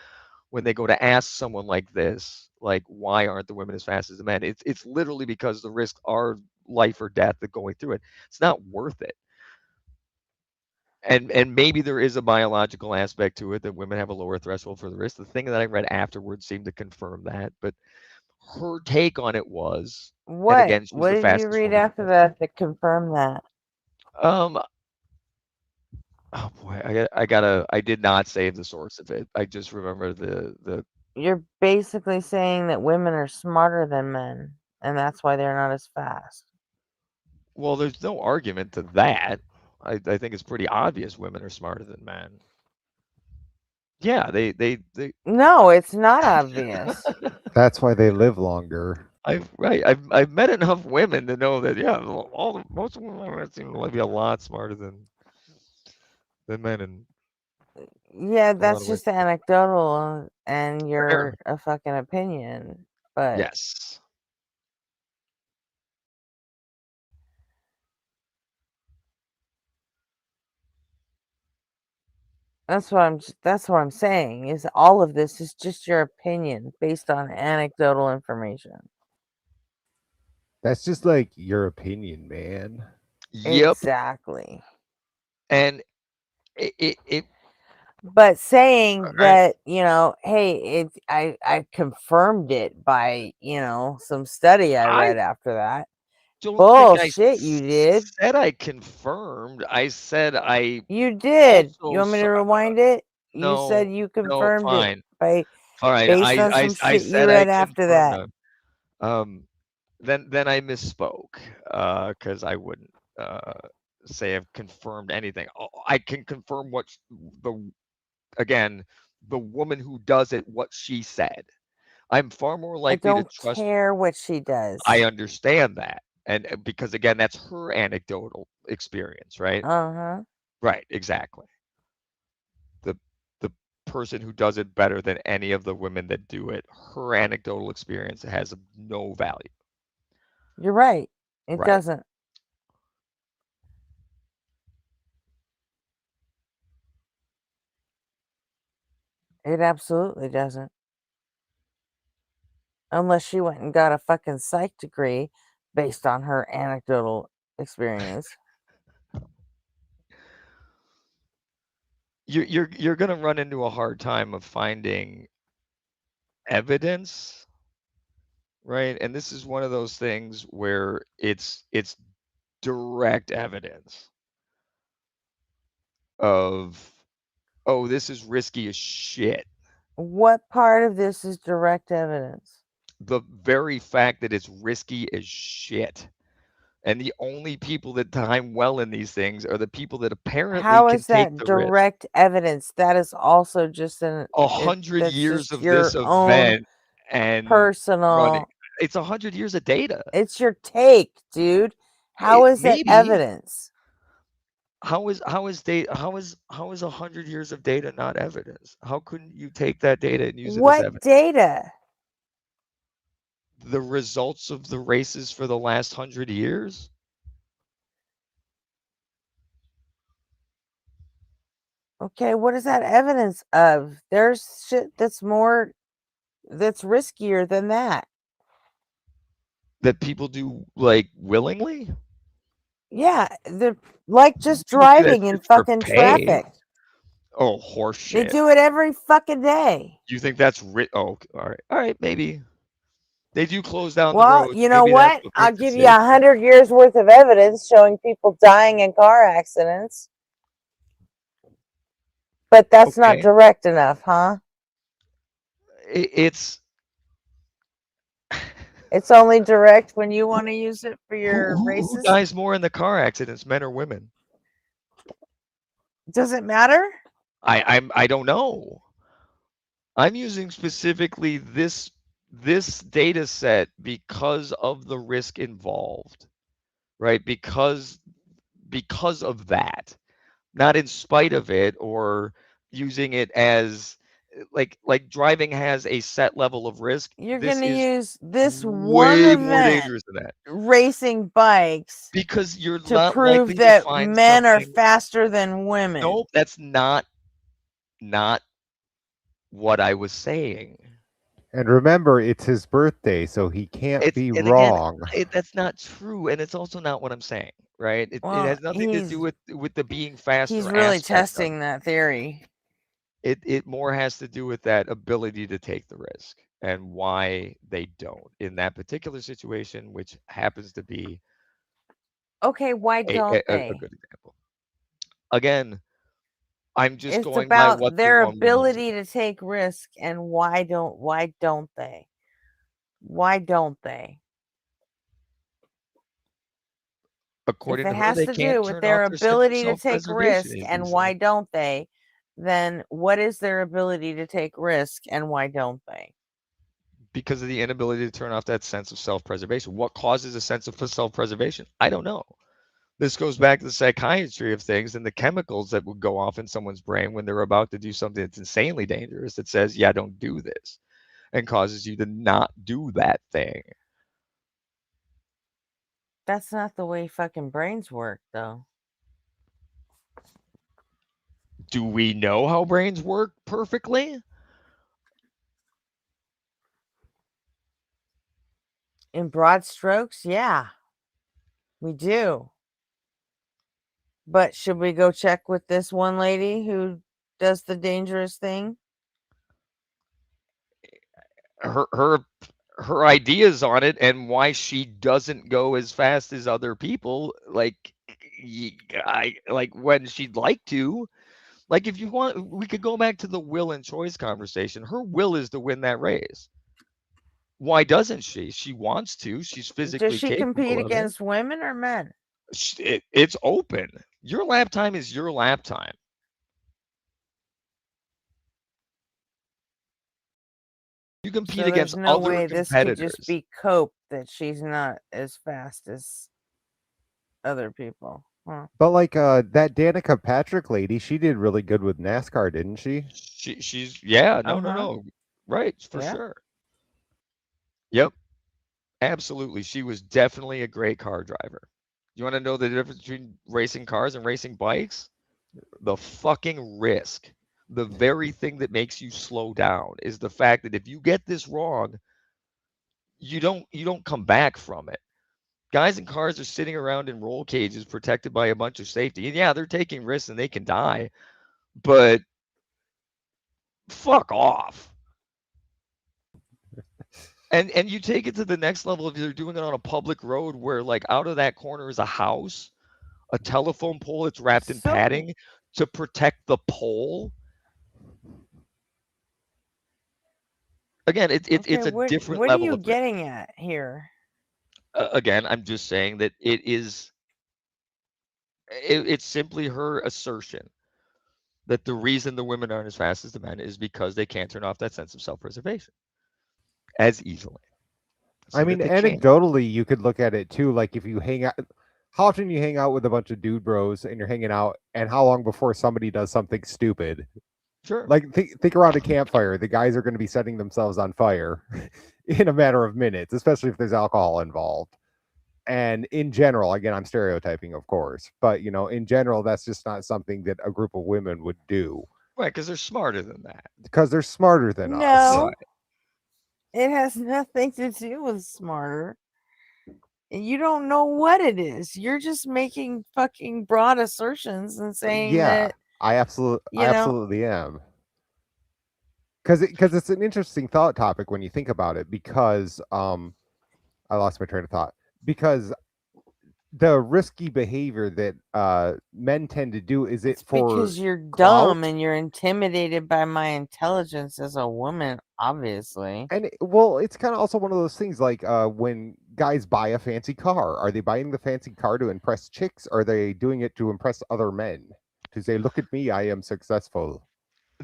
when they go to ask someone like this, like, why aren't the women as fast as the men? It's literally because the risks are life or death that going through it. It's not worth it. And maybe there is a biological aspect to it that women have a lower threshold for the risk. The thing that I read afterwards seemed to confirm that, but her take on it was, and again, she's What the did you fastest read woman. after that to confirm that? Oh boy, I did not save the source of it. I just remember the. You're basically saying that women are smarter than men, and that's why they're not as fast. Well, there's no argument to that. I think it's pretty obvious women are smarter than men. Yeah, they. No, it's not obvious. That's why they live longer. I've met enough women to know that most women seem to be a lot smarter than men and Yeah, a lot that's of ways. just anecdotal, and Fair. you're a fucking opinion. But Yes. that's what I'm saying is all of this is just your opinion based on anecdotal information. That's just like your opinion, man. Yep. Exactly. And it But saying right. that, hey, I confirmed it by, some study I read after that. Don't Bullshit, think you did. said I confirmed. I said I You did. also You want me to rewind it? You no, said you no, confirmed it fine. Fine. based on some I shit you said I read after confirmed that. them. Then I misspoke, because I wouldn't say I've confirmed anything. I can confirm what the woman who does it, what she said. I'm far more I likely to don't trust. care what she does. I understand that, and because again, that's her anecdotal experience, right? Uh-huh. Right, exactly. The person who does it better than any of the women that do it, her anecdotal experience has no value. You're right. It Right. doesn't. It absolutely doesn't. Unless she went and got a fucking psych degree based on her anecdotal experience. You're gonna run into a hard time of finding evidence, right? And this is one of those things where it's direct evidence of, oh, this is risky as shit. What part of this is direct evidence? The very fact that it's risky as shit. And the only people that time well in these things are the people that apparently How can is take that the risk. direct evidence? That is also just 100 that's years just of your this own event and running. personal. It's 100 years of data. It's your take, dude. How is it Maybe. evidence? How is 100 years of data not evidence? How couldn't you take that data and use it as evidence? What data? The results of the races for the last 100 years? Okay, what is that evidence of? There's shit that's riskier than that. That people do, like, willingly? Yeah, they're like just People do that driving in shit for fucking pay. traffic. Oh, They horseshit. do it every fucking day. You think that's oh, all right, maybe. They do close down the Well, roads. you know Maybe that's what? what I'll makes it give you safe. 100 years worth of evidence showing people dying in car accidents. But that's not Okay. direct enough, huh? It's only direct when you want to use it for your who races. dies more in the car accidents, men or women? Does it matter? I don't know. I'm using specifically this this data set, because of the risk involved, right? Because of that, not in spite of it or using it as like driving has a set level of risk. You're This gonna is use this one way more event, dangerous than that. racing bikes, Because you're to not prove likely to that find men are something. faster than women. Nope, that's not what I was saying. And remember, it's his birthday, so he can't be And again, wrong. that's not true, and it's also not what I'm saying, right? It Well, has nothing to do with the being faster he's really aspect of it. testing that theory. It more has to do with that ability to take the risk and why they don't in that particular situation, which happens to be Okay, why don't a they? good example. Again, I'm just It's going by about what the their one woman said. ability to take risk, and why don't they? Why don't they? If According it to her, has they to can't do with turn off their their sense of ability to take self-preservation risk as and easily. why don't they, then what is their ability to take risk and why don't they? Because of the inability to turn off that sense of self-preservation. What causes a sense of self-preservation? I don't know. This goes back to the psychiatry of things and the chemicals that would go off in someone's brain when they're about to do something that's insanely dangerous that says, yeah, don't do this, and causes you to not do that thing. That's not the way fucking brains work, though. Do we know how brains work perfectly? In broad strokes, yeah, we do. But should we go check with this one lady who does the dangerous thing? Her ideas on it and why she doesn't go as fast as other people, like when she'd like to. Like, if you want, we could go back to the will and choice conversation. Her will is to win that race. Why doesn't she? She wants to. She's physically Does she compete capable of it. against women or men? It's open. Your lap time is your lap time. You compete So against there's no other way this could just competitors. be cope that she's not as fast as other people. Huh. But like that Danica Patrick lady, she did really good with NASCAR, didn't she? She's no. Right, for Yeah. sure. Yep. Absolutely. She was definitely a great car driver. You want to know the difference between racing cars and racing bikes? The fucking risk. The very thing that makes you slow down is the fact that if you get this wrong, you don't come back from it. Guys in cars are sitting around in roll cages protected by a bunch of safety. And yeah, they're taking risks and they can die, but fuck off. And you take it to the next level if you're doing it on a public road where, like, out of that corner is a house, a telephone pole that's wrapped in padding to protect the pole. Again, it's a different what level are you of getting at here? again, I'm just saying that it's simply her assertion that the reason the women aren't as fast as the men is because they can't turn off that sense of self-preservation as easily. I mean, anecdotally, you could look at it too. Like if you hang out, how often you hang out with a bunch of dude bros and you're hanging out, and how long before somebody does something stupid? Sure. Like think around a campfire. The guys are going to be setting themselves on fire in a matter of minutes, especially if there's alcohol involved. And in general, again, I'm stereotyping, of course, but in general, that's just not something that a group of women would do. Right, because they're smarter than that. Because they're smarter than us. No. It has nothing to do with smarter. You don't know what it is. You're just making fucking broad assertions and saying that. I absolutely am. Because it's an interesting thought topic when you think about it. Because I lost my train of thought. Because the risky behavior that men tend to do is because you're dumb and you're intimidated by my intelligence as a woman, obviously. And it's kind of also one of those things like when guys buy a fancy car, are they buying the fancy car to impress chicks? Or are they doing it to impress other men? To say, look at me, I am successful.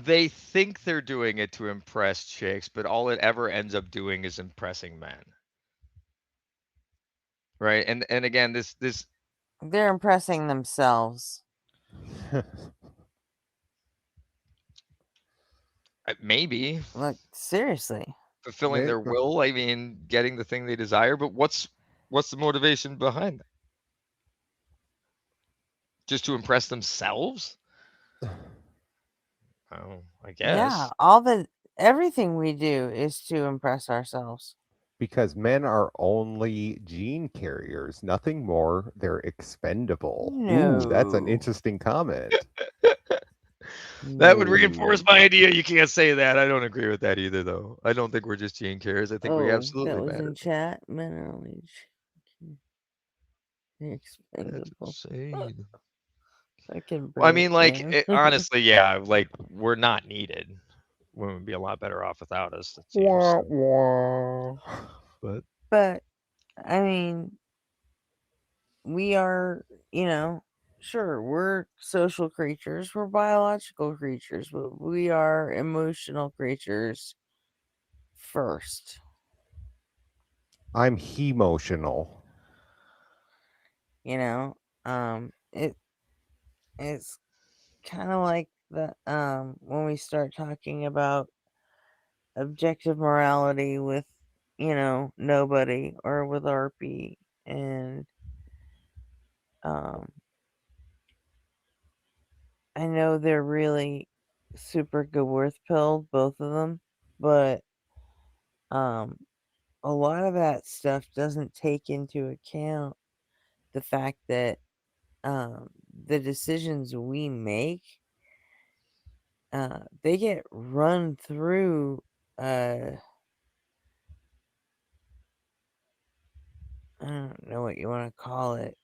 they think they're doing it to impress chicks, but all it ever ends up doing is impressing men. Right? And again, this they're impressing themselves. Maybe. Look, seriously. Fulfilling their will, I mean, getting the thing they desire, but what's the motivation behind that? Just to impress themselves? Oh, I guess. Yeah, everything we do is to impress ourselves. Because men are only gene carriers, nothing more. They're expendable. Ooh, that's an interesting comment. That would reinforce my idea. You can't say that. I don't agree with that either, though. I don't think we're just gene carriers. I think we absolutely that was matter. in chat. Men are only expendable. That's insane. I can. Well, I mean, like, honestly, yeah, like we're not needed. Women would be a lot better off without us. It seems. But I mean, we are, sure, we're social creatures, we're biological creatures, but we are emotional creatures first. I'm emotional. It's kind of like the when we start talking about objective morality with nobody or with RP and I know they're really super good worth pilled, both of them, but a lot of that stuff doesn't take into account the fact that the decisions we make they get run through I don't know what you want to call it,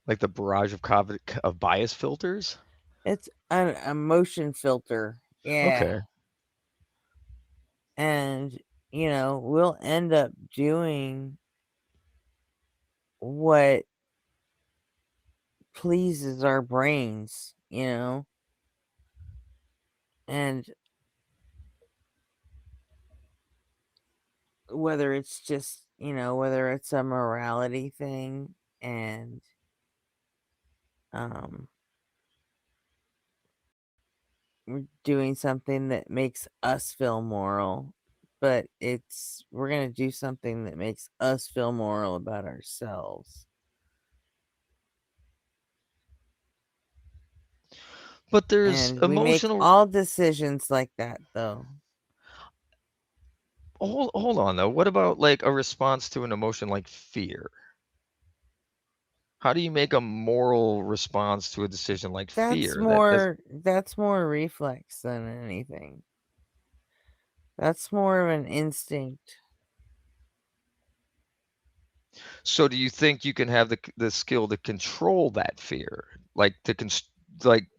like the barrage of bias filters. It's an emotion filter, yeah. Okay. And we'll end up doing what pleases our brains, and whether it's just whether it's a morality thing and we're doing something that makes us feel moral, but we're gonna do something that makes us feel moral about ourselves. But there's and emotional. We make all decisions like that, though. Hold on, though. What about like a response to an emotion like fear? How do you make a moral response to a decision like fear? That's more reflex than anything. That's more of an instinct. So do you think you can have the skill to control that fear, like to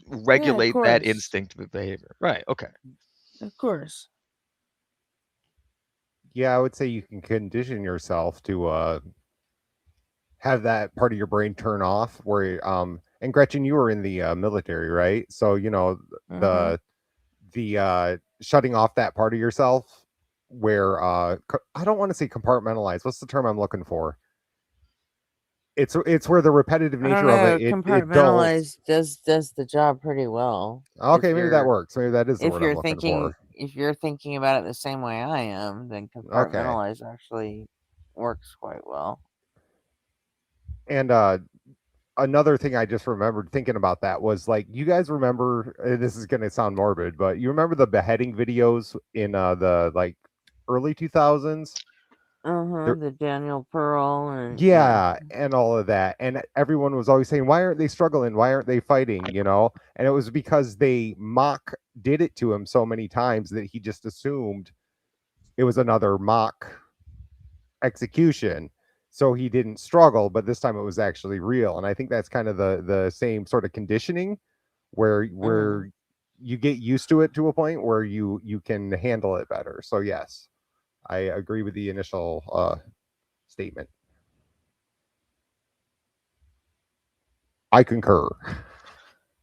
regulate that instinct of behavior? Right. Okay. Of course. Yeah, I would say you can condition yourself to have that part of your brain turn off. Where and Gretchen, you were in the military, right? So the shutting off that part of yourself where I don't want to say compartmentalize. What's the term I'm looking for? It's where the repetitive nature of it compartmentalize does the job pretty well. Okay, maybe that works. Maybe that is the word I'm looking for. If you're thinking about it the same way I am, then compartmentalize actually works quite well. And another thing I just remembered thinking about that was like, you guys remember, this is going to sound morbid, but you remember the beheading videos in the like early 2000s? The Daniel Pearl and and all of that, and everyone was always saying, why aren't they struggling, why aren't they fighting, and it was because they did it to him so many times that he just assumed it was another mock execution, so he didn't struggle, but this time it was actually real. And I think that's kind of the same sort of conditioning where you get used to it to a point where you can handle it better. So yes, I agree with the initial statement. I concur.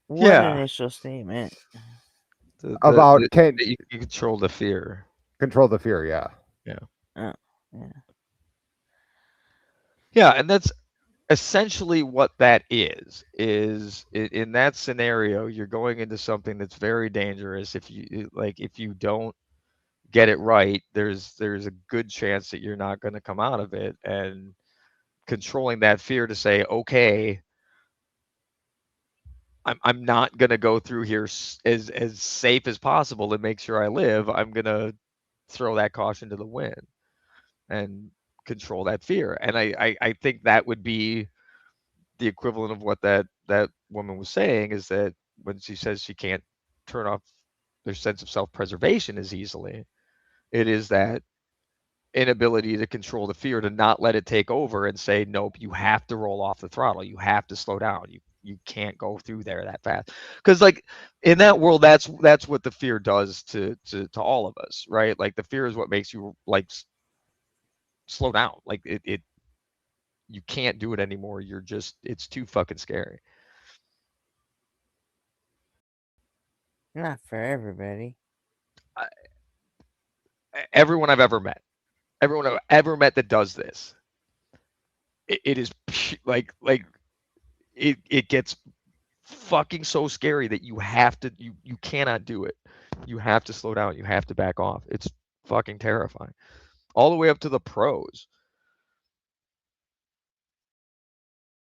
What Yeah. initial statement? About can you control the fear. Control the fear, yeah. Yeah. Yeah. Yeah, and that's essentially what that is in that scenario you're going into something that's very dangerous. If you don't get it right, there's a good chance that you're not going to come out of it. And controlling that fear to say, okay, I'm not going to go through here as safe as possible to make sure I live. I'm going to throw that caution to the wind and control that fear. And I think that would be the equivalent of what that woman was saying, is that when she says she can't turn off their sense of self-preservation as easily, it is that inability to control the fear, to not let it take over and say, nope, you have to roll off the throttle, you have to slow down, you can't go through there that fast. Because like in that world, that's what the fear does to all of us, right? Like the fear is what makes you like slow down. Like it you can't do it anymore. You're just, it's too fucking scary. Not for everybody. Everyone I've ever met that does this, it is like it gets fucking so scary that you have to, you cannot do it. You have to slow down. You have to back off. It's fucking terrifying. All the way up to the pros.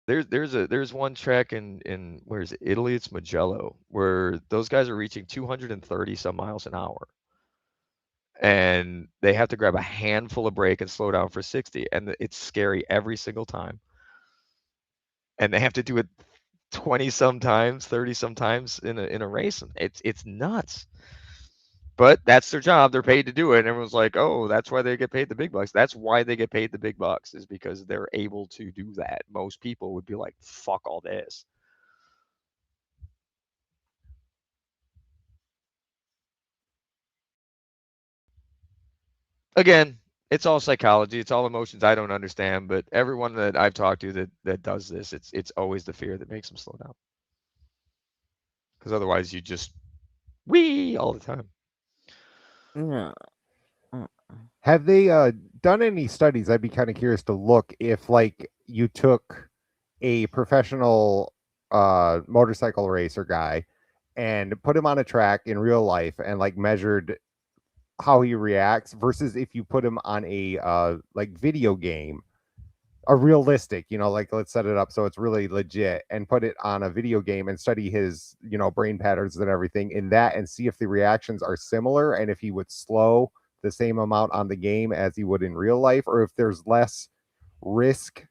There's one track in where is it? Italy, it's Mugello, where those guys are reaching 230 some miles an hour. And they have to grab a handful of brake and slow down for 60. And it's scary every single time. And they have to do it 20 sometimes, 30 sometimes in a race. It's nuts. But that's their job. They're paid to do it. And everyone's like, oh, that's why they get paid the big bucks. That's why they get paid the big bucks, is because they're able to do that. Most people would be like, fuck all this. Again, it's all psychology. It's all emotions I don't understand. But everyone that I've talked to that does this, it's always the fear that makes them slow down. Because otherwise you just wee all the time. No. Have they done any studies? I'd be kind of curious to look if, like, you took a professional motorcycle racer guy and put him on a track in real life and like measured how he reacts versus if you put him on a like video game, a realistic, like let's set it up so it's really legit and put it on a video game and study his, brain patterns and everything in that and see if the reactions are similar and if he would slow the same amount on the game as he would in real life, or if there's less risk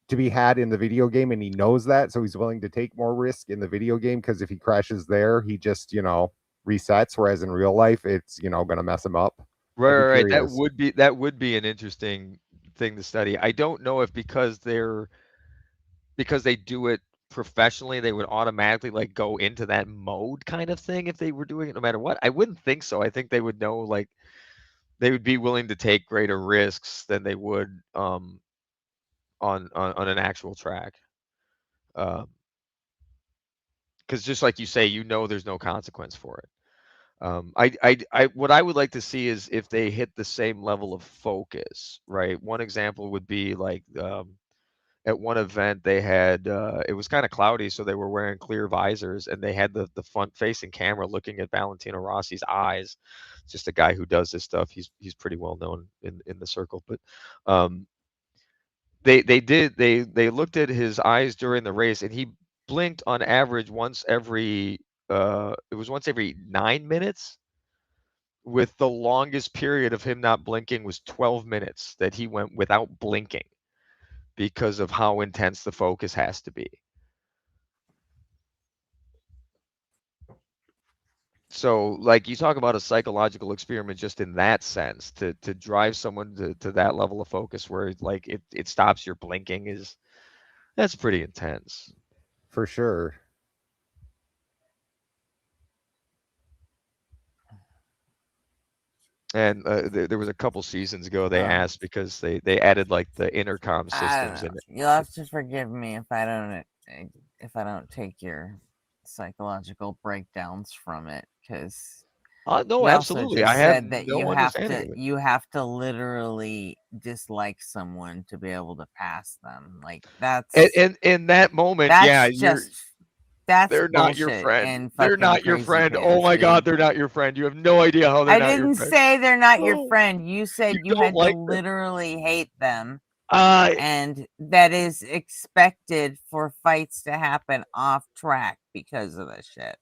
to be had in the video game and he knows that, so he's willing to take more risk in the video game because if he crashes there, he just, resets, whereas in real life it's, going to mess him up. Right. That would be an interesting thing to study. I don't know if because they do it professionally, they would automatically like go into that mode kind of thing if they were doing it no matter what. I wouldn't think so. I think they would know, like they would be willing to take greater risks than they would on an actual track. Because just like you say, there's no consequence for it. What I would like to see is if they hit the same level of focus, right? One example would be like at one event they had it was kind of cloudy, so they were wearing clear visors and they had the front facing camera looking at Valentino Rossi's eyes. Just a guy who does this stuff. He's pretty well known in the circle, but they looked at his eyes during the race and he blinked on average once every 9 minutes, with the longest period of him not blinking was 12 minutes that he went without blinking because of how intense the focus has to be. So like you talk about a psychological experiment just in that sense, to drive someone to that level of focus where like it stops your blinking, that's pretty intense. For sure. And there was a couple seasons ago they asked because they added like the intercom systems in it. You'll have to forgive me if I don't if I don't take your psychological breakdowns from it, because no, you also absolutely. just I have said that no understanding of it. you have to literally dislike someone to be able to pass them. Like that's in that moment, that's yeah, that's they're not your bullshit friend. and They're fucking not your crazy friend. Oh pants, my God, dude. they're not your friend. You have no idea how they're I not your didn't friend. say they're not your Oh, friend. You said you don't had like to them. literally hate them. I And that is expected for fights to happen off track because of this shit.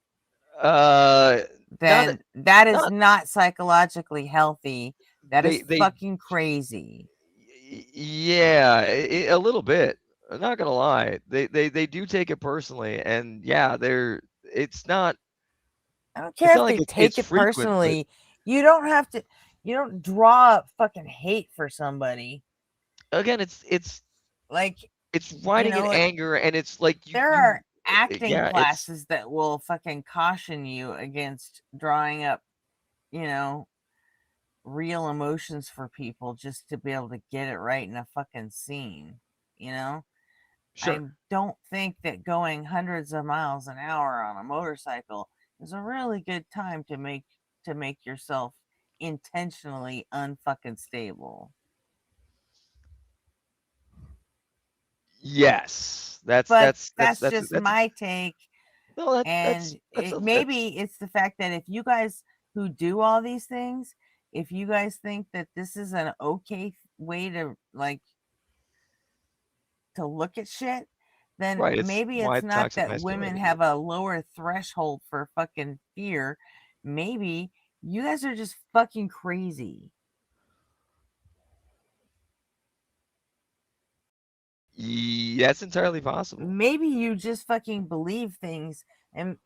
Then that is not psychologically healthy. That is fucking crazy. Yeah, a little bit. I'm not gonna lie. They do take it personally, and yeah, it's not. I don't It's care not if like they it's take it frequent, but personally. You don't have to. You don't draw up fucking hate for somebody. again, it's like writing in what? anger, and it's like There are acting yeah, it's classes that will fucking caution you against drawing up, real emotions for people just to be able to get it right in a fucking scene. Sure. I don't think that going hundreds of miles an hour on a motorcycle is a really good time to make yourself intentionally unfucking stable. Yes, that's just my take. No, and that's maybe it's the fact that if you guys who do all these things, if you guys think that this is an okay way to to look at shit, then right. maybe Why it's not toxic that women masculinity. have a lower threshold for fucking fear. Maybe you guys are just fucking crazy. That's entirely possible. Maybe you just fucking believe things and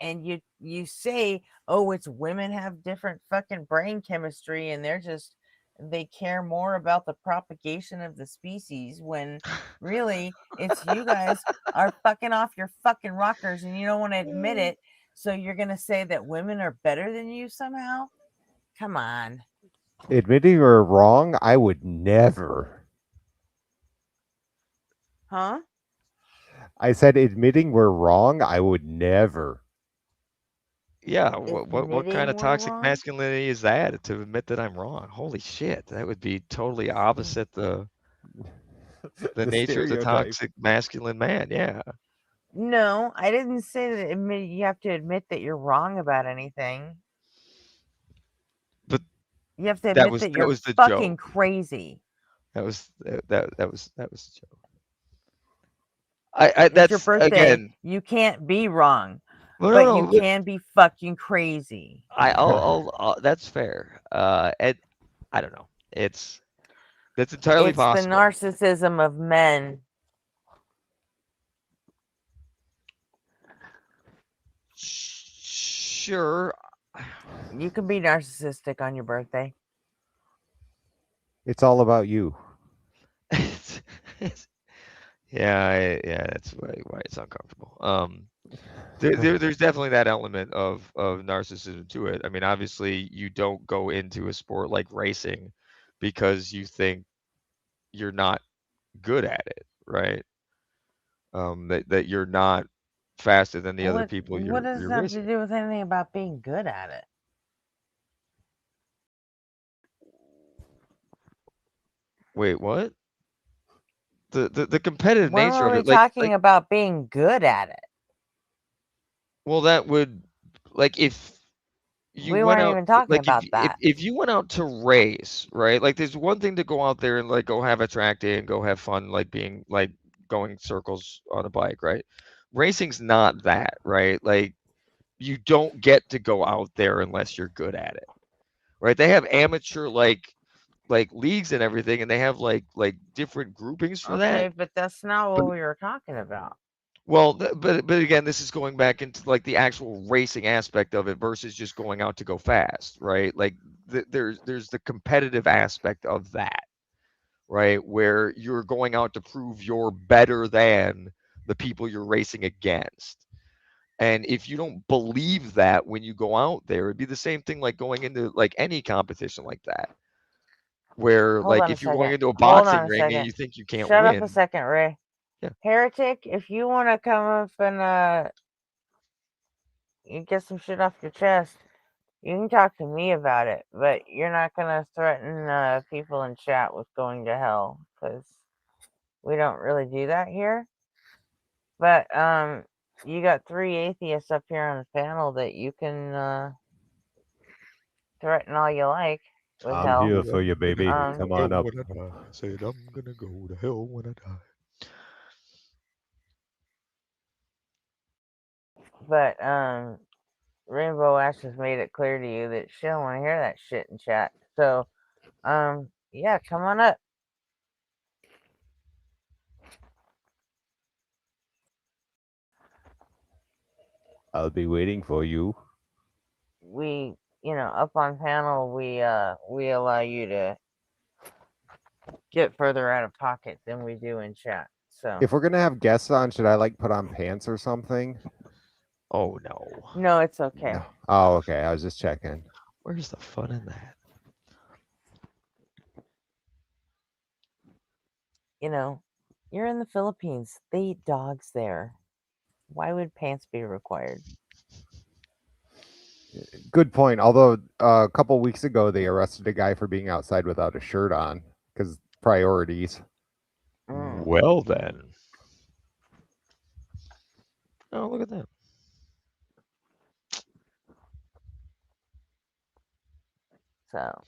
you say, oh, it's women have different fucking brain chemistry and they care more about the propagation of the species, when really it's you guys are fucking off your fucking rockers and you don't want to admit it. So you're gonna say that women are better than you somehow? Come on. Admitting we're wrong, I would never. Huh? I said admitting we're wrong, I would never. Yeah, what kind of Admitting we're toxic wrong? masculinity is that, to admit that I'm wrong? Holy shit, that would be totally opposite the The nature of the stereotype. toxic masculine man. Yeah. No, I didn't say that you have to admit that you're wrong about anything. But you have to that admit was that you're the fucking joke. crazy. That was the joke. I It's your that's birthday. again. You can't be wrong, Well, but no, you can be fucking crazy. I'll that's fair. And I don't know. That's entirely It's the possible. narcissism of men. Sure. You can be narcissistic on your birthday. It's all about you. Yeah, that's why it's uncomfortable. There's definitely that element of narcissism to it. I mean, obviously, you don't go into a sport like racing because you think you're not good at it, right? That you're not faster than the other people What does you're that have to racing. do with anything about being good at it? Wait, what? The competitive When nature were of we it, like talking about being good at it? well, that would if you We went weren't out even talking like about that. if you went out to race, right? Like there's one thing to go out there and like go have a track day and go have fun, like being like going circles on a bike, right? Racing's not that, right? Like you don't get to go out there unless you're good at it, right? They have amateur like leagues and everything, and they have like different groupings for that. Okay, but that's not But what we were talking about. well, but again, this is going back into like the actual racing aspect of it versus just going out to go fast, right? Like there's the competitive aspect of that, right? Where you're going out to prove you're better than the people you're racing against. And if you don't believe that when you go out there, it'd be the same thing like going into like any competition like that. Where Hold like on a if you're going second. into a Hold boxing on a ring and second. you think you can't Shut up a win, second, Ray. Yeah. Heretic, if you want to come up and you get some shit off your chest, you can talk to me about it, but you're not gonna threaten people in chat with going to hell, because we don't really do that here. But you got 3 atheists up here on the panel that you can threaten all you like with I'm hell. here for you, baby. Come on up. Said I'm gonna go to hell when I die. But Rainbow Ash has made it clear to you that she don't want to hear that shit in chat. So yeah, come on up. I'll be waiting for you. We, up on panel, we allow you to get further out of pocket than we do in chat. So If we're gonna have guests on, should I put on pants or something? Oh no. No, it's okay. No. Oh, okay. I was just checking. Where's the fun in that? You're in the Philippines. They eat dogs there. Why would pants be required? Good point. Although a couple weeks ago they arrested a guy for being outside without a shirt on because priorities. Well then. Oh, look at that. So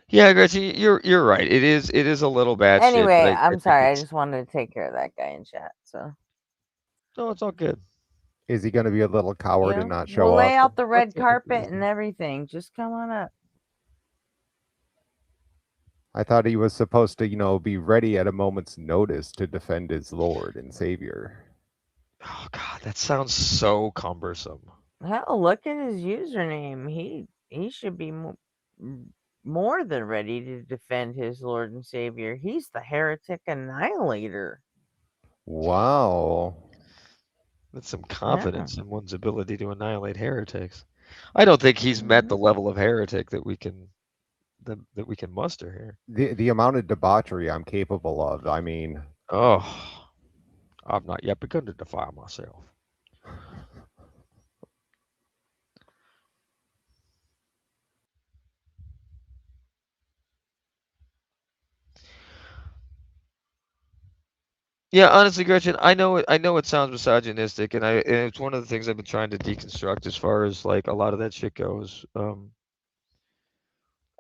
yeah, Gretchen, you're right. It is a little bad shit. Anyway, But I'm think sorry. I it's- just wanted to take care of that guy in chat. So No, it's all good. Is he going to be a little coward and not show we'll lay up? out the red carpet and everything. Just come on up. I thought he was supposed to, be ready at a moment's notice to defend his Lord and Savior. Oh God, that sounds so cumbersome. Hell, look at his username. He should be more than ready to defend his Lord and Savior. He's the heretic annihilator. Wow. With some confidence in one's ability to annihilate heretics. I don't think he's met the level of heretic that we can that we can muster here. The amount of debauchery I'm capable of. I mean, oh, I've not yet begun to defile myself. Yeah, honestly, Gretchen, I know it sounds misogynistic, and it's one of the things I've been trying to deconstruct as far as a lot of that shit goes.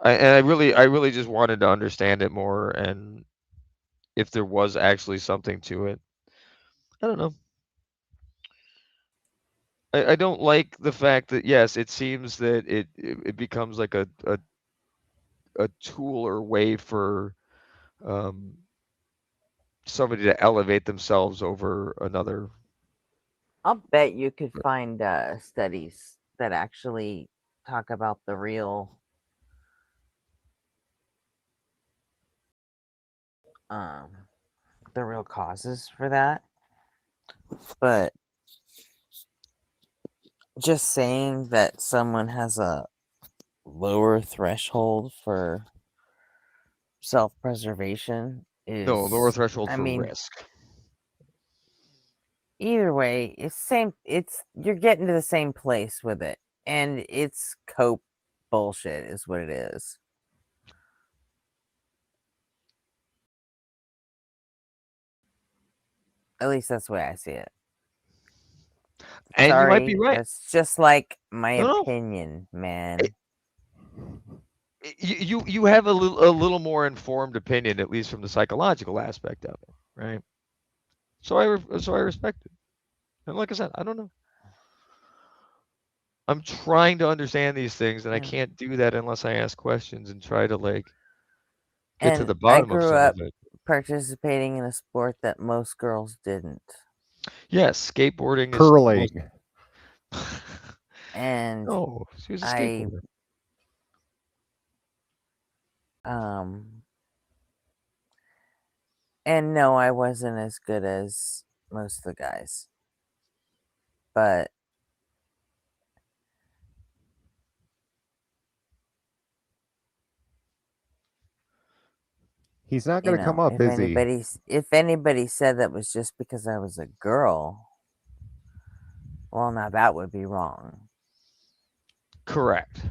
I really just wanted to understand it more, and if there was actually something to it. I don't know. I don't like the fact that yes, it seems that it becomes like a tool or way for somebody to elevate themselves over another. I'll bet you could find studies that actually talk about the real causes for that. But just saying that someone has a lower threshold for self-preservation is No, lower threshold I for mean, risk. Either way, you're getting to the same place with it, and it's cope bullshit is what it is. At least that's the way I see it. And Sorry, you might be right. That's just like my No. opinion, man. You have a little more informed opinion, at least from the psychological aspect of it, right? So I respect it. And like I said, I don't know. I'm trying to understand these things, and I can't do that unless I ask questions and try to get to the bottom of some up of it. participating in a sport that most girls didn't. Yes, skateboarding curling. And no, she was a skateboarder. And no, I wasn't as good as most of the guys. But He's not going to come up, is he? If anybody said that was just because I was a girl, well, now that would be wrong. Correct.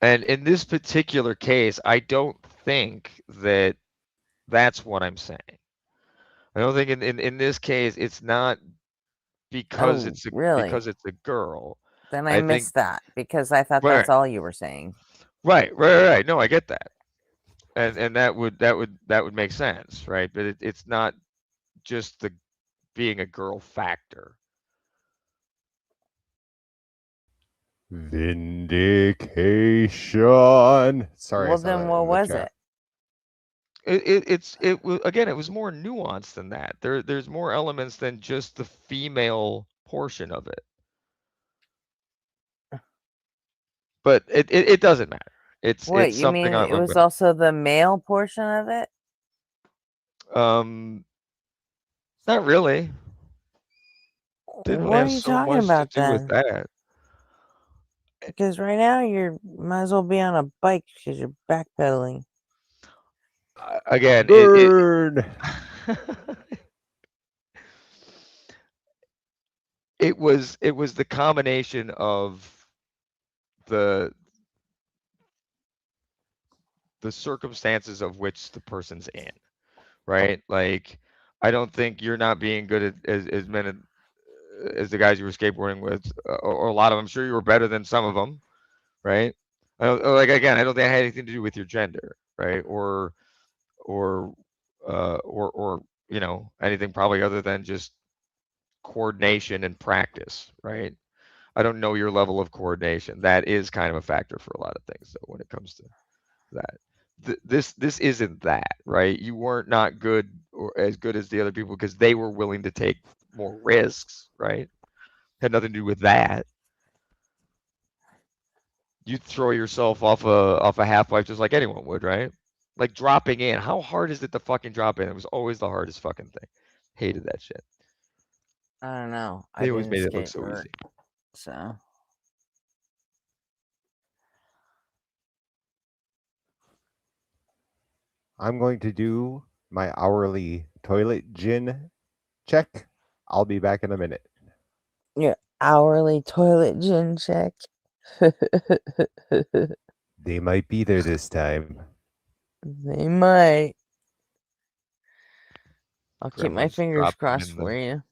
And in this particular case, I don't think that that's what I'm saying. I don't think in this case it's not because it's a girl. Then I missed that because I thought that's all you were saying. Right. No, I get that, and that would make sense, right? But it's not just the being a girl factor. Vindication. Sorry. Well, then what was it? It was more nuanced than that. There's more elements than just the female portion of it. But it doesn't matter. It's you something mean it was also the male portion of it? Not really. Didn't What have are you so talking much about to do with then? that. Because right now you might as well be on a bike because you're backpedaling. Again, burn. It was the combination of the circumstances of which the person's in, right? Like, I don't think you're not being good as many as the guys you were skateboarding with, or a lot of them. I'm sure you were better than some of them, right? I don't think it had anything to do with your gender, right? Or anything probably other than just coordination and practice, right? I don't know your level of coordination. That is kind of a factor for a lot of things, though, when it comes to that. This isn't that, right? You weren't not good or as good as the other people because they were willing to take more risks, right? Had nothing to do with that. You'd throw yourself off a half pipe just like anyone would, right? Like dropping in. How hard is it to fucking drop in? It was always the hardest fucking thing. Hated that shit. I don't know. They always made it look so easy. So I'm going to do my hourly toilet gin check. I'll be back in a minute. your hourly toilet gin check. They might be there this time. They might. I'll keep my Grandma's fingers drop them crossed in for you.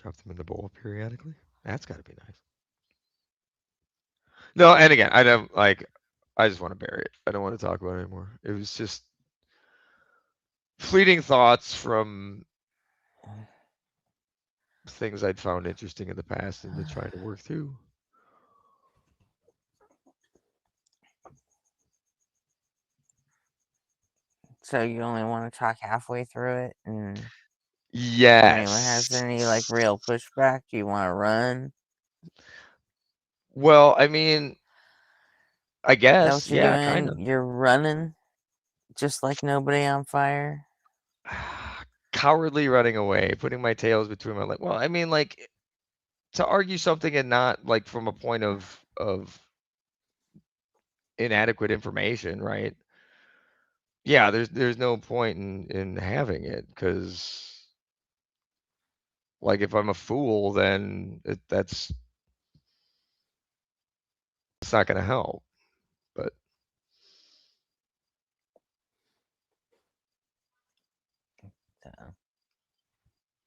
Drop them in the bowl periodically. That's got to be nice. No, and again, I don't like. I just want to bury it. I don't want to talk about it anymore. It was just fleeting thoughts from things I'd found interesting in the past and been trying to work through. So you only want to talk halfway through it, and yes. If anyone has any like real pushback, do you want to run? Well, I mean, I Is that guess, what you're yeah, doing? kind of. You're running, just like nobody on fire. Cowardly running away, putting my tails between my legs. Well, I mean, like, to argue something and not like from a point of inadequate information, right? Yeah, there's no point in having it because, like, if I'm a fool, then it's not going to help. But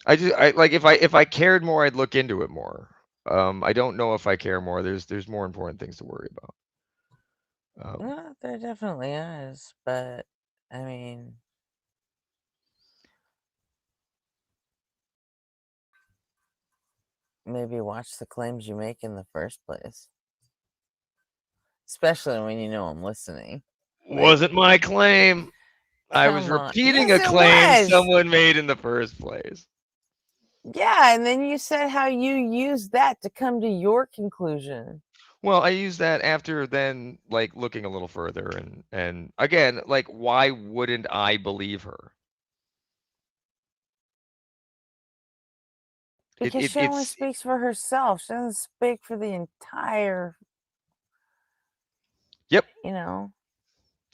I like if I cared more, I'd look into it more. I don't know if I care more. There's more important things to worry about. Well, there definitely is, but I mean, maybe watch the claims you make in the first place, especially when you know I'm listening. Wasn't my claim. I was Come on. repeating Yes, a it claim was. someone made in the first place. Yeah, and then you said how you used that to come to your conclusion. Well, I use that after then, like, looking a little further and again, like, why wouldn't I believe her? Because she only speaks for herself. She doesn't speak for the entire. Yep. You know.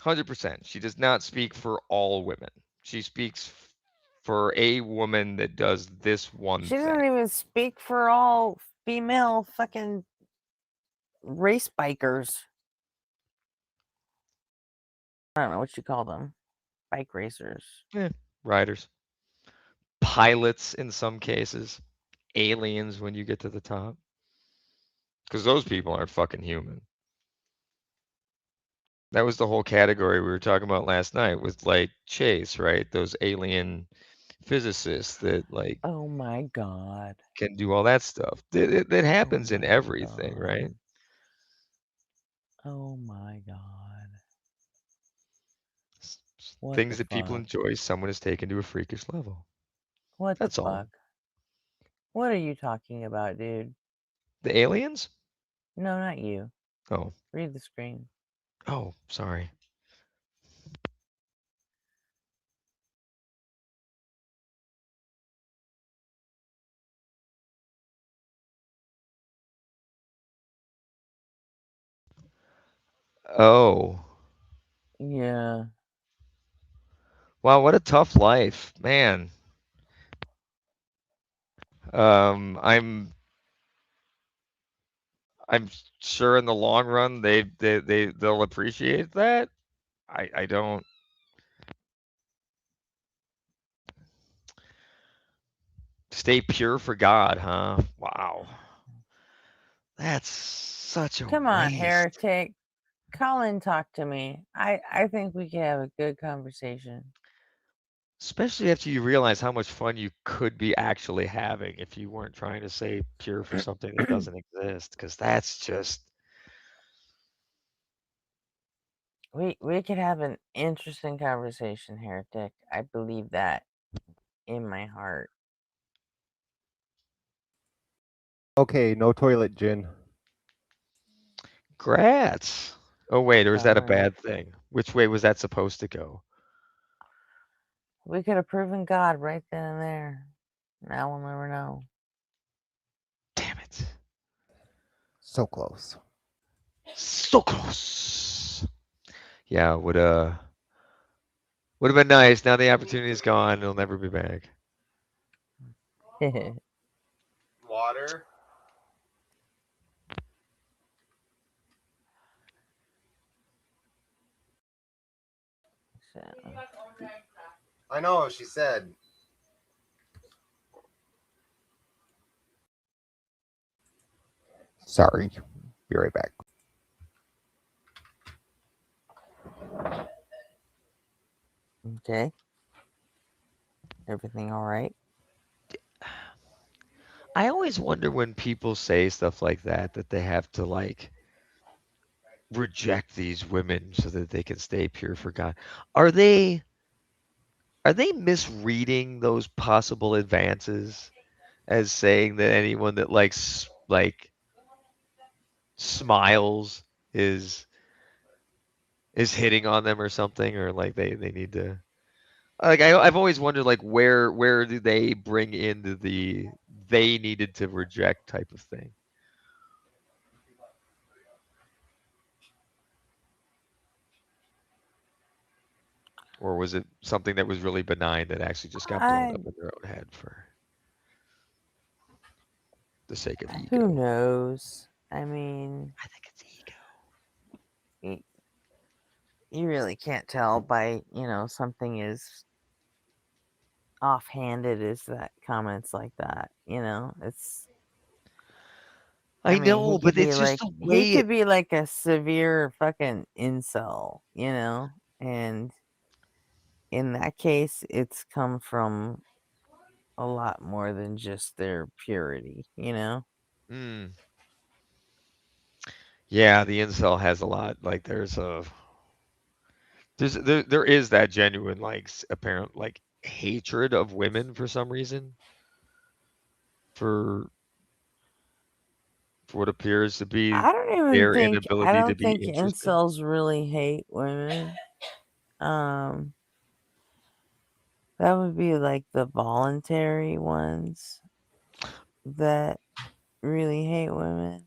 100%. She does not speak for all women. She speaks for a woman that does this one She thing. doesn't even speak for all female fucking race bikers. I don't know what you call them. Bike racers. Yeah, riders. Pilots in some cases. Aliens when you get to the top. Because those people aren't fucking human. That was the whole category we were talking about last night with like Chase, right? Those alien physicists that like oh my god can do all that stuff. That happens in everything, right? Oh my god. What Things the that people fuck? enjoy, someone is taken to a freakish level. What That's the all. fuck? What are you talking about, dude? The aliens? No, not you. Oh. Read the screen. Oh, sorry. Oh. Yeah. Wow, what a tough life, man. I'm sure in the long run they'll appreciate that. I don't. Stay pure for God, huh? Wow. That's such a Come on, waste. heretic. Call and talk to me. I think we can have a good conversation. Especially after you realize how much fun you could be actually having if you weren't trying to say pure for something that doesn't exist, because that's just. We could have an interesting conversation, heretic. I believe that in my heart. Okay, no toilet gin. Grats. Oh wait, or is that a Sorry. bad thing? Which way was that supposed to go? We could have proven God right then and there. Now we'll never know. Damn it. So close. So close. Yeah, would have been nice. Now the opportunity is gone. It'll never be back. Water. I know, she said. Sorry. Be right back. Okay. Everything all right? I always wonder when people say stuff like that they have to like reject these women so that they can stay pure for God. Are they misreading those possible advances as saying that anyone that likes like smiles is hitting on them or something, or like they need to like I've always wondered like where do they bring into the they needed to reject type of thing? Or was it something that was really benign that actually just got blown up in their own head for the sake of ego? Who knows? I mean, I think it's ego. You really can't tell by, something as offhanded as that comments like that, it's I mean, know, he but could be it's just like the he way could be like a severe fucking incel, and in that case it's come from a lot more than just their purity, Mm. Yeah, the incel has a lot. Like there is that genuine like apparent like hatred of women for some reason. For what appears to be I don't their inability to be think interested. incels really hate women. That would be like the voluntary ones that really hate women.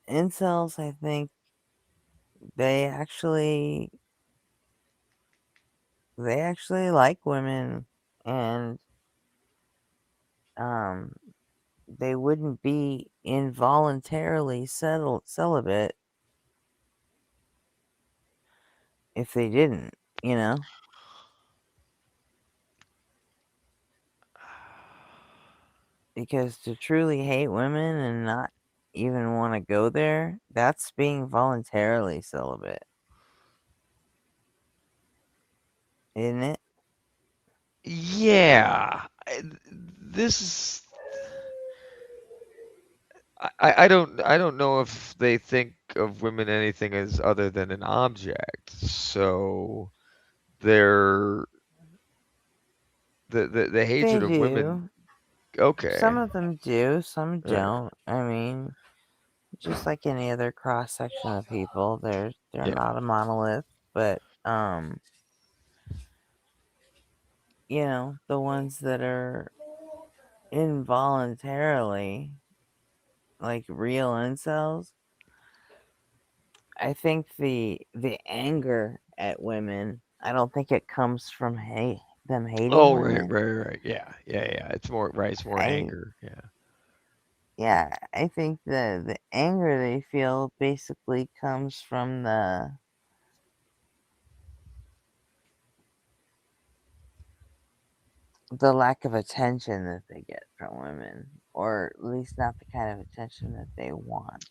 incels, I think they actually like women, and they wouldn't be involuntarily celibate if they didn't, you know? Because to truly hate women and not even want to go there, that's being voluntarily celibate. Isn't it? Yeah. This is. I don't know if they think of women anything as other than an object. So they're the hatred They of women. do. Okay. Some of them do, some Alright. don't. I mean, just like any other cross section of people, they're Yeah. not a monolith, but you know, the ones that are involuntarily like real incels, I think the anger at women, I don't think it comes from them hating Oh, women. right. Yeah. It's more right. It's more anger. Yeah. Yeah, I think the anger they feel basically comes from the lack of attention that they get from women, or at least not the kind of attention that they want.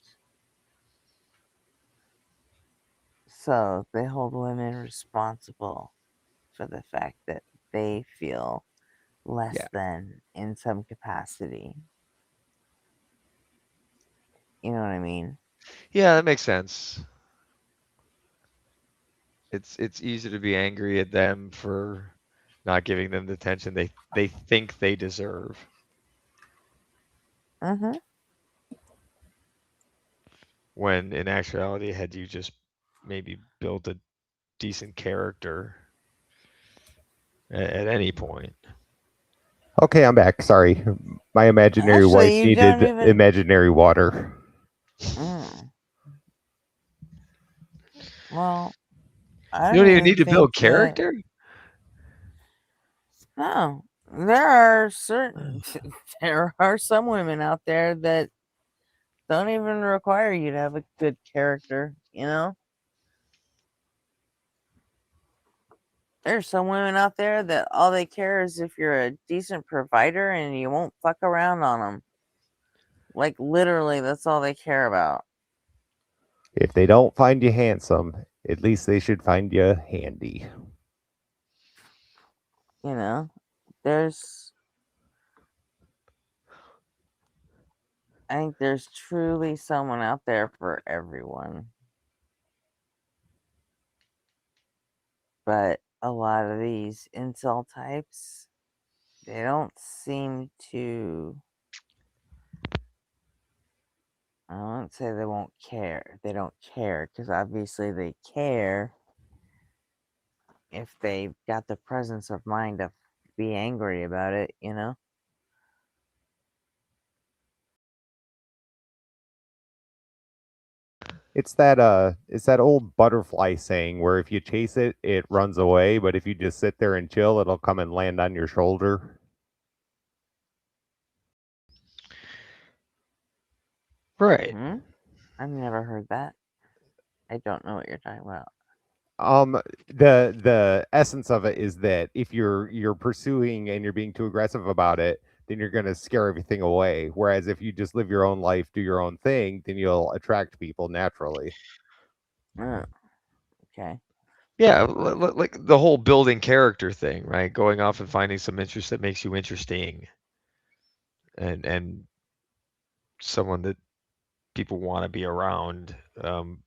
So they hold women responsible for the fact that they feel less Yeah. than in some capacity. You know what I mean? Yeah, that makes sense. It's easy to be angry at them for not giving them the attention they think they deserve. Mm-hmm. When in actuality, had you just maybe built a decent character at any point. Okay, I'm back. Sorry. My imaginary Actually, wife you don't needed even. imaginary water. Well, You I don't don't even need even to build think that. character? No, there are there are some women out there that don't even require you to have a good character, you know? There's some women out there that all they care is if you're a decent provider and you won't fuck around on them. Like, literally, that's all they care about. If they don't find you handsome, at least they should find you handy. You know? I think there's truly someone out there for everyone. But a lot of these incel types, they don't seem to. I won't say they won't care. They don't care, because obviously they care if they've got the presence of mind to be angry about it, you know? It's that old butterfly saying where if you chase it, it runs away, but if you just sit there and chill, it'll come and land on your shoulder. Right. I've never heard that. I don't know what you're talking about. The essence of it is that if you're pursuing and you're being too aggressive about it, then you're gonna scare everything away. Whereas if you just live your own life, do your own thing, then you'll attract people naturally. Okay. Yeah, like the whole building character thing, right? Going off and finding some interest that makes you interesting, and someone that people want to be around.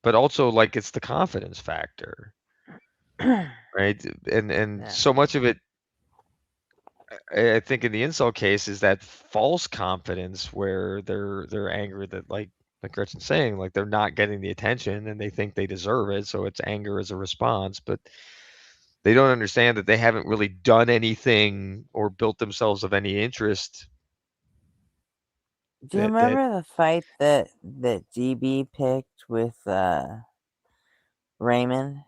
But also, like, it's the confidence factor, right? And so much of it, I think, in the incel case, is that false confidence where they're angry that, like Gretchen's saying, like they're not getting the attention and they think they deserve it, so it's anger as a response, but they don't understand that they haven't really done anything or built themselves of any interest Do you remember the fight that DB picked with Raymond?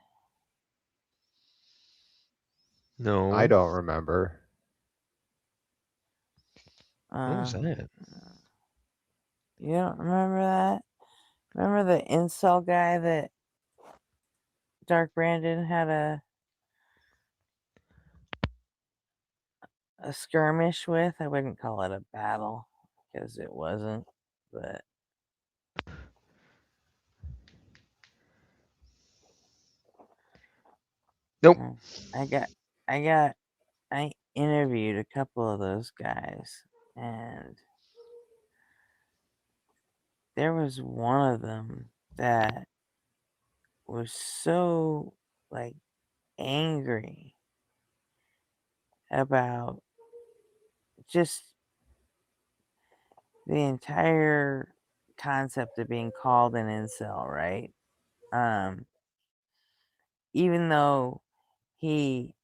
No. I don't remember. What was that? You don't remember that? Remember the incel guy that Dark Brandon had a skirmish with? I wouldn't call it a battle because it wasn't, but nope. I interviewed a couple of those guys, and there was one of them that was so like angry about just the entire concept of being called an incel, right? Even though he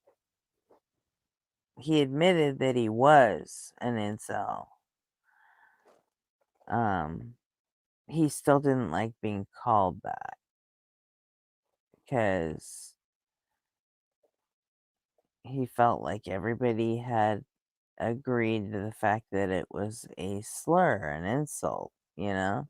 admitted that he was an incel, he still didn't like being called that because he felt like everybody had agreed to the fact that it was a slur, an insult, you know?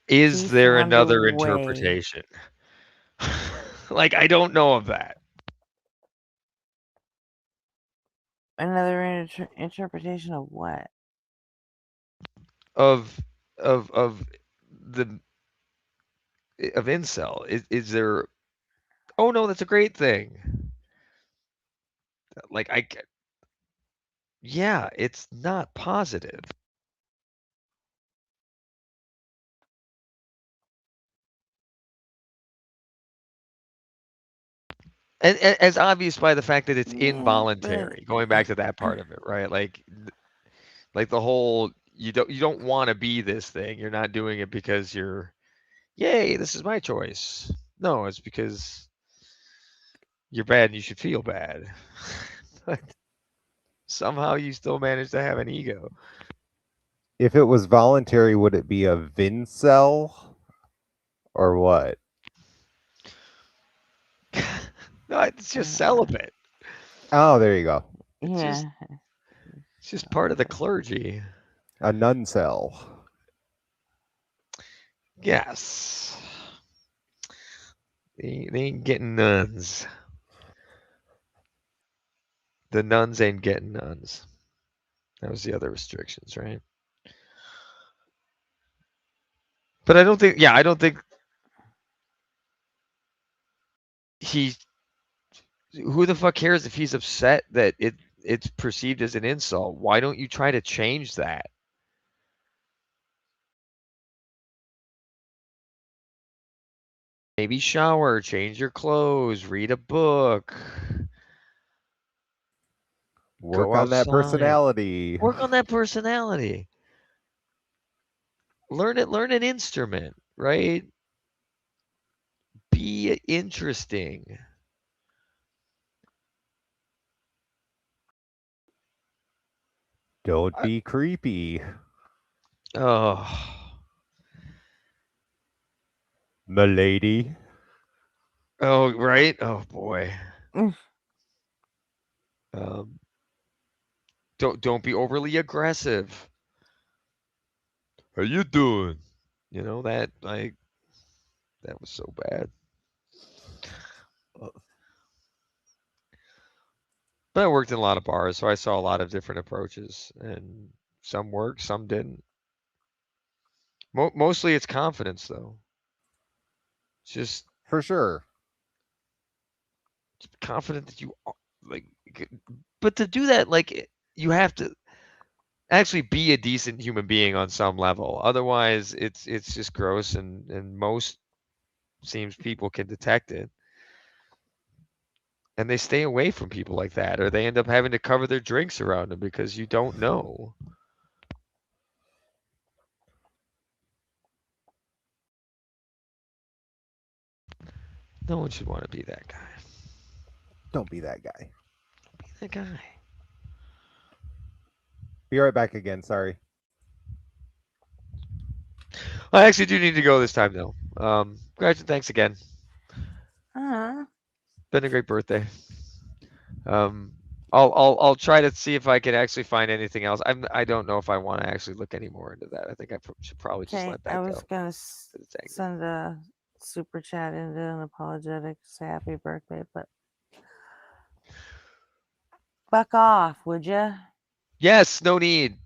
Is He there found a another way. interpretation? Like, I don't know of that. Another interpretation of what? Of incel. Is there? Oh no, that's a great thing. Like yeah, it's not positive. And as obvious by the fact that it's involuntary. Going back to that part of it, right? Like the whole you don't want to be this thing. You're not doing it because you're, yay, this is my choice. No, it's because you're bad and you should feel bad. But somehow you still manage to have an ego. If it was voluntary, would it be a Vincel or what? No, it's just celibate. Oh, there you go. Yeah. It's just part of the clergy. A nuncel. Yes. They ain't getting nuns. The nuns ain't getting nuns. That was the other restrictions, right? But I don't think who the fuck cares if he's upset that it's perceived as an insult? Why don't you try to change that? Maybe shower, change your clothes, read a book. Work on that personality. Work on that personality. Learn an instrument, right? Be interesting. Don't be creepy. Oh. Milady. Oh, right? Oh boy. Don't be overly aggressive. How you doing? You know that was so bad. But I worked in a lot of bars, so I saw a lot of different approaches, and some worked, some didn't. Mostly it's confidence, though. It's just for sure. Confident that you like, but to do that, like you have to actually be a decent human being on some level. Otherwise, it's just gross, and most seems people can detect it. And they stay away from people like that, or they end up having to cover their drinks around them because you don't know. No one should want to be that guy. Don't be that guy. Be that guy. Be right back again. Sorry. I actually do need to go this time though. Gretchen, thanks again. Been a great birthday. I'll try to see if I can actually find anything else. I don't know if I want to actually look any more into that. I think I should probably just Okay, let that I go. was gonna send a super chat into an apologetic, say happy birthday, but fuck off, would you? Yes, no need.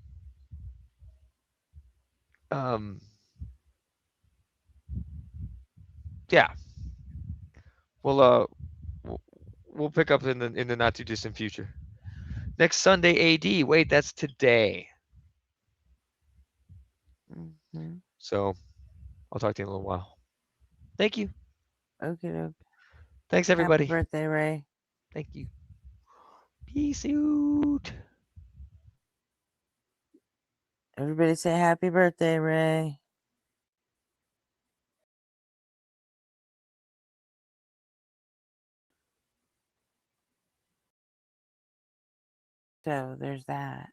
Yeah. We'll pick up in the not too distant future. Next Sunday, AD. Wait, that's today. So I'll talk to you in a little while. Thank you. Okay. Thanks, everybody. Happy birthday, Ray. Thank you. Peace out. Everybody say happy birthday, Ray. So there's that.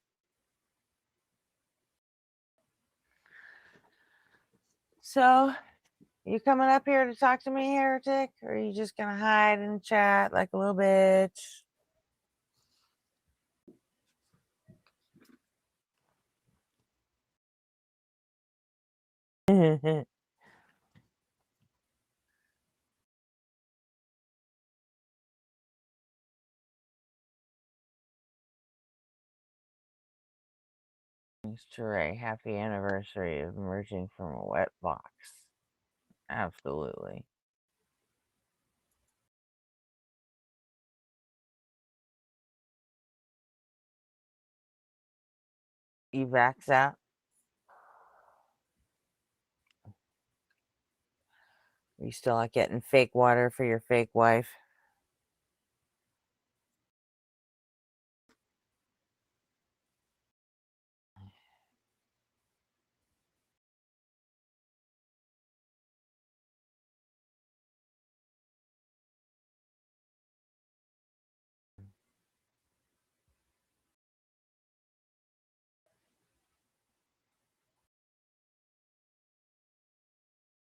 So, you coming up here to talk to me, heretic? Or are you just gonna hide and chat like a little bitch? Mr. Ray, happy anniversary of emerging from a wet box. Absolutely. You vax out? Are you still not getting fake water for your fake wife?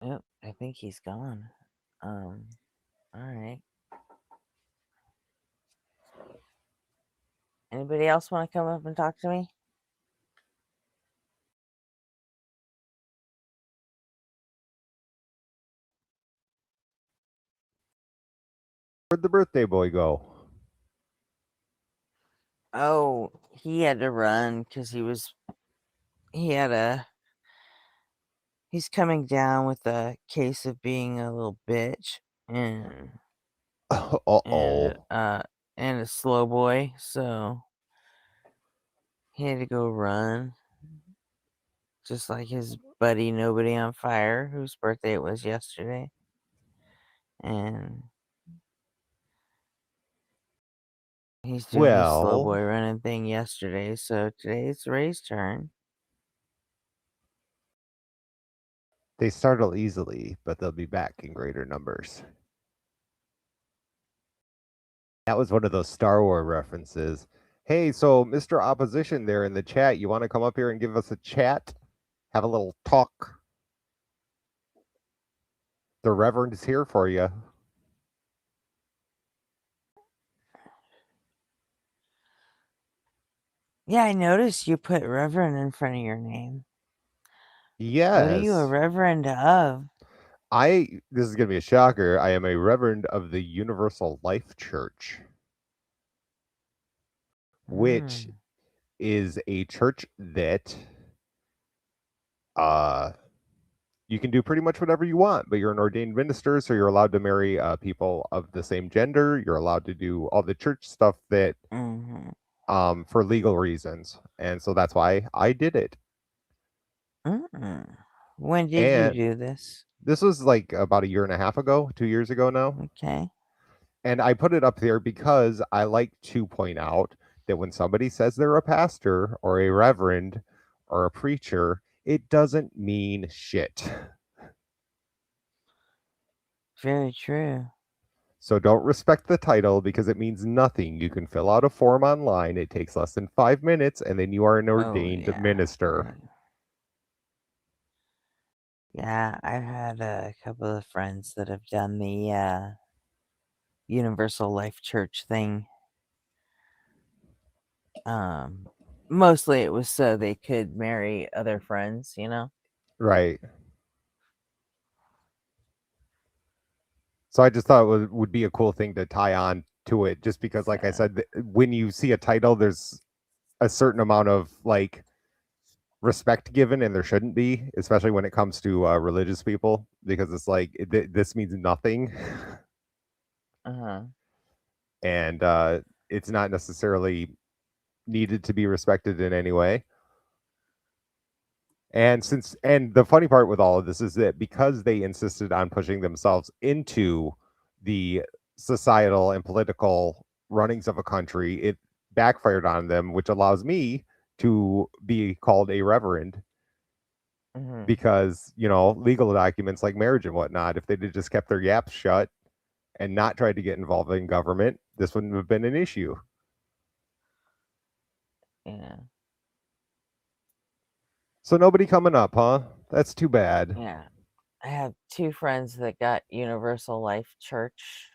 Yep, I think he's gone. All right. Anybody else want to come up and talk to me? Where'd the birthday boy go? Oh, he had to run because he's coming down with a case of being a little bitch and and a slow boy, so he had to go run. Just like his buddy Nobody on Fire, whose birthday it was yesterday. And he's doing the slow boy running thing yesterday, so today it's Ray's turn. They startle easily, but they'll be back in greater numbers. That was one of those Star Wars references. Hey, so Mr. Opposition there in the chat, you want to come up here and give us a chat? Have a little talk? The Reverend is here for you. Yeah, I noticed you put Reverend in front of your name. Yes. What are you a reverend of? This is going to be a shocker. I am a reverend of the Universal Life Church, which is a church that you can do pretty much whatever you want, but you're an ordained minister, so you're allowed to marry people of the same gender. You're allowed to do all the church stuff that for legal reasons. And so that's why I did it. When did you do this? This was like about a year and a half ago, 2 years ago now. Okay. And I put it up there because I like to point out that when somebody says they're a pastor or a reverend or a preacher, it doesn't mean shit. Very true. So don't respect the title because it means nothing. You can fill out a form online. It takes less than 5 minutes, and then you are an ordained minister. Yeah, I've had a couple of friends that have done the Universal Life Church thing. Mostly it was so they could marry other friends, you know? Right. So I just thought it would be a cool thing to tie on to it, just because, like I said, when you see a title, there's a certain amount of like respect given, and there shouldn't be, especially when it comes to religious people, because it's like this means nothing. And it's not necessarily needed to be respected in any way. And the funny part with all of this is that because they insisted on pushing themselves into the societal and political runnings of a country, it backfired on them, which allows me to be called a reverend. Because, legal documents like marriage and whatnot, if they'd just kept their yaps shut and not tried to get involved in government, this wouldn't have been an issue. Yeah. So nobody coming up, huh? That's too bad. Yeah. I have 2 friends that got Universal Life Church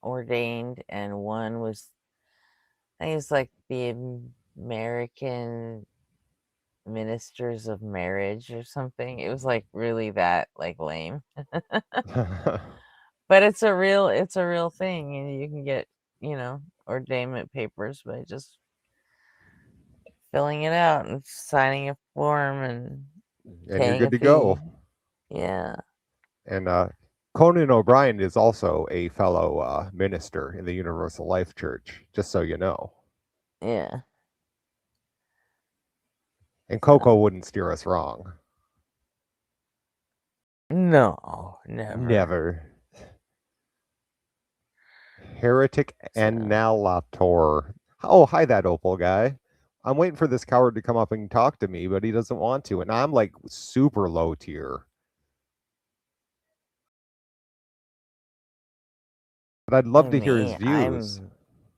ordained, and one was, I think it's like the American Ministers of Marriage or something. It was like really that like lame. But it's a real thing, and you can get, ordainment papers by just filling it out and signing a form and And you're paying a good to fee. go. Yeah. And Conan O'Brien is also a fellow minister in the Universal Life Church, just so you know. Yeah. And Coco wouldn't steer us wrong. No, never. Never. Heretic Annihilator. Oh, hi, that Opal guy. I'm waiting for this coward to come up and talk to me, but he doesn't want to. And I'm like super low tier. But I'd love to hear his views.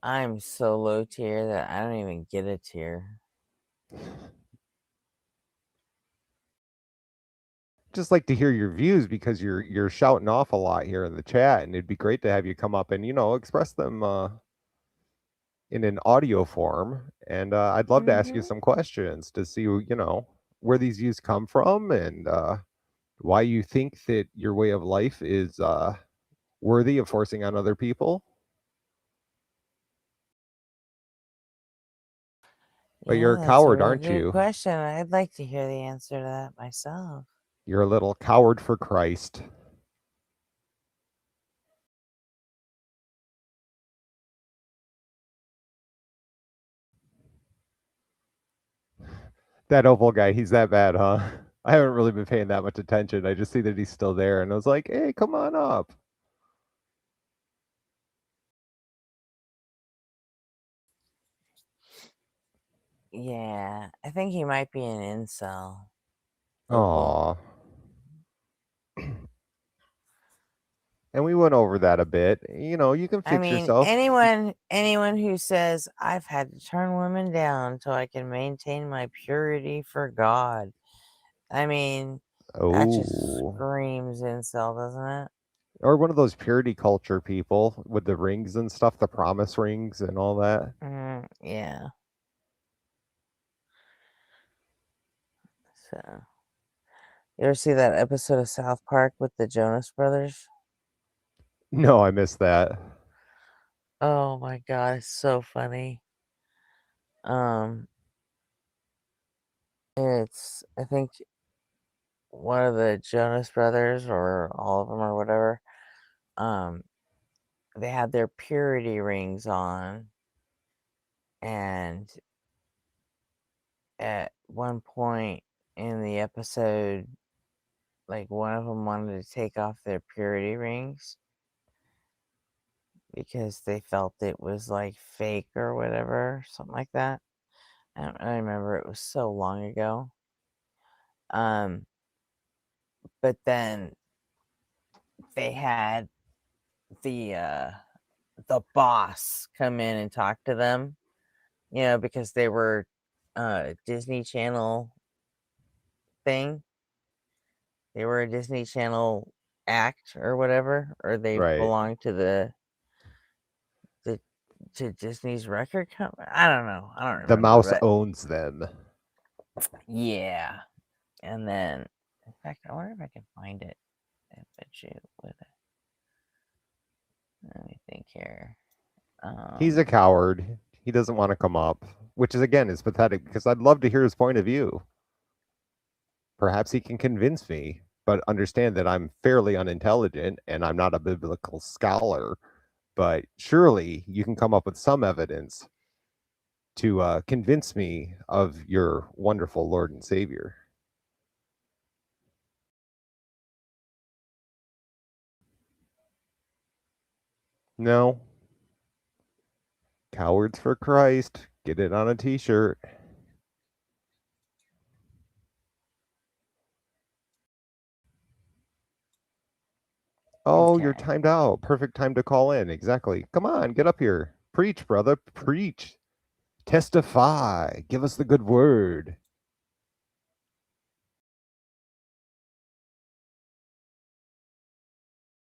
I'm so low tier that I don't even get a tier. Just like to hear your views because you're shouting off a lot here in the chat, and it'd be great to have you come up and express them in an audio form. And I'd love to ask you some questions to see where these views come from, and why you think that your way of life is worthy of forcing on other people. But you're a That's coward, real aren't good you? question. I'd like to hear the answer to that myself. You're a little coward for Christ. That Opal guy, he's that bad, huh? I haven't really been paying that much attention. I just see that he's still there, and I was like, hey, come on up. Yeah, I think he might be an incel. Aw. And we went over that a bit. You can fix yourself. anyone who says I've had to turn women down so I can maintain my purity for God, that just screams incel, doesn't it? Or one of those purity culture people with the rings and stuff, the promise rings and all that. Yeah. So, you ever see that episode of South Park with the Jonas Brothers? No, I missed that. Oh my god, it's so funny. It's, I think, one of the Jonas Brothers, or all of them, or whatever. They had their purity rings on, and at one point in the episode, like, one of them wanted to take off their purity rings because they felt it was like fake or whatever, something like that. I remember, it was so long ago. But then they had the boss come in and talk to them, you know, because they were Disney Channel thing. They were a Disney Channel act or whatever, or they belonged to to Disney's record company. I don't know. I don't remember. The mouse but owns them. yeah, and then in fact, I wonder if I can find it. I bet you would. Let me think here. He's a coward. He doesn't want to come up, which is again is pathetic because I'd love to hear his point of view. Perhaps he can convince me, but understand that I'm fairly unintelligent and I'm not a biblical scholar. But surely you can come up with some evidence to convince me of your wonderful Lord and Savior. No. Cowards for Christ. Get it on a t-shirt. Oh, you're timed out. Perfect time to call in. Exactly. Come on, get up here. Preach, brother. Preach. Testify. Give us the good word.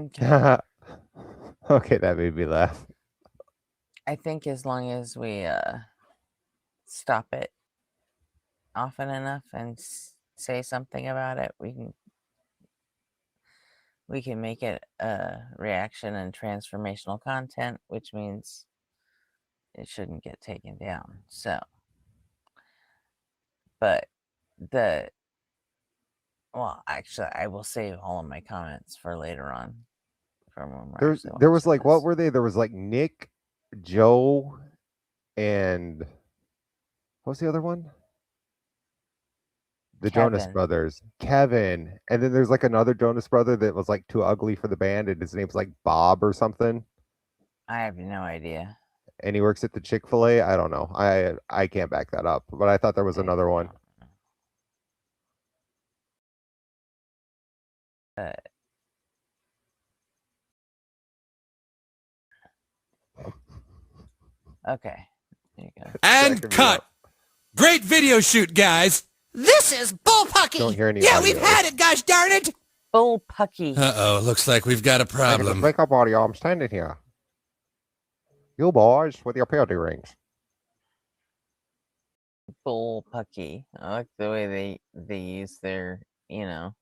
Okay. Okay, that made me laugh. I think as long as we stop it often enough and say something about it, we can make it a reaction and transformational content, which means it shouldn't get taken down. So, but well, actually, I will save all of my comments for later on. From when we're There was like, what were they? There was like Nick, Joe, and what was the other one? The Jonas Kevin. Brothers. Kevin. And then there's like another Jonas brother that was like too ugly for the band, and his name's like Bob or something. I have no idea. And he works at the Chick-fil-A. I don't know. I can't back that up, but I thought there was another one. Okay. There you go. And cut. Great video shoot, guys. This is bullpucky. Don't hear any Yeah, audio. we've had it, gosh darn it. Bullpucky. Uh-oh, looks like we've got a I can problem. just wake up audio. I'm standing here. You boys with your penalty rings. Bullpucky. I like the way they use their, you know,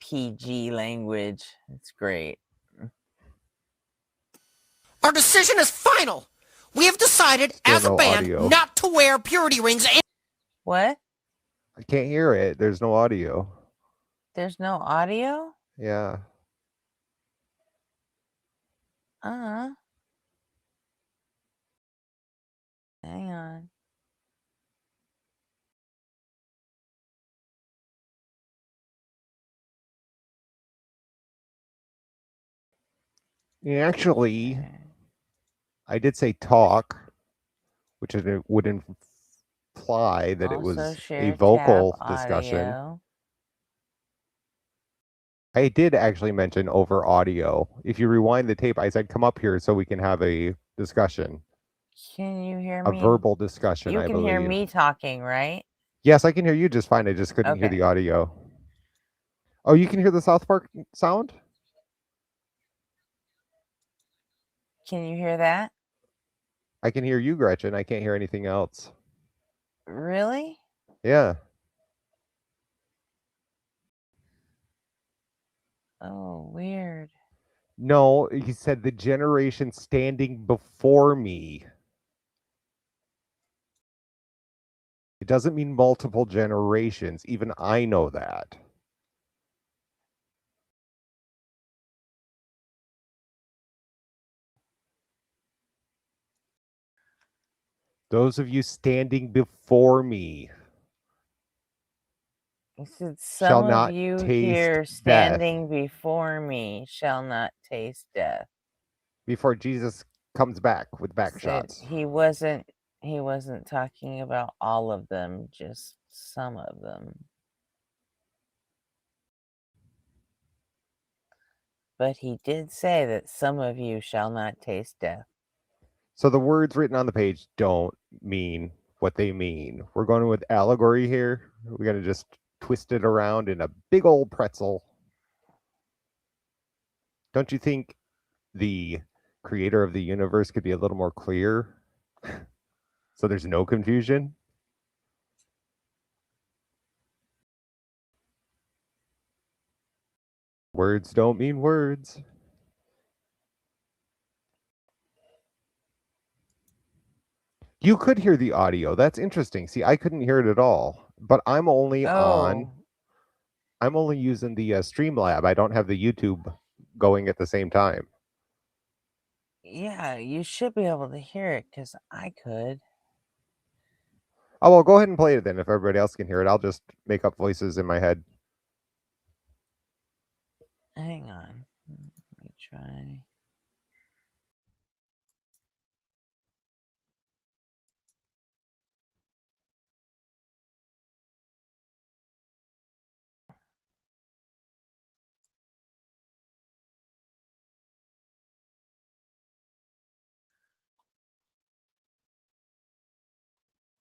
PG language. It's great. Our decision is final. We have decided Still as a no band audio. not to wear purity rings and What? I can't hear it. There's no audio. There's no audio? Yeah. Hang on. Yeah, actually, I did say talk, which would imply that it Also was share a vocal tab discussion. audio. I did actually mention over audio. If you rewind the tape, I said come up here so we can have a discussion. Can you hear A me? verbal discussion, You I can hear believe. me talking, right? Yes, I can hear you just fine. I just couldn't hear Okay. the audio. Oh, you can hear the South Park sound? Can you hear that? I can hear you, Gretchen. I can't hear anything else. Really? Yeah. Oh, weird. No, he said the generation standing before me. It doesn't mean multiple generations. Even I know that. Those of you standing before me He said, shall some of not you taste here death standing before me shall not taste death. before Jesus comes back with back Said shots. he wasn't talking about all of them, just some of them. But he did say that some of you shall not taste death. So the words written on the page don't mean what they mean. We're going with allegory here. We're going to just twist it around in a big old pretzel. Don't you think the creator of the universe could be a little more clear so there's no confusion? Words don't mean words. You could hear the audio. That's interesting. See, I couldn't hear it at all. But I'm only I'm only using the Streamlab. I don't have the YouTube going at the same time. Yeah, you should be able to hear it because I could. Oh, well, go ahead and play it then. If everybody else can hear it, I'll just make up voices in my head. Hang on. Let me try.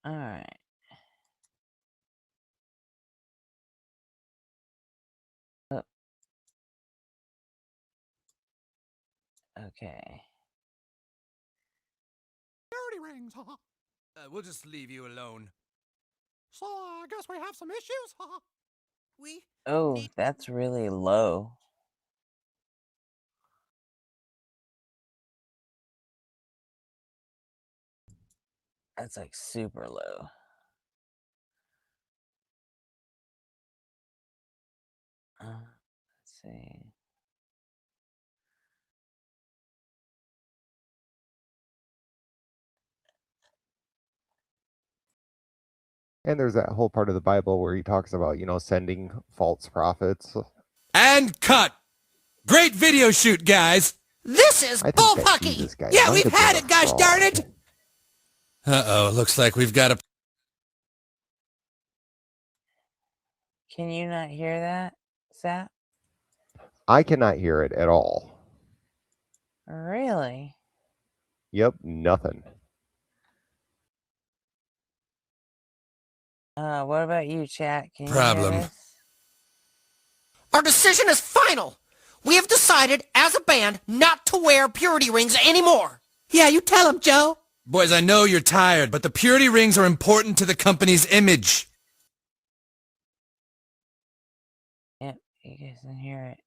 All right. Okay. Purity rings, huh? We'll just leave you alone. So, I guess we have some issues, huh? Oh, that's really low. That's like super low. Let's see. And there's that whole part of the Bible where he talks about, sending false prophets. And cut. Great video shoot, guys. This is bullpucky! Yeah, we've had it, gosh darn it! Uh-oh, looks like we've got a... Can you not hear that, Zap? I cannot hear it at all. Really? Yep, nothing. What about you, chat? Can you Problem. hear this? Our decision is final! We have decided, as a band, not to wear purity rings anymore! Yeah, you tell him, Joe! Boys, I know you're tired, but the purity rings are important to the company's image. Yep, you guys can hear it.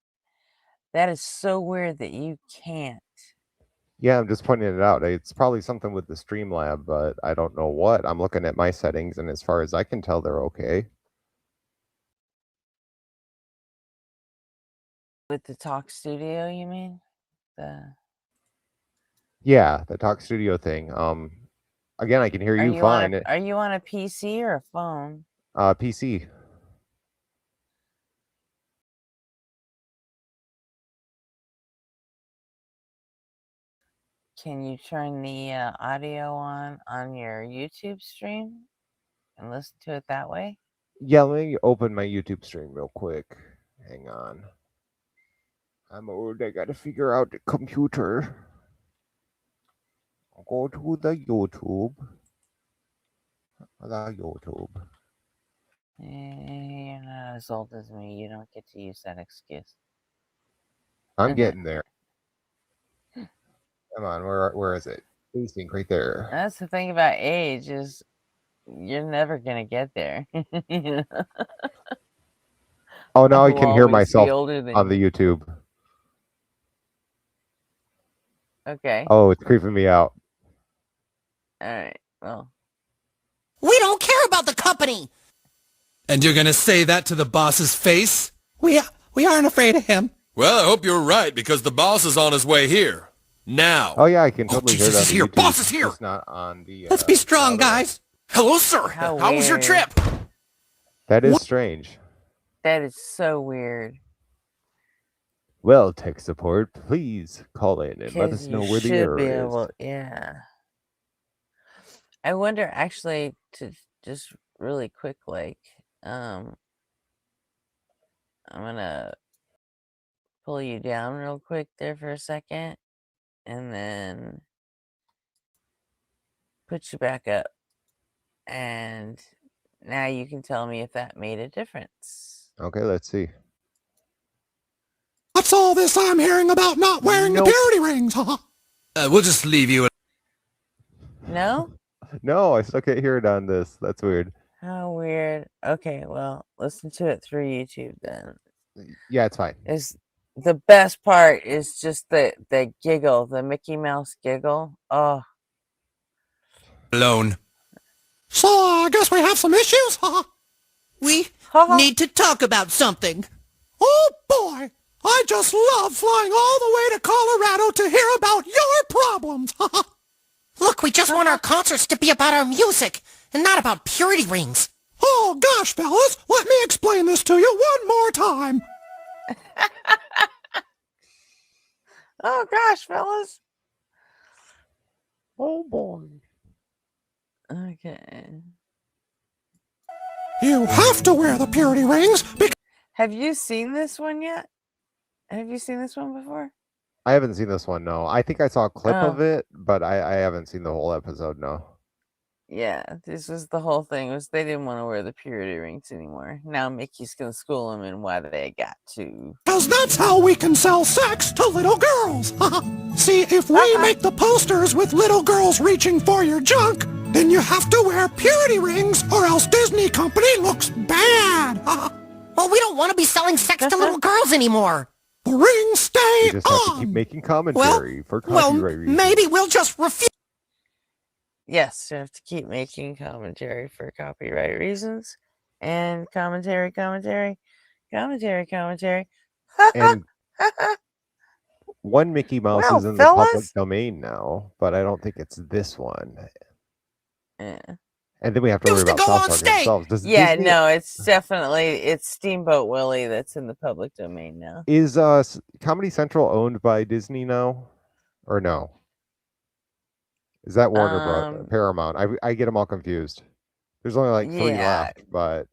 That is so weird that you can't. Yeah, I'm just pointing it out. It's probably something with the Streamlab, but I don't know what. I'm looking at my settings, and as far as I can tell, they're okay. With the Talk Studio, you mean? Yeah, the Talk Studio thing. Again, I can hear you fine. Are you on a PC or a phone? PC. Can you turn the audio on your YouTube stream and listen to it that way? Yeah, let me open my YouTube stream real quick. Hang on. I'm old. I gotta figure out the computer. I'll go to the YouTube. You're not as old as me. You don't get to use that excuse. I'm getting there. Come on, where is it? Facing right there. That's the thing about age is you're never gonna get there. Oh, now I will can hear always be myself older than on the you. YouTube. Okay. Oh, it's creeping me out. All right. Well, We don't care about the company! And you're gonna say that to the boss's face? We aren't afraid of him. Well, I hope you're right, because the boss is on his way here. Now. Oh yeah, I can totally hear Jesus that. is here. YouTube, Boss is here. just not on the. Let's be strong, guys! Hello, sir! How was your weird. trip? That is strange. that is so weird. Well, tech support, please call in and let us 'Cause know you where the should error be is. able, yeah. I wonder, actually, to just really quick, like, I'm gonna pull you down real quick there for a second, and then put you back up. And now you can tell me if that made a difference. Okay, let's see. What's all this I'm hearing about not wearing the purity rings, huh? We'll just leave you. No? No, I still can't hear it on this. That's weird. How weird. Okay, well, listen to it through YouTube then. Yeah, it's fine. Is the best part is just the giggle, the Mickey Mouse giggle. Oh. Alone. So I guess we have some issues, huh? We need to talk about something. Oh boy, I just love flying all the way to Colorado to hear about your problems. Look, we just want our concerts to be about our music and not about purity rings. Oh gosh, fellas, let me explain this to you one more time. Oh gosh, fellas. Oh boy. Okay. You have to wear the purity rings because... Have you seen this one yet? Have you seen this one before? I haven't seen this one, no. I think I saw a clip of Oh. it, but I haven't seen the whole episode, no. Yeah, this was the whole thing, was they didn't want to wear the purity rings anymore. Now Mickey's gonna school them in why they got to. Because that's how we can sell sex to little girls. See, if we make the posters with little girls reaching for your junk, then you have to wear purity rings or else Disney Company looks bad. Well, we don't want to be selling sex to little girls anymore. The rings stay You just have to on. keep making commentary for copyright reasons. Maybe we'll just refuse. Yes, you have to keep making commentary for copyright reasons. And commentary. And one Mickey Mouse Well, is in the public fellas. domain now, but I don't think it's this one. Yeah. And then we have to worry about South Park themselves. Does Yeah, Disney, no, it's Steamboat Willie that's in the public domain now. is Comedy Central owned by Disney now, or no? Is that Warner Paramount? I get them all confused. There's only like 3 Yeah. left, but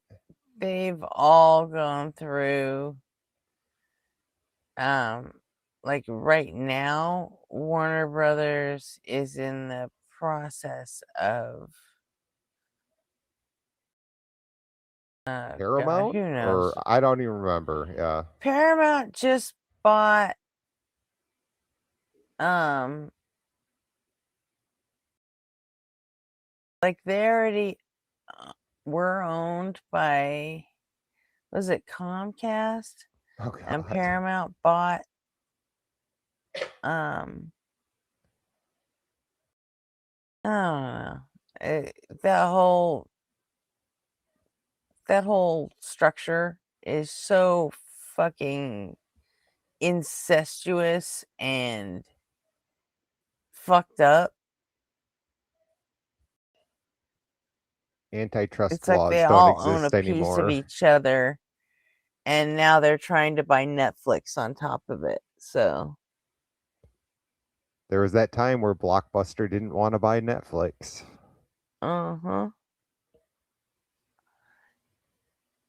They've all gone through. Like right now, Warner Brothers is in the process of. God, Paramount, who knows? or I don't even remember. Yeah, Paramount just bought like they already were owned by, was it Comcast? Oh, And God. Paramount bought I don't know. That whole structure is so fucking incestuous and fucked up. Antitrust It's like laws they don't all own a exist piece anymore. of each other, and now they're trying to buy Netflix on top of it. So There was that time where Blockbuster didn't want to buy Netflix.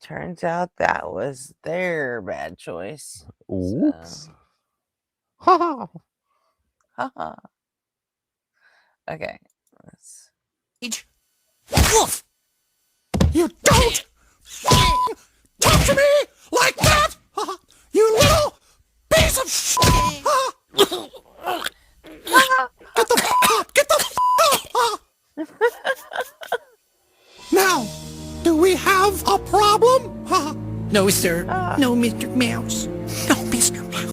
turns out that was their bad choice. Oops. So. Haha. Okay. Let's... Woof! You don't talk to me like that! You little piece of shit! Get the up! Get the up! Now, do we have a problem? No, sir. No, Mr. Mouse. No, Mr. Mouse.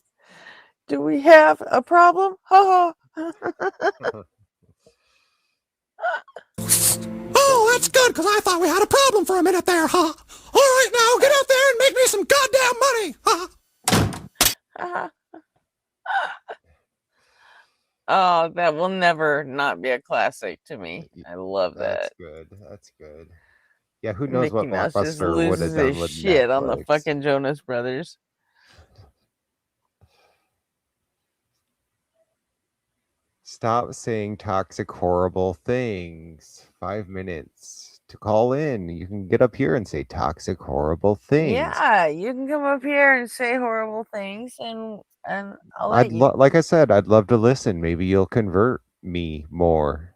Do we have a problem? Haha. Oh, that's good, because I thought we had a problem for a minute there, huh? All right, now get out there and make me some goddamn money, Oh, that will never not be a classic to me. I love that. That's good. That's good. Yeah, who knows Mickey what Mouse just Blockbuster would have loses done his with shit on the Netflix. fucking Jonas Brothers. Stop saying toxic, horrible things. 5 minutes. to call in. You can get up here and say toxic, horrible things. Yeah, you can come up here and say horrible things, and I'll let you. Like I said, I'd love to listen. Maybe you'll convert me more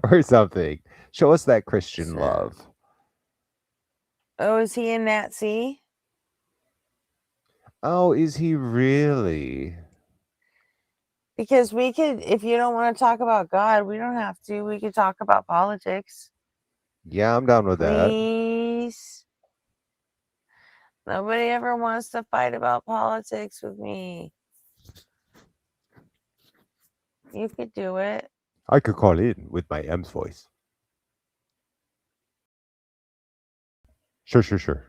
or something. Show us that Christian love. Oh, is he in Nat C? Oh, is he really? Because we could, if you don't want to talk about God, we don't have to. We could talk about politics. Yeah, I'm down with that. Please. Nobody ever wants to fight about politics with me. You could do it. I could call in with my M's voice. Sure.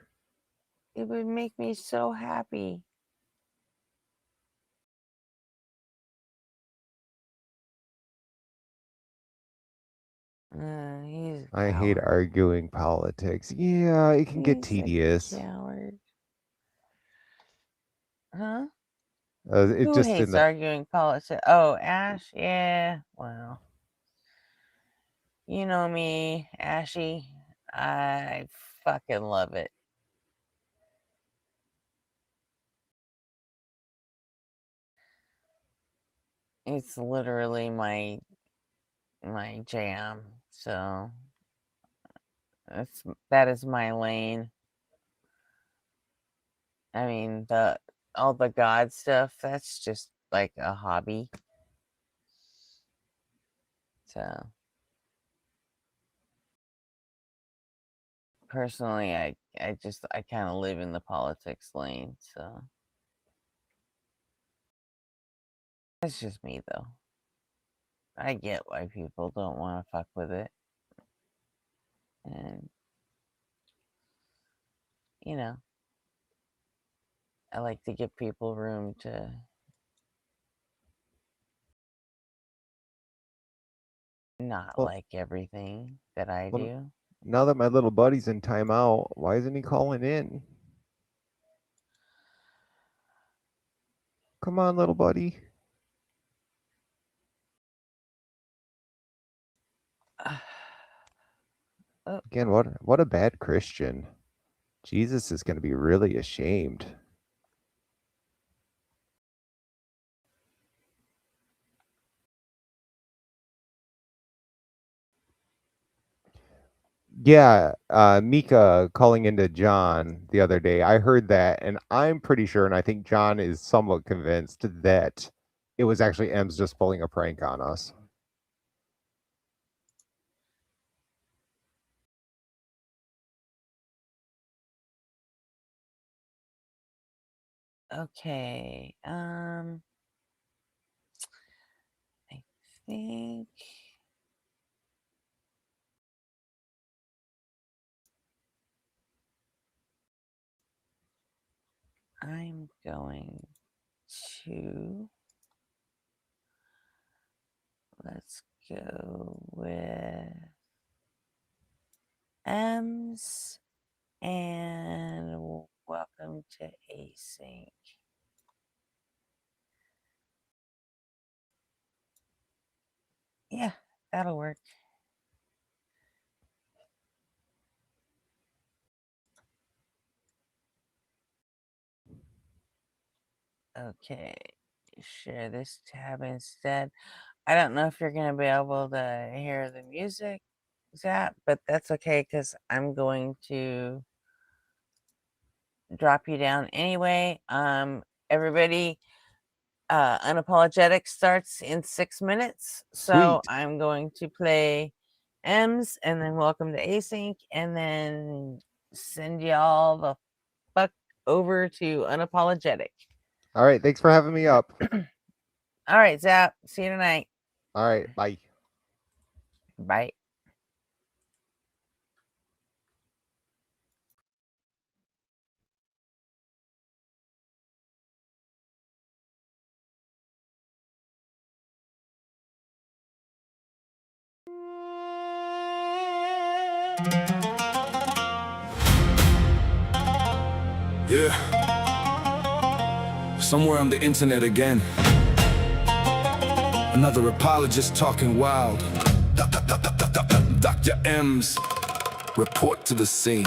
It would make me so happy. I hate arguing politics. Yeah, it can get tedious. Coward. Huh? It Who just hates arguing politics? Oh, Ash? Yeah, well. You know me, Ashy. I fucking love it. It's literally my jam. So that is my lane. I mean, all the God stuff, that's just like a hobby. So personally, I kind of live in the politics lane, so that's just me though. I get why people don't want to fuck with it. And you know, I like to give people room to not like everything that I do. Now that my little buddy's in timeout, why isn't he calling in? Come on, little buddy. Again, what a bad Christian. Jesus is going to be really ashamed. Yeah, Mika calling into John the other day. I heard that, and I'm pretty sure, and I think John is somewhat convinced that it was actually Ems just pulling a prank on us. Okay. I think I'm going to, let's go with M's and welcome to Async. Yeah, that'll work. Okay, share this tab instead. I don't know if you're going to be able to hear the music, Zap, but that's okay because I'm going to drop you down anyway. Everybody, Unapologetic starts in 6 minutes. So Sweet. I'm going to play M's and then welcome to Async and then send y'all the fuck over to Unapologetic. All right, thanks for having me up. All right, Zap. See you tonight. All right, bye. Bye. Yeah. Somewhere on the internet again. Another apologist talking wild. Dr. M's. report to the scene.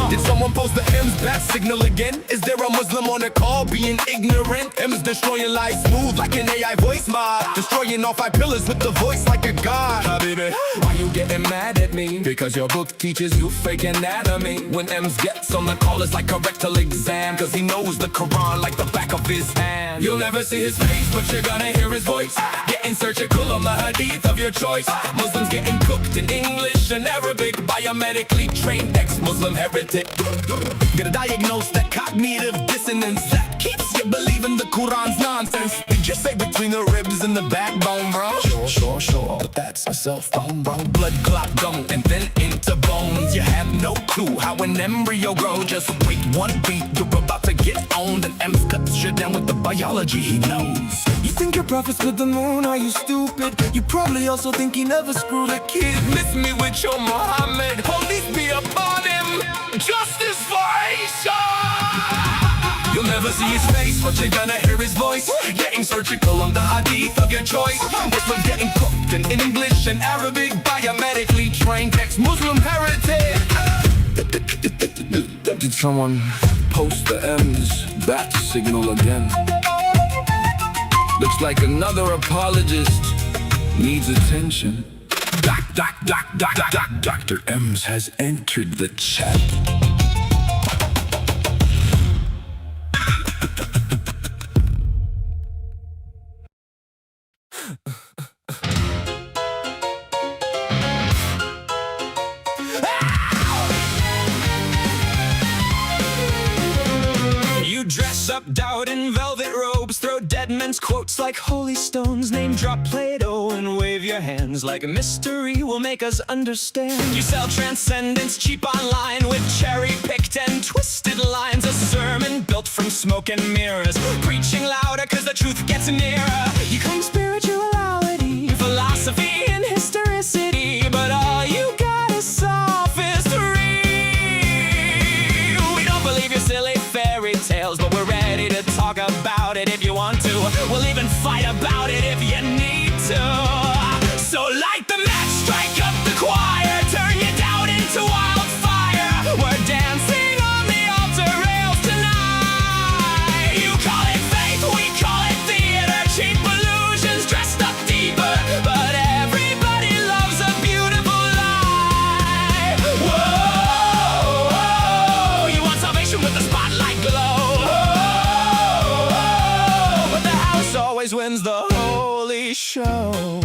Did someone post the M's bat signal again? Is there a Muslim on the call being ignorant? M's destroying life smooth like an AI voice mod. Destroying all 5 pillars with the voice like a god. Baby, why you getting mad at me? Because your book teaches you fake anatomy. When M's gets on the call, it's like a rectal exam. Cause he knows the Quran like the back of his hand. You'll never see his face, but you're gonna hear his voice. Getting surgical on the hadith of your choice. Muslims getting cooked in English and Arabic. Biomedically trained ex-Muslim heretic. Gonna diagnose that cognitive dissonance that keeps you believing the Quran's nonsense. Did you say between the ribs and the backbone, bro? Sure, but that's a cell phone, bro. Blood clot don't, and then into bones. You have no clue how an embryo grows. Just wait 1 beat, you're about to get owned. And M's cuts you down with the biology he knows. You think your prophet split the moon, are you stupid? You probably also think he never screwed a kid. Miss me with your Muhammad, police be upon him. Justice for Aisha. You'll never see his face, but you're gonna hear his voice. Getting surgical on the hadith of your choice. Muslims getting cooked in English and Arabic. Biomedically trained ex-Muslim heretic. Did someone post the M's bat signal again? Looks like another apologist needs attention. Dr. M's has entered the chat. You dress up doubt in velvet robes, throw dead men's quotes like holy stones, name drop Plato and wave your hands like a mystery will make us understand. You sell transcendence cheap online with cherry-picked and twisted lines, a sermon built from smoke and mirrors, preaching louder cause the truth gets nearer. You claim spirituality, philosophy and historicity, but all you got is sophistry. We don't believe your silly fairy tales, but we're ready to talk about it if you want to. We'll even fight about it if you need to. So light the match, strike up the choir, turn your doubt into wildfire. We're dancing on the altar rails tonight. You call it faith, we call it theater, cheap illusions dressed up deeper, but everybody loves a beautiful lie. Whoa, you want salvation with the spotlight glow. Whoa, but the house always wins the holy show.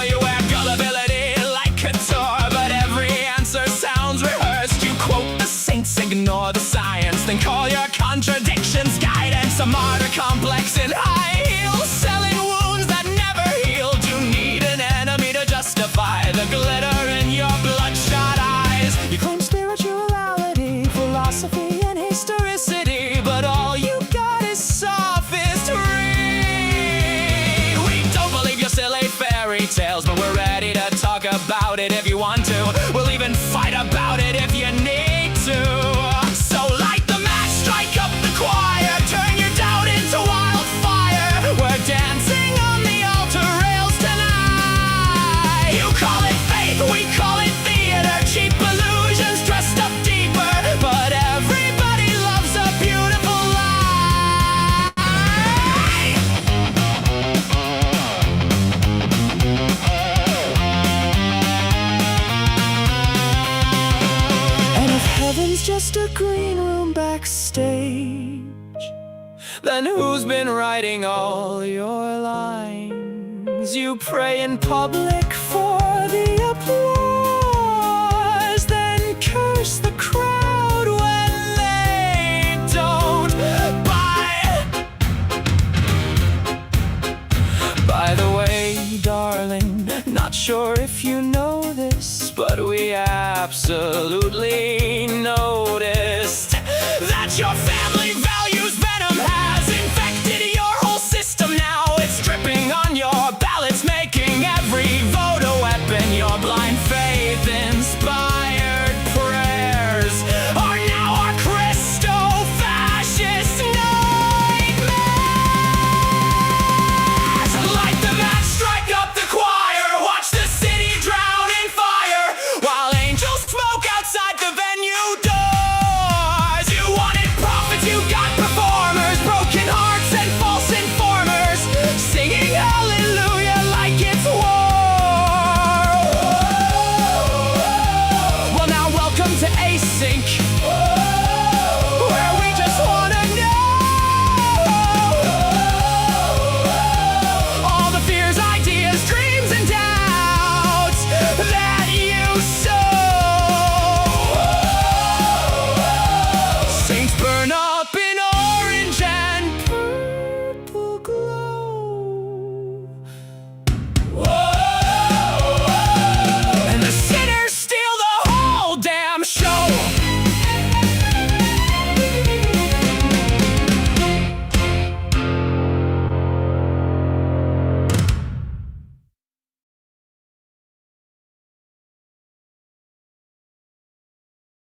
You wear gullibility like couture, but every answer sounds rehearsed. You quote the saints, ignore the science, then call your contradictions guidance. A martyr complex in high heels, selling wounds that never heal. You need an enemy to justify the glitter in your bloodshot eyes. You claim spirituality, philosophy, and historicity, but all you got is sophistry. We don't believe your silly fairy tales, but we're ready to talk about it if you want to. We'll even fight about it if you need to. So light the match, strike up the choir, turn your doubt into wildfire. We're dancing on the altar rails tonight. You call it faith, we call it theater, cheap illusions dressed up deeper, but everybody loves a beautiful lie. And if heaven's just a green room backstage, then who's been writing all your lines? You pray in public for the applause, then curse the crowd when they don't buy. By the way, darling, not sure if you know this, but we absolutely noticed that your